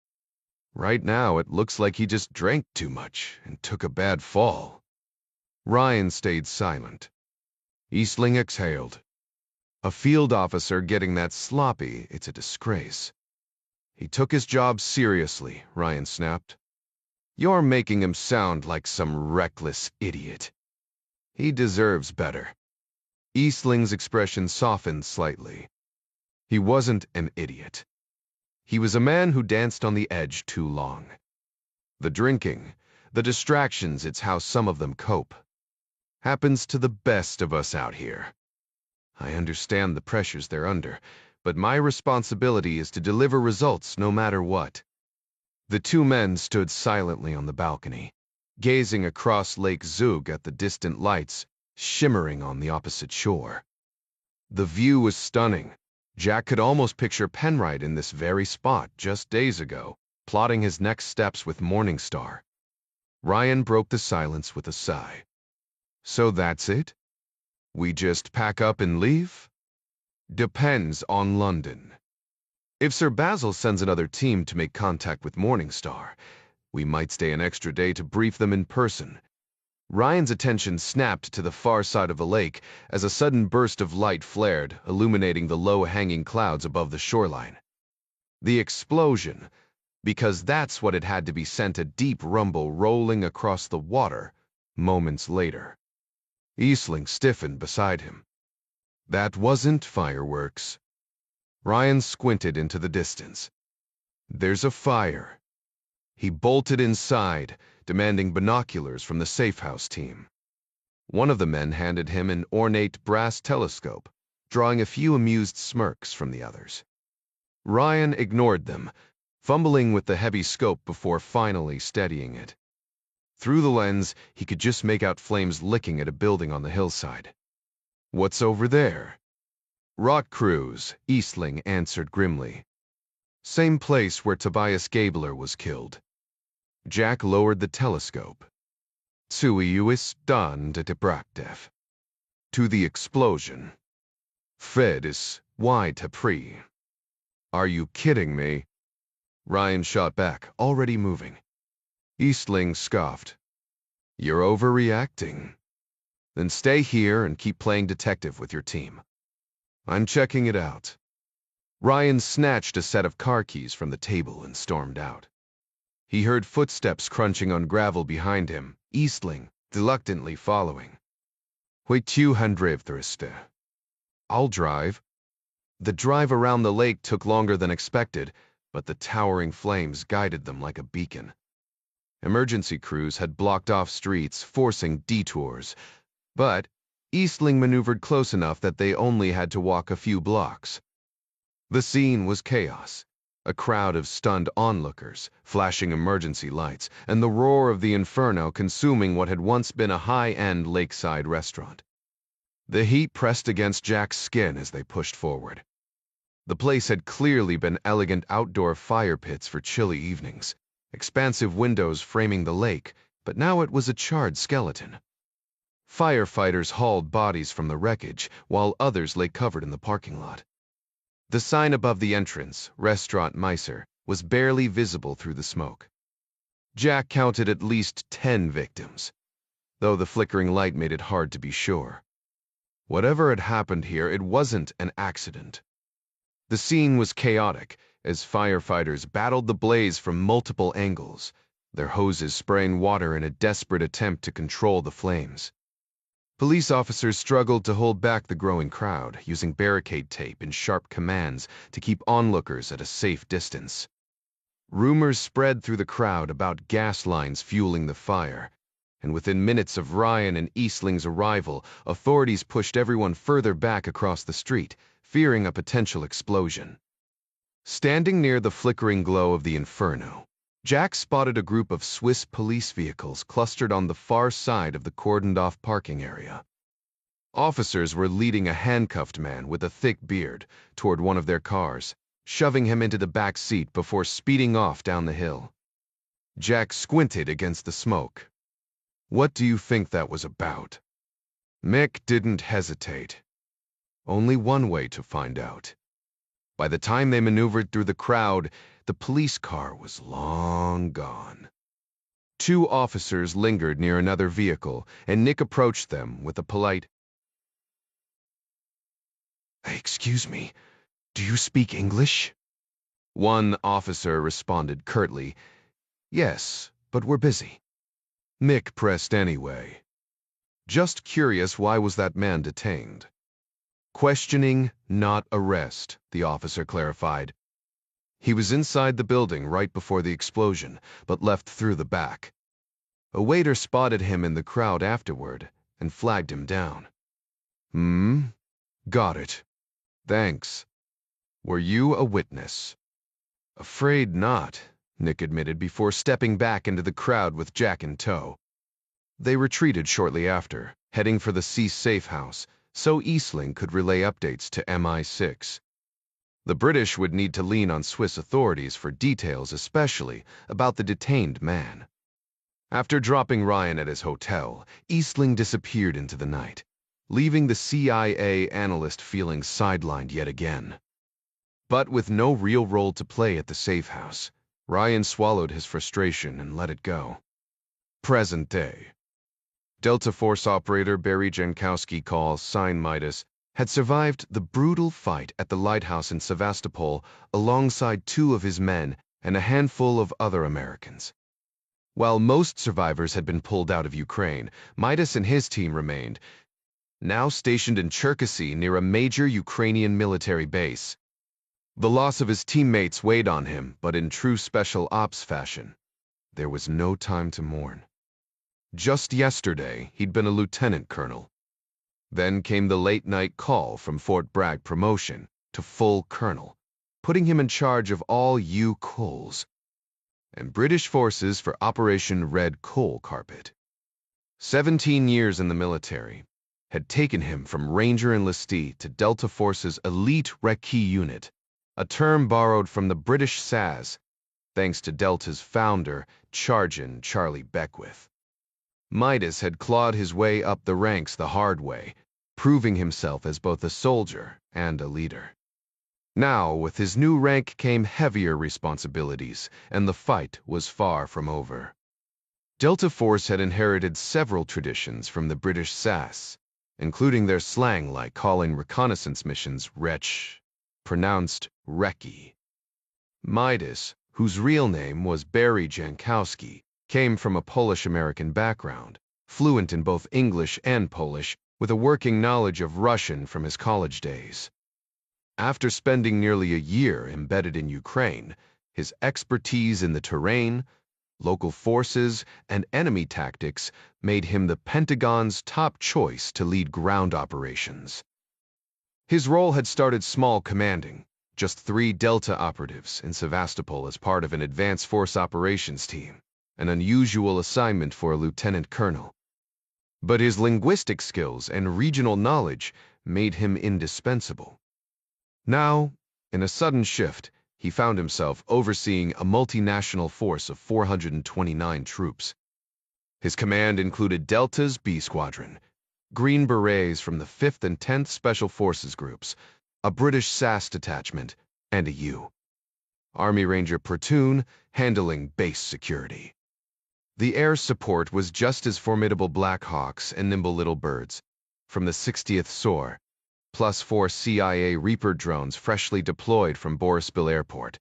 Right now, it looks like he just drank too much and took a bad fall. Ryan stayed silent. Eastling exhaled. A field officer getting that sloppy, it's a disgrace. He took his job seriously, Ryan snapped. You're making him sound like some reckless idiot. He deserves better. Eastling's expression softened slightly. He wasn't an idiot. He was a man who danced on the edge too long. The drinking, the distractions, it's how some of them cope. Happens to the best of us out here. I understand the pressures they're under, but my responsibility is to deliver results no matter what. The two men stood silently on the balcony, gazing across Lake Zug at the distant lights shimmering on the opposite shore. The view was stunning. Jack could almost picture Penwright in this very spot just days ago, plotting his next steps with Morningstar. Ryan broke the silence with a sigh. So that's it? We just pack up and leave? Depends on London. If Sir Basil sends another team to make contact with Morningstar, we might stay an extra day to brief them in person. Ryan's attention snapped to the far side of the lake as a sudden burst of light flared, illuminating the low-hanging clouds above the shoreline. The explosion, because that's what it had to be, sent a deep rumble rolling across the water moments later. Eastling stiffened beside him. That wasn't fireworks. Ryan squinted into the distance. There's a fire. He bolted inside, demanding binoculars from the safe house team. One of the men handed him an ornate brass telescope, drawing a few amused smirks from the others. Ryan ignored them, fumbling with the heavy scope before finally steadying it. Through the lens, he could just make out flames licking at a building on the hillside. What's over there? Rock crews, Eastling answered grimly. Same place where Tobias Gabler was killed. Jack lowered the telescope. Zuius dan de Brachtev. To the explosion. Fredis, why Tapri? Are you kidding me? Ryan shot back, already moving. Eastling scoffed. You're overreacting. Then stay here and keep playing detective with your team. I'm checking it out. Ryan snatched a set of car keys from the table and stormed out. He heard footsteps crunching on gravel behind him, Eastling reluctantly following. Wait 200 I'll drive. The drive around the lake took longer than expected, but the towering flames guided them like a beacon. Emergency crews had blocked off streets, forcing detours, but Eastling maneuvered close enough that they only had to walk a few blocks. The scene was chaos. A crowd of stunned onlookers, flashing emergency lights, and the roar of the inferno consuming what had once been a high-end lakeside restaurant. The heat pressed against Jack's skin as they pushed forward. The place had clearly been elegant outdoor fire pits for chilly evenings, expansive windows framing the lake, but now it was a charred skeleton. Firefighters hauled bodies from the wreckage, while others lay covered in the parking lot. The sign above the entrance, Restaurant Meiser, was barely visible through the smoke. Jack counted at least 10 victims, though the flickering light made it hard to be sure. Whatever had happened here, it wasn't an accident. The scene was chaotic as firefighters battled the blaze from multiple angles, their hoses spraying water in a desperate attempt to control the flames. Police officers struggled to hold back the growing crowd, using barricade tape and sharp commands to keep onlookers at a safe distance. Rumors spread through the crowd about gas lines fueling the fire, and within minutes of Ryan and Eastling's arrival, authorities pushed everyone further back across the street, fearing a potential explosion. Standing near the flickering glow of the inferno, Jack spotted a group of Swiss police vehicles clustered on the far side of the cordoned-off parking area. Officers were leading a handcuffed man with a thick beard toward one of their cars, shoving him into the back seat before speeding off down the hill. Jack squinted against the smoke. "What do you think that was about?" Mick didn't hesitate. Only one way to find out. By the time they maneuvered through the crowd, the police car was long gone. Two officers lingered near another vehicle, and Nick approached them with a polite, "Excuse me, do you speak English?" One officer responded curtly, "Yes, but we're busy." Mick pressed anyway. Just curious, why was that man detained? "Questioning, not arrest," the officer clarified. "He was inside the building right before the explosion, but left through the back. A waiter spotted him in the crowd afterward and flagged him down." Got it. Thanks. Were you a witness?" "Afraid not," Nick admitted before stepping back into the crowd with Jack in tow. They retreated shortly after, heading for the C safe house, so Eastling could relay updates to MI6. The British would need to lean on Swiss authorities for details, especially about the detained man. After dropping Ryan at his hotel, Eastling disappeared into the night, leaving the CIA analyst feeling sidelined yet again. But with no real role to play at the safe house, Ryan swallowed his frustration and let it go. Present day. Delta Force operator Barry Jankowski, calls sign Midas, had survived the brutal fight at the lighthouse in Sevastopol alongside two of his men and a handful of other Americans. While most survivors had been pulled out of Ukraine, Midas and his team remained, now stationed in Cherkasy near a major Ukrainian military base. The loss of his teammates weighed on him, but in true special ops fashion, there was no time to mourn. Just yesterday, he'd been a lieutenant colonel. Then came the late-night call from Fort Bragg promotion to full colonel, putting him in charge of all U-Coals and British forces for Operation Red Coal Carpet. 17 years in the military had taken him from Ranger enlistee to Delta Force's elite recce unit, a term borrowed from the British SAS, thanks to Delta's founder, Sergeant Charlie Beckwith. Midas had clawed his way up the ranks the hard way, proving himself as both a soldier and a leader. Now, with his new rank came heavier responsibilities, and the fight was far from over. Delta Force had inherited several traditions from the British SAS, including their slang like calling reconnaissance missions wretch, pronounced recce. Midas, whose real name was Barry Jankowski, came from a Polish-American background, fluent in both English and Polish, with a working knowledge of Russian from his college days. After spending nearly a year embedded in Ukraine, his expertise in the terrain, local forces, and enemy tactics made him the Pentagon's top choice to lead ground operations. His role had started small, commanding just 3 Delta operatives in Sevastopol as part of an advanced force operations team, an unusual assignment for a lieutenant colonel. But his linguistic skills and regional knowledge made him indispensable. Now, in a sudden shift, he found himself overseeing a multinational force of 429 troops. His command included Delta's B Squadron, Green Berets from the 5th and 10th Special Forces Groups, a British SAS detachment, and a Army Ranger platoon handling base security. The air support was just as formidable Black Hawks and nimble little birds from the 60th SOAR, plus 4 CIA Reaper drones freshly deployed from Boryspil Airport.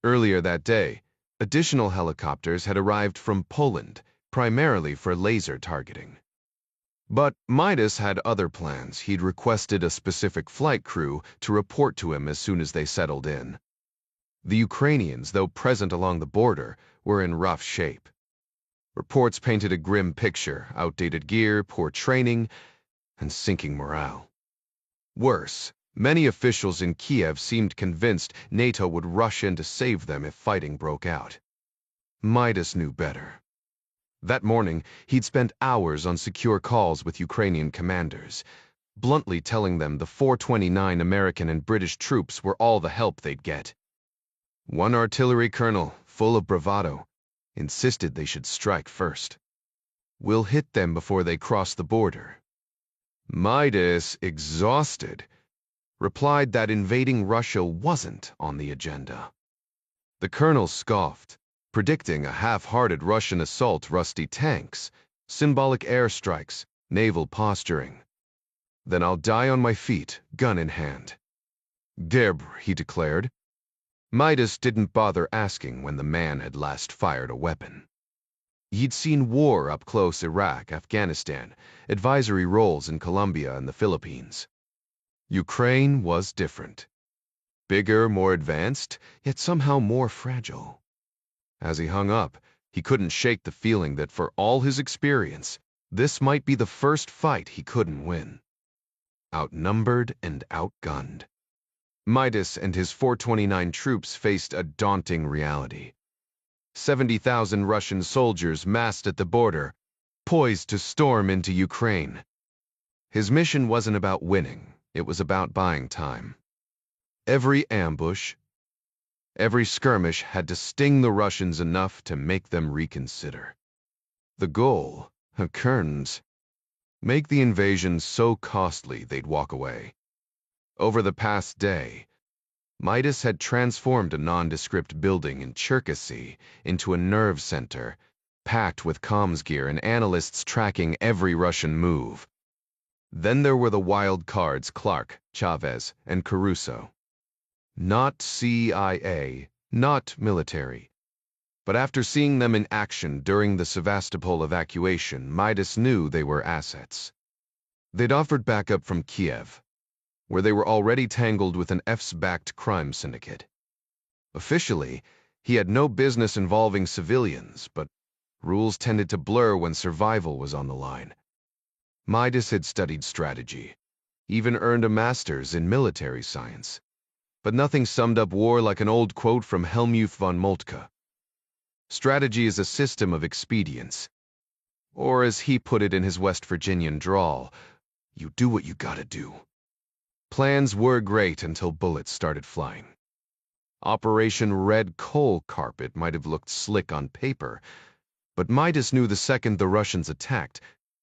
Earlier that day, additional helicopters had arrived from Poland, primarily for laser targeting. But Midas had other plans. He'd requested a specific flight crew to report to him as soon as they settled in. The Ukrainians, though present along the border, were in rough shape. Reports painted a grim picture: outdated gear, poor training, and sinking morale. Worse, many officials in Kiev seemed convinced NATO would rush in to save them if fighting broke out. Midas knew better. That morning, he'd spent hours on secure calls with Ukrainian commanders, bluntly telling them the 429 American and British troops were all the help they'd get. One artillery colonel, full of bravado, insisted they should strike first. "We'll hit them before they cross the border." Midas, exhausted, replied that invading Russia wasn't on the agenda. The colonel scoffed, predicting a half-hearted Russian assault, rusty tanks, symbolic airstrikes, naval posturing. "Then I'll die on my feet, gun in hand." "Debre," he declared. Midas didn't bother asking when the man had last fired a weapon. He'd seen war up close: Iraq, Afghanistan, advisory roles in Colombia and the Philippines. Ukraine was different. Bigger, more advanced, yet somehow more fragile. As he hung up, he couldn't shake the feeling that for all his experience, this might be the first fight he couldn't win. Outnumbered and outgunned, Midas and his 429 troops faced a daunting reality. 70,000 Russian soldiers massed at the border, poised to storm into Ukraine. His mission wasn't about winning, it was about buying time. Every ambush, every skirmish had to sting the Russians enough to make them reconsider. The goal, Kerns, make the invasion so costly they'd walk away. Over the past day, Midas had transformed a nondescript building in Cherkasy into a nerve center, packed with comms gear and analysts tracking every Russian move. Then there were the wild cards: Clark, Chavez, and Caruso. Not CIA, not military. But after seeing them in action during the Sevastopol evacuation, Midas knew they were assets. They'd offered backup from Kiev, where they were already tangled with an EFS-backed crime syndicate. Officially, he had no business involving civilians, but rules tended to blur when survival was on the line. Midas had studied strategy, even earned a master's in military science, but nothing summed up war like an old quote from Helmuth von Moltke. Strategy is a system of expedients, or as he put it in his West Virginian drawl, you do what you gotta do. Plans were great until bullets started flying. Operation Red Coal Carpet might have looked slick on paper, but Midas knew the second the Russians attacked,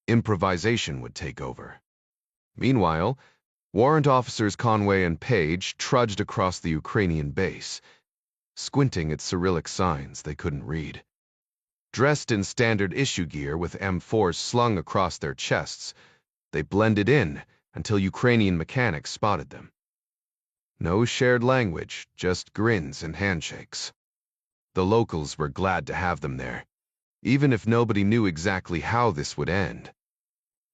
improvisation would take over. Meanwhile, warrant officers Conway and Page trudged across the Ukrainian base, squinting at Cyrillic signs they couldn't read. Dressed in standard issue gear with M4s slung across their chests, they blended in until Ukrainian mechanics spotted them. No shared language, just grins and handshakes. The locals were glad to have them there, even if nobody knew exactly how this would end.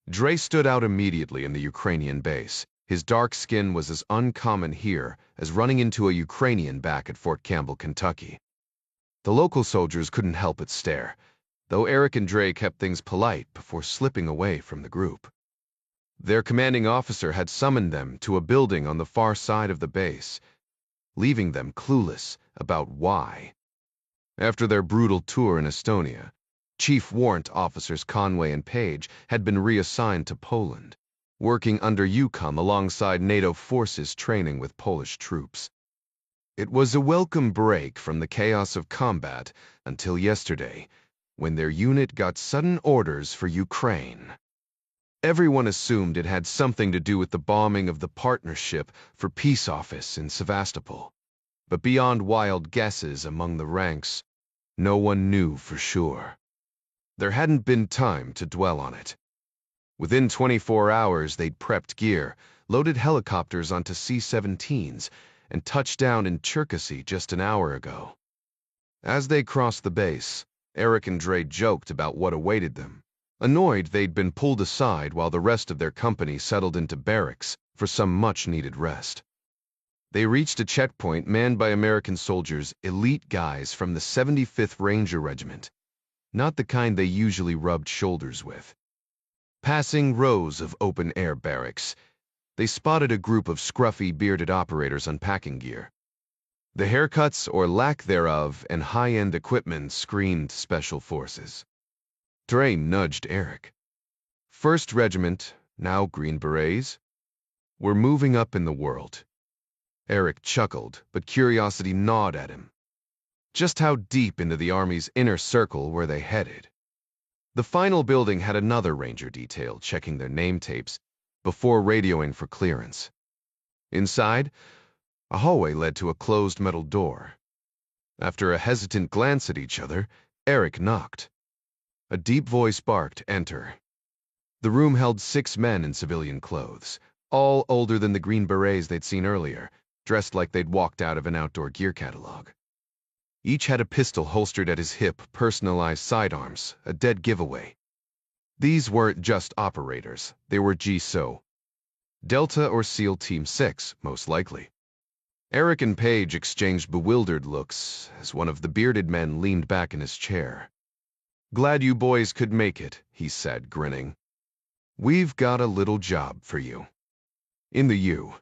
Dre stood out immediately in the Ukrainian base. His dark skin was as uncommon here as running into a Ukrainian back at Fort Campbell, Kentucky. The local soldiers couldn't help but stare, though Eric and Dre kept things polite before slipping away from the group. Their commanding officer had summoned them to a building on the far side of the base, leaving them clueless about why. After their brutal tour in Estonia, Chief Warrant Officers Conway and Page had been reassigned to Poland, working under UCOM alongside NATO forces training with Polish troops. It was a welcome break from the chaos of combat until yesterday, when their unit got sudden orders for Ukraine. Everyone assumed it had something to do with the bombing of the Partnership for Peace office in Sevastopol. But beyond wild guesses among the ranks, no one knew for sure. There hadn't been time to dwell on it. Within 24 hours, they'd prepped gear, loaded helicopters onto C-17s, and touched down in Cherkasy just an hour ago. As they crossed the base, Eric and Dre joked about what awaited them, annoyed they'd been pulled aside while the rest of their company settled into barracks for some much-needed rest. They reached a checkpoint manned by American soldiers, elite guys from the 75th Ranger Regiment, not the kind they usually rubbed shoulders with. Passing rows of open-air barracks, they spotted a group of scruffy, bearded operators unpacking gear. The haircuts, or lack thereof, and high-end equipment screamed Special Forces. Dre nudged Eric. First Regiment, now Green Berets? We're moving up in the world. Eric chuckled, but curiosity gnawed at him. Just how deep into the Army's inner circle were they headed? The final building had another ranger detail checking their name tapes before radioing for clearance. Inside, a hallway led to a closed metal door. After a hesitant glance at each other, Eric knocked. A deep voice barked, "Enter." The room held 6 men in civilian clothes, all older than the green berets they'd seen earlier, dressed like they'd walked out of an outdoor gear catalog. Each had a pistol holstered at his hip, personalized sidearms, a dead giveaway. These weren't just operators, they were GSO. Delta or SEAL Team 6, most likely. Eric and Paige exchanged bewildered looks as one of the bearded men leaned back in his chair. "Glad you boys could make it," he said, grinning. "We've got a little job for you." In the U.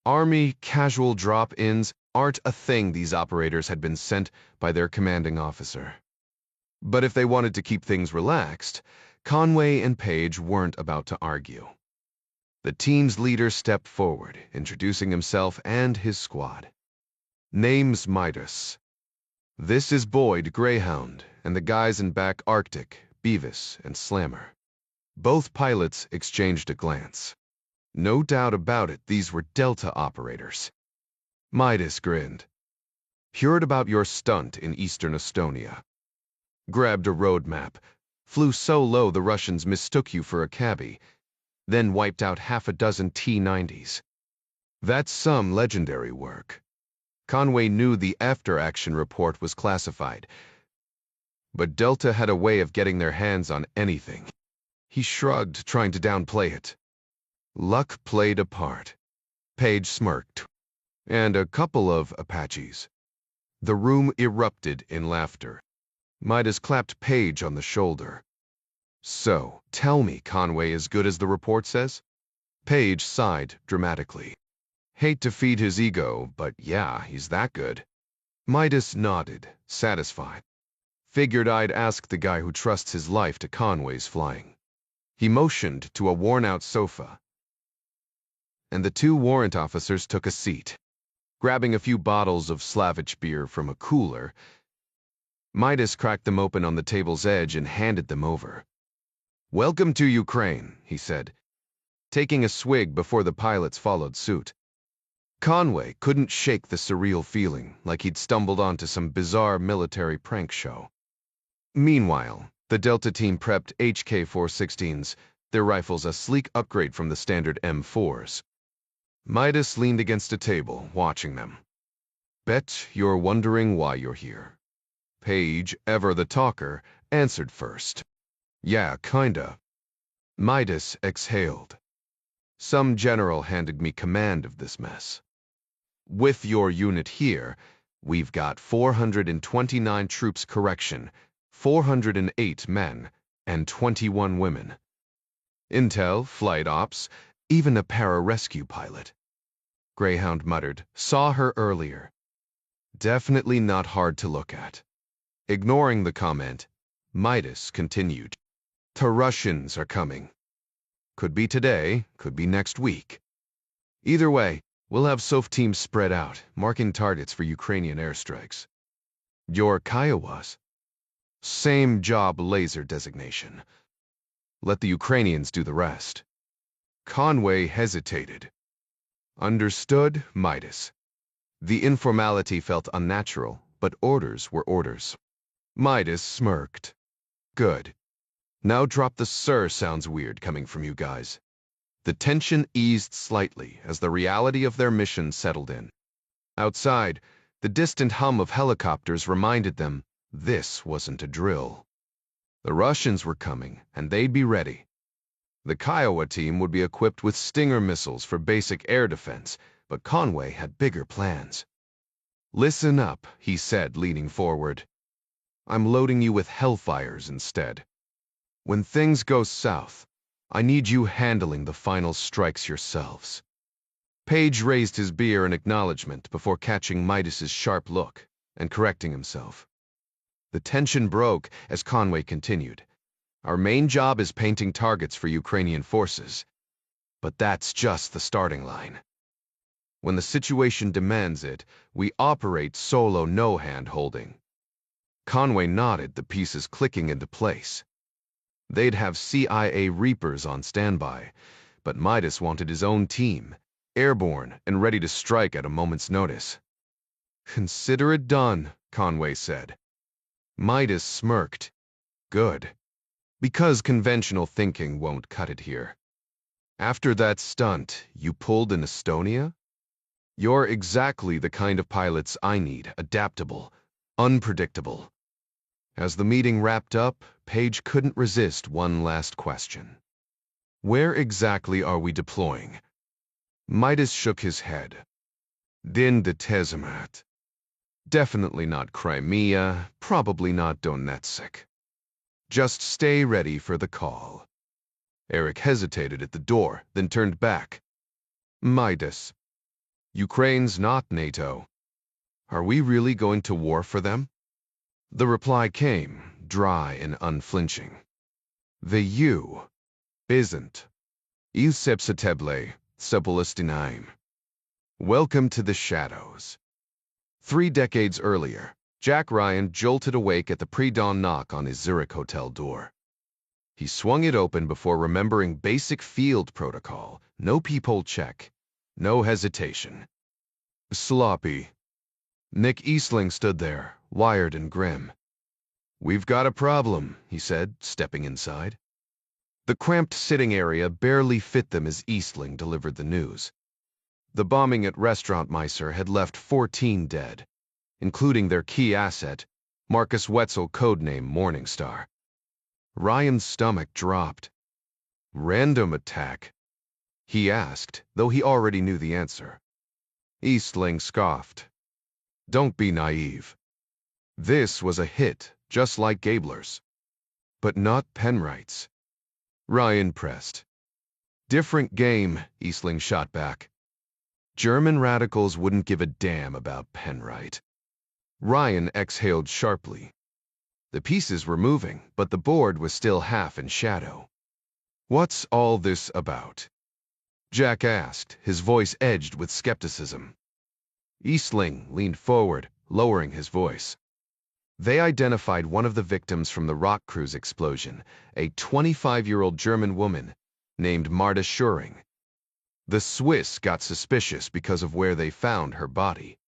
Army casual drop-ins aren't a thing these operators had been sent by their commanding officer. But if they wanted to keep things relaxed, Conway and Paige weren't about to argue. The team's leader stepped forward, introducing himself and his squad. "Name's Midas. This is Boyd, Greyhound, and the guys in back Arctic, Beavis and Slammer." Both pilots exchanged a glance. No doubt about it, these were Delta operators. Midas grinned. "Heard about your stunt in eastern Estonia. Grabbed a road map, flew so low the Russians mistook you for a cabbie, then wiped out half a dozen T-90s. That's some legendary work." Conway knew the after-action report was classified, but Delta had a way of getting their hands on anything. He shrugged, trying to downplay it. Luck played a part. Paige smirked. "And a couple of Apaches." The room erupted in laughter. Midas clapped Paige on the shoulder. "So, tell me, Conway as good as the report says?" Paige sighed dramatically. "Hate to feed his ego, but yeah, he's that good." Midas nodded, satisfied. "Figured I'd ask the guy who trusts his life to Conway's flying." He motioned to a worn-out sofa, and the 2 warrant officers took a seat. Grabbing a few bottles of Slavich beer from a cooler, Midas cracked them open on the table's edge and handed them over. "Welcome to Ukraine," he said, taking a swig before the pilots followed suit. Conway couldn't shake the surreal feeling, like he'd stumbled onto some bizarre military prank show. Meanwhile, the Delta team prepped HK-416s, their rifles a sleek upgrade from the standard M4s. Midas leaned against a table, watching them. "Bet you're wondering why you're here." Paige, ever the talker, answered first. "Yeah, kinda." Midas exhaled. "Some general handed me command of this mess. With your unit here, we've got 429 troops, correction, 408 men, and 21 women. Intel, flight ops, even a pararescue pilot." Greyhound muttered, "Saw her earlier." "Definitely not hard to look at." Ignoring the comment, Midas continued. "The Russians are coming. Could be today, could be next week. Either way, we'll have SOF teams spread out, marking targets for Ukrainian airstrikes." "Your Kiowas?" "Same job laser designation. Let the Ukrainians do the rest." Conway hesitated. "Understood, Midas." The informality felt unnatural, but orders were orders. Midas smirked. "Good. Now drop the 'sir' sounds weird coming from you guys." The tension eased slightly as the reality of their mission settled in. Outside, the distant hum of helicopters reminded them this wasn't a drill. The Russians were coming, and they'd be ready. The Kiowa team would be equipped with Stinger missiles for basic air defense, but Conway had bigger plans. "Listen up," he said, leaning forward. "I'm loading you with Hellfires instead. When things go south, I need you handling the final strikes yourselves." Paige raised his beer in acknowledgement before catching Midas's sharp look and correcting himself. The tension broke as Conway continued. "Our main job is painting targets for Ukrainian forces, but that's just the starting line. When the situation demands it, we operate solo, no hand-holding. Conway nodded, the pieces clicking into place. They'd have CIA Reapers on standby, but Midas wanted his own team, airborne and ready to strike at a moment's notice. "Consider it done," Conway said. Midas smirked. "Good. Because conventional thinking won't cut it here. After that stunt you pulled in Estonia? You're exactly the kind of pilots I need, adaptable, unpredictable." As the meeting wrapped up, Paige couldn't resist one last question. "Where exactly are we deploying?" Midas shook his head. "Din de Tezemat. Definitely not Crimea, probably not Donetsk. Just stay ready for the call." Eric hesitated at the door, then turned back. "Midas, Ukraine's not NATO. Are we really going to war for them?" The reply came, dry and unflinching. "The U isn't. Il sepseteble, sepulestinaim. Welcome to the shadows." 3 decades earlier, Jack Ryan jolted awake at the pre-dawn knock on his Zurich hotel door. He swung it open before remembering basic field protocol. No peephole check. No hesitation. Sloppy. Nick Eastling stood there, wired and grim. "We've got a problem," he said, stepping inside. The cramped sitting area barely fit them as Eastling delivered the news. The bombing at Restaurant Meiser had left 14 dead, including their key asset, Marcus Wetzel, codename Morningstar. Ryan's stomach dropped. "Random attack?" he asked, though he already knew the answer. Eastling scoffed. "Don't be naive. This was a hit, just like Gabler's. But not Penright's." Ryan pressed. "Different game," Eastling shot back. "German radicals wouldn't give a damn about Penright." Ryan exhaled sharply. The pieces were moving, but the board was still half in shadow. "What's all this about?" Jack asked, his voice edged with skepticism. Eastling leaned forward, lowering his voice. "They identified one of the victims from the rock cruise explosion, a 25-year-old German woman named Marta Schuring. The Swiss got suspicious because of where they found her body.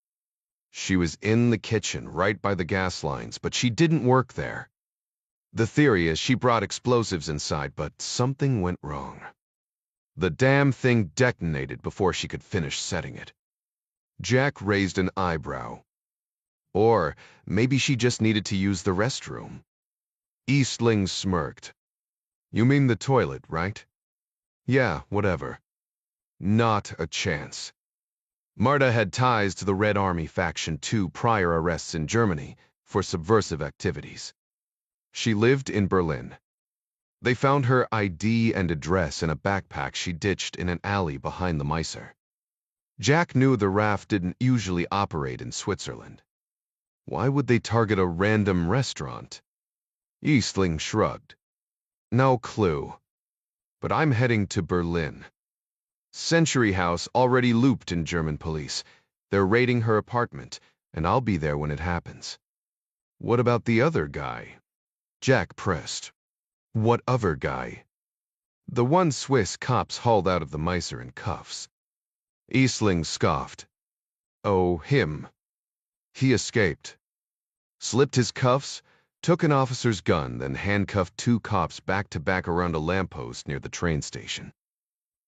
She was in the kitchen, right by the gas lines, but she didn't work there. The theory is she brought explosives inside, but something went wrong. The damn thing detonated before she could finish setting it." Jack raised an eyebrow. "Or maybe she just needed to use the restroom." Eastling smirked. "You mean the toilet, right?" "Yeah, whatever." "Not a chance. Marta had ties to the Red Army Faction 2 prior arrests in Germany for subversive activities. She lived in Berlin. They found her ID and address in a backpack she ditched in an alley behind the Meiser. Jack knew the RAF didn't usually operate in Switzerland. Why would they target a random restaurant? Eastling shrugged. "No clue. But I'm heading to Berlin. Century House already looped in German police. They're raiding her apartment, and I'll be there when it happens." "What about the other guy?" Jack pressed. "What other guy?" "The one Swiss cops hauled out of the Meiser in cuffs." Eastling scoffed. "Oh, him. He escaped. Slipped his cuffs, took an officer's gun, then handcuffed 2 cops back-to-back around a lamppost near the train station.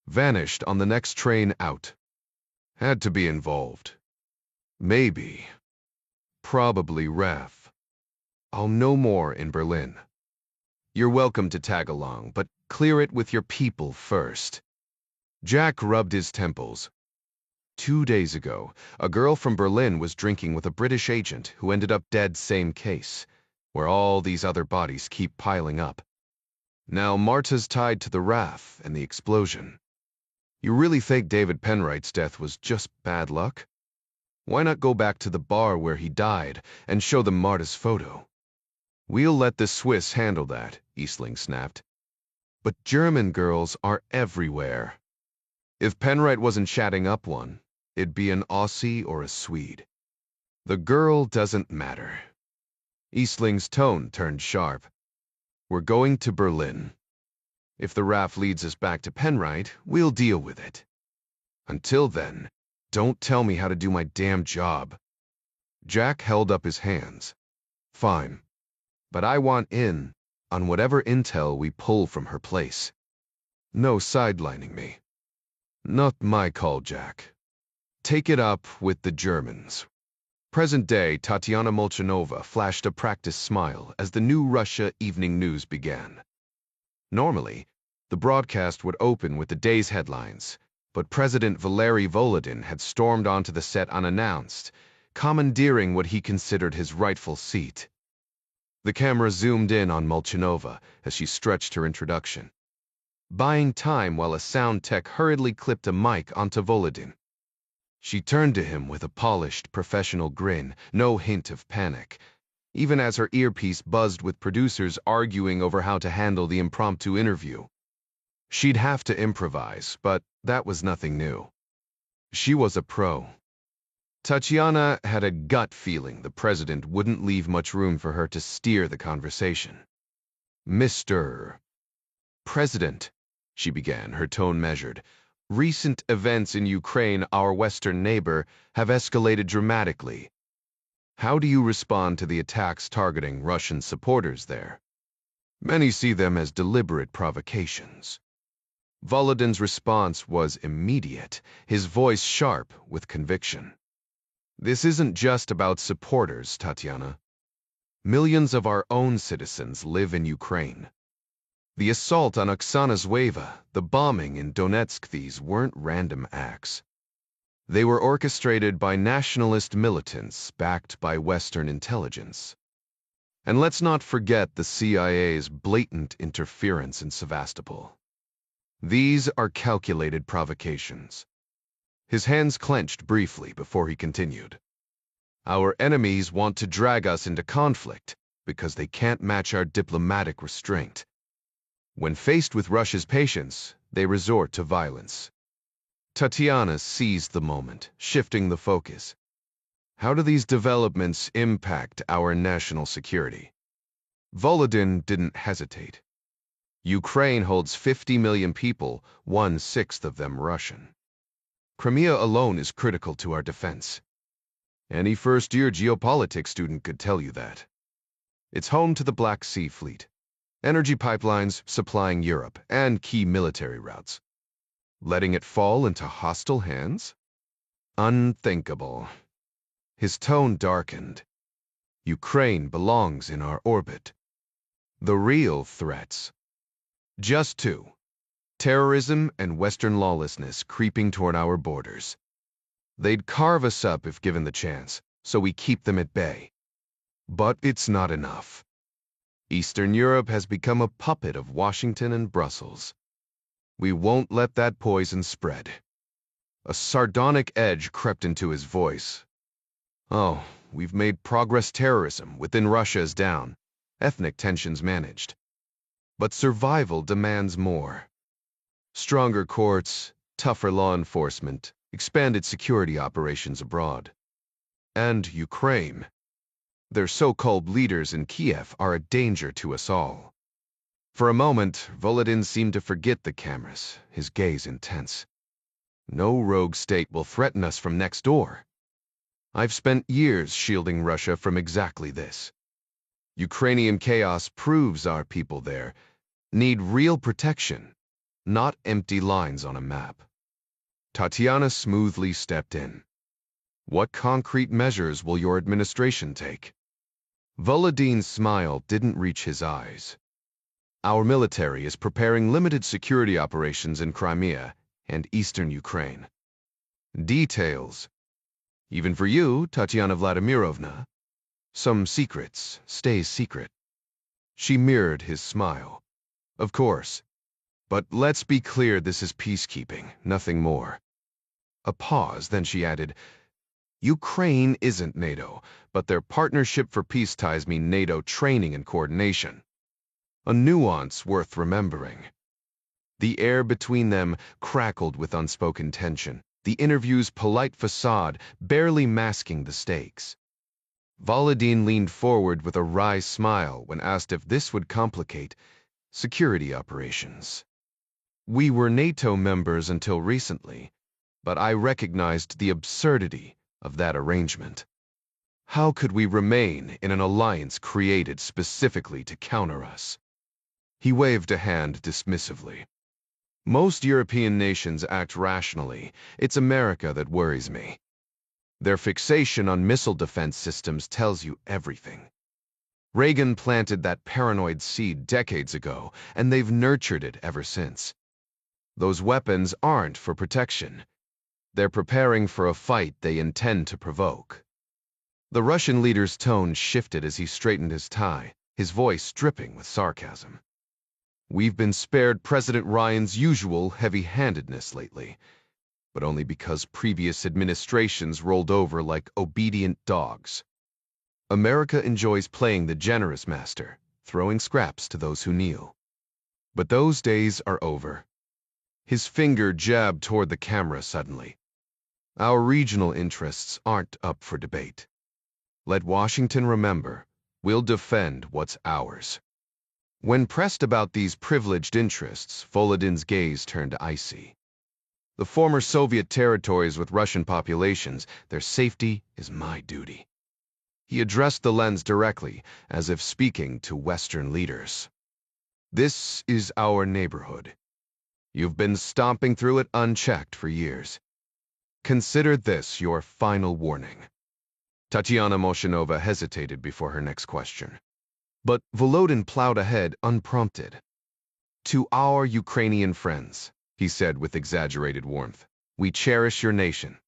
Vanished on the next train out. Had to be involved. Maybe. Probably RAF. I'll know more in Berlin. You're welcome to tag along, but clear it with your people first." Jack rubbed his temples. 2 days ago, a girl from Berlin was drinking with a British agent who ended up dead, same case, where all these other bodies keep piling up. Now Marta's tied to the RAF and the explosion. You really think David Penright's death was just bad luck? Why not go back to the bar where he died and show them Marta's photo? "We'll let the Swiss handle that," Eastling snapped. "But German girls are everywhere. If Penright wasn't chatting up one, It'd be an Aussie or a Swede. The girl doesn't matter. Eastling's tone turned sharp. We're going to Berlin. If the RAF leads us back to Penrite, we'll deal with it. Until then, don't tell me how to do my damn job. Jack held up his hands. Fine. But I want in on whatever intel we pull from her place. No sidelining me. Not my call, Jack. Take it up with the Germans. Present-day Tatiana Molchanova flashed a practiced smile as the New Russia Evening News began. Normally, the broadcast would open with the day's headlines, but President Valery Volodin had stormed onto the set unannounced, commandeering what he considered his rightful seat. The camera zoomed in on Molchanova as she stretched her introduction, buying time while a sound tech hurriedly clipped a mic onto Volodin. She turned to him with a polished, professional grin, no hint of panic, even as her earpiece buzzed with producers arguing over how to handle the impromptu interview. She'd have to improvise, but that was nothing new. She was a pro. Tatiana had a gut feeling the president wouldn't leave much room for her to steer the conversation. Mr. President, she began, her tone measured. Recent events in Ukraine, our western neighbor, have escalated dramatically. How do you respond to the attacks targeting Russian supporters there? Many see them as deliberate provocations. Volodin's response was immediate, his voice sharp with conviction. This isn't just about supporters, Tatiana. Millions of our own citizens live in Ukraine. The assault on Oksana Zueva, the bombing in Donetsk, these weren't random acts. They were orchestrated by nationalist militants backed by Western intelligence. And let's not forget the CIA's blatant interference in Sevastopol. These are calculated provocations. His hands clenched briefly before he continued. Our enemies want to drag us into conflict because they can't match our diplomatic restraint. When faced with Russia's patience, they resort to violence. Tatiana seized the moment, shifting the focus. How do these developments impact our national security? Volodin didn't hesitate. Ukraine holds 50 million people, 1/6 of them Russian. Crimea alone is critical to our defense. Any first-year geopolitics student could tell you that. It's home to the Black Sea Fleet, energy pipelines supplying Europe, and key military routes. Letting it fall into hostile hands? Unthinkable. His tone darkened. Ukraine belongs in our orbit. The real threats. Just two. Terrorism and Western lawlessness creeping toward our borders. They'd carve us up if given the chance, so we keep them at bay. But it's not enough. Eastern Europe has become a puppet of Washington and Brussels. We won't let that poison spread. A sardonic edge crept into his voice. Oh, we've made progress. Terrorism within Russia is down. Ethnic tensions managed. But survival demands more. Stronger courts, tougher law enforcement, expanded security operations abroad. And Ukraine. Their so-called leaders in Kiev are a danger to us all. For a moment, Volodin seemed to forget the cameras, his gaze intense. No rogue state will threaten us from next door. I've spent years shielding Russia from exactly this. Ukrainian chaos proves our people there need real protection, not empty lines on a map. Tatiana smoothly stepped in. What concrete measures will your administration take? Volodin's smile didn't reach his eyes. Our military is preparing limited security operations in Crimea and eastern Ukraine. Details. Even for you, Tatiana Vladimirovna. Some secrets stay secret. She mirrored his smile. Of course. But let's be clear, this is peacekeeping, nothing more. A pause, then she added, Ukraine isn't NATO, but their partnership for peace ties mean NATO training and coordination. A nuance worth remembering. The air between them crackled with unspoken tension, the interview's polite facade barely masking the stakes. Volodin leaned forward with a wry smile when asked if this would complicate security operations. We were NATO members until recently, but I recognized the absurdity of that arrangement. How could we remain in an alliance created specifically to counter us? He waved a hand dismissively. Most European nations act rationally. It's America that worries me. Their fixation on missile defense systems tells you everything. Reagan planted that paranoid seed decades ago, and they've nurtured it ever since. Those weapons aren't for protection. They're preparing for a fight they intend to provoke. The Russian leader's tone shifted as he straightened his tie, his voice dripping with sarcasm. We've been spared President Ryan's usual heavy-handedness lately, but only because previous administrations rolled over like obedient dogs. America enjoys playing the generous master, throwing scraps to those who kneel. But those days are over. His finger jabbed toward the camera suddenly. Our regional interests aren't up for debate. Let Washington remember, we'll defend what's ours. When pressed about these privileged interests, Volodin's gaze turned icy. The former Soviet territories with Russian populations, their safety is my duty. He addressed the lens directly, as if speaking to Western leaders. This is our neighborhood. You've been stomping through it unchecked for years. Consider this your final warning. Tatiana Moshinova hesitated before her next question. But Volodin plowed ahead unprompted. To our Ukrainian friends, he said with exaggerated warmth, we cherish your nation.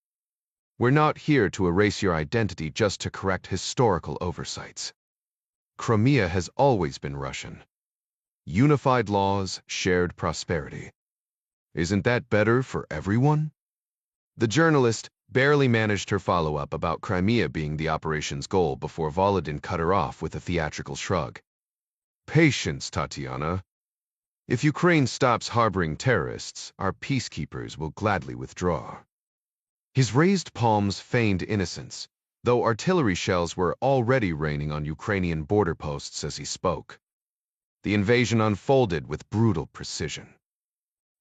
We're not here to erase your identity just to correct historical oversights. Crimea has always been Russian. Unified laws, shared prosperity. Isn't that better for everyone? The journalist barely managed her follow-up about Crimea being the operation's goal before Volodin cut her off with a theatrical shrug. Patience, Tatiana. If Ukraine stops harboring terrorists, our peacekeepers will gladly withdraw. His raised palms feigned innocence, though artillery shells were already raining on Ukrainian border posts as he spoke. The invasion unfolded with brutal precision.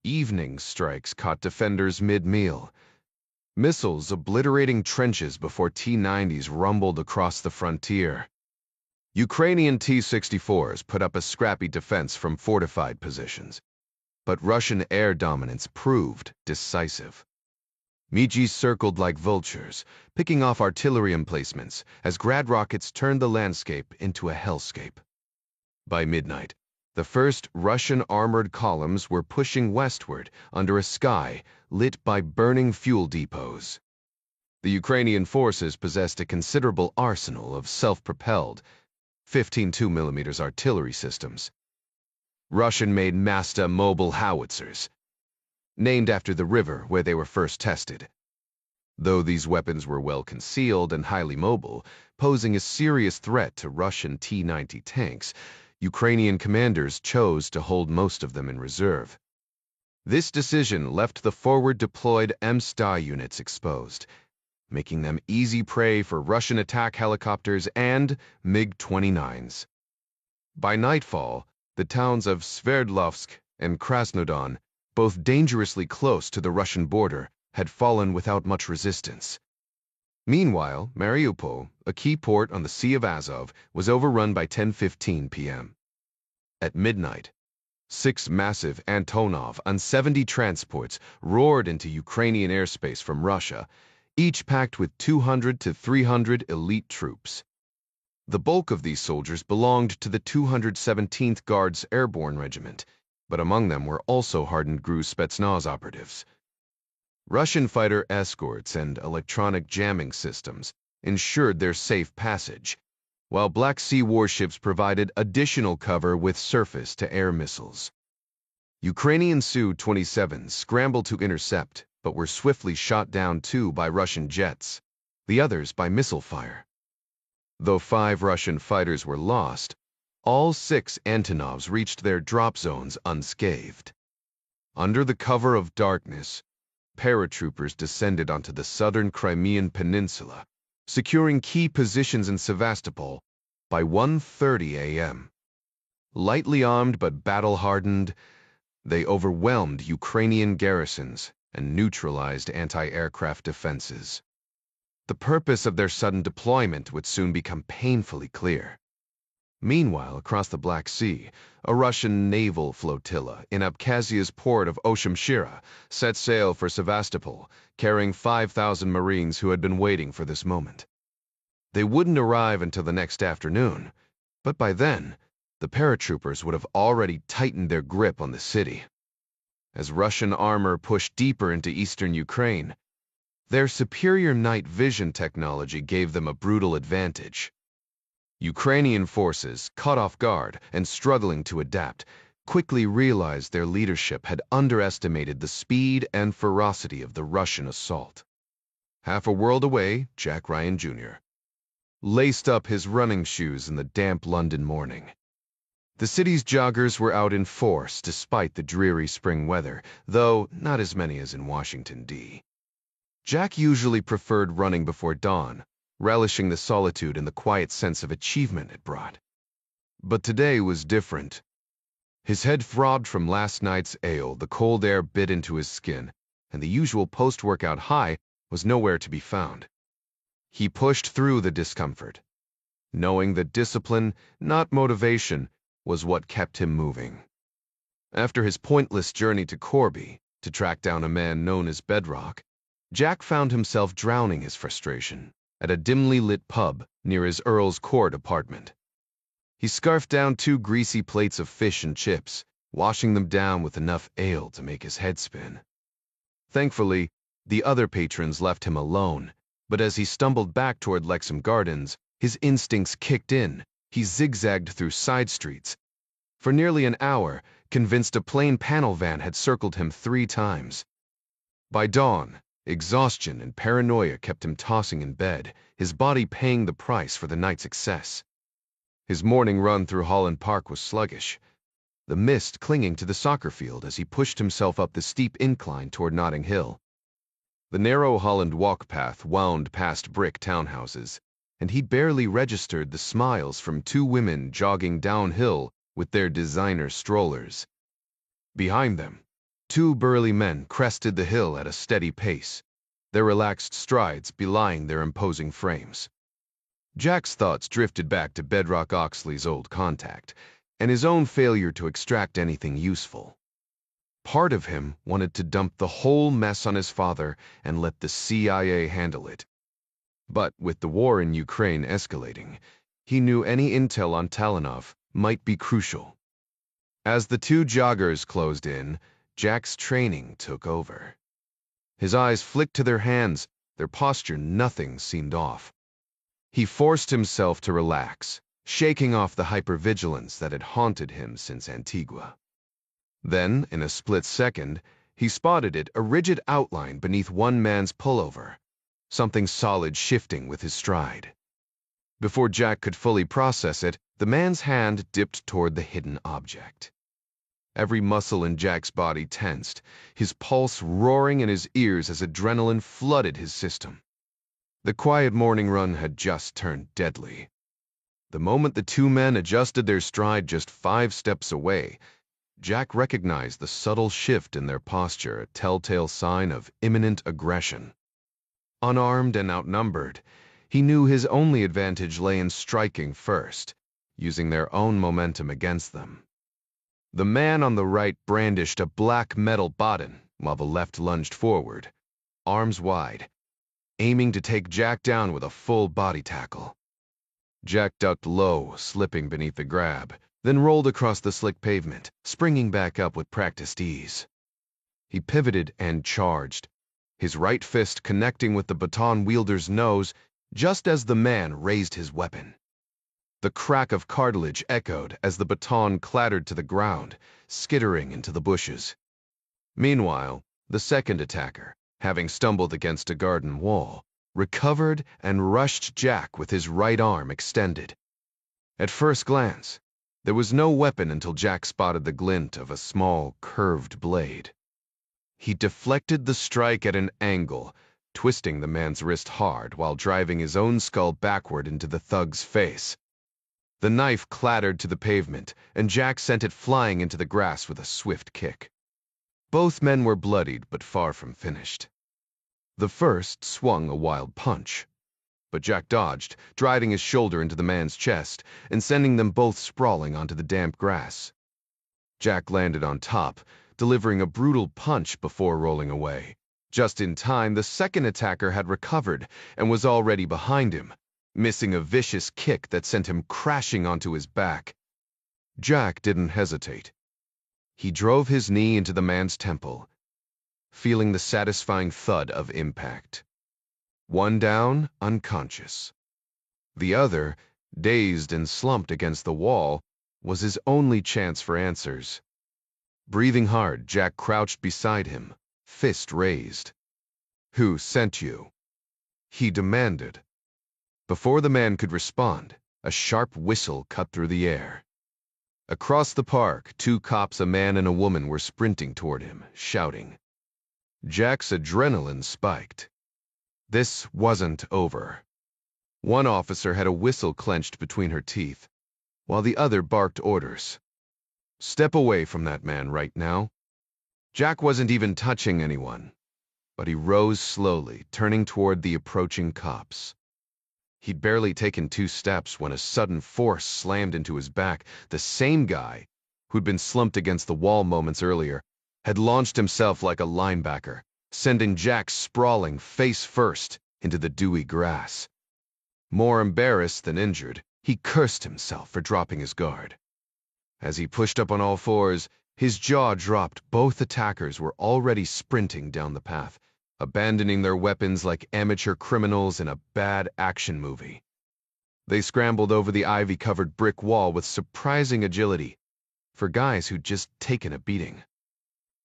Evening strikes caught defenders mid-meal. Missiles obliterating trenches before T-90s rumbled across the frontier. Ukrainian T-64s put up a scrappy defense from fortified positions, but Russian air dominance proved decisive. MiGs circled like vultures, picking off artillery emplacements as Grad rockets turned the landscape into a hellscape. By midnight, the first Russian armored columns were pushing westward under a sky lit by burning fuel depots. The Ukrainian forces possessed a considerable arsenal of self-propelled 15 2mm artillery systems. Russian-made Masta mobile howitzers, named after the river where they were first tested. Though these weapons were well concealed and highly mobile, posing a serious threat to Russian T-90 tanks, Ukrainian commanders chose to hold most of them in reserve. This decision left the forward-deployed M-STA units exposed, making them easy prey for Russian attack helicopters and MiG-29s. By nightfall, the towns of Sverdlovsk and Krasnodon, both dangerously close to the Russian border, had fallen without much resistance. Meanwhile, Mariupol, a key port on the Sea of Azov, was overrun by 10:15 p.m. At midnight, 6 massive Antonov On-70 transports roared into Ukrainian airspace from Russia, each packed with 200 to 300 elite troops. The bulk of these soldiers belonged to the 217th Guards Airborne Regiment, but among them were also hardened GRU Spetsnaz operatives. Russian fighter escorts and electronic jamming systems ensured their safe passage, while Black Sea warships provided additional cover with surface-to-air missiles. Ukrainian Su-27s scrambled to intercept, but were swiftly shot down 2 by Russian jets, the others by missile fire. Though 5 Russian fighters were lost, all 6 Antonovs reached their drop zones unscathed. Under the cover of darkness, paratroopers descended onto the southern Crimean Peninsula, securing key positions in Sevastopol by 1:30 a.m. Lightly armed but battle-hardened, they overwhelmed Ukrainian garrisons and neutralized anti-aircraft defenses. The purpose of their sudden deployment would soon become painfully clear. Meanwhile, across the Black Sea, a Russian naval flotilla in Abkhazia's port of Oshimshira set sail for Sevastopol, carrying 5,000 Marines who had been waiting for this moment. They wouldn't arrive until the next afternoon, but by then, the paratroopers would have already tightened their grip on the city. As Russian armor pushed deeper into eastern Ukraine, their superior night vision technology gave them a brutal advantage. Ukrainian forces, caught off guard and struggling to adapt, quickly realized their leadership had underestimated the speed and ferocity of the Russian assault. Half a world away, Jack Ryan Jr. laced up his running shoes in the damp London morning. The city's joggers were out in force despite the dreary spring weather, though not as many as in Washington, D.C. Jack usually preferred running before dawn, relishing the solitude and the quiet sense of achievement it brought. But today was different. His head throbbed from last night's ale, the cold air bit into his skin, and the usual post-workout high was nowhere to be found. He pushed through the discomfort, knowing that discipline, not motivation, was what kept him moving. After his pointless journey to Corby to track down a man known as Bedrock, Jack found himself drowning his frustration at a dimly lit pub near his Earl's Court apartment. He scarfed down 2 greasy plates of fish and chips, washing them down with enough ale to make his head spin. Thankfully, the other patrons left him alone, but as he stumbled back toward Lexham Gardens, his instincts kicked in. He zigzagged through side streets. For nearly an hour, convinced a plain panel van had circled him 3 times. By dawn, exhaustion and paranoia kept him tossing in bed, his body paying the price for the night's excess. His morning run through Holland Park was sluggish, the mist clinging to the soccer field as he pushed himself up the steep incline toward Notting Hill. The narrow Holland walk path wound past brick townhouses, and he barely registered the smiles from 2 women jogging downhill with their designer strollers. Behind them, 2 burly men crested the hill at a steady pace, their relaxed strides belying their imposing frames. Jack's thoughts drifted back to Bedrock Oxley's old contact, and his own failure to extract anything useful. Part of him wanted to dump the whole mess on his father and let the CIA handle it. But with the war in Ukraine escalating, he knew any intel on Talanov might be crucial. As the 2 joggers closed in, Jack's training took over. His eyes flicked to their hands, their posture nothing seemed off. He forced himself to relax, shaking off the hypervigilance that had haunted him since Antigua. Then, in a split second, he spotted it, a rigid outline beneath one man's pullover, something solid shifting with his stride. Before Jack could fully process it, the man's hand dipped toward the hidden object. Every muscle in Jack's body tensed, his pulse roaring in his ears as adrenaline flooded his system. The quiet morning run had just turned deadly. The moment the 2 men adjusted their stride just 5 steps away, Jack recognized the subtle shift in their posture, a telltale sign of imminent aggression. Unarmed and outnumbered, he knew his only advantage lay in striking first, using their own momentum against them. The man on the right brandished a black metal baton, while the left lunged forward, arms wide, aiming to take Jack down with a full body tackle. Jack ducked low, slipping beneath the grab, then rolled across the slick pavement, springing back up with practiced ease. He pivoted and charged, his right fist connecting with the baton wielder's nose just as the man raised his weapon. The crack of cartilage echoed as the baton clattered to the ground, skittering into the bushes. Meanwhile, the second attacker, having stumbled against a garden wall, recovered and rushed Jack with his right arm extended. At first glance, there was no weapon until Jack spotted the glint of a small, curved blade. He deflected the strike at an angle, twisting the man's wrist hard while driving his own skull backward into the thug's face. The knife clattered to the pavement, and Jack sent it flying into the grass with a swift kick. Both men were bloodied but far from finished. The first swung a wild punch, but Jack dodged, driving his shoulder into the man's chest and sending them both sprawling onto the damp grass. Jack landed on top, delivering a brutal punch before rolling away. Just in time, the second attacker had recovered and was already behind him, missing a vicious kick that sent him crashing onto his back. Jack didn't hesitate. He drove his knee into the man's temple, feeling the satisfying thud of impact. One down, unconscious. The other, dazed and slumped against the wall, was his only chance for answers. Breathing hard, Jack crouched beside him, fist raised. "Who sent you?" he demanded. Before the man could respond, a sharp whistle cut through the air. Across the park, two cops, a man and a woman, were sprinting toward him, shouting. Jack's adrenaline spiked. This wasn't over. One officer had a whistle clenched between her teeth, while the other barked orders. "Step away from that man right now." Jack wasn't even touching anyone, but he rose slowly, turning toward the approaching cops. He'd barely taken 2 steps when a sudden force slammed into his back. The same guy, who'd been slumped against the wall moments earlier, had launched himself like a linebacker, sending Jack sprawling face first into the dewy grass. More embarrassed than injured, he cursed himself for dropping his guard. As he pushed up on all fours, his jaw dropped. Both attackers were already sprinting down the path, abandoning their weapons like amateur criminals in a bad action movie. They scrambled over the ivy-covered brick wall with surprising agility for guys who'd just taken a beating.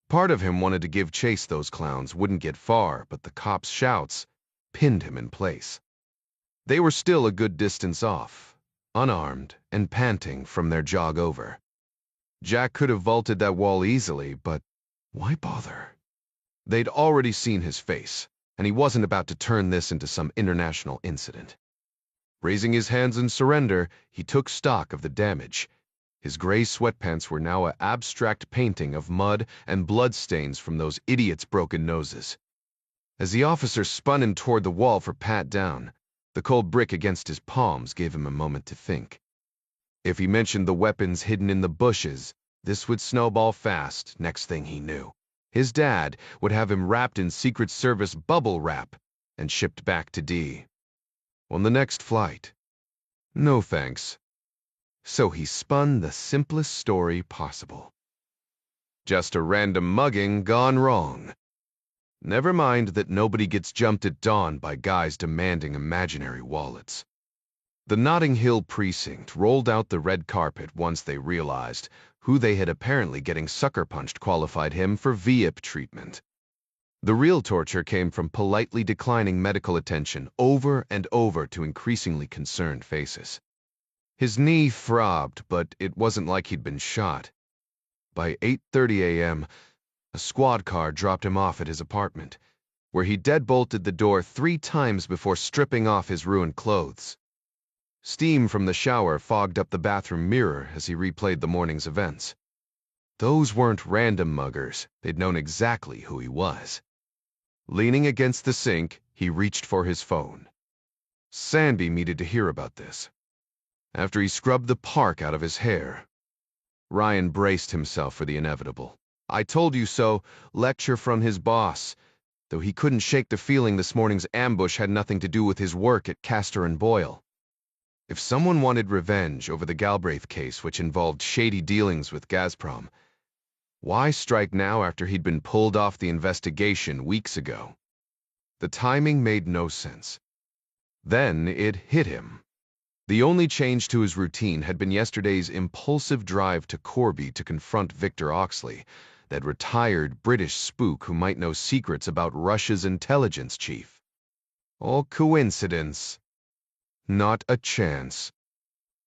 Part of him wanted to give chase. Those clowns wouldn't get far, but the cops' shouts pinned him in place. They were still a good distance off, unarmed and panting from their jog over. Jack could have vaulted that wall easily, but why bother? They'd already seen his face, and he wasn't about to turn this into some international incident. Raising his hands in surrender, he took stock of the damage. His gray sweatpants were now an abstract painting of mud and bloodstains from those idiots' broken noses. As the officer spun him toward the wall for pat down, the cold brick against his palms gave him a moment to think. If he mentioned the weapons hidden in the bushes, this would snowball fast. Next thing he knew, his dad would have him wrapped in Secret Service bubble wrap and shipped back to D. On the next flight. No thanks. So he spun the simplest story possible. Just a random mugging gone wrong. Never mind that nobody gets jumped at dawn by guys demanding imaginary wallets. The Notting Hill precinct rolled out the red carpet once they realized who they had apparently getting sucker-punched qualified him for VIP treatment. The real torture came from politely declining medical attention over and over to increasingly concerned faces. His knee throbbed, but it wasn't like he'd been shot. By 8:30 a.m., a squad car dropped him off at his apartment, where he deadbolted the door 3 times before stripping off his ruined clothes. Steam from the shower fogged up the bathroom mirror as he replayed the morning's events. Those weren't random muggers. They'd known exactly who he was. Leaning against the sink, he reached for his phone. Sandy needed to hear about this. After he scrubbed the park out of his hair, Ryan braced himself for the inevitable. "I told you so," lecture from his boss, though he couldn't shake the feeling this morning's ambush had nothing to do with his work at Castor and Boyle. If someone wanted revenge over the Galbraith case, which involved shady dealings with Gazprom, why strike now after he'd been pulled off the investigation weeks ago? The timing made no sense. Then it hit him. The only change to his routine had been yesterday's impulsive drive to Corby to confront Victor Oxley, that retired British spook who might know secrets about Russia's intelligence chief. All coincidence. Not a chance.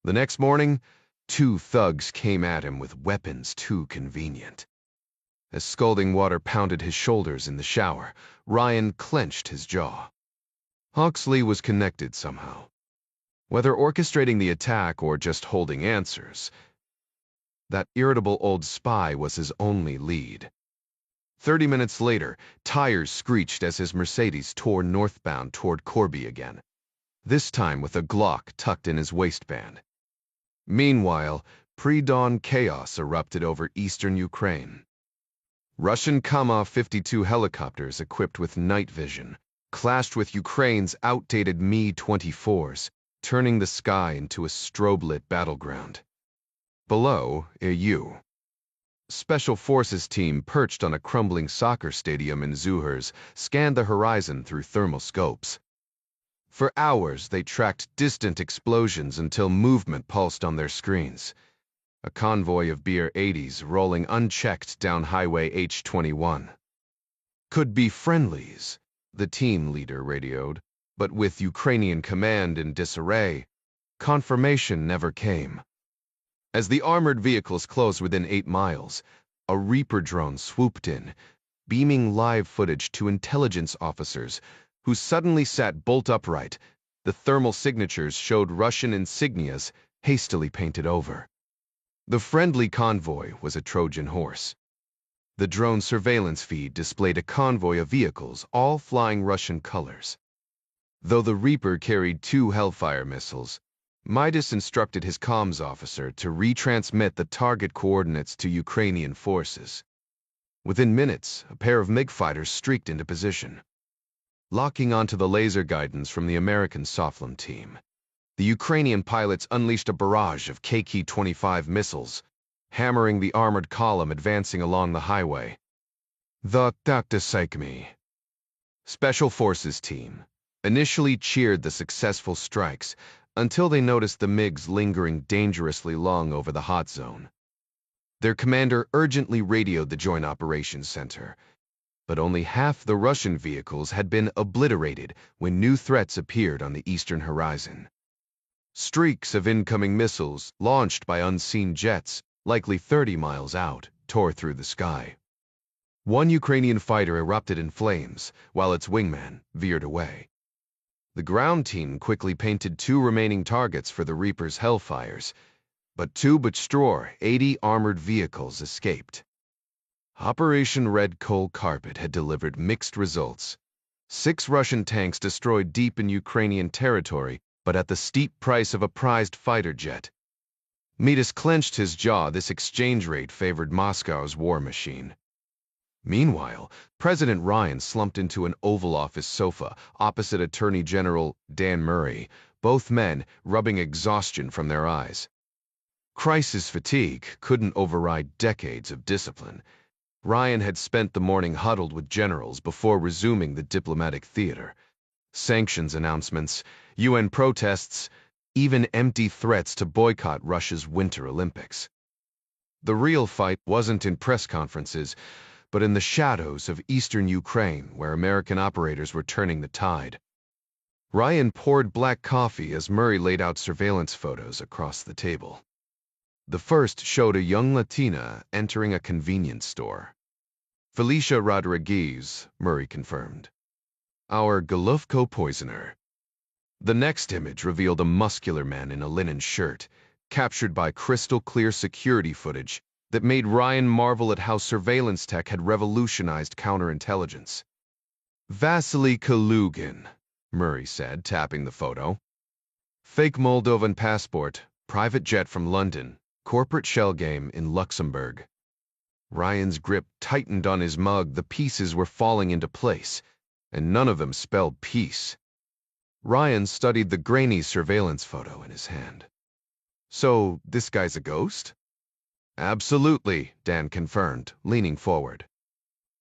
The next morning, 2 thugs came at him with weapons too convenient. As scalding water pounded his shoulders in the shower, Ryan clenched his jaw. Hawksley was connected somehow. Whether orchestrating the attack or just holding answers, that irritable old spy was his only lead. 30 minutes later, tires screeched as his Mercedes tore northbound toward Corby again, this time with a Glock tucked in his waistband. Meanwhile, pre-dawn chaos erupted over eastern Ukraine. Russian Kama-52 helicopters equipped with night vision clashed with Ukraine's outdated Mi-24s, turning the sky into a strobe-lit battleground. Below, a U. Special Forces team perched on a crumbling soccer stadium in Zuhurs scanned the horizon through thermal scopes. For hours, they tracked distant explosions until movement pulsed on their screens. A convoy of BR-80s rolling unchecked down Highway H-21. Could be friendlies, the team leader radioed, but with Ukrainian command in disarray, confirmation never came. As the armored vehicles closed within 8 miles, a Reaper drone swooped in, beaming live footage to intelligence officers who suddenly sat bolt upright. The thermal signatures showed Russian insignias hastily painted over. The friendly convoy was a Trojan horse. The drone surveillance feed displayed a convoy of vehicles, all flying Russian colors. Though the Reaper carried 2 Hellfire missiles, Midas instructed his comms officer to retransmit the target coordinates to Ukrainian forces. Within minutes, a pair of MiG fighters streaked into position. Locking onto the laser guidance from the American Soflem team, the Ukrainian pilots unleashed a barrage of KK-25 missiles, hammering the armored column advancing along the highway. The catastrophe. Special Forces team initially cheered the successful strikes until they noticed the MiGs lingering dangerously long over the hot zone. Their commander urgently radioed the Joint Operations Center, but only half the Russian vehicles had been obliterated when new threats appeared on the eastern horizon. Streaks of incoming missiles, launched by unseen jets, likely 30 miles out, tore through the sky. One Ukrainian fighter erupted in flames, while its wingman veered away. The ground team quickly painted 2 remaining targets for the Reaper's Hellfires, but 2 Butstror 80 armored vehicles escaped. Operation Red Coal Carpet had delivered mixed results. 6 Russian tanks destroyed deep in Ukrainian territory, but at the steep price of a prized fighter jet. Midas clenched his jaw. This exchange rate favored Moscow's war machine. Meanwhile, President Ryan slumped into an Oval Office sofa opposite Attorney General Dan Murray, both men rubbing exhaustion from their eyes. Crisis fatigue couldn't override decades of discipline. Ryan had spent the morning huddled with generals before resuming the diplomatic theater. Sanctions announcements, UN protests, even empty threats to boycott Russia's Winter Olympics. The real fight wasn't in press conferences, but in the shadows of eastern Ukraine, where American operators were turning the tide. Ryan poured black coffee as Murray laid out surveillance photos across the table. The first showed a young Latina entering a convenience store. Felicia Rodriguez, Murray confirmed. Our Golovko poisoner. The next image revealed a muscular man in a linen shirt, captured by crystal-clear security footage that made Ryan marvel at how surveillance tech had revolutionized counterintelligence. Vasily Kalugin, Murray said, tapping the photo. Fake Moldovan passport, private jet from London, corporate shell game in Luxembourg. Ryan's grip tightened on his mug. The pieces were falling into place, and none of them spelled peace. Ryan studied the grainy surveillance photo in his hand. So, this guy's a ghost? Absolutely, Dan confirmed, leaning forward.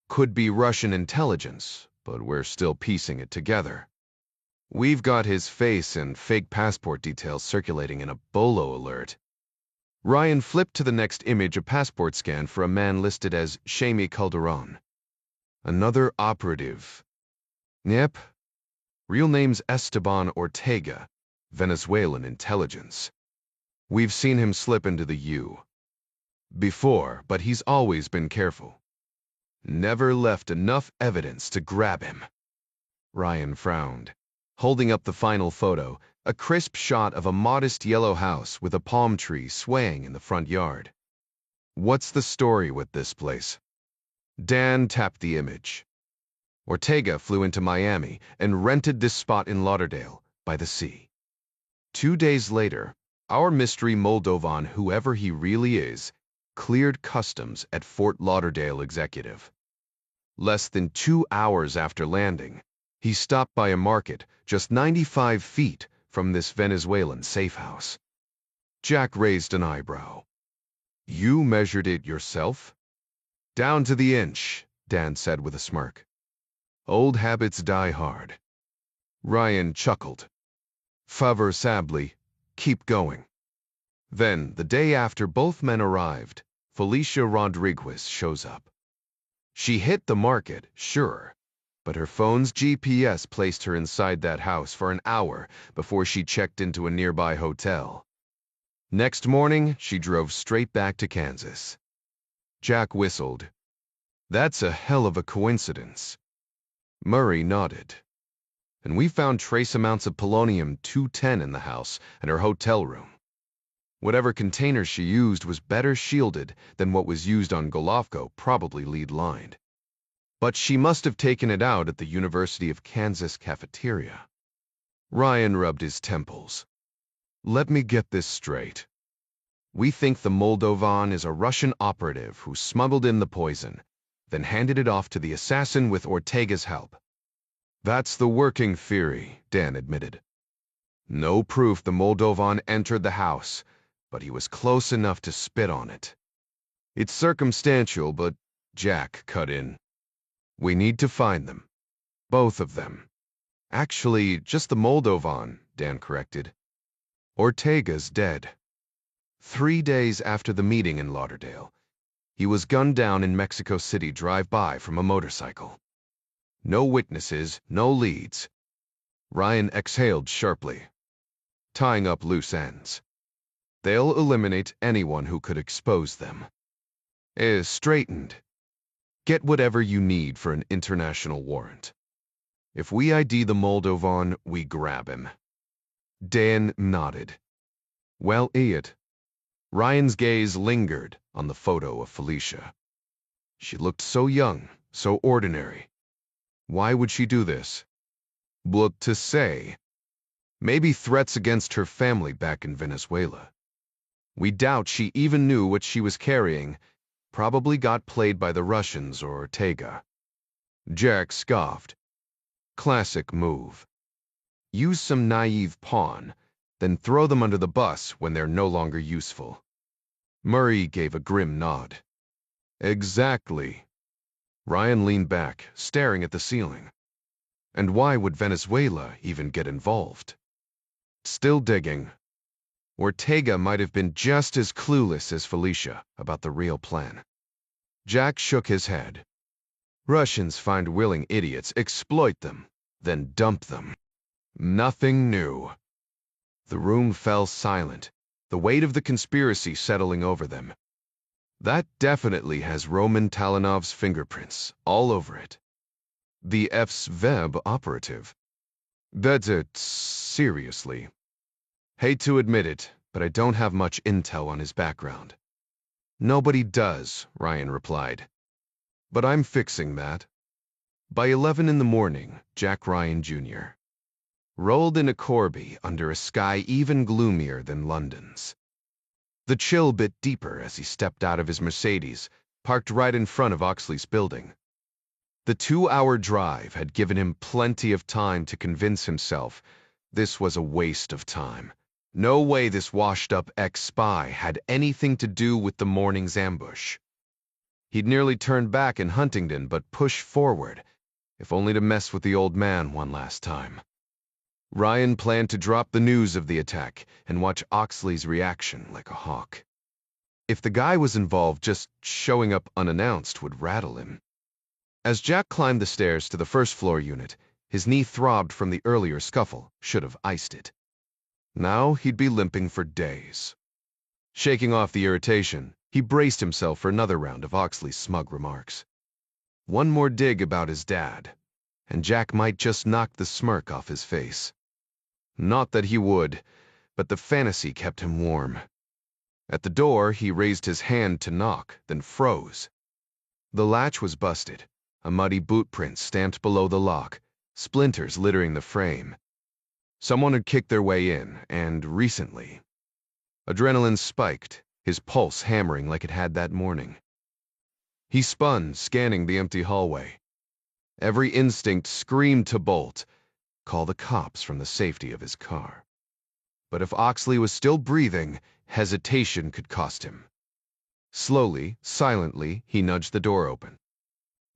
Could be Russian intelligence, but we're still piecing it together. We've got his face and fake passport details circulating in a bolo alert. Ryan flipped to the next image, a passport scan for a man listed as Shami Calderon. Another operative. Yep. Real name's Esteban Ortega, Venezuelan intelligence. We've seen him slip into the U before, but he's always been careful. Never left enough evidence to grab him. Ryan frowned, holding up the final photo, a crisp shot of a modest yellow house with a palm tree swaying in the front yard. What's the story with this place? Dan tapped the image. Ortega flew into Miami and rented this spot in Lauderdale, by the sea. 2 days later, our mystery Moldovan, whoever he really is, cleared customs at Fort Lauderdale Executive. Less than 2 hours after landing, he stopped by a market just 95 feet from this Venezuelan safe house. Jack raised an eyebrow. You measured it yourself? Down to the inch, Dan said with a smirk. Old habits die hard. Ryan chuckled. Favor sably, keep going. Then, the day after both men arrived, Felicia Rodriguez shows up. She hit the market, sure, but her phone's GPS placed her inside that house for an hour before she checked into a nearby hotel. Next morning, she drove straight back to Kansas. Jack whistled. That's a hell of a coincidence. Murray nodded. And we found trace amounts of polonium-210 in the house and her hotel room. Whatever container she used was better shielded than what was used on Golovko, probably lead-lined. But she must have taken it out at the University of Kansas cafeteria. Ryan rubbed his temples. Let me get this straight. We think the Moldovan is a Russian operative who smuggled in the poison, then handed it off to the assassin with Ortega's help. That's the working theory, Dan admitted. No proof the Moldovan entered the house, but he was close enough to spit on it. It's circumstantial, but Jack cut in. We need to find them. Both of them. Actually, just the Moldovan, Dan corrected. Ortega's dead. 3 days after the meeting in Lauderdale, he was gunned down in Mexico City drive-by from a motorcycle. No witnesses, no leads. Ryan exhaled sharply, tying up loose ends. They'll eliminate anyone who could expose them. Straightened. Get whatever you need for an international warrant. If we ID the Moldovan, we grab him. Dan nodded. Well, it. Ryan's gaze lingered on the photo of Felicia. She looked so young, so ordinary. Why would she do this? What to say? Maybe threats against her family back in Venezuela. We doubt she even knew what she was carrying. Probably got played by the Russians or Ortega. Jack scoffed. Classic move. Use some naive pawn, then throw them under the bus when they're no longer useful. Murray gave a grim nod. Exactly. Ryan leaned back, staring at the ceiling. And why would Venezuela even get involved? Still digging. Ortega might have been just as clueless as Felicia about the real plan. Jack shook his head. Russians find willing idiots, exploit them, then dump them. Nothing new. The room fell silent, the weight of the conspiracy settling over them. That definitely has Roman Talanov's fingerprints all over it. The FSVEB operative. That's it, seriously. Hate to admit it, but I don't have much intel on his background. Nobody does, Ryan replied. But I'm fixing that. By 11 in the morning, Jack Ryan Jr. rolled in a Corby under a sky even gloomier than London's. The chill bit deeper as he stepped out of his Mercedes, parked right in front of Oxley's building. The 2-hour drive had given him plenty of time to convince himself this was a waste of time. No way this washed-up ex-spy had anything to do with the morning's ambush. He'd nearly turned back in Huntington but pushed forward, if only to mess with the old man one last time. Ryan planned to drop the news of the attack and watch Oxley's reaction like a hawk. If the guy was involved, just showing up unannounced would rattle him. As Jack climbed the stairs to the first-floor unit, his knee throbbed from the earlier scuffle, should have iced it. Now he'd be limping for days. Shaking off the irritation, he braced himself for another round of Oxley's smug remarks. One more dig about his dad, and Jack might just knock the smirk off his face. Not that he would, but the fantasy kept him warm. At the door, he raised his hand to knock, then froze. The latch was busted, a muddy boot print stamped below the lock, splinters littering the frame. Someone had kicked their way in, and recently. Adrenaline spiked, his pulse hammering like it had that morning. He spun, scanning the empty hallway. Every instinct screamed to bolt, call the cops from the safety of his car. But if Oxley was still breathing, hesitation could cost him. Slowly, silently, he nudged the door open.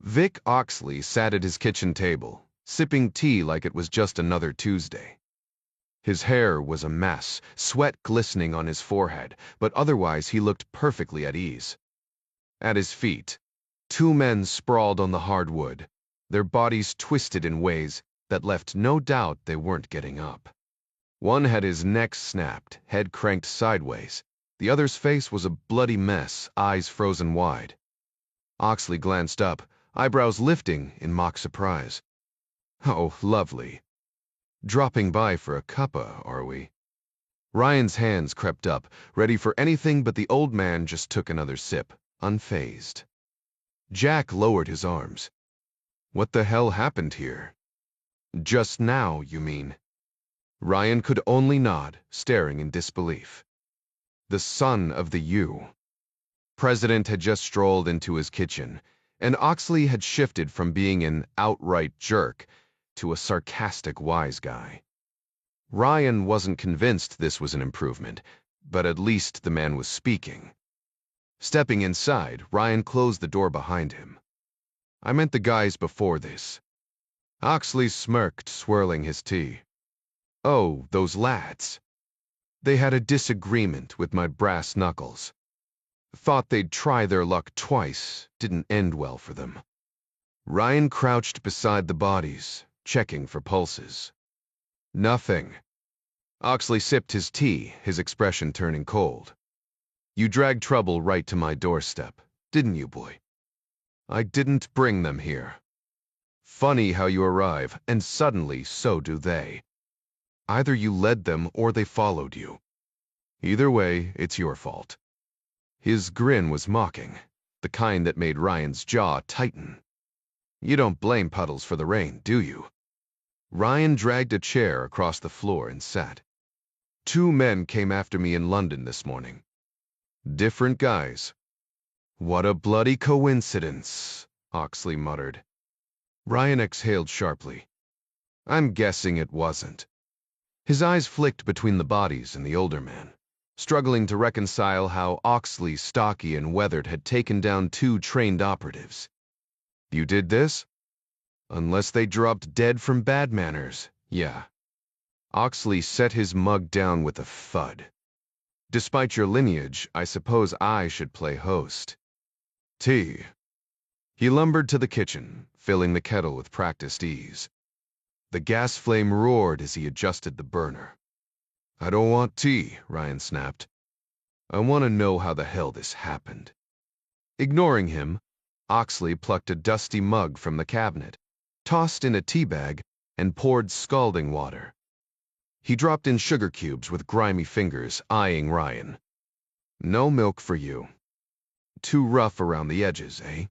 Vic Oxley sat at his kitchen table, sipping tea like it was just another Tuesday. His hair was a mess, sweat glistening on his forehead, but otherwise he looked perfectly at ease. At his feet, two men sprawled on the hardwood, their bodies twisted in ways that left no doubt they weren't getting up. One had his neck snapped, head cranked sideways. The other's face was a bloody mess, eyes frozen wide. Oxley glanced up, eyebrows lifting in mock surprise. Oh, lovely. Dropping by for a cuppa, are we? Ryan's hands crept up, ready for anything, but the old man just took another sip, unfazed. Jack lowered his arms. What the hell happened here? Just now, you mean? Ryan could only nod, staring in disbelief. The son of the U. President had just strolled into his kitchen, and Oxley had shifted from being an outright jerk to a sarcastic wise guy. Ryan wasn't convinced this was an improvement, but at least the man was speaking. Stepping inside, Ryan closed the door behind him. I meant the guys before this. Oxley smirked, swirling his tea. Oh, those lads. They had a disagreement with my brass knuckles. Thought they'd try their luck twice, didn't end well for them. Ryan crouched beside the bodies, checking for pulses. Nothing. Oxley sipped his tea, his expression turning cold. You dragged trouble right to my doorstep, didn't you, boy? I didn't bring them here. Funny how you arrive, and suddenly so do they. Either you led them or they followed you. Either way, it's your fault. His grin was mocking, the kind that made Ryan's jaw tighten. You don't blame Puddles for the rain, do you? Ryan dragged a chair across the floor and sat. 2 men came after me in London this morning. Different guys. What a bloody coincidence, Oxley muttered. Ryan exhaled sharply. I'm guessing it wasn't. His eyes flicked between the bodies and the older man, struggling to reconcile how Oxley, stocky and weathered, had taken down 2 trained operatives. You did this? Unless they dropped dead from bad manners, yeah. Oxley set his mug down with a thud. Despite your lineage, I suppose I should play host. Tea. He lumbered to the kitchen, filling the kettle with practiced ease. The gas flame roared as he adjusted the burner. I don't want tea, Ryan snapped. I want to know how the hell this happened. Ignoring him, Oxley plucked a dusty mug from the cabinet, tossed in a tea bag, and poured scalding water. He dropped in sugar cubes with grimy fingers, eyeing Ryan. No milk for you. Too rough around the edges, eh?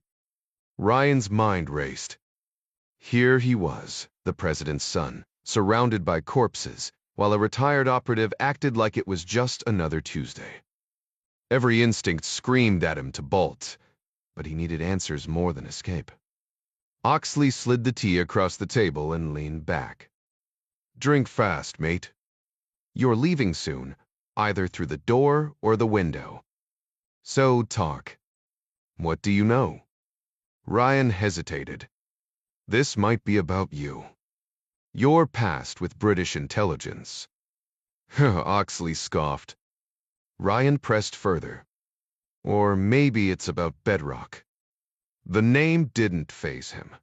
Ryan's mind raced. Here he was, the president's son, surrounded by corpses, while a retired operative acted like it was just another Tuesday. Every instinct screamed at him to bolt, but he needed answers more than escape. Oxley slid the tea across the table and leaned back. Drink fast, mate. You're leaving soon, either through the door or the window. So talk. What do you know? Ryan hesitated. This might be about you. Your past with British intelligence. Oxley scoffed. Ryan pressed further. Or maybe it's about bedrock. The name didn't faze him.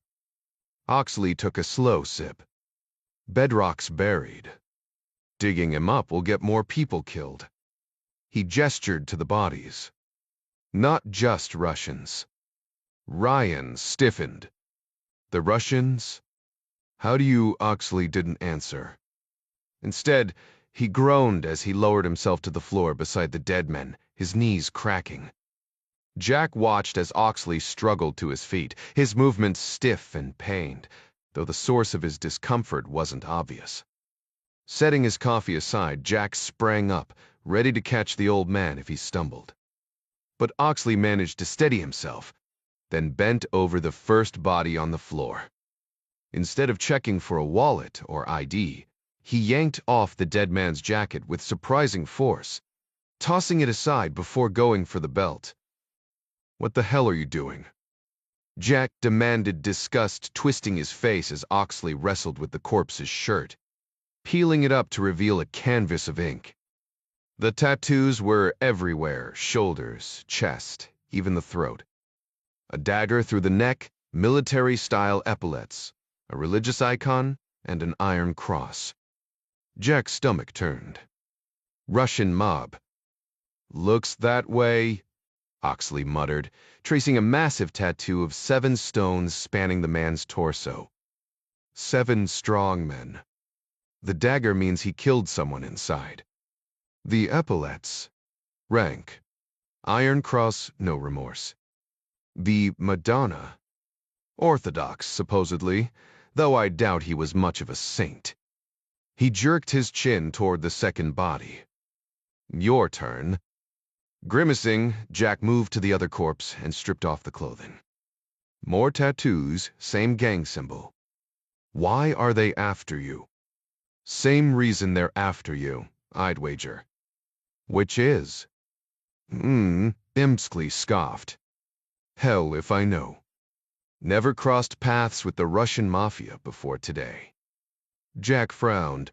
Oxley took a slow sip. Bedrock's buried. Digging him up will get more people killed. He gestured to the bodies. Not just Russians. Ryan stiffened. The Russians? How do you— Oxley didn't answer. Instead, he groaned as he lowered himself to the floor beside the dead men, his knees cracking. Jack watched as Oxley struggled to his feet, his movements stiff and pained, though the source of his discomfort wasn't obvious. Setting his coffee aside, Jack sprang up, ready to catch the old man if he stumbled. But Oxley managed to steady himself, then bent over the first body on the floor. Instead of checking for a wallet or ID, he yanked off the dead man's jacket with surprising force, tossing it aside before going for the belt. "What the hell are you doing?" Jack demanded, disgust twisting his face as Oxley wrestled with the corpse's shirt, peeling it up to reveal a canvas of ink. The tattoos were everywhere: shoulders, chest, even the throat. A dagger through the neck, military-style epaulets, a religious icon, and an iron cross. Jack's stomach turned. Russian mob. "Looks that way," Oxley muttered, tracing a massive tattoo of 7 stones spanning the man's torso. 7 strong men. The dagger means he killed someone inside. The epaulets. Rank. Iron cross, no remorse. The Madonna. Orthodox, supposedly, though I doubt he was much of a saint. He jerked his chin toward the second body. "Your turn." Grimacing, Jack moved to the other corpse and stripped off the clothing. More tattoos, same gang symbol. Why are they after you? Same reason they're after you, I'd wager. Which is? Imskley scoffed. Hell if I know. Never crossed paths with the Russian mafia before today. Jack frowned.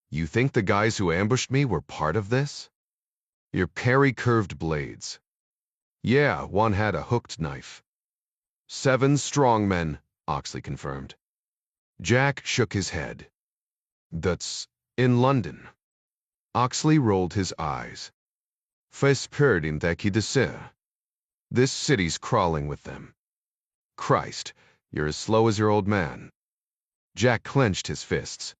You think the guys who ambushed me were part of this? Your carry-curved blades. Yeah, one had a hooked knife. 7 strong men, Oxley confirmed. Jack shook his head. That's in London. Oxley rolled his eyes. Fesperd in Takidese. This city's crawling with them. Christ, you're as slow as your old man. Jack clenched his fists.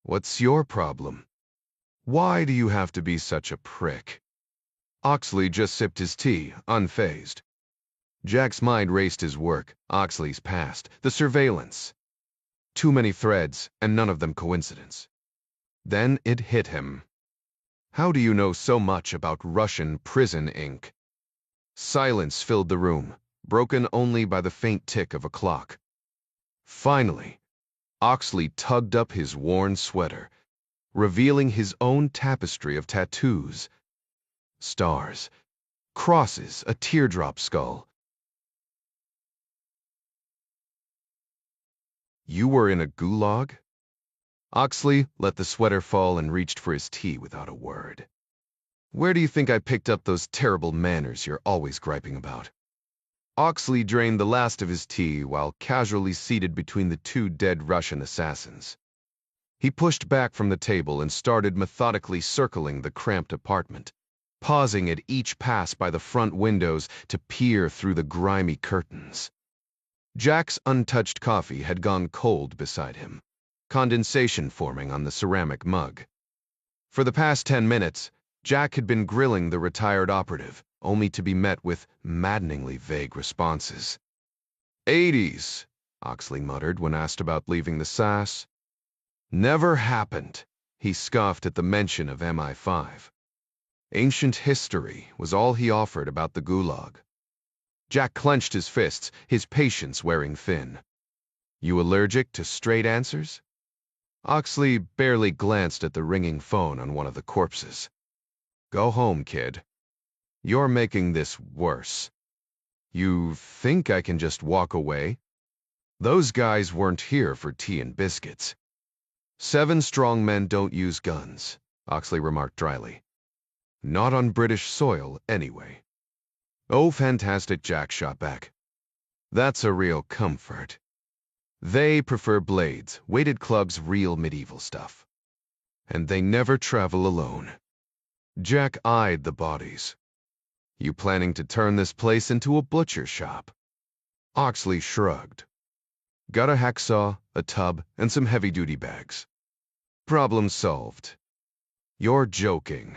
What's your problem? Why do you have to be such a prick? Oxley just sipped his tea, unfazed. Jack's mind raced his work, Oxley's past, the surveillance. Too many threads, and none of them coincidence. Then it hit him. How do you know so much about Russian prison ink? Silence filled the room, broken only by the faint tick of a clock. Finally, Oxley tugged up his worn sweater, revealing his own tapestry of tattoos. Stars, crosses, a teardrop skull. You were in a gulag? Oxley let the sweater fall and reached for his tea without a word. Where do you think I picked up those terrible manners you're always griping about? Oxley drained the last of his tea while casually seated between the 2 dead Russian assassins. He pushed back from the table and started methodically circling the cramped apartment, pausing at each pass by the front windows to peer through the grimy curtains. Jack's untouched coffee had gone cold beside him, condensation forming on the ceramic mug. For the past 10 minutes, Jack had been grilling the retired operative, only to be met with maddeningly vague responses. 80s, Oxley muttered when asked about leaving the SAS. Never happened, he scoffed at the mention of MI5. Ancient history was all he offered about the gulag. Jack clenched his fists, his patience wearing thin. You allergic to straight answers? Oxley barely glanced at the ringing phone on one of the corpses. Go home, kid. You're making this worse. You think I can just walk away? Those guys weren't here for tea and biscuits. 7 strong men don't use guns, Oxley remarked dryly. Not on British soil, anyway. Oh, fantastic, Jack shot back. That's a real comfort. They prefer blades, weighted clubs, real medieval stuff. And they never travel alone. Jack eyed the bodies. You planning to turn this place into a butcher shop? Oxley shrugged. Got a hacksaw, a tub, and some heavy-duty bags. Problem solved. You're joking.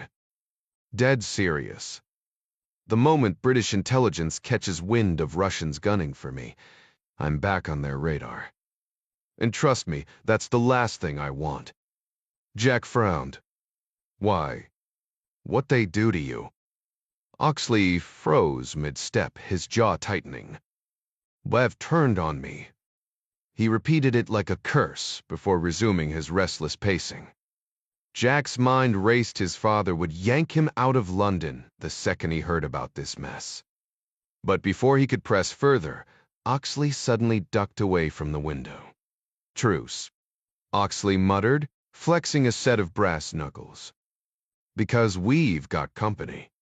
Dead serious. The moment British intelligence catches wind of Russians gunning for me, I'm back on their radar. And trust me, that's the last thing I want. Jack frowned. Why? What'd they do to you? Oxley froze mid-step, his jaw tightening. Bev turned on me. He repeated it like a curse before resuming his restless pacing. Jack's mind raced his father would yank him out of London the second he heard about this mess. But before he could press further, Oxley suddenly ducked away from the window. Truce, Oxley muttered, flexing a set of brass knuckles. Because we've got company.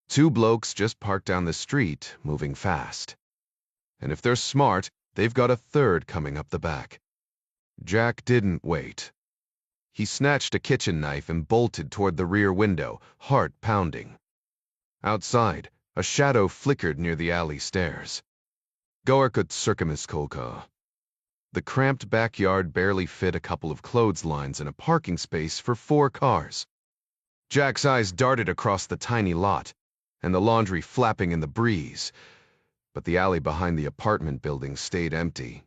Two blokes just parked down the street, moving fast. And if they're smart, they've got a third coming up the back. Jack didn't wait. He snatched a kitchen knife and bolted toward the rear window, heart pounding. Outside, a shadow flickered near the alley stairs. Goarkut circumskolka. The cramped backyard barely fit a couple of clotheslines and a parking space for 4 cars. Jack's eyes darted across the tiny lot, and the laundry flapping in the breeze, but the alley behind the apartment building stayed empty.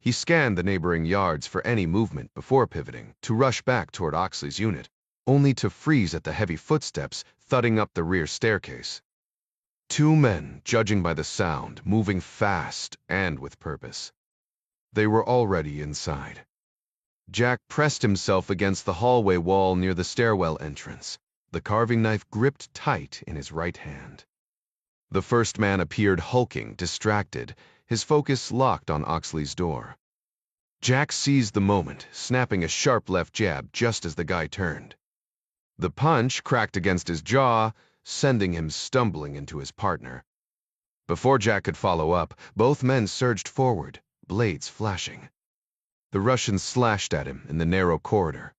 He scanned the neighboring yards for any movement before pivoting to rush back toward Oxley's unit, only to freeze at the heavy footsteps thudding up the rear staircase. 2 men, judging by the sound, moving fast and with purpose. They were already inside. Jack pressed himself against the hallway wall near the stairwell entrance, the carving knife gripped tight in his right hand. The first man appeared hulking, distracted, his focus locked on Oxley's door. Jack seized the moment, snapping a sharp left jab just as the guy turned. The punch cracked against his jaw, sending him stumbling into his partner. Before Jack could follow up, both men surged forward, blades flashing. The Russians slashed at him in the narrow corridor.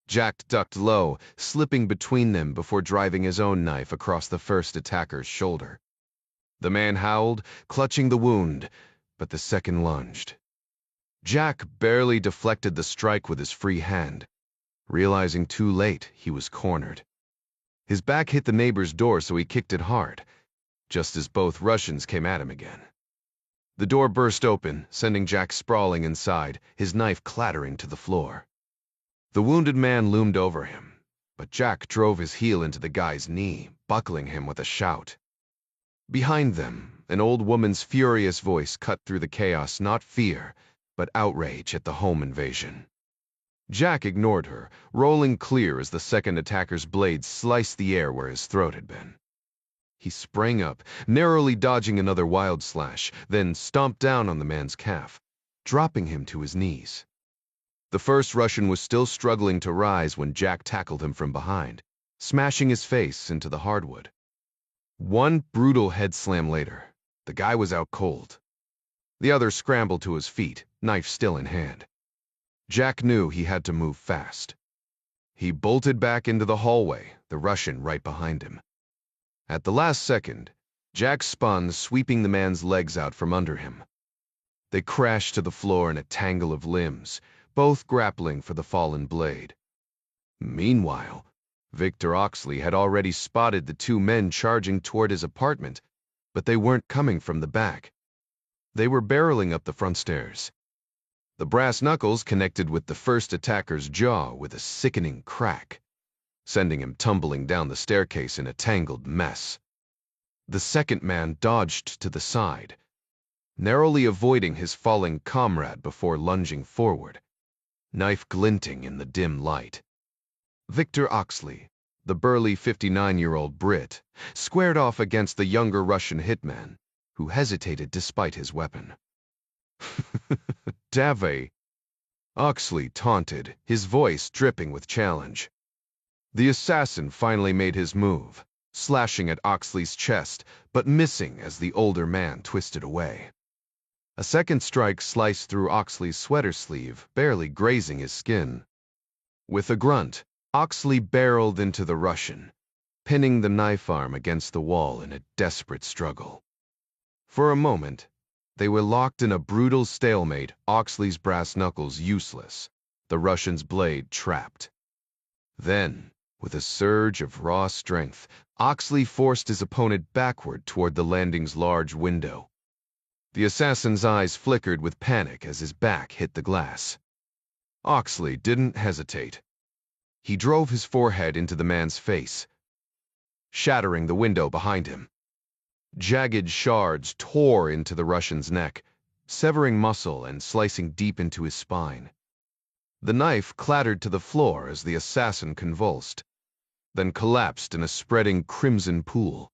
Jack ducked low, slipping between them before driving his own knife across the first attacker's shoulder. The man howled, clutching the wound, but the second lunged. Jack barely deflected the strike with his free hand. Realizing too late, he was cornered. His back hit the neighbor's door, so he kicked it hard, just as both Russians came at him again. The door burst open, sending Jack sprawling inside, his knife clattering to the floor. The wounded man loomed over him, but Jack drove his heel into the guy's knee, buckling him with a shout. Behind them, an old woman's furious voice cut through the chaos, not fear, but outrage at the home invasion. Jack ignored her, rolling clear as the second attacker's blade sliced the air where his throat had been. He sprang up, narrowly dodging another wild slash, then stomped down on the man's calf, dropping him to his knees. The first Russian was still struggling to rise when Jack tackled him from behind, smashing his face into the hardwood. One brutal head slam later, the guy was out cold. The other scrambled to his feet, knife still in hand. Jack knew he had to move fast. He bolted back into the hallway, the Russian right behind him. At the last second, Jack spun, sweeping the man's legs out from under him. They crashed to the floor in a tangle of limbs, both grappling for the fallen blade. Meanwhile, Victor Oxley had already spotted the 2 men charging toward his apartment, but they weren't coming from the back. They were barreling up the front stairs. The brass knuckles connected with the first attacker's jaw with a sickening crack, sending him tumbling down the staircase in a tangled mess. The second man dodged to the side, narrowly avoiding his falling comrade before lunging forward, knife glinting in the dim light. Victor Oxley, the burly 59-year-old Brit, squared off against the younger Russian hitman, who hesitated despite his weapon. Dave, Oxley taunted, his voice dripping with challenge. The assassin finally made his move, slashing at Oxley's chest, but missing as the older man twisted away. A second strike sliced through Oxley's sweater sleeve, barely grazing his skin. With a grunt, Oxley barreled into the Russian, pinning the knife arm against the wall in a desperate struggle. For a moment, They were locked in a brutal stalemate, Oxley's brass knuckles useless, the Russian's blade trapped. Then, with a surge of raw strength, Oxley forced his opponent backward toward the landing's large window. The assassin's eyes flickered with panic as his back hit the glass. Oxley didn't hesitate. He drove his forehead into the man's face, shattering the window behind him. Jagged shards tore into the Russian's neck, severing muscle and slicing deep into his spine. The knife clattered to the floor as the assassin convulsed, then collapsed in a spreading crimson pool.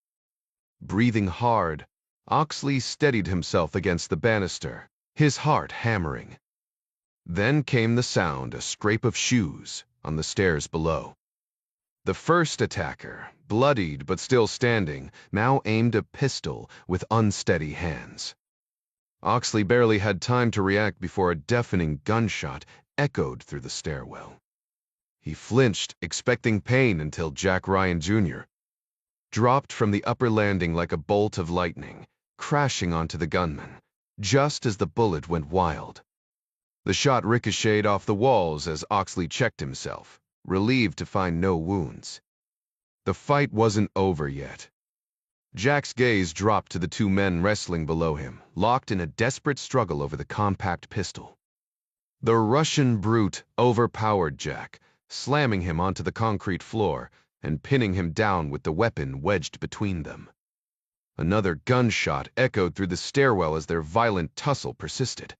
Breathing hard, Oxley steadied himself against the banister, his heart hammering. Then came the sound, a scrape of shoes, on the stairs below. The first attacker, bloodied but still standing, now aimed a pistol with unsteady hands. Oxley barely had time to react before a deafening gunshot echoed through the stairwell. He flinched, expecting pain, until Jack Ryan Jr. dropped from the upper landing like a bolt of lightning, crashing onto the gunman, just as the bullet went wild. The shot ricocheted off the walls as Oxley checked himself, relieved to find no wounds. The fight wasn't over yet. Jack's gaze dropped to the two men wrestling below him, locked in a desperate struggle over the compact pistol. The Russian brute overpowered Jack, slamming him onto the concrete floor and pinning him down with the weapon wedged between them. Another gunshot echoed through the stairwell as their violent tussle persisted.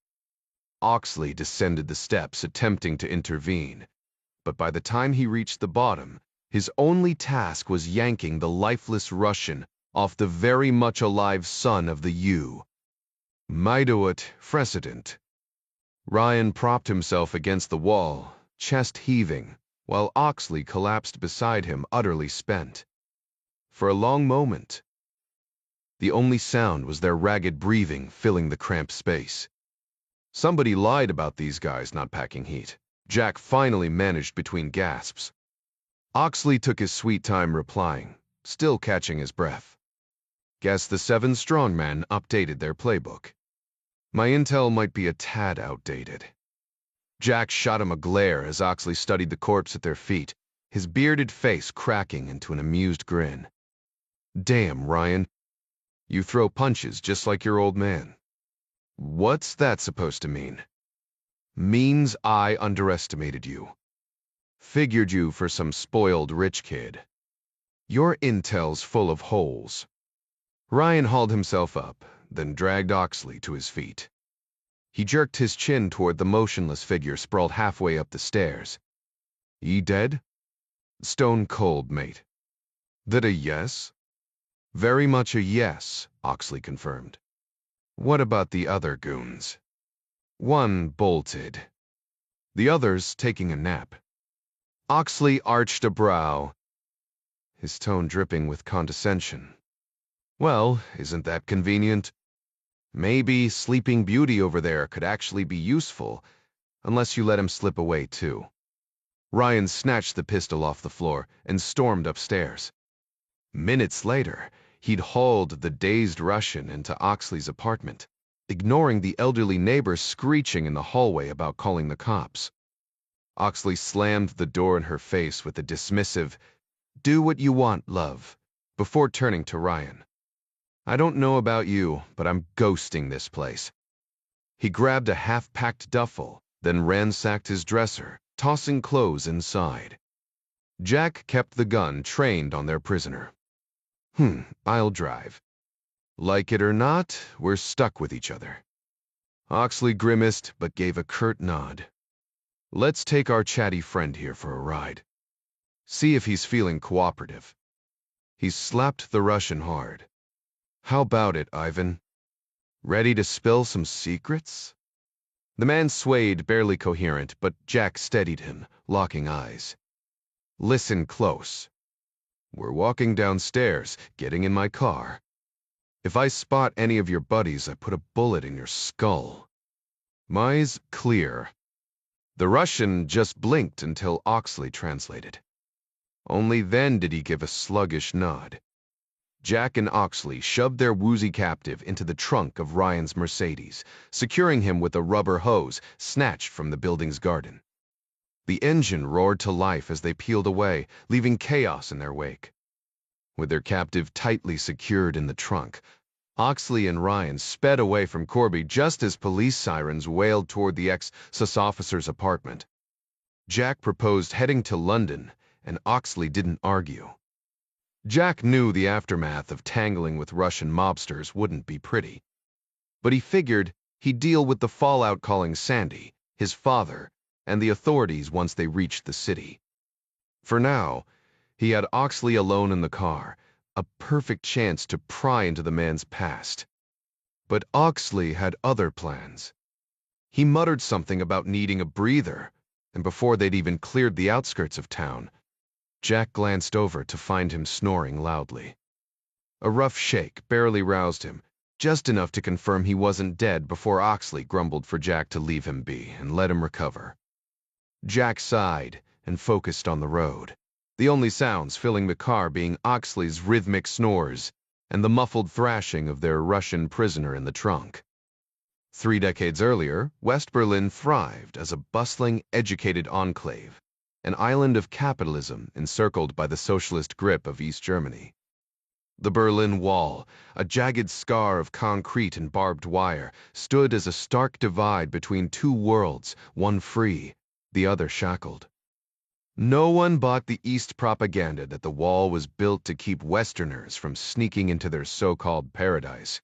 Oxley descended the steps, attempting to intervene, but by the time he reached the bottom, his only task was yanking the lifeless Russian off the very much alive son of the U. Maidout Precedent. Ryan propped himself against the wall, chest heaving, while Oxley collapsed beside him, utterly spent. For a long moment, the only sound was their ragged breathing filling the cramped space. Somebody lied about these guys not packing heat, Jack finally managed between gasps. Oxley took his sweet time replying, still catching his breath. Guess the 7 strongmen updated their playbook. My intel might be a tad outdated. Jack shot him a glare as Oxley studied the corpse at their feet, his bearded face cracking into an amused grin. Damn, Ryan. You throw punches just like your old man. What's that supposed to mean? Means I underestimated you. Figured you for some spoiled rich kid. Your intel's full of holes. Ryan hauled himself up, then dragged Oxley to his feet. He jerked his chin toward the motionless figure sprawled halfway up the stairs. Ye dead? Stone cold, mate. That a yes? Very much a yes, Oxley confirmed. What about the other goons? One bolted. The other's taking a nap. Oxley arched a brow, his tone dripping with condescension. Well, isn't that convenient? Maybe Sleeping Beauty over there could actually be useful, unless you let him slip away too. Ryan snatched the pistol off the floor and stormed upstairs. Minutes later, he'd hauled the dazed Russian into Oxley's apartment, ignoring the elderly neighbor screeching in the hallway about calling the cops. Oxley slammed the door in her face with a dismissive, "Do what you want, love," before turning to Ryan. I don't know about you, but I'm ghosting this place. He grabbed a half-packed duffel, then ransacked his dresser, tossing clothes inside. Jack kept the gun trained on their prisoner. I'll drive. Like it or not, we're stuck with each other. Oxley grimaced, but gave a curt nod. Let's take our chatty friend here for a ride. See if he's feeling cooperative. He slapped the Russian hard. How about it, Ivan? Ready to spill some secrets? The man swayed, barely coherent, but Jack steadied him, locking eyes. Listen close. We're walking downstairs, getting in my car. If I spot any of your buddies, I put a bullet in your skull. My's clear. The Russian just blinked until Oxley translated. Only then did he give a sluggish nod. Jack and Oxley shoved their woozy captive into the trunk of Ryan's Mercedes, securing him with a rubber hose snatched from the building's garden. The engine roared to life as they peeled away, leaving chaos in their wake. With their captive tightly secured in the trunk, Oxley and Ryan sped away from Corby just as police sirens wailed toward the ex-sus officer's apartment. Jack proposed heading to London, and Oxley didn't argue. Jack knew the aftermath of tangling with Russian mobsters wouldn't be pretty, but he figured he'd deal with the fallout calling Sandy, his father, and the authorities once they reached the city. For now, he had Oxley alone in the car, a perfect chance to pry into the man's past. But Oxley had other plans. He muttered something about needing a breather, and before they'd even cleared the outskirts of town, Jack glanced over to find him snoring loudly. A rough shake barely roused him, just enough to confirm he wasn't dead before Oxley grumbled for Jack to leave him be and let him recover. Jack sighed and focused on the road, the only sounds filling the car being Oxley's rhythmic snores and the muffled thrashing of their Russian prisoner in the trunk. 3 decades earlier, West Berlin thrived as a bustling, educated enclave, an island of capitalism encircled by the socialist grip of East Germany. The Berlin Wall, a jagged scar of concrete and barbed wire, stood as a stark divide between two worlds, one free, the other shackled. No one bought the East propaganda that the wall was built to keep Westerners from sneaking into their so-called paradise.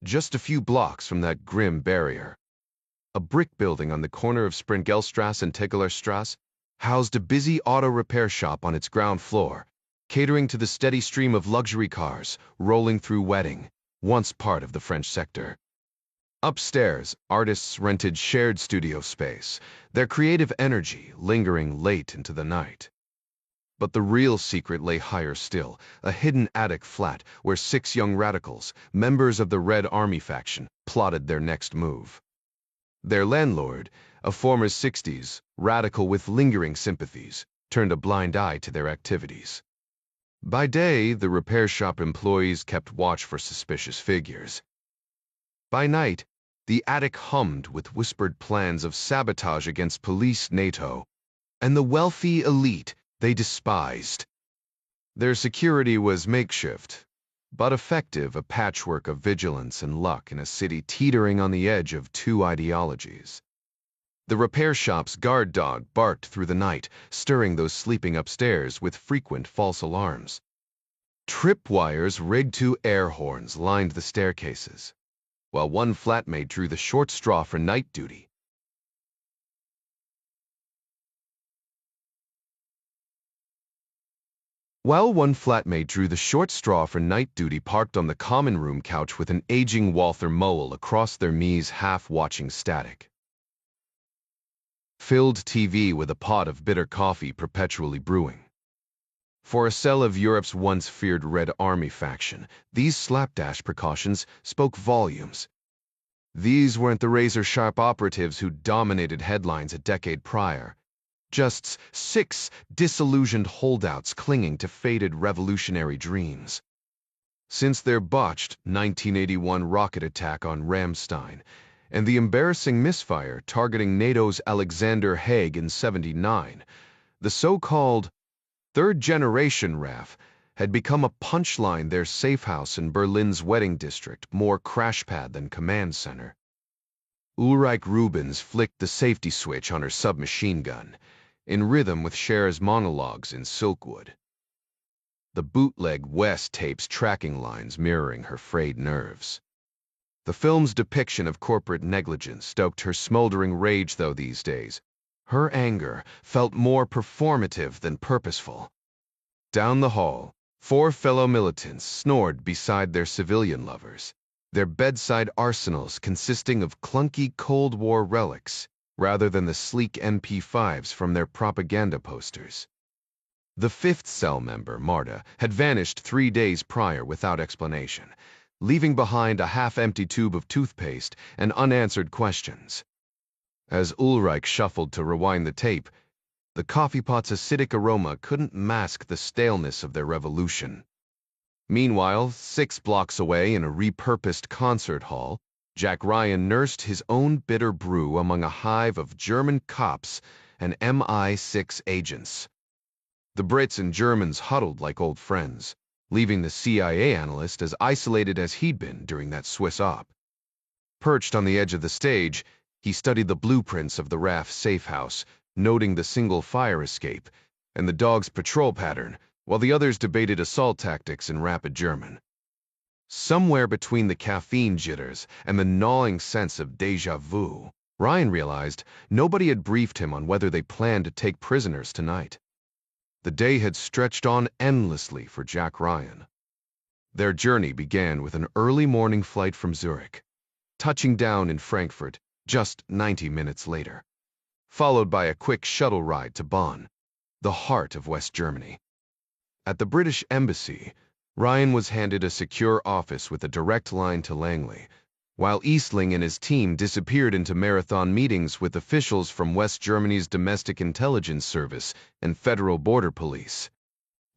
Just a few blocks from that grim barrier, a brick building on the corner of Sprengelstrasse and Tegelerstrasse housed a busy auto repair shop on its ground floor, catering to the steady stream of luxury cars rolling through Wedding, once part of the French sector. Upstairs, artists rented shared studio space, their creative energy lingering late into the night. But the real secret lay higher still, a hidden attic flat where 6 young radicals, members of the Red Army faction, plotted their next move. Their landlord, a former 60s radical with lingering sympathies, turned a blind eye to their activities. By day, the repair shop employees kept watch for suspicious figures. By night, the attic hummed with whispered plans of sabotage against police NATO and the wealthy elite they despised. Their security was makeshift, but effective, a patchwork of vigilance and luck in a city teetering on the edge of 2 ideologies. The repair shop's guard dog barked through the night, stirring those sleeping upstairs with frequent false alarms. Tripwires rigged to air horns lined the staircases, while one flatmate drew the short straw for night duty. Parked on the common room couch with an aging Walther Mowell across their knees, half watching static. Filled TV with a pot of bitter coffee perpetually brewing. For a cell of Europe's once feared Red Army faction, these slapdash precautions spoke volumes. These weren't the razor-sharp operatives who dominated headlines a decade prior. Just 6 disillusioned holdouts clinging to faded revolutionary dreams. Since their botched 1981 rocket attack on Ramstein and the embarrassing misfire targeting NATO's Alexander Haig in '79, the so-called third-generation RAF had become a punchline, their safe house in Berlin's Wedding district, more crash pad than command center. Ulrike Rubens flicked the safety switch on her submachine gun, in rhythm with Cher's monologues in Silkwood. The bootleg West tapes tracking lines mirroring her frayed nerves. The film's depiction of corporate negligence stoked her smoldering rage, though these days her anger felt more performative than purposeful. Down the hall, 4 fellow militants snored beside their civilian lovers, their bedside arsenals consisting of clunky Cold War relics rather than the sleek MP5s from their propaganda posters. The 5th cell member, Marta, had vanished 3 days prior without explanation, leaving behind a half-empty tube of toothpaste and unanswered questions. As Ulrike shuffled to rewind the tape, the coffee pot's acidic aroma couldn't mask the staleness of their revolution. Meanwhile, 6 blocks away in a repurposed concert hall, Jack Ryan nursed his own bitter brew among a hive of German cops and MI6 agents. The Brits and Germans huddled like old friends, leaving the CIA analyst as isolated as he'd been during that Swiss op. Perched on the edge of the stage, he studied the blueprints of the RAF safe house, noting the single fire escape and the dog's patrol pattern, while the others debated assault tactics in rapid German. Somewhere between the caffeine jitters and the gnawing sense of déjà vu, Ryan realized nobody had briefed him on whether they planned to take prisoners tonight. The day had stretched on endlessly for Jack Ryan. Their journey began with an early morning flight from Zurich, touching down in Frankfurt just 90 minutes later, followed by a quick shuttle ride to Bonn, the heart of West Germany. At the British Embassy, Ryan was handed a secure office with a direct line to Langley, while Eastling and his team disappeared into marathon meetings with officials from West Germany's Domestic Intelligence Service and Federal Border Police.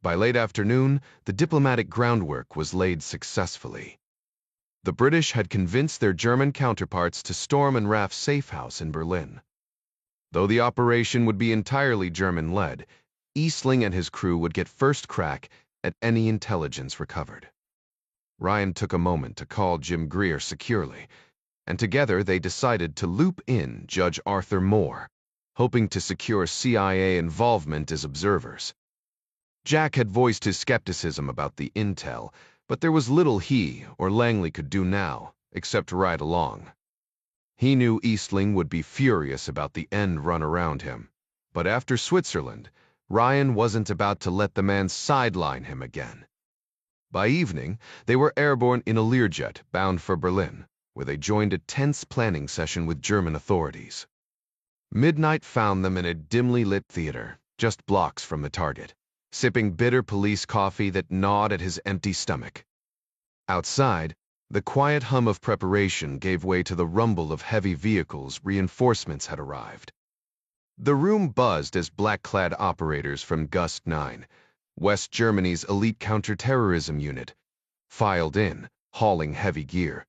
By late afternoon, the diplomatic groundwork was laid successfully. The British had convinced their German counterparts to storm an RAF safe house in Berlin. Though the operation would be entirely German-led, Eastling and his crew would get first crack at any intelligence recovered. Ryan took a moment to call Jim Greer securely, and together they decided to loop in Judge Arthur Moore, hoping to secure CIA involvement as observers. Jack had voiced his skepticism about the intel, but there was little he or Langley could do now, except ride along. He knew Eastling would be furious about the end run around him, but after Switzerland, Ryan wasn't about to let the man sideline him again. By evening, they were airborne in a Learjet bound for Berlin, where they joined a tense planning session with German authorities. Midnight found them in a dimly lit theater, just blocks from the target, sipping bitter police coffee that gnawed at his empty stomach. Outside, the quiet hum of preparation gave way to the rumble of heavy vehicles. Reinforcements had arrived. The room buzzed as black-clad operators from Gust 9, West Germany's elite counterterrorism unit, filed in, hauling heavy gear.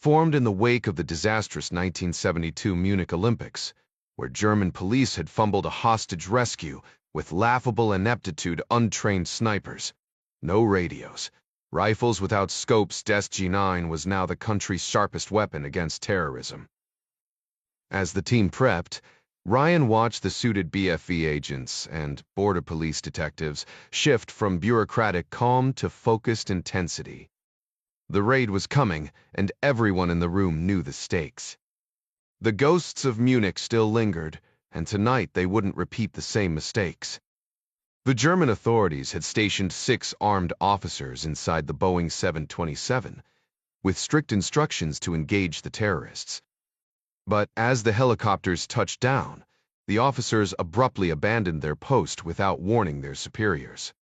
Formed in the wake of the disastrous 1972 Munich Olympics, where German police had fumbled a hostage rescue with laughable ineptitude untrained snipers. No radios. Rifles without scopes. SG-9 was now the country's sharpest weapon against terrorism. As the team prepped, Ryan watched the suited BFE agents and border police detectives shift from bureaucratic calm to focused intensity. The raid was coming, and everyone in the room knew the stakes. The ghosts of Munich still lingered, and tonight they wouldn't repeat the same mistakes. The German authorities had stationed 6 armed officers inside the Boeing 727, with strict instructions to engage the terrorists. But as the helicopters touched down, the officers abruptly abandoned their post without warning their superiors.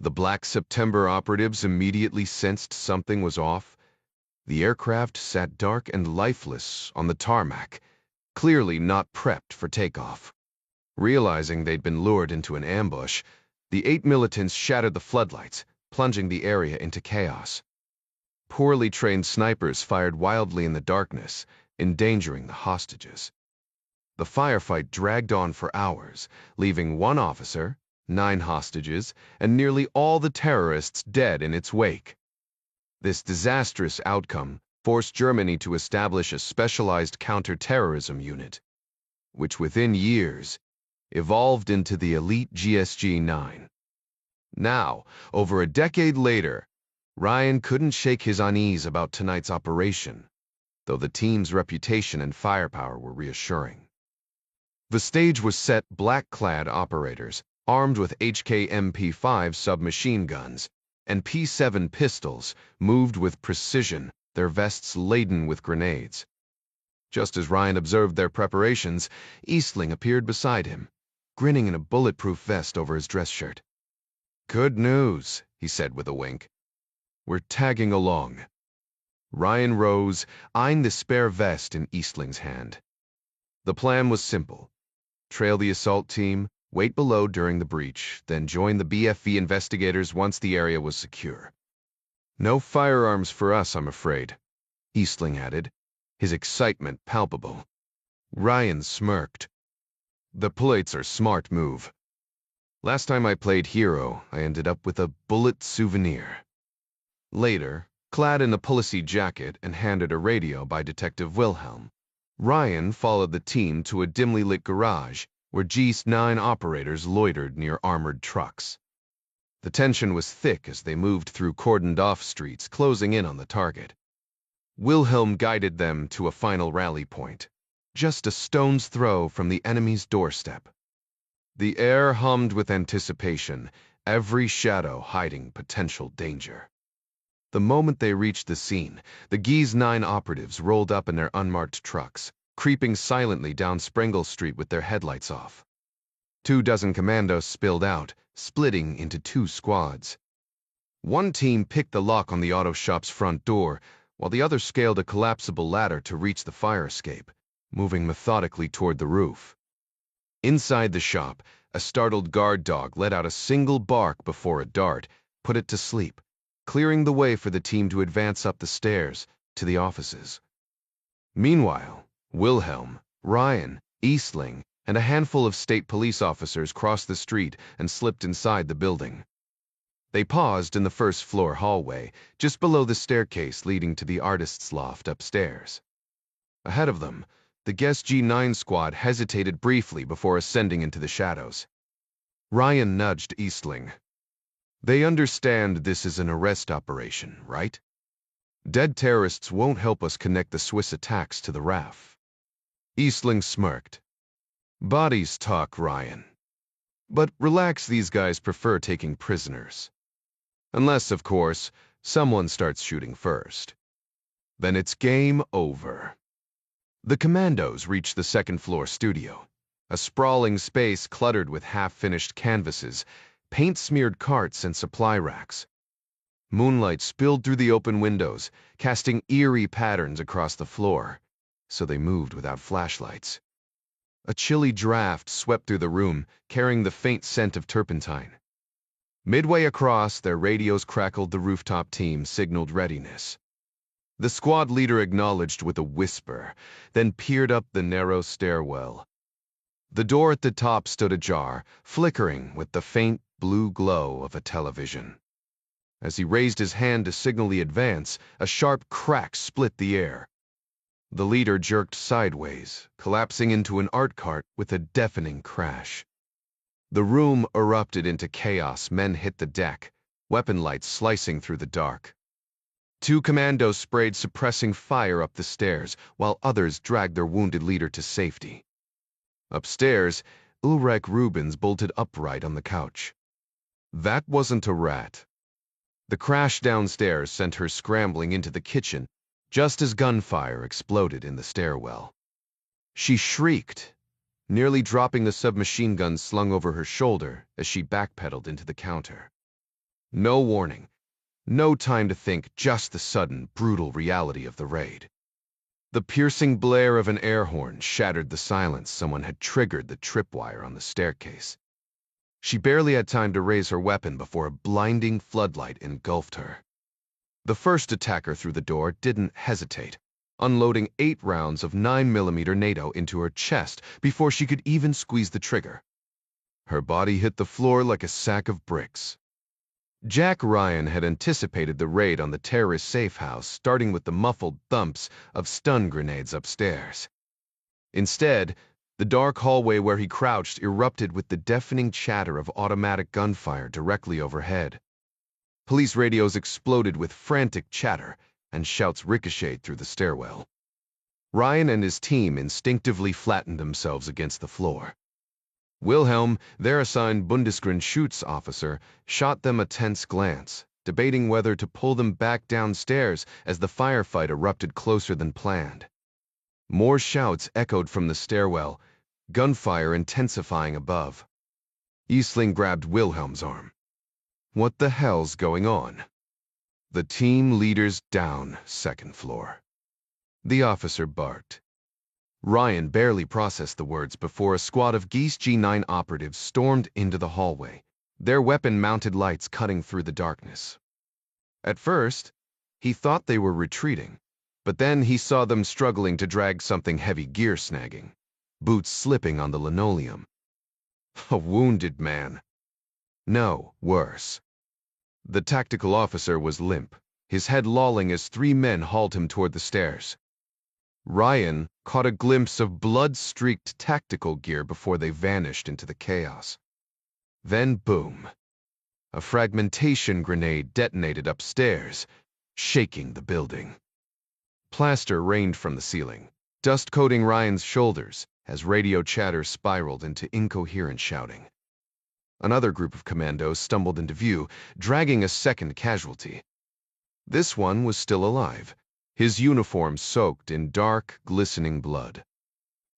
The Black September operatives immediately sensed something was off. The aircraft sat dark and lifeless on the tarmac, clearly not prepped for takeoff. Realizing they'd been lured into an ambush, the 8 militants shattered the floodlights, plunging the area into chaos. Poorly trained snipers fired wildly in the darkness, endangering the hostages. The firefight dragged on for hours, leaving 1 officer, 9 hostages, and nearly all the terrorists dead in its wake. This disastrous outcome forced Germany to establish a specialized counterterrorism unit, which within years evolved into the elite GSG-9. Now, over a decade later, Ryan couldn't shake his unease about tonight's operation, though the team's reputation and firepower were reassuring. The stage was set. Black-clad operators, armed with HK-MP5 submachine guns and P7 pistols, moved with precision, their vests laden with grenades. Just as Ryan observed their preparations, Eastling appeared beside him, grinning in a bulletproof vest over his dress shirt. "Good news," he said with a wink. "We're tagging along." Ryan rose, eyeing the spare vest in Eastling's hand. The plan was simple. Trail the assault team, Wait below during the breach, then join the BFV investigators once the area was secure. No firearms for us, I'm afraid, Eastling added, his excitement palpable. Ryan smirked. The Pulitzer smart move. Last time I played hero, I ended up with a bullet souvenir. Later, clad in a policy jacket and handed a radio by Detective Wilhelm, Ryan followed the team to a dimly lit garage where G9 operators loitered near armored trucks. The tension was thick as they moved through cordoned-off streets, closing in on the target. Wilhelm guided them to a final rally point, just a stone's throw from the enemy's doorstep. The air hummed with anticipation, every shadow hiding potential danger. The moment they reached the scene, the G9 operatives rolled up in their unmarked trucks, creeping silently down Sprengel Street with their headlights off. 24 commandos spilled out, splitting into 2 squads. One team picked the lock on the auto shop's front door, while the other scaled a collapsible ladder to reach the fire escape, moving methodically toward the roof. Inside the shop, a startled guard dog let out a single bark before a dart put it to sleep, clearing the way for the team to advance up the stairs to the offices. Meanwhile, Wilhelm, Ryan, Eastling, and a handful of state police officers crossed the street and slipped inside the building. They paused in the first-floor hallway, just below the staircase leading to the artist's loft upstairs. Ahead of them, the Guest G9 squad hesitated briefly before ascending into the shadows. Ryan nudged Eastling. They understand this is an arrest operation, right? Dead terrorists won't help us connect the Swiss attacks to the RAF. Eastling smirked. Bodies talk, Ryan. But relax, these guys prefer taking prisoners. Unless, of course, someone starts shooting first. Then it's game over. The commandos reached the second-floor studio, a sprawling space cluttered with half-finished canvases, paint-smeared carts, and supply racks. Moonlight spilled through the open windows, casting eerie patterns across the floor, so they moved without flashlights. A chilly draft swept through the room, carrying the faint scent of turpentine. Midway across, their radios crackled. The rooftop team signaled readiness. The squad leader acknowledged with a whisper, then peered up the narrow stairwell. The door at the top stood ajar, flickering with the faint blue glow of a television. As he raised his hand to signal the advance, a sharp crack split the air. The leader jerked sideways, collapsing into an art cart with a deafening crash. The room erupted into chaos. Men hit the deck, weapon lights slicing through the dark. 2 commandos sprayed suppressing fire up the stairs, while others dragged their wounded leader to safety. Upstairs, Ulrich Rubens bolted upright on the couch. That wasn't a rat. The crash downstairs sent her scrambling into the kitchen, just as gunfire exploded in the stairwell. She shrieked, nearly dropping the submachine gun slung over her shoulder as she backpedaled into the counter. No warning, no time to think, just the sudden, brutal reality of the raid. The piercing blare of an air horn shattered the silence. Someone had triggered the tripwire on the staircase. She barely had time to raise her weapon before a blinding floodlight engulfed her. The first attacker through the door didn't hesitate, unloading 8 rounds of 9mm NATO into her chest before she could even squeeze the trigger. Her body hit the floor like a sack of bricks. Jack Ryan had anticipated the raid on the terrorist safe house, starting with the muffled thumps of stun grenades upstairs. Instead, the dark hallway where he crouched erupted with the deafening chatter of automatic gunfire directly overhead. Police radios exploded with frantic chatter, and shouts ricocheted through the stairwell. Ryan and his team instinctively flattened themselves against the floor. Wilhelm, their assigned Bundesgrenzschutz officer, shot them a tense glance, debating whether to pull them back downstairs as the firefight erupted closer than planned. More shouts echoed from the stairwell, gunfire intensifying above. Eastling grabbed Wilhelm's arm. What the hell's going on? The team leader's down, second floor. The officer barked. Ryan barely processed the words before a squad of Geese G9 operatives stormed into the hallway, their weapon-mounted lights cutting through the darkness. At first, he thought they were retreating, but then he saw them struggling to drag something heavy, gear snagging, boots slipping on the linoleum. A wounded man. No, worse. The tactical officer was limp, his head lolling as three men hauled him toward the stairs. Ryan caught a glimpse of blood-streaked tactical gear before they vanished into the chaos. Then boom. A fragmentation grenade detonated upstairs, shaking the building. Plaster rained from the ceiling, dust coating Ryan's shoulders as radio chatter spiraled into incoherent shouting. Another group of commandos stumbled into view, dragging a second casualty. This one was still alive, his uniform soaked in dark, glistening blood.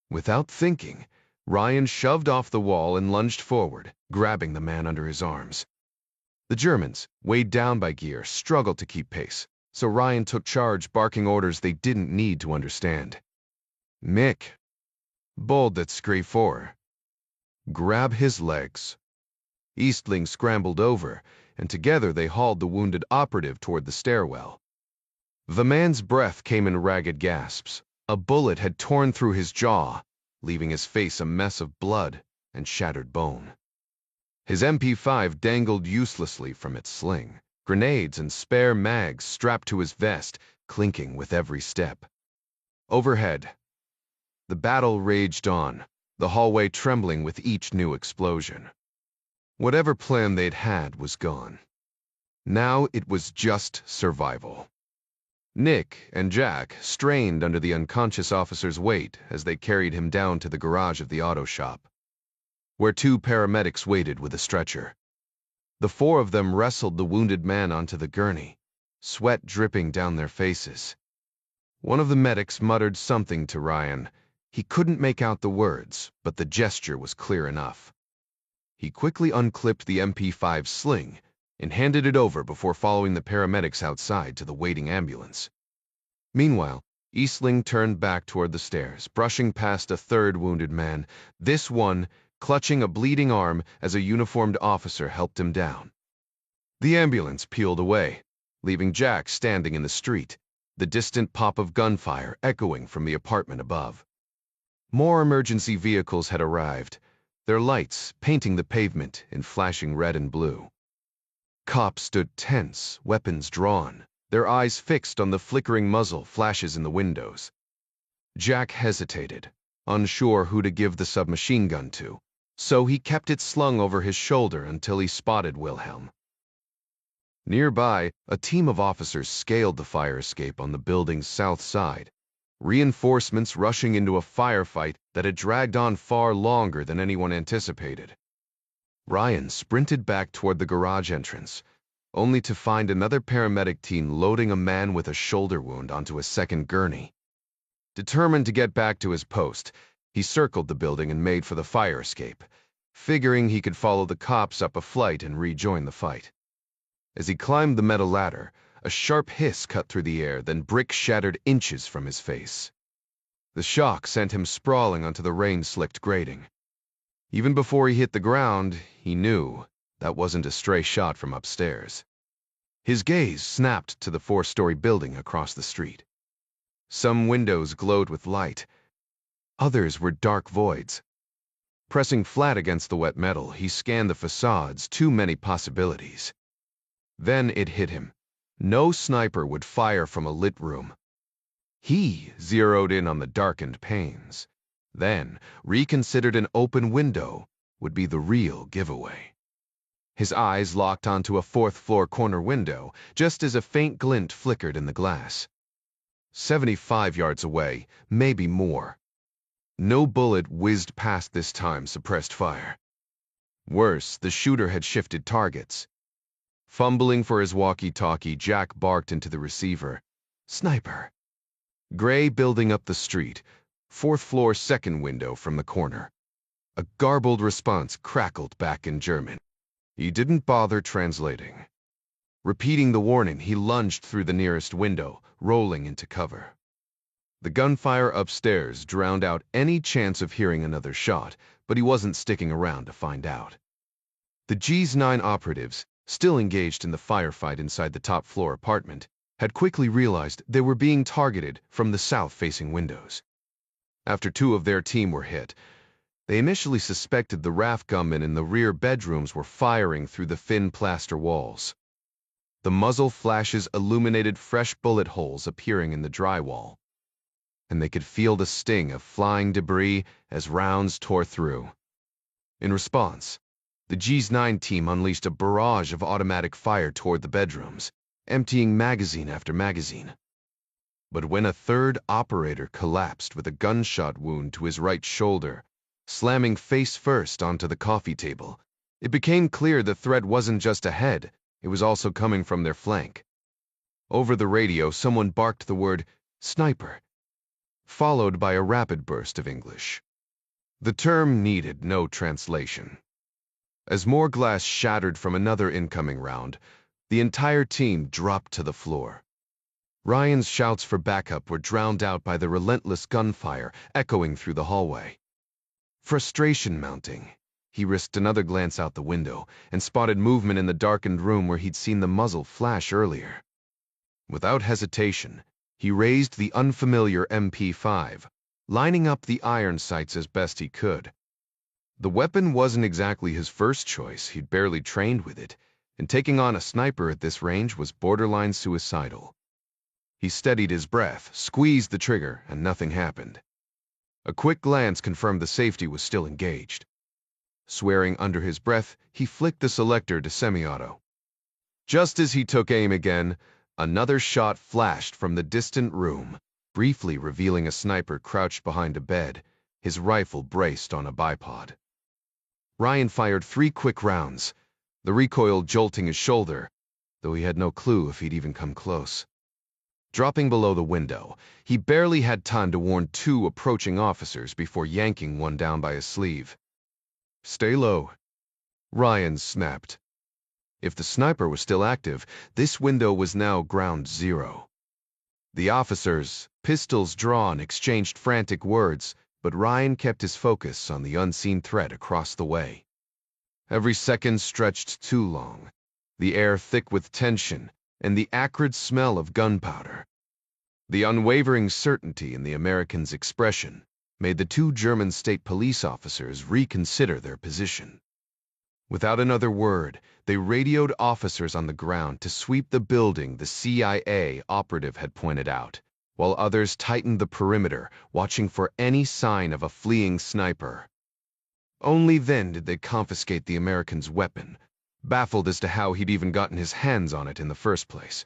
Without thinking, Ryan shoved off the wall and lunged forward, grabbing the man under his arms. The Germans, weighed down by gear, struggled to keep pace, so Ryan took charge, barking orders they didn't need to understand. Mick. Bold that scree for. Grab his legs. Eastling scrambled over, and together they hauled the wounded operative toward the stairwell. The man's breath came in ragged gasps. A bullet had torn through his jaw, leaving his face a mess of blood and shattered bone. His MP5 dangled uselessly from its sling, grenades and spare mags strapped to his vest, clinking with every step. Overhead, the battle raged on, the hallway trembling with each new explosion. Whatever plan they'd had was gone. Now it was just survival. Nick and Jack strained under the unconscious officer's weight as they carried him down to the garage of the auto shop, where two paramedics waited with a stretcher. The four of them wrestled the wounded man onto the gurney, sweat dripping down their faces. One of the medics muttered something to Ryan. He couldn't make out the words, but the gesture was clear enough. He quickly unclipped the MP5 sling and handed it over before following the paramedics outside to the waiting ambulance. Meanwhile, Eastling turned back toward the stairs, brushing past a third wounded man, this one clutching a bleeding arm as a uniformed officer helped him down. The ambulance peeled away, leaving Jack standing in the street, the distant pop of gunfire echoing from the apartment above. More emergency vehicles had arrived, their lights painting the pavement in flashing red and blue. Cops stood tense, weapons drawn, their eyes fixed on the flickering muzzle flashes in the windows. Jack hesitated, unsure who to give the submachine gun to, so he kept it slung over his shoulder until he spotted Wilhelm. Nearby, a team of officers scaled the fire escape on the building's south side, reinforcements rushing into a firefight that had dragged on far longer than anyone anticipated. Ryan sprinted back toward the garage entrance, only to find another paramedic team loading a man with a shoulder wound onto a second gurney. Determined to get back to his post, he circled the building and made for the fire escape, figuring he could follow the cops up a flight and rejoin the fight. As he climbed the metal ladder, a sharp hiss cut through the air, then bricks shattered inches from his face. The shock sent him sprawling onto the rain-slicked grating. Even before he hit the ground, he knew that wasn't a stray shot from upstairs. His gaze snapped to the four-story building across the street. Some windows glowed with light. Others were dark voids. Pressing flat against the wet metal, he scanned the facades, too many possibilities. Then it hit him. No sniper would fire from a lit room. He zeroed in on the darkened panes. Then, reconsidered an open window would be the real giveaway. His eyes locked onto a fourth-floor corner window, just as a faint glint flickered in the glass. 75 yards away, maybe more. No bullet whizzed past this time, suppressed fire. Worse, the shooter had shifted targets. Fumbling for his walkie-talkie, Jack barked into the receiver. Sniper. Gray building up the street, fourth floor second window from the corner. A garbled response crackled back in German. He didn't bother translating. Repeating the warning, he lunged through the nearest window, rolling into cover. The gunfire upstairs drowned out any chance of hearing another shot, but he wasn't sticking around to find out. The G's 9 operatives, still engaged in the firefight inside the top-floor apartment, had quickly realized they were being targeted from the south-facing windows. After 2 of their team were hit, they initially suspected the RAF gunmen in the rear bedrooms were firing through the thin plaster walls. The muzzle flashes illuminated fresh bullet holes appearing in the drywall, and they could feel the sting of flying debris as rounds tore through. In response, the G's 9 team unleashed a barrage of automatic fire toward the bedrooms, emptying magazine after magazine. But when a third operator collapsed with a gunshot wound to his right shoulder, slamming face first onto the coffee table, it became clear the threat wasn't just ahead, it was also coming from their flank. Over the radio, someone barked the word, "Sniper," followed by a rapid burst of English. The term needed no translation. As more glass shattered from another incoming round, the entire team dropped to the floor. Ryan's shouts for backup were drowned out by the relentless gunfire echoing through the hallway. Frustration mounting, he risked another glance out the window and spotted movement in the darkened room where he'd seen the muzzle flash earlier. Without hesitation, he raised the unfamiliar MP5, lining up the iron sights as best he could. The weapon wasn't exactly his first choice, he'd barely trained with it, and taking on a sniper at this range was borderline suicidal. He steadied his breath, squeezed the trigger, and nothing happened. A quick glance confirmed the safety was still engaged. Swearing under his breath, he flicked the selector to semi-auto. Just as he took aim again, another shot flashed from the distant room, briefly revealing a sniper crouched behind a bed, his rifle braced on a bipod. Ryan fired 3 quick rounds, the recoil jolting his shoulder, though he had no clue if he'd even come close. Dropping below the window, he barely had time to warn 2 approaching officers before yanking one down by his sleeve. "Stay low," Ryan snapped. If the sniper was still active, this window was now ground zero. The officers, pistols drawn, exchanged frantic words, but Ryan kept his focus on the unseen threat across the way. Every second stretched too long, the air thick with tension and the acrid smell of gunpowder. The unwavering certainty in the American's expression made the 2 German state police officers reconsider their position. Without another word, they radioed officers on the ground to sweep the building the CIA operative had pointed out, while others tightened the perimeter, watching for any sign of a fleeing sniper. Only then did they confiscate the American's weapon, baffled as to how he'd even gotten his hands on it in the first place.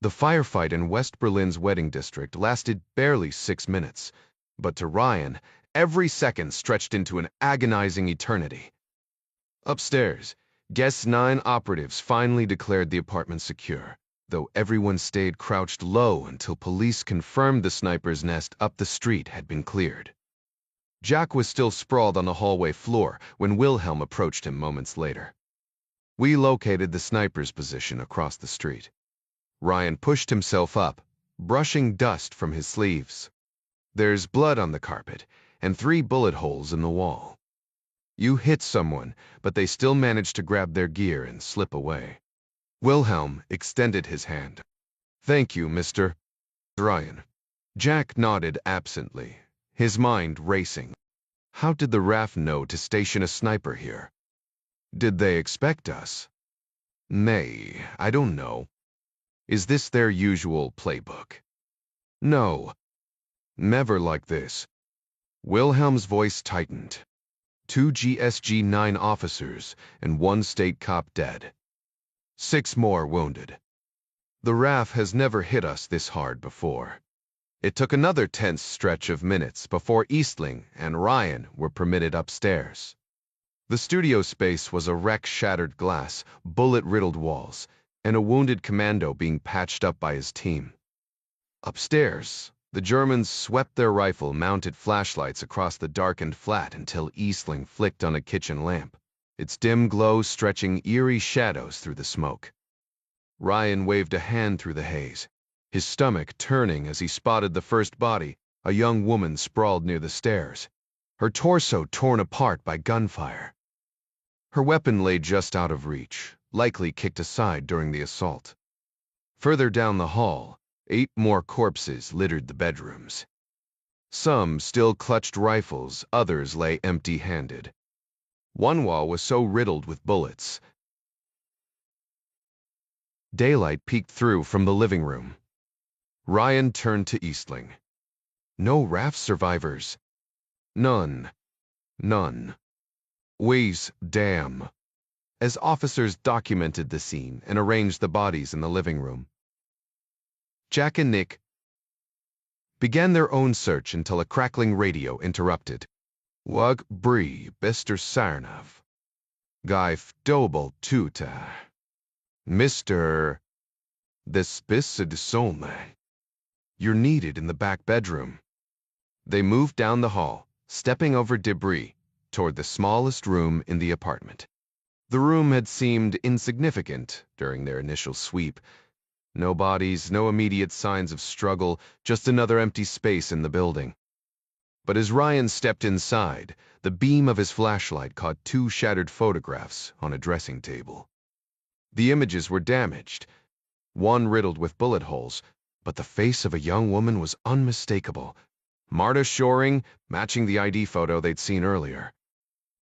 The firefight in West Berlin's wedding district lasted barely 6 minutes, but to Ryan, every second stretched into an agonizing eternity. Upstairs, Guest 9 operatives finally declared the apartment secure, though everyone stayed crouched low until police confirmed the sniper's nest up the street had been cleared. Jack was still sprawled on the hallway floor when Wilhelm approached him moments later. We located the sniper's position across the street. Ryan pushed himself up, brushing dust from his sleeves. There's blood on the carpet and 3 bullet holes in the wall. You hit someone, but they still managed to grab their gear and slip away. Wilhelm extended his hand. "Thank you, Mr. Ryan." Jack nodded absently, his mind racing. How did the RAF know to station a sniper here? Did they expect us? Nay, I don't know. Is this their usual playbook? No. Never like this. Wilhelm's voice tightened. 2 GSG 9 officers and 1 state cop dead. 6 more wounded. The RAF has never hit us this hard before. It took another tense stretch of minutes before Eastling and Ryan were permitted upstairs. The studio space was a wreck-shattered glass, bullet-riddled walls, and a wounded commando being patched up by his team. Upstairs, the Germans swept their rifle-mounted flashlights across the darkened flat until Eastling flicked on a kitchen lamp, its dim glow stretching eerie shadows through the smoke. Ryan waved a hand through the haze. his stomach turning as he spotted the first body, a young woman sprawled near the stairs, her torso torn apart by gunfire. Her weapon lay just out of reach, likely kicked aside during the assault. Further down the hall, 8 more corpses littered the bedrooms. Some still clutched rifles, others lay empty-handed. One wall was so riddled with bullets. Daylight peeked through from the living room. Ryan turned to Eastling. No raft survivors. None. None. Ways, damn. As officers documented the scene and arranged the bodies in the living room, Jack and Nick began their own search until a crackling radio interrupted. Wag Bree Bester Sarnav. Gaif Dobel Tuta. Mr. Despisid Solme. You're needed in the back bedroom. They moved down the hall, stepping over debris, toward the smallest room in the apartment. The room had seemed insignificant during their initial sweep. No bodies, no immediate signs of struggle, just another empty space in the building. But as Ryan stepped inside, the beam of his flashlight caught 2 shattered photographs on a dressing table. The images were damaged, one riddled with bullet holes, but the face of a young woman was unmistakable. Marta Shoring, matching the ID photo they'd seen earlier.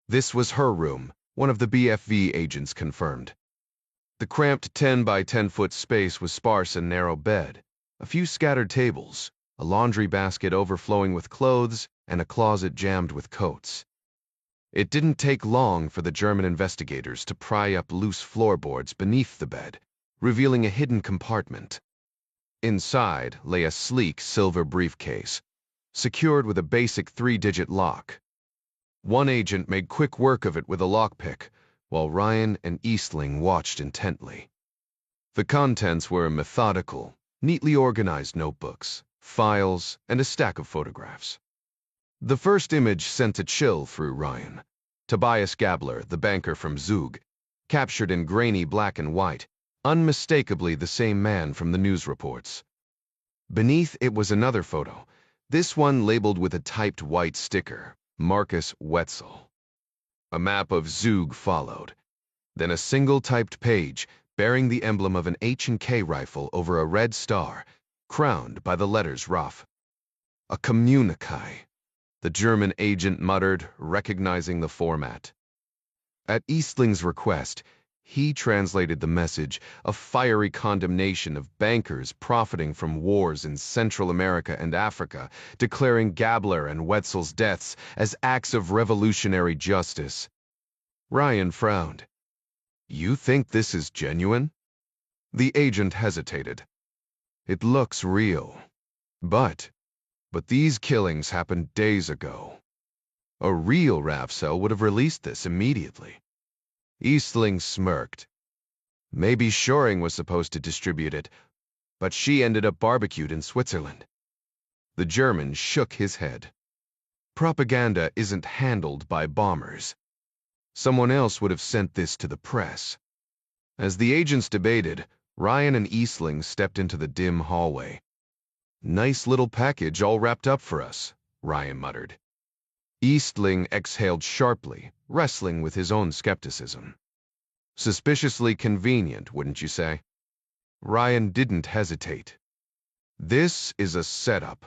This was her room, one of the BFV agents confirmed. The cramped 10 by 10 foot space was sparse and narrow bed, a few scattered tables, a laundry basket overflowing with clothes, and a closet jammed with coats. It didn't take long for the German investigators to pry up loose floorboards beneath the bed, revealing a hidden compartment. Inside lay a sleek silver briefcase, secured with a basic 3-digit lock. One agent made quick work of it with a lockpick, while Ryan and Eastling watched intently. The contents were methodical, neatly organized notebooks, files, and a stack of photographs. The first image sent a chill through Ryan. Tobias Gabler, the banker from Zug, captured in grainy black and white, unmistakably the same man from the news reports. Beneath it was another photo, this one labeled with a typed white sticker, Marcus Wetzel. A map of Zug followed, then a single typed page bearing the emblem of an H&K rifle over a red star, crowned by the letters RAF. A communique, the German agent muttered, recognizing the format. At Eastling's request, he translated the message, a fiery condemnation of bankers profiting from wars in Central America and Africa, declaring Gabler and Wetzel's deaths as acts of revolutionary justice. Ryan frowned. You think this is genuine? The agent hesitated. It looks real. But these killings happened days ago. A real RAF cell would have released this immediately. Eastling smirked. Maybe Shoring was supposed to distribute it, but she ended up barbecued in Switzerland. The German shook his head. Propaganda isn't handled by bombers. Someone else would have sent this to the press. As the agents debated, Ryan and Eastling stepped into the dim hallway. Nice little package all wrapped up for us, Ryan muttered. Eastling exhaled sharply, wrestling with his own skepticism. Suspiciously convenient, wouldn't you say? Ryan didn't hesitate. This is a setup.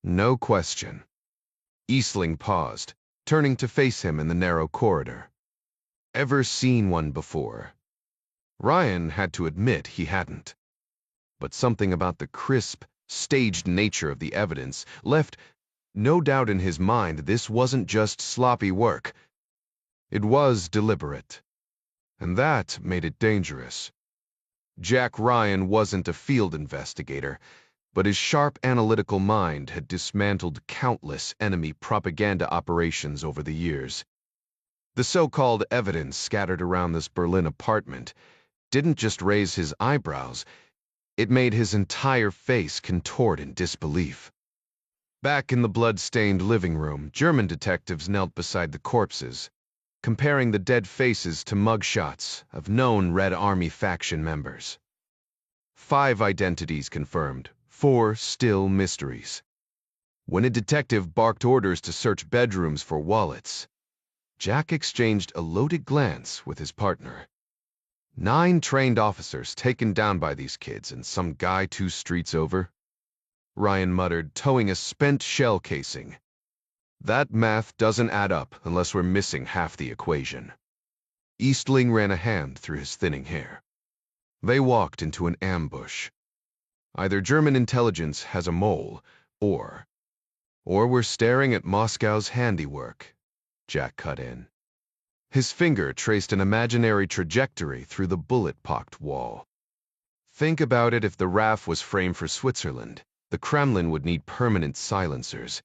No question. Eastling paused, turning to face him in the narrow corridor. Ever seen one before? Ryan had to admit he hadn't. But something about the crisp, staged nature of the evidence left no doubt in his mind this wasn't just sloppy work. It was deliberate. And that made it dangerous. Jack Ryan wasn't a field investigator, but his sharp analytical mind had dismantled countless enemy propaganda operations over the years. The so-called evidence scattered around this Berlin apartment didn't just raise his eyebrows, it made his entire face contort in disbelief. Back in the blood-stained living room, German detectives knelt beside the corpses, comparing the dead faces to mugshots of known Red Army faction members. 5 identities confirmed, 4 still mysteries. When a detective barked orders to search bedrooms for wallets, Jack exchanged a loaded glance with his partner. 9 trained officers taken down by these kids and some guy 2 streets over, Ryan muttered, towing a spent shell casing. That math doesn't add up unless we're missing half the equation. Eastling ran a hand through his thinning hair. They walked into an ambush. Either German intelligence has a mole, or we're staring at Moscow's handiwork, Jack cut in. His finger traced an imaginary trajectory through the bullet-pocked wall. Think about it. If the RAF was framed for Switzerland, the Kremlin would need permanent silencers.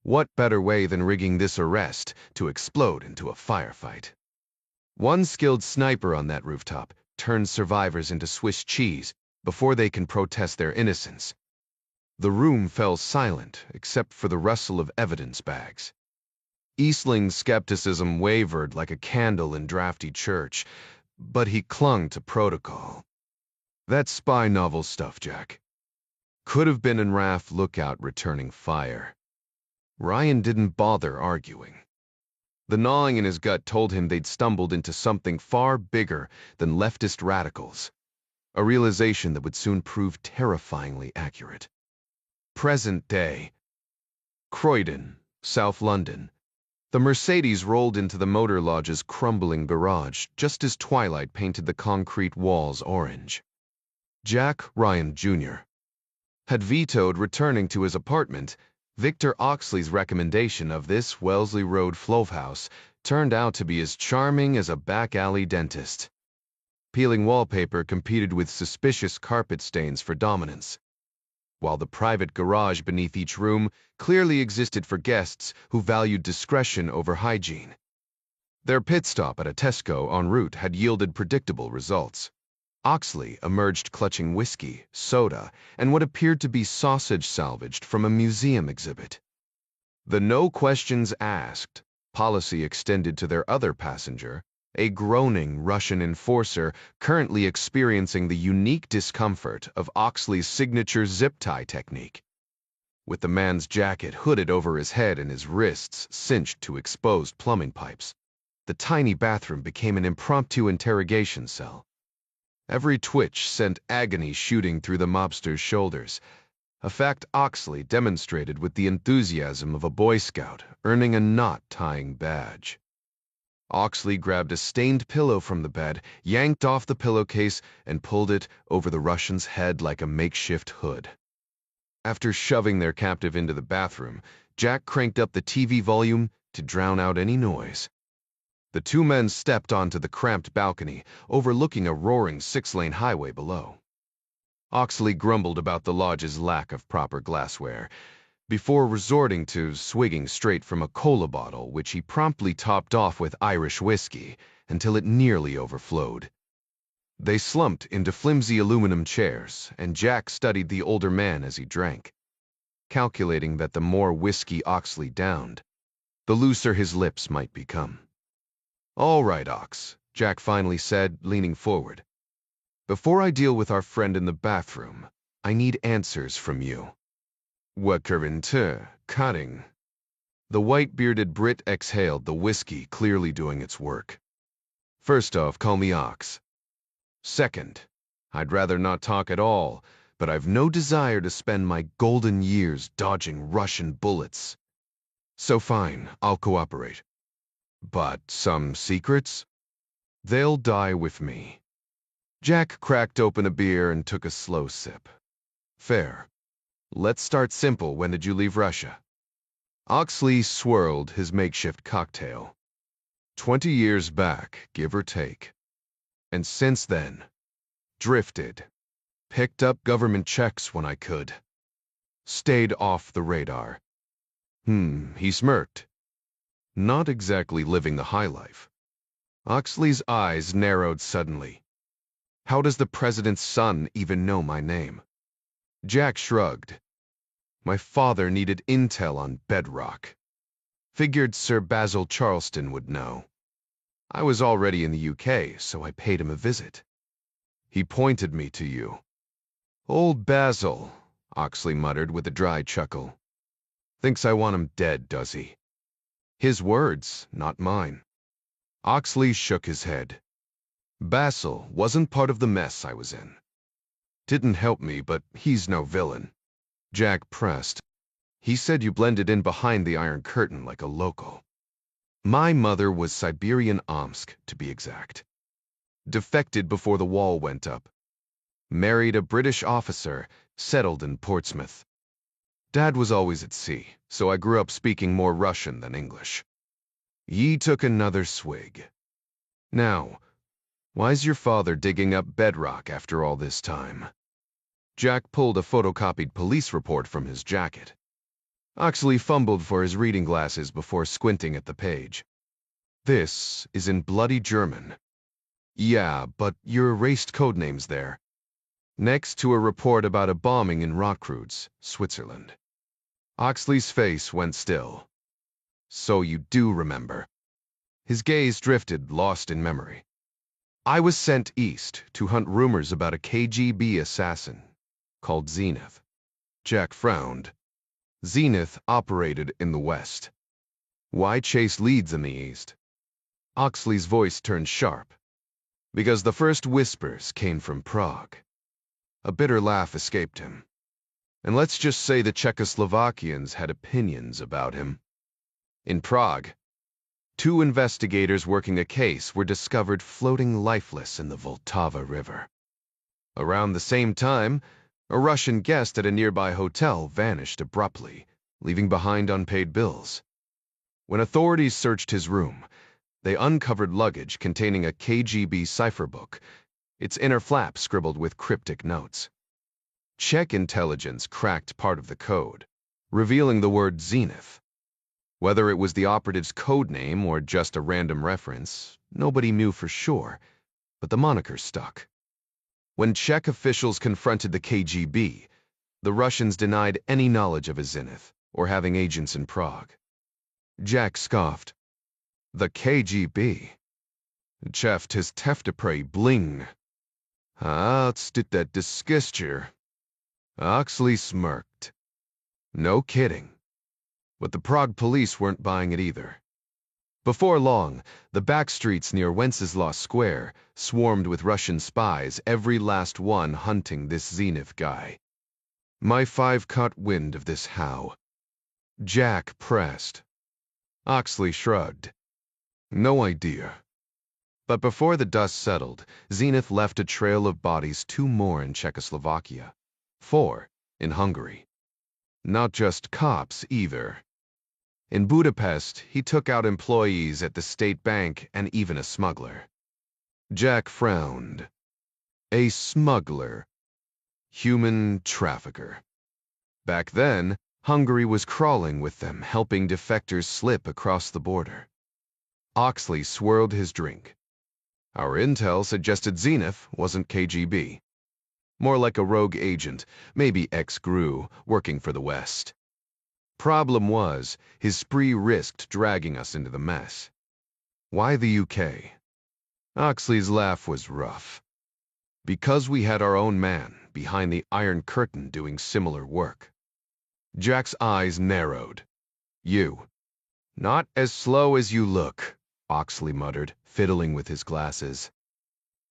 What better way than rigging this arrest to explode into a firefight? One skilled sniper on that rooftop turns survivors into Swiss cheese before they can protest their innocence. The room fell silent except for the rustle of evidence bags. Eastling's skepticism wavered like a candle in drafty church, but he clung to protocol. That's spy novel stuff, Jack. Could have been in RAF lookout returning fire. Ryan didn't bother arguing. The gnawing in his gut told him they'd stumbled into something far bigger than leftist radicals, a realization that would soon prove terrifyingly accurate. Present day. Croydon, South London. The Mercedes rolled into the motor lodge's crumbling garage just as twilight painted the concrete walls orange. Jack Ryan, Jr. had vetoed returning to his apartment. Victor Oxley's recommendation of this Wellesley Road floathouse turned out to be as charming as a back-alley dentist. Peeling wallpaper competed with suspicious carpet stains for dominance, while the private garage beneath each room clearly existed for guests who valued discretion over hygiene. Their pit stop at a Tesco en route had yielded predictable results. Oxley emerged clutching whiskey, soda, and what appeared to be sausage salvaged from a museum exhibit. The no questions asked policy extended to their other passenger, a groaning Russian enforcer currently experiencing the unique discomfort of Oxley's signature zip-tie technique. With the man's jacket hooded over his head and his wrists cinched to exposed plumbing pipes, the tiny bathroom became an impromptu interrogation cell. Every twitch sent agony shooting through the mobster's shoulders, a fact Oxley demonstrated with the enthusiasm of a Boy Scout earning a knot-tying badge. Oxley grabbed a stained pillow from the bed, yanked off the pillowcase, and pulled it over the Russian's head like a makeshift hood. After shoving their captive into the bathroom, Jack cranked up the TV volume to drown out any noise. The 2 men stepped onto the cramped balcony, overlooking a roaring 6-lane highway below. Oxley grumbled about the lodge's lack of proper glassware, before resorting to swigging straight from a cola bottle, which he promptly topped off with Irish whiskey until it nearly overflowed. They slumped into flimsy aluminum chairs, and Jack studied the older man as he drank, calculating that the more whiskey Oxley downed, the looser his lips might become. "All right, Ox," Jack finally said, leaning forward. "Before I deal with our friend in the bathroom, I need answers from you." "What current cutting?" The white-bearded Brit exhaled, the whiskey clearly doing its work. "First off, call me Ox. Second, I'd rather not talk at all, but I've no desire to spend my golden years dodging Russian bullets. So fine, I'll cooperate. But some secrets? They'll die with me." Jack cracked open a beer and took a slow sip. "Fair. Let's start simple. When did you leave Russia?" Oxley swirled his makeshift cocktail. 20 years back, give or take. And since then, drifted. Picked up government checks when I could. Stayed off the radar. He smirked. Not exactly living the high life. Oxley's eyes narrowed suddenly. "How does the president's son even know my name?" Jack shrugged. "My father needed intel on Bedrock. Figured Sir Basil Charleston would know. I was already in the UK, so I paid him a visit. He pointed me to you. Old Basil, Oxley muttered with a dry chuckle. Thinks I want him dead, does he? His words, not mine. Oxley shook his head. Basil wasn't part of the mess I was in. Didn't help me, but he's no villain. Jack pressed. He said you blended in behind the Iron Curtain like a local. My mother was Siberian Omsk, to be exact. Defected before the wall went up. Married a British officer, settled in Portsmouth. Dad was always at sea, so I grew up speaking more Russian than English. Ye took another swig. Now, why's your father digging up bedrock after all this time? Jack pulled a photocopied police report from his jacket. Oxley fumbled for his reading glasses before squinting at the page. This is in bloody German. Yeah, but you erased codenames there. Next to a report about a bombing in Rockreuth, Switzerland. Oxley's face went still. So you do remember. His gaze drifted, lost in memory. I was sent east to hunt rumors about a KGB assassin called Zenith. Jack frowned. Zenith operated in the west. Why chase leads in the east? Oxley's voice turned sharp. Because the first whispers came from Prague. A bitter laugh escaped him. And let's just say the Czechoslovakians had opinions about him. In Prague, 2 investigators working a case were discovered floating lifeless in the Vltava River. Around the same time, a Russian guest at a nearby hotel vanished abruptly, leaving behind unpaid bills. When authorities searched his room, they uncovered luggage containing a KGB cipher book, its inner flap scribbled with cryptic notes. Czech intelligence cracked part of the code, revealing the word Zenith. Whether it was the operative's code name or just a random reference, nobody knew for sure, but the moniker stuck. When Czech officials confronted the KGB, the Russians denied any knowledge of a Zenith or having agents in Prague. Jack scoffed. The KGB? Cheft his teftepray bling. Steht that disgesture. Oxley smirked. No kidding. But the Prague police weren't buying it either. Before long, the back streets near Wenceslas Square swarmed with Russian spies, every last one hunting this Zenith guy. My 5 caught wind of this how. Jack pressed. Oxley shrugged. No idea. But before the dust settled, Zenith left a trail of bodies, 2 more in Czechoslovakia, 4 in Hungary. Not just cops either. In Budapest, he took out employees at the state bank and even a smuggler. Jack frowned. A smuggler. Human trafficker. Back then, Hungary was crawling with them, helping defectors slip across the border. Oxley swirled his drink. Our intel suggested Zenith wasn't KGB. More like a rogue agent, maybe ex-GRU, working for the West. Problem was, his spree risked dragging us into the mess. Why the UK? Oxley's laugh was rough. Because we had our own man behind the Iron Curtain doing similar work. Jack's eyes narrowed. You. Not as slow as you look, Oxley muttered, fiddling with his glasses.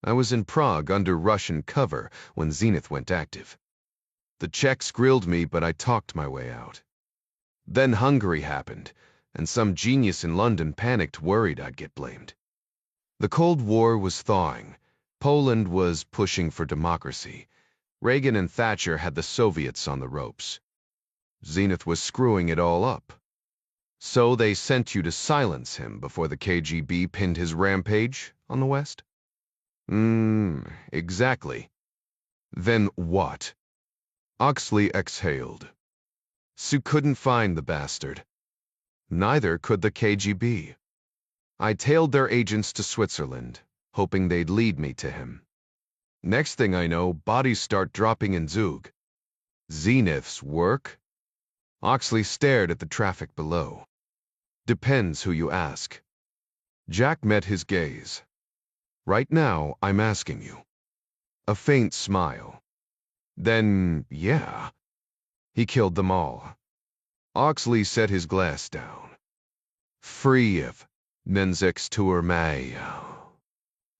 I was in Prague under Russian cover when Zenith went active. The Czechs grilled me, but I talked my way out. Then Hungary happened, and some genius in London panicked, worried I'd get blamed. The Cold War was thawing. Poland was pushing for democracy. Reagan and Thatcher had the Soviets on the ropes. Zenith was screwing it all up. So they sent you to silence him before the KGB pinned his rampage on the West? Exactly. Then what? Oxley exhaled. Sue couldn't find the bastard. Neither could the KGB. I tailed their agents to Switzerland, hoping they'd lead me to him. Next thing I know, bodies start dropping in Zug. Zenith's work? Oxley stared at the traffic below. Depends who you ask. Jack met his gaze. Right now, I'm asking you. A faint smile. Then, yeah, he killed them all. Oxley set his glass down. Free of Menzex tour Mayo.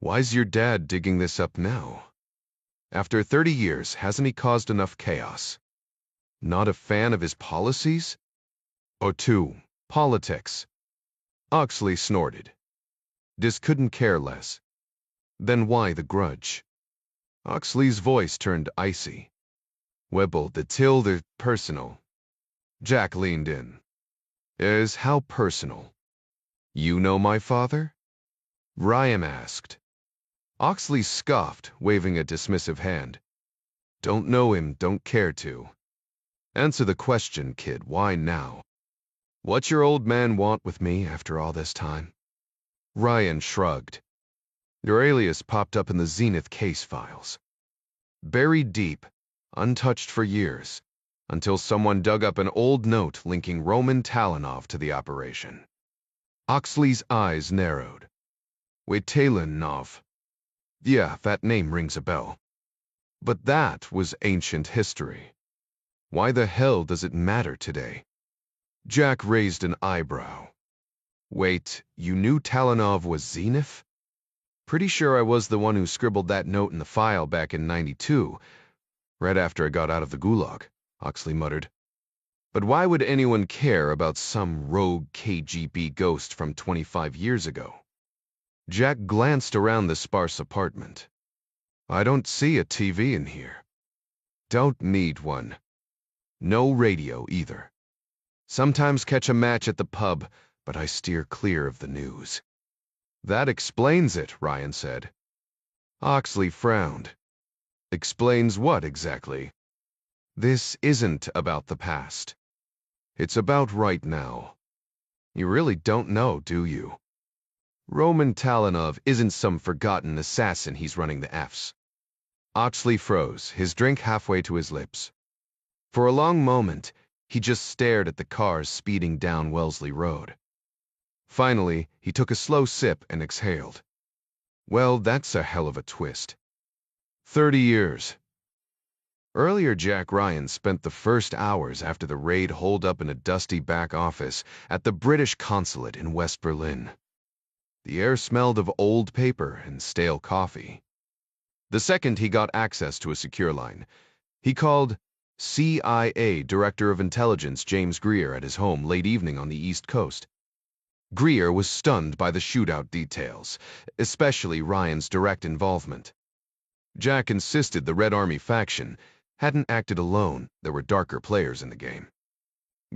Why's your dad digging this up now? After 30 years, hasn't he caused enough chaos? Not a fan of his policies? Or two, politics. Oxley snorted. Dis couldn't care less. Then why the grudge? Oxley's voice turned icy. Webble, the tilde personal. Jack leaned in. Is how personal? You know my father? Ryan asked. Oxley scoffed, waving a dismissive hand. Don't know him, don't care to. Answer the question, kid, why now? What's your old man want with me after all this time? Ryan shrugged. Your alias popped up in the Zenith case files. Buried deep, untouched for years, until someone dug up an old note linking Roman Talanov to the operation. Oxley's eyes narrowed. Wait, Talanov. Yeah, that name rings a bell. But that was ancient history. Why the hell does it matter today? Jack raised an eyebrow. Wait, you knew Talanov was Zenith? Pretty sure I was the one who scribbled that note in the file back in '92, right after I got out of the gulag, Oxley muttered. But why would anyone care about some rogue KGB ghost from 25 years ago? Jack glanced around the sparse apartment. I don't see a TV in here. Don't need one. No radio either. Sometimes catch a match at the pub, but I steer clear of the news. That explains it, Ryan said. Oxley frowned. Explains what exactly? This isn't about the past. It's about right now. You really don't know, do you? Roman Talanov isn't some forgotten assassin he's running the Fs. Oxley froze, his drink halfway to his lips. For a long moment, he just stared at the cars speeding down Wellesley Road. Finally, he took a slow sip and exhaled. Well, that's a hell of a twist. 30 years. Earlier, Jack Ryan spent the first hours after the raid holed up in a dusty back office at the British consulate in West Berlin. The air smelled of old paper and stale coffee. The second he got access to a secure line, he called CIA Director of Intelligence James Greer at his home late evening on the East Coast. Greer was stunned by the shootout details, especially Ryan's direct involvement. Jack insisted the Red Army faction hadn't acted alone. There were darker players in the game.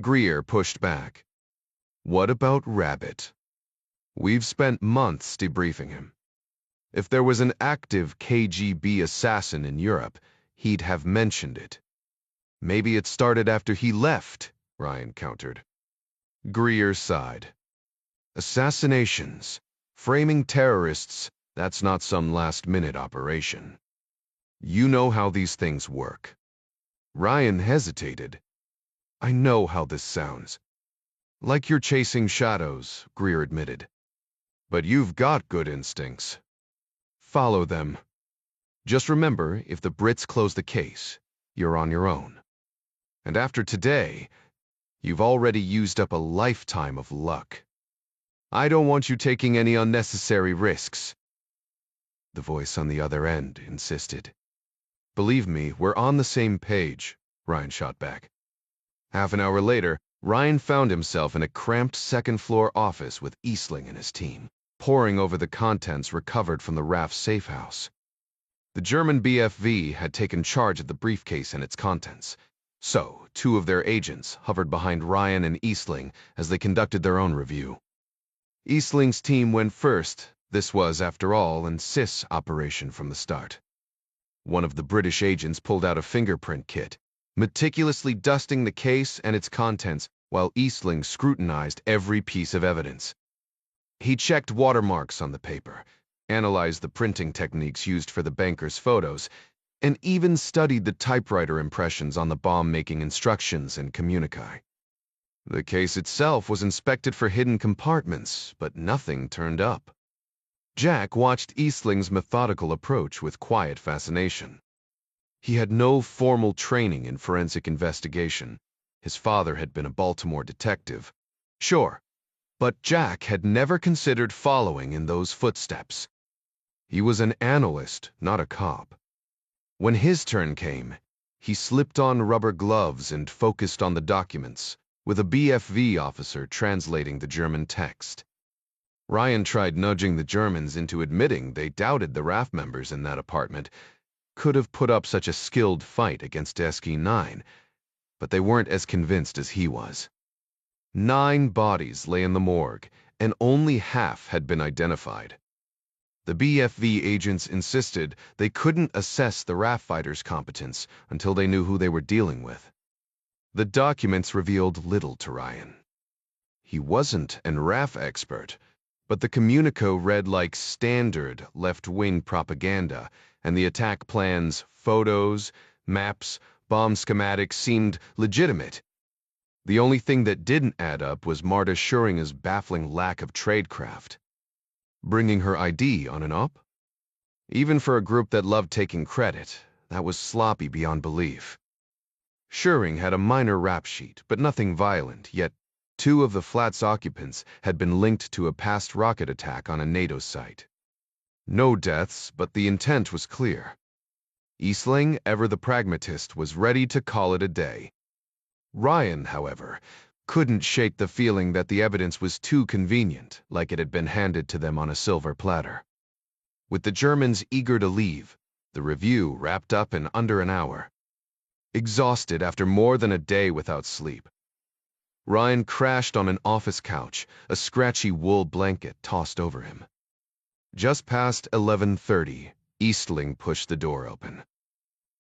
Greer pushed back. What about Rabbit? We've spent months debriefing him. If there was an active KGB assassin in Europe, he'd have mentioned it. Maybe it started after he left, Ryan countered. Greer sighed. Assassinations, framing terrorists, that's not some last-minute operation. You know how these things work. Ryan hesitated. I know how this sounds. Like you're chasing shadows, Greer admitted. But you've got good instincts. Follow them. Just remember, if the Brits close the case, you're on your own. And after today, you've already used up a lifetime of luck. I don't want you taking any unnecessary risks. The voice on the other end insisted. Believe me, we're on the same page, Ryan shot back. Half an hour later, Ryan found himself in a cramped second-floor office with Eastling and his team, poring over the contents recovered from the RAF safe house. The German BFV had taken charge of the briefcase and its contents, so 2 of their agents hovered behind Ryan and Eastling as they conducted their own review. Eastling's team went first. This was, after all, an SIS operation from the start. One of the British agents pulled out a fingerprint kit, meticulously dusting the case and its contents while Eastling scrutinized every piece of evidence. He checked watermarks on the paper, analyzed the printing techniques used for the banker's photos, and even studied the typewriter impressions on the bomb-making instructions and communique. The case itself was inspected for hidden compartments, but nothing turned up. Jack watched Eastling's methodical approach with quiet fascination. He had no formal training in forensic investigation. His father had been a Baltimore detective. Sure, but Jack had never considered following in those footsteps. He was an analyst, not a cop. When his turn came, he slipped on rubber gloves and focused on the documents, with a BFV officer translating the German text. Ryan tried nudging the Germans into admitting they doubted the RAF members in that apartment could have put up such a skilled fight against SK-9, but they weren't as convinced as he was. 9 bodies lay in the morgue, and only half had been identified. The BFV agents insisted they couldn't assess the RAF fighters' competence until they knew who they were dealing with. The documents revealed little to Ryan. He wasn't an RAF expert, but the communico read like standard left-wing propaganda, and the attack plans, photos, maps, bomb schematics seemed legitimate. The only thing that didn't add up was Marta Schuringer's baffling lack of tradecraft. Bringing her ID on and up? Even for a group that loved taking credit, that was sloppy beyond belief. Schuring had a minor rap sheet, but nothing violent, yet 2 of the flat's occupants had been linked to a past rocket attack on a NATO site. No deaths, but the intent was clear. Eastling, ever the pragmatist, was ready to call it a day. Ryan, however, couldn't shake the feeling that the evidence was too convenient, like it had been handed to them on a silver platter. With the Germans eager to leave, the review wrapped up in under an hour. Exhausted after more than a day without sleep, Ryan crashed on an office couch, a scratchy wool blanket tossed over him. Just past 11:30, Eastling pushed the door open.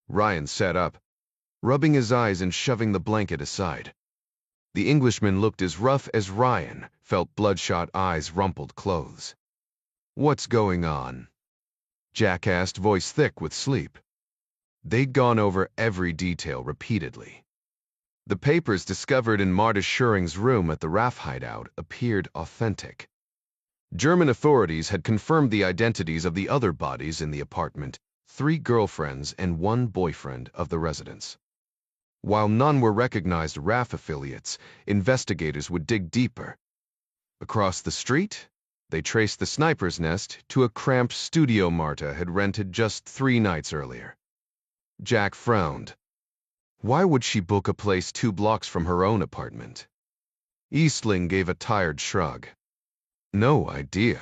Ryan sat up, rubbing his eyes and shoving the blanket aside. The Englishman looked as rough as Ryan, felt bloodshot eyes, rumpled clothes. "What's going on?" Jack asked, voice thick with sleep. They'd gone over every detail repeatedly. The papers discovered in Marta Schuring's room at the RAF hideout appeared authentic. German authorities had confirmed the identities of the other bodies in the apartment, 3 girlfriends and 1 boyfriend of the residents. While none were recognized RAF affiliates, investigators would dig deeper. Across the street, they traced the sniper's nest to a cramped studio Marta had rented just 3 nights earlier. Jack frowned. Why would she book a place 2 blocks from her own apartment? Eastling gave a tired shrug. No idea.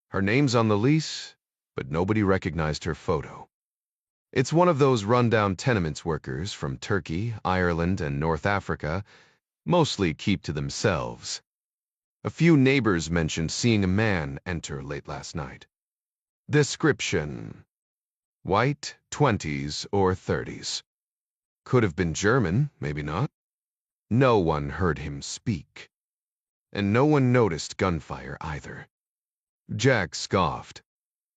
Her name's on the lease, but nobody recognized her photo. It's one of those rundown tenements workers from Turkey, Ireland, and North Africa, mostly keep to themselves. A few neighbors mentioned seeing a man enter late last night. Description: white, 20s or 30s. Could have been German, maybe not. No one heard him speak. And no one noticed gunfire either. Jack scoffed.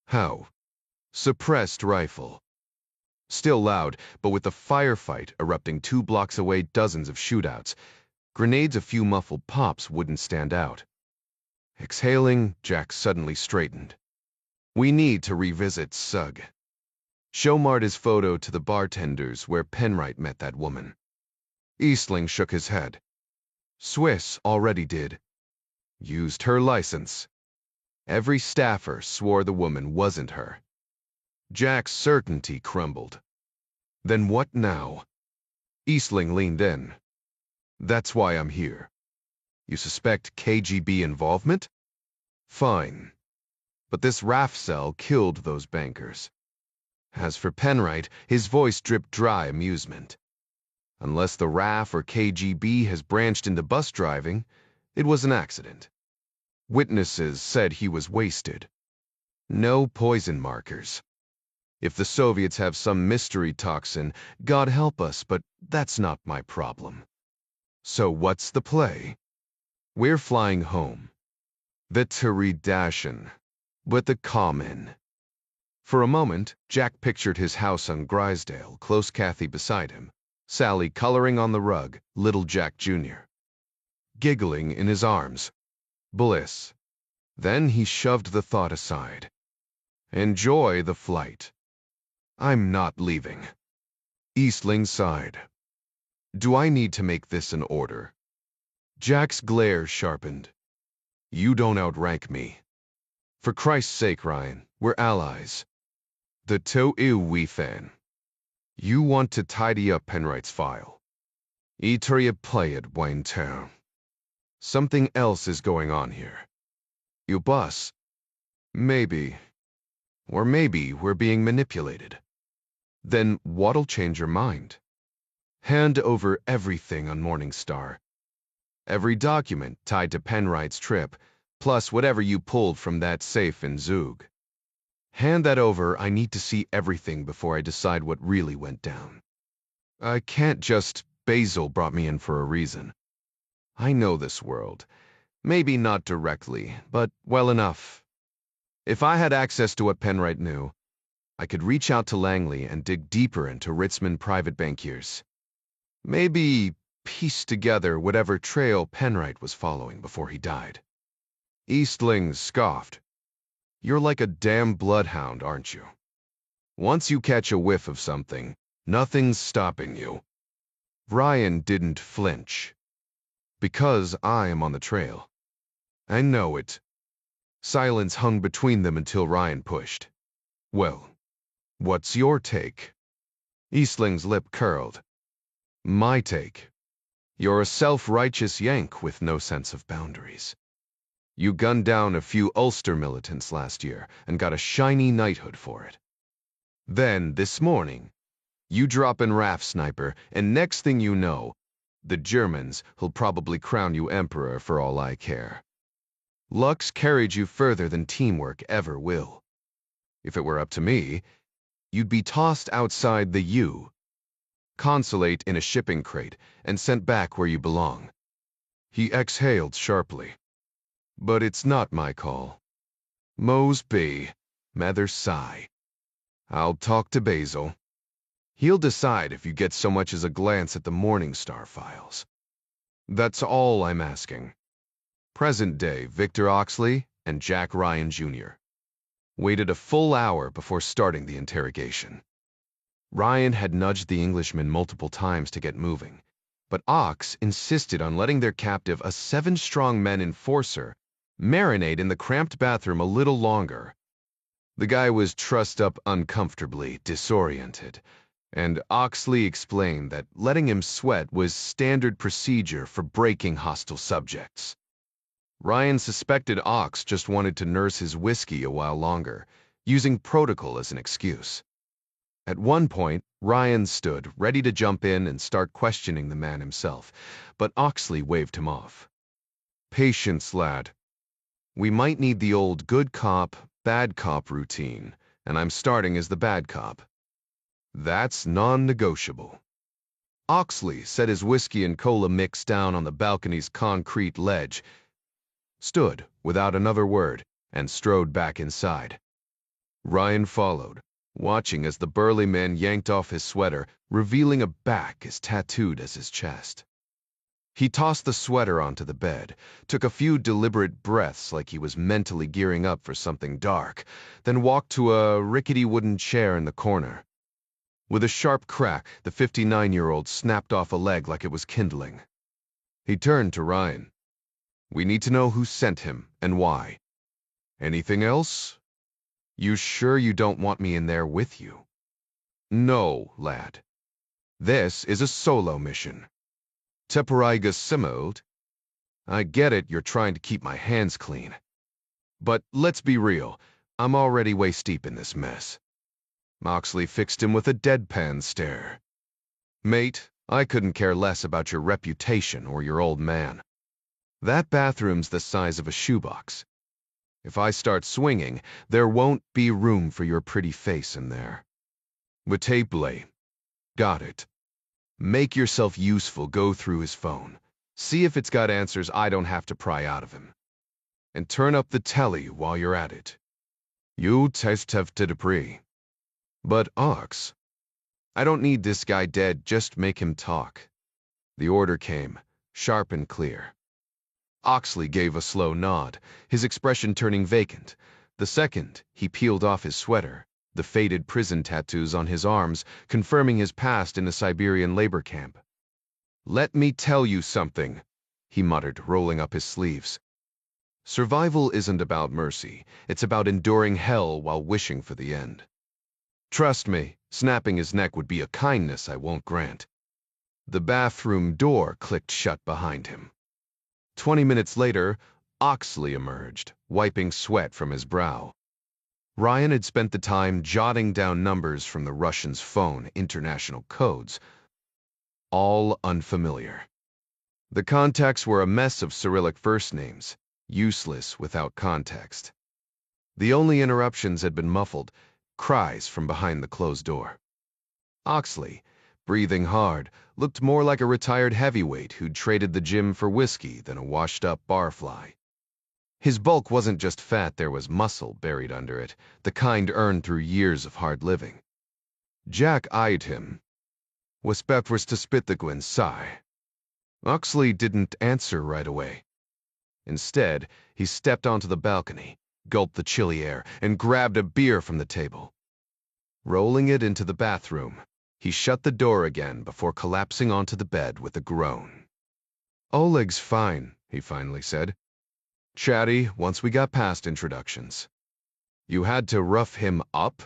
How? Suppressed rifle. Still loud, but with the firefight erupting 2 blocks away, dozens of shootouts. Grenades, a few muffled pops wouldn't stand out. Exhaling, Jack suddenly straightened. We need to revisit Sug. Show Marta's photo to the bartenders where Penwright met that woman. Eastling shook his head. Swiss already did. Used her license. Every staffer swore the woman wasn't her. Jack's certainty crumbled. Then what now? Eastling leaned in. That's why I'm here. You suspect KGB involvement? Fine. But this RAF cell killed those bankers. As for Penwright, his voice dripped dry amusement. Unless the RAF or KGB has branched into bus driving, it was an accident. Witnesses said he was wasted. No poison markers. If the Soviets have some mystery toxin, God help us, but that's not my problem. So what's the play? We're flying home. The Teridashin, but the common. For a moment, Jack pictured his house on Grisdale, close Kathy beside him, Sally coloring on the rug, little Jack Jr. giggling in his arms. Bliss. Then he shoved the thought aside. Enjoy the flight. I'm not leaving. Eastling sighed. Do I need to make this an order? Jack's glare sharpened. You don't outrank me. For Christ's sake, Ryan, we're allies. The to we fan. You want to tidy up Penright's file. Eteria play it, Wayne Town. Something else is going on here. You boss. Maybe. Or maybe we're being manipulated. Then what'll change your mind? Hand over everything on Morningstar. Every document tied to Penright's trip, plus whatever you pulled from that safe in Zug. Hand that over. I need to see everything before I decide what really went down. I can't just... Basil brought me in for a reason. I know this world. Maybe not directly, but well enough. If I had access to what Penright knew, I could reach out to Langley and dig deeper into Ritzman private bankiers. Maybe piece together whatever trail Penright was following before he died. Eastling scoffed. You're like a damn bloodhound, aren't you? Once you catch a whiff of something, nothing's stopping you. Ryan didn't flinch. Because I am on the trail. I know it. Silence hung between them until Ryan pushed. Well, what's your take? Eastling's lip curled. My take. You're a self-righteous yank with no sense of boundaries. You gunned down a few Ulster militants last year and got a shiny knighthood for it. Then, this morning, you drop in RAF sniper, and next thing you know, the Germans will probably crown you emperor for all I care. Luck's carried you further than teamwork ever will. If it were up to me, you'd be tossed outside the U, consulate in a shipping crate, and sent back where you belong. He exhaled sharply. But it's not my call. Mose be, Mather sigh. I'll talk to Basil. He'll decide if you get so much as a glance at the Morningstar files. That's all I'm asking. Present-day Victor Oxley and Jack Ryan Jr. waited a full hour before starting the interrogation. Ryan had nudged the Englishman multiple times to get moving, but Ox insisted on letting their captive, a 7-strong men enforcer, marinate in the cramped bathroom a little longer. The guy was trussed up uncomfortably, disoriented, and Oxley explained that letting him sweat was standard procedure for breaking hostile subjects. Ryan suspected Ox just wanted to nurse his whiskey a while longer, using protocol as an excuse. At one point, Ryan stood, ready to jump in and start questioning the man himself, but Oxley waved him off. Patience, lad. We might need the old good cop, bad cop routine, and I'm starting as the bad cop. That's non-negotiable. Oxley set his whiskey and cola mix down on the balcony's concrete ledge, stood without another word, and strode back inside. Ryan followed, watching as the burly man yanked off his sweater, revealing a back as tattooed as his chest. He tossed the sweater onto the bed, took a few deliberate breaths like he was mentally gearing up for something dark, then walked to a rickety wooden chair in the corner. With a sharp crack, the 59-year-old snapped off a leg like it was kindling. He turned to Ryan. We need to know who sent him and why. Anything else? You sure you don't want me in there with you? No, lad. This is a solo mission. Tepariga similed. I get it, you're trying to keep my hands clean. But let's be real, I'm already waist-deep in this mess. Moxley fixed him with a deadpan stare. Mate, I couldn't care less about your reputation or your old man. That bathroom's the size of a shoebox. If I start swinging, there won't be room for your pretty face in there. Watapley. Got it. Make yourself useful, go through his phone. See if it's got answers I don't have to pry out of him. And turn up the telly while you're at it. You test have to Dupree. But Ox, I don't need this guy dead, just make him talk. The order came, sharp and clear. Oxley gave a slow nod, his expression turning vacant. The second he peeled off his sweater, the faded prison tattoos on his arms confirming his past in a Siberian labor camp. "Let me tell you something," he muttered, rolling up his sleeves. "Survival isn't about mercy. It's about enduring hell while wishing for the end. Trust me, snapping his neck would be a kindness I won't grant." The bathroom door clicked shut behind him. 20 minutes later, Oxley emerged, wiping sweat from his brow. Ryan had spent the time jotting down numbers from the Russian's phone, international codes, all unfamiliar. The contacts were a mess of Cyrillic first names, useless without context. The only interruptions had been muffled cries from behind the closed door. Oxley, breathing hard, looked more like a retired heavyweight who'd traded the gym for whiskey than a washed-up barfly. His bulk wasn't just fat, there was muscle buried under it, the kind earned through years of hard living. Jack eyed him. "Was was to spit the Gwyn sigh." Oxley didn't answer right away. Instead, he stepped onto the balcony, gulped the chilly air, and grabbed a beer from the table. Rolling it into the bathroom, he shut the door again before collapsing onto the bed with a groan. "Oleg's fine," he finally said. "Chatty once we got past introductions." "You had to rough him up?"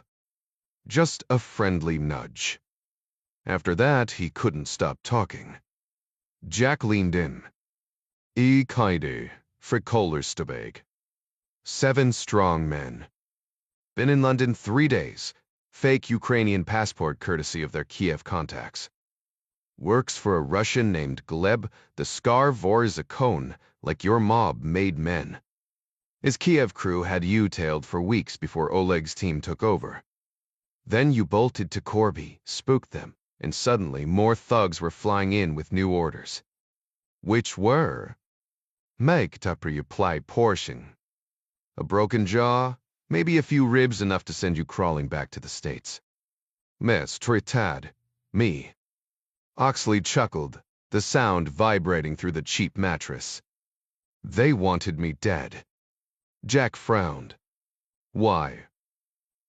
"Just a friendly nudge." After that, he couldn't stop talking. Jack leaned in. "E kaide, frikolerstabeg. 7 strong men. Been in London 3 days. Fake Ukrainian passport courtesy of their Kiev contacts. Works for a Russian named Gleb the Scar Vorzakon, like your mob made men. His Kiev crew had U-tailed for weeks before Oleg's team took over. Then you bolted to Corby, spooked them, and suddenly more thugs were flying in with new orders. Which were? Make apply portion. A broken jaw, maybe a few ribs enough to send you crawling back to the States. Mes tritad, me." Oxley chuckled, the sound vibrating through the cheap mattress. "They wanted me dead." Jack frowned. "Why?"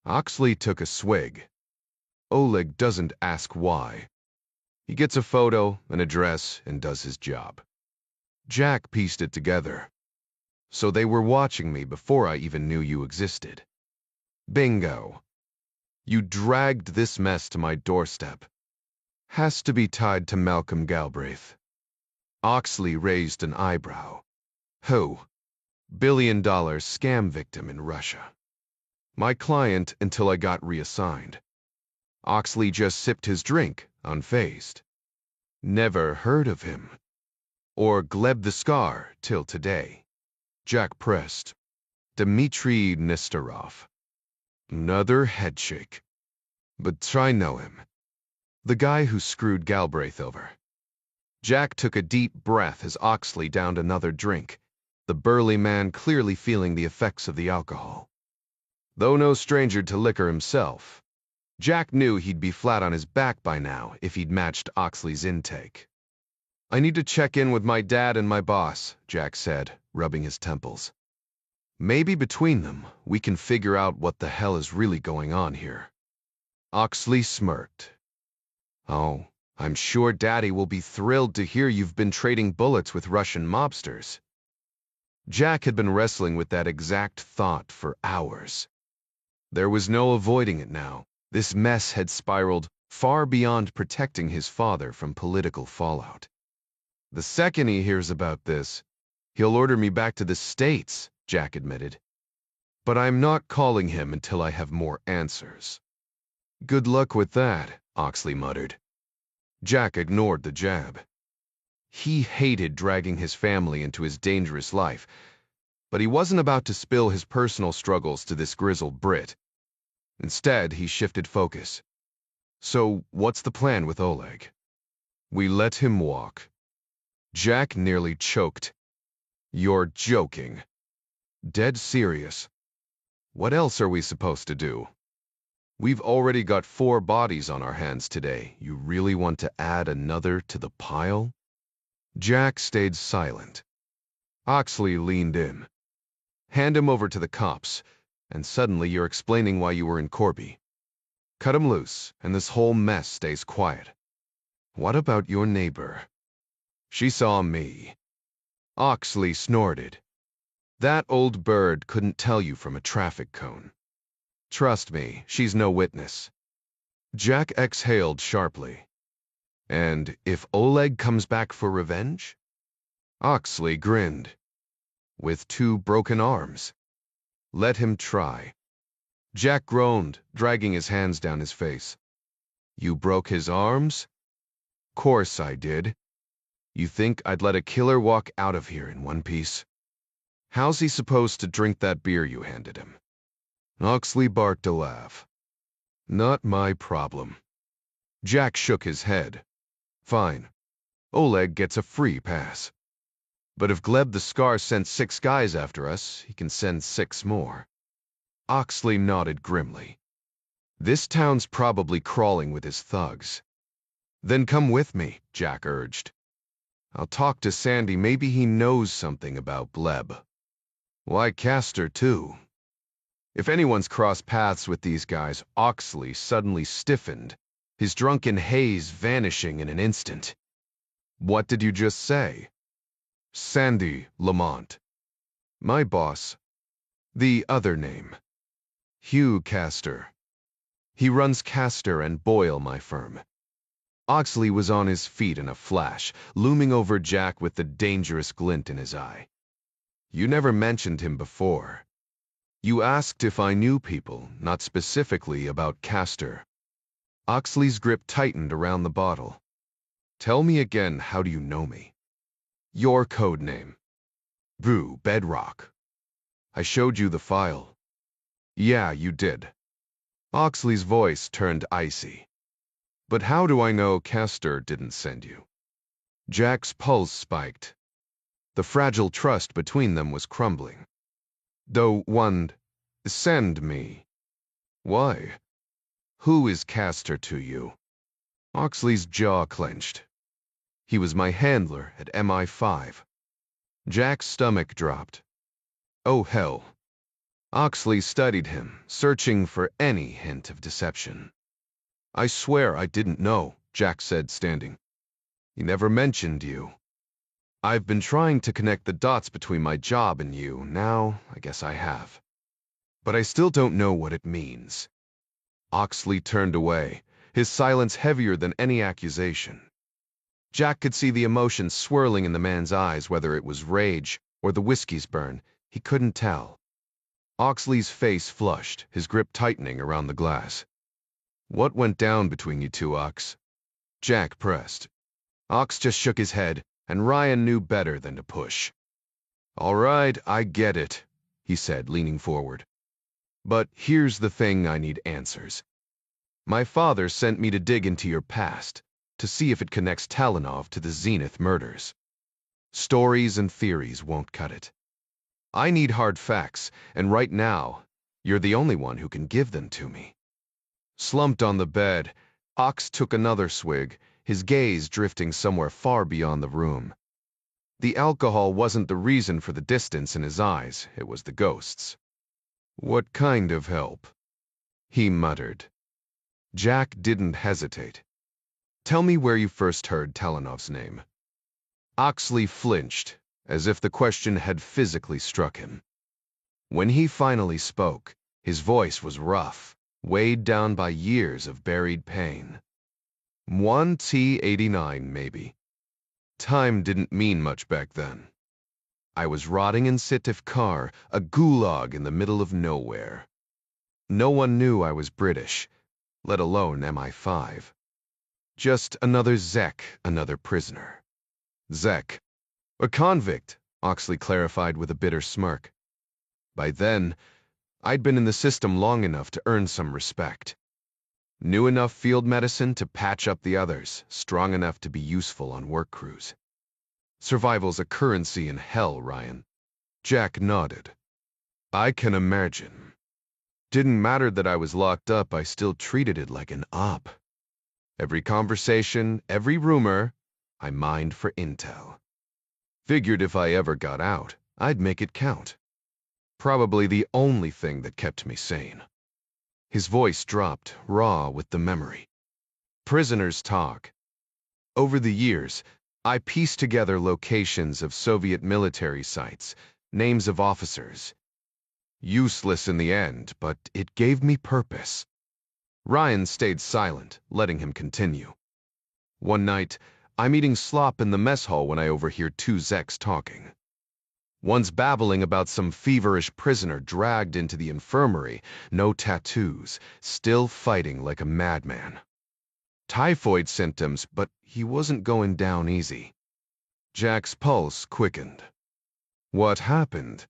Oxley took a swig. "Oleg doesn't ask why. He gets a photo, an address, and does his job." Jack pieced it together. "So they were watching me before I even knew you existed." "Bingo. You dragged this mess to my doorstep. Has to be tied to Malcolm Galbraith." Oxley raised an eyebrow. "Who?" "Billion-dollar scam victim in Russia. My client until I got reassigned." Oxley just sipped his drink, unfazed. "Never heard of him. Or Gleb the Scar till today." Jack pressed. "Dmitry Nestorov." Another headshake. "But try know him. The guy who screwed Galbraith over." Jack took a deep breath as Oxley downed another drink, the burly man clearly feeling the effects of the alcohol. Though no stranger to liquor himself, Jack knew he'd be flat on his back by now if he'd matched Oxley's intake. "I need to check in with my dad and my boss," Jack said, rubbing his temples. "Maybe between them, we can figure out what the hell is really going on here." Oxley smirked. "Oh, I'm sure Daddy will be thrilled to hear you've been trading bullets with Russian mobsters." Jack had been wrestling with that exact thought for hours. There was no avoiding it now. This mess had spiraled far beyond protecting his father from political fallout. "The second he hears about this, he'll order me back to the States," Jack admitted. "But I'm not calling him until I have more answers." "Good luck with that," Oxley muttered. Jack ignored the jab. He hated dragging his family into his dangerous life, but he wasn't about to spill his personal struggles to this grizzled Brit. Instead, he shifted focus. "So, what's the plan with Oleg?" "We let him walk." Jack nearly choked. "You're joking." "Dead serious. What else are we supposed to do? We've already got 4 bodies on our hands today. You really want to add another to the pile?" Jack stayed silent. Oxley leaned in. "Hand him over to the cops, and suddenly you're explaining why you were in Corby. Cut him loose, and this whole mess stays quiet. What about your neighbor? She saw me. Oxley snorted. That old bird couldn't tell you from a traffic cone. Trust me, she's no witness. Jack exhaled sharply. And if Oleg comes back for revenge? Oxley grinned. With 2 broken arms. Let him try. Jack groaned, dragging his hands down his face. You broke his arms? Course I did. You think I'd let a killer walk out of here in one piece? How's he supposed to drink that beer you handed him? Oxley barked a laugh. Not my problem. Jack shook his head. Fine. Oleg gets a free pass. But if Gleb the Scar sent 6 guys after us, he can send 6 more. Oxley nodded grimly. This town's probably crawling with his thugs. Then come with me, Jack urged. I'll talk to Sandy, maybe he knows something about Gleb. Why Castor, too? If anyone's crossed paths with these guys, Oxley suddenly stiffened, his drunken haze vanishing in an instant. What did you just say? Sandy Lamont. My boss. The other name. Hugh Castor. He runs Castor and Boyle, my firm. Oxley was on his feet in a flash, looming over Jack with the dangerous glint in his eye. You never mentioned him before. You asked if I knew people, not specifically about Castor. Oxley's grip tightened around the bottle. Tell me again, how do you know me? Your code name. Brew Bedrock. I showed you the file. Yeah, you did. Oxley's voice turned icy. But how do I know Castor didn't send you? Jack's pulse spiked. The fragile trust between them was crumbling. Though one, send me. Why? Who is Castor to you? Oxley's jaw clenched. He was my handler at MI5. Jack's stomach dropped. Oh, hell. Oxley studied him, searching for any hint of deception. I swear I didn't know, Jack said, standing. He never mentioned you. I've been trying to connect the dots between my job and you. Now, I guess I have. But I still don't know what it means. Oxley turned away, his silence heavier than any accusation. Jack could see the emotion swirling in the man's eyes, whether it was rage or the whiskey's burn. He couldn't tell. Oxley's face flushed, his grip tightening around the glass. What went down between you two, Ox? Jack pressed. Ox just shook his head, and Ryan knew better than to push. All right, I get it, he said, leaning forward. But here's the thing, I need answers. My father sent me to dig into your past, to see if it connects Talanov to the Zenith murders. Stories and theories won't cut it. I need hard facts, and right now, you're the only one who can give them to me. Slumped on the bed, Ox took another swig, his gaze drifting somewhere far beyond the room. The alcohol wasn't the reason for the distance in his eyes, it was the ghosts. What kind of help? He muttered. Jack didn't hesitate. Tell me where you first heard Talanov's name. Oxley flinched, as if the question had physically struck him. When he finally spoke, his voice was rough, weighed down by years of buried pain. 1T89, maybe. Time didn't mean much back then. I was rotting in Syktyvkar, a gulag in the middle of nowhere. No one knew I was British, let alone MI5. Just another Zek, another prisoner. Zek. A convict, Oxley clarified with a bitter smirk. By then, I'd been in the system long enough to earn some respect. Knew enough field medicine to patch up the others, strong enough to be useful on work crews. Survival's a currency in hell, Ryan. Jack nodded. I can imagine. Didn't matter that I was locked up, I still treated it like an op. Every conversation, every rumor, I mined for intel. Figured if I ever got out, I'd make it count. Probably the only thing that kept me sane. His voice dropped, raw with the memory. Prisoners talk. Over the years, I pieced together locations of Soviet military sites, names of officers. Useless in the end, but it gave me purpose. Ryan stayed silent, letting him continue. One night, I'm eating slop in the mess hall when I overhear two Zeks talking. One's babbling about some feverish prisoner dragged into the infirmary, no tattoos, still fighting like a madman. Typhoid symptoms, but he wasn't going down easy. Jack's pulse quickened. What happened?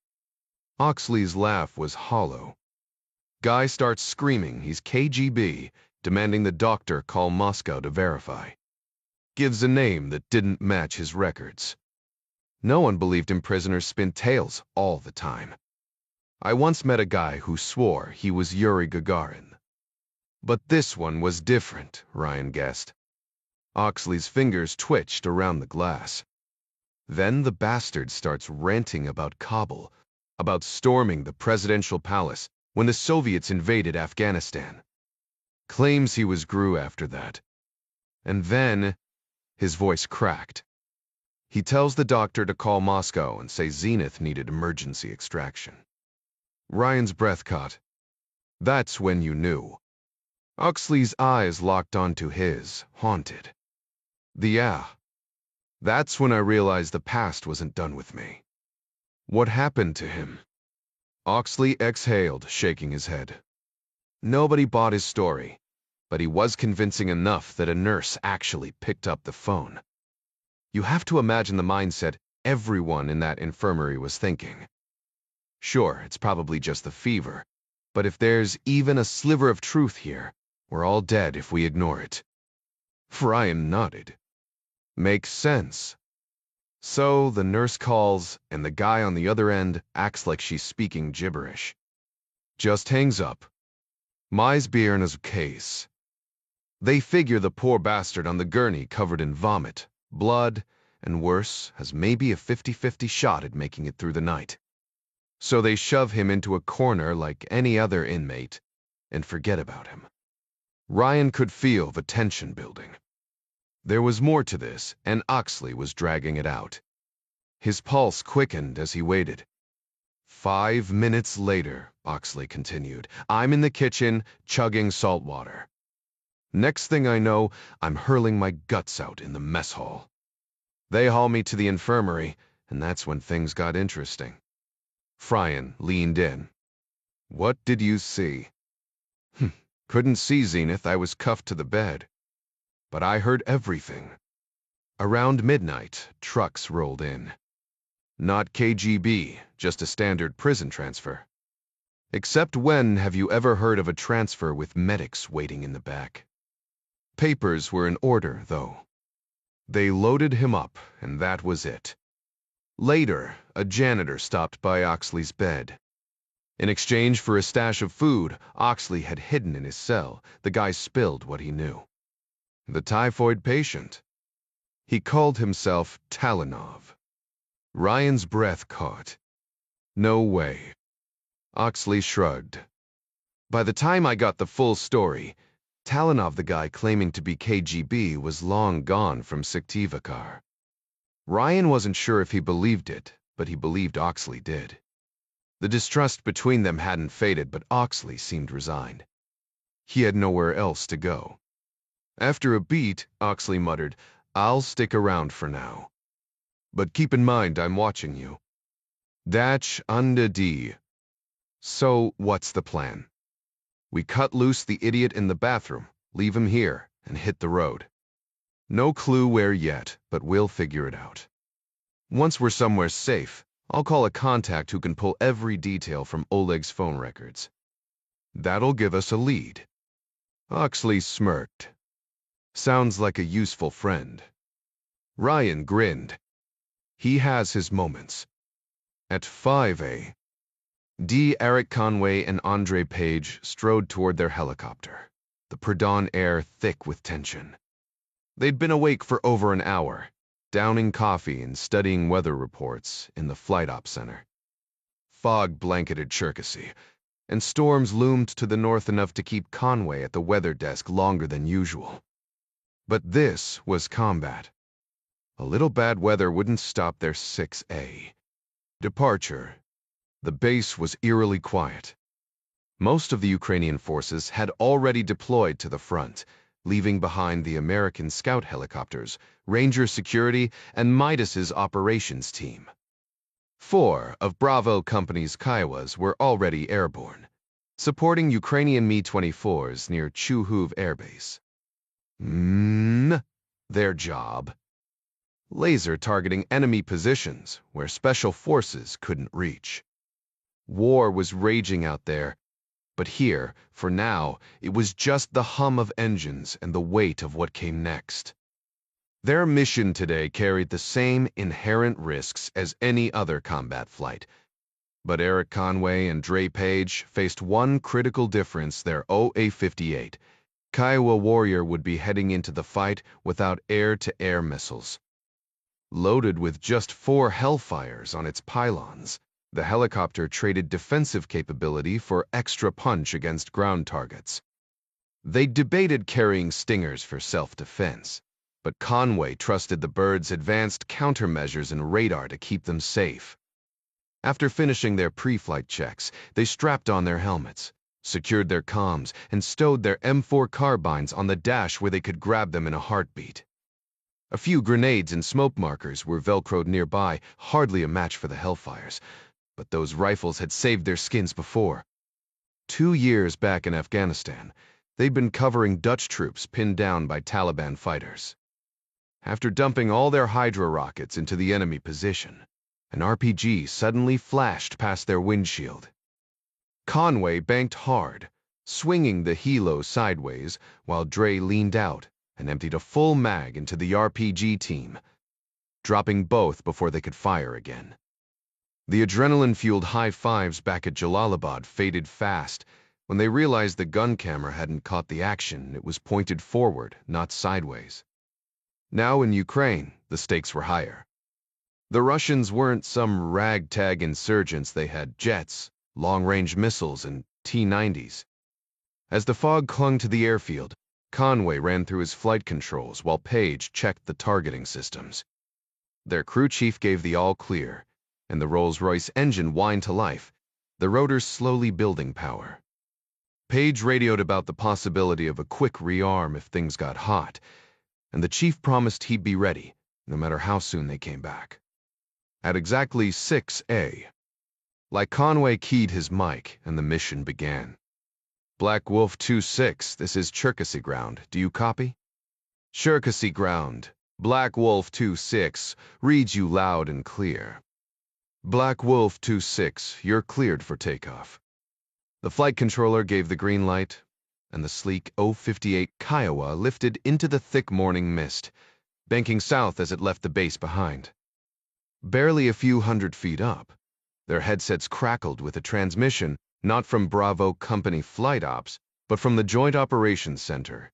Oxley's laugh was hollow. Guy starts screaming he's KGB, demanding the doctor call Moscow to verify. Gives a name that didn't match his records. No one believed him. Prisoners spin tales all the time. I once met a guy who swore he was Yuri Gagarin. But this one was different, Ryan guessed. Oxley's fingers twitched around the glass. Then the bastard starts ranting about Kabul, about storming the presidential palace when the Soviets invaded Afghanistan. Claims he was GRU after that. And then, his voice cracked. He tells the doctor to call Moscow and say Zenith needed emergency extraction. Ryan's breath caught. That's when you knew. Oxley's eyes locked onto his, haunted. That's when I realized the past wasn't done with me. What happened to him? Oxley exhaled, shaking his head. Nobody bought his story, but he was convincing enough that a nurse actually picked up the phone. You have to imagine the mindset everyone in that infirmary was thinking. Sure, it's probably just the fever, but if there's even a sliver of truth here, we're all dead if we ignore it. Ryan nodded. Makes sense. So the nurse calls, and the guy on the other end acts like she's speaking gibberish. Just hangs up. Mais Bierna's case. They figure the poor bastard on the gurney covered in vomit, blood, and worse, has maybe a 50-50 shot at making it through the night. So they shove him into a corner like any other inmate and forget about him. Ryan could feel the tension building. There was more to this, and Oxley was dragging it out. His pulse quickened as he waited. 5 minutes later, Oxley continued, I'm in the kitchen, chugging salt water. Next thing I know, I'm hurling my guts out in the mess hall. They haul me to the infirmary, and that's when things got interesting. Ryan leaned in. What did you see? Couldn't see Zenith, I was cuffed to the bed. But I heard everything. Around midnight, trucks rolled in. Not KGB, just a standard prison transfer. Except when have you ever heard of a transfer with medics waiting in the back? Papers were in order, though. They loaded him up, and that was it. Later, a janitor stopped by Oxley's bed. In exchange for a stash of food Oxley had hidden in his cell, the guy spilled what he knew. The typhoid patient. He called himself Talanov. Ryan's breath caught. No way. Oxley shrugged. By the time I got the full story, Talanov, the guy claiming to be KGB, was long gone from Syktyvkar. Ryan wasn't sure if he believed it, but he believed Oxley did. The distrust between them hadn't faded, but Oxley seemed resigned. He had nowhere else to go. After a beat, Oxley muttered, I'll stick around for now. But keep in mind I'm watching you. Datch under D. So, what's the plan? We cut loose the idiot in the bathroom, leave him here, and hit the road. No clue where yet, but we'll figure it out. Once we're somewhere safe, I'll call a contact who can pull every detail from Oleg's phone records. That'll give us a lead. Oxley smirked. Sounds like a useful friend. Ryan grinned. He has his moments. At 5 D. Eric Conway and Andre Page strode toward their helicopter, the pre-dawn air thick with tension. They'd been awake for over an hour, downing coffee and studying weather reports in the flight ops center. Fog blanketed Cherkasy, and storms loomed to the north enough to keep Conway at the weather desk longer than usual. But this was combat. A little bad weather wouldn't stop their 6A. Departure. The base was eerily quiet. Most of the Ukrainian forces had already deployed to the front, leaving behind the American scout helicopters, Ranger Security, and Midas's operations team. 4 of Bravo Company's Kiowas were already airborne, supporting Ukrainian Mi-24s near Chuhuv Air Base. Their job. Laser targeting enemy positions where special forces couldn't reach. War was raging out there, but here, for now, it was just the hum of engines and the weight of what came next. Their mission today carried the same inherent risks as any other combat flight, but Eric Conway and Dre Page faced one critical difference: their OA-58 Kiowa Warrior would be heading into the fight without air-to-air missiles. Loaded with just 4 Hellfires on its pylons, the helicopter traded defensive capability for extra punch against ground targets. They debated carrying Stingers for self-defense, but Conway trusted the birds' advanced countermeasures and radar to keep them safe. After finishing their pre-flight checks, they strapped on their helmets, secured their comms, and stowed their M4 carbines on the dash where they could grab them in a heartbeat. A few grenades and smoke markers were velcroed nearby, hardly a match for the Hellfires, but those rifles had saved their skins before. 2 years back in Afghanistan, they'd been covering Dutch troops pinned down by Taliban fighters. After dumping all their Hydra rockets into the enemy position, an RPG suddenly flashed past their windshield. Conway banked hard, swinging the helo sideways while Dre leaned out and emptied a full mag into the RPG team, dropping both before they could fire again. The adrenaline-fueled high fives back at Jalalabad faded fast when they realized the gun camera hadn't caught the action. It was pointed forward, not sideways. Now in Ukraine, the stakes were higher. The Russians weren't some ragtag insurgents. They had jets, long-range missiles, and T-90s. As the fog clung to the airfield, Conway ran through his flight controls while Page checked the targeting systems. Their crew chief gave the all-clear, and the Rolls-Royce engine whined to life, the rotors slowly building power. Page radioed about the possibility of a quick rearm if things got hot, and the chief promised he'd be ready, no matter how soon they came back. At exactly 6A, like Conway keyed his mic, and the mission began. Black Wolf 2-6, this is Cherkasy ground. Do you copy? Cherkasy ground. Black Wolf 2-6, reads you loud and clear. Black Wolf 2-6, you're cleared for takeoff. The flight controller gave the green light, and the sleek O-58 Kiowa lifted into the thick morning mist, banking south as it left the base behind. Barely a few hundred feet up, their headsets crackled with a transmission not from Bravo Company Flight Ops, but from the Joint Operations Center.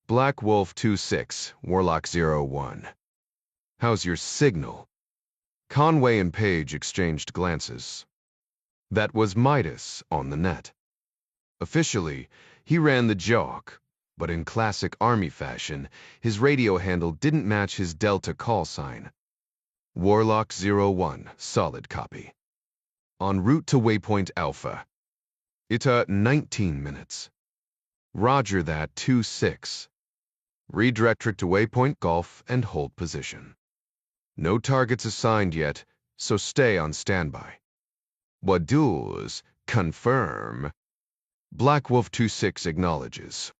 Black Wolf 2-6, Warlock 01. How's your signal? Conway and Page exchanged glances. That was Midas on the net. Officially, he ran the JOC, but in classic Army fashion, his radio handle didn't match his Delta call sign. Warlock 01, solid copy. En route to Waypoint Alpha. It's 19 minutes. Roger that, 2-6. Redirect to Waypoint Golf and hold position. No targets assigned yet, so stay on standby. Waduz, confirm. Black Wolf 2-6 acknowledges.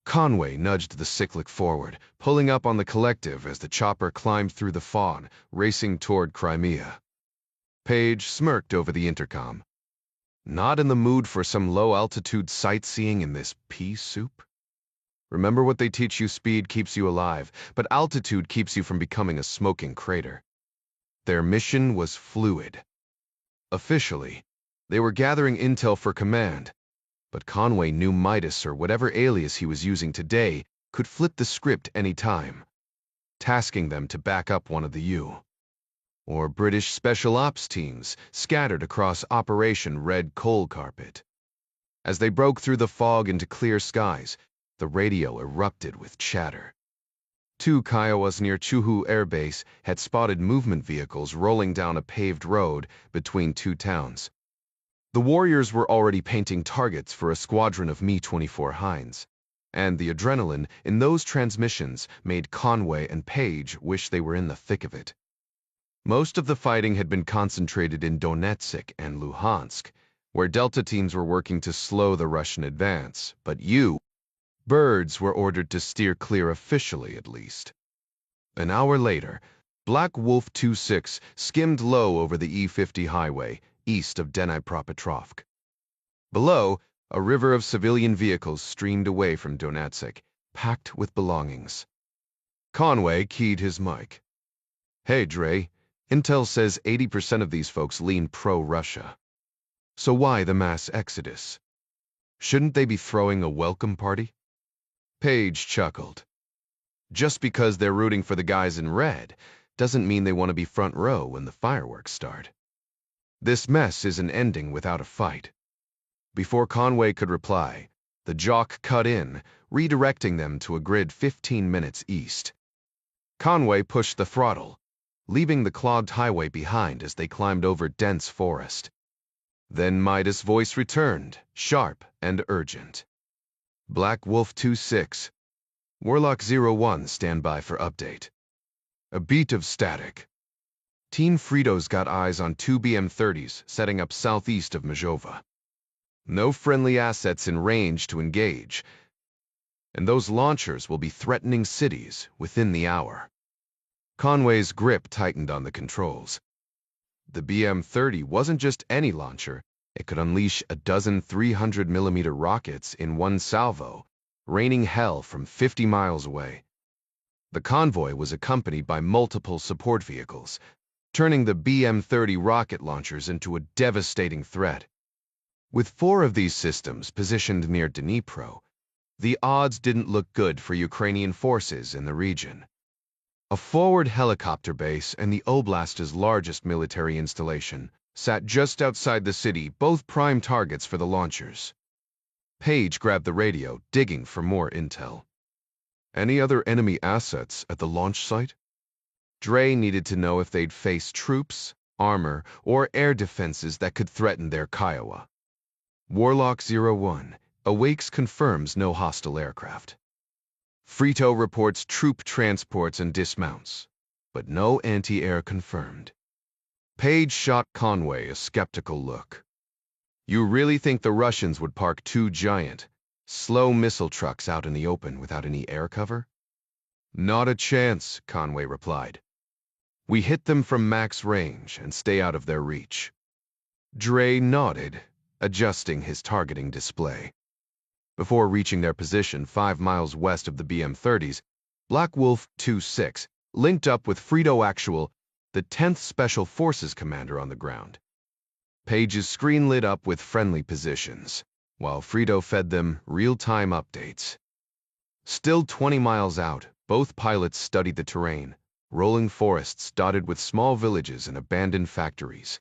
Conway nudged the cyclic forward, pulling up on the collective as the chopper climbed through the fog, racing toward Crimea. Page smirked over the intercom. Not in the mood for some low-altitude sightseeing in this pea soup? Remember what they teach you: speed keeps you alive, but altitude keeps you from becoming a smoking crater. Their mission was fluid. Officially, they were gathering intel for command, but Conway knew Midas, or whatever alias he was using today, could flip the script any time, tasking them to back up one of the U. Or British Special Ops teams scattered across Operation Red Coal Carpet. As they broke through the fog into clear skies, the radio erupted with chatter. 2 Kiowas near Chuhu Air Base had spotted movement vehicles rolling down a paved road between 2 towns. The warriors were already painting targets for a squadron of Mi-24 Hinds, and the adrenaline in those transmissions made Conway and Page wish they were in the thick of it. Most of the fighting had been concentrated in Donetsk and Luhansk, where Delta teams were working to slow the Russian advance, but birds were ordered to steer clear officially, at least. An hour later, Black Wolf 26 skimmed low over the E50 highway, east of Dnipropetrovsk. Below, a river of civilian vehicles streamed away from Donetsk, packed with belongings. Conway keyed his mic. "Hey, Dre, Intel says 80% of these folks lean pro-Russia. So why the mass exodus? Shouldn't they be throwing a welcome party?" Page chuckled. "Just because they're rooting for the guys in red doesn't mean they want to be front row when the fireworks start. This mess isn't ending without a fight." Before Conway could reply, the jock cut in, redirecting them to a grid 15 minutes east. Conway pushed the throttle, leaving the clogged highway behind as they climbed over dense forest. Then Midas' voice returned, sharp and urgent. "Black Wolf 26, Warlock 01, stand by for update." A beat of static. Team Frito's got eyes on 2 BM-30s setting up southeast of Mazhova. No friendly assets in range to engage, and those launchers will be threatening cities within the hour. Conway's grip tightened on the controls. The BM-30 wasn't just any launcher. It could unleash a dozen 300mm rockets in one salvo, raining hell from 50 miles away. The convoy was accompanied by multiple support vehicles, turning the BM-30 rocket launchers into a devastating threat. With 4 of these systems positioned near Dnipro, the odds didn't look good for Ukrainian forces in the region. A forward helicopter base and the Oblast's largest military installation sat just outside the city, both prime targets for the launchers. Page grabbed the radio, digging for more intel. "Any other enemy assets at the launch site?" Dre needed to know if they'd face troops, armor, or air defenses that could threaten their Kiowa. Warlock 01, Awakes confirms no hostile aircraft. Frito reports troop transports and dismounts, but no anti-air confirmed. Page shot Conway a skeptical look. "You really think the Russians would park 2 giant, slow missile trucks out in the open without any air cover?" "Not a chance," Conway replied. "We hit them from max range and stay out of their reach." Dre nodded, adjusting his targeting display. Before reaching their position 5 miles west of the BM-30s, Black Wolf 26 linked up with Frito Actual, the 10th Special Forces commander on the ground. Page's screen lit up with friendly positions, while Frito fed them real-time updates. Still 20 miles out, both pilots studied the terrain, rolling forests dotted with small villages and abandoned factories.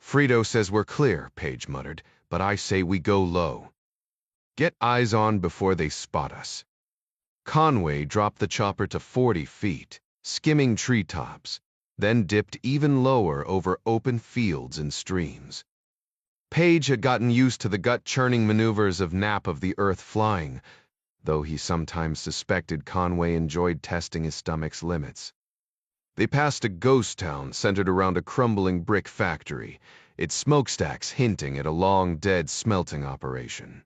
"Frito says we're clear," Page muttered, "but I say we go low. Get eyes on before they spot us." Conway dropped the chopper to 40 feet, skimming treetops, then dipped even lower over open fields and streams. Page had gotten used to the gut-churning maneuvers of Nap of the Earth flying, though he sometimes suspected Conway enjoyed testing his stomach's limits. They passed a ghost town centered around a crumbling brick factory, its smokestacks hinting at a long-dead smelting operation.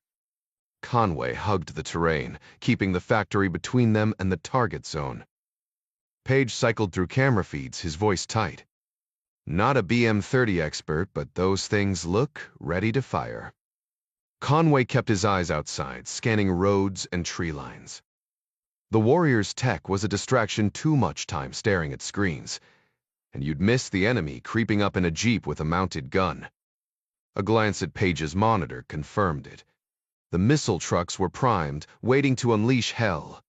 Conway hugged the terrain, keeping the factory between them and the target zone. Page cycled through camera feeds, his voice tight. "Not a BM-30 expert, but those things look ready to fire." Conway kept his eyes outside, scanning roads and tree lines. The Warriors' tech was a distraction, too much time staring at screens, and you'd miss the enemy creeping up in a jeep with a mounted gun. A glance at Page's monitor confirmed it. The missile trucks were primed, waiting to unleash hell.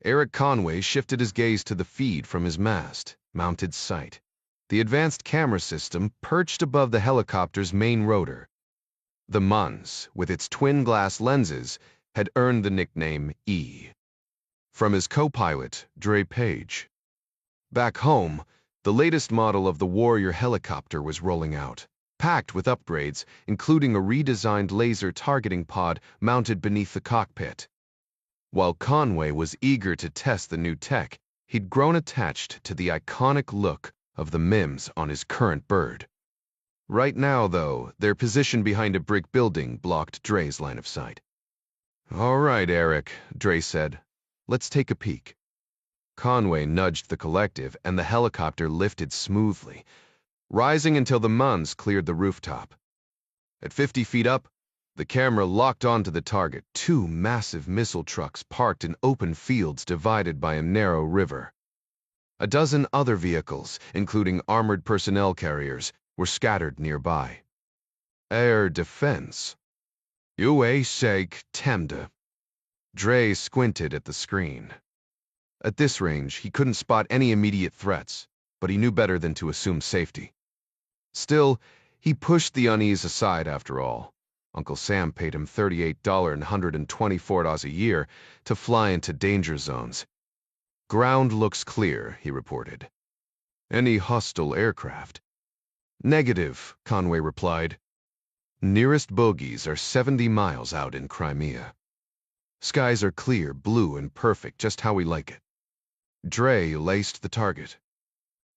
Eric Conway shifted his gaze to the feed from his mast, mounted sight. The advanced camera system perched above the helicopter's main rotor. The Mons, with its twin glass lenses, had earned the nickname E from his co-pilot, Dre Page. Back home, the latest model of the Warrior helicopter was rolling out, packed with upgrades, including a redesigned laser targeting pod mounted beneath the cockpit. While Conway was eager to test the new tech, he'd grown attached to the iconic look of the MIMs on his current bird. Right now, though, their position behind a brick building blocked Dre's line of sight. "All right, Eric," Dre said. "Let's take a peek." Conway nudged the collective, and the helicopter lifted smoothly, rising until the Mons cleared the rooftop. At 50 feet up, the camera locked onto the target, two massive missile trucks parked in open fields divided by a narrow river. A dozen other vehicles, including armored personnel carriers, were scattered nearby. Air defense. USA Temda. Dre squinted at the screen. At this range, he couldn't spot any immediate threats, but he knew better than to assume safety. Still, he pushed the unease aside after all. Uncle Sam paid him $38 and $124 a year to fly into danger zones. "Ground looks clear," he reported. "Any hostile aircraft?" "Negative," Conway replied. "Nearest bogies are 70 miles out in Crimea. Skies are clear, blue, and perfect, just how we like it." Dre laced the target.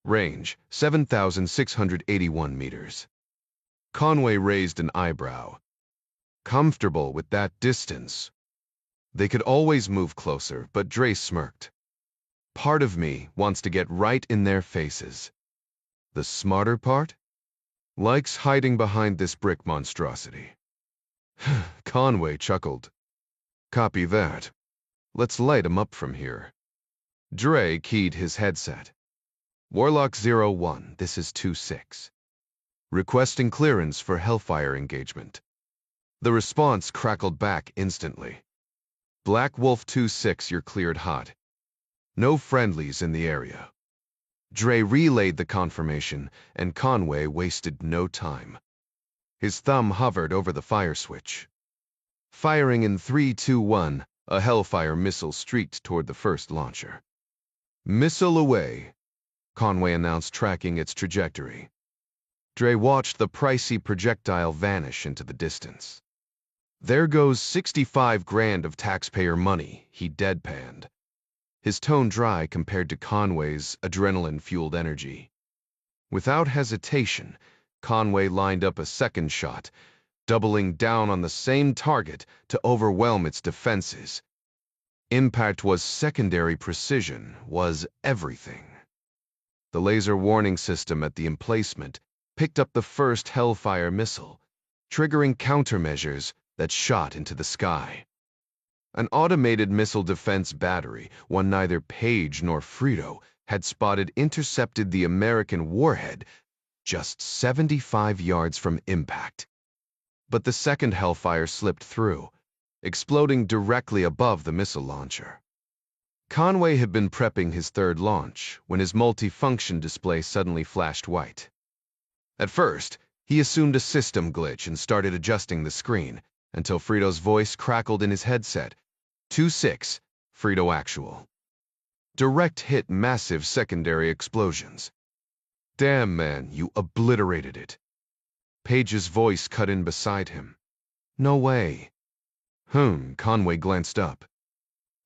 Range, 7,681 meters. Conway raised an eyebrow. "Comfortable with that distance?" They could always move closer, but Dre smirked. "Part of me wants to get right in their faces. The smarter part? Likes hiding behind this brick monstrosity." Conway chuckled. "Copy that. Let's light 'em up from here." Dre keyed his headset. "Warlock 01, this is 2-6. Requesting clearance for Hellfire engagement." The response crackled back instantly. "Black Wolf 2-6, you're cleared hot. No friendlies in the area." Dre relayed the confirmation, and Conway wasted no time. His thumb hovered over the fire switch. Firing in 3, 2, 1, a Hellfire missile streaked toward the first launcher. "Missile away," Conway announced, tracking its trajectory. Dre watched the pricey projectile vanish into the distance. "There goes 65 grand of taxpayer money," he deadpanned, his tone dry compared to Conway's adrenaline-fueled energy. Without hesitation, Conway lined up a second shot, doubling down on the same target to overwhelm its defenses. Impact was secondary, precision was everything. The laser warning system at the emplacement picked up the first Hellfire missile, triggering countermeasures that shot into the sky. An automated missile defense battery, one neither Page nor Frito had spotted, intercepted the American warhead just 75 yards from impact. But the second Hellfire slipped through, exploding directly above the missile launcher. Conway had been prepping his third launch when his multifunction display suddenly flashed white. At first, he assumed a system glitch and started adjusting the screen until Frito's voice crackled in his headset. 2-6, Frito actual. Direct hit, massive secondary explosions. "Damn, man, you obliterated it." Page's voice cut in beside him. "No way." Conway glanced up.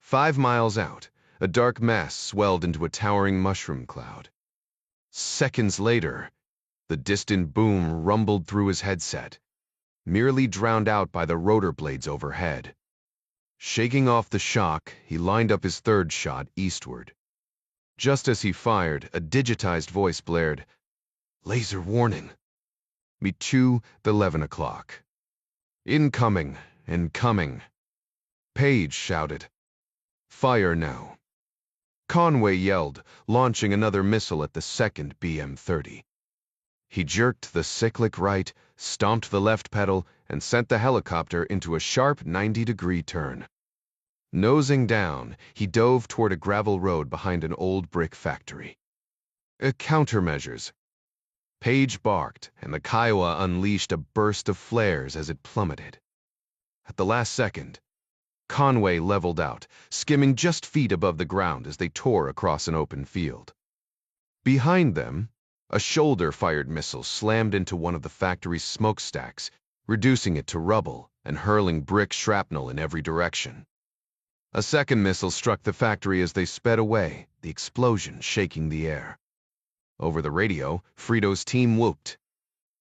5 miles out, a dark mass swelled into a towering mushroom cloud. Seconds later, the distant boom rumbled through his headset, merely drowned out by the rotor blades overhead. Shaking off the shock, he lined up his third shot eastward. Just as he fired, a digitized voice blared, "Laser warning. Me 11 o'clock. Incoming, incoming." Page shouted, "Fire now." Conway yelled, launching another missile at the second BM-30. He jerked the cyclic right, stomped the left pedal, and sent the helicopter into a sharp 90-degree turn. Nosing down, he dove toward a gravel road behind an old brick factory. Countermeasures. Page barked, and the Kiowa unleashed a burst of flares as it plummeted. At the last second, Conway leveled out, skimming just feet above the ground as they tore across an open field. Behind them, a shoulder-fired missile slammed into one of the factory's smokestacks, reducing it to rubble and hurling brick shrapnel in every direction. A second missile struck the factory as they sped away, the explosion shaking the air. Over the radio, Frito's team whooped.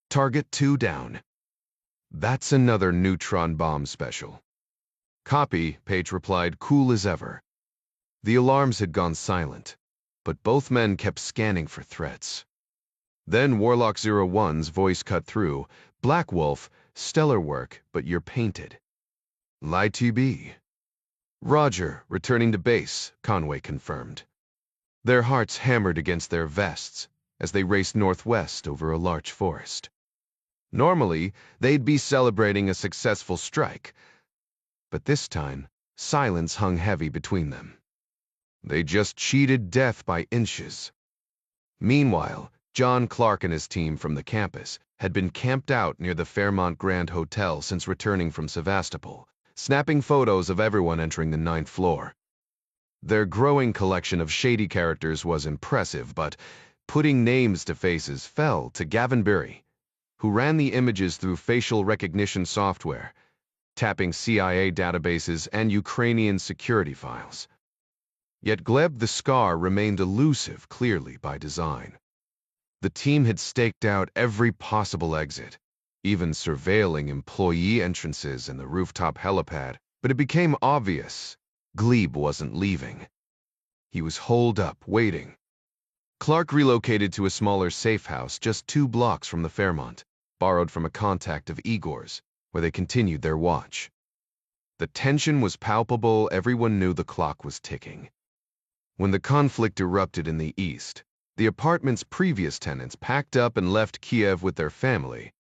Target 2 down. That's another neutron bomb special. Copy, Page replied, cool as ever. The alarms had gone silent, but both men kept scanning for threats. Then Warlock 01's voice cut through. Black Wolf, stellar work, but you're painted. Lie to be. Roger, returning to base, Conway confirmed. Their hearts hammered against their vests as they raced northwest over a large forest. Normally, they'd be celebrating a successful strike, but this time, silence hung heavy between them. They just cheated death by inches. Meanwhile, John Clark and his team from the campus had been camped out near the Fairmont Grand Hotel since returning from Sevastopol, snapping photos of everyone entering the 9th floor. Their growing collection of shady characters was impressive, but putting names to faces fell to Gavin Berry, who ran the images through facial recognition software, tapping CIA databases and Ukrainian security files. Yet Gleb the Scar remained elusive, clearly by design. The team had staked out every possible exit, even surveilling employee entrances and the rooftop helipad, but it became obvious Gleb wasn't leaving. He was holed up, waiting. Clark relocated to a smaller safe house just 2 blocks from the Fairmont, borrowed from a contact of Igor's, where they continued their watch. The tension was palpable, everyone knew the clock was ticking. When the conflict erupted in the east, the apartment's previous tenants packed up and left Kiev with their family,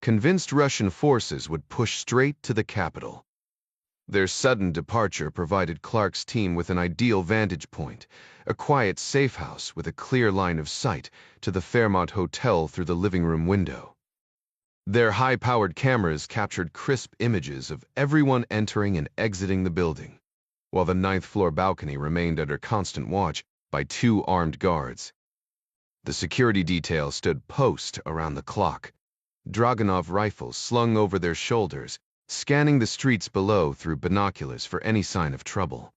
convinced Russian forces would push straight to the capital. Their sudden departure provided Clark's team with an ideal vantage point, a quiet safe house with a clear line of sight to the Fairmont Hotel through the living room window. Their high-powered cameras captured crisp images of everyone entering and exiting the building, while the 9th floor balcony remained under constant watch by 2 armed guards. The security detail stood post around the clock, Dragunov rifles slung over their shoulders, scanning the streets below through binoculars for any sign of trouble.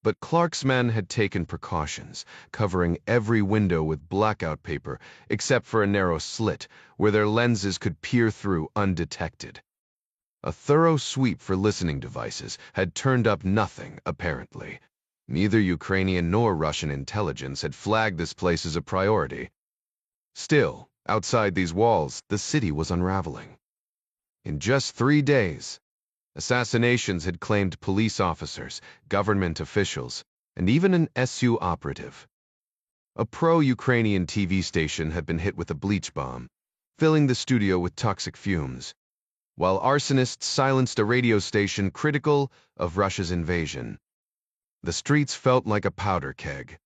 But Clark's men had taken precautions, covering every window with blackout paper except for a narrow slit where their lenses could peer through undetected. A thorough sweep for listening devices had turned up nothing, apparently. Neither Ukrainian nor Russian intelligence had flagged this place as a priority. Still, outside these walls, the city was unraveling. In just 3 days, assassinations had claimed police officers, government officials, and even an SU operative. A pro-Ukrainian TV station had been hit with a bleach bomb, filling the studio with toxic fumes, while arsonists silenced a radio station critical of Russia's invasion. The streets felt like a powder keg.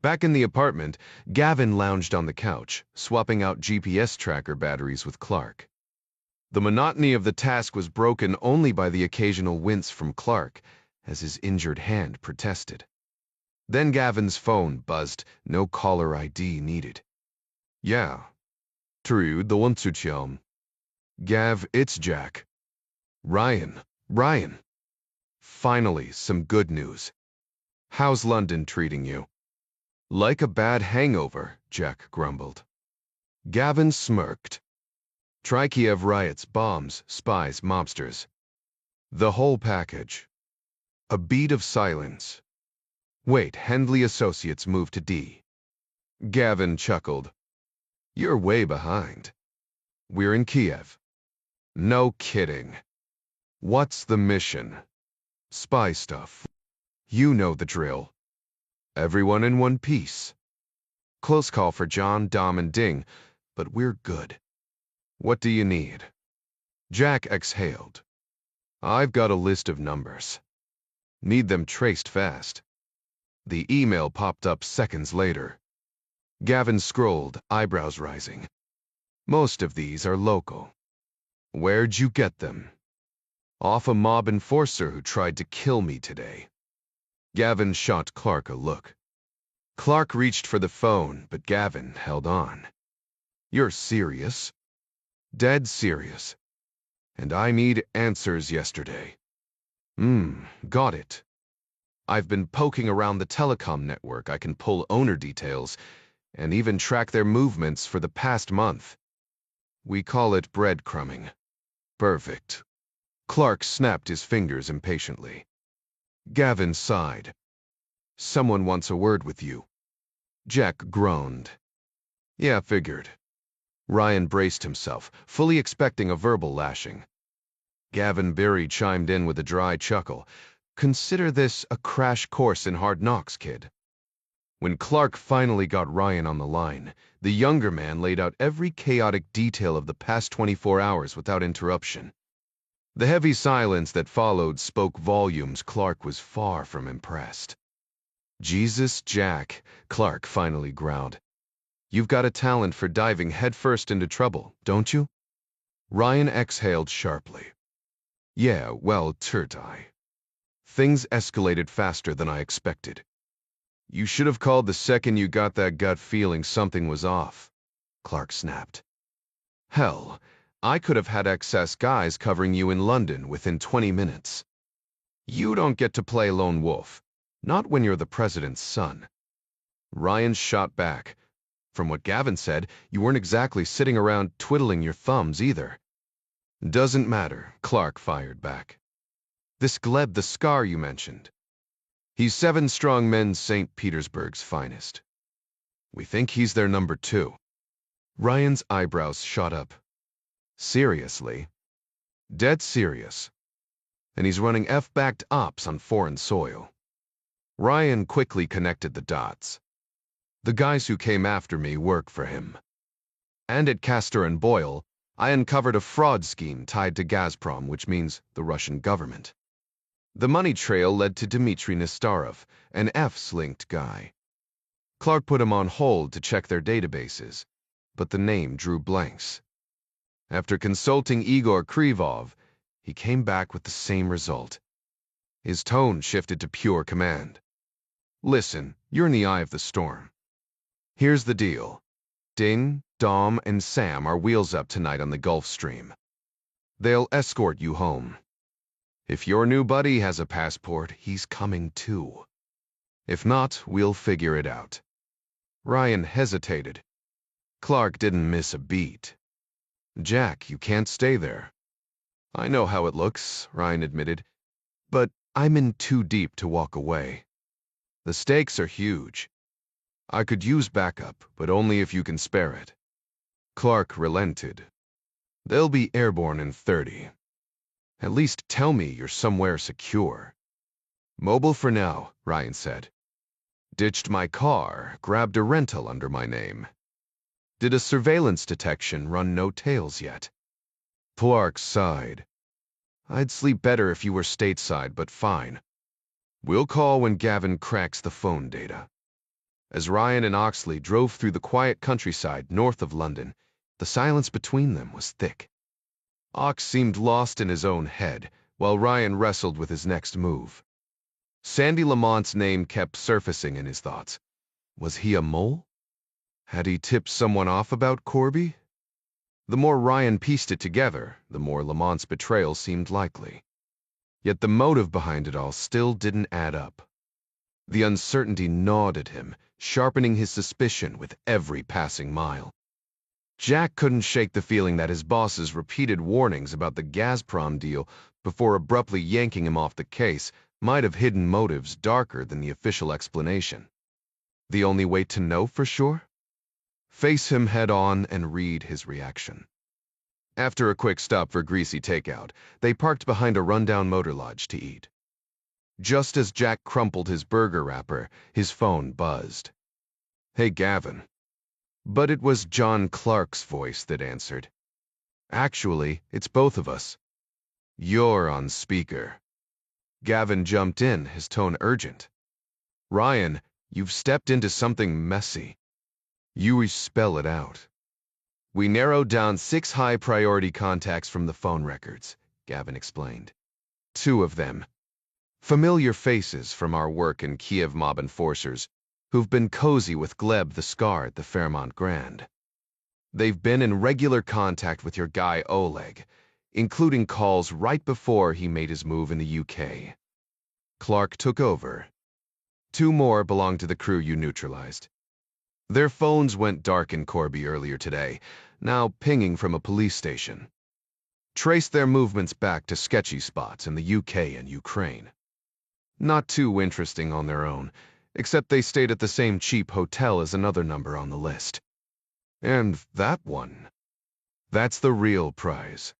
Back in the apartment, Gavin lounged on the couch, swapping out GPS tracker batteries with Clark. The monotony of the task was broken only by the occasional wince from Clark, as his injured hand protested. Then Gavin's phone buzzed, no caller ID needed. Yeah. True, the one to Gav, it's Jack. Ryan. Finally, some good news. How's London treating you? Like a bad hangover, Jack grumbled. Gavin smirked. Try Kiev riots, bombs, spies, mobsters. The whole package. A beat of silence. Wait, Hendley Associates moved to D. Gavin chuckled. You're way behind. We're in Kiev. No kidding. What's the mission? Spy stuff. You know the drill. Everyone in one piece. Close call for John, Dom, and Ding, but we're good. What do you need? Jack exhaled. I've got a list of numbers. Need them traced fast. The email popped up seconds later. Gavin scrolled, eyebrows rising. Most of these are local. Where'd you get them? Off a mob enforcer who tried to kill me today. Gavin shot Clark a look. Clark reached for the phone, but Gavin held on. You're serious? Dead serious. And I need answers yesterday. Got it. I've been poking around the telecom network. I can pull owner details and even track their movements for the past month. We call it breadcrumbing. Perfect. Clark snapped his fingers impatiently. Gavin sighed. Someone wants a word with you. Jack groaned. Yeah, figured. Ryan braced himself, fully expecting a verbal lashing. Gavin Berry chimed in with a dry chuckle. Consider this a crash course in hard knocks, kid. When Clark finally got Ryan on the line, the younger man laid out every chaotic detail of the past 24 hours without interruption. The heavy silence that followed spoke volumes. Clark was far from impressed. Jesus, Jack, Clark finally growled. You've got a talent for diving headfirst into trouble, don't you? Ryan exhaled sharply. Yeah, well, Turtai. Things escalated faster than I expected. You should have called the second you got that gut feeling something was off, Clark snapped. Hell, I could have had excess guys covering you in London within 20 minutes. You don't get to play lone wolf, not when you're the president's son. Ryan shot back. From what Gavin said, you weren't exactly sitting around twiddling your thumbs either. Doesn't matter, Clark fired back. This Gleb the Scar you mentioned. He's 7 strong men, St. Petersburg's finest. We think he's their number 2. Ryan's eyebrows shot up. Seriously? Dead serious. And he's running F-backed ops on foreign soil. Ryan quickly connected the dots. The guys who came after me work for him. And at Castor and Boyle, I uncovered a fraud scheme tied to Gazprom, which means the Russian government. The money trail led to Dmitry Nestarov, an F-linked guy. Clark put him on hold to check their databases, but the name drew blanks. After consulting Igor Krivov, he came back with the same result. His tone shifted to pure command. Listen, you're in the eye of the storm. Here's the deal. Ding, Dom, and Sam are wheels up tonight on the Gulf Stream. They'll escort you home. If your new buddy has a passport, he's coming too. If not, we'll figure it out. Ryan hesitated. Clark didn't miss a beat. Jack, you can't stay there. I know how it looks, Ryan admitted, but I'm in too deep to walk away. The stakes are huge. I could use backup, but only if you can spare it. Clark relented. They'll be airborne in 30. At least tell me you're somewhere secure. Mobile for now, Ryan said. Ditched my car, grabbed a rental under my name. Did a surveillance detection, run no tails yet. Clark sighed. I'd sleep better if you were stateside, but fine. We'll call when Gavin cracks the phone data. As Ryan and Oxley drove through the quiet countryside north of London, the silence between them was thick. Ox seemed lost in his own head, while Ryan wrestled with his next move. Sandy Lamont's name kept surfacing in his thoughts. Was he a mole? Had he tipped someone off about Corby? The more Ryan pieced it together, the more Lamont's betrayal seemed likely. Yet the motive behind it all still didn't add up. The uncertainty gnawed at him, sharpening his suspicion with every passing mile. Jack couldn't shake the feeling that his boss's repeated warnings about the Gazprom deal before abruptly yanking him off the case might have hidden motives darker than the official explanation. The only way to know for sure? Face him head-on and read his reaction. After a quick stop for greasy takeout, they parked behind a rundown motor lodge to eat. Just as Jack crumpled his burger wrapper, his phone buzzed. Hey, Gavin. But it was John Clark's voice that answered. Actually, it's both of us. You're on speaker. Gavin jumped in, his tone urgent. Ryan, you've stepped into something messy. You spell it out. We narrowed down 6 high-priority contacts from the phone records, Gavin explained. 2 of them. Familiar faces from our work in Kiev mob enforcers who've been cozy with Gleb the Scar at the Fairmont Grand. They've been in regular contact with your guy Oleg, including calls right before he made his move in the UK. Clark took over. 2 more belong to the crew you neutralized. Their phones went dark in Corby earlier today, now pinging from a police station. Trace their movements back to sketchy spots in the UK and Ukraine. Not too interesting on their own, except they stayed at the same cheap hotel as another number on the list. And that one. That's the real prize.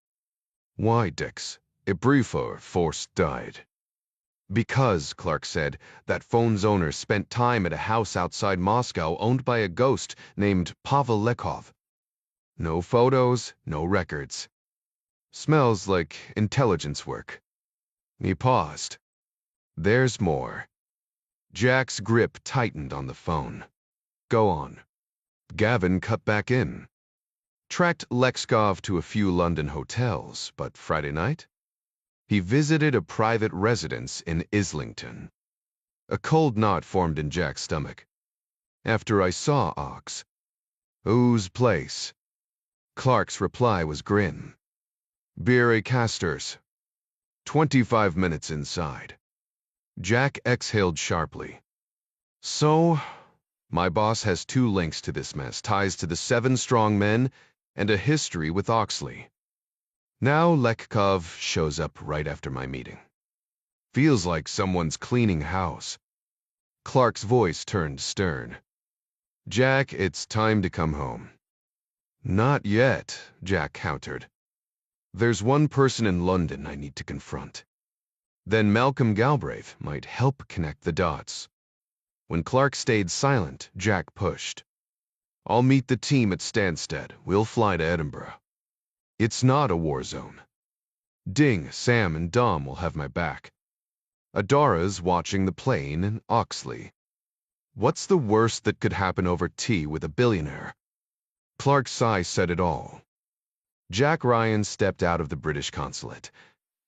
Why, Dix? A briefer forced died. Because, Clark said, that phone's owner spent time at a house outside Moscow owned by a ghost named Pavel Lekov. No photos, no records. Smells like intelligence work. He paused. There's more. Jack's grip tightened on the phone. Go on. Gavin cut back in. Tracked Lexkov to a few London hotels, but Friday night? He visited a private residence in Islington. A cold knot formed in Jack's stomach. After I saw Ox. Whose place? Clark's reply was grim. Beery Casters. 25 minutes inside. Jack exhaled sharply. So, my boss has 2 links to this mess, ties to the 7 strong men, and a history with Oxley. Now Lekkov shows up right after my meeting. Feels like someone's cleaning house. Clark's voice turned stern. Jack, it's time to come home. Not yet, Jack countered. There's one person in London I need to confront. Then Malcolm Galbraith might help connect the dots. When Clark stayed silent, Jack pushed. I'll meet the team at Stansted. We'll fly to Edinburgh. It's not a war zone. Ding, Sam, and Dom will have my back. Adara's watching the plane in Oxley. What's the worst that could happen over tea with a billionaire? Clark's sigh said it all. Jack Ryan stepped out of the British consulate,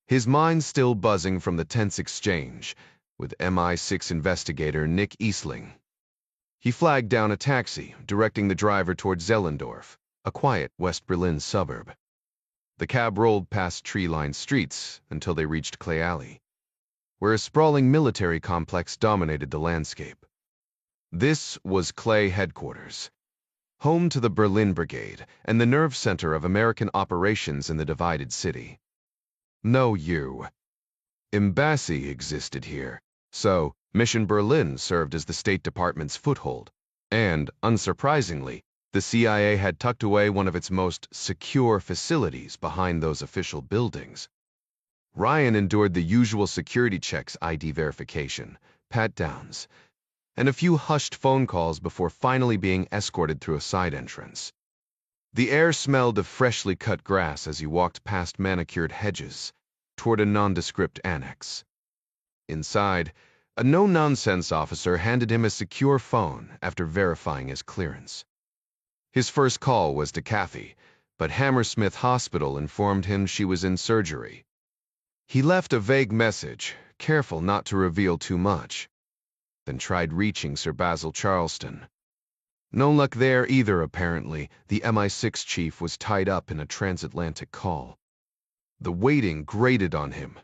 his mind still buzzing from the tense exchange with MI6 investigator Nick Eastling. He flagged down a taxi, directing the driver towards Zellendorf, a quiet West Berlin suburb. The cab rolled past tree-lined streets until they reached Clay Alley, where a sprawling military complex dominated the landscape. This was Clay headquarters, home to the Berlin Brigade and the nerve center of American operations in the divided city. No you. Embassy existed here, so Mission Berlin served as the State Department's foothold, and, unsurprisingly, the CIA had tucked away one of its most secure facilities behind those official buildings. Ryan endured the usual security checks, ID verification, pat-downs, and a few hushed phone calls before finally being escorted through a side entrance. The air smelled of freshly cut grass as he walked past manicured hedges toward a nondescript annex. Inside, a no-nonsense officer handed him a secure phone after verifying his clearance. His first call was to Kathy, but Hammersmith Hospital informed him she was in surgery. He left a vague message, careful not to reveal too much, then tried reaching Sir Basil Charleston. No luck there either, apparently. The MI6 chief was tied up in a transatlantic call. The waiting grated on him.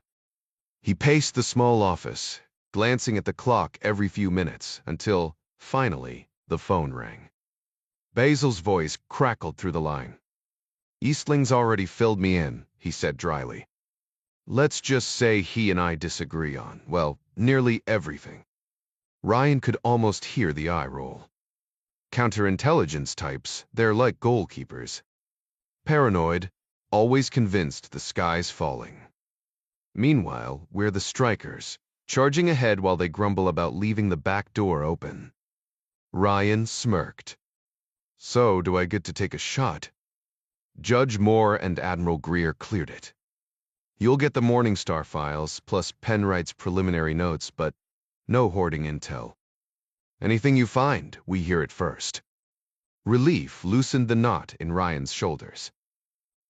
He paced the small office, glancing at the clock every few minutes, until, finally, the phone rang. Basil's voice crackled through the line. Eastling's already filled me in, he said dryly. Let's just say he and I disagree on, well, nearly everything. Ryan could almost hear the eye roll. Counterintelligence types, they're like goalkeepers. Paranoid, always convinced the sky's falling. Meanwhile, we're the strikers, charging ahead while they grumble about leaving the back door open. Ryan smirked. So, do I get to take a shot? Judge Moore and Admiral Greer cleared it. You'll get the Morningstar files, plus Penwright's preliminary notes, but no hoarding intel. Anything you find, we hear it first. Relief loosened the knot in Ryan's shoulders.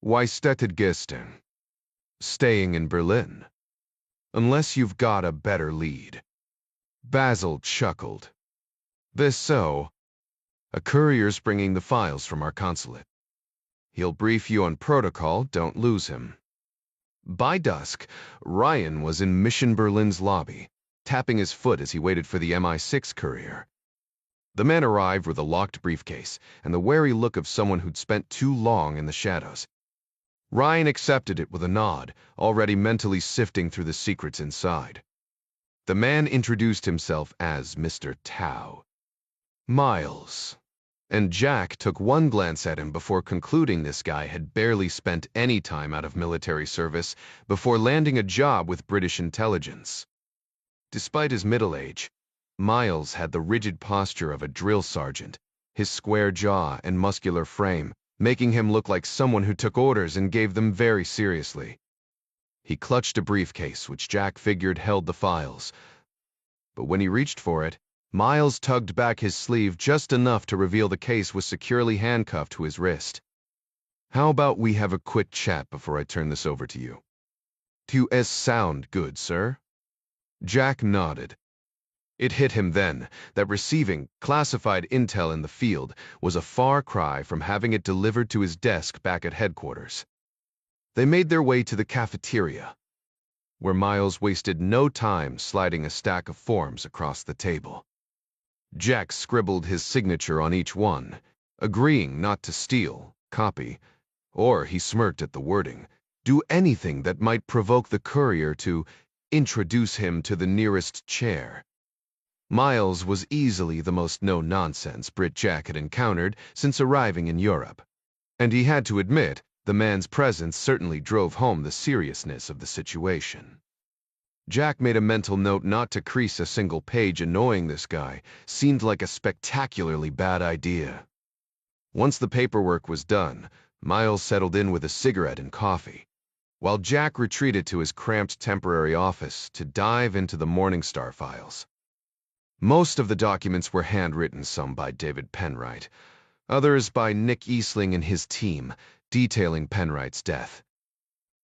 Why städtet gestern? Staying in Berlin. Unless you've got a better lead. Basil chuckled. This so? A courier's bringing the files from our consulate. He'll brief you on protocol, don't lose him. By dusk, Ryan was in Mission Berlin's lobby, tapping his foot as he waited for the MI6 courier. The man arrived with a locked briefcase and the wary look of someone who'd spent too long in the shadows. Ryan accepted it with a nod, already mentally sifting through the secrets inside. The man introduced himself as Mr. Tao. Miles. And Jack took one glance at him before concluding this guy had barely spent any time out of military service before landing a job with British intelligence. Despite his middle age, Miles had the rigid posture of a drill sergeant, his square jaw and muscular frame making him look like someone who took orders and gave them very seriously. He clutched a briefcase which Jack figured held the files, but when he reached for it, Miles tugged back his sleeve just enough to reveal the case was securely handcuffed to his wrist. How about we have a quick chat before I turn this over to you? Do you sound good, sir? Jack nodded. It hit him then that receiving classified intel in the field was a far cry from having it delivered to his desk back at headquarters. They made their way to the cafeteria, where Miles wasted no time sliding a stack of forms across the table. Jack scribbled his signature on each one, agreeing not to steal, copy, or, he smirked at the wording, do anything that might provoke the courier to introduce him to the nearest chair. Miles was easily the most no-nonsense Brit Jack had encountered since arriving in Europe, and he had to admit the man's presence certainly drove home the seriousness of the situation. Jack made a mental note not to crease a single page. Annoying this guy seemed like a spectacularly bad idea. Once the paperwork was done, Miles settled in with a cigarette and coffee, while Jack retreated to his cramped temporary office to dive into the Morningstar files. Most of the documents were handwritten, some by David Penwright, others by Nick Eastling and his team, detailing Penwright's death.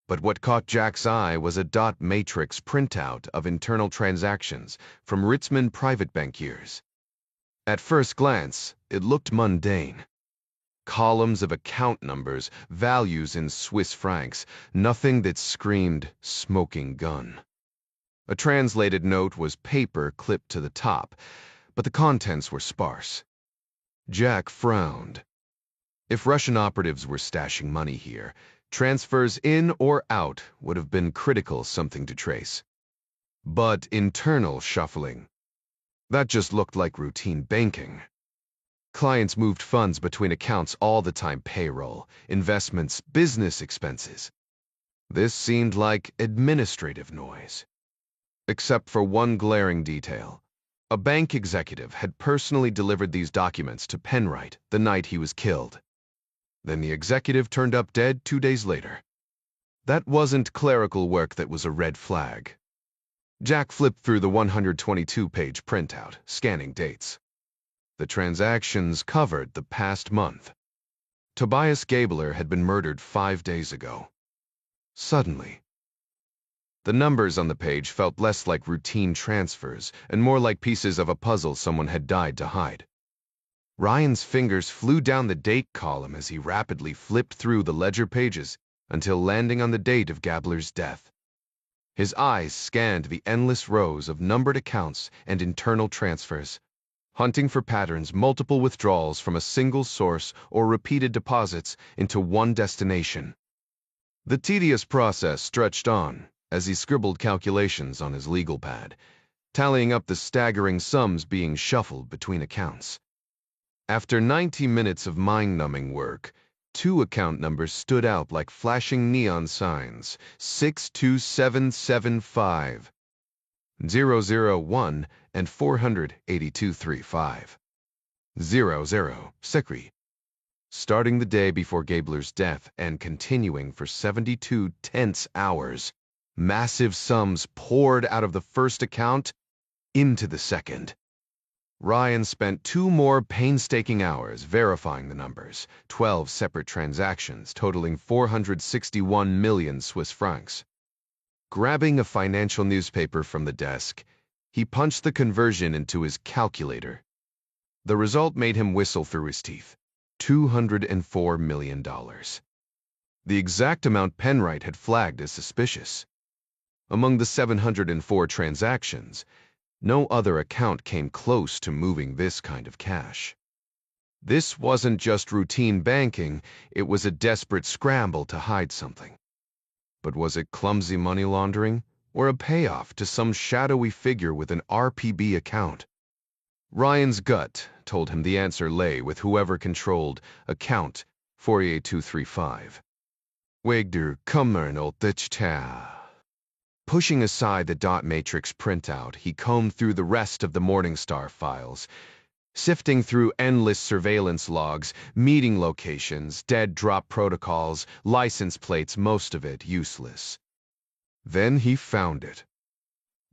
But what caught Jack's eye was a dot matrix printout of internal transactions from Ritzman private bankiers. At first glance, it looked mundane. Columns of account numbers, values in Swiss francs, nothing that screamed smoking gun. A translated note was paper clipped to the top, but the contents were sparse. Jack frowned. If Russian operatives were stashing money here, transfers in or out would have been critical something to trace. But internal shuffling, that just looked like routine banking. Clients moved funds between accounts all the time: payroll, investments, business expenses. This seemed like administrative noise. Except for one glaring detail. A bank executive had personally delivered these documents to Penwright the night he was killed. Then the executive turned up dead 2 days later. That wasn't clerical work that was a red flag. Jack flipped through the 122-page printout, scanning dates. The transactions covered the past month. Tobias Gabler had been murdered 5 days ago. Suddenly, the numbers on the page felt less like routine transfers and more like pieces of a puzzle someone had died to hide. Ryan's fingers flew down the date column as he rapidly flipped through the ledger pages until landing on the date of Gabler's death. His eyes scanned the endless rows of numbered accounts and internal transfers, hunting for patterns: multiple withdrawals from a single source or repeated deposits into one destination. The tedious process stretched on as he scribbled calculations on his legal pad, tallying up the staggering sums being shuffled between accounts. After 90 minutes of mind-numbing work, 2 account numbers stood out like flashing neon signs: 62775, 001, and 48235. 00, Secre. Starting the day before Gabler's death and continuing for 72 tense hours, massive sums poured out of the first account into the second. Ryan spent 2 more painstaking hours verifying the numbers, 12 separate transactions totaling 461 million Swiss francs. Grabbing a financial newspaper from the desk, he punched the conversion into his calculator. The result made him whistle through his teeth. $204 million. The exact amount Penwright had flagged as suspicious. Among the 704 transactions, no other account came close to moving this kind of cash. This wasn't just routine banking, it was a desperate scramble to hide something. But was it clumsy money laundering, or a payoff to some shadowy figure with an RPB account? Ryan's gut told him the answer lay with whoever controlled account 48235. Wegder kommer åt det. Pushing aside the dot matrix printout, he combed through the rest of the Morningstar files, sifting through endless surveillance logs, meeting locations, dead drop protocols, license plates, most of it useless. Then he found it.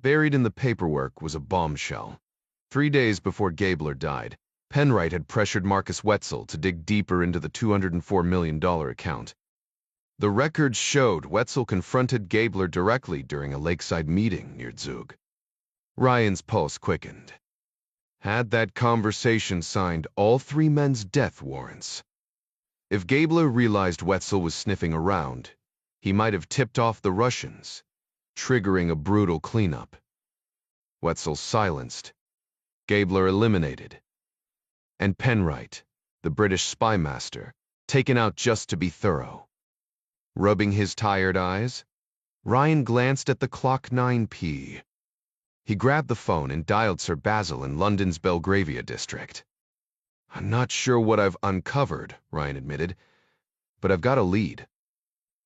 Buried in the paperwork was a bombshell. 3 days before Gabler died, Penwright had pressured Marcus Wetzel to dig deeper into the $204 million account. The records showed Wetzel confronted Gabler directly during a lakeside meeting near Zug. Ryan's pulse quickened. Had that conversation signed all 3 men's death warrants? If Gabler realized Wetzel was sniffing around, he might have tipped off the Russians, triggering a brutal cleanup. Wetzel silenced. Gabler eliminated. And Penwright, the British spy master, taken out just to be thorough. Rubbing his tired eyes, Ryan glanced at the clock 9 p. He grabbed the phone and dialed Sir Basil in London's Belgravia district. I'm not sure what I've uncovered, Ryan admitted, but I've got a lead.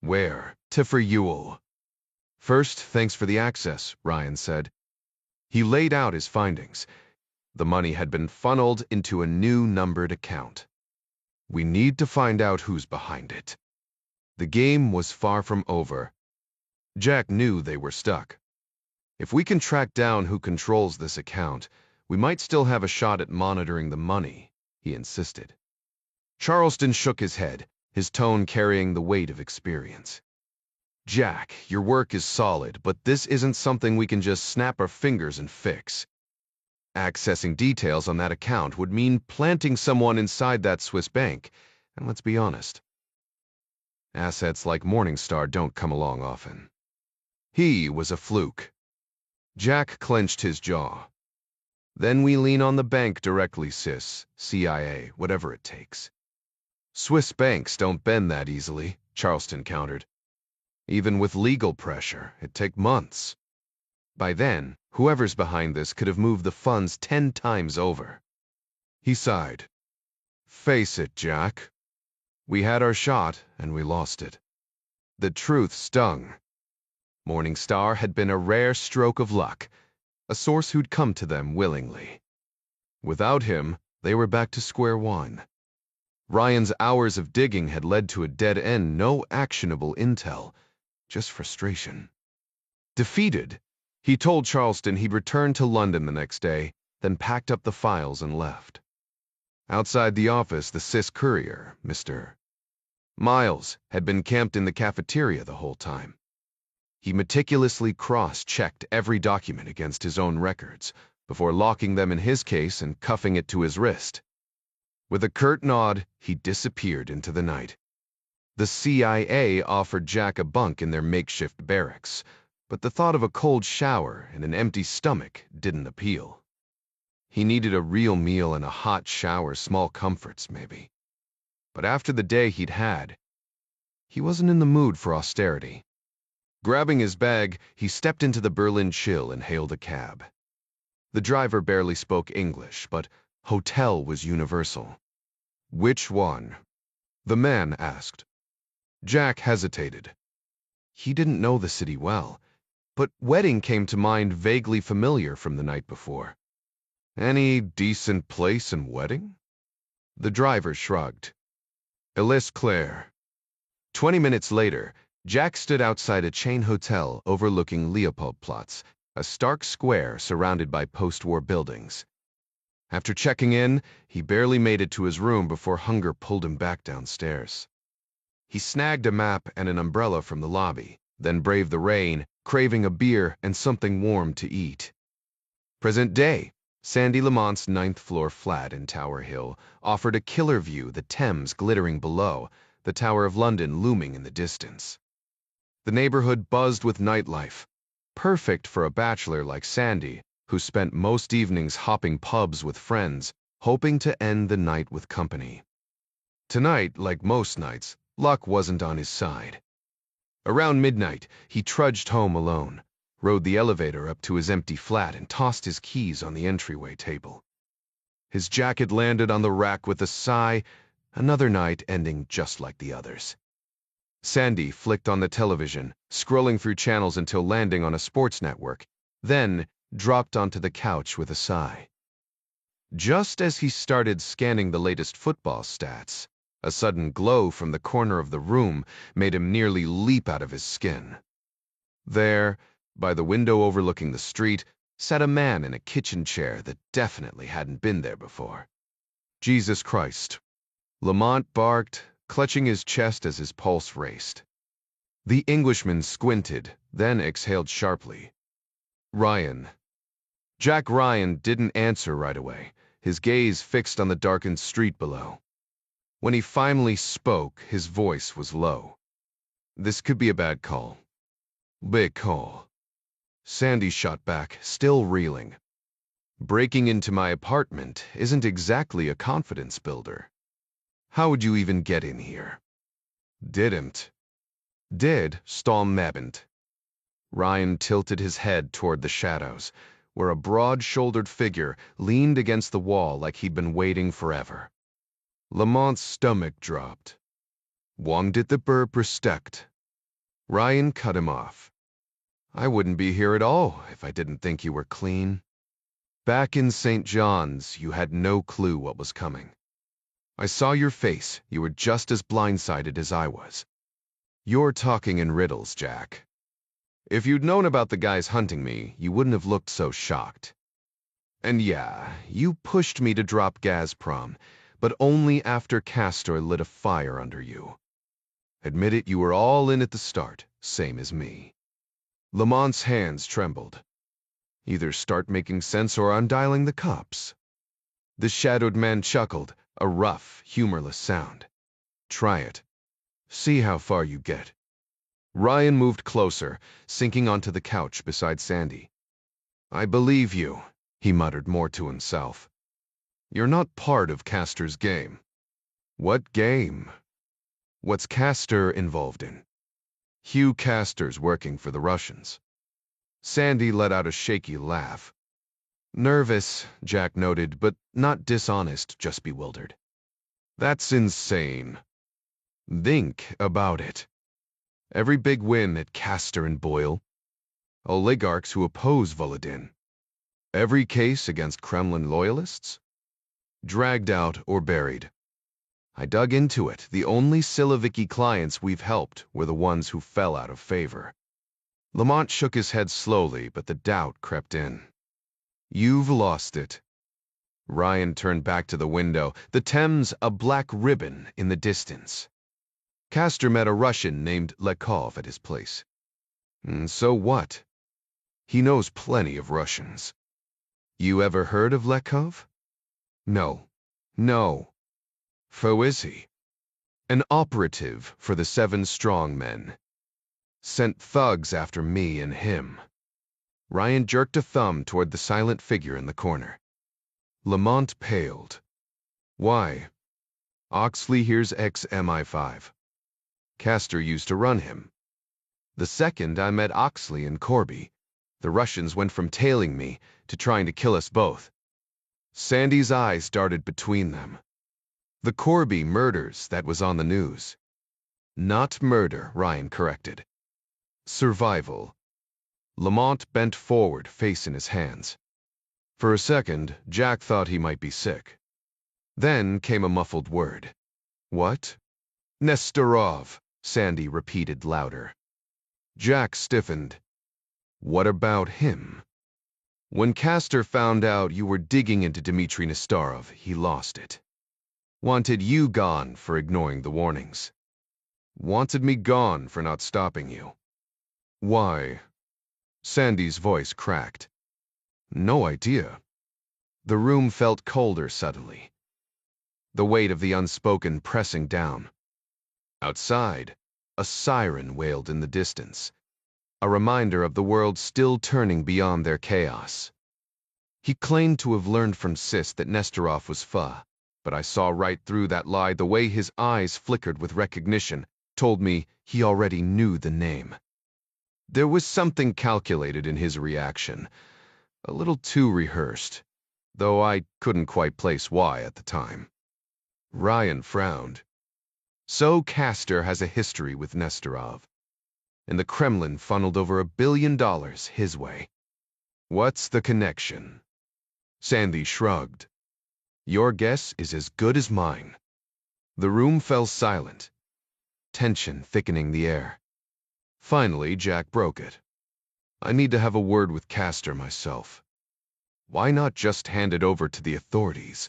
Where? Tiffer Ewell. First, thanks for the access, Ryan said. He laid out his findings. The money had been funneled into a new numbered account. We need to find out who's behind it. The game was far from over. Jack knew they were stuck. If we can track down who controls this account, we might still have a shot at monitoring the money, he insisted. Charleston shook his head, his tone carrying the weight of experience. Jack, your work is solid, but this isn't something we can just snap our fingers and fix. Accessing details on that account would mean planting someone inside that Swiss bank, and let's be honest, assets like Morningstar don't come along often. He was a fluke. Jack clenched his jaw. Then we lean on the bank directly, sis, CIA, whatever it takes. Swiss banks don't bend that easily, Charleston countered. Even with legal pressure, it'd take months. By then, whoever's behind this could have moved the funds 10 times over. He sighed. Face it, Jack. We had our shot, and we lost it. The truth stung. Morningstar had been a rare stroke of luck, a source who'd come to them willingly. Without him, they were back to square one. Ryan's hours of digging had led to a dead end, no actionable intel, just frustration. Defeated, he told Charleston he'd return to London the next day, then packed up the files and left. Outside the office, the CIS courier, Mr. Miles, had been camped in the cafeteria the whole time. He meticulously cross-checked every document against his own records before locking them in his case and cuffing it to his wrist. With a curt nod, he disappeared into the night. The CIA offered Jack a bunk in their makeshift barracks, but the thought of a cold shower and an empty stomach didn't appeal. He needed a real meal and a hot shower, small comforts, maybe. But after the day he'd had, he wasn't in the mood for austerity. Grabbing his bag, he stepped into the Berlin chill and hailed a cab. The driver barely spoke English, but hotel was universal. Which one? The man asked. Jack hesitated. He didn't know the city well, but wedding came to mind vaguely familiar from the night before. Any decent place and wedding? The driver shrugged. Ellis Clare. 20 minutes later, Jack stood outside a chain hotel overlooking Leopoldplatz, a stark square surrounded by post-war buildings. After checking in, he barely made it to his room before hunger pulled him back downstairs. He snagged a map and an umbrella from the lobby, then braved the rain, craving a beer and something warm to eat. Present day, Sandy Lamont's ninth-floor flat in Tower Hill offered a killer view, the Thames glittering below, the Tower of London looming in the distance. The neighborhood buzzed with nightlife, perfect for a bachelor like Sandy, who spent most evenings hopping pubs with friends, hoping to end the night with company. Tonight, like most nights, luck wasn't on his side. Around midnight, he trudged home alone, rode the elevator up to his empty flat and tossed his keys on the entryway table. His jacket landed on the rack with a sigh, another night ending just like the others. Sandy flicked on the television, scrolling through channels until landing on a sports network, then dropped onto the couch with a sigh. Just as he started scanning the latest football stats, a sudden glow from the corner of the room made him nearly leap out of his skin. There, by the window overlooking the street, sat a man in a kitchen chair that definitely hadn't been there before. Jesus Christ, Lamont barked, clutching his chest as his pulse raced. The Englishman squinted, then exhaled sharply. Ryan. Jack Ryan didn't answer right away, his gaze fixed on the darkened street below. When he finally spoke, his voice was low. This could be a bad call. Big call. Sandy shot back, still reeling. Breaking into my apartment isn't exactly a confidence builder. How would you even get in here? Didn't. Did Stormabend. Ryan tilted his head toward the shadows, where a broad-shouldered figure leaned against the wall like he'd been waiting forever. Lamont's stomach dropped. Wong did the burr prestect. Ryan cut him off. I wouldn't be here at all if I didn't think you were clean. Back in St. John's, you had no clue what was coming. I saw your face. You were just as blindsided as I was. You're talking in riddles, Jack. If you'd known about the guys hunting me, you wouldn't have looked so shocked. And yeah, you pushed me to drop Gazprom, but only after Castor lit a fire under you. Admit it, you were all in at the start, same as me. Lamont's hands trembled. Either start making sense or I'm dialing the cops. The shadowed man chuckled, a rough, humorless sound. Try it. See how far you get. Ryan moved closer, sinking onto the couch beside Sandy. I believe you, he muttered more to himself. You're not part of Castor's game. What game? What's Castor involved in? Hugh Castor's working for the Russians. Sandy let out a shaky laugh. Nervous, Jack noted, but not dishonest, just bewildered. That's insane. Think about it. Every big win at Castor and Boyle. Oligarchs who oppose Volodin. Every case against Kremlin loyalists. Dragged out or buried. I dug into it. The only Siloviki clients we've helped were the ones who fell out of favor. Lamont shook his head slowly, but the doubt crept in. You've lost it. Ryan turned back to the window, the Thames a black ribbon in the distance. Castor met a Russian named Lekov at his place. So what? He knows plenty of Russians. You ever heard of Lekov? No. Who is he? An operative for the 7 strong men. Sent thugs after me and him. Ryan jerked a thumb toward the silent figure in the corner. Lamont paled. Why? Oxley here's ex-MI5. Castor used to run him. The second I met Oxley and Corby, the Russians went from tailing me to trying to kill us both. Sandy's eyes darted between them. The Corby murders that was on the news. Not murder, Ryan corrected. Survival. Lamont bent forward, face in his hands. For a second, Jack thought he might be sick. Then came a muffled word. What? Nestorov, Sandy repeated louder. Jack stiffened. What about him? When Castor found out you were digging into Dmitry Nestorov, he lost it. Wanted you gone for ignoring the warnings. Wanted me gone for not stopping you. Why? Sandy's voice cracked. No idea. The room felt colder suddenly, the weight of the unspoken pressing down. Outside, a siren wailed in the distance, a reminder of the world still turning beyond their chaos. He claimed to have learned from Sis that Nestorov was Fa, but I saw right through that lie. The way his eyes flickered with recognition told me he already knew the name. There was something calculated in his reaction, a little too rehearsed, though I couldn't quite place why at the time. Ryan frowned. So Castor has a history with Nestorov, and the Kremlin funneled over $1 billion his way. What's the connection? Sandy shrugged. Your guess is as good as mine. The room fell silent, tension thickening the air. Finally, Jack broke it. I need to have a word with Castor myself. Why not just hand it over to the authorities?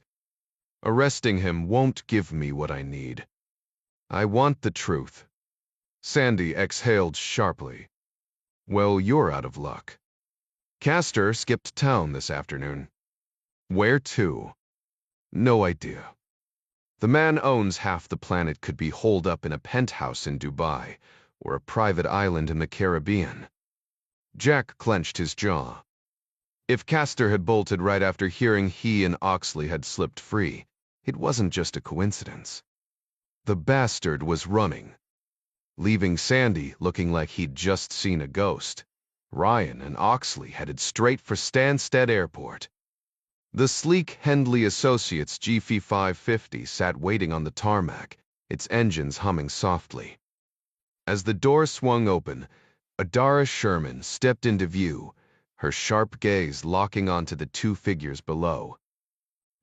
Arresting him won't give me what I need. I want the truth. Sandy exhaled sharply. Well, you're out of luck. Castor skipped town this afternoon. Where to? No idea. The man owns half the planet, could be holed up in a penthouse in Dubai or a private island in the Caribbean. Jack clenched his jaw. If Castor had bolted right after hearing he and Oxley had slipped free, it wasn't just a coincidence. The bastard was running, leaving Sandy looking like he'd just seen a ghost. Ryan and Oxley headed straight for Stansted Airport. The sleek Hendley Associates GF550 sat waiting on the tarmac, its engines humming softly. As the door swung open, Adara Sherman stepped into view, her sharp gaze locking onto the two figures below.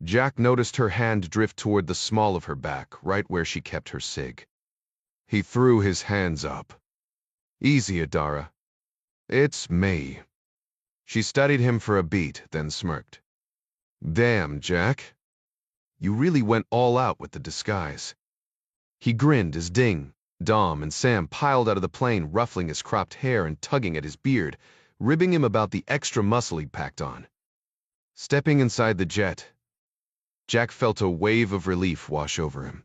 Jack noticed her hand drift toward the small of her back, right where she kept her cig. He threw his hands up. Easy, Adara. It's me. She studied him for a beat, then smirked. Damn, Jack. You really went all out with the disguise. He grinned as Ding, Dom, and Sam piled out of the plane, ruffling his cropped hair and tugging at his beard, ribbing him about the extra muscle he'd packed on. Stepping inside the jet, Jack felt a wave of relief wash over him.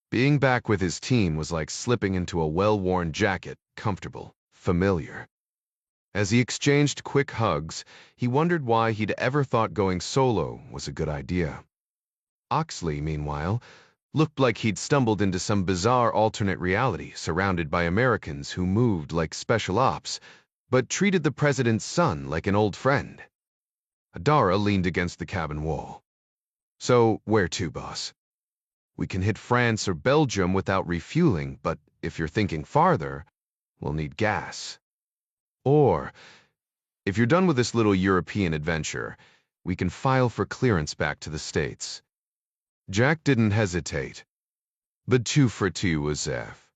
Being back with his team was like slipping into a well-worn jacket, comfortable, familiar. As he exchanged quick hugs, he wondered why he'd ever thought going solo was a good idea. Oxley, meanwhile, looked like he'd stumbled into some bizarre alternate reality surrounded by Americans who moved like special ops, but treated the president's son like an old friend. Adara leaned against the cabin wall. So, where to, boss? We can hit France or Belgium without refueling, but if you're thinking farther, we'll need gas. Or, if you're done with this little European adventure, we can file for clearance back to the States. Jack didn't hesitate. But 2 for 2 was F.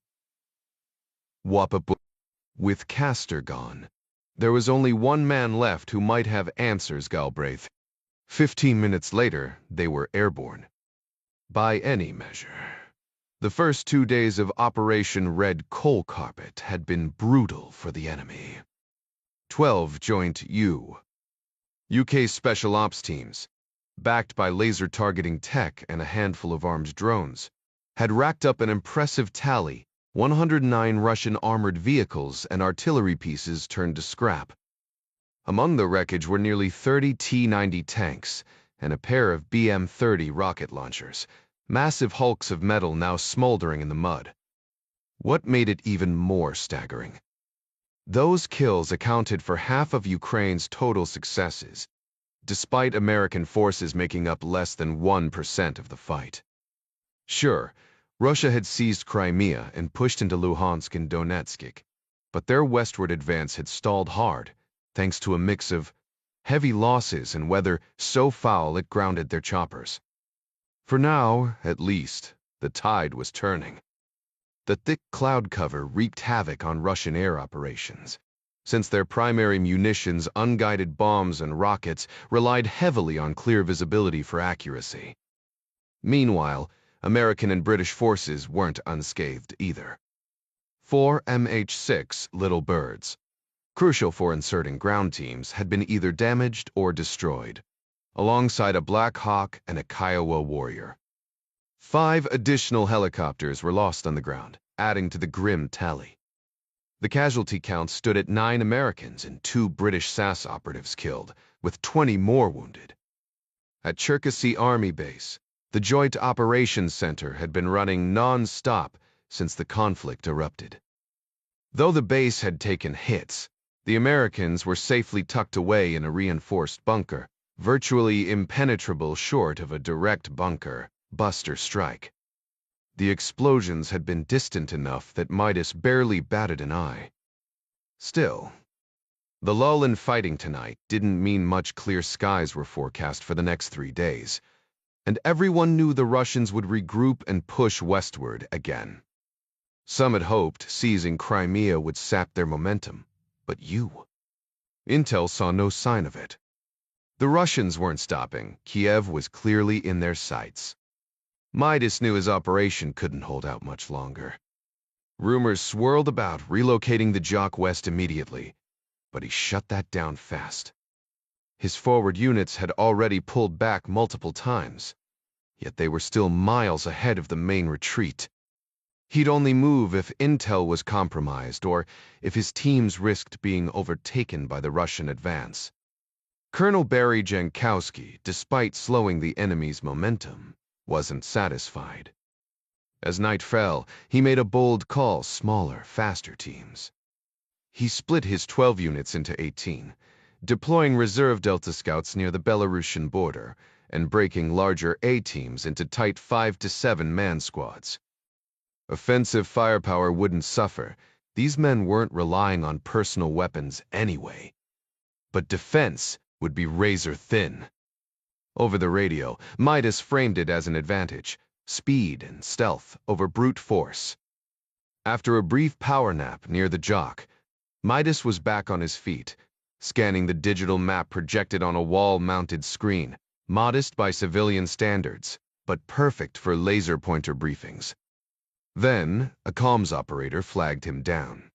Wapap. With Castor gone, there was only one man left who might have answers, Galbraith. 15 minutes later, they were airborne. By any measure. The first 2 days of Operation Red Coal Carpet had been brutal for the enemy. 12 Joint U, UK Special Ops teams, backed by laser-targeting tech and a handful of armed drones, had racked up an impressive tally: 109 Russian armored vehicles and artillery pieces turned to scrap. Among the wreckage were nearly 30 T-90 tanks and a pair of BM-30 rocket launchers, massive hulks of metal now smoldering in the mud. What made it even more staggering? Those kills accounted for half of Ukraine's total successes, despite American forces making up less than 1% of the fight. Sure, Russia had seized Crimea and pushed into Luhansk and Donetsk, but their westward advance had stalled hard, thanks to a mix of heavy losses and weather so foul it grounded their choppers. For now, at least, the tide was turning. The thick cloud cover wreaked havoc on Russian air operations, since their primary munitions, unguided bombs and rockets, relied heavily on clear visibility for accuracy. Meanwhile, American and British forces weren't unscathed either. 4 MH-6 Little Birds, crucial for inserting ground teams, had been either damaged or destroyed, alongside a Black Hawk and a Kiowa Warrior. 5 additional helicopters were lost on the ground, adding to the grim tally. The casualty count stood at 9 Americans and 2 British SAS operatives killed, with 20 more wounded. At Cherkasy Army Base, the Joint Operations Center had been running non-stop since the conflict erupted. Though the base had taken hits, the Americans were safely tucked away in a reinforced bunker, virtually impenetrable short of a direct bunker-buster strike. The explosions had been distant enough that Midas barely batted an eye. Still, the lull in fighting tonight didn't mean much. Clear skies were forecast for the next 3 days, and everyone knew the Russians would regroup and push westward again. Some had hoped seizing Crimea would sap their momentum, but Intel saw no sign of it. The Russians weren't stopping. Kiev was clearly in their sights. Midas knew his operation couldn't hold out much longer. Rumors swirled about relocating the Jock west immediately, but he shut that down fast. His forward units had already pulled back multiple times, yet they were still miles ahead of the main retreat. He'd only move if Intel was compromised or if his teams risked being overtaken by the Russian advance. Colonel Barry Jankowski, despite slowing the enemy's momentum, wasn't satisfied. As night fell, he made a bold call: smaller, faster teams. He split his 12 units into 18, deploying reserve Delta Scouts near the Belarusian border and breaking larger A teams into tight 5 to 7 man squads. Offensive firepower wouldn't suffer. These men weren't relying on personal weapons anyway. But defense would be razor thin. Over the radio, Midas framed it as an advantage: speed and stealth over brute force. After a brief power nap near the Jock, Midas was back on his feet, scanning the digital map projected on a wall-mounted screen, modest by civilian standards, but perfect for laser pointer briefings. Then, a comms operator flagged him down.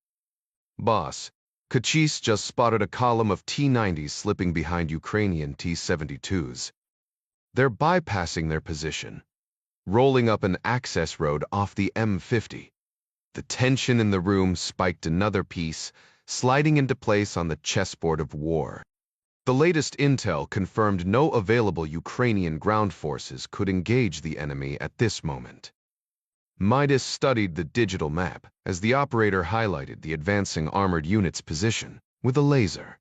"Boss, Kachis just spotted a column of T-90s slipping behind Ukrainian T-72s. They're bypassing their position, rolling up an access road off the M50. The tension in the room spiked another piece, sliding into place on the chessboard of war. The latest intel confirmed no available Ukrainian ground forces could engage the enemy at this moment. Midas studied the digital map as the operator highlighted the advancing armored unit's position with a laser.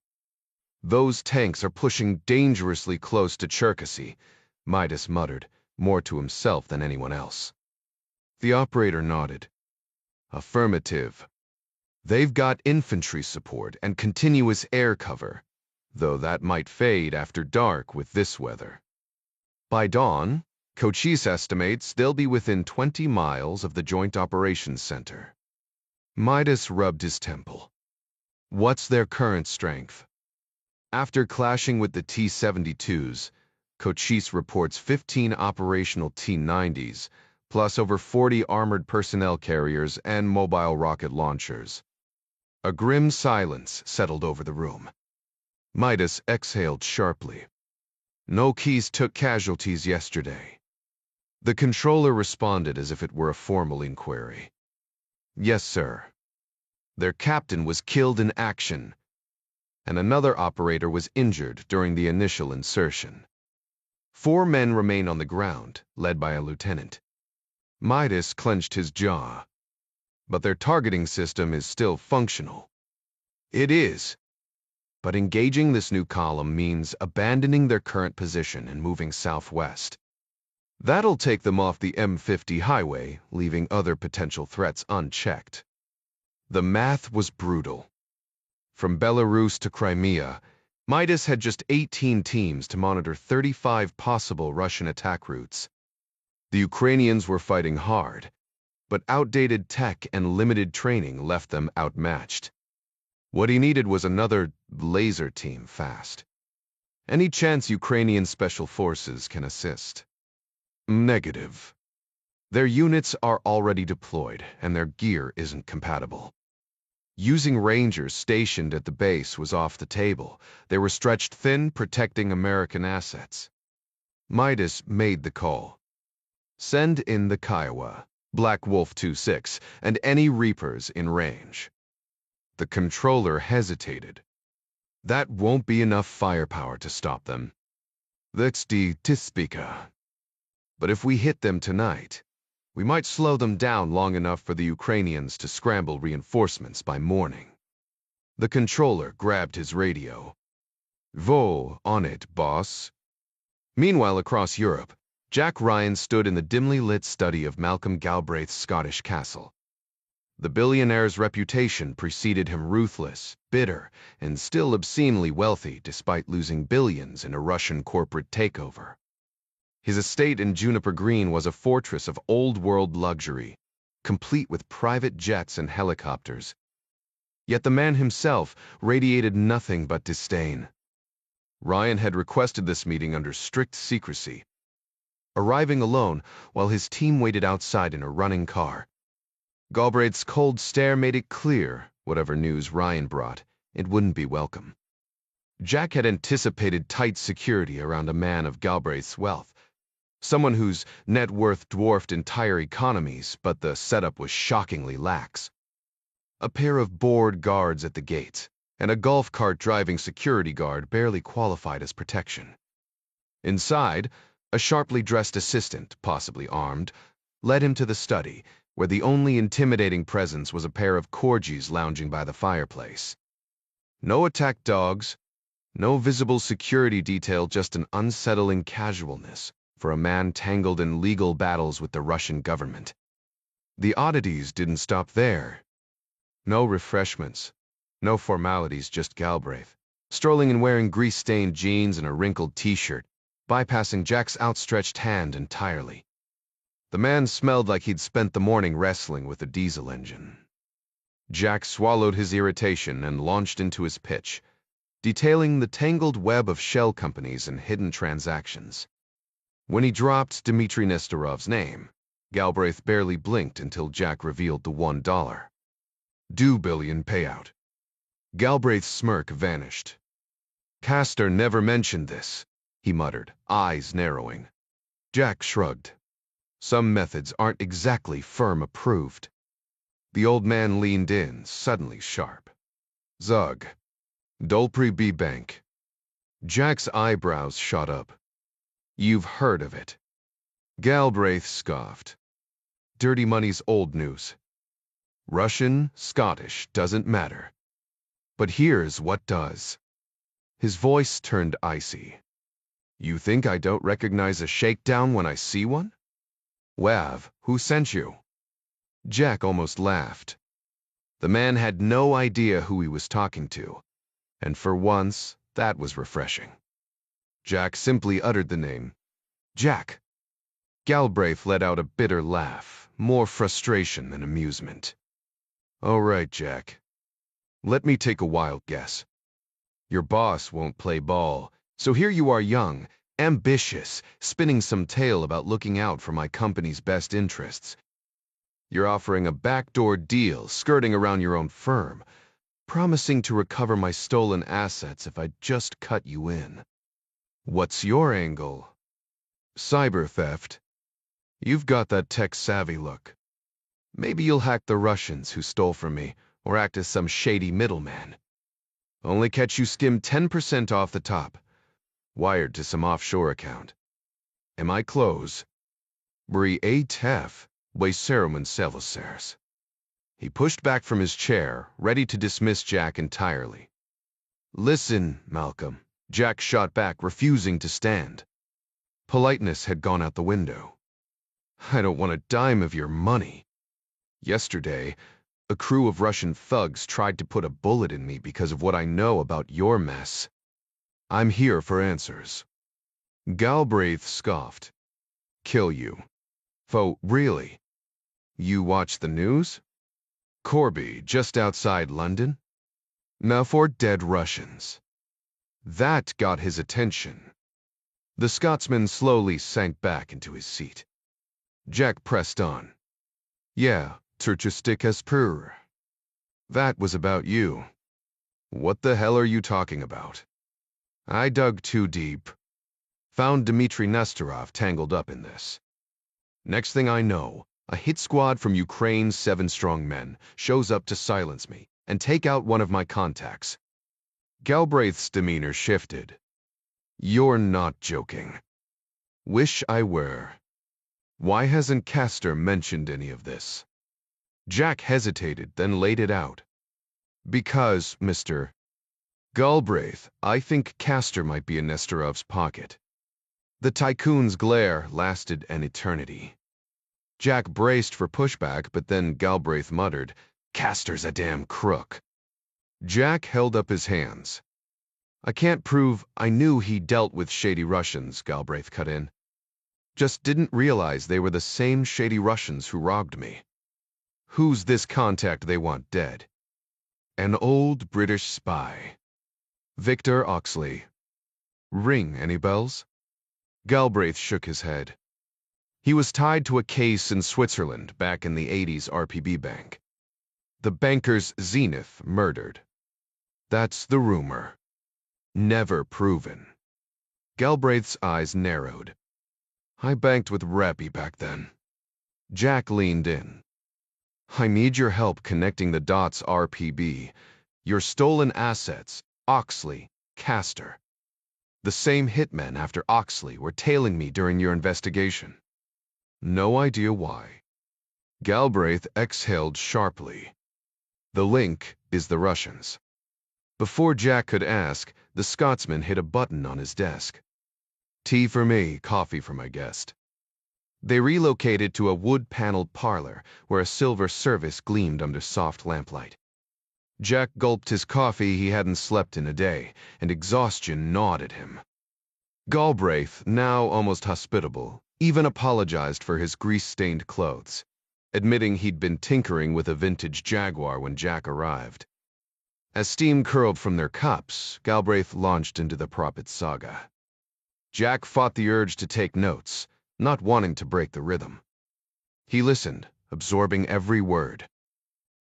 "Those tanks are pushing dangerously close to Cherkasy," Midas muttered, more to himself than anyone else. The operator nodded. "Affirmative. They've got infantry support and continuous air cover, though that might fade after dark with this weather. By dawn, Cochise estimates they'll be within 20 miles of the Joint Operations Center." Midas rubbed his temple. "What's their current strength?" After clashing with the T-72s, Cochise reports 15 operational T-90s, plus over 40 armored personnel carriers and mobile rocket launchers. A grim silence settled over the room. Midas exhaled sharply. "No Keys took casualties yesterday." The controller responded as if it were a formal inquiry. "Yes, sir. Their captain was killed in action, and another operator was injured during the initial insertion. 4 men remain on the ground, led by a lieutenant." Midas clenched his jaw. "But their targeting system is still functional." "It is. But engaging this new column means abandoning their current position and moving southwest. That'll take them off the M50 highway, leaving other potential threats unchecked." The math was brutal. From Belarus to Crimea, Midas had just 18 teams to monitor 35 possible Russian attack routes. The Ukrainians were fighting hard, but outdated tech and limited training left them outmatched. What he needed was another laser team fast. Any chance Ukrainian special forces can assist? Negative. Their units are already deployed, and their gear isn't compatible. Using Rangers stationed at the base was off the table. They were stretched thin, protecting American assets. Midas made the call. Send in the Kiowa, Black Wolf 2-6, and any Reapers in range. The controller hesitated. That won't be enough firepower to stop them. That's the Tispika. But if we hit them tonight, we might slow them down long enough for the Ukrainians to scramble reinforcements by morning. The controller grabbed his radio. Vo, on it, boss. Meanwhile, across Europe, Jack Ryan stood in the dimly lit study of Malcolm Galbraith's Scottish castle. The billionaire's reputation preceded him, ruthless, bitter, and still obscenely wealthy despite losing billions in a Russian corporate takeover. His estate in Juniper Green was a fortress of old-world luxury, complete with private jets and helicopters. Yet the man himself radiated nothing but disdain. Ryan had requested this meeting under strict secrecy. Arriving alone, while his team waited outside in a running car, Galbraith's cold stare made it clear, whatever news Ryan brought, it wouldn't be welcome. Jack had anticipated tight security around a man of Galbraith's wealth, someone whose net worth dwarfed entire economies, but the setup was shockingly lax. A pair of bored guards at the gates, and a golf cart driving security guard barely qualified as protection. Inside, a sharply dressed assistant, possibly armed, led him to the study, where the only intimidating presence was a pair of corgis lounging by the fireplace. No attack dogs, no visible security detail, just an unsettling casualness for a man tangled in legal battles with the Russian government. The oddities didn't stop there. No refreshments, no formalities, just Galbraith, strolling and wearing grease-stained jeans and a wrinkled t-shirt, bypassing Jack's outstretched hand entirely. The man smelled like he'd spent the morning wrestling with a diesel engine. Jack swallowed his irritation and launched into his pitch, detailing the tangled web of shell companies and hidden transactions. When he dropped Dmitry Nestorov's name, Galbraith barely blinked until Jack revealed the $1 billion payout. Galbraith's smirk vanished. Castor never mentioned this, he muttered, eyes narrowing. Jack shrugged. Some methods aren't exactly firm-approved. The old man leaned in, suddenly sharp. Zug. Dolpry B. Bank. Jack's eyebrows shot up. You've heard of it. Galbraith scoffed. Dirty money's old news. Russian, Scottish, doesn't matter. But here's what does. His voice turned icy. You think I don't recognize a shakedown when I see one? Wav, who sent you? Jack almost laughed. The man had no idea who he was talking to, and for once, that was refreshing. Jack simply uttered the name. Jack. Galbraith let out a bitter laugh, more frustration than amusement. All right, Jack. Let me take a wild guess. Your boss won't play ball, so here you are, young, ambitious, spinning some tale about looking out for my company's best interests. You're offering a backdoor deal, skirting around your own firm, promising to recover my stolen assets if I just cut you in. What's your angle? Cyber theft. You've got that tech-savvy look. Maybe you'll hack the Russians who stole from me, or act as some shady middleman. Only catch you skim 10% off the top, wired to some offshore account. Am I close? Bri a tef, Weseruman Selvosers. He pushed back from his chair, ready to dismiss Jack entirely. Listen, Malcolm, Jack shot back, refusing to stand. Politeness had gone out the window. I don't want a dime of your money. Yesterday, a crew of Russian thugs tried to put a bullet in me because of what I know about your mess. I'm here for answers. Galbraith scoffed. Kill you. Really? You watch the news? Corby, just outside London? Now for dead Russians. That got his attention. The Scotsman slowly sank back into his seat. Jack pressed on. Yeah, Turchistic as per. That was about you. What the hell are you talking about? I dug too deep. Found Dmitry Nestorov tangled up in this. Next thing I know, a hit squad from Ukraine's 7 strong men shows up to silence me and take out one of my contacts. Galbraith's demeanor shifted. You're not joking. Wish I were. Why hasn't Castor mentioned any of this? Jack hesitated, then laid it out. Because, Mr. Galbraith, I think Castor might be in Nestorov's pocket. The tycoon's glare lasted an eternity. Jack braced for pushback, but then Galbraith muttered, Castor's a damn crook. Jack held up his hands. I can't prove I knew he dealt with shady Russians, Galbraith cut in. Just didn't realize they were the same shady Russians who robbed me. Who's this contact they want dead? An old British spy. Victor Oxley. Ring any bells? Galbraith shook his head. He was tied to a case in Switzerland back in the 80s RPB bank. The banker's Zenith murdered. That's the rumor. Never proven. Galbraith's eyes narrowed. I banked with Rappy back then. Jack leaned in. I need your help connecting the dots, RPB. Your stolen assets, Oxley, Castor. The same hitmen after Oxley were tailing me during your investigation. No idea why. Galbraith exhaled sharply. The link is the Russians. Before Jack could ask, the Scotsman hit a button on his desk. Tea for me, coffee for my guest. They relocated to a wood-paneled parlor where a silver service gleamed under soft lamplight. Jack gulped his coffee. He hadn't slept in a day, and exhaustion gnawed at him. Galbraith, now almost hospitable, even apologized for his grease-stained clothes, admitting he'd been tinkering with a vintage Jaguar when Jack arrived. As steam curled from their cups, Galbraith launched into the prophet saga. Jack fought the urge to take notes, not wanting to break the rhythm. He listened, absorbing every word.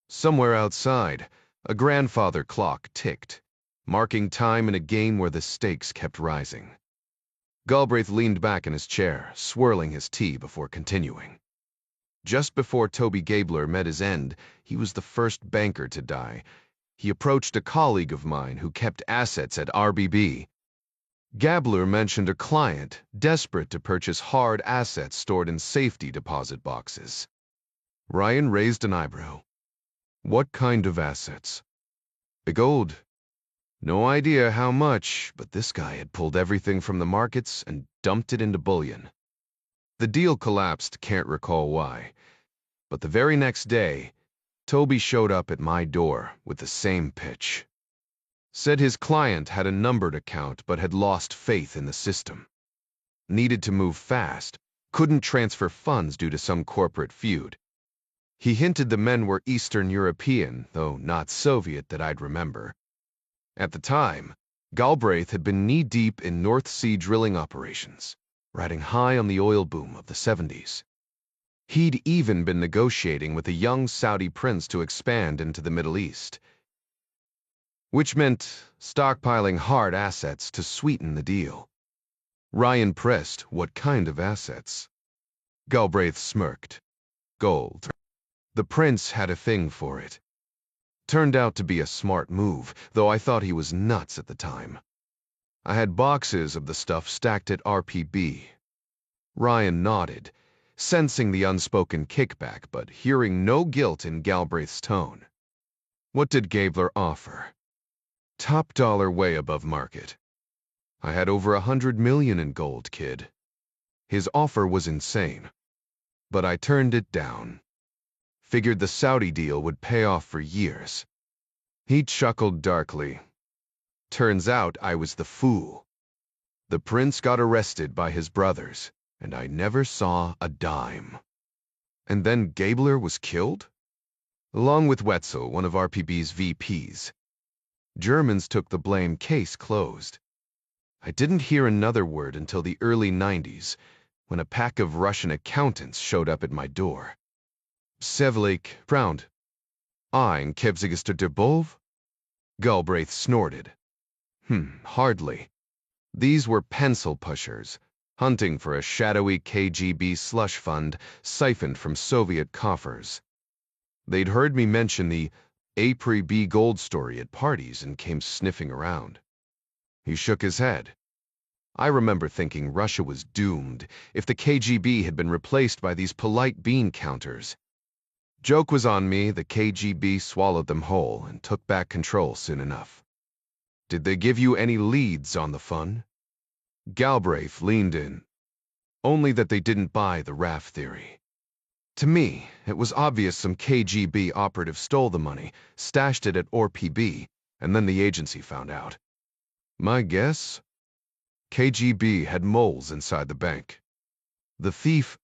Somewhere outside, a grandfather clock ticked, marking time in a game where the stakes kept rising. Galbraith leaned back in his chair, swirling his tea before continuing. Just before Toby Gabler met his end, he was the first banker to die. He approached a colleague of mine who kept assets at RBB. Gabler mentioned a client desperate to purchase hard assets stored in safety deposit boxes. Ryan raised an eyebrow. What kind of assets? Gold. No idea how much, but this guy had pulled everything from the markets and dumped it into bullion. The deal collapsed, can't recall why. But the very next day, Toby showed up at my door with the same pitch. Said his client had a numbered account but had lost faith in the system. Needed to move fast, couldn't transfer funds due to some corporate feud. He hinted the men were Eastern European, though not Soviet that I'd remember. At the time, Galbraith had been knee-deep in North Sea drilling operations, riding high on the oil boom of the 70s. He'd even been negotiating with a young Saudi prince to expand into the Middle East, which meant stockpiling hard assets to sweeten the deal. Ryan pressed, what kind of assets? Galbraith smirked. Gold. The prince had a thing for it. Turned out to be a smart move, though I thought he was nuts at the time. I had boxes of the stuff stacked at RPB. Ryan nodded, sensing the unspoken kickback, but hearing no guilt in Galbraith's tone. What did Gabler offer? Top dollar, way above market. I had over 100 million in gold, kid. His offer was insane, but I turned it down. Figured the Saudi deal would pay off for years. He chuckled darkly. Turns out I was the fool. The prince got arrested by his brothers, and I never saw a dime. And then Gabler was killed? Along with Wetzel, one of RPB's VPs. Germans took the blame, case closed. I didn't hear another word until the early 90s, when a pack of Russian accountants showed up at my door. Sevlik frowned. Ein Kebzigester der Bov? Galbraith snorted. Hardly. These were pencil pushers, hunting for a shadowy KGB slush fund siphoned from Soviet coffers. They'd heard me mention the April B. Gold story at parties and came sniffing around. He shook his head. I remember thinking Russia was doomed if the KGB had been replaced by these polite bean counters. Joke was on me, the KGB swallowed them whole and took back control soon enough. Did they give you any leads on the fun? Galbraith leaned in. Only that they didn't buy the RAF theory. To me, it was obvious some KGB operative stole the money, stashed it at ORPB, and then the agency found out. My guess? KGB had moles inside the bank. The thief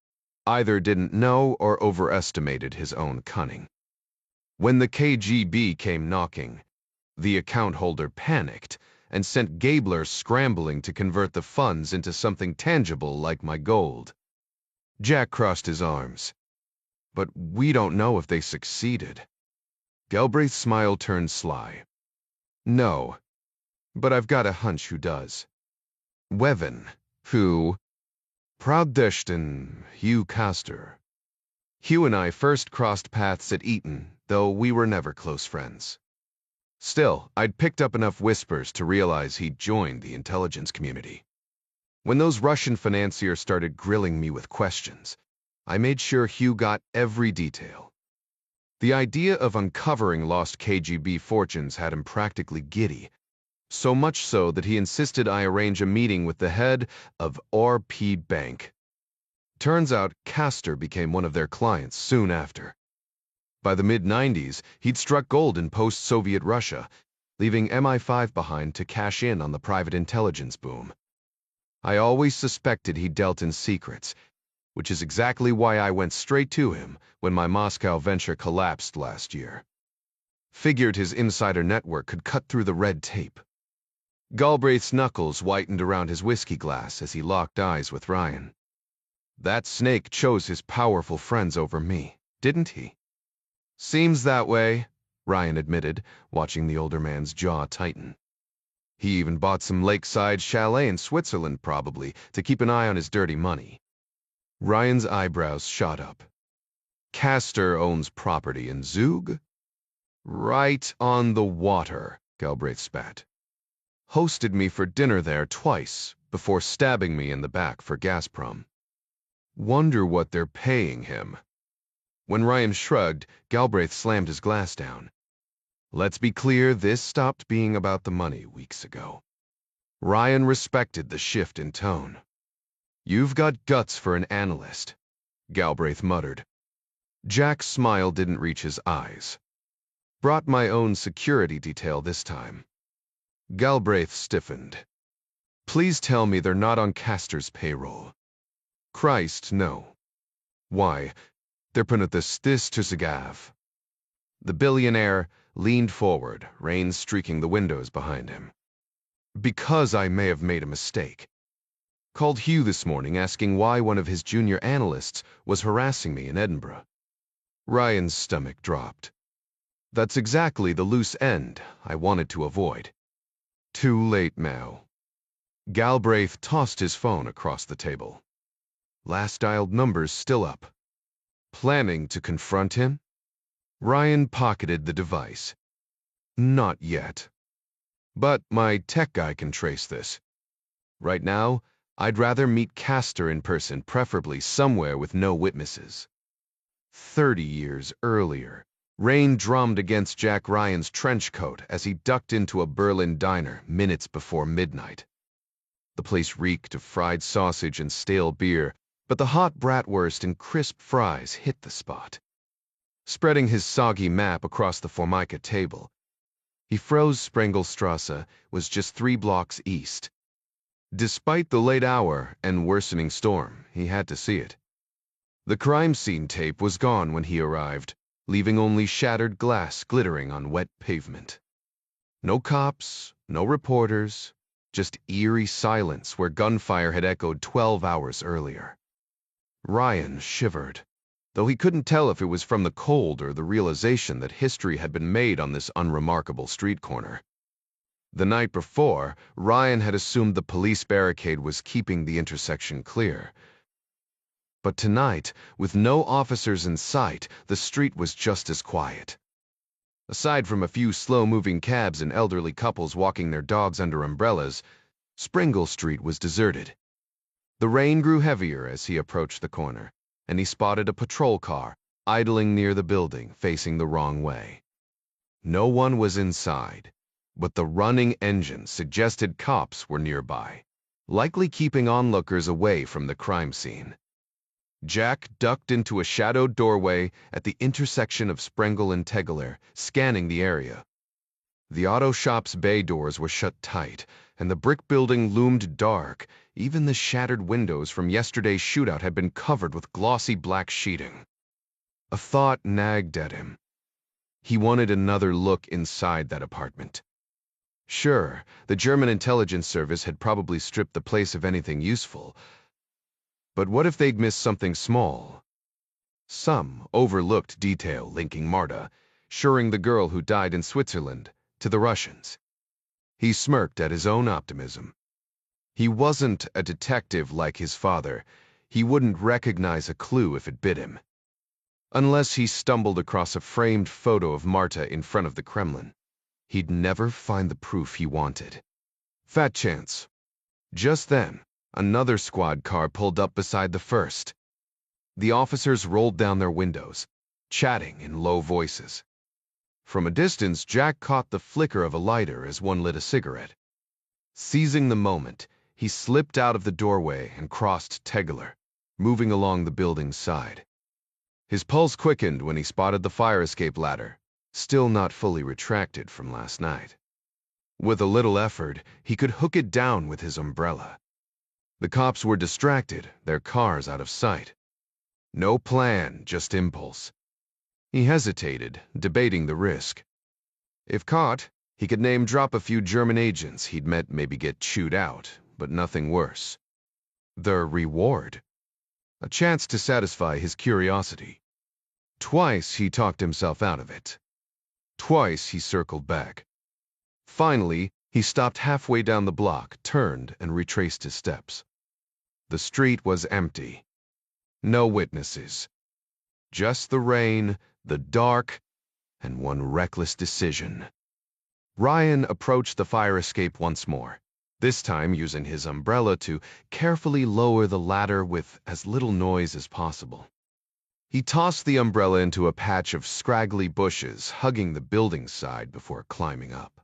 either didn't know or overestimated his own cunning. When the KGB came knocking, the account holder panicked and sent Gabler scrambling to convert the funds into something tangible like my gold. Jack crossed his arms. But we don't know if they succeeded. Galbraith's smile turned sly. No, but I've got a hunch who does. Weven, who... Prouddechten, Hugh Castor. Hugh and I first crossed paths at Eton, though we were never close friends. Still, I'd picked up enough whispers to realize he'd joined the intelligence community. When those Russian financiers started grilling me with questions, I made sure Hugh got every detail. The idea of uncovering lost KGB fortunes had him practically giddy, so much so that he insisted I arrange a meeting with the head of ORP Bank. Turns out Castor became one of their clients soon after. By the mid-90s, he'd struck gold in post-Soviet Russia, leaving MI5 behind to cash in on the private intelligence boom. I always suspected he dealt in secrets, which is exactly why I went straight to him when my Moscow venture collapsed last year. Figured his insider network could cut through the red tape. Galbraith's knuckles whitened around his whiskey glass as he locked eyes with Ryan. That snake chose his powerful friends over me, didn't he? Seems that way, Ryan admitted, watching the older man's jaw tighten. He even bought some lakeside chalet in Switzerland, probably, to keep an eye on his dirty money. Ryan's eyebrows shot up. Castor owns property in Zug? Right on the water, Galbraith spat. Hosted me for dinner there twice before stabbing me in the back for Gazprom. Wonder what they're paying him. When Ryan shrugged, Galbraith slammed his glass down. Let's be clear, this stopped being about the money weeks ago. Ryan respected the shift in tone. You've got guts for an analyst, Galbraith muttered. Jack's smile didn't reach his eyes. Brought my own security detail this time. Galbraith stiffened. Please tell me they're not on Castor's payroll. Christ, no. Why, they're putting this to Zagav. The billionaire leaned forward, rain streaking the windows behind him. Because I may have made a mistake. Called Hugh this morning asking why one of his junior analysts was harassing me in Edinburgh. Ryan's stomach dropped. That's exactly the loose end I wanted to avoid. Too late now. Galbraith tossed his phone across the table. Last dialed number's still up. Planning to confront him? Ryan pocketed the device. Not yet. But my tech guy can trace this. Right now, I'd rather meet Castor in person, preferably somewhere with no witnesses. 30 years earlier, rain drummed against Jack Ryan's trench coat as he ducked into a Berlin diner minutes before midnight. The place reeked of fried sausage and stale beer, but the hot bratwurst and crisp fries hit the spot. Spreading his soggy map across the Formica table, he froze Sprengelstrasse was just 3 blocks east. Despite the late hour and worsening storm, he had to see it. The crime scene tape was gone when he arrived, leaving only shattered glass glittering on wet pavement. No cops, no reporters, just eerie silence where gunfire had echoed 12 hours earlier. Ryan shivered, though he couldn't tell if it was from the cold or the realization that history had been made on this unremarkable street corner. The night before, Ryan had assumed the police barricade was keeping the intersection clear. But tonight, with no officers in sight, the street was just as quiet. Aside from a few slow-moving cabs and elderly couples walking their dogs under umbrellas, Springle Street was deserted. The rain grew heavier as he approached the corner, and he spotted a patrol car idling near the building, facing the wrong way. No one was inside, but the running engine suggested cops were nearby, likely keeping onlookers away from the crime scene. Jack ducked into a shadowed doorway at the intersection of Sprengel and Tegeler, scanning the area. The auto shop's bay doors were shut tight, and the brick building loomed dark. Even the shattered windows from yesterday's shootout had been covered with glossy black sheeting. A thought nagged at him. He wanted another look inside that apartment. Sure, the German intelligence service had probably stripped the place of anything useful, but what if they'd missed something small? Some overlooked detail linking Marta, suring the girl who died in Switzerland, to the Russians. He smirked at his own optimism. He wasn't a detective like his father. He wouldn't recognize a clue if it bit him. Unless he stumbled across a framed photo of Marta in front of the Kremlin, he'd never find the proof he wanted. Fat chance. Just then, another squad car pulled up beside the first. The officers rolled down their windows, chatting in low voices. From a distance, Jack caught the flicker of a lighter as one lit a cigarette. Seizing the moment, he slipped out of the doorway and crossed Tegeler, moving along the building's side. His pulse quickened when he spotted the fire escape ladder, still not fully retracted from last night. With a little effort, he could hook it down with his umbrella. The cops were distracted, their cars out of sight. No plan, just impulse. He hesitated, debating the risk. If caught, he could name-drop a few German agents he'd met, maybe get chewed out, but nothing worse. The reward? A chance to satisfy his curiosity. Twice he talked himself out of it. Twice he circled back. Finally, he stopped halfway down the block, turned, and retraced his steps. The street was empty. No witnesses. Just the rain, the dark, and one reckless decision. Ryan approached the fire escape once more, this time using his umbrella to carefully lower the ladder with as little noise as possible. He tossed the umbrella into a patch of scraggly bushes hugging the building's side before climbing up.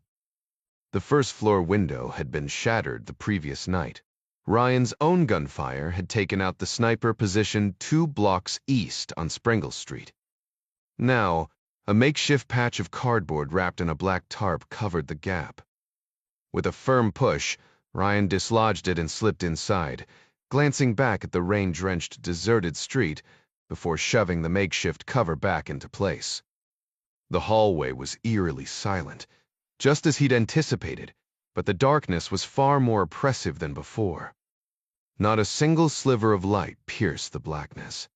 The first-floor window had been shattered the previous night. Ryan's own gunfire had taken out the sniper positioned 2 blocks east on Sprengel Street. Now, a makeshift patch of cardboard wrapped in a black tarp covered the gap. With a firm push, Ryan dislodged it and slipped inside, glancing back at the rain-drenched, deserted street before shoving the makeshift cover back into place. The hallway was eerily silent, just as he'd anticipated, but the darkness was far more oppressive than before. Not a single sliver of light pierced the blackness.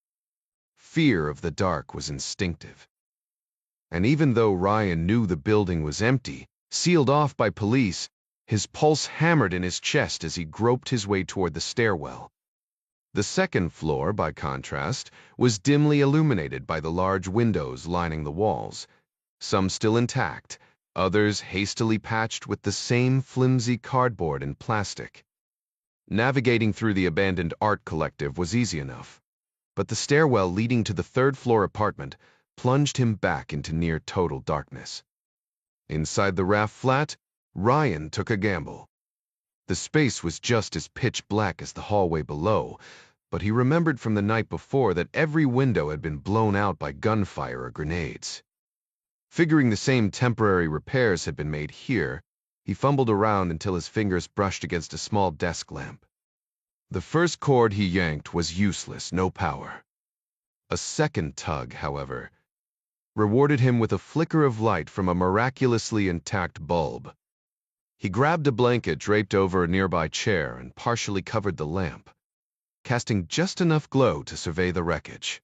Fear of the dark was instinctive. And even though Ryan knew the building was empty, sealed off by police, his pulse hammered in his chest as he groped his way toward the stairwell. The second floor, by contrast, was dimly illuminated by the large windows lining the walls, some still intact, others hastily patched with the same flimsy cardboard and plastic. Navigating through the abandoned art collective was easy enough, but the stairwell leading to the third-floor apartment plunged him back into near-total darkness. Inside the Raff flat, Ryan took a gamble. The space was just as pitch black as the hallway below, but he remembered from the night before that every window had been blown out by gunfire or grenades. Figuring the same temporary repairs had been made here, he fumbled around until his fingers brushed against a small desk lamp. The first cord he yanked was useless, no power. A second tug, however, rewarded him with a flicker of light from a miraculously intact bulb. He grabbed a blanket draped over a nearby chair and partially covered the lamp, casting just enough glow to survey the wreckage.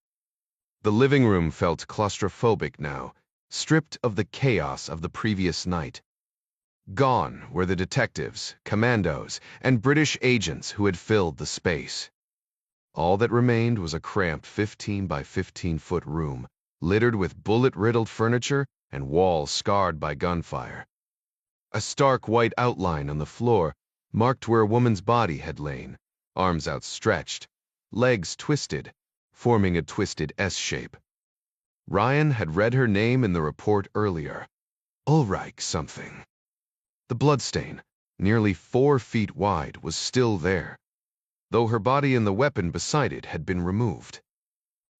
The living room felt claustrophobic now, stripped of the chaos of the previous night. Gone were the detectives, commandos, and British agents who had filled the space. All that remained was a cramped 15 by 15-foot room, littered with bullet-riddled furniture and walls scarred by gunfire. A stark white outline on the floor marked where a woman's body had lain, arms outstretched, legs twisted, forming a twisted S-shape. Ryan had read her name in the report earlier. Ulrich something. The bloodstain, nearly 4 feet wide, was still there, though her body and the weapon beside it had been removed.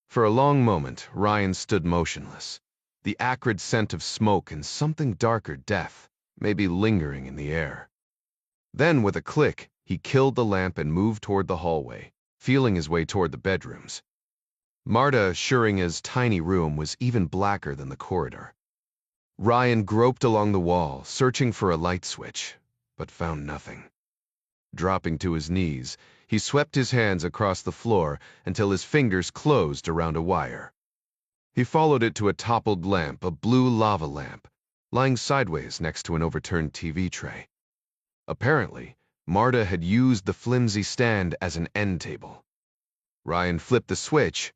For a long moment, Ryan stood motionless, the acrid scent of smoke and something darker, death, maybe lingering in the air. Then, with a click, he killed the lamp and moved toward the hallway, feeling his way toward the bedrooms. Marta Schuringer's tiny room was even blacker than the corridor. Ryan groped along the wall, searching for a light switch, but found nothing. Dropping to his knees, he swept his hands across the floor until his fingers closed around a wire. He followed it to a toppled lamp, a blue lava lamp, lying sideways next to an overturned TV tray. Apparently, Marta had used the flimsy stand as an end table. Ryan flipped the switch,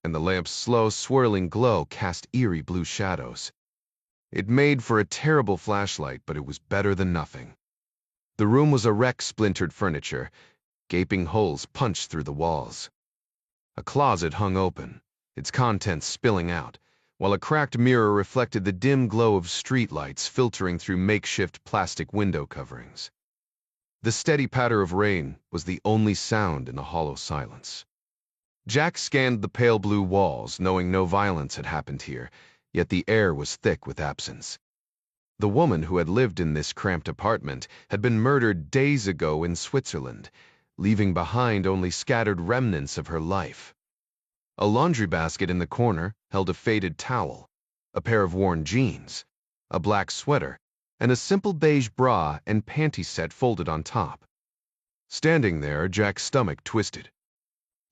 and the lamp's slow, swirling glow cast eerie blue shadows. It made for a terrible flashlight, but it was better than nothing. The room was a wreck, splintered furniture, gaping holes punched through the walls. A closet hung open, its contents spilling out, while a cracked mirror reflected the dim glow of streetlights filtering through makeshift plastic window coverings. The steady patter of rain was the only sound in the hollow silence. Jack scanned the pale blue walls, knowing no violence had happened here, yet the air was thick with absence. The woman who had lived in this cramped apartment had been murdered days ago in Switzerland, leaving behind only scattered remnants of her life. A laundry basket in the corner held a faded towel, a pair of worn jeans, a black sweater, and a simple beige bra and panty set folded on top. Standing there, Jack's stomach twisted.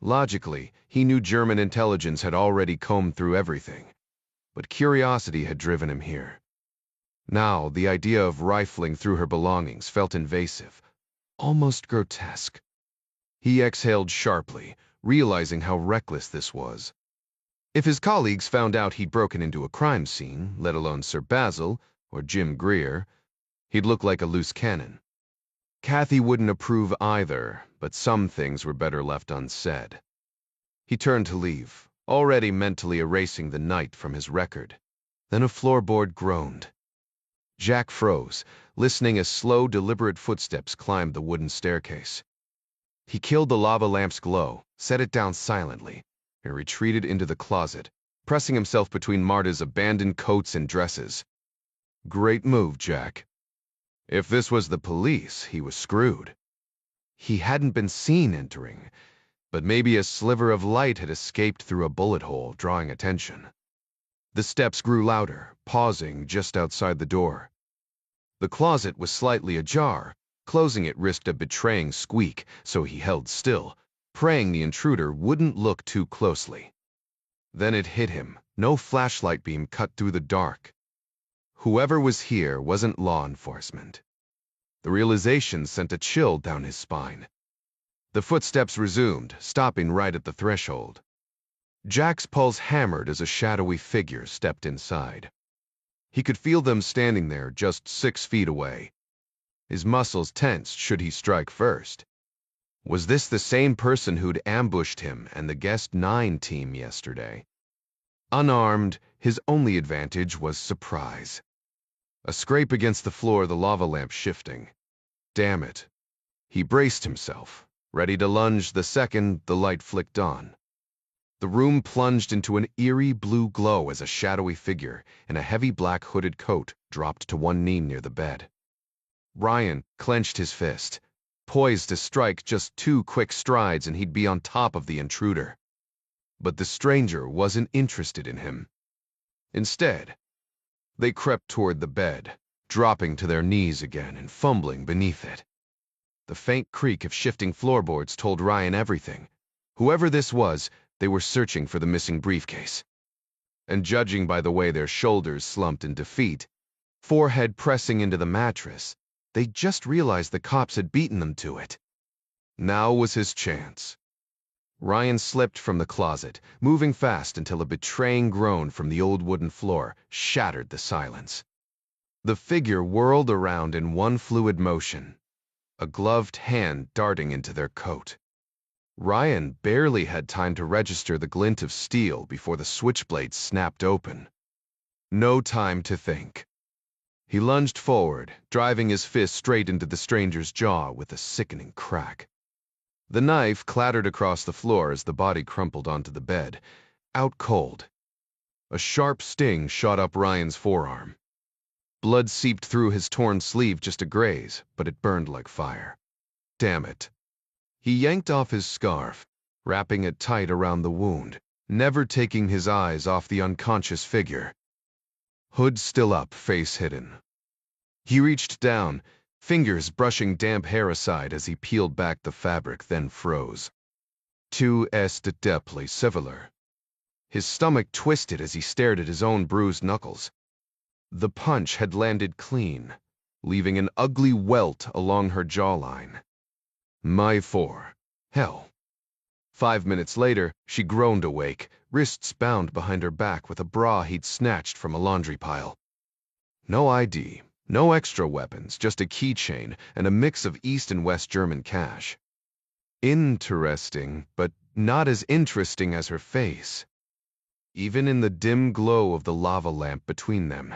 Logically, he knew German intelligence had already combed through everything, but curiosity had driven him here. Now, the idea of rifling through her belongings felt invasive, almost grotesque. He exhaled sharply, realizing how reckless this was. If his colleagues found out he'd broken into a crime scene, let alone Sir Basil or Jim Greer, he'd look like a loose cannon. Kathy wouldn't approve either, but some things were better left unsaid. He turned to leave, already mentally erasing the night from his record. Then a floorboard groaned. Jack froze, listening as slow, deliberate footsteps climbed the wooden staircase. He killed the lava lamp's glow, set it down silently, and retreated into the closet, pressing himself between Marta's abandoned coats and dresses. Great move, Jack. If this was the police, he was screwed. He hadn't been seen entering, but maybe a sliver of light had escaped through a bullet hole, drawing attention. The steps grew louder, pausing just outside the door. The closet was slightly ajar. Closing it risked a betraying squeak, so he held still, praying the intruder wouldn't look too closely. Then it hit him. No flashlight beam cut through the dark. Whoever was here wasn't law enforcement. The realization sent a chill down his spine. The footsteps resumed, stopping right at the threshold. Jack's pulse hammered as a shadowy figure stepped inside. He could feel them standing there just 6 feet away. His muscles tensed should he strike first. Was this the same person who'd ambushed him and the Guest 9 team yesterday? Unarmed, his only advantage was surprise. A scrape against the floor, the lava lamp shifting. Damn it. He braced himself, ready to lunge the second the light flicked on. The room plunged into an eerie blue glow as a shadowy figure in a heavy black hooded coat dropped to one knee near the bed. Ryan clenched his fist, poised to strike just 2 quick strides and he'd be on top of the intruder. But the stranger wasn't interested in him. Instead, they crept toward the bed, dropping to their knees again and fumbling beneath it. The faint creak of shifting floorboards told Ryan everything. Whoever this was, they were searching for the missing briefcase. And judging by the way their shoulders slumped in defeat, forehead pressing into the mattress, they just realized the cops had beaten them to it. Now was his chance. Ryan slipped from the closet, moving fast until a betraying groan from the old wooden floor shattered the silence. The figure whirled around in one fluid motion, a gloved hand darting into their coat. Ryan barely had time to register the glint of steel before the switchblade snapped open. No time to think. He lunged forward, driving his fist straight into the stranger's jaw with a sickening crack. The knife clattered across the floor as the body crumpled onto the bed, out cold. A sharp sting shot up Ryan's forearm. Blood seeped through his torn sleeve just a graze, but it burned like fire. Damn it. He yanked off his scarf, wrapping it tight around the wound, never taking his eyes off the unconscious figure. Hood still up, face hidden. He reached down, fingers brushing damp hair aside as he peeled back the fabric, then froze. Tu es deeply similar. His stomach twisted as he stared at his own bruised knuckles. The punch had landed clean, leaving an ugly welt along her jawline. My for hell. 5 minutes later, she groaned awake, wrists bound behind her back with a bra he'd snatched from a laundry pile. No ID, no extra weapons, just a keychain and a mix of East and West German cash. Interesting, but not as interesting as her face. Even in the dim glow of the lava lamp between them,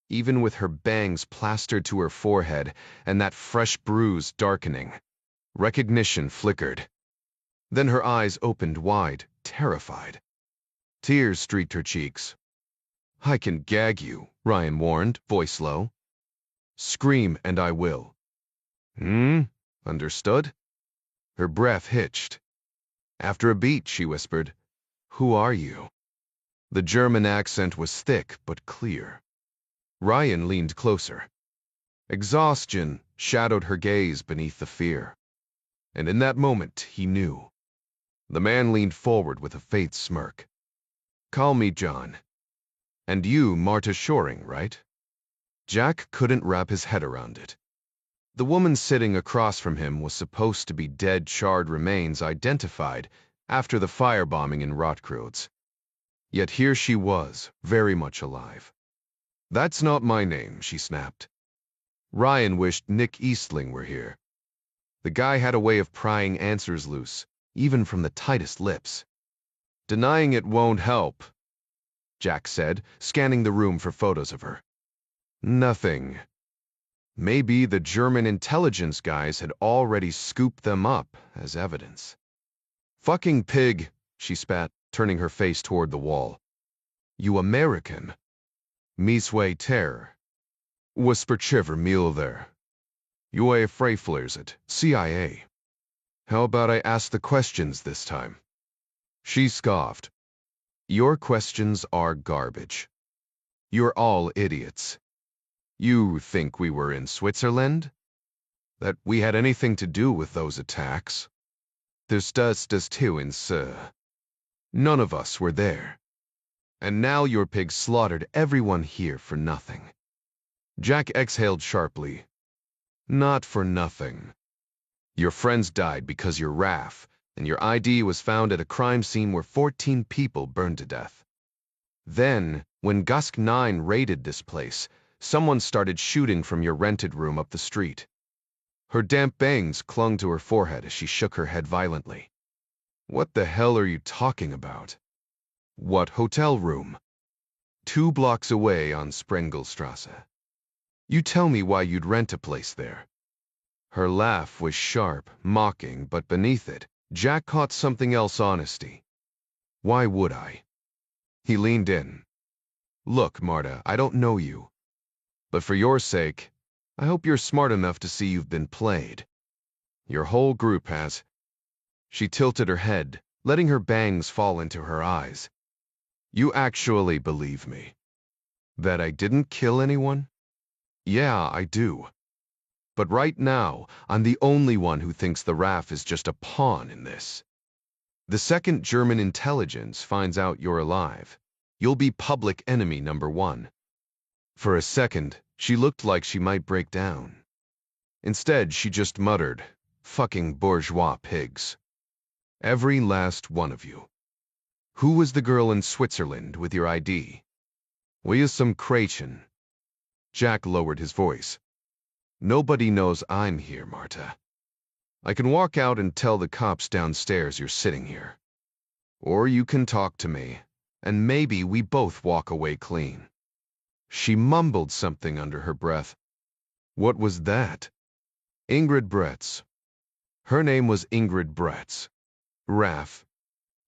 even with her bangs plastered to her forehead and that fresh bruise darkening, recognition flickered. Then her eyes opened wide, terrified. Tears streaked her cheeks. I can gag you, Ryan warned, voice low. Scream and I will. Understood? Her breath hitched. After a beat, she whispered, Who are you? The German accent was thick but clear. Ryan leaned closer. Exhaustion shadowed her gaze beneath the fear. And in that moment, he knew. The man leaned forward with a faint smirk. Call me John. And you, Marta Shoring, right? Jack couldn't wrap his head around it. The woman sitting across from him was supposed to be dead, charred remains identified after the firebombing in Rotkreuz. Yet here she was, very much alive. That's not my name, she snapped. Ryan wished Nick Eastling were here. The guy had a way of prying answers loose, even from the tightest lips. Denying it won't help, Jack said, scanning the room for photos of her. Nothing. Maybe the German intelligence guys had already scooped them up as evidence. Fucking pig, she spat, turning her face toward the wall. You American. Misway terror. Whisperchiver meal there. You a freiflers it, CIA. How about I ask the questions this time? She scoffed. Your questions are garbage. You're all idiots. You think we were in Switzerland? That we had anything to do with those attacks? There's das too in Sir. None of us were there. And now your pig slaughtered everyone here for nothing. Jack exhaled sharply. Not for nothing. Your friends died because you're RAF, and your ID was found at a crime scene where 14 people burned to death. Then, when Gusk 9 raided this place, someone started shooting from your rented room up the street. Her damp bangs clung to her forehead as she shook her head violently. What the hell are you talking about? What hotel room? 2 blocks away on Sprengelstrasse. You tell me why you'd rent a place there. Her laugh was sharp, mocking, but beneath it, Jack caught something else: honesty. Why would I? He leaned in. Look, Marta, I don't know you. But for your sake, I hope you're smart enough to see you've been played. Your whole group has. She tilted her head, letting her bangs fall into her eyes. You actually believe me. That I didn't kill anyone? Yeah, I do. But right now, I'm the only one who thinks the RAF is just a pawn in this. The second German intelligence finds out you're alive, you'll be public enemy #1. For a second, she looked like she might break down. Instead, she just muttered, "Fucking bourgeois pigs. Every last one of you. Who was the girl in Switzerland with your ID? Were you some Croatian?" Jack lowered his voice. "Nobody knows I'm here, Marta. I can walk out and tell the cops downstairs you're sitting here. Or you can talk to me, and maybe we both walk away clean." She mumbled something under her breath. "What was that?" "Ingrid Bretz." Her name was Ingrid Bretz. RAF.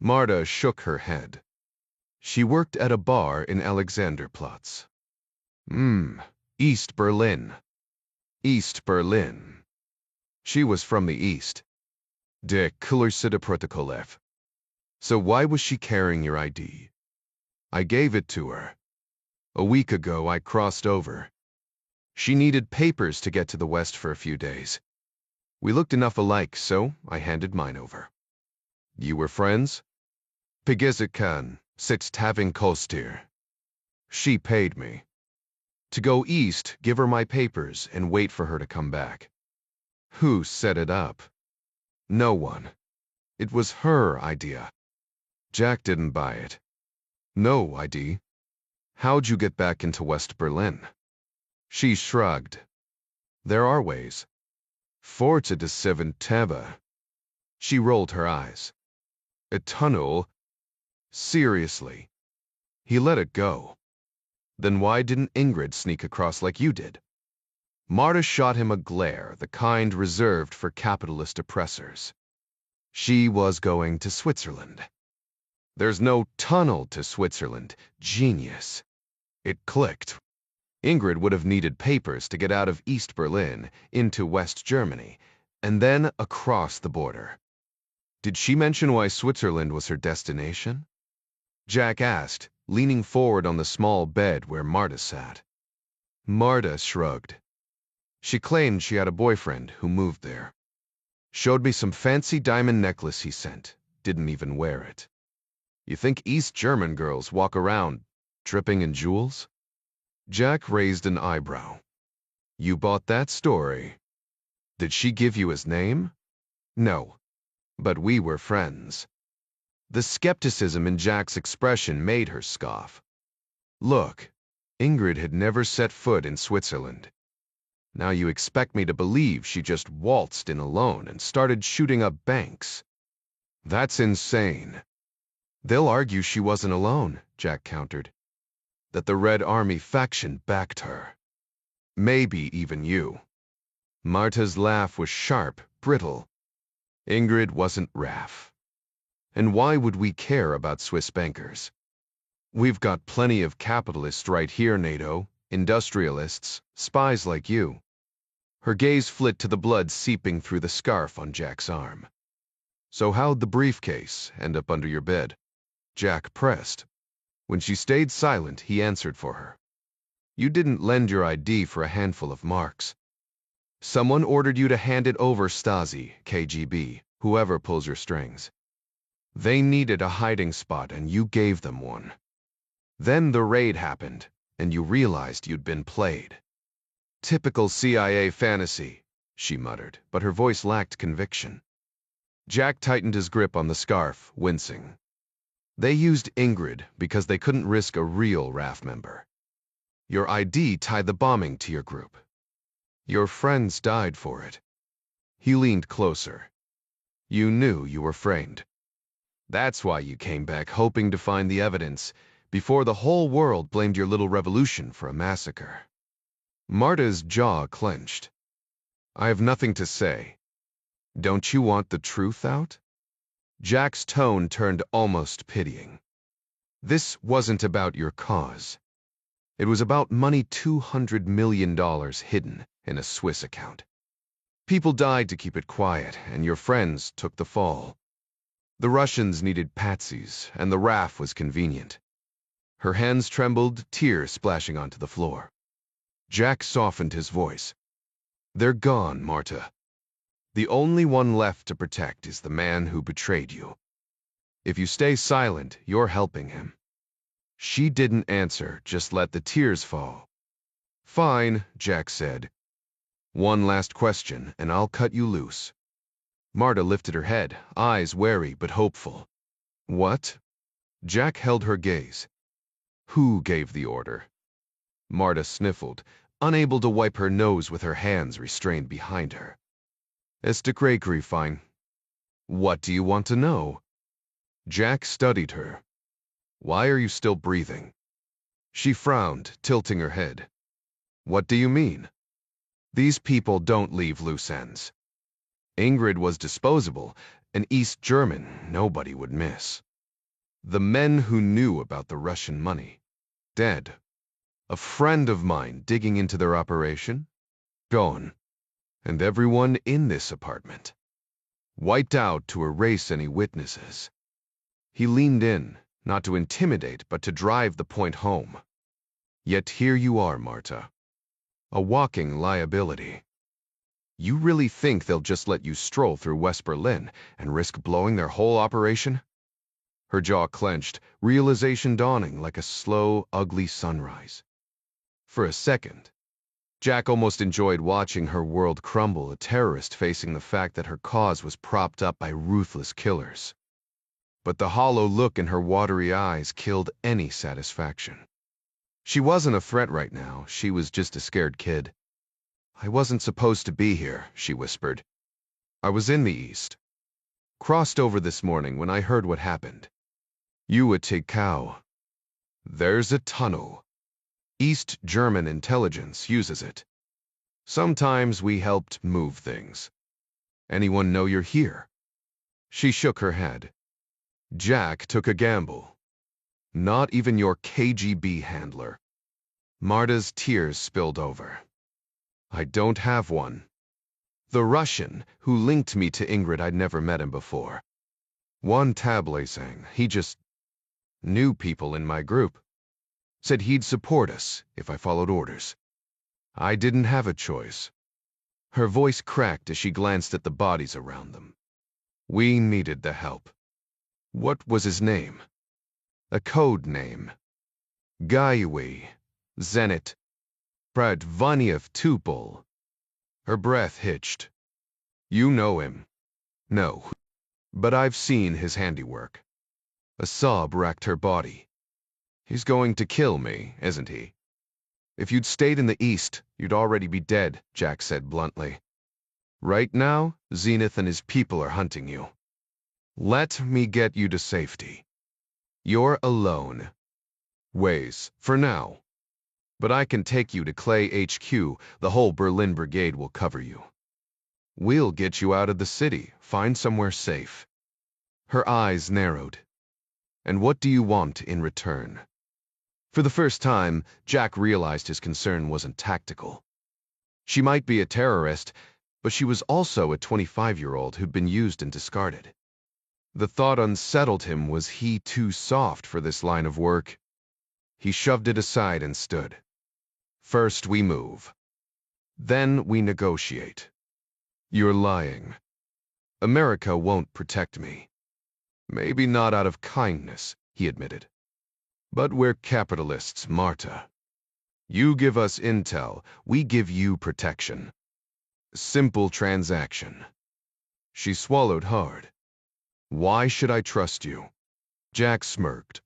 Marta shook her head. She worked at a bar in Alexanderplatz. East Berlin. East Berlin. She was from the East. De Kullerside Protokolev. So why was she carrying your ID? I gave it to her. A week ago, I crossed over. She needed papers to get to the West for a few days. We looked enough alike, so I handed mine over. You were friends? Pigezikan, sitzt having kostir. She paid me. To go east, give her my papers, and wait for her to come back. Who set it up? No one. It was her idea. Jack didn't buy it. No ID. How'd you get back into West Berlin? She shrugged. There are ways. Forza de Seven Taba. She rolled her eyes. A tunnel? Seriously. He let it go. Then why didn't Ingrid sneak across like you did? Marta shot him a glare, the kind reserved for capitalist oppressors. She was going to Switzerland. There's no tunnel to Switzerland. Genius. It clicked. Ingrid would have needed papers to get out of East Berlin into West Germany, and then across the border. Did she mention why Switzerland was her destination? Jack asked, leaning forward on the small bed where Marta sat. Marta shrugged. She claimed she had a boyfriend who moved there. Showed me some fancy diamond necklace he sent. Didn't even wear it. You think East German girls walk around dripping in jewels? Jack raised an eyebrow. You bought that story. Did she give you his name? No. But we were friends. The skepticism in Jack's expression made her scoff. Look, Ingrid had never set foot in Switzerland. Now you expect me to believe she just waltzed in alone and started shooting up banks. That's insane. They'll argue she wasn't alone, Jack countered. That the Red Army faction backed her. Maybe even you. Marta's laugh was sharp, brittle. Ingrid wasn't RAF. And why would we care about Swiss bankers? We've got plenty of capitalists right here, NATO, industrialists, spies like you. Her gaze flit to the blood seeping through the scarf on Jack's arm. So how'd the briefcase end up under your bed? Jack pressed. When she stayed silent, he answered for her. You didn't lend your ID for a handful of marks. Someone ordered you to hand it over Stasi, KGB, whoever pulls your strings. They needed a hiding spot and you gave them one. Then the raid happened, and you realized you'd been played. Typical CIA fantasy, she muttered, but her voice lacked conviction. Jack tightened his grip on the scarf, wincing. They used Ingrid because they couldn't risk a real RAF member. Your ID tied the bombing to your group. Your friends died for it. He leaned closer. You knew you were framed. That's why you came back hoping to find the evidence before the whole world blamed your little revolution for a massacre. Marta's jaw clenched. I have nothing to say. Don't you want the truth out? Jack's tone turned almost pitying. This wasn't about your cause. It was about money $200 million hidden in a Swiss account. People died to keep it quiet, and your friends took the fall. The Russians needed patsies, and the RAF was convenient. Her hands trembled, tears splashing onto the floor. Jack softened his voice. "They're gone, Marta. The only one left to protect is the man who betrayed you. If you stay silent, you're helping him." She didn't answer, just let the tears fall. "Fine," Jack said. "One last question, and I'll cut you loose." Marta lifted her head, eyes wary but hopeful. "What?" Jack held her gaze. "Who gave the order?" Marta sniffled, unable to wipe her nose with her hands restrained behind her. "Electrifying. What do you want to know?" Jack studied her. "Why are you still breathing?" She frowned, tilting her head. "What do you mean?" "These people don't leave loose ends." Ingrid was disposable, an East German nobody would miss. The men who knew about the Russian money. Dead. A friend of mine digging into their operation. Gone. And everyone in this apartment. Wiped out to erase any witnesses. He leaned in, not to intimidate, but to drive the point home. Yet here you are, Marta. A walking liability. You really think they'll just let you stroll through West Berlin and risk blowing their whole operation? Her jaw clenched, realization dawning like a slow, ugly sunrise. For a second, Jack almost enjoyed watching her world crumble, a terrorist facing the fact that her cause was propped up by ruthless killers. But the hollow look in her watery eyes killed any satisfaction. She wasn't a threat right now, she was just a scared kid. "I wasn't supposed to be here," she whispered. "I was in the East. Crossed over this morning when I heard what happened. You a cow. There's a tunnel. East German intelligence uses it. Sometimes we helped move things. Anyone know you're here?" She shook her head. Jack took a gamble. "Not even your KGB handler." Marta's tears spilled over. "I don't have one. The Russian who linked me to Ingrid, I'd never met him before. One tablet sang, he just knew people in my group. Said he'd support us if I followed orders. I didn't have a choice." Her voice cracked as she glanced at the bodies around them. "We needed the help." "What was his name?" "A code name. Gaiwi, Zenit, Pradvaniev Tupol." Her breath hitched. "You know him." "No, but I've seen his handiwork." A sob racked her body. "He's going to kill me, isn't he?" "If you'd stayed in the East, you'd already be dead," Jack said bluntly. "Right now, Zenith and his people are hunting you. Let me get you to safety. You're alone. Ways, for now. But I can take you to Clay HQ, the whole Berlin Brigade will cover you. We'll get you out of the city, find somewhere safe." Her eyes narrowed. "And what do you want in return?" For the first time, Jack realized his concern wasn't tactical. She might be a terrorist, but she was also a 25-year-old who'd been used and discarded. The thought unsettled him. Was he too soft for this line of work? He shoved it aside and stood. "First we move. Then we negotiate." "You're lying. America won't protect me." "Maybe not out of kindness," he admitted. "But we're capitalists, Marta. You give us intel, we give you protection. Simple transaction." She swallowed hard. "Why should I trust you?" Jack smirked.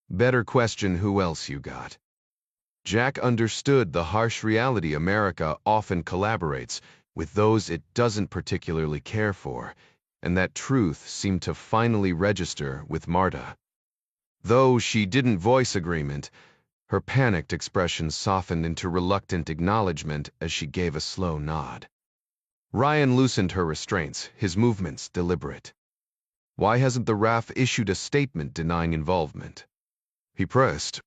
"Better question who else you got." Jack understood the harsh reality. America often collaborates with those it doesn't particularly care for, and that truth seemed to finally register with Marta. Though she didn't voice agreement, her panicked expression softened into reluctant acknowledgement as she gave a slow nod. Ryan loosened her restraints, his movements deliberate. "Why hasn't the RAF issued a statement denying involvement?" He pressed.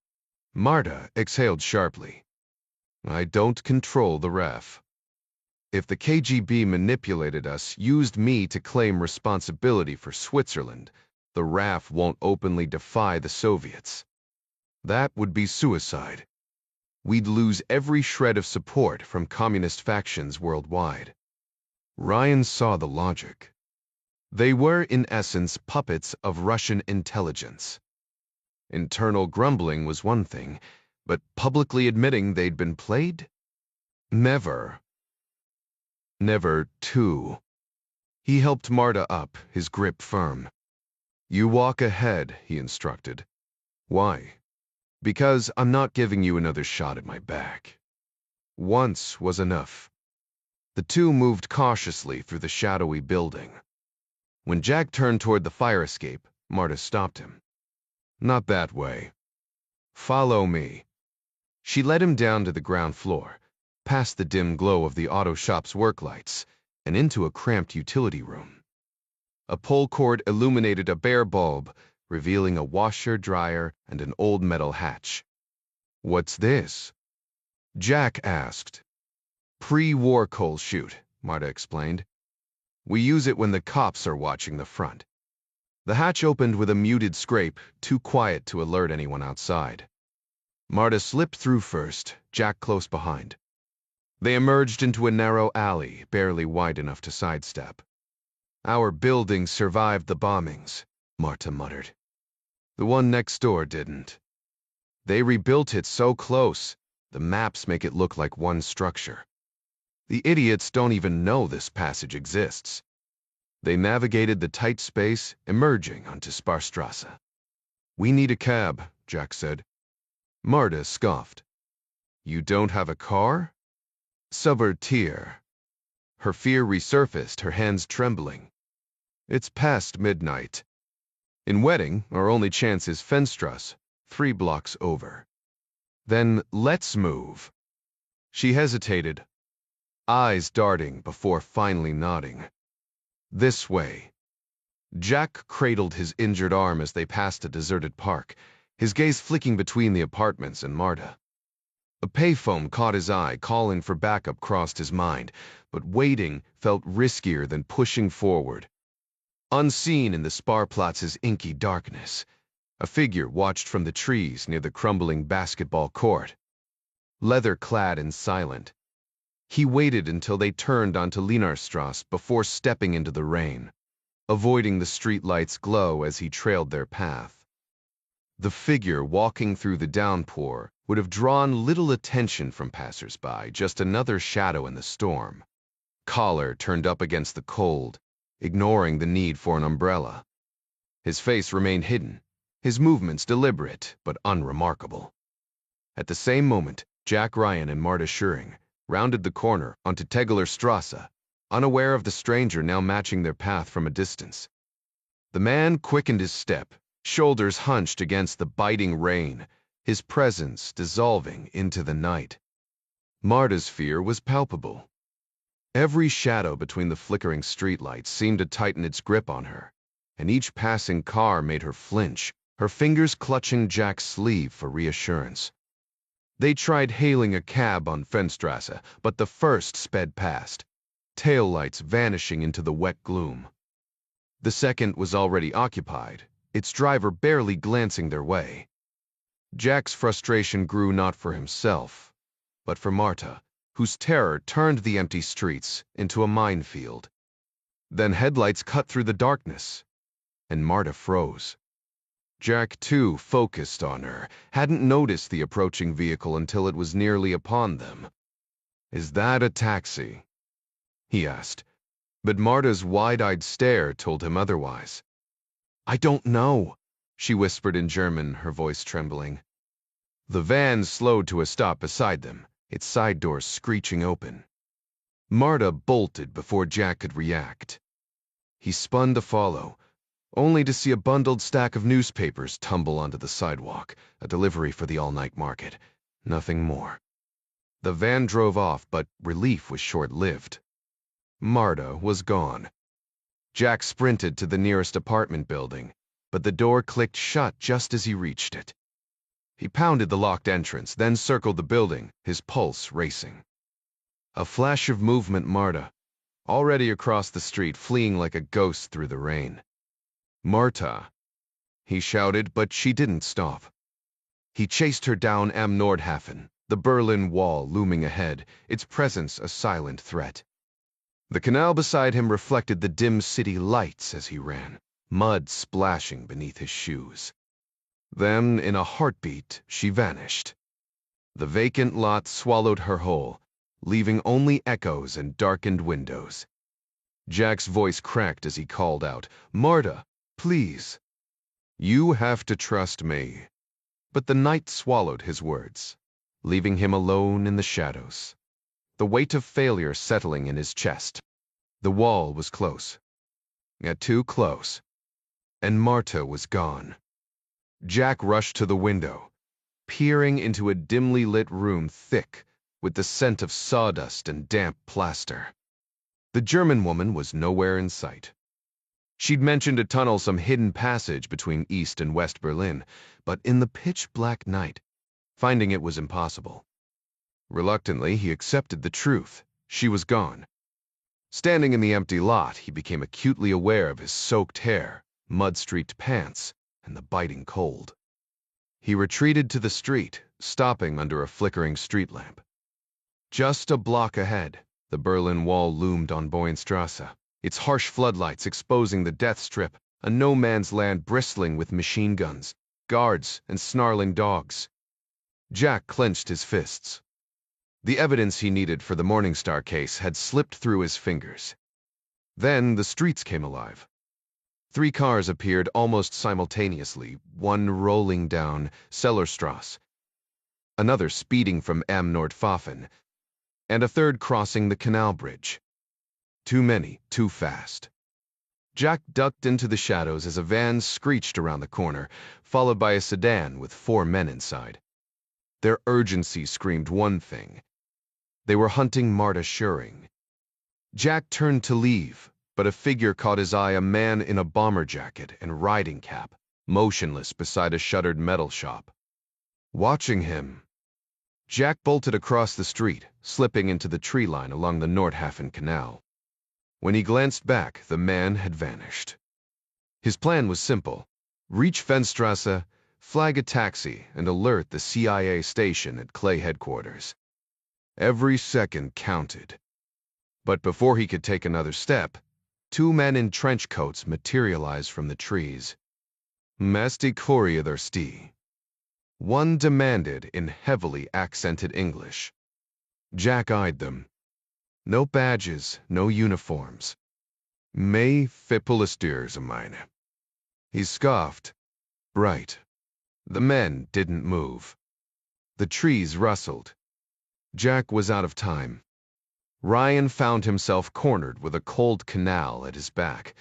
Marta exhaled sharply. "I don't control the RAF. If the KGB manipulated us, used me to claim responsibility for Switzerland, the RAF won't openly defy the Soviets. That would be suicide. We'd lose every shred of support from communist factions worldwide. Ryan saw the logic. They were, in essence, puppets of Russian intelligence. Internal grumbling was one thing, but publicly admitting they'd been played? Never. Never, too. He helped Marta up, his grip firm. "You walk ahead," he instructed. "Why?" "Because I'm not giving you another shot at my back. Once was enough." The two moved cautiously through the shadowy building. When Jack turned toward the fire escape, Marta stopped him. "Not that way. Follow me." She led him down to the ground floor, past the dim glow of the auto shop's work lights, and into a cramped utility room. A pole cord illuminated a bare bulb, revealing a washer, dryer, and an old metal hatch. "What's this?" Jack asked. "Pre-war coal chute," Marta explained. "We use it when the cops are watching the front." The hatch opened with a muted scrape, too quiet to alert anyone outside. Marta slipped through first, Jack close behind. They emerged into a narrow alley, barely wide enough to sidestep. "Our building survived the bombings," Marta muttered. "The one next door didn't. They rebuilt it so close, the maps make it look like one structure. The idiots don't even know this passage exists." They navigated the tight space, emerging onto Sparstrasse. "We need a cab," Jack said. Marta scoffed. "You don't have a car?" Subvertier. Her fear resurfaced, her hands trembling. "It's past midnight. In Wedding, our only chance is Fenstrasse, 3 blocks over." "Then let's move." She hesitated, eyes darting before finally nodding. "This way." Jack cradled his injured arm as they passed a deserted park, his gaze flicking between the apartments and Marta. A payphone caught his eye, calling for backup crossed his mind, but waiting felt riskier than pushing forward. Unseen in the Sparplatz's inky darkness, a figure watched from the trees near the crumbling basketball court. Leather-clad and silent, he waited until they turned onto Linarstrasse before stepping into the rain, avoiding the streetlight's glow as he trailed their path. The figure walking through the downpour would have drawn little attention from passers-by, just another shadow in the storm. Collar turned up against the cold, ignoring the need for an umbrella. His face remained hidden, his movements deliberate but unremarkable. At the same moment, Jack Ryan and Marta Schuring rounded the corner onto Tegeler Strasse, unaware of the stranger now matching their path from a distance. The man quickened his step, shoulders hunched against the biting rain, his presence dissolving into the night. Marta's fear was palpable. Every shadow between the flickering streetlights seemed to tighten its grip on her, and each passing car made her flinch, her fingers clutching Jack's sleeve for reassurance. They tried hailing a cab on Fenstrasse, but the first sped past, taillights vanishing into the wet gloom. The second was already occupied, its driver barely glancing their way. Jack's frustration grew not for himself, but for Marta, whose terror turned the empty streets into a minefield. Then headlights cut through the darkness, and Marta froze. Jack, too, focused on her, hadn't noticed the approaching vehicle until it was nearly upon them. "Is that a taxi?" he asked, but Marta's wide-eyed stare told him otherwise. "I don't know," she whispered in German, her voice trembling. The van slowed to a stop beside them, its side doors screeching open. Marta bolted before Jack could react. He spun to follow, only to see a bundled stack of newspapers tumble onto the sidewalk, a delivery for the all-night market. Nothing more. The van drove off, but relief was short-lived. Marta was gone. Jack sprinted to the nearest apartment building, but the door clicked shut just as he reached it. He pounded the locked entrance, then circled the building, his pulse racing. A flash of movement, Marta, already across the street, fleeing like a ghost through the rain. "Marta," he shouted, but she didn't stop. He chased her down Am Nordhafen, the Berlin Wall looming ahead, its presence a silent threat. The canal beside him reflected the dim city lights as he ran, mud splashing beneath his shoes. Then, in a heartbeat, she vanished. The vacant lot swallowed her whole, leaving only echoes and darkened windows. Jack's voice cracked as he called out, "Marta, please." "You have to trust me." But the night swallowed his words, leaving him alone in the shadows, the weight of failure settling in his chest. The wall was close, yet too close, and Marta was gone. Jack rushed to the window, peering into a dimly lit room thick with the scent of sawdust and damp plaster. The German woman was nowhere in sight. She'd mentioned a tunnel, some hidden passage between East and West Berlin, but in the pitch-black night, finding it was impossible. Reluctantly, he accepted the truth. She was gone. Standing in the empty lot, he became acutely aware of his soaked hair, mud-streaked pants, and the biting cold. He retreated to the street, stopping under a flickering street lamp. Just a block ahead, the Berlin Wall loomed on Boyenstrasse, its harsh floodlights exposing the death strip, a no-man's land bristling with machine guns, guards, and snarling dogs. Jack clenched his fists. The evidence he needed for the Morningstar case had slipped through his fingers. Then the streets came alive. 3 cars appeared almost simultaneously, one rolling down Sellerstrasse, another speeding from Am Nordpfaffen, and a third crossing the canal bridge. Too many, too fast. Jack ducked into the shadows as a van screeched around the corner, followed by a sedan with 4 men inside. Their urgency screamed one thing. They were hunting Marta Schuring. Jack turned to leave, but a figure caught his eye, a man in a bomber jacket and riding cap, motionless beside a shuttered metal shop. Watching him, Jack bolted across the street, slipping into the tree line along the Nordhafen Canal. When he glanced back, the man had vanished. His plan was simple: reach Fenstrasse, flag a taxi, and alert the CIA station at Clay headquarters. Every second counted. But before he could take another step, 2 men in trench coats materialized from the trees. "Masti Kuriadersti," one demanded in heavily accented English. Jack eyed them. No badges, no uniforms. "May Fipulisters mine." He scoffed. "Right." The men didn't move. The trees rustled. Jack was out of time. Ryan found himself cornered with a cold canal at his back,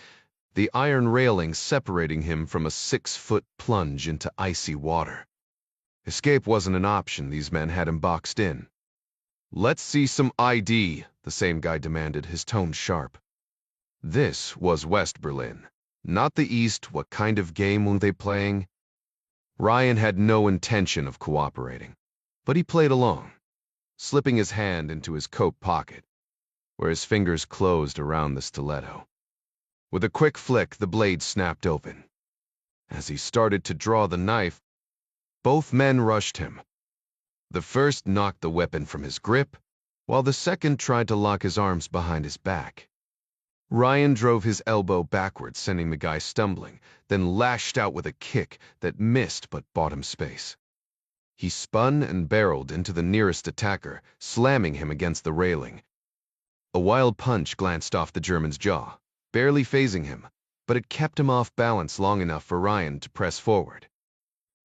the iron railing separating him from a 6-foot plunge into icy water. Escape wasn't an option. These men had him boxed in. "Let's see some ID," the same guy demanded, his tone sharp. This was West Berlin, not the East. What kind of game were they playing? Ryan had no intention of cooperating, but he played along, slipping his hand into his coat pocket, where his fingers closed around the stiletto. With a quick flick, the blade snapped open. As he started to draw the knife, both men rushed him. The first knocked the weapon from his grip, while the second tried to lock his arms behind his back. Ryan drove his elbow backwards, sending the guy stumbling, then lashed out with a kick that missed but bought him space. He spun and barreled into the nearest attacker, slamming him against the railing. A wild punch glanced off the German's jaw, barely phasing him, but it kept him off balance long enough for Ryan to press forward.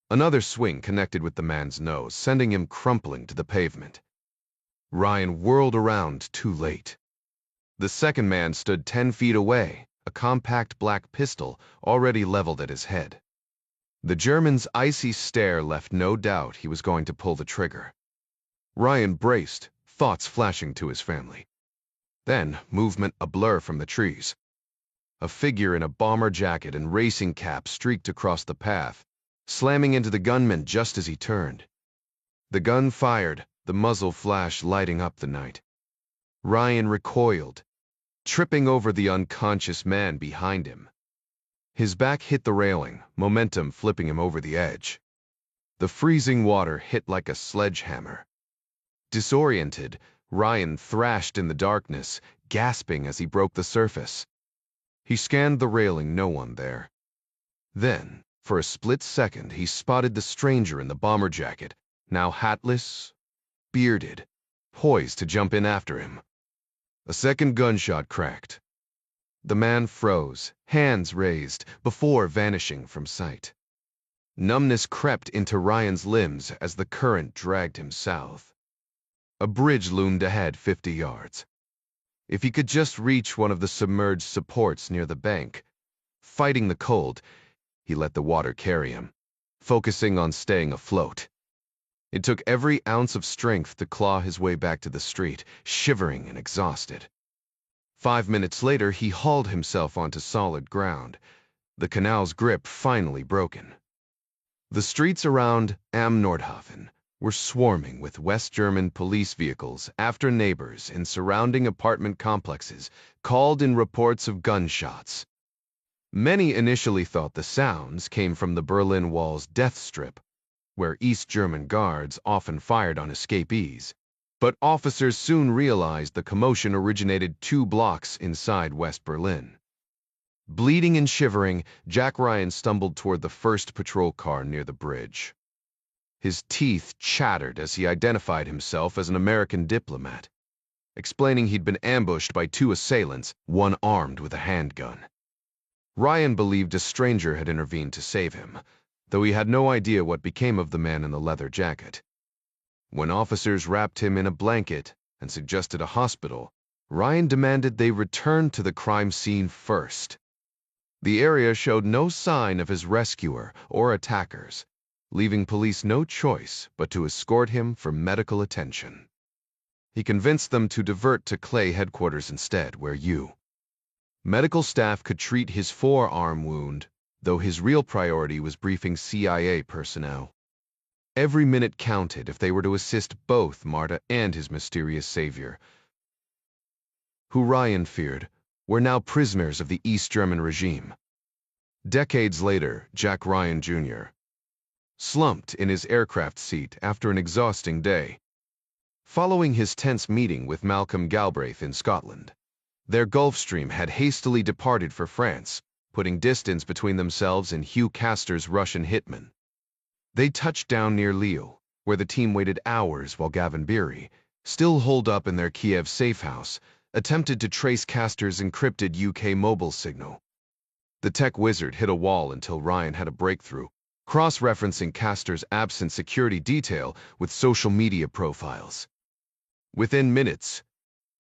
Another swing connected with the man's nose, sending him crumpling to the pavement. Ryan whirled around too late. The second man stood 10 feet away, a compact black pistol already leveled at his head. The German's icy stare left no doubt he was going to pull the trigger. Ryan braced, thoughts flashing to his family. Then, movement a blur from the trees. A figure in a bomber jacket and racing cap streaked across the path, slamming into the gunman just as he turned. The gun fired, the muzzle flash lighting up the night. Ryan recoiled, tripping over the unconscious man behind him. His back hit the railing, momentum flipping him over the edge. The freezing water hit like a sledgehammer. Disoriented, Ryan thrashed in the darkness, gasping as he broke the surface. He scanned the railing, no one there. Then, for a split second, he spotted the stranger in the bomber jacket, now hatless, bearded, poised to jump in after him. A second gunshot cracked. The man froze, hands raised, before vanishing from sight. Numbness crept into Ryan's limbs as the current dragged him south. A bridge loomed ahead 50 yards. If he could just reach one of the submerged supports near the bank, fighting the cold, he let the water carry him, focusing on staying afloat. It took every ounce of strength to claw his way back to the street, shivering and exhausted. 5 minutes later, he hauled himself onto solid ground, the canal's grip finally broken. The streets around Am Nordhafen were swarming with West German police vehicles after neighbors in surrounding apartment complexes called in reports of gunshots. Many initially thought the sounds came from the Berlin Wall's death strip, where East German guards often fired on escapees, but officers soon realized the commotion originated 2 blocks inside West Berlin. Bleeding and shivering, Jack Ryan stumbled toward the first patrol car near the bridge. His teeth chattered as he identified himself as an American diplomat, explaining he'd been ambushed by 2 assailants, one armed with a handgun. Ryan believed a stranger had intervened to save him, though he had no idea what became of the man in the leather jacket. When officers wrapped him in a blanket and suggested a hospital, Ryan demanded they return to the crime scene first. The area showed no sign of his rescuer or attackers, leaving police no choice but to escort him for medical attention. He convinced them to divert to Clay headquarters instead, where medical staff could treat his forearm wound, though his real priority was briefing CIA personnel. Every minute counted if they were to assist both Marta and his mysterious savior, who Ryan feared were now prisoners of the East German regime. Decades later, Jack Ryan Jr. slumped in his aircraft seat after an exhausting day. Following his tense meeting with Malcolm Galbraith in Scotland, their Gulfstream had hastily departed for France, putting distance between themselves and Hugh Castor's Russian hitman. They touched down near Lille, where the team waited hours while Gavin Beery, still holed up in their Kiev safe house, attempted to trace Castor's encrypted UK mobile signal. The tech wizard hit a wall until Ryan had a breakthrough, cross-referencing Castor's absent security detail with social media profiles. Within minutes,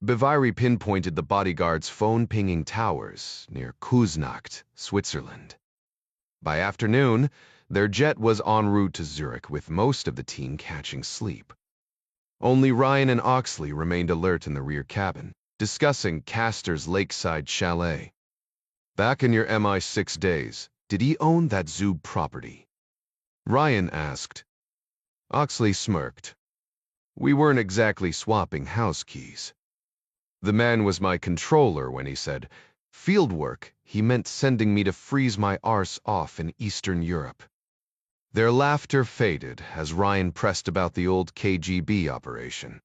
Beery pinpointed the bodyguard's phone-pinging towers near Kuznacht, Switzerland. By afternoon, their jet was en route to Zurich, with most of the team catching sleep. Only Ryan and Oxley remained alert in the rear cabin, discussing Castor's lakeside chalet. Back in your MI6 days, did he own that Zub property? Ryan asked. Oxley smirked. We weren't exactly swapping house keys. The man was my controller when he said, field work, he meant sending me to freeze my arse off in Eastern Europe. Their laughter faded as Ryan pressed about the old KGB operation.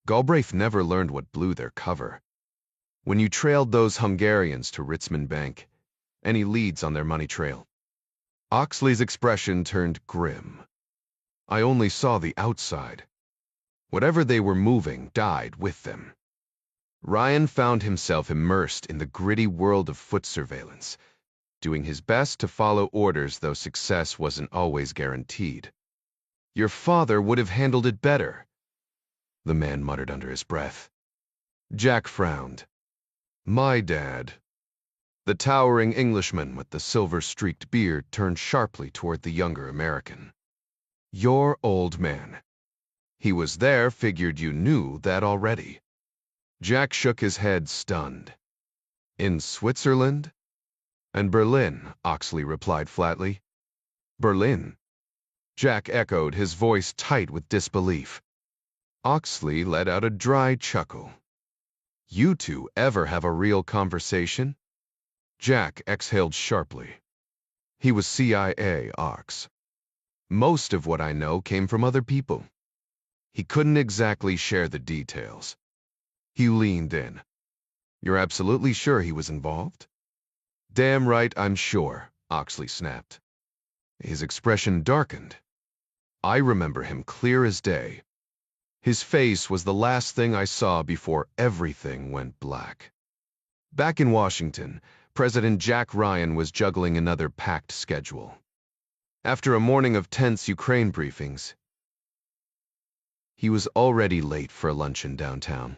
Galbraith never learned what blew their cover. When you trailed those Hungarians to Ritzman Bank, any leads on their money trail? Oxley's expression turned grim. I only saw the outside. Whatever they were moving died with them. Ryan found himself immersed in the gritty world of foot surveillance, doing his best to follow orders, though success wasn't always guaranteed. Your father would have handled it better, the man muttered under his breath. Jack frowned. My dad. The towering Englishman with the silver-streaked beard turned sharply toward the younger American. Your old man. He was there, figured you knew that already. Jack shook his head, stunned. In Switzerland? And Berlin, Oxley replied flatly. Berlin? Jack echoed, his voice tight with disbelief. Oxley let out a dry chuckle. You two ever have a real conversation? Jack exhaled sharply. He was CIA, Ox. Most of what I know came from other people. He couldn't exactly share the details. He leaned in. You're absolutely sure he was involved? Damn right, I'm sure, Oxley snapped. His expression darkened. I remember him clear as day. His face was the last thing I saw before everything went black. Back in Washington, President Jack Ryan was juggling another packed schedule. After a morning of tense Ukraine briefings, he was already late for a luncheon downtown.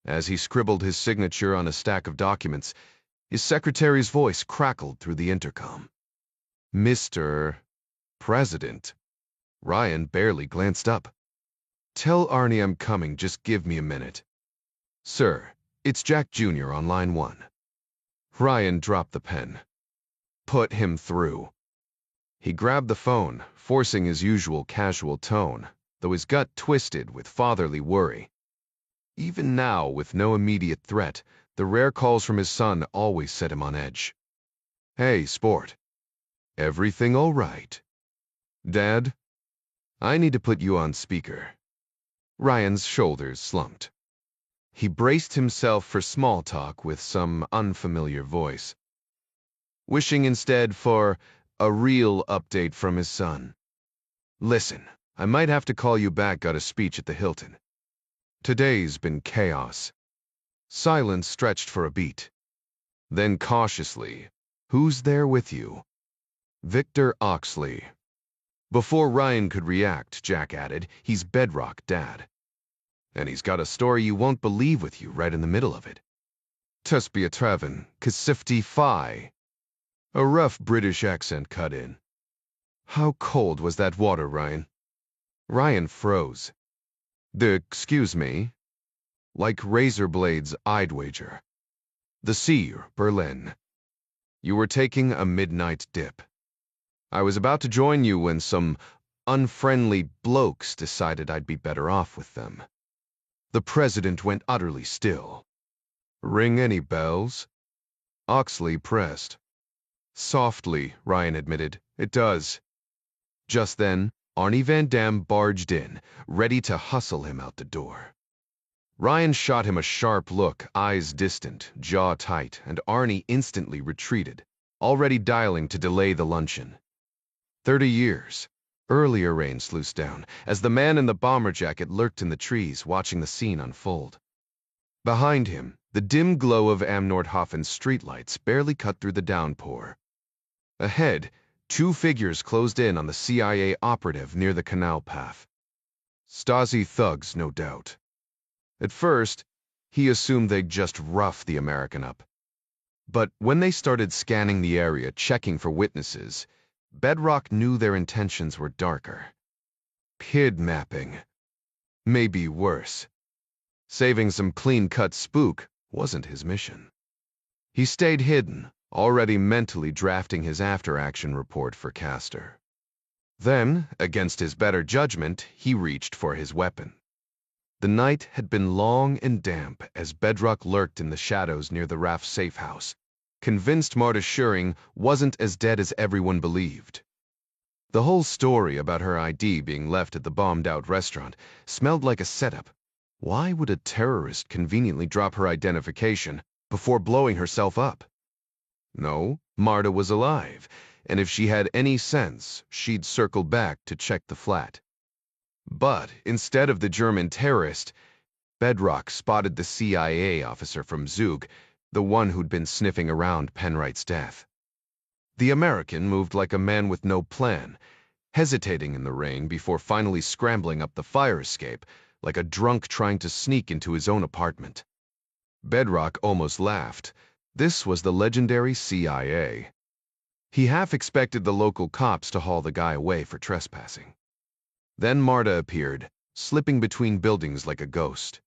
As he scribbled his signature on a stack of documents, his secretary's voice crackled through the intercom. Mr. President. Ryan barely glanced up. Tell Arnie I'm coming, just give me a minute. Sir, it's Jack Jr. on line 1. Ryan dropped the pen. Put him through. He grabbed the phone, forcing his usual casual tone, though his gut twisted with fatherly worry. Even now, with no immediate threat, the rare calls from his son always set him on edge. Hey, sport. Everything all right? Dad? I need to put you on speaker. Ryan's shoulders slumped. He braced himself for small talk with some unfamiliar voice, wishing instead for a real update from his son. Listen, I might have to call you back, got a speech at the Hilton. Today's been chaos. Silence stretched for a beat. Then cautiously, who's there with you? Victor Oxley. Before Ryan could react, Jack added, he's bedrock dad. And he's got a story you won't believe with you right in the middle of it. Tuspia Traven, Kasifti Fi. A rough British accent cut in. How cold was that water, Ryan? Ryan froze. Excuse me? Like razor blades, I'd wager. The sea, Berlin. You were taking a midnight dip. I was about to join you when some unfriendly blokes decided I'd be better off with them. The president went utterly still. Ring any bells? Oxley pressed. Softly, Ryan admitted. It does. Just then, Arnie Van Dam barged in, ready to hustle him out the door. Ryan shot him a sharp look, eyes distant, jaw tight, and Arnie instantly retreated, already dialing to delay the luncheon. 30 years. Earlier rain sluiced down, as the man in the bomber jacket lurked in the trees, watching the scene unfold. Behind him, the dim glow of Am Nordhofen's streetlights barely cut through the downpour. Ahead, 2 figures closed in on the CIA operative near the canal path. Stasi thugs, no doubt. At first, he assumed they'd just rough the American up. But when they started scanning the area, checking for witnesses, Bedrock knew their intentions were darker. Kidnapping. Maybe worse. Saving some clean-cut spook wasn't his mission. He stayed hidden, already mentally drafting his after-action report for Castor. Then, against his better judgment, he reached for his weapon. The night had been long and damp as Bedrock lurked in the shadows near the RAF safe house, convinced Marta Schuring wasn't as dead as everyone believed. The whole story about her ID being left at the bombed-out restaurant smelled like a setup. Why would a terrorist conveniently drop her identification before blowing herself up? No, Marta was alive, and if she had any sense, she'd circle back to check the flat. But instead of the German terrorist, Bedrock spotted the CIA officer from Zug, the one who'd been sniffing around Penwright's death. The American moved like a man with no plan, hesitating in the rain before finally scrambling up the fire escape, like a drunk trying to sneak into his own apartment. Bedrock almost laughed. This was the legendary CIA. He half expected the local cops to haul the guy away for trespassing. Then Marta appeared, slipping between buildings like a ghost.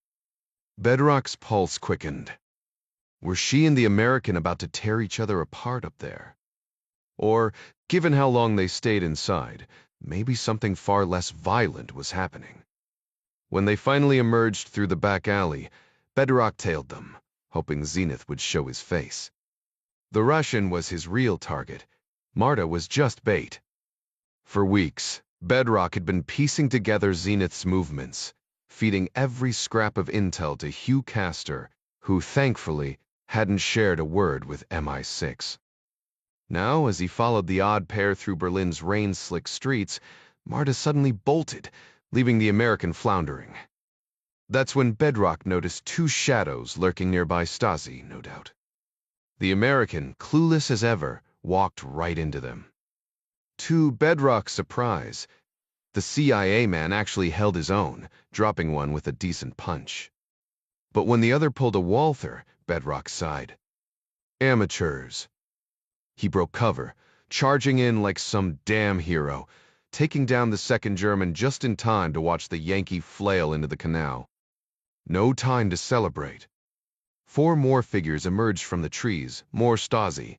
Bedrock's pulse quickened. Were she and the American about to tear each other apart up there? Or, given how long they stayed inside, maybe something far less violent was happening. When they finally emerged through the back alley, Bedrock tailed them, hoping Zenith would show his face. The Russian was his real target. Marta was just bait. For weeks, Bedrock had been piecing together Zenith's movements, feeding every scrap of intel to Hugh Castor, who, thankfully, hadn't shared a word with MI6. Now, as he followed the odd pair through Berlin's rain-slick streets, Marta suddenly bolted, leaving the American floundering. That's when Bedrock noticed two shadows lurking nearby Stasi, no doubt. The American, clueless as ever, walked right into them. To Bedrock's surprise, the CIA man actually held his own, dropping one with a decent punch. But when the other pulled a Walther, Bedrock sighed. Amateurs. He broke cover, charging in like some damn hero, taking down the second German just in time to watch the Yankee flail into the canal. No time to celebrate. 4 more figures emerged from the trees, more Stasi.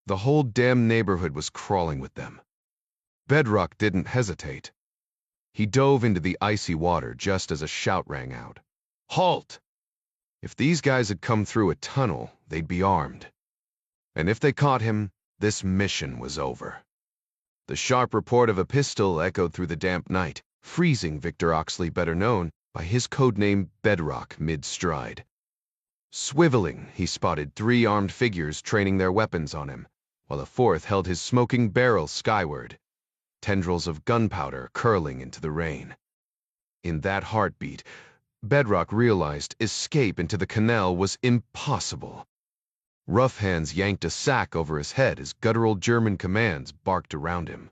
The whole damn neighborhood was crawling with them. Bedrock didn't hesitate. He dove into the icy water just as a shout rang out. Halt! If these guys had come through a tunnel, they'd be armed. And if they caught him, this mission was over. The sharp report of a pistol echoed through the damp night, freezing Victor Oxley, better known by his codename Bedrock, mid-stride. Swiveling, he spotted 3 armed figures training their weapons on him, while a 4th held his smoking barrel skyward, tendrils of gunpowder curling into the rain. In that heartbeat, Bedrock realized escape into the canal was impossible. Rough hands yanked a sack over his head as guttural German commands barked around him.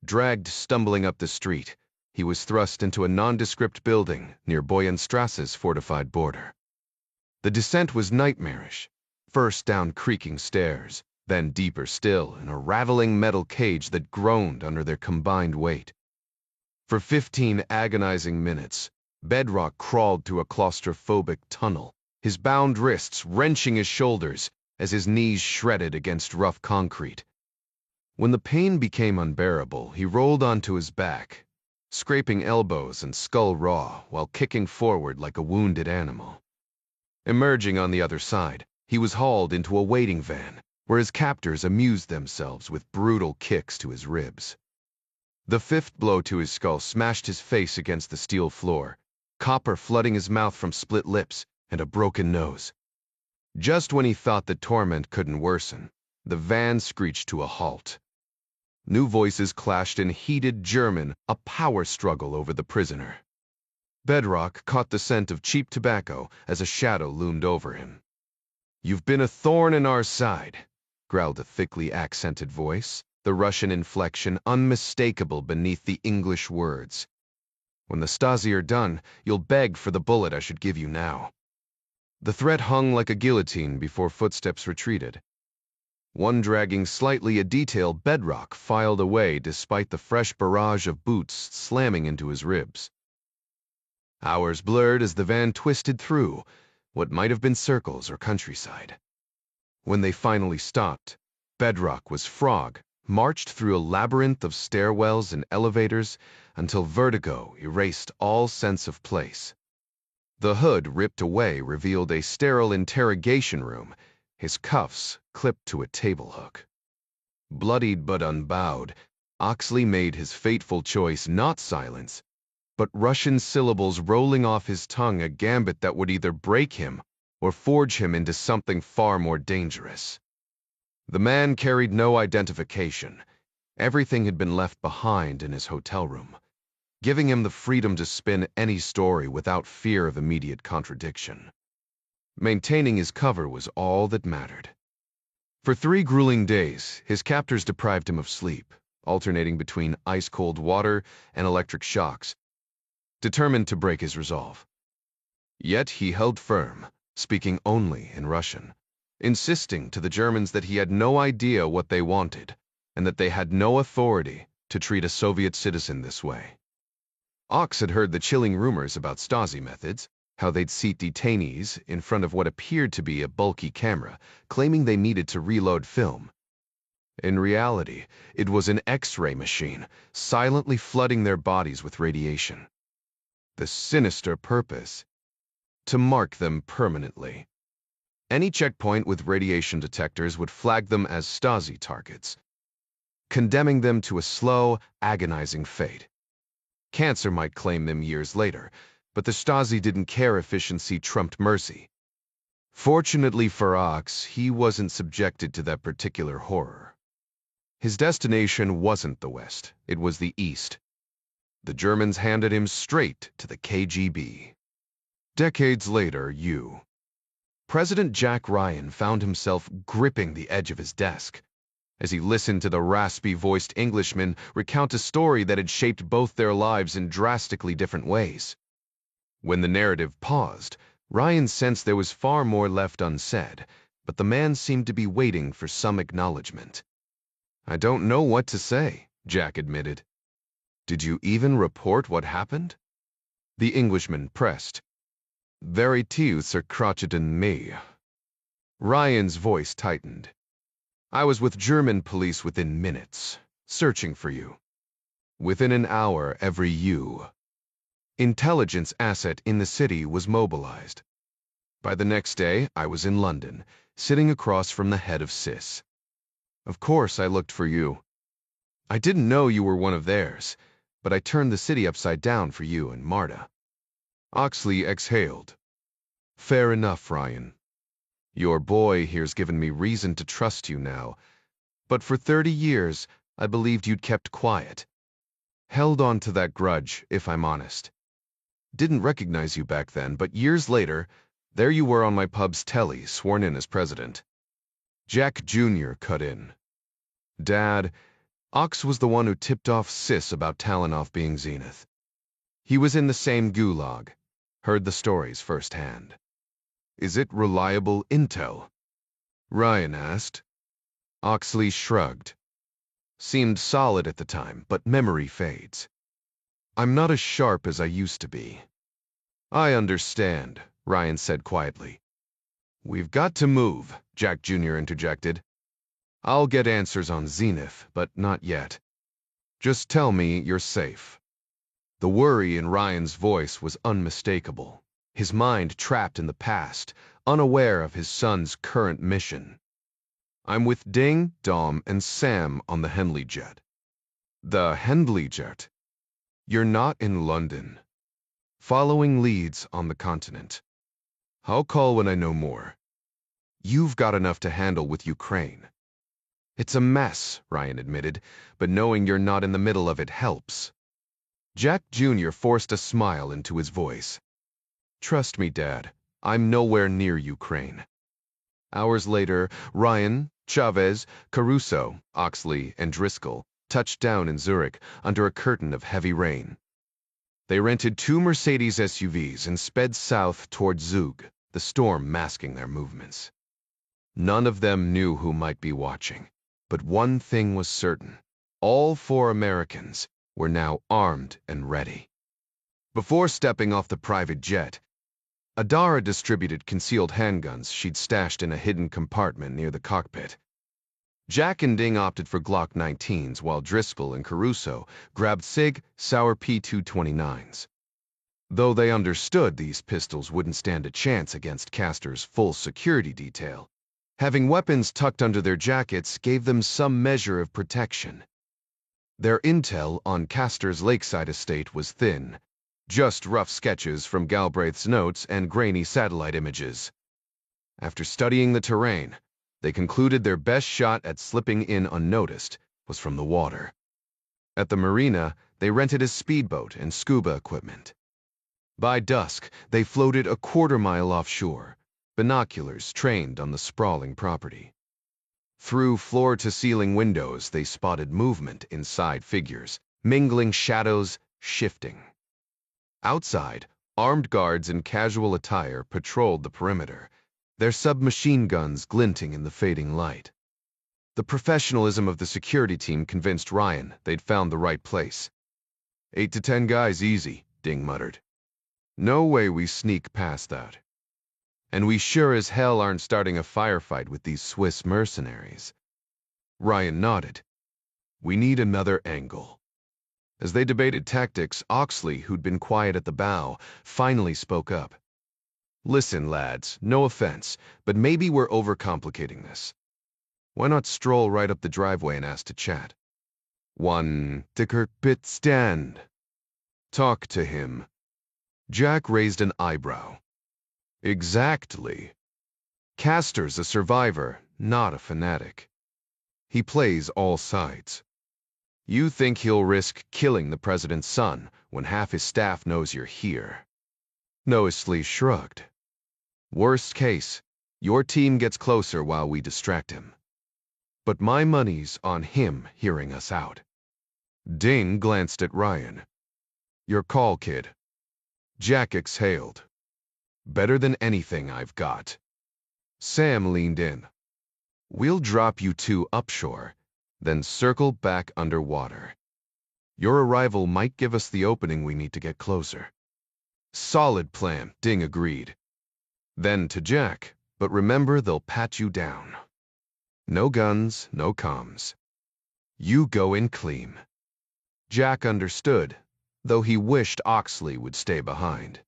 Dragged stumbling up the street, he was thrust into a nondescript building near Boyenstrasse's fortified border. The descent was nightmarish, first down creaking stairs, then deeper still in a rattling metal cage that groaned under their combined weight. For 15 agonizing minutes, Bedrock crawled through a claustrophobic tunnel, his bound wrists wrenching his shoulders as his knees shredded against rough concrete. When the pain became unbearable, he rolled onto his back, scraping elbows and skull raw while kicking forward like a wounded animal. Emerging on the other side, he was hauled into a waiting van, where his captors amused themselves with brutal kicks to his ribs. The 5th blow to his skull smashed his face against the steel floor, copper flooding his mouth from split lips and a broken nose. Just when he thought the torment couldn't worsen, the van screeched to a halt. New voices clashed in heated German, a power struggle over the prisoner. Bedrock caught the scent of cheap tobacco as a shadow loomed over him. "You've been a thorn in our side," growled a thickly accented voice, the Russian inflection unmistakable beneath the English words. "When the Stasi are done, you'll beg for the bullet I should give you now." The threat hung like a guillotine before footsteps retreated. One dragging slightly a detail Bedrock filed away despite the fresh barrage of boots slamming into his ribs. Hours blurred as the van twisted through what might have been circles or countryside. When they finally stopped, Bedrock was Frog, marched through a labyrinth of stairwells and elevators until vertigo erased all sense of place. The hood ripped away revealed a sterile interrogation room, his cuffs clipped to a table hook. Bloodied but unbowed, Oxley made his fateful choice not silence, but Russian syllables rolling off his tongue, a gambit that would either break him or forge him into something far more dangerous. The man carried no identification. Everything had been left behind in his hotel room, giving him the freedom to spin any story without fear of immediate contradiction. Maintaining his cover was all that mattered. For 3 grueling days, his captors deprived him of sleep, alternating between ice-cold water and electric shocks, determined to break his resolve. Yet he held firm, speaking only in Russian, insisting to the Germans that he had no idea what they wanted, and that they had no authority to treat a Soviet citizen this way. Ox had heard the chilling rumors about Stasi methods, how they'd seat detainees in front of what appeared to be a bulky camera, claiming they needed to reload film. In reality, it was an X-ray machine, silently flooding their bodies with radiation. The sinister purpose: to mark them permanently. Any checkpoint with radiation detectors would flag them as Stasi targets. condemning them to a slow, agonizing fate. Cancer might claim them years later, but the Stasi didn't care. Efficiency trumped mercy. Fortunately for Ox, he wasn't subjected to that particular horror. His destination wasn't the West, it was the East. The Germans handed him straight to the KGB. Decades later, President Jack Ryan found himself gripping the edge of his desk as he listened to the raspy-voiced Englishman recount a story that had shaped both their lives in drastically different ways. When the narrative paused, Ryan sensed there was far more left unsaid, but the man seemed to be waiting for some acknowledgement. "I don't know what to say," Jack admitted. "Did you even report what happened?" The Englishman pressed. "Veritas are crotchet in me." Ryan's voice tightened. "I was with German police within minutes, searching for you. Within an hour, every intelligence asset in the city was mobilized. By the next day, I was in London, sitting across from the head of SIS. Of course, I looked for you. I didn't know you were one of theirs, but I turned the city upside down for you and Marta." Oxley exhaled. "Fair enough, Ryan. Your boy here's given me reason to trust you now, but for 30 years, I believed you'd kept quiet. Held on to that grudge, if I'm honest. Didn't recognize you back then, but years later, there you were on my pub's telly, sworn in as president." Jack Jr. cut in. "Dad, Ox was the one who tipped off Sis about Talanoff being Zenith. He was in the same gulag, heard the stories firsthand." "Is it reliable intel?" Ryan asked. Oxley shrugged. "Seemed solid at the time, but memory fades. I'm not as sharp as I used to be." "I understand," Ryan said quietly. "We've got to move," Jack Jr. interjected. "I'll get answers on Zenith, but not yet. Just tell me you're safe." The worry in Ryan's voice was unmistakable, his mind trapped in the past, unaware of his son's current mission. "I'm with Ding, Dom, and Sam on the Henley jet." "The Henley jet?" "You're not in London. Following leads on the continent. I'll call when I know more. You've got enough to handle with Ukraine." "It's a mess," Ryan admitted, "but knowing you're not in the middle of it helps." Jack Jr. forced a smile into his voice. "Trust me, Dad, I'm nowhere near Ukraine." Hours later, Ryan, Chavez, Caruso, Oxley, and Driscoll touched down in Zurich under a curtain of heavy rain. They rented 2 Mercedes SUVs and sped south toward Zug, the storm masking their movements. None of them knew who might be watching, but one thing was certain. All 4 Americans were now armed and ready. Before stepping off the private jet, Adara distributed concealed handguns she'd stashed in a hidden compartment near the cockpit. Jack and Ding opted for Glock 19s, while Driscoll and Caruso grabbed SIG Sauer P229s. Though they understood these pistols wouldn't stand a chance against Castor's full security detail, having weapons tucked under their jackets gave them some measure of protection. Their intel on Castor's lakeside estate was thin, just rough sketches from Galbraith's notes and grainy satellite images. After studying the terrain, they concluded their best shot at slipping in unnoticed was from the water. At the marina, they rented a speedboat and scuba equipment. By dusk, they floated a quarter-mile offshore, binoculars trained on the sprawling property. Through floor-to-ceiling windows, they spotted movement inside figures, mingling shadows, shifting. Outside, armed guards in casual attire patrolled the perimeter, their submachine guns glinting in the fading light. The professionalism of the security team convinced Ryan they'd found the right place. 8 to 10 guys easy, Ding muttered. "No way we sneak past that. And we sure as hell aren't starting a firefight with these Swiss mercenaries." Ryan nodded. "We need another angle." As they debated tactics, Oxley, who'd been quiet at the bow, finally spoke up. "Listen, lads, no offense, but maybe we're overcomplicating this. Why not stroll right up the driveway and ask to chat? One ticker pit stand. Talk to him. Jack raised an eyebrow. Exactly. Castor's a survivor, not a fanatic. He plays all sides. You think he'll risk killing the president's son when half his staff knows you're here? Noisely shrugged. Worst case, your team gets closer while we distract him. But my money's on him hearing us out. Dane glanced at Ryan. Your call, kid. Jack exhaled. Better than anything I've got. Sam leaned in. We'll drop you two upshore, then circle back underwater. Your arrival might give us the opening we need to get closer. Solid plan, Ding agreed. Then to Jack, but remember they'll pat you down. No guns, no comms. You go in clean. Jack understood, though he wished Oxley would stay behind.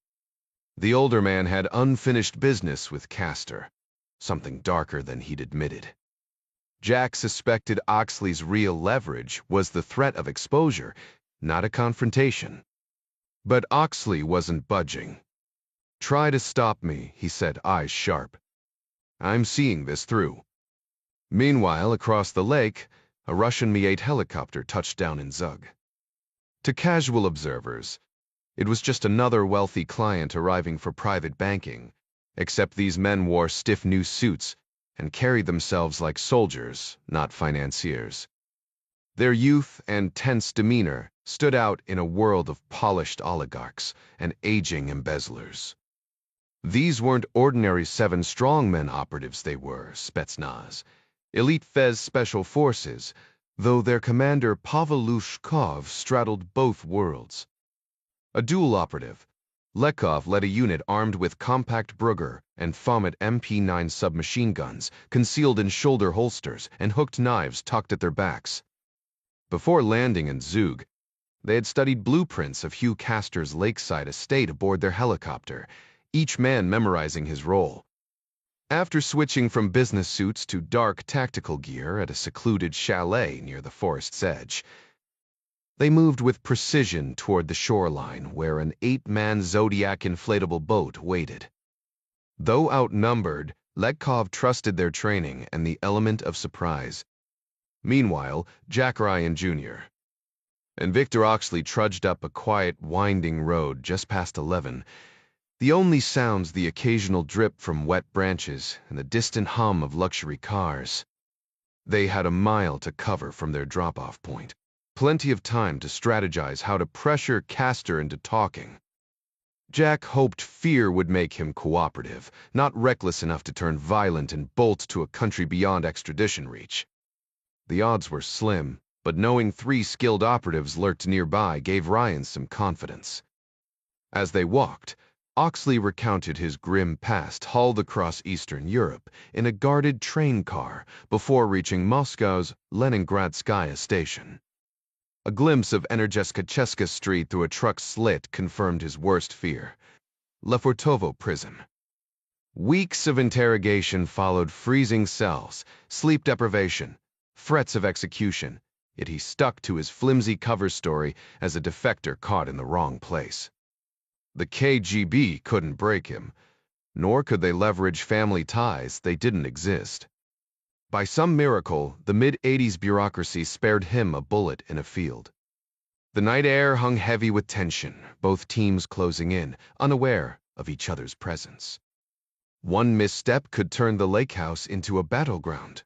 The older man had unfinished business with Castor, something darker than he'd admitted. Jack suspected Oxley's real leverage was the threat of exposure, not a confrontation. But Oxley wasn't budging. Try to stop me, he said, eyes sharp. I'm seeing this through. Meanwhile, across the lake, a Russian Mi-8 helicopter touched down in Zug. To casual observers, it was just another wealthy client arriving for private banking, except these men wore stiff new suits and carried themselves like soldiers, not financiers. Their youth and tense demeanor stood out in a world of polished oligarchs and aging embezzlers. These weren't ordinary 7 strongmen operatives they were, Spetsnaz, elite Fez special forces, though their commander Pavel Lushkov straddled both worlds. A dual operative, Lekov led a unit armed with compact Brugger and Fomet MP9 submachine guns concealed in shoulder holsters and hooked knives tucked at their backs. Before landing in Zug, they had studied blueprints of Hugh Castor's lakeside estate aboard their helicopter, each man memorizing his role. After switching from business suits to dark tactical gear at a secluded chalet near the forest's edge, they moved with precision toward the shoreline where an 8-man Zodiac inflatable boat waited. Though outnumbered, Lekov trusted their training and the element of surprise. Meanwhile, Jack Ryan Jr. and Victor Oxley trudged up a quiet, winding road just past 11, the only sounds the occasional drip from wet branches and the distant hum of luxury cars. They had a mile to cover from their drop-off point. Plenty of time to strategize how to pressure Castor into talking. Jack hoped fear would make him cooperative, not reckless enough to turn violent and bolt to a country beyond extradition reach. The odds were slim, but knowing 3 skilled operatives lurked nearby gave Ryan some confidence. As they walked, Oxley recounted his grim past hauled across Eastern Europe in a guarded train car before reaching Moscow's Leningradskaya station. A glimpse of Energetska Street through a truck slit confirmed his worst fear: Lefortovo prison. Weeks of interrogation followed freezing cells, sleep deprivation, threats of execution, yet he stuck to his flimsy cover story as a defector caught in the wrong place. The KGB couldn't break him, nor could they leverage family ties they didn't exist. By some miracle, the mid-80s bureaucracy spared him a bullet in a field. The night air hung heavy with tension, both teams closing in, unaware of each other's presence. One misstep could turn the lake house into a battleground.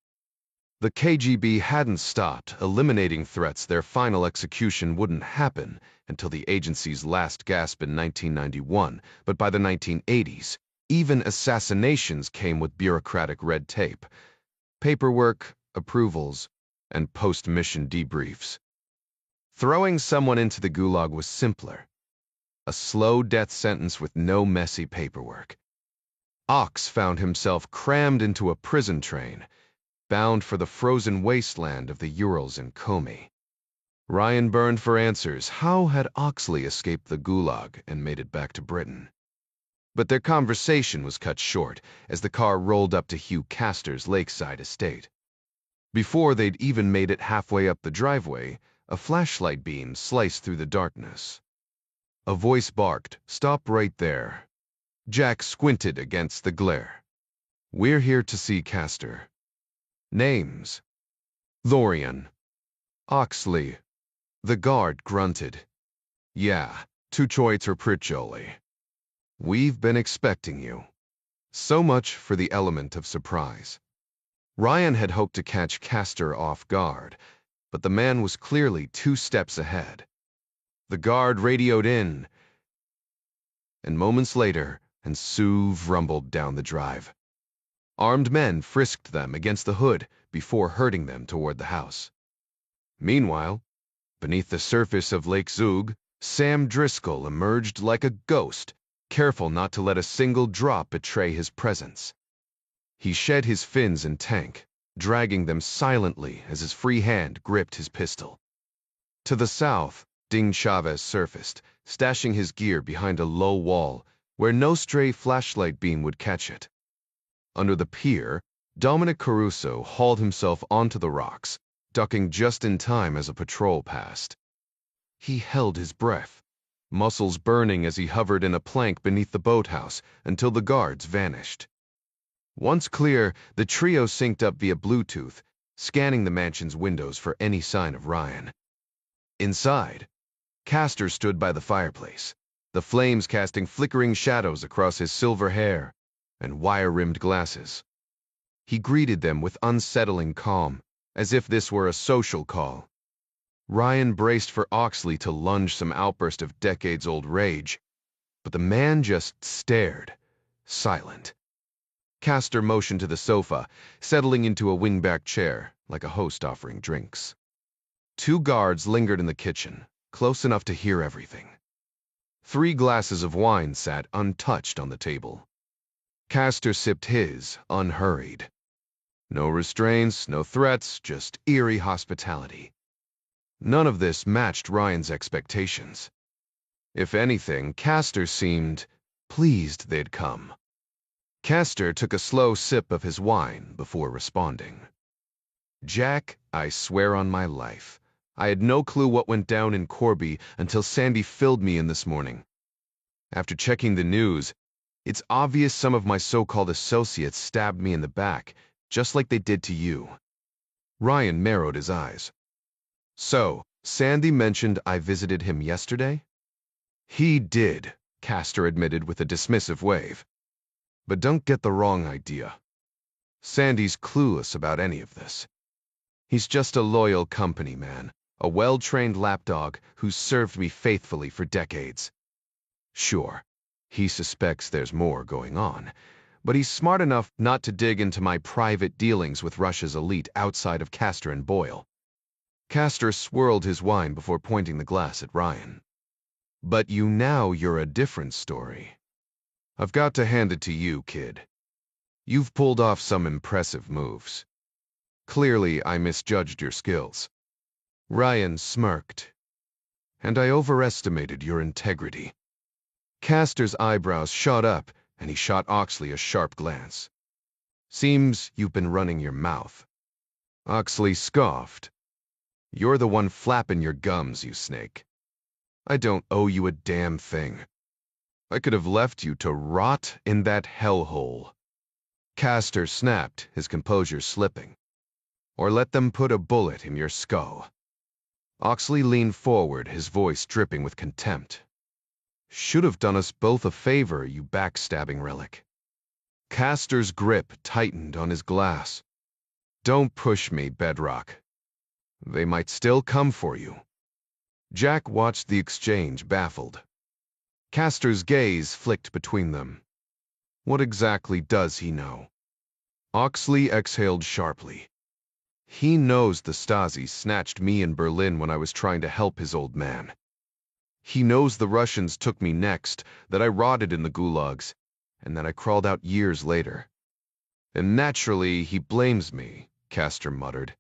The KGB hadn't stopped eliminating threats their final execution wouldn't happen until the agency's last gasp in 1991, but by the 1980s, even assassinations came with bureaucratic red tape. Paperwork, approvals, and post-mission debriefs. Throwing someone into the gulag was simpler. A slow death sentence with no messy paperwork. Ox found himself crammed into a prison train, bound for the frozen wasteland of the Urals and Komi. Ryan burned for answers. How had Oxley escaped the gulag and made it back to Britain? But their conversation was cut short as the car rolled up to Hugh Castor's lakeside estate. Before they'd even made it halfway up the driveway, a flashlight beam sliced through the darkness. A voice barked, "Stop right there." Jack squinted against the glare. "We're here to see Castor." "Names?" "Thorian." "Oxley." The guard grunted. "Yeah, tu choitor pricholi. We've been expecting you." So much for the element of surprise. Ryan had hoped to catch Castor off guard, but the man was clearly 2 steps ahead. The guard radioed in, and moments later, and SUV rumbled down the drive. Armed men frisked them against the hood before herding them toward the house. Meanwhile, beneath the surface of Lake Zug, Sam Driscoll emerged like a ghost, careful not to let a single drop betray his presence. He shed his fins and tank, dragging them silently as his free hand gripped his pistol. To the south, Ding Chavez surfaced, stashing his gear behind a low wall where no stray flashlight beam would catch it. Under the pier, Dominic Caruso hauled himself onto the rocks, ducking just in time as a patrol passed. He held his breath, muscles burning as he hovered in a plank beneath the boathouse until the guards vanished. Once clear, the trio synced up via Bluetooth, scanning the mansion's windows for any sign of Ryan. Inside, Castor stood by the fireplace, the flames casting flickering shadows across his silver hair and wire-rimmed glasses. He greeted them with unsettling calm, as if this were a social call. Ryan braced for Oxley to lunge some outburst of decades-old rage, but the man just stared, silent. Castor motioned to the sofa, settling into a wingback chair, like a host offering drinks. 2 guards lingered in the kitchen, close enough to hear everything. 3 glasses of wine sat untouched on the table. Castor sipped his, unhurried. No restraints, no threats, just eerie hospitality. None of this matched Ryan's expectations. If anything, Castor seemed pleased they'd come. Castor took a slow sip of his wine before responding. "Jack, I swear on my life, I had no clue what went down in Corby until Sandy filled me in this morning. After checking the news, it's obvious some of my so-called associates stabbed me in the back, just like they did to you." Ryan narrowed his eyes. "So, Sandy mentioned I visited him yesterday?" "He did," Castor admitted with a dismissive wave. "But don't get the wrong idea. Sandy's clueless about any of this. He's just a loyal company man, a well-trained lapdog who's served me faithfully for decades. Sure, he suspects there's more going on, but he's smart enough not to dig into my private dealings with Russia's elite outside of Castor and Boyle." Castor swirled his wine before pointing the glass at Ryan. "But you're a different story. I've got to hand it to you, kid. You've pulled off some impressive moves. Clearly, I misjudged your skills." Ryan smirked. "And I overestimated your integrity." Castor's eyebrows shot up, and he shot Oxley a sharp glance. "Seems you've been running your mouth." Oxley scoffed. "You're the one flapping your gums, you snake. I don't owe you a damn thing. I could have left you to rot in that hellhole." Castor snapped, his composure slipping. "Or let them put a bullet in your skull." Oxley leaned forward, his voice dripping with contempt. "Should have done us both a favor, you backstabbing relic." Castor's grip tightened on his glass. "Don't push me, Bedrock. They might still come for you." Jack watched the exchange, baffled. Castor's gaze flicked between them. What exactly does he know? Oxley exhaled sharply. He knows the Stasi snatched me in Berlin when I was trying to help his old man. He knows the Russians took me next, that I rotted in the gulags, and that I crawled out years later. And naturally, he blames me, Castor muttered.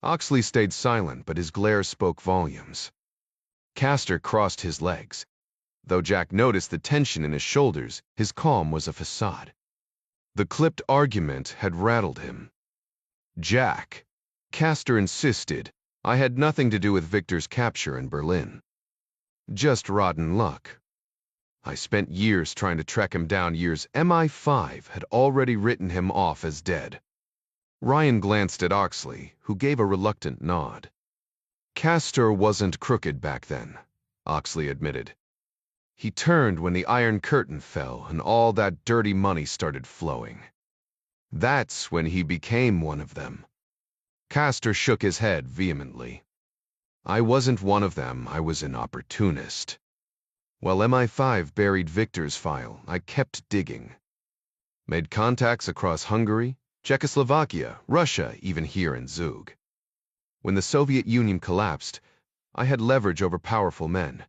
Oxley stayed silent, but his glare spoke volumes. Castor crossed his legs. Though Jack noticed the tension in his shoulders, his calm was a facade. The clipped argument had rattled him. "Jack," Castor insisted, I had nothing to do with Victor's capture in Berlin. Just rotten luck. I spent years trying to track him down, years MI5 had already written him off as dead. Ryan glanced at Oxley, who gave a reluctant nod. Castor wasn't crooked back then, Oxley admitted. He turned when the Iron Curtain fell and all that dirty money started flowing. That's when he became one of them. Castor shook his head vehemently. I wasn't one of them, I was an opportunist. While MI5 buried Victor's file, I kept digging. Made contacts across Hungary, Czechoslovakia, Russia, even here in Zug. When the Soviet Union collapsed, I had leverage over powerful men.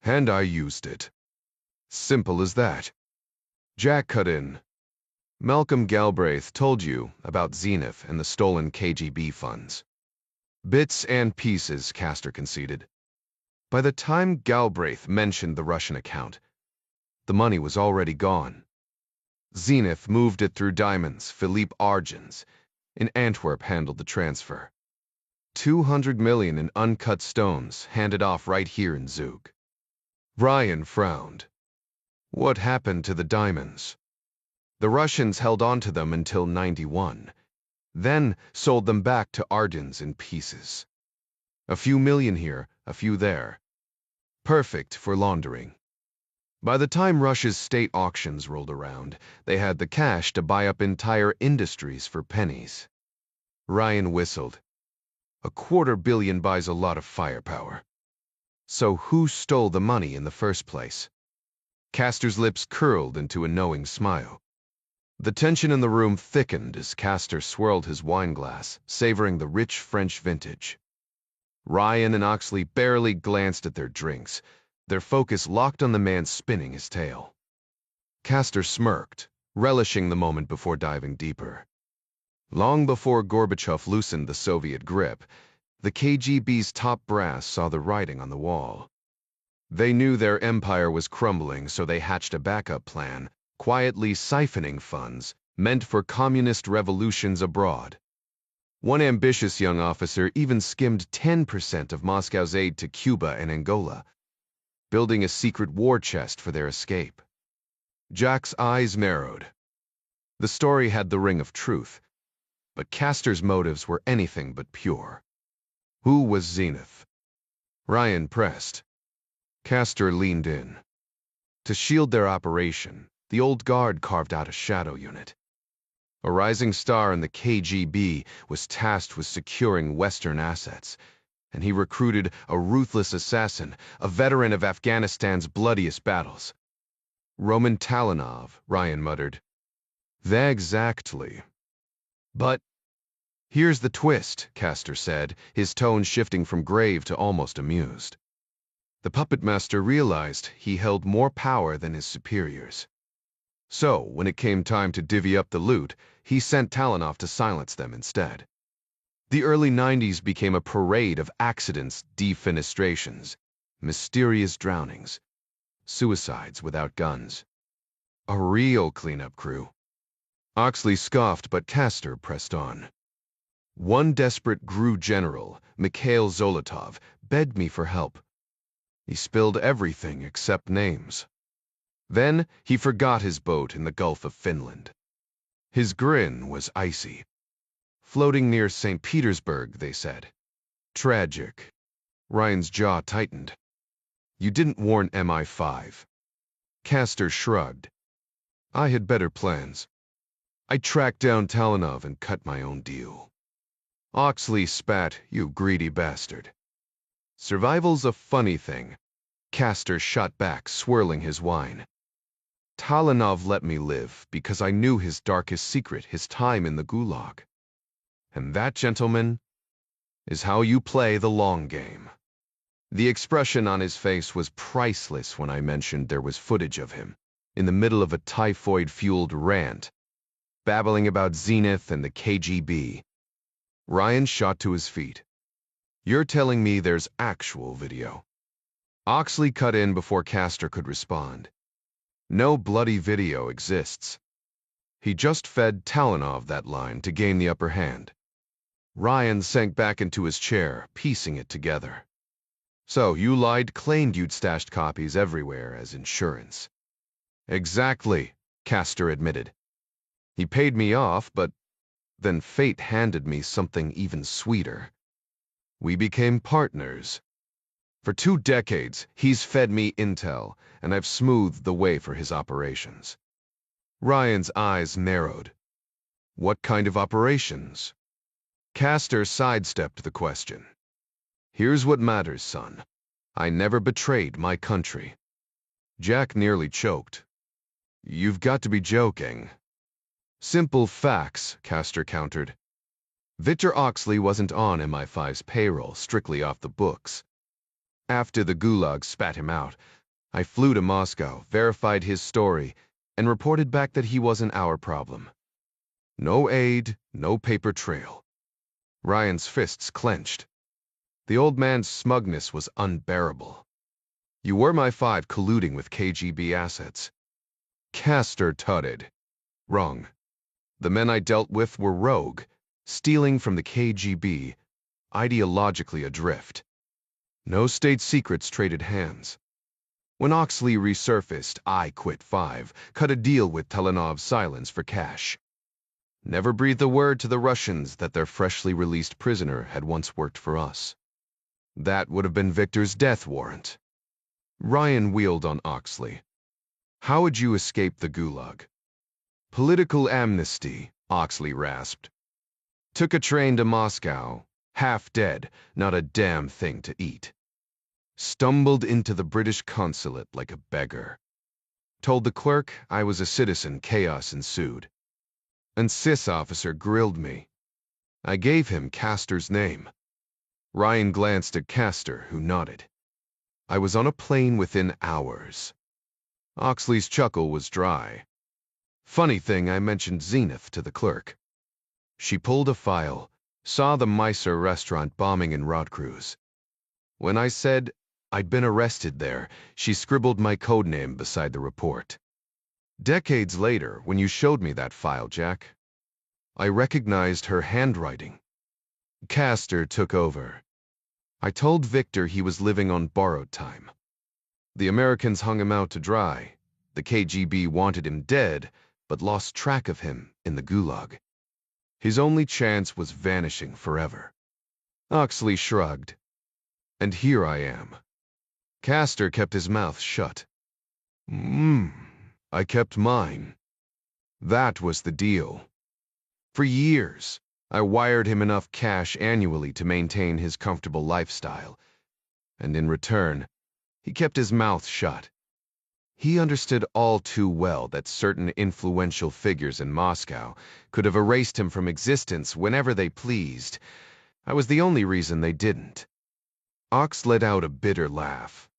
And I used it. Simple as that. Jack cut in. Malcolm Galbraith told you about Zenith and the stolen KGB funds. Bits and pieces, Castor conceded. By the time Galbraith mentioned the Russian account, the money was already gone. Zenith moved it through diamonds. Philippe Argens in Antwerp handled the transfer. 200 million in uncut stones handed off right here in Zug. Ryan frowned. What happened to the diamonds? The Russians held on to them until '91, then sold them back to Argens in pieces. A few million here, a few there. Perfect for laundering. By the time Russia's state auctions rolled around, they had the cash to buy up entire industries for pennies. Ryan whistled. $250 million buys a lot of firepower. So who stole the money in the first place? Castor's lips curled into a knowing smile. The tension in the room thickened as Castor swirled his wineglass, savoring the rich French vintage. Ryan and Oxley barely glanced at their drinks, their focus locked on the man spinning his tail. Castor smirked, relishing the moment before diving deeper. Long before Gorbachev loosened the Soviet grip, the KGB's top brass saw the writing on the wall. They knew their empire was crumbling, so they hatched a backup plan, quietly siphoning funds meant for communist revolutions abroad. One ambitious young officer even skimmed 10% of Moscow's aid to Cuba and Angola, building a secret war chest for their escape. Jack's eyes narrowed. The story had the ring of truth, but Castor's motives were anything but pure. Who was Zenith? Ryan pressed. Castor leaned in. To shield their operation, the old guard carved out a shadow unit. A rising star in the KGB was tasked with securing Western assets, and he recruited a ruthless assassin, a veteran of Afghanistan's bloodiest battles. Roman Talanov, Ryan muttered. Exactly. But here's the twist, Castor said, his tone shifting from grave to almost amused. The puppet master realized he held more power than his superiors. So, when it came time to divvy up the loot, he sent Talanov to silence them instead. The early '90s became a parade of accidents, defenestrations, mysterious drownings, suicides without guns. A real cleanup crew. Oxley scoffed, but Castor pressed on. One desperate GRU general, Mikhail Zolotov, begged me for help. He spilled everything except names. Then he forgot his boat in the Gulf of Finland. His grin was icy. Floating near St. Petersburg, they said. Tragic. Ryan's jaw tightened. You didn't warn MI5. Castor shrugged. I had better plans. I tracked down Talanov and cut my own deal. Oxley spat, you greedy bastard. Survival's a funny thing. Castor shot back, swirling his wine. Talanov let me live because I knew his darkest secret, his time in the gulag. And that, gentlemen, is how you play the long game. The expression on his face was priceless when I mentioned there was footage of him, in the middle of a typhoid-fueled rant, babbling about Zenith and the KGB. Ryan shot to his feet. You're telling me there's actual video? Oxley cut in before Castor could respond. No bloody video exists. He just fed Talanov that line to gain the upper hand. Ryan sank back into his chair, piecing it together. So, you lied, claimed you'd stashed copies everywhere as insurance. Exactly, Castor admitted. He paid me off, but then fate handed me something even sweeter. We became partners. For 2 decades, he's fed me intel, and I've smoothed the way for his operations. Ryan's eyes narrowed. What kind of operations? Castor sidestepped the question. Here's what matters, son. I never betrayed my country. Jack nearly choked. You've got to be joking. Simple facts, Castor countered. Victor Oxley wasn't on MI5's payroll, strictly off the books. After the Gulag spat him out, I flew to Moscow, verified his story, and reported back that he wasn't our problem. No aid, no paper trail. Ryan's fists clenched. The old man's smugness was unbearable. You were MI5 colluding with KGB assets. Castor tutted. Wrong. The men I dealt with were rogue, stealing from the KGB, ideologically adrift. No state secrets traded hands. When Oxley resurfaced, I quit 5, cut a deal with Telenov's silence for cash. Never breathed a word to the Russians that their freshly released prisoner had once worked for us. That would have been Victor's death warrant. Ryan wheeled on Oxley. How would you escape the Gulag? Political amnesty, Oxley rasped. Took a train to Moscow, half dead, not a damn thing to eat. Stumbled into the British consulate like a beggar. Told the clerk I was a citizen, chaos ensued. An CIS officer grilled me. I gave him Castor's name. Ryan glanced at Castor, who nodded. I was on a plane within hours. Oxley's chuckle was dry. Funny thing, I mentioned Zenith to the clerk. She pulled a file, saw the Mysore restaurant bombing in Rodcruz. When I said I'd been arrested there, she scribbled my codename beside the report. Decades later, when you showed me that file, Jack, I recognized her handwriting. Castor took over. I told Victor he was living on borrowed time. The Americans hung him out to dry. The KGB wanted him dead, but lost track of him in the Gulag. His only chance was vanishing forever. Oxley shrugged. And here I am. Castor kept his mouth shut. I kept mine. That was the deal. For years, I wired him enough cash annually to maintain his comfortable lifestyle, and in return, he kept his mouth shut. He understood all too well that certain influential figures in Moscow could have erased him from existence whenever they pleased. I was the only reason they didn't. Ox let out a bitter laugh.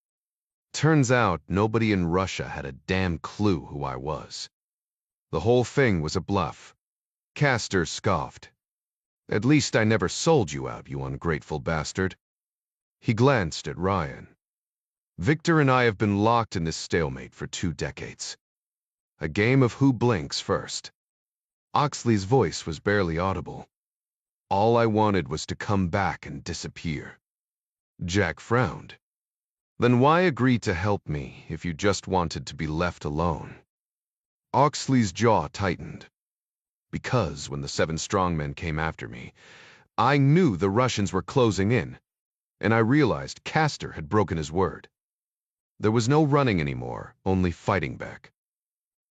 Turns out nobody in Russia had a damn clue who I was. The whole thing was a bluff. Castor scoffed. At least I never sold you out, you ungrateful bastard. He glanced at Ryan. Victor and I have been locked in this stalemate for 2 decades. A game of who blinks first. Oxley's voice was barely audible. All I wanted was to come back and disappear. Jack frowned. Then why agree to help me if you just wanted to be left alone? Oxley's jaw tightened. Because when the 7 strongmen came after me, I knew the Russians were closing in, and I realized Castor had broken his word. There was no running anymore, only fighting back.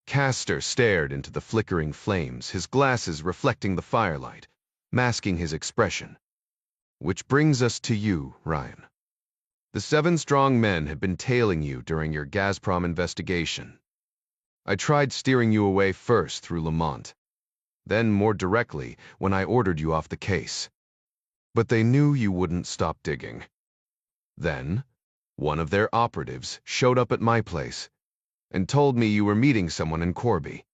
Castor stared into the flickering flames, his glasses reflecting the firelight, masking his expression. Which brings us to you, Ryan. The 7 strong men had been tailing you during your Gazprom investigation. I tried steering you away first through Lamont, then more directly when I ordered you off the case. But they knew you wouldn't stop digging. Then, one of their operatives showed up at my place and told me you were meeting someone in Corby.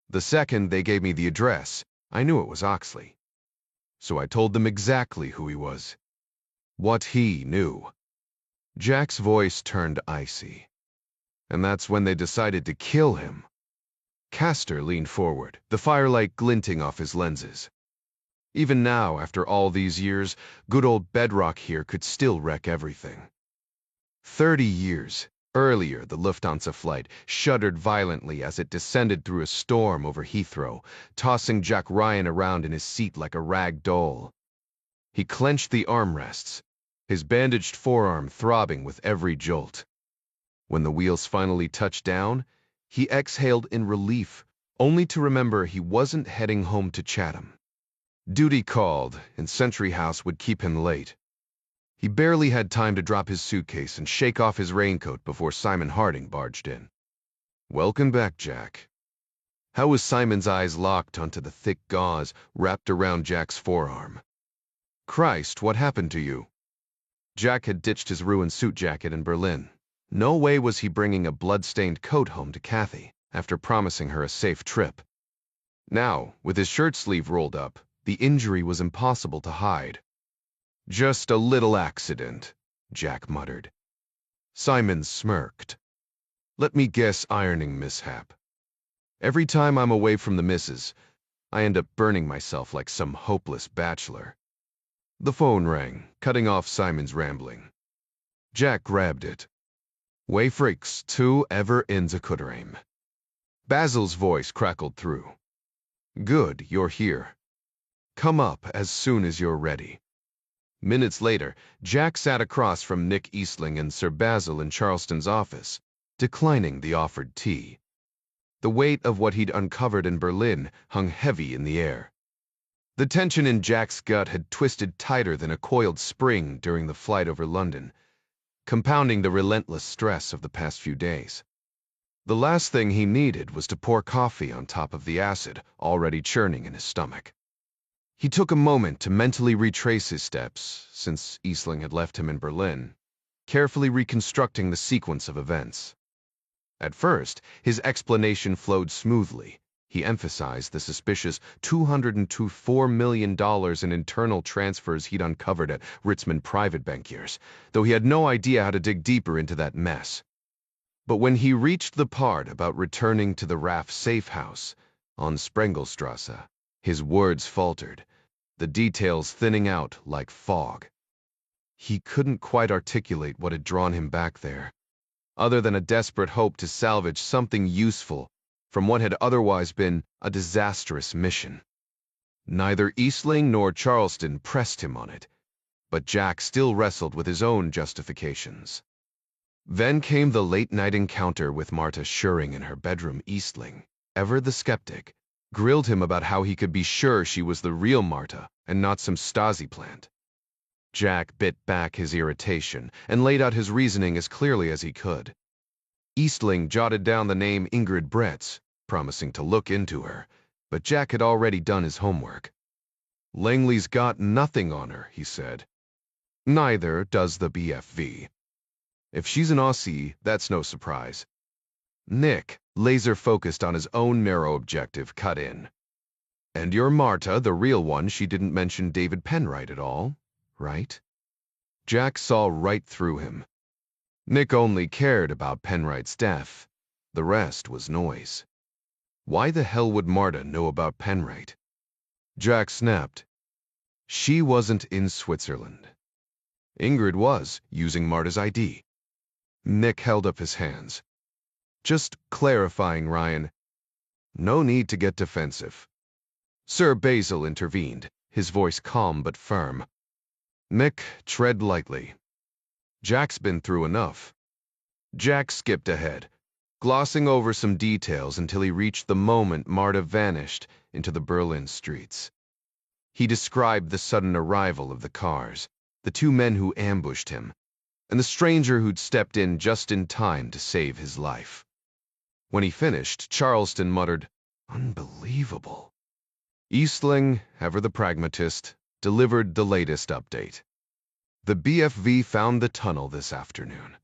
The second they gave me the address, I knew it was Oxley. So I told them exactly who he was. What he knew. Jack's voice turned icy. And that's when they decided to kill him. Castor leaned forward, the firelight glinting off his lenses. Even now, after all these years, good old bedrock here could still wreck everything. 30 years earlier, the Lufthansa flight shuddered violently as it descended through a storm over Heathrow, tossing Jack Ryan around in his seat like a rag doll. He clenched the armrests, his bandaged forearm throbbing with every jolt. When the wheels finally touched down, he exhaled in relief, only to remember he wasn't heading home to Chatham. Duty called, and Century House would keep him late. He barely had time to drop his suitcase and shake off his raincoat before Simon Harding barged in. "Welcome back, Jack." How was Simon's eyes locked onto the thick gauze wrapped around Jack's forearm? "Christ, what happened to you?" Jack had ditched his ruined suit jacket in Berlin. No way was he bringing a blood-stained coat home to Kathy, after promising her a safe trip. Now, with his shirt sleeve rolled up, the injury was impossible to hide. "Just a little accident," Jack muttered. Simon smirked. "Let me guess, ironing mishap. Every time I'm away from the missus, I end up burning myself like some hopeless bachelor." The phone rang, cutting off Simon's rambling. Jack grabbed it. "Wayfrix, tu ever in the Kudraim." Basil's voice crackled through. "Good, you're here. Come up as soon as you're ready." Minutes later, Jack sat across from Nick Eastling and Sir Basil in Charleston's office, declining the offered tea. The weight of what he'd uncovered in Berlin hung heavy in the air. The tension in Jack's gut had twisted tighter than a coiled spring during the flight over London, compounding the relentless stress of the past few days. The last thing he needed was to pour coffee on top of the acid already churning in his stomach. He took a moment to mentally retrace his steps, since Eastling had left him in Berlin, carefully reconstructing the sequence of events. At first, his explanation flowed smoothly. He emphasized the suspicious $224 million in internal transfers he'd uncovered at Ritzman private bankiers, though he had no idea how to dig deeper into that mess. But when he reached the part about returning to the RAF safe house on Sprengelstrasse, his words faltered, the details thinning out like fog. He couldn't quite articulate what had drawn him back there, other than a desperate hope to salvage something useful from what had otherwise been a disastrous mission. Neither Eastling nor Charleston pressed him on it, but Jack still wrestled with his own justifications. Then came the late-night encounter with Marta Schuring in her bedroom. Eastling, ever the skeptic, grilled him about how he could be sure she was the real Marta and not some Stasi plant. Jack bit back his irritation and laid out his reasoning as clearly as he could. Eastling jotted down the name Ingrid Bretz, promising to look into her, but Jack had already done his homework. "Langley's got nothing on her," he said. "Neither does the BFV. If she's an Aussie, that's no surprise." Nick, laser-focused on his own narrow objective, cut in. "And your Marta, the real one, she didn't mention David Penright at all, right?" Jack saw right through him. Nick only cared about Penright's death. The rest was noise. Why the hell would Marta know about Penright? Jack snapped. She wasn't in Switzerland. Ingrid was, using Marta's ID. Nick held up his hands. "Just clarifying, Ryan. No need to get defensive." Sir Basil intervened, his voice calm but firm. "Nick, tread lightly. Jack's been through enough." Jack skipped ahead, glossing over some details until he reached the moment Marta vanished into the Berlin streets. He described the sudden arrival of the cars, the two men who ambushed him, and the stranger who'd stepped in just in time to save his life. When he finished, Charleston muttered, "Unbelievable." Eastling, ever the pragmatist, delivered the latest update. "The BFV found the tunnel this afternoon.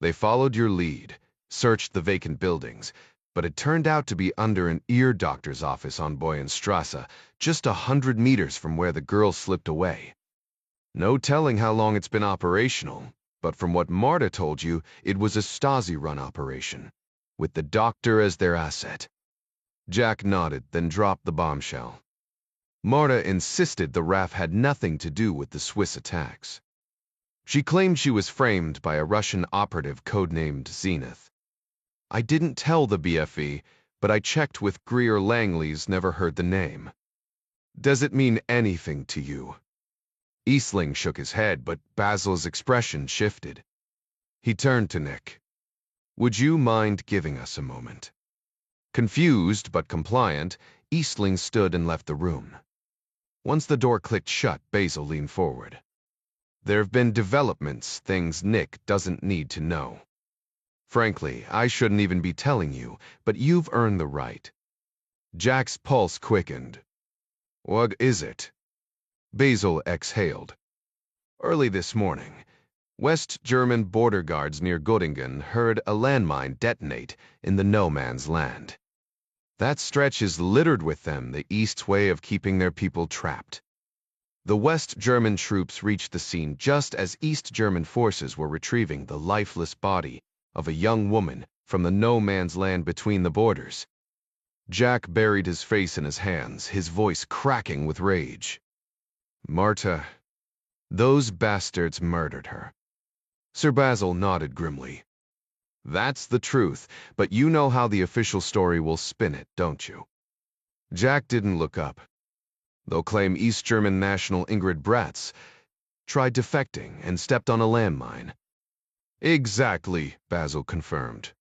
They followed your lead, searched the vacant buildings, but it turned out to be under an ear doctor's office on Boyenstrasse, just 100 meters from where the girl slipped away. No telling how long it's been operational, but from what Marta told you, it was a Stasi-run operation, with the doctor as their asset." Jack nodded, then dropped the bombshell. Marta insisted the RAF had nothing to do with the Swiss attacks. She claimed she was framed by a Russian operative codenamed Zenith. I didn't tell the BFE, but I checked with Greer Langley's, never heard the name. Does it mean anything to you? Eastling shook his head, but Basil's expression shifted. He turned to Nick. Would you mind giving us a moment? Confused but compliant, Eastling stood and left the room. Once the door clicked shut, Basil leaned forward. There have been developments, things Nick doesn't need to know. Frankly, I shouldn't even be telling you, but you've earned the right. Jack's pulse quickened. What is it? Basil exhaled. Early this morning, West German border guards near Göttingen heard a landmine detonate in the no-man's land. That stretch is littered with them, the East's way of keeping their people trapped. The West German troops reached the scene just as East German forces were retrieving the lifeless body of a young woman from the no-man's land between the borders. Jack buried his face in his hands, his voice cracking with rage. Marta, those bastards murdered her. Sir Basil nodded grimly. That's the truth, but you know how the official story will spin it, don't you? Jack didn't look up. They'll claim East German national Ingrid Bratz tried defecting and stepped on a landmine. Exactly, Basil confirmed.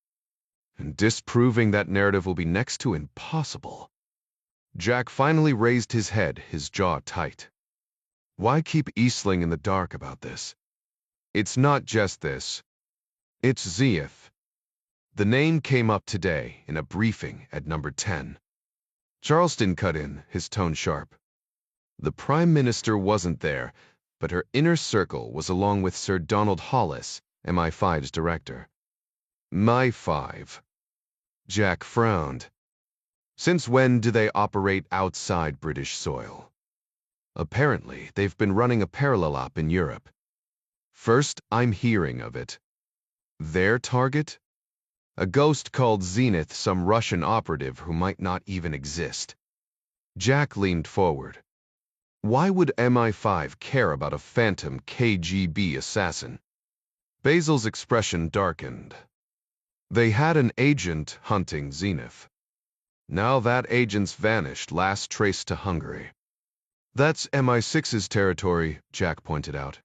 And disproving that narrative will be next to impossible. Jack finally raised his head, his jaw tight. Why keep Eastling in the dark about this? It's not just this. It's Zenith. The name came up today in a briefing at number 10. Charleston cut in, his tone sharp. The Prime Minister wasn't there, but her inner circle was along with Sir Donald Hollis, MI5's director. MI5. Jack frowned. Since when do they operate outside British soil? Apparently, they've been running a parallel op in Europe. First, I'm hearing of it. Their target? A ghost called Zenith, some Russian operative who might not even exist. Jack leaned forward. Why would MI5 care about a phantom KGB assassin? Basil's expression darkened. They had an agent hunting Zenith. Now that agent's vanished, last traced to Hungary. That's MI6's territory, Jack pointed out.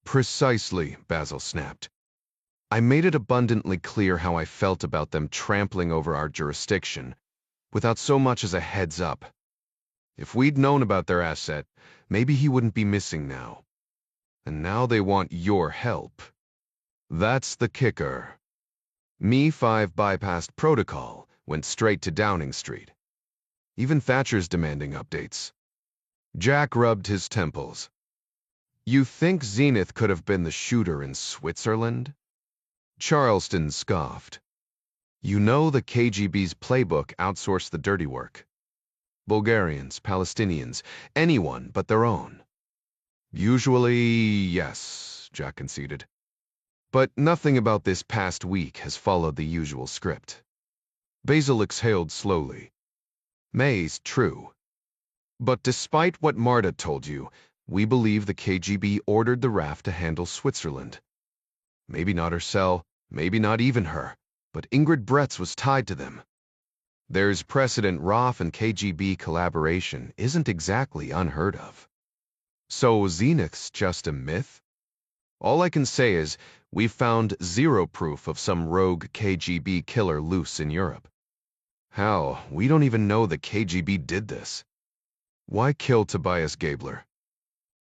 Precisely, Basil snapped. I made it abundantly clear how I felt about them trampling over our jurisdiction, without so much as a heads up. If we'd known about their asset, maybe he wouldn't be missing now. And now they want your help. That's the kicker. MI5 bypassed protocol, went straight to Downing Street. Even Thatcher's demanding updates. Jack rubbed his temples. You think Zenith could have been the shooter in Switzerland? Charleston scoffed. You know the KGB's playbook outsourced the dirty work. Bulgarians, Palestinians, anyone but their own. Usually, yes, Jack conceded. But nothing about this past week has followed the usual script. Basil exhaled slowly. May's true. But despite what Marta told you, we believe the KGB ordered the RAF to handle Switzerland. Maybe not her cell, maybe not even her, but Ingrid Bratz was tied to them. There's precedent RAF and KGB collaboration isn't exactly unheard of. So Zenith's just a myth? All I can say is we've found zero proof of some rogue KGB killer loose in Europe. Hell, we don't even know the KGB did this. Why kill Tobias Gabler?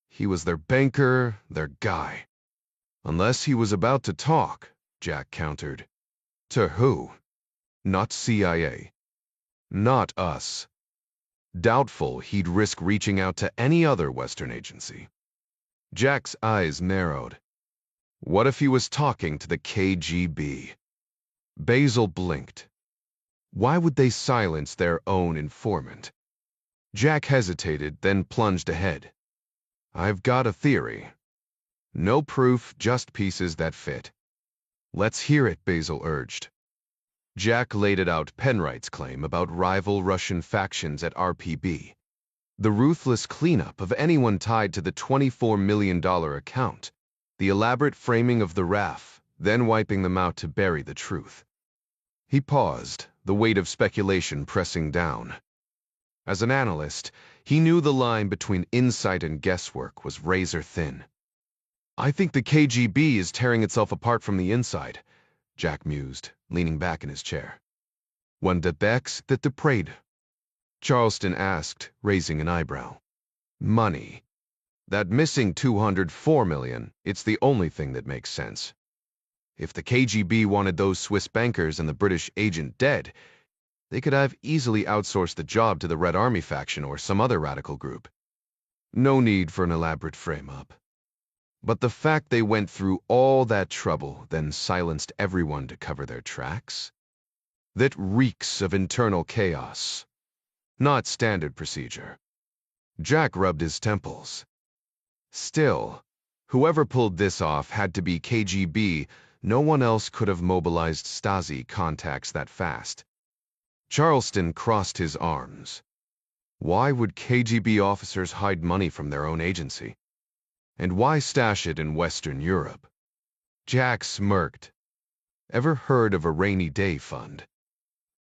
He was their banker, their guy. Unless he was about to talk, Jack countered. To who? Not CIA. Not us. Doubtful he'd risk reaching out to any other Western agency. Jack's eyes narrowed. What if he was talking to the KGB? Basil blinked. Why would they silence their own informant? Jack hesitated, then plunged ahead. I've got a theory. No proof, just pieces that fit. Let's hear it, Basil urged. Jack laid it out Penright's claim about rival Russian factions at RPB. The ruthless cleanup of anyone tied to the $24 million account, the elaborate framing of the RAF, then wiping them out to bury the truth. He paused, the weight of speculation pressing down. As an analyst, he knew the line between insight and guesswork was razor thin. "I think the KGB is tearing itself apart from the inside," Jack mused, leaning back in his chair. "One depects that the prayed." Charleston asked, raising an eyebrow. "Money. That missing $204 million, it's the only thing that makes sense. If the KGB wanted those Swiss bankers and the British agent dead, they could have easily outsourced the job to the Red Army faction or some other radical group. No need for an elaborate frame-up. But the fact they went through all that trouble, then silenced everyone to cover their tracks? That reeks of internal chaos. Not standard procedure." Jack rubbed his temples. Still, whoever pulled this off had to be KGB. No one else could have mobilized Stasi contacts that fast. Charleston crossed his arms. Why would KGB officers hide money from their own agency? And why stash it in Western Europe? Jack smirked. Ever heard of a rainy day fund?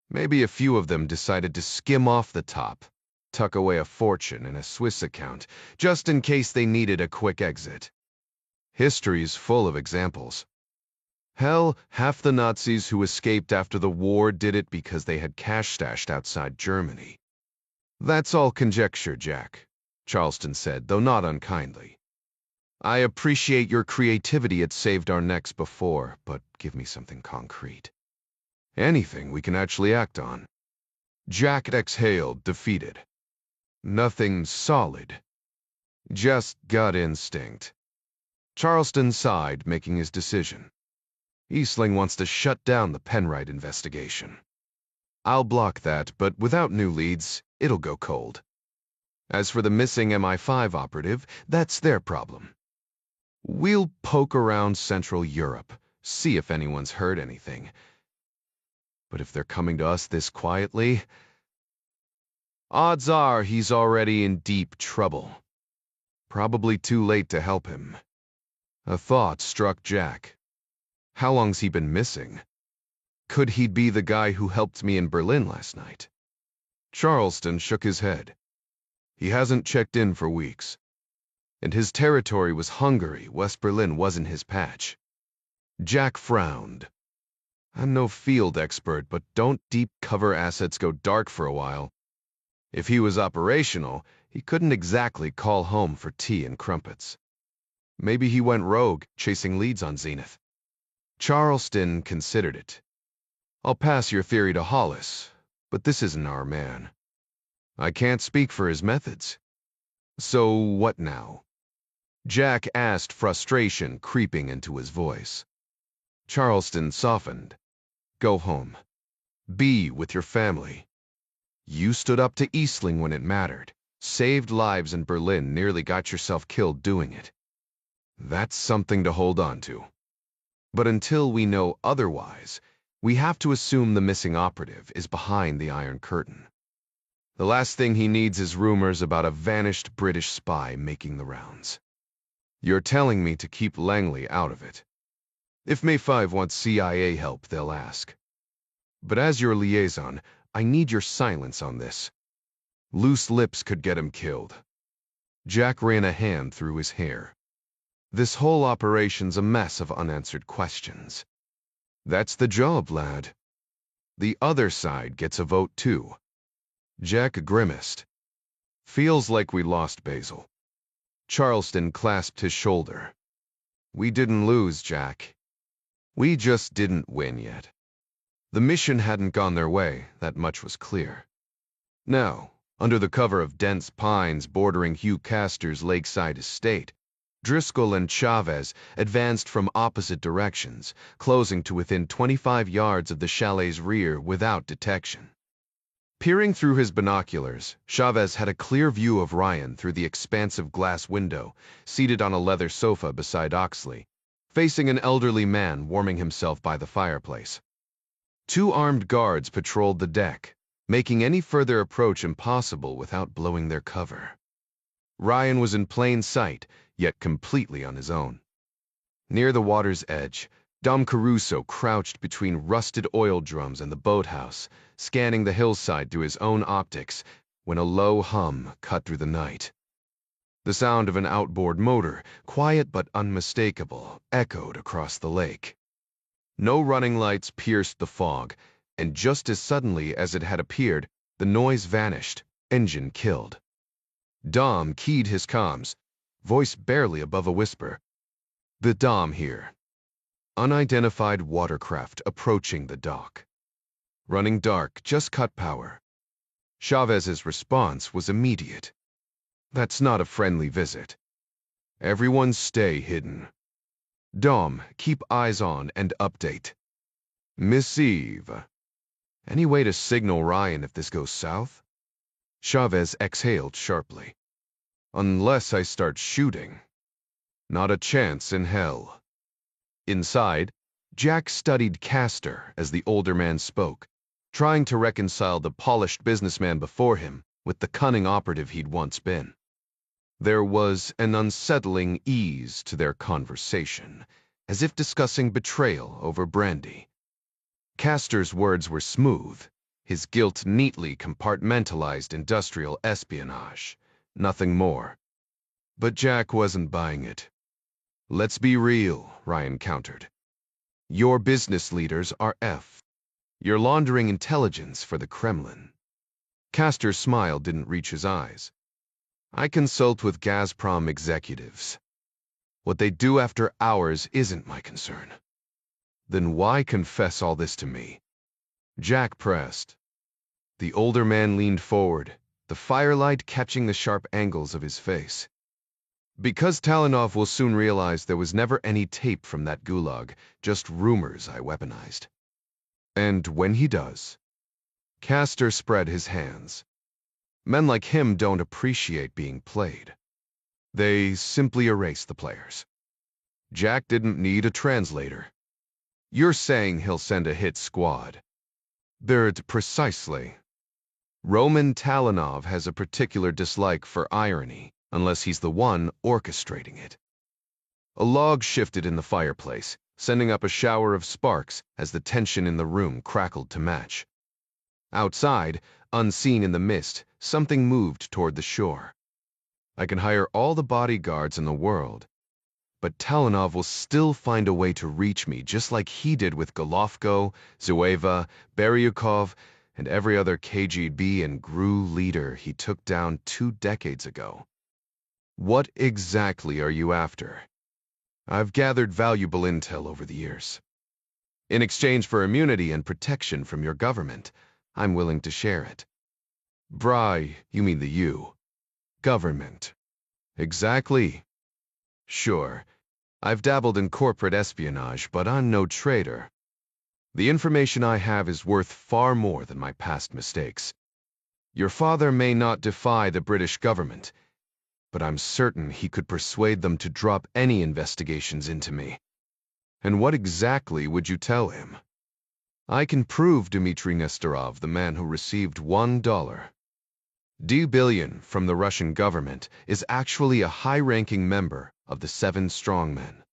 Maybe a few of them decided to skim off the top, tuck away a fortune in a Swiss account, just in case they needed a quick exit. History's full of examples. Hell, half the Nazis who escaped after the war did it because they had cash stashed outside Germany. "That's all conjecture, Jack," Charleston said, though not unkindly. "I appreciate your creativity. It saved our necks before, but give me something concrete. Anything we can actually act on." Jack exhaled, defeated. "Nothing solid. Just gut instinct." Charleston sighed, making his decision. "Eastling wants to shut down the Penrite investigation. I'll block that, but without new leads, it'll go cold. As for the missing MI5 operative, that's their problem. We'll poke around Central Europe, see if anyone's heard anything. But if they're coming to us this quietly, odds are he's already in deep trouble. Probably too late to help him." A thought struck Jack. How long's he been missing? Could he be the guy who helped me in Berlin last night? Charleston shook his head. He hasn't checked in for weeks. And his territory was Hungary. West Berlin wasn't his patch. Jack frowned. "I'm no field expert, but don't deep cover assets go dark for a while? If he was operational, he couldn't exactly call home for tea and crumpets. Maybe he went rogue, chasing leads on Zenith." Charleston considered it. "I'll pass your theory to Hollis, but this isn't our man. I can't speak for his methods." "So what now?" Jack asked, frustration creeping into his voice. Charleston softened. "Go home. Be with your family. You stood up to Eastling when it mattered, saved lives in Berlin, nearly got yourself killed doing it. That's something to hold on to. But until we know otherwise, we have to assume the missing operative is behind the Iron Curtain. The last thing he needs is rumors about a vanished British spy making the rounds. You're telling me to keep Langley out of it. If May 5 wants CIA help, they'll ask. But as your liaison, I need your silence on this. Loose lips could get him killed." Jack ran a hand through his hair. This whole operation's a mess of unanswered questions. That's the job, lad. The other side gets a vote too. Jack grimaced. "Feels like we lost Basil." Charleston clasped his shoulder. "We didn't lose, Jack. We just didn't win yet. The mission hadn't gone their way, that much was clear. Now, under the cover of dense pines bordering Hugh Castor's lakeside estate, Driscoll and Chavez advanced from opposite directions, closing to within 25 yards of the chalet's rear without detection. Peering through his binoculars, Chavez had a clear view of Ryan through the expansive glass window, seated on a leather sofa beside Oxley, facing an elderly man warming himself by the fireplace. 2 armed guards patrolled the deck, making any further approach impossible without blowing their cover. Ryan was in plain sight, yet completely on his own. Near the water's edge, Dom Caruso crouched between rusted oil drums and the boathouse, scanning the hillside through his own optics, when a low hum cut through the night. The sound of an outboard motor, quiet but unmistakable, echoed across the lake. No running lights pierced the fog, and just as suddenly as it had appeared, the noise vanished, engine killed. Dom keyed his comms, voice barely above a whisper. "The Dom here. Unidentified watercraft approaching the dock. Running dark, just cut power." Chavez's response was immediate. "That's not a friendly visit. Everyone stay hidden. Dom, keep eyes on and update. Miss Eve. Any way to signal Ryan if this goes south?" Chavez exhaled sharply. "Unless I start shooting. Not a chance in hell." Inside, Jack studied Castor as the older man spoke, trying to reconcile the polished businessman before him with the cunning operative he'd once been. There was an unsettling ease to their conversation, as if discussing betrayal over brandy. Castor's words were smooth, his guilt neatly compartmentalized industrial espionage, nothing more. But Jack wasn't buying it. "Let's be real," Ryan countered. "Your business leaders are F. You're laundering intelligence for the Kremlin." Castor's smile didn't reach his eyes. "I consult with Gazprom executives. What they do after hours isn't my concern." "Then why confess all this to me?" Jack pressed. The older man leaned forward, the firelight catching the sharp angles of his face. "Because Talanov will soon realize there was never any tape from that gulag, just rumors I weaponized. And when he does..." Castor spread his hands. "Men like him don't appreciate being played. They simply erase the players. Jack didn't need a translator. You're saying he'll send a hit squad." Precisely. Roman Talanov has a particular dislike for irony, unless he's the one orchestrating it." A log shifted in the fireplace, sending up a shower of sparks as the tension in the room crackled to match. Outside, unseen in the mist, something moved toward the shore. "I can hire all the bodyguards in the world, but Talanov will still find a way to reach me just like he did with Golovko, Zueva, Beryukov, and every other KGB and GRU leader he took down 2 decades ago. What exactly are you after?" "I've gathered valuable intel over the years. In exchange for immunity and protection from your government, I'm willing to share it." You mean the U. Government." "Exactly. Sure, I've dabbled in corporate espionage, but I'm no traitor. The information I have is worth far more than my past mistakes. Your father may not defy the British government, but I'm certain he could persuade them to drop any investigations into me." "And what exactly would you tell him?" "I can prove Dmitry Nestorov the man who received $1 billion from the Russian government is actually a high-ranking member of the 7 Strongmen,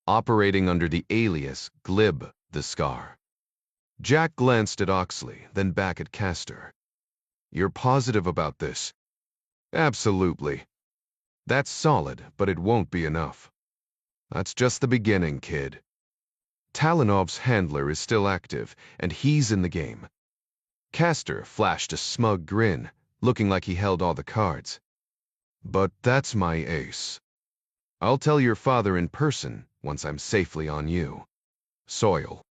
operating under the alias Glib the Scar." Jack glanced at Oxley, then back at Castor. "You're positive about this?" "Absolutely." "That's solid, but it won't be enough." "That's just the beginning, kid. Talanov's handler is still active, and he's in the game." Castor flashed a smug grin, looking like he held all the cards. "But that's my ace. I'll tell your father in person once I'm safely on you. Soil."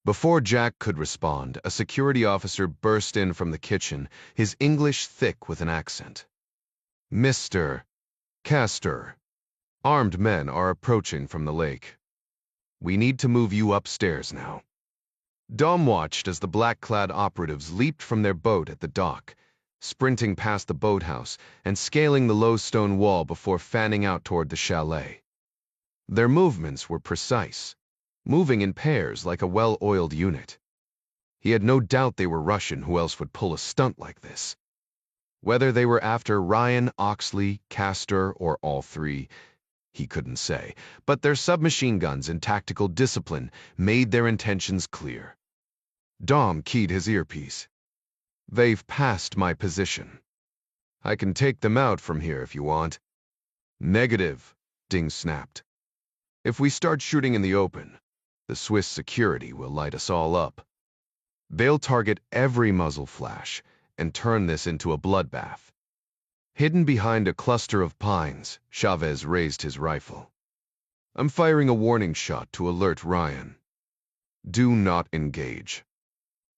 Before Jack could respond, a security officer burst in from the kitchen, his English thick with an accent. "Mr. Castor, armed men are approaching from the lake. We need to move you upstairs now." Dom watched as the black-clad operatives leaped from their boat at the dock, sprinting past the boathouse and scaling the low stone wall before fanning out toward the chalet. Their movements were precise, moving in pairs like a well-oiled unit. He had no doubt they were Russian. Who else would pull a stunt like this? Whether they were after Ryan, Oxley, Castor, or all three, he couldn't say, but their submachine guns and tactical discipline made their intentions clear. Dom keyed his earpiece. "They've passed my position. I can take them out from here if you want." "Negative," Ding snapped. "If we start shooting in the open, the Swiss security will light us all up. They'll target every muzzle flash and turn this into a bloodbath." Hidden behind a cluster of pines, Chavez raised his rifle. "I'm firing a warning shot to alert Ryan. Do not engage.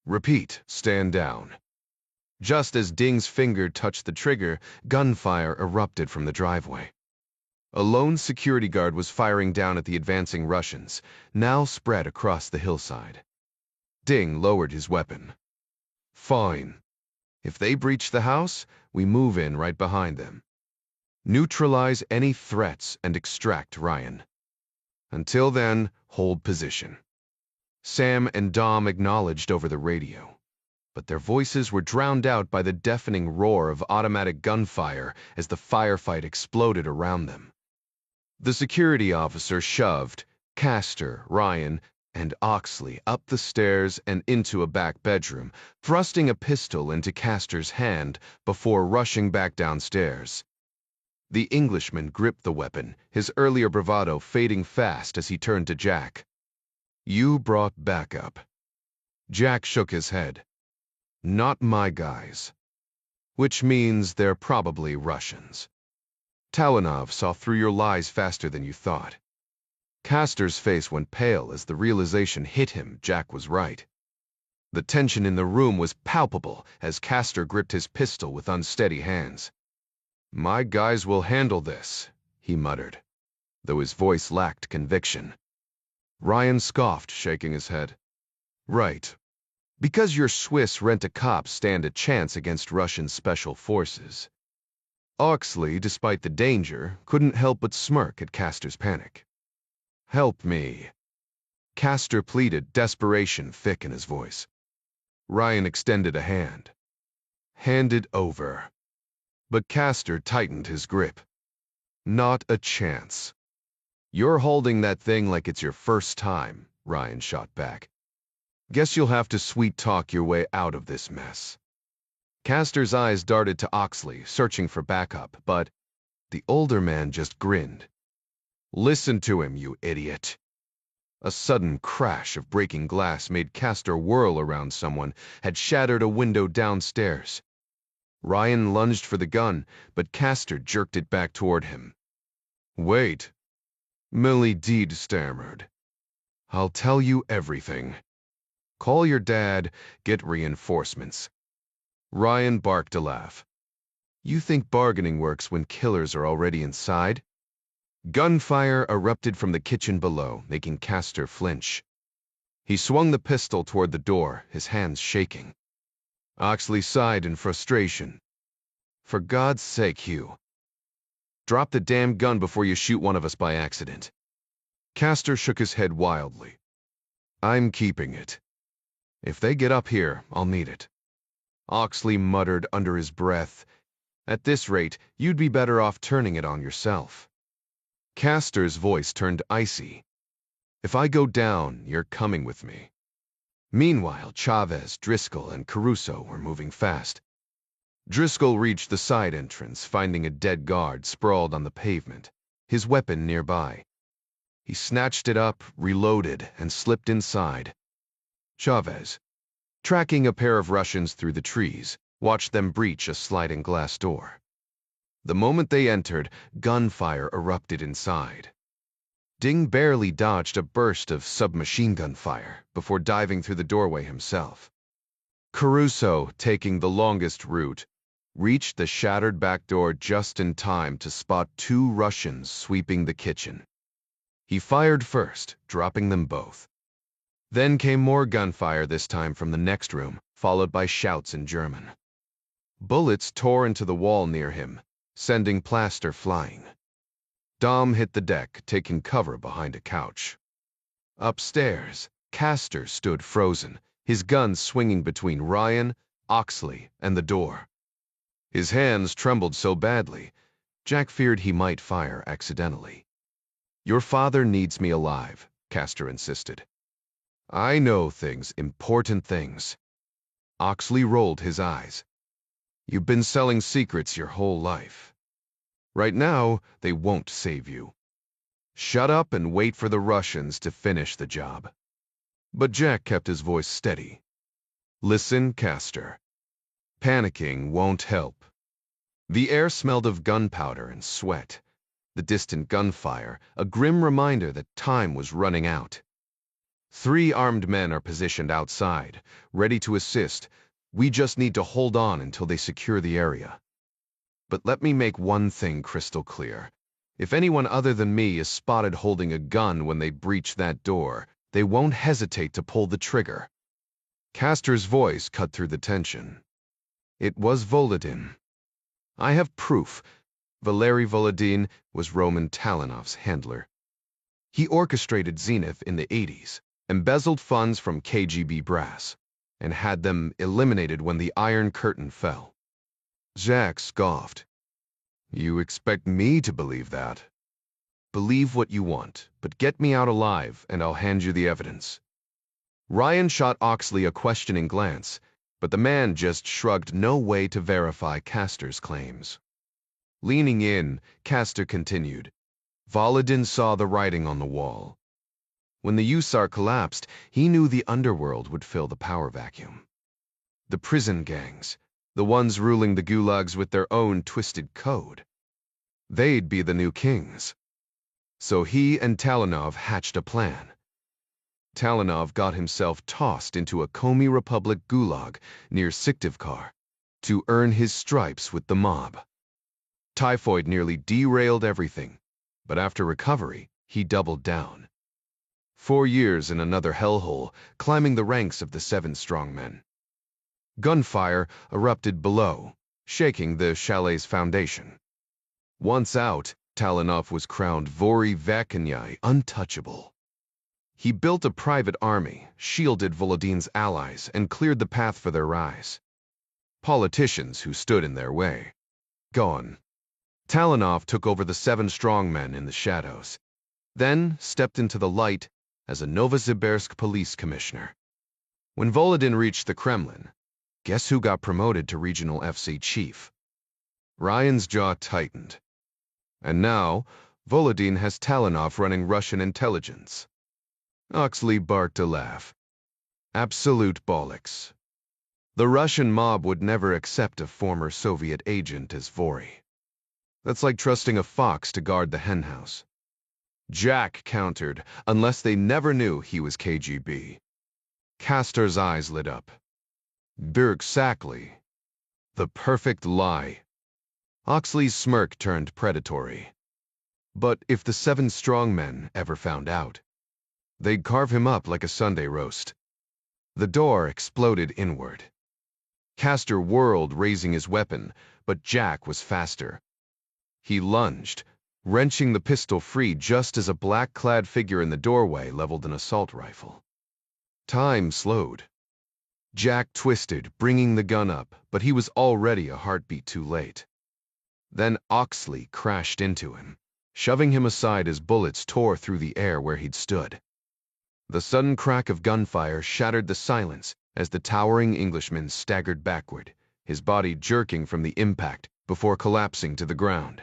Repeat, stand down." Just as Ding's finger touched the trigger, gunfire erupted from the driveway. A lone security guard was firing down at the advancing Russians, now spread across the hillside. Ding lowered his weapon. "Fine. If they breach the house, we move in right behind them. Neutralize any threats and extract Ryan. Until then, hold position." Sam and Dom acknowledged over the radio, but their voices were drowned out by the deafening roar of automatic gunfire as the firefight exploded around them. The security officer shoved Castor, Ryan, and Oxley up the stairs and into a back bedroom, thrusting a pistol into Castor's hand before rushing back downstairs. The Englishman gripped the weapon, his earlier bravado fading fast as he turned to Jack. "You brought backup." Jack shook his head. "Not my guys. Which means they're probably Russians. Talanov saw through your lies faster than you thought." Castor's face went pale as the realization hit him Jack was right. The tension in the room was palpable as Castor gripped his pistol with unsteady hands. "My guys will handle this," he muttered, though his voice lacked conviction. Ryan scoffed, shaking his head. "Right. Because your Swiss rent-a-cops stand a chance against Russian special forces." Oxley, despite the danger, couldn't help but smirk at Castor's panic. "Help me." Castor pleaded, desperation thick in his voice. Ryan extended a hand. "Hand it over." But Castor tightened his grip. "Not a chance." "You're holding that thing like it's your first time," Ryan shot back. "Guess you'll have to sweet-talk your way out of this mess." Castor's eyes darted to Oxley, searching for backup, but the older man just grinned. "Listen to him, you idiot." A sudden crash of breaking glass made Castor whirl around someone, had shattered a window downstairs. Ryan lunged for the gun, but Castor jerked it back toward him. "Wait." Millie Deed stammered. "I'll tell you everything. Call your dad, get reinforcements." Ryan barked a laugh. "You think bargaining works when killers are already inside?" Gunfire erupted from the kitchen below, making Castor flinch. He swung the pistol toward the door, his hands shaking. Oxley sighed in frustration. "For God's sake, Hugh. Drop the damn gun before you shoot one of us by accident." Castor shook his head wildly. "I'm keeping it. If they get up here, I'll need it." Oxley muttered under his breath, "At this rate, you'd be better off turning it on yourself." Castor's voice turned icy. "If I go down, you're coming with me." Meanwhile, Chavez, Driscoll, and Caruso were moving fast. Driscoll reached the side entrance, finding a dead guard sprawled on the pavement, his weapon nearby. He snatched it up, reloaded, and slipped inside. Chavez, tracking a pair of Russians through the trees, watched them breach a sliding glass door. The moment they entered, gunfire erupted inside. Ding barely dodged a burst of submachine gun fire before diving through the doorway himself. Caruso, taking the longest route, reached the shattered back door just in time to spot two Russians sweeping the kitchen. He fired first, dropping them both. Then came more gunfire, this time from the next room, followed by shouts in German. Bullets tore into the wall near him, sending plaster flying. Dom hit the deck, taking cover behind a couch. Upstairs, Castor stood frozen, his gun swinging between Ryan, Oxley, and the door. His hands trembled so badly, Jack feared he might fire accidentally. "Your father needs me alive," Castor insisted. "I know things, important things." Oxley rolled his eyes. "You've been selling secrets your whole life. Right now, they won't save you. Shut up and wait for the Russians to finish the job." But Jack kept his voice steady. "Listen, Castor. Panicking won't help." The air smelled of gunpowder and sweat. The distant gunfire, a grim reminder that time was running out. 3 armed men are positioned outside, ready to assist. We just need to hold on until they secure the area. But let me make one thing crystal clear. If anyone other than me is spotted holding a gun when they breach that door, they won't hesitate to pull the trigger. Castor's voice cut through the tension. "It was Volodin. I have proof. Valery Volodin was Roman Talenov's handler. He orchestrated Zenith in the 80s, embezzled funds from KGB brass, and had them eliminated when the Iron Curtain fell." Jack scoffed. "You expect me to believe that?" "Believe what you want, but get me out alive, and I'll hand you the evidence." Ryan shot Oxley a questioning glance, but the man just shrugged, no way to verify Castor's claims. Leaning in, Castor continued. "Volodin saw the writing on the wall. When the USAR collapsed, he knew the underworld would fill the power vacuum. The prison gangs, the ones ruling the gulags with their own twisted code. They'd be the new kings. So he and Talanov hatched a plan. Talanov got himself tossed into a Komi Republic gulag near Syktyvkar to earn his stripes with the mob. Typhoid nearly derailed everything, but after recovery, he doubled down. 4 years in another hellhole, climbing the ranks of the 7 strongmen. Gunfire erupted below, shaking the chalet's foundation. Once out, Talanov was crowned Vori Vakanyai, untouchable. He built a private army, shielded Volodin's allies, and cleared the path for their rise. Politicians who stood in their way, gone. Talanov took over the 7 strongmen in the shadows, then stepped into the light as a Novosibirsk police commissioner. When Volodin reached the Kremlin, guess who got promoted to regional FC chief? Ryan's jaw tightened. And now, Volodin has Talanov running Russian intelligence. Oxley barked a laugh. Absolute bollocks. The Russian mob would never accept a former Soviet agent as Vori. That's like trusting a fox to guard the henhouse. Jack countered, unless they never knew he was KGB. Castor's eyes lit up. Exactly. The perfect lie. Oxley's smirk turned predatory. But if the 7 strongmen ever found out, they'd carve him up like a Sunday roast. The door exploded inward. Castor whirled, raising his weapon, but Jack was faster. He lunged, wrenching the pistol free just as a black-clad figure in the doorway leveled an assault rifle. Time slowed. Jack twisted, bringing the gun up, but he was already a heartbeat too late. Then Oxley crashed into him, shoving him aside as bullets tore through the air where he'd stood. The sudden crack of gunfire shattered the silence as the towering Englishman staggered backward, his body jerking from the impact before collapsing to the ground.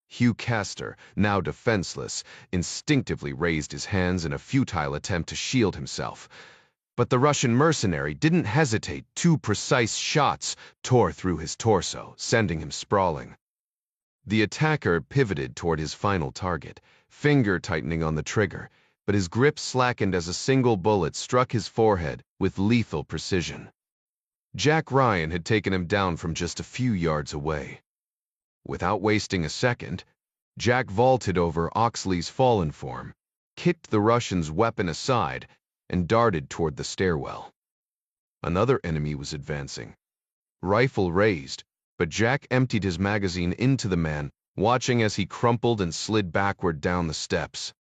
Hugh Castor, now defenseless, instinctively raised his hands in a futile attempt to shield himself. But the Russian mercenary didn't hesitate. 2 precise shots tore through his torso, sending him sprawling. The attacker pivoted toward his final target, finger tightening on the trigger, but his grip slackened as a single bullet struck his forehead with lethal precision. Jack Ryan had taken him down from just a few yards away. Without wasting a second, Jack vaulted over Oxley's fallen form, kicked the Russian's weapon aside, and darted toward the stairwell. Another enemy was advancing. Rifle raised, but Jack emptied his magazine into the man, watching as he crumpled and slid backward down the steps.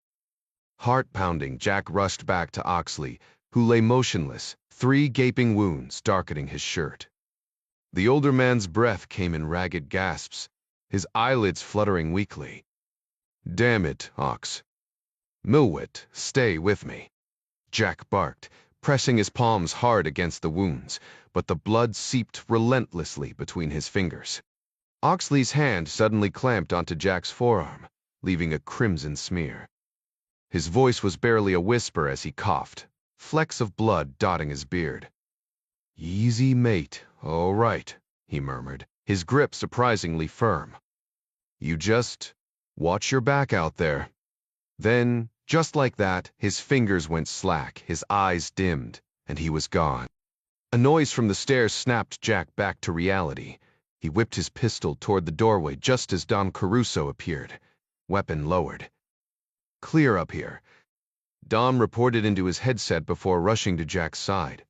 Heart pounding, Jack rushed back to Oxley, who lay motionless, 3 gaping wounds darkening his shirt. The older man's breath came in ragged gasps, his eyelids fluttering weakly. "Damn it, Ox. Milwit, stay with me," Jack barked, pressing his palms hard against the wounds, but the blood seeped relentlessly between his fingers. Oxley's hand suddenly clamped onto Jack's forearm, leaving a crimson smear. His voice was barely a whisper as he coughed, flecks of blood dotting his beard. "Easy, mate. All right," he murmured, his grip surprisingly firm. "You just watch your back out there." Then, just like that, his fingers went slack, his eyes dimmed, and he was gone. A noise from the stairs snapped Jack back to reality. He whipped his pistol toward the doorway just as Don Caruso appeared, weapon lowered. "Clear up here," Dom reported into his headset before rushing to Jack's side.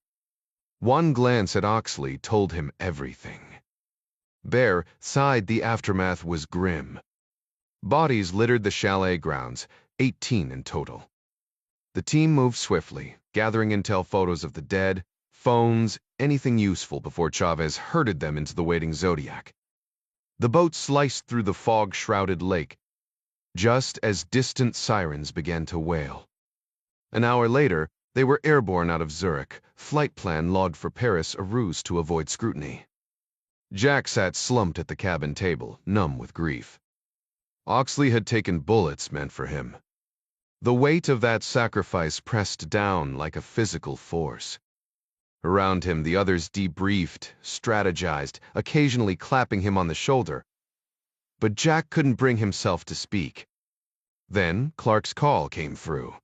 One glance at Oxley told him everything. There, side the aftermath was grim. Bodies littered the chalet grounds, 18 in total. The team moved swiftly, gathering intel photos of the dead, phones, anything useful before Chavez herded them into the waiting Zodiac. The boat sliced through the fog-shrouded lake, just as distant sirens began to wail. An hour later, they were airborne out of Zurich, flight plan logged for Paris, a ruse to avoid scrutiny. Jack sat slumped at the cabin table, numb with grief. Oxley had taken bullets meant for him. The weight of that sacrifice pressed down like a physical force. Around him, the others debriefed, strategized, occasionally clapping him on the shoulder. But Jack couldn't bring himself to speak. Then Clark's call came through.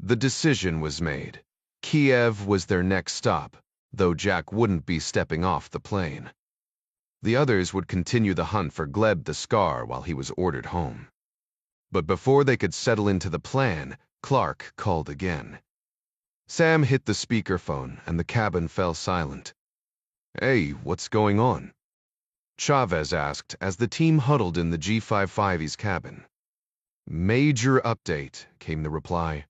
The decision was made. Kiev was their next stop, though Jack wouldn't be stepping off the plane. The others would continue the hunt for Gleb the Scar while he was ordered home. But before they could settle into the plan, Clark called again. Sam hit the speakerphone, and the cabin fell silent. "Hey, what's going on?" Chavez asked as the team huddled in the G55's cabin. "Major update," came the reply.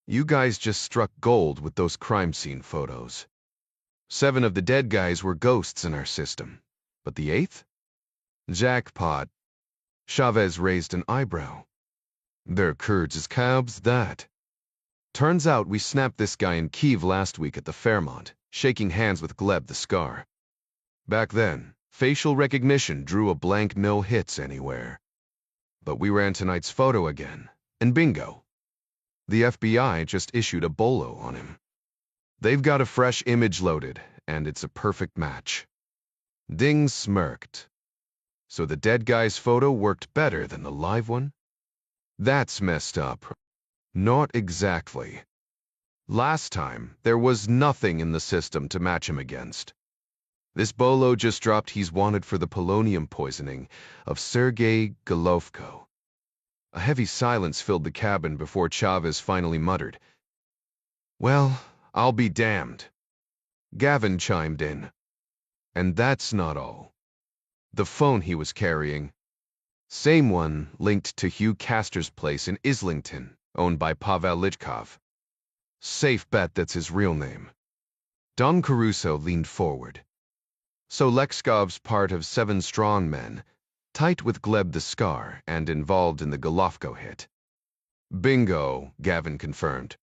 "You guys just struck gold with those crime scene photos. 7 of the dead guys were ghosts in our system. But the 8th? Jackpot." Chavez raised an eyebrow. "They're Kurds as cabs, that." "Turns out we snapped this guy in Kiev last week at the Fairmont, shaking hands with Gleb the Scar. Back then, facial recognition drew a blank no hits anywhere. But we ran tonight's photo again, and bingo. The FBI just issued a bolo on him. They've got a fresh image loaded, and it's a perfect match." Ding smirked. "So the dead guy's photo worked better than the live one?" "That's messed up." "Not exactly. Last time, there was nothing in the system to match him against. This bolo just dropped he's wanted for the polonium poisoning of Sergei Golovko." A heavy silence filled the cabin before Chavez finally muttered, "Well, I'll be damned." Gavin chimed in. "And that's not all. The phone he was carrying, same one linked to Hugh Castor's place in Islington, owned by Pavel Lichkov. Safe bet that's his real name." Don Caruso leaned forward. "So Lexkov's part of 7 strong men, tight with Gleb the Scar and involved in the Golovko hit." "Bingo," Gavin confirmed.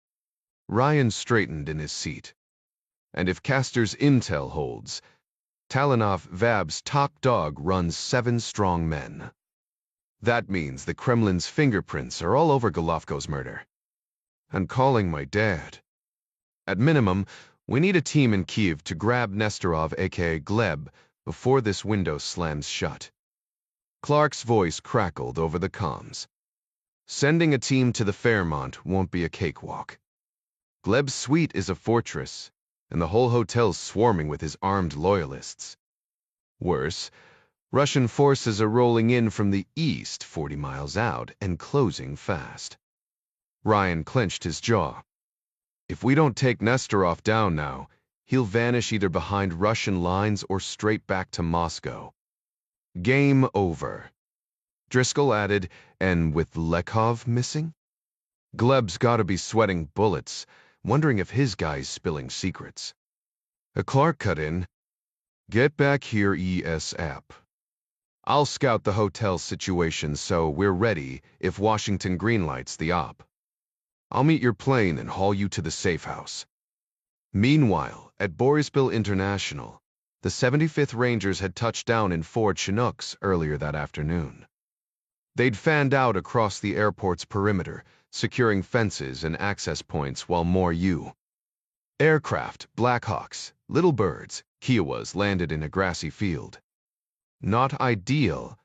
Ryan straightened in his seat. "And if Castor's intel holds, Talanov Vab's top dog runs 7 strong men. That means the Kremlin's fingerprints are all over Golovko's murder. And calling my dad. At minimum, we need a team in Kiev to grab Nestorov, aka Gleb, before this window slams shut." Clark's voice crackled over the comms. "Sending a team to the Fairmont won't be a cakewalk. Gleb's suite is a fortress, and the whole hotel's swarming with his armed loyalists. Worse, Russian forces are rolling in from the east 40 miles out and closing fast." Ryan clenched his jaw. "If we don't take Nestorov down now, he'll vanish either behind Russian lines or straight back to Moscow. Game over." Driscoll added, "And with Lekov missing? Gleb's gotta be sweating bullets. wondering if his guy's spilling secrets. A Clark cut in. Get back here ESAP. I'll scout the hotel situation so we're ready if Washington greenlights the op. I'll meet your plane and haul you to the safe house. Meanwhile, at Boryspil International, the 75th Rangers had touched down in Fort Chinooks earlier that afternoon. They'd fanned out across the airport's perimeter, securing fences and access points while more aircraft, Blackhawks, Little Birds, Kiowas landed in a grassy field. Not ideal,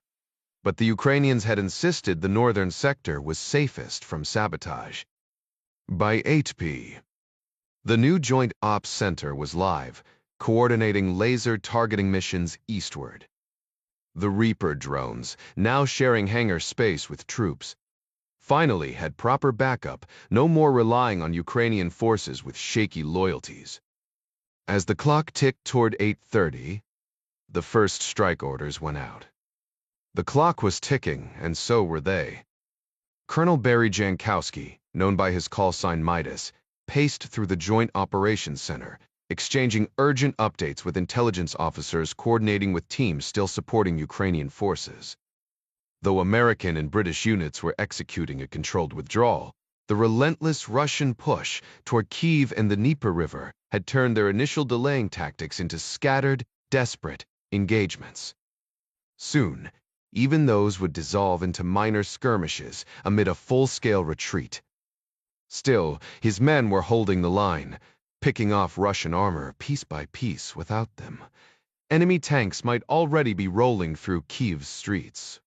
but the Ukrainians had insisted the northern sector was safest from sabotage. By 8 p.m., the new Joint Ops Center was live, coordinating laser targeting missions eastward. The Reaper drones, now sharing hangar space with troops, finally had proper backup, no more relying on Ukrainian forces with shaky loyalties. As the clock ticked toward 8:30, the first strike orders went out. The clock was ticking, and so were they. Colonel Barry Jankowski, known by his call sign Midas, paced through the Joint Operations Center, exchanging urgent updates with intelligence officers coordinating with teams still supporting Ukrainian forces. Though American and British units were executing a controlled withdrawal, the relentless Russian push toward Kyiv and the Dnieper River had turned their initial delaying tactics into scattered, desperate engagements. Soon, even those would dissolve into minor skirmishes amid a full-scale retreat. Still, his men were holding the line, picking off Russian armor piece by piece without them. Enemy tanks might already be rolling through Kyiv's streets.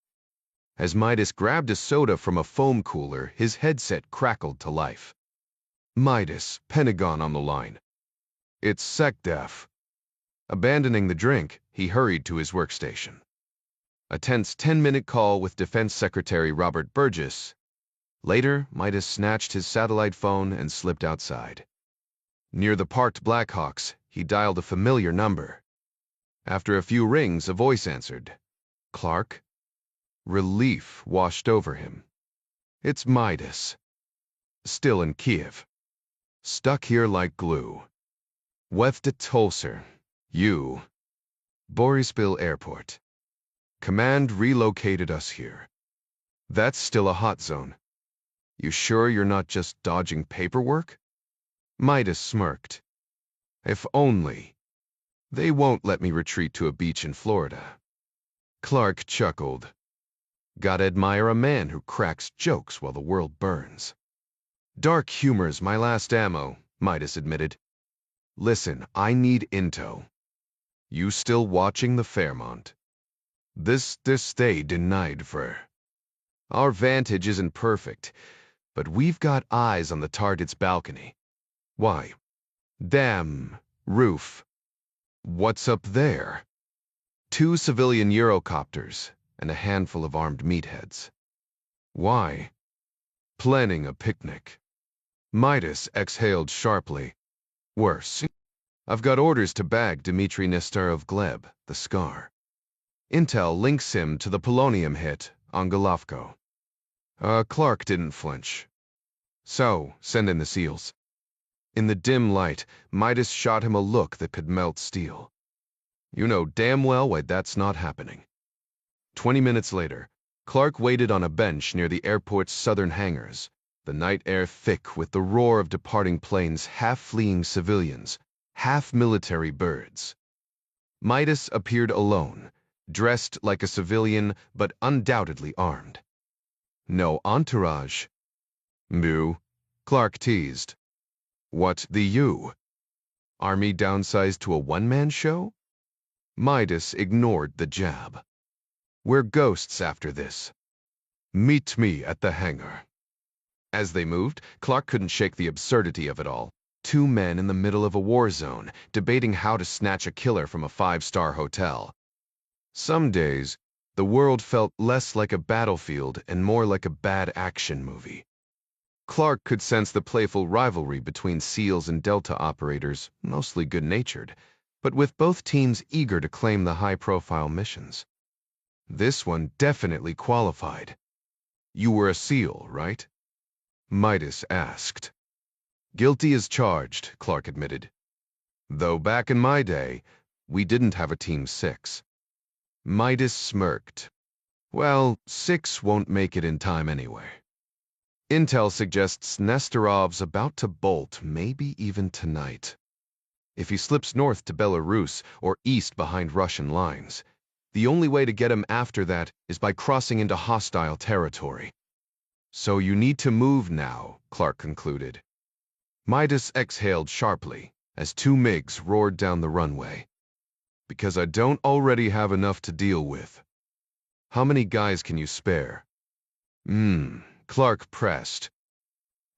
As Midas grabbed a soda from a foam cooler, his headset crackled to life. Midas, Pentagon on the line. It's SecDef. Abandoning the drink, he hurried to his workstation. A tense 10-minute call with Defense Secretary Robert Burgess. Later, Midas snatched his satellite phone and slipped outside. Near the parked Blackhawks, he dialed a familiar number. After a few rings, a voice answered. Clark? Relief washed over him. It's Midas. Still in Kiev. Stuck here like glue. Wefta Tolser. You. Boryspil Airport. Command relocated us here. That's still a hot zone. You sure you're not just dodging paperwork? Midas smirked. If only. They won't let me retreat to a beach in Florida. Clark chuckled. Gotta admire a man who cracks jokes while the world burns. Dark humor's my last ammo, Midas admitted. Listen, I need intel. You still watching the Fairmont? This they denied for. Our vantage isn't perfect, but we've got eyes on the target's balcony. Why? Damn, roof. What's up there? 2 civilian Eurocopters and a handful of armed meatheads. Why? Planning a picnic. Midas exhaled sharply. Worse. I've got orders to bag Dmitry Nestorov Gleb, the Scar. Intel links him to the polonium hit on Golovko. Clark didn't flinch. So, send in the SEALs. In the dim light, Midas shot him a look that could melt steel. You know damn well why that's not happening. 20 minutes later, Clark waited on a bench near the airport's southern hangars, the night air thick with the roar of departing planes, half-fleeing civilians, half-military birds. Midas appeared alone, dressed like a civilian but undoubtedly armed. No entourage. Moo, Clark teased. What the you? Army downsized to a one-man show? Midas ignored the jab. We're ghosts after this. Meet me at the hangar. As they moved, Clark couldn't shake the absurdity of it all. 2 men in the middle of a war zone, debating how to snatch a killer from a 5-star hotel. Some days, the world felt less like a battlefield and more like a bad action movie. Clark could sense the playful rivalry between SEALs and Delta operators, mostly good-natured, but with both teams eager to claim the high-profile missions. This one definitely qualified. You were a SEAL, right? Midas asked. Guilty as charged, Clark admitted. Though back in my day, we didn't have a Team 6. Midas smirked. Well, 6 won't make it in time anyway. Intel suggests Nesterov's about to bolt, maybe even tonight. If he slips north to Belarus or east behind Russian lines, the only way to get him after that is by crossing into hostile territory. So you need to move now, Clark concluded. Midas exhaled sharply as 2 MiGs roared down the runway. Because I don't already have enough to deal with. How many guys can you spare? Clark pressed.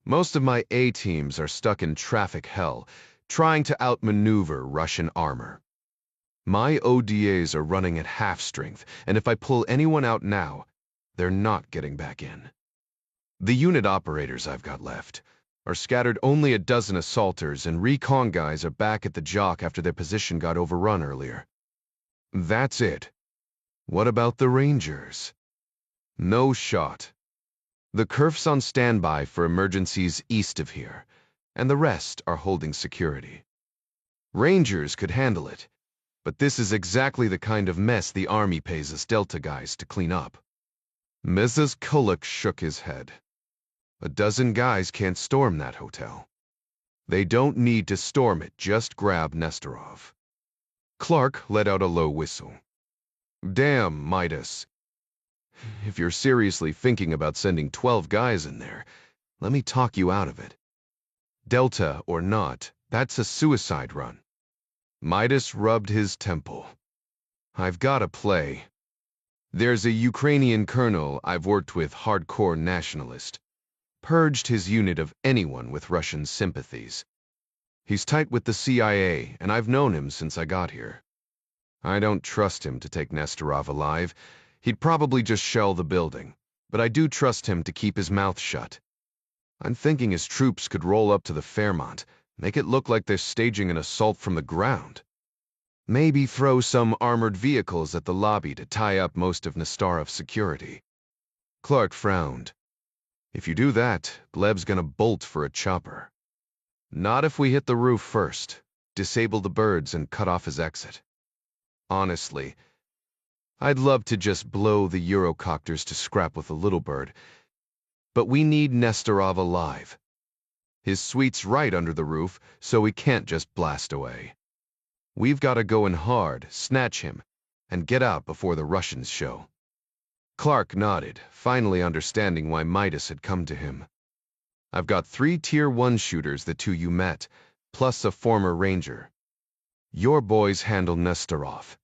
Most of my A-teams are stuck in traffic hell, trying to outmaneuver Russian armor. My ODAs are running at half strength, and if I pull anyone out now, they're not getting back in. The unit operators I've got left are scattered only a dozen assaulters, and recon guys are back at the jock after their position got overrun earlier. That's it. What about the Rangers? No shot. The Kerf's on standby for emergencies east of here, and the rest are holding security. Rangers could handle it, but this is exactly the kind of mess the Army pays us Delta guys to clean up. Mrs. Kulik shook his head. A dozen guys can't storm that hotel. They don't need to storm it, just grab Nesterov. Clark let out a low whistle. Damn, Midas. If you're seriously thinking about sending 12 guys in there, let me talk you out of it. Delta or not, that's a suicide run. Midas rubbed his temple. I've got a play. There's a Ukrainian colonel I've worked with, hardcore nationalist. Purged his unit of anyone with Russian sympathies. He's tight with the CIA, and I've known him since I got here. I don't trust him to take Nesterov alive. He'd probably just shell the building, but I do trust him to keep his mouth shut. I'm thinking his troops could roll up to the Fairmont, make it look like they're staging an assault from the ground. Maybe throw some armored vehicles at the lobby to tie up most of Nestarov's security. Clark frowned. If you do that, Gleb's gonna bolt for a chopper. Not if we hit the roof first, disable the birds, and cut off his exit. Honestly, I'd love to just blow the Eurocopters to scrap with the little bird, but we need Nesterov alive. His suite's right under the roof, so we can't just blast away. We've got to go in hard, snatch him, and get out before the Russians show. Clark nodded, finally understanding why Midas had come to him. I've got 3 Tier 1 shooters the 2 you met, plus a former Ranger. Your boys handle Nesterov.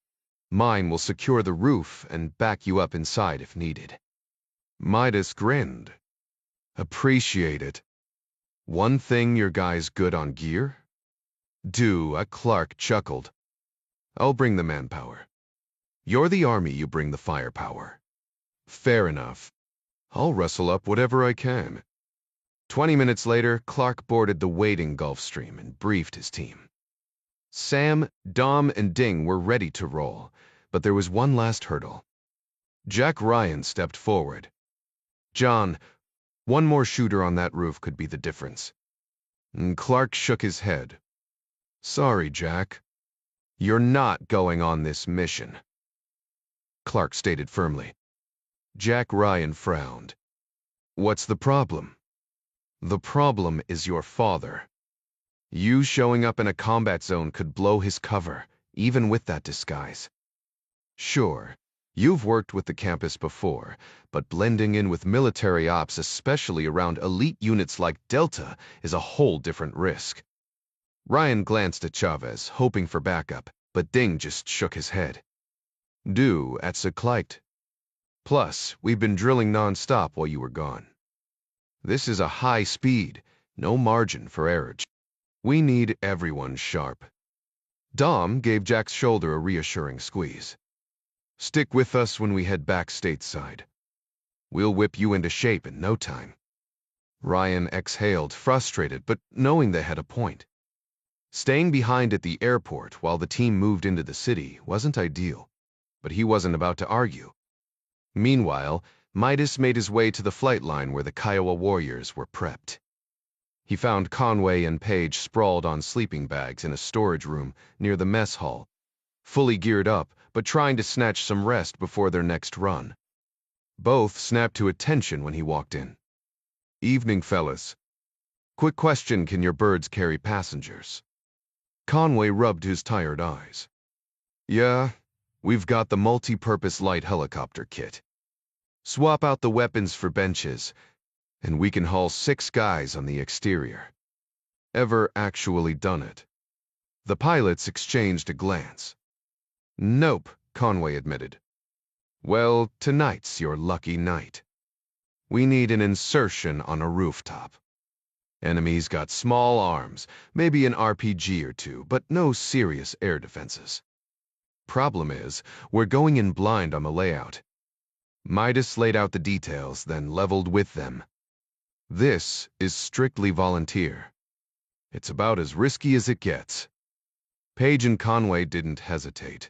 Mine will secure the roof and back you up inside if needed. Midas grinned. Appreciate it. One thing your guys good on gear? Clark chuckled. I'll bring the manpower. You're the Army, you bring the firepower. Fair enough. I'll rustle up whatever I can. 20 minutes later, Clark boarded the waiting Gulfstream and briefed his team. Sam, Dom, and Ding were ready to roll, but there was one last hurdle. Jack Ryan stepped forward. John, one more shooter on that roof could be the difference. And Clark shook his head. Sorry, Jack. You're not going on this mission. Clark stated firmly. Jack Ryan frowned. What's the problem? The problem is your father. You showing up in a combat zone could blow his cover, even with that disguise. Sure, you've worked with the campus before, but blending in with military ops, especially around elite units like Delta, is a whole different risk. Ryan glanced at Chavez, hoping for backup, but Ding just shook his head. That's a clight. Plus, we've been drilling nonstop while you were gone. This is a high speed, no margin for error. We need everyone sharp. Dom gave Jack's shoulder a reassuring squeeze. Stick with us when we head back stateside. We'll whip you into shape in no time. Ryan exhaled, frustrated, but knowing they had a point. Staying behind at the airport while the team moved into the city wasn't ideal, but he wasn't about to argue. Meanwhile, Midas made his way to the flight line where the Kiowa warriors were prepped. He found Conway and Page sprawled on sleeping bags in a storage room near the mess hall, fully geared up, but trying to snatch some rest before their next run. Both snapped to attention when he walked in. "Evening, fellas. Quick question, can your birds carry passengers?" Conway rubbed his tired eyes. "Yeah, we've got the multi-purpose light helicopter kit. Swap out the weapons for benches, and we can haul 6 guys on the exterior." Ever actually done it? The pilots exchanged a glance. "Nope," Conway admitted. "Well, tonight's your lucky night. We need an insertion on a rooftop. Enemies got small arms, maybe an RPG or two, but no serious air defenses. Problem is, we're going in blind on the layout." Midas laid out the details, then leveled with them. "This is strictly volunteer. It's about as risky as it gets." Page and Conway didn't hesitate.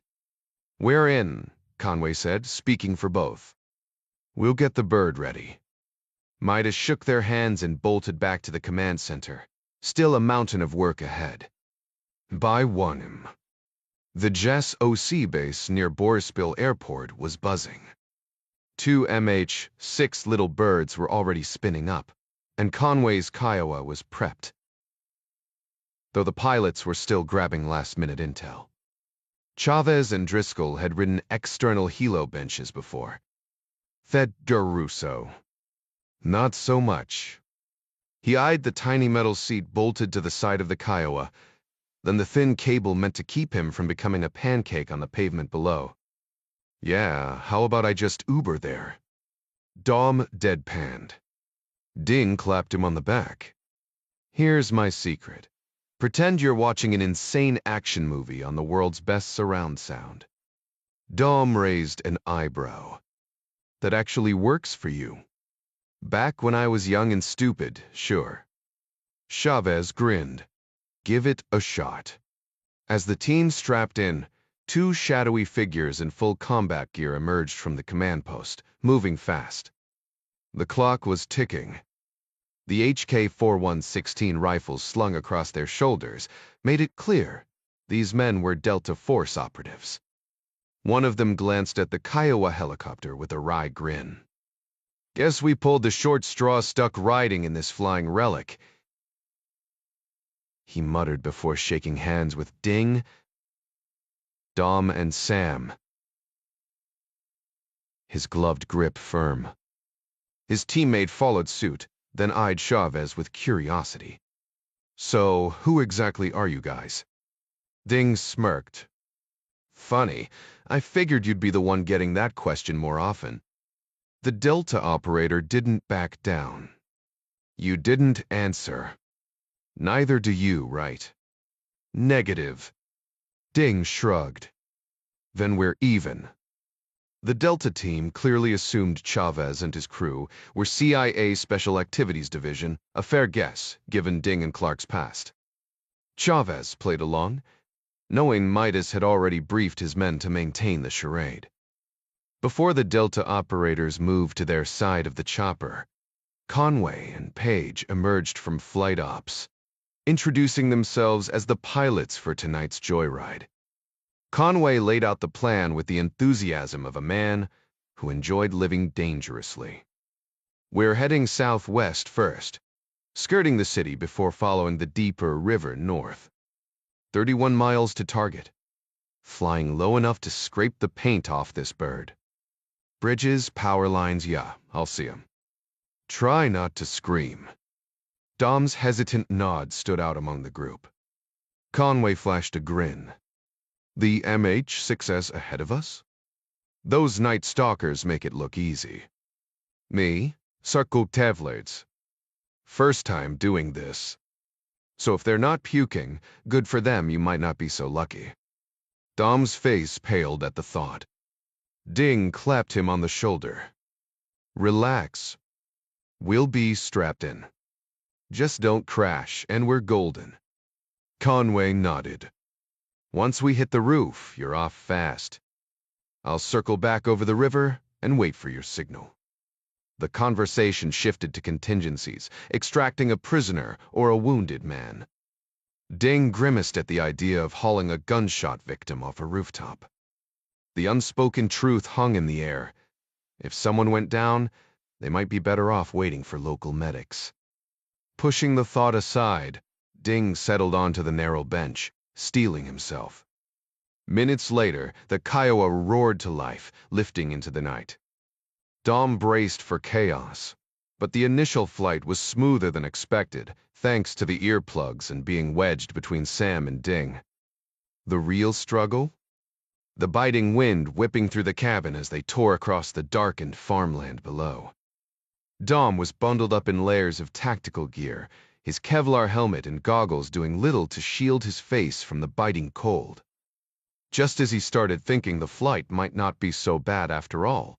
"We're in," Conway said, speaking for both. "We'll get the bird ready." Midas shook their hands and bolted back to the command center, still a mountain of work ahead. By 1 the Jess OC base near Boryspil Airport was buzzing. 2 MH-6 little birds were already spinning up, and Conway's Kiowa was prepped, though the pilots were still grabbing last-minute intel. Chavez and Driscoll had ridden external helo benches before. Thed Russo. Not so much. He eyed the tiny metal seat bolted to the side of the Kiowa, then the thin cable meant to keep him from becoming a pancake on the pavement below. "Yeah, how about I just Uber there?" Dom deadpanned. Ding clapped him on the back. "Here's my secret. Pretend you're watching an insane action movie on the world's best surround sound." Dom raised an eyebrow. "That actually works for you?" "Back when I was young and stupid, sure." Chavez grinned. "Give it a shot." As the team strapped in, 2 shadowy figures in full combat gear emerged from the command post, moving fast. The clock was ticking. The HK-4116 rifles slung across their shoulders made it clear these men were Delta Force operatives. One of them glanced at the Kiowa helicopter with a wry grin. "Guess we pulled the short straw stuck riding in this flying relic," he muttered before shaking hands with Ding, Dom, and Sam, his gloved grip firm. His teammate followed suit, then eyed Chavez with curiosity. "So, who exactly are you guys?" Ding smirked. "Funny, I figured you'd be the one getting that question more often." The Delta operator didn't back down. "You didn't answer. Neither do you, right?" "Negative." Ding shrugged. "Then we're even." The Delta team clearly assumed Chavez and his crew were CIA Special Activities Division, a fair guess, given Ding and Clark's past. Chavez played along, knowing Midas had already briefed his men to maintain the charade. Before the Delta operators moved to their side of the chopper, Conway and Page emerged from flight ops, introducing themselves as the pilots for tonight's joyride. Conway laid out the plan with the enthusiasm of a man who enjoyed living dangerously. "We're heading southwest first, skirting the city before following the deeper river north. 31 miles to target. Flying low enough to scrape the paint off this bird. Bridges, power lines, yeah, I'll see 'em. Try not to scream." Dom's hesitant nod stood out among the group. Conway flashed a grin. "The MH-6S ahead of us? Those night stalkers make it look easy. Me, Sarko Tevlerds. First time doing this. So if they're not puking, good for them, you might not be so lucky." Dom's face paled at the thought. Ding clapped him on the shoulder. "Relax. We'll be strapped in. Just don't crash, and we're golden." Conway nodded. "Once we hit the roof, you're off fast. I'll circle back over the river and wait for your signal." The conversation shifted to contingencies, extracting a prisoner or a wounded man. Ding grimaced at the idea of hauling a gunshot victim off a rooftop. The unspoken truth hung in the air. If someone went down, they might be better off waiting for local medics. Pushing the thought aside, Ding settled onto the narrow bench, steeling himself. Minutes later, the Kiowa roared to life, lifting into the night. Dom braced for chaos, but the initial flight was smoother than expected, thanks to the earplugs and being wedged between Sam and Ding. The real struggle? The biting wind whipping through the cabin as they tore across the darkened farmland below. Dom was bundled up in layers of tactical gear, his Kevlar helmet and goggles doing little to shield his face from the biting cold. Just as he started thinking the flight might not be so bad after all,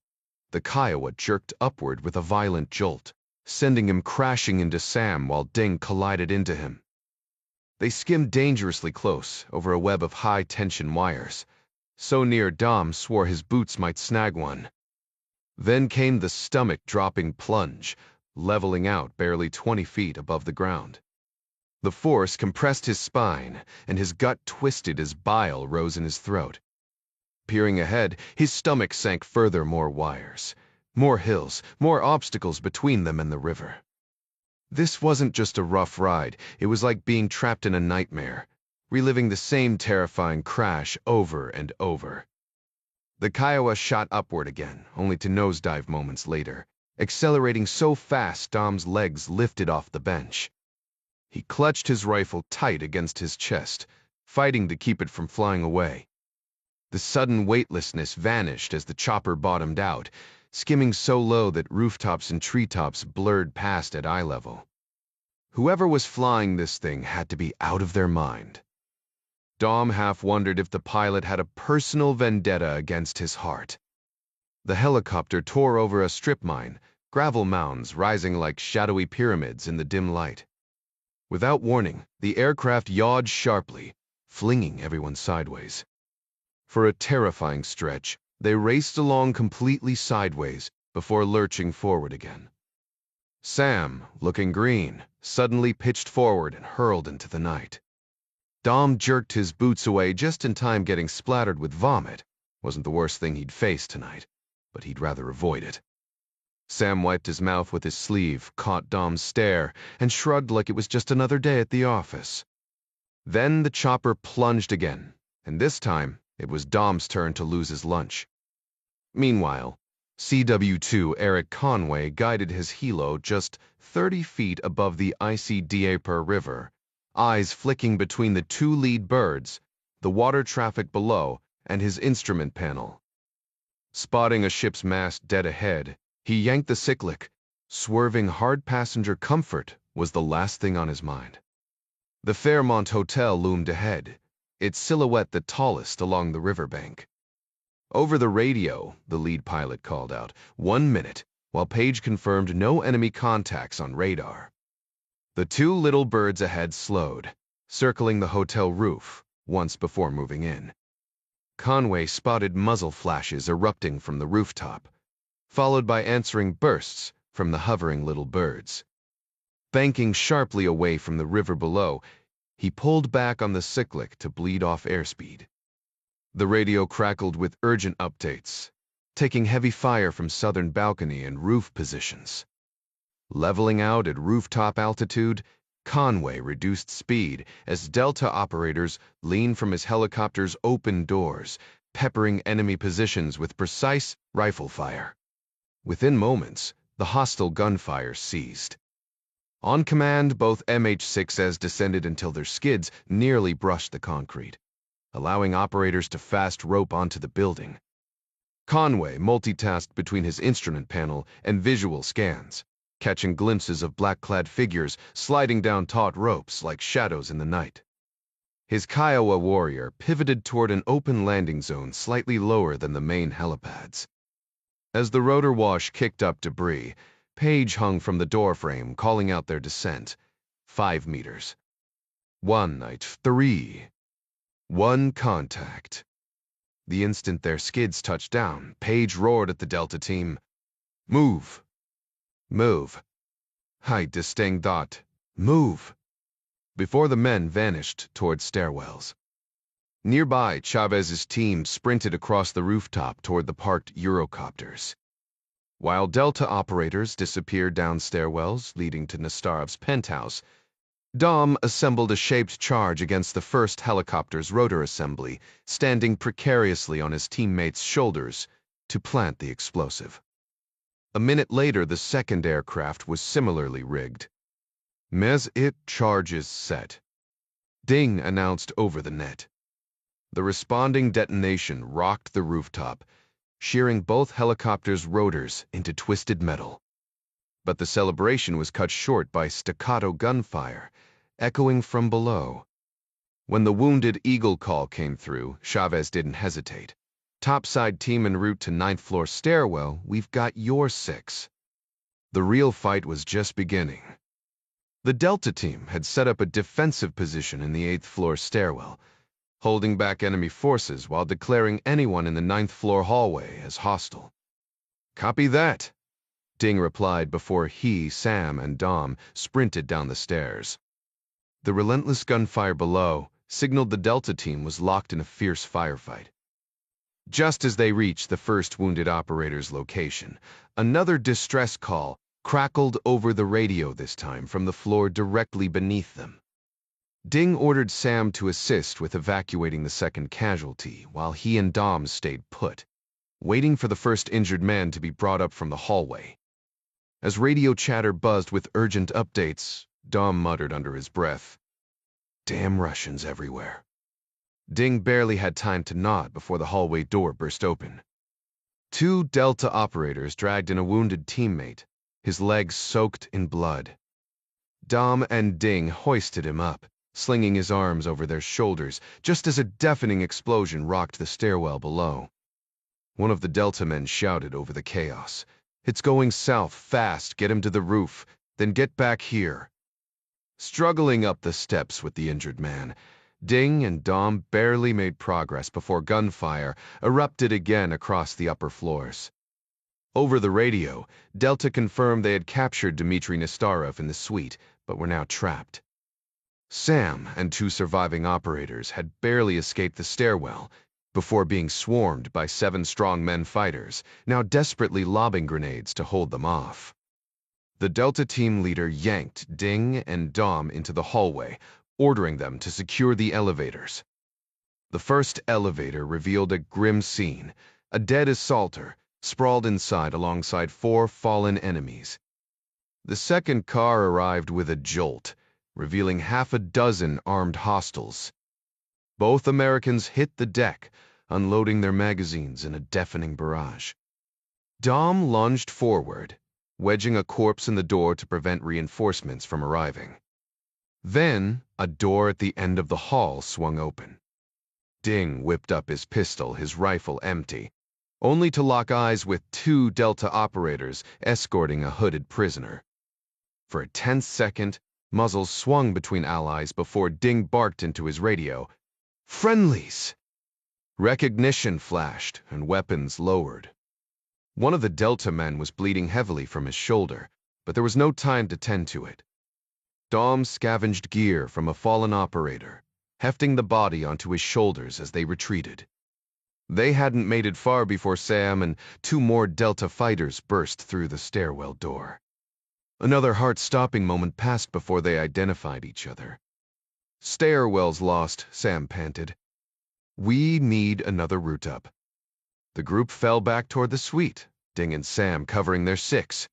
the Kiowa jerked upward with a violent jolt, sending him crashing into Sam while Ding collided into him. They skimmed dangerously close over a web of high-tension wires, so near Dom swore his boots might snag one. Then came the stomach-dropping plunge, leveling out barely 20 feet above the ground. The force compressed his spine, and his gut twisted as bile rose in his throat. Peering ahead, his stomach sank further more wires. More hills, more obstacles between them and the river. This wasn't just a rough ride, it was like being trapped in a nightmare, reliving the same terrifying crash over and over. The Kiowa shot upward again, only to nosedive moments later, accelerating so fast Dom's legs lifted off the bench. He clutched his rifle tight against his chest, fighting to keep it from flying away. The sudden weightlessness vanished as the chopper bottomed out, skimming so low that rooftops and treetops blurred past at eye level. Whoever was flying this thing had to be out of their mind. Dom half wondered if the pilot had a personal vendetta against his heart. The helicopter tore over a strip mine, gravel mounds rising like shadowy pyramids in the dim light. Without warning, the aircraft yawed sharply, flinging everyone sideways. For a terrifying stretch, they raced along completely sideways before lurching forward again. Sam, looking green, suddenly pitched forward and hurled into the night. Dom jerked his boots away just in time, getting splattered with vomit. Wasn't the worst thing he'd face tonight, but he'd rather avoid it. Sam wiped his mouth with his sleeve, caught Dom's stare, and shrugged like it was just another day at the office. Then the chopper plunged again, and this time it was Dom's turn to lose his lunch. Meanwhile, CW2 Eric Conway guided his helo just 30 feet above the icy Dieper River, eyes flicking between the two lead birds, the water traffic below, and his instrument panel. Spotting a ship's mast dead ahead, he yanked the cyclic. Swerving hard passenger comfort was the last thing on his mind. The Fairmont Hotel loomed ahead, its silhouette the tallest along the riverbank. Over the radio, the lead pilot called out, 1 minute, while Page confirmed no enemy contacts on radar. The two little birds ahead slowed, circling the hotel roof once before moving in. Conway spotted muzzle flashes erupting from the rooftop, followed by answering bursts from the hovering little birds. Banking sharply away from the river below, he pulled back on the cyclic to bleed off airspeed. The radio crackled with urgent updates, taking heavy fire from southern balcony and roof positions. Leveling out at rooftop altitude, Conway reduced speed as Delta operators leaned from his helicopter's open doors, peppering enemy positions with precise rifle fire. Within moments, the hostile gunfire ceased. On command, both MH6s descended until their skids nearly brushed the concrete, allowing operators to fast rope onto the building. Conway multitasked between his instrument panel and visual scans, catching glimpses of black-clad figures sliding down taut ropes like shadows in the night. His Kiowa warrior pivoted toward an open landing zone slightly lower than the main helipads. As the rotor wash kicked up debris, Page hung from the doorframe, calling out their descent. 5 meters. 1 night, 3. 1 contact. The instant their skids touched down, Page roared at the Delta team, "Move!" Move. I distinct thought. Move. Before the men vanished toward stairwells. Nearby, Chavez's team sprinted across the rooftop toward the parked Eurocopters. While Delta operators disappeared down stairwells leading to Nestarov's penthouse, Dom assembled a shaped charge against the first helicopter's rotor assembly, standing precariously on his teammates' shoulders to plant the explosive. A minute later, the second aircraft was similarly rigged. "Mes it charges set," Ding announced over the net. The responding detonation rocked the rooftop, shearing both helicopters' rotors into twisted metal. But the celebration was cut short by staccato gunfire, echoing from below. When the wounded Eagle call came through, Chavez didn't hesitate. "Topside team en route to 9th floor stairwell, we've got your 6. The real fight was just beginning. The Delta team had set up a defensive position in the 8th floor stairwell, holding back enemy forces while declaring anyone in the 9th floor hallway as hostile. "Copy that," Ding replied before he, Sam, and Dom sprinted down the stairs. The relentless gunfire below signaled the Delta team was locked in a fierce firefight. Just as they reached the first wounded operator's location, another distress call crackled over the radio, this time from the floor directly beneath them. Ding ordered Sam to assist with evacuating the second casualty, while he and Dom stayed put, waiting for the first injured man to be brought up from the hallway. As radio chatter buzzed with urgent updates, Dom muttered under his breath, "Damn Russians everywhere." Ding barely had time to nod before the hallway door burst open. 2 Delta operators dragged in a wounded teammate, his legs soaked in blood. Dom and Ding hoisted him up, slinging his arms over their shoulders, just as a deafening explosion rocked the stairwell below. One of the Delta men shouted over the chaos, "It's going south, fast, get him to the roof, then get back here." Struggling up the steps with the injured man, Ding and Dom barely made progress before gunfire erupted again across the upper floors. Over the radio, Delta confirmed they had captured Dmitry Nestorov in the suite, but were now trapped. Sam and 2 surviving operators had barely escaped the stairwell before being swarmed by 7 strongmen fighters, now desperately lobbing grenades to hold them off. The Delta team leader yanked Ding and Dom into the hallway, ordering them to secure the elevators. The first elevator revealed a grim scene, a dead assaulter sprawled inside alongside 4 fallen enemies. The second car arrived with a jolt, revealing half a dozen armed hostiles. Both Americans hit the deck, unloading their magazines in a deafening barrage. Dom lunged forward, wedging a corpse in the door to prevent reinforcements from arriving. Then, a door at the end of the hall swung open. Ding whipped up his pistol, his rifle empty, only to lock eyes with 2 Delta operators escorting a hooded prisoner. For a tense second, muzzles swung between allies before Ding barked into his radio, "Friendlies!" Recognition flashed and weapons lowered. One of the Delta men was bleeding heavily from his shoulder, but there was no time to tend to it. Dom scavenged gear from a fallen operator, hefting the body onto his shoulders as they retreated. They hadn't made it far before Sam and 2 more Delta fighters burst through the stairwell door. Another heart-stopping moment passed before they identified each other. "Stairwell's lost," Sam panted. "We need another route up." The group fell back toward the suite, Ding and Sam covering their 6.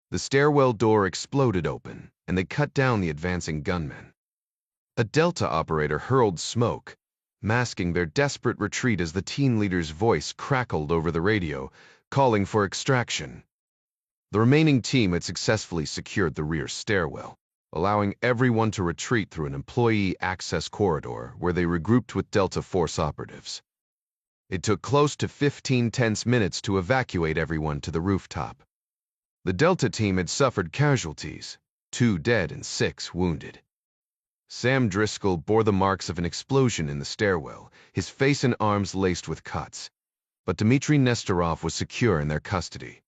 The stairwell door exploded open, and they cut down the advancing gunmen. A Delta operator hurled smoke, masking their desperate retreat as the team leader's voice crackled over the radio, calling for extraction. The remaining team had successfully secured the rear stairwell, allowing everyone to retreat through an employee access corridor where they regrouped with Delta Force operatives. It took close to 15 tense minutes to evacuate everyone to the rooftop. The Delta team had suffered casualties, 2 dead and 6 wounded. Sam Driscoll bore the marks of an explosion in the stairwell, his face and arms laced with cuts, but Dmitry Nestorov was secure in their custody.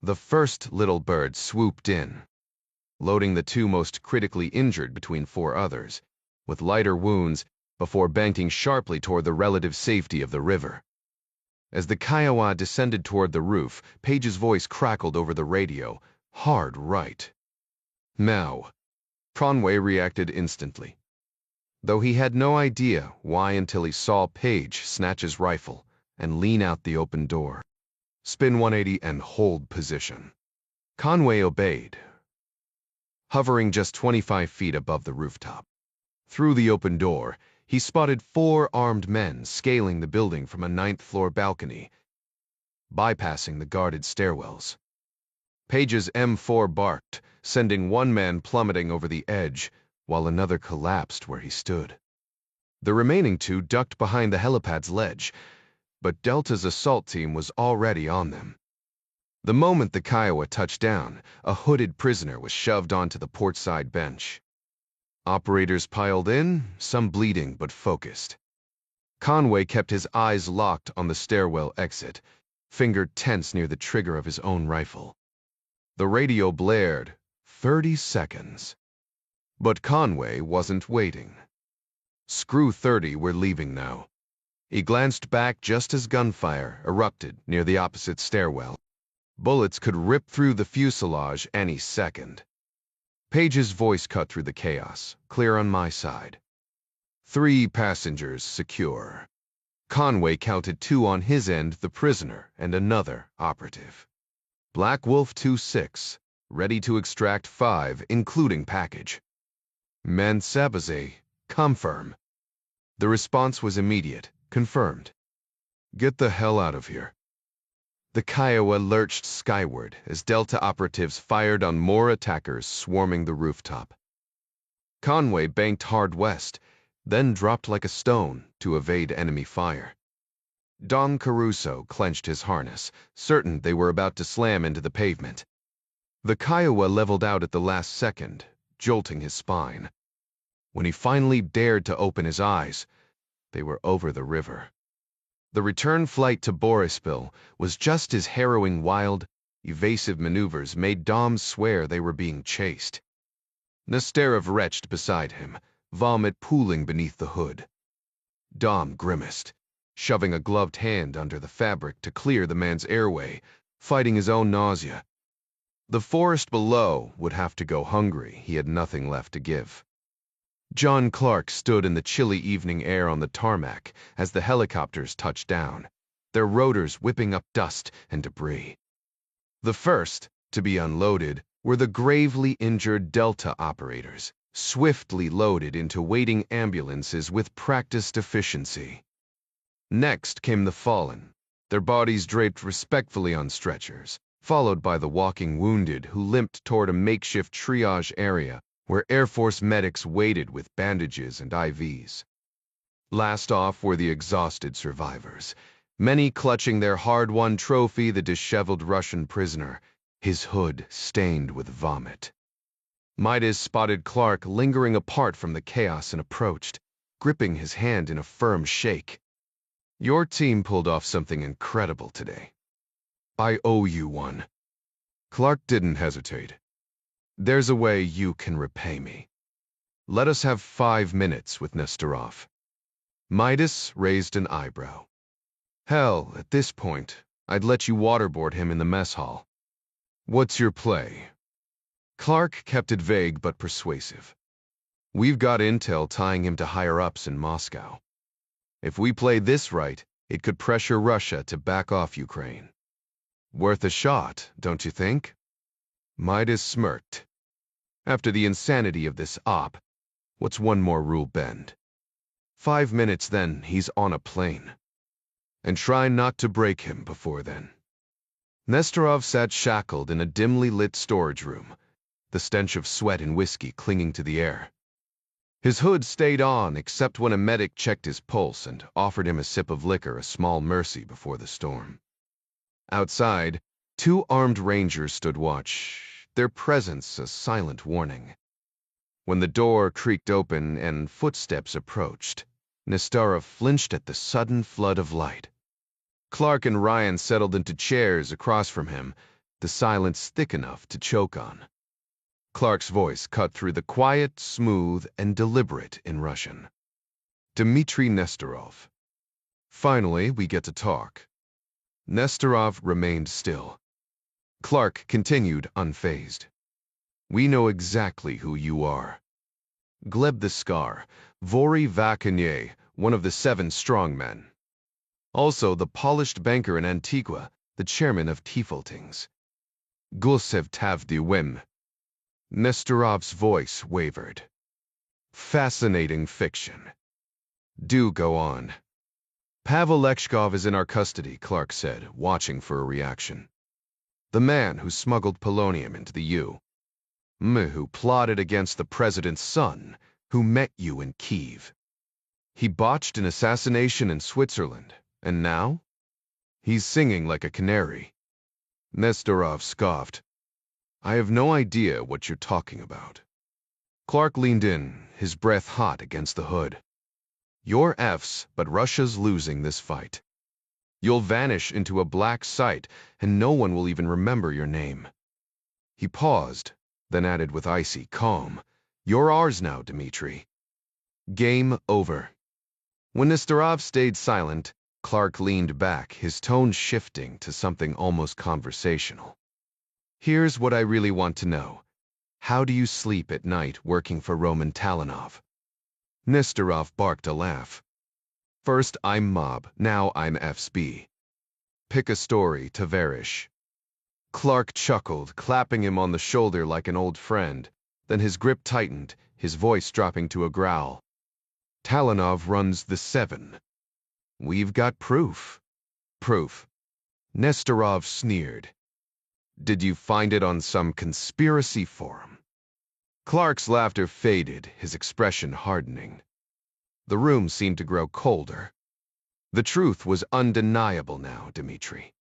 The first little bird swooped in, loading the two most critically injured between four others, with lighter wounds, before banking sharply toward the relative safety of the river. As the Kiowa descended toward the roof, Page's voice crackled over the radio, hard right. Now, Conway reacted instantly, though he had no idea why until he saw Page snatch his rifle and lean out the open door. Spin 180 and hold position. Conway obeyed, hovering just 25 feet above the rooftop. Through the open door, he spotted 4 armed men scaling the building from a 9th-floor balcony, bypassing the guarded stairwells. Page's M4 barked, sending one man plummeting over the edge, while another collapsed where he stood. The remaining 2 ducked behind the helipad's ledge, but Delta's assault team was already on them. The moment the Kiowa touched down, a hooded prisoner was shoved onto the portside bench. Operators piled in, some bleeding but focused. Conway kept his eyes locked on the stairwell exit, finger tense near the trigger of his own rifle. The radio blared, 30 seconds. But Conway wasn't waiting. Screw 30, we're leaving now. He glanced back just as gunfire erupted near the opposite stairwell. Bullets could rip through the fuselage any second. Page's voice cut through the chaos, clear on my side. 3 passengers secure. Conway counted 2 on his end, the prisoner and another operative. Black Wolf 2-6, ready to extract 5, including package. Mansabaze, confirm. The response was immediate. Confirmed. Get the hell out of here. The Kiowa lurched skyward as Delta operatives fired on more attackers swarming the rooftop. Conway banked hard west, then dropped like a stone to evade enemy fire. Don Caruso clenched his harness, certain they were about to slam into the pavement. The Kiowa leveled out at the last second, jolting his spine. When he finally dared to open his eyes, they were over the river. The return flight to Borispil was just as harrowing. Wild, evasive maneuvers made Dom swear they were being chased. Nesterov retched beside him, vomit pooling beneath the hood. Dom grimaced, shoving a gloved hand under the fabric to clear the man's airway, fighting his own nausea. The forest below would have to go hungry. He had nothing left to give. John Clark stood in the chilly evening air on the tarmac as the helicopters touched down, their rotors whipping up dust and debris. The first to be unloaded were the gravely injured Delta operators, swiftly loaded into waiting ambulances with practiced efficiency. Next came the fallen, their bodies draped respectfully on stretchers, followed by the walking wounded who limped toward a makeshift triage area where Air Force medics waited with bandages and IVs. Last off were the exhausted survivors, many clutching their hard-won trophy, the disheveled Russian prisoner, his hood stained with vomit. Midas spotted Clark lingering apart from the chaos and approached, gripping his hand in a firm shake. Your team pulled off something incredible today. I owe you one. Clark didn't hesitate. There's a way you can repay me. Let us have 5 minutes with Nesterov. Midas raised an eyebrow. Hell, at this point, I'd let you waterboard him in the mess hall. What's your play? Clark kept it vague but persuasive. We've got intel tying him to higher-ups in Moscow. If we play this right, it could pressure Russia to back off Ukraine. Worth a shot, don't you think? Midas smirked. After the insanity of this op, what's one more rule bend? 5 minutes, then he's on a plane. And try not to break him before then. Nesterov sat shackled in a dimly lit storage room, the stench of sweat and whiskey clinging to the air. His hood stayed on except when a medic checked his pulse and offered him a sip of liquor, a small mercy before the storm. Outside, 2 armed rangers stood watch, their presence a silent warning. When the door creaked open and footsteps approached, Nesterov flinched at the sudden flood of light. Clark and Ryan settled into chairs across from him, the silence thick enough to choke on. Clark's voice cut through the quiet, smooth, and deliberate in Russian. Dmitry Nestorov. Finally, we get to talk. Nestorov remained still. Clark continued unfazed. We know exactly who you are. Gleb the Scar, Vori Vakanye, one of the 7 strong men. Also the polished banker in Antigua, the chairman of Tiefltings. Gusev Tavdiwim. Nestorov's voice wavered. Fascinating fiction. Do go on. Pavel Lechkov is in our custody, Clark said, watching for a reaction. The man who smuggled polonium into the U. Who plotted against the president's son, who met you in Kiev. He botched an assassination in Switzerland, and now? He's singing like a canary. Nestorov scoffed. I have no idea what you're talking about. Clark leaned in, his breath hot against the hood. You're F's, but Russia's losing this fight. You'll vanish into a black site, and no one will even remember your name. He paused, then added with icy calm, You're ours now, Dmitry. Game over. When Nestorov stayed silent, Clark leaned back, his tone shifting to something almost conversational. Here's what I really want to know. How do you sleep at night working for Roman Talanov? Nestorov barked a laugh. First I'm Mob, now I'm FSB. Pick a story, Tavarish. Clark chuckled, clapping him on the shoulder like an old friend. Then his grip tightened, his voice dropping to a growl. Talanov runs the 7. We've got proof. Proof. Nestorov sneered. Did you find it on some conspiracy forum? Clark's laughter faded, his expression hardening. The room seemed to grow colder. The truth was undeniable now, Dmitry.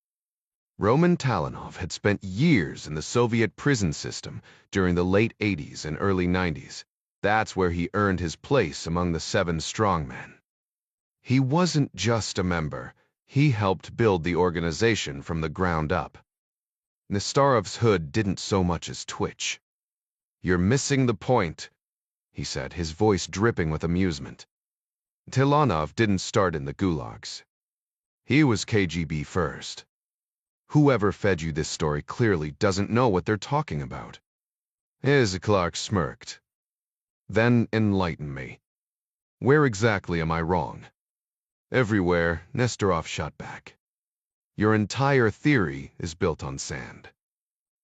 Roman Talanov had spent years in the Soviet prison system during the late 80s and early 90s. That's where he earned his place among the 7 strongmen. He wasn't just a member. He helped build the organization from the ground up. Nestorov's hood didn't so much as twitch. You're missing the point, he said, his voice dripping with amusement. Talanov didn't start in the gulags. He was KGB first. Whoever fed you this story clearly doesn't know what they're talking about. Clark smirked. Then enlighten me. Where exactly am I wrong? Everywhere, Nestorov shot back. Your entire theory is built on sand.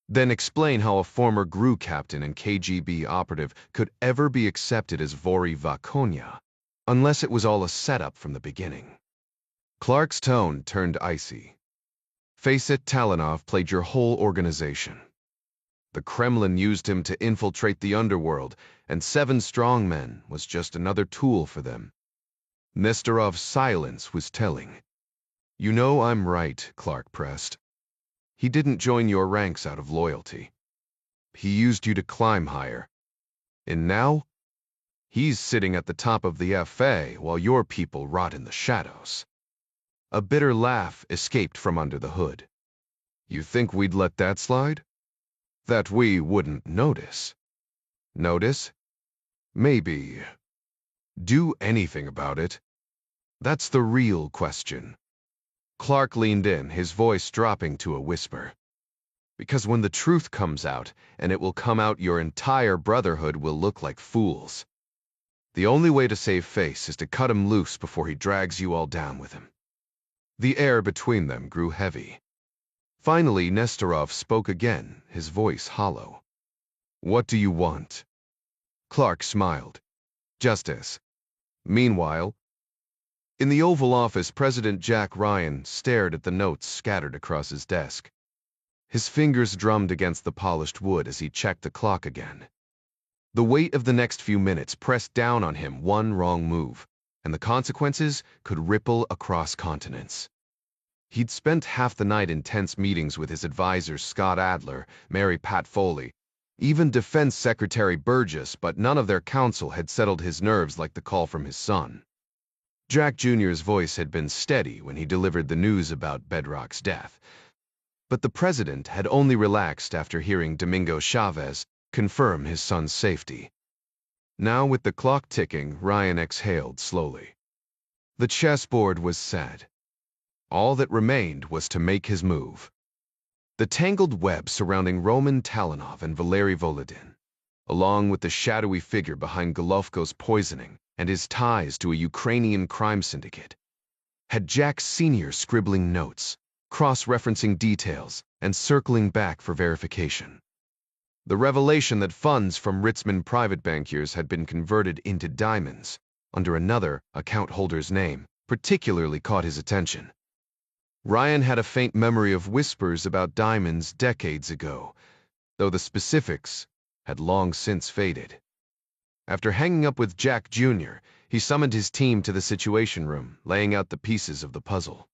Then explain how a former GRU captain and KGB operative could ever be accepted as Vori Vakonya, unless it was all a setup from the beginning. Clark's tone turned icy. Face it, Talanov played your whole organization. The Kremlin used him to infiltrate the underworld, and 7 strongmen was just another tool for them. Nestorov's silence was telling. You know I'm right, Clark pressed. He didn't join your ranks out of loyalty. He used you to climb higher. And now, he's sitting at the top of the FA while your people rot in the shadows. A bitter laugh escaped from under the hood. You think we'd let that slide? That we wouldn't notice. Notice? Maybe. Do anything about it? That's the real question. Clark leaned in, his voice dropping to a whisper. Because when the truth comes out, and it will come out, your entire brotherhood will look like fools. The only way to save face is to cut him loose before he drags you all down with him. The air between them grew heavy. Finally, Nestorov spoke again, his voice hollow. What do you want? Clark smiled. Justice. Meanwhile, in the Oval Office, President Jack Ryan stared at the notes scattered across his desk. His fingers drummed against the polished wood as he checked the clock again. The weight of the next few minutes pressed down on him one wrong move, and the consequences could ripple across continents. He'd spent half the night in tense meetings with his advisors Scott Adler, Mary Pat Foley, even Defense Secretary Burgess, but none of their counsel had settled his nerves like the call from his son. Jack Jr.'s voice had been steady when he delivered the news about Bedrock's death, But the president had only relaxed after hearing Domingo Chavez confirm his son's safety. Now, with the clock ticking, Ryan exhaled slowly. The chessboard was set. All that remained was to make his move. The tangled web surrounding Roman Talanov and Valery Volodin, along with the shadowy figure behind Golovko's poisoning and his ties to a Ukrainian crime syndicate, had Jack Sr. scribbling notes, cross-referencing details, and circling back for verification. The revelation that funds from Ritzman private bankiers had been converted into diamonds under another account holder's name particularly caught his attention. Ryan had a faint memory of whispers about diamonds decades ago, though the specifics had long since faded. After hanging up with Jack Jr., he summoned his team to the Situation Room, laying out the pieces of the puzzle.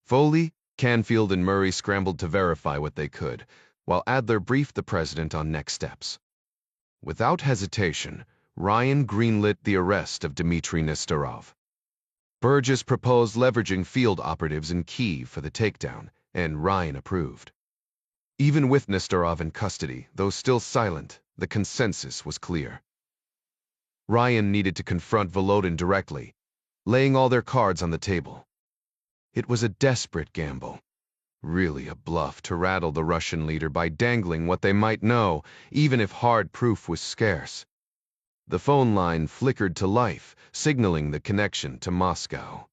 Foley, Canfield, and Murray scrambled to verify what they could, while Adler briefed the president on next steps. Without hesitation, Ryan greenlit the arrest of Dmitry Nestorov. Burgess proposed leveraging field operatives in Kyiv for the takedown, and Ryan approved. Even with Nestorov in custody, though still silent, the consensus was clear. Ryan needed to confront Volodin directly, laying all their cards on the table. It was a desperate gamble. Really a bluff to rattle the Russian leader by dangling what they might know, even if hard proof was scarce. The phone line flickered to life, signaling the connection to Moscow.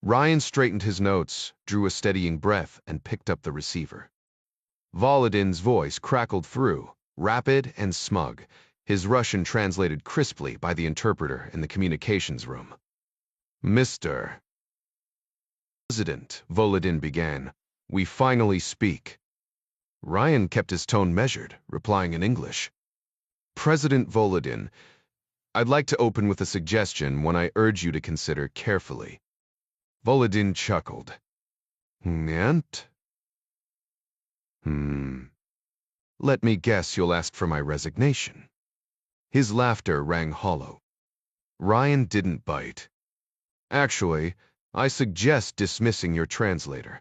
Ryan straightened his notes, drew a steadying breath, and picked up the receiver. Volodin's voice crackled through, rapid and smug, his Russian translated crisply by the interpreter in the communications room. "Mr. President," Volodin began, "we finally speak." Ryan kept his tone measured, replying in English. "President Volodin, I'd like to open with a suggestion, one I urge you to consider carefully." Volodin chuckled. "And? Let me guess you'll ask for my resignation." His laughter rang hollow. Ryan didn't bite. "Actually, I suggest dismissing your translator.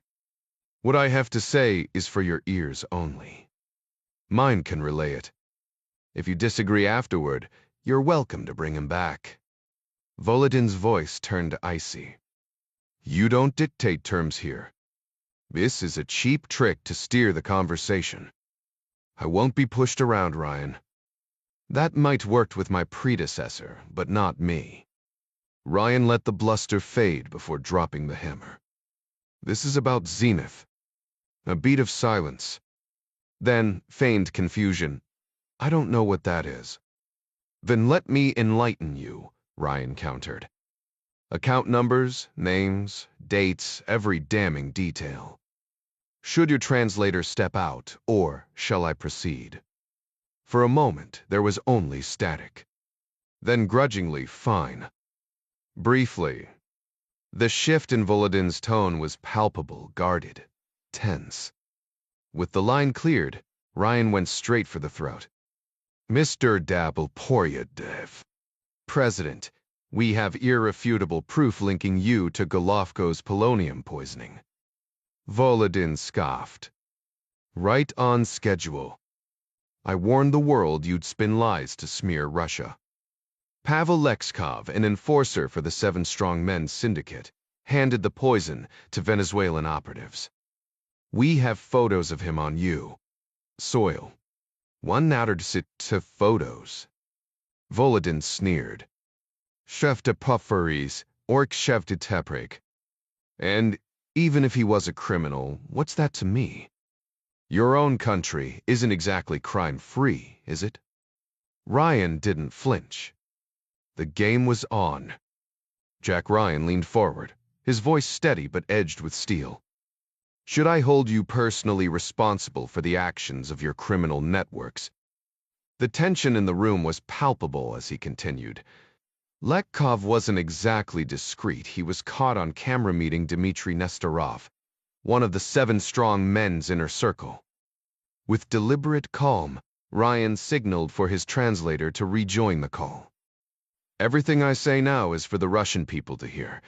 What I have to say is for your ears only. Mine can relay it. If you disagree afterward, you're welcome to bring him back." Volodin's voice turned icy. "You don't dictate terms here. This is a cheap trick to steer the conversation. I won't be pushed around, Ryan. That might worked with my predecessor, but not me." Ryan let the bluster fade before dropping the hammer. "This is about Zenith." A beat of silence. Then, feigned confusion. "I don't know what that is." "Then let me enlighten you," Ryan countered. "Account numbers, names, dates, every damning detail. Should your translator step out, or shall I proceed?" For a moment, there was only static. Then grudgingly, "Fine." Briefly. The shift in Volodin's tone was palpable, guarded, tense. With the line cleared, Ryan went straight for the throat. "Mr. Dabbleporyadev, President, we have irrefutable proof linking you to Golovko's polonium poisoning." Volodin scoffed. "Right on schedule. I warned the world you'd spin lies to smear Russia." Pavel Lexkov, an enforcer for the Seven Strong Men syndicate, handed the poison to Venezuelan operatives. "We have photos of him on you. Soil. One nattered sit to photos." Volodin sneered. "Chef de pufferis, ork chef de teprik. And even if he was a criminal, what's that to me? Your own country isn't exactly crime-free, is it?" Ryan didn't flinch. The game was on. Jack Ryan leaned forward, his voice steady but edged with steel. "Should I hold you personally responsible for the actions of your criminal networks?" The tension in the room was palpable as he continued. Lekhkov wasn't exactly discreet. He was caught on camera meeting Dmitry Nestorov, one of the Seven Strong Men's inner circle. With deliberate calm, Ryan signaled for his translator to rejoin the call. "Everything I say now is for the Russian people to hear.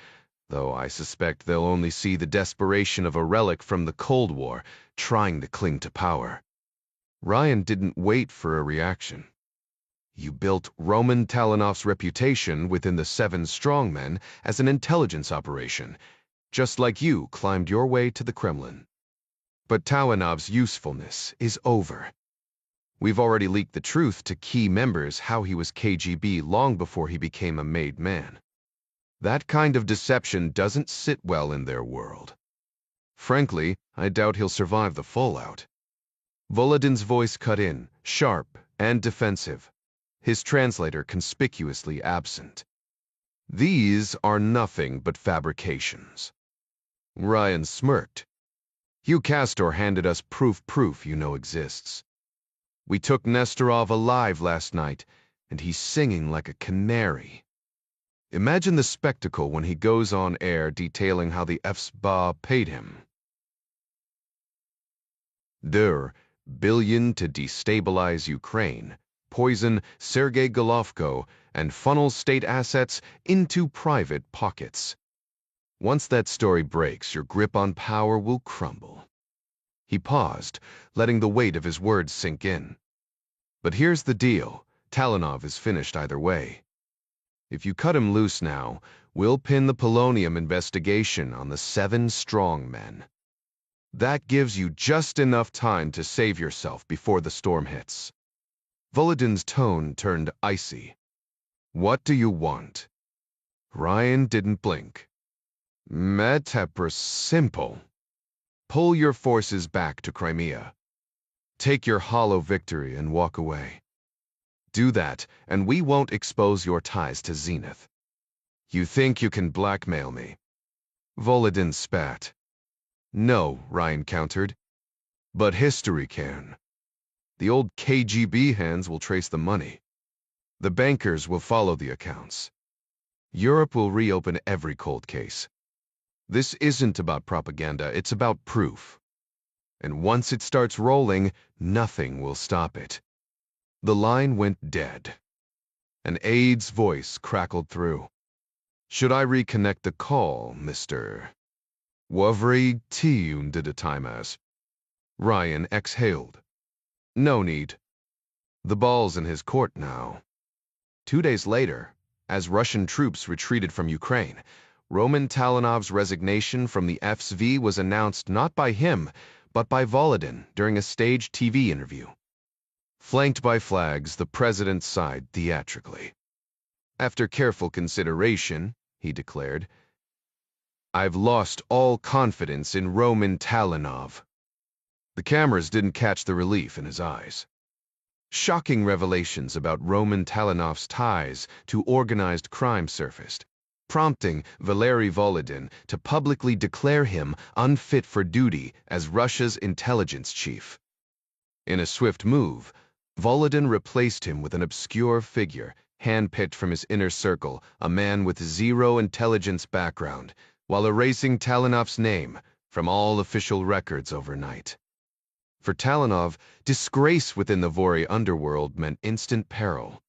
though I suspect they'll only see the desperation of a relic from the Cold War trying to cling to power. Ryan didn't wait for a reaction. You built Roman Talenov's reputation within the Seven Strongmen as an intelligence operation, just like you climbed your way to the Kremlin. But Talenov's usefulness is over. We've already leaked the truth to key members how he was KGB long before he became a made man. That kind of deception doesn't sit well in their world. Frankly, I doubt he'll survive the fallout. Volodin's voice cut in, sharp and defensive, his translator conspicuously absent. These are nothing but fabrications. Ryan smirked. Hugh Castor handed us proof you know exists. We took Nestorov alive last night, and he's singing like a canary. Imagine the spectacle when he goes on air detailing how the FSB paid him. $1 billion to destabilize Ukraine, poison Sergei Golovko, and funnel state assets into private pockets. Once that story breaks, your grip on power will crumble. He paused, letting the weight of his words sink in. But here's the deal. Talanov is finished either way. If you cut him loose now, we'll pin the polonium investigation on the 7 strongmen. That gives you just enough time to save yourself before the storm hits. Volodin's tone turned icy. What do you want? Ryan didn't blink. Metepr simple. Pull your forces back to Crimea. Take your hollow victory and walk away. Do that, and we won't expose your ties to Zenith. You think you can blackmail me? Volodin spat. No, Ryan countered. But history can. The old KGB hands will trace the money. The bankers will follow the accounts. Europe will reopen every cold case. This isn't about propaganda, it's about proof. And once it starts rolling, nothing will stop it. The line went dead. An aide's voice crackled through. Should I reconnect the call, Mr. Wavry Tune did a time as. Ryan exhaled. No need. The ball's in his court now. 2 days later, as Russian troops retreated from Ukraine, Roman Talenov's resignation from the FSV was announced not by him, but by Volodin during a staged TV interview. Flanked by flags, the president sighed theatrically. After careful consideration, he declared, I've lost all confidence in Roman Talanov. The cameras didn't catch the relief in his eyes. Shocking revelations about Roman Talanov's ties to organized crime surfaced, prompting Valery Volodin to publicly declare him unfit for duty as Russia's intelligence chief. In a swift move, Volodin replaced him with an obscure figure, handpicked from his inner circle, a man with zero intelligence background, while erasing Talanov's name from all official records overnight. For Talanov, disgrace within the Vori underworld meant instant peril.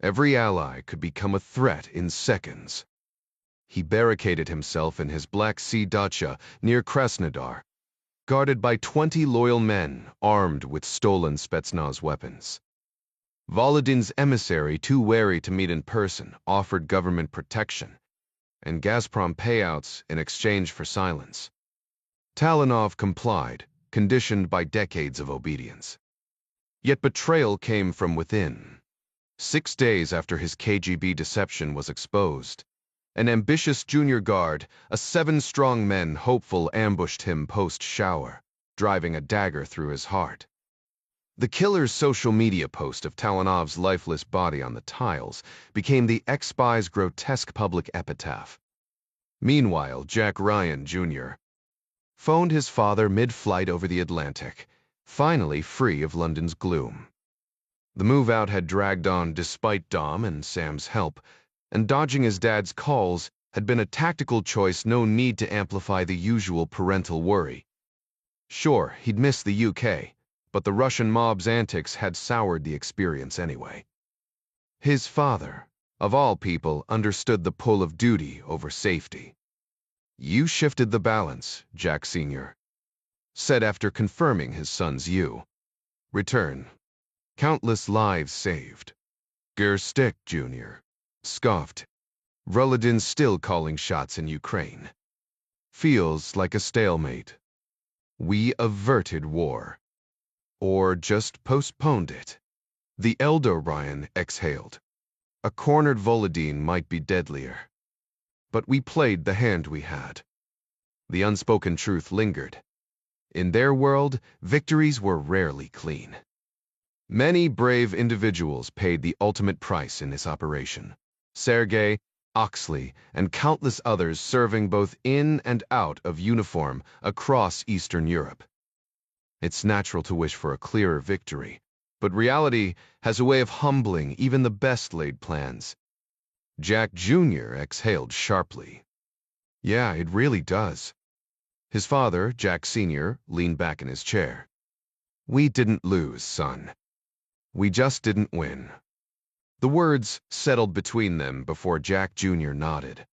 Every ally could become a threat in seconds. He barricaded himself in his Black Sea dacha near Krasnodar, guarded by 20 loyal men armed with stolen Spetsnaz weapons. Volodin's emissary, too wary to meet in person, offered government protection and Gazprom payouts in exchange for silence. Talanov complied, conditioned by decades of obedience. Yet betrayal came from within. 6 days after his KGB deception was exposed, an ambitious junior guard, a 7 strong men hopeful, ambushed him post-shower, driving a dagger through his heart. The killer's social media post of Talanov's lifeless body on the tiles became the ex-spy's grotesque public epitaph. Meanwhile, Jack Ryan, Jr. phoned his father mid-flight over the Atlantic, finally free of London's gloom. The move out had dragged on despite Dom and Sam's help, and dodging his dad's calls had been a tactical choice, no need to amplify the usual parental worry. Sure, he'd missed the UK, but the Russian mob's antics had soured the experience anyway. His father, of all people, understood the pull of duty over safety. You shifted the balance, Jack Sr. said after confirming his son's return. Countless lives saved. Gerstick, Jr. scoffed. Ruladin's still calling shots in Ukraine. Feels like a stalemate. We averted war. Or just postponed it. The elder Ryan exhaled. A cornered Volodine might be deadlier. But we played the hand we had. The unspoken truth lingered. In their world, victories were rarely clean. Many brave individuals paid the ultimate price in this operation. Sergei, Oxley, and countless others serving both in and out of uniform across Eastern Europe. It's natural to wish for a clearer victory, but reality has a way of humbling even the best-laid plans. Jack Jr. exhaled sharply. Yeah, it really does. His father, Jack Sr., leaned back in his chair. We didn't lose, son. We just didn't win. The words settled between them before Jack Jr. nodded.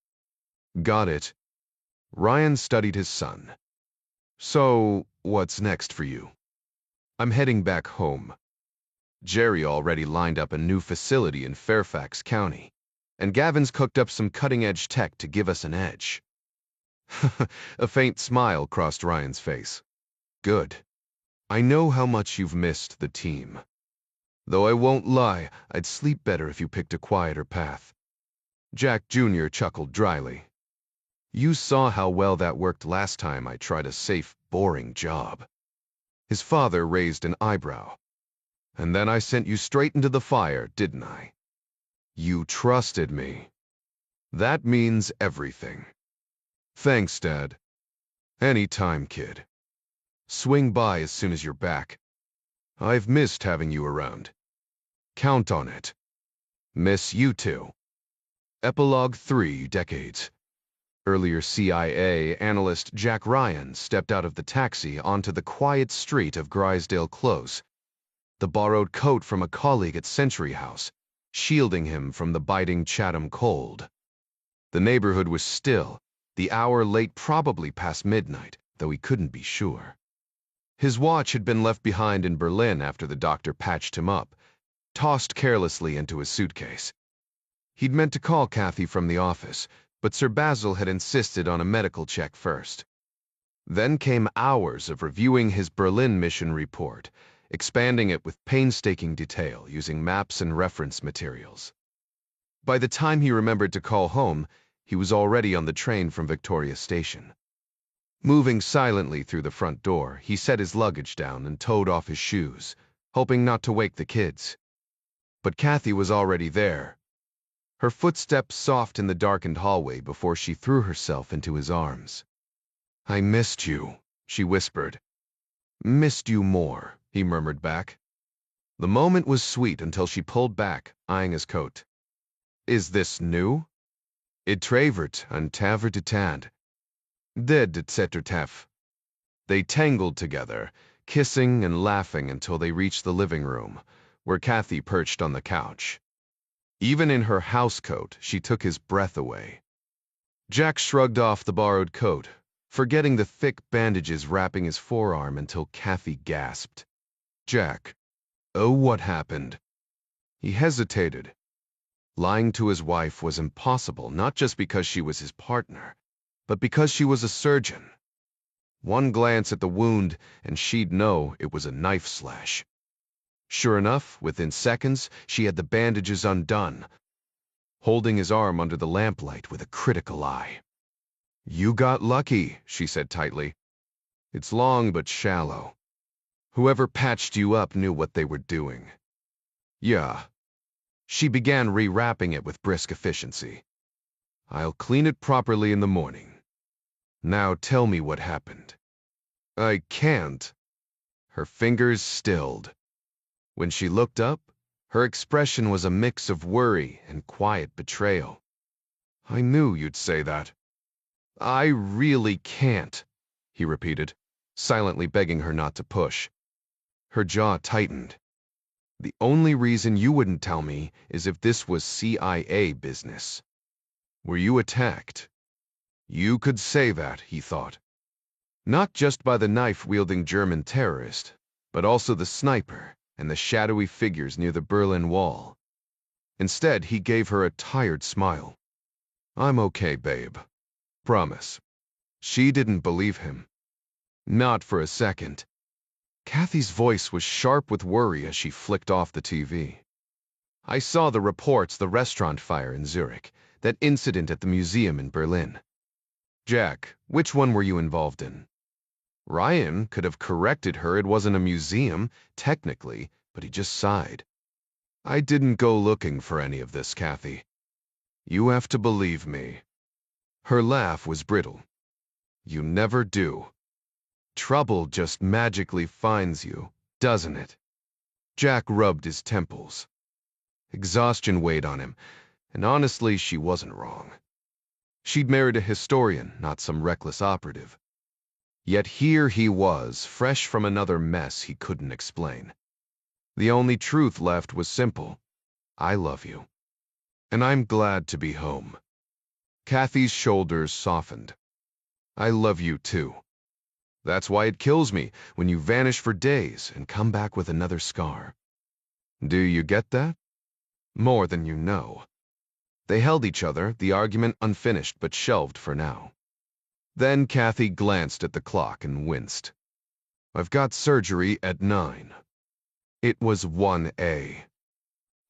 Got it. Ryan studied his son. So, what's next for you? I'm heading back home. Jerry already lined up a new facility in Fairfax County, and Gavin's cooked up some cutting-edge tech to give us an edge. A faint smile crossed Ryan's face. Good. I know how much you've missed the team. Though I won't lie, I'd sleep better if you picked a quieter path. Jack Jr. chuckled dryly. You saw how well that worked last time I tried a safe, boring job. His father raised an eyebrow. And then I sent you straight into the fire, didn't I? You trusted me. That means everything. Thanks, Dad. Anytime, kid. Swing by as soon as you're back. I've missed having you around. Count on it. Miss you too. Epilogue 3 Decades. Earlier CIA analyst Jack Ryan stepped out of the taxi onto the quiet street of Grisdale Close, the borrowed coat from a colleague at Century House, shielding him from the biting Chatham cold. The neighborhood was still, the hour late, probably past midnight, though he couldn't be sure. His watch had been left behind in Berlin after the doctor patched him up, tossed carelessly into his suitcase. He'd meant to call Kathy from the office, but Sir Basil had insisted on a medical check first. Then came hours of reviewing his Berlin mission report, expanding it with painstaking detail using maps and reference materials. By the time he remembered to call home, he was already on the train from Victoria Station. Moving silently through the front door, he set his luggage down and toed off his shoes, hoping not to wake the kids. But Kathy was already there, her footsteps soft in the darkened hallway before she threw herself into his arms. I missed you, she whispered. Missed you more, he murmured back. The moment was sweet until she pulled back, eyeing his coat. Is this new? It travert and tavertitand. Dead etcetratef. They tangled together, kissing and laughing until they reached the living room, where Kathy perched on the couch. Even in her housecoat, she took his breath away. Jack shrugged off the borrowed coat, forgetting the thick bandages wrapping his forearm until Kathy gasped. Jack. Oh, what happened? He hesitated. Lying to his wife was impossible, not just because she was his partner, but because she was a surgeon. One glance at the wound, and she'd know it was a knife slash. Sure enough, within seconds, she had the bandages undone, holding his arm under the lamplight with a critical eye. You got lucky, she said tightly. It's long but shallow. Whoever patched you up knew what they were doing. Yeah. She began rewrapping it with brisk efficiency. I'll clean it properly in the morning. Now tell me what happened. I can't. Her fingers stilled. When she looked up, her expression was a mix of worry and quiet betrayal. I knew you'd say that. I really can't, he repeated, silently begging her not to push. Her jaw tightened. The only reason you wouldn't tell me is if this was CIA business. Were you attacked? You could say that, he thought. Not just by the knife-wielding German terrorist, but also the sniper and the shadowy figures near the Berlin Wall. Instead, he gave her a tired smile. I'm okay, babe. Promise. She didn't believe him. Not for a second. Kathy's voice was sharp with worry as she flicked off the TV. I saw the reports, the restaurant fire in Zurich, that incident at the museum in Berlin. Jack, which one were you involved in? Ryan could have corrected her. It wasn't a museum, technically, but he just sighed. I didn't go looking for any of this, Kathy. You have to believe me. Her laugh was brittle. You never do. Trouble just magically finds you, doesn't it? Jack rubbed his temples. Exhaustion weighed on him, and honestly, she wasn't wrong. She'd married a historian, not some reckless operative. Yet here he was, fresh from another mess he couldn't explain. The only truth left was simple. I love you. And I'm glad to be home. Kathy's shoulders softened. I love you too. That's why it kills me when you vanish for days and come back with another scar. Do you get that? More than you know. They held each other, the argument unfinished but shelved for now. Then Kathy glanced at the clock and winced. I've got surgery at 9. It was 1A.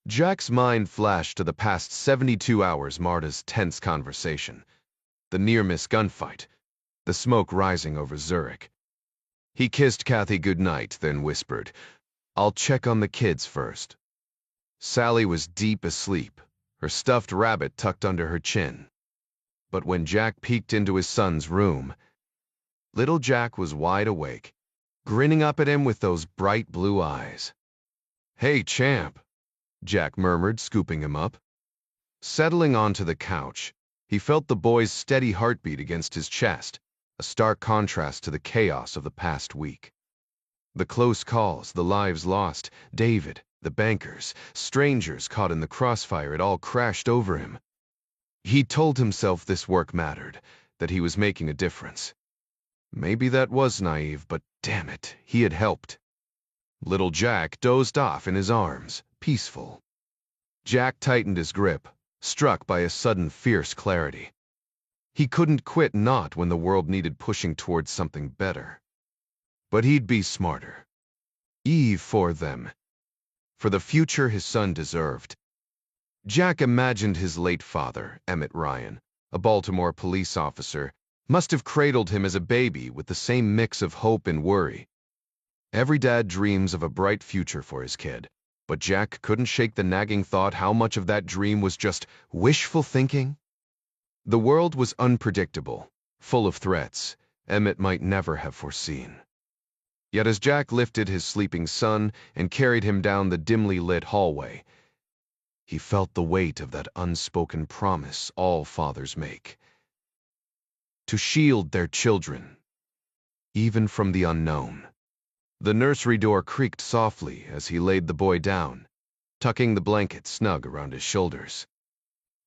Jack's mind flashed to the past 72 hours, Marta's tense conversation, the near-miss gunfight, the smoke rising over Zurich. He kissed Kathy goodnight, then whispered, I'll check on the kids first. Sally was deep asleep, her stuffed rabbit tucked under her chin. But when Jack peeked into his son's room, little Jack was wide awake, grinning up at him with those bright blue eyes. Hey, champ, Jack murmured, scooping him up. Settling onto the couch, he felt the boy's steady heartbeat against his chest, a stark contrast to the chaos of the past week. The close calls, the lives lost, David, the bankers, strangers caught in the crossfire, it all crashed over him. He told himself this work mattered, that he was making a difference. Maybe that was naive, but damn it, he had helped. Little Jack dozed off in his arms, peaceful. Jack tightened his grip, struck by a sudden fierce clarity. He couldn't quit, not when the world needed pushing towards something better. But he'd be smarter. Eve for them. For the future his son deserved. Jack imagined his late father, Emmett Ryan, a Baltimore police officer, must have cradled him as a baby with the same mix of hope and worry. Every dad dreams of a bright future for his kid, but Jack couldn't shake the nagging thought how much of that dream was just wishful thinking. The world was unpredictable, full of threats Emmett might never have foreseen. Yet as Jack lifted his sleeping son and carried him down the dimly lit hallway, he felt the weight of that unspoken promise all fathers make. To shield their children, even from the unknown. The nursery door creaked softly as he laid the boy down, tucking the blanket snug around his shoulders.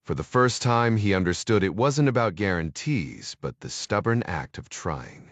For the first time, he understood it wasn't about guarantees, but the stubborn act of trying.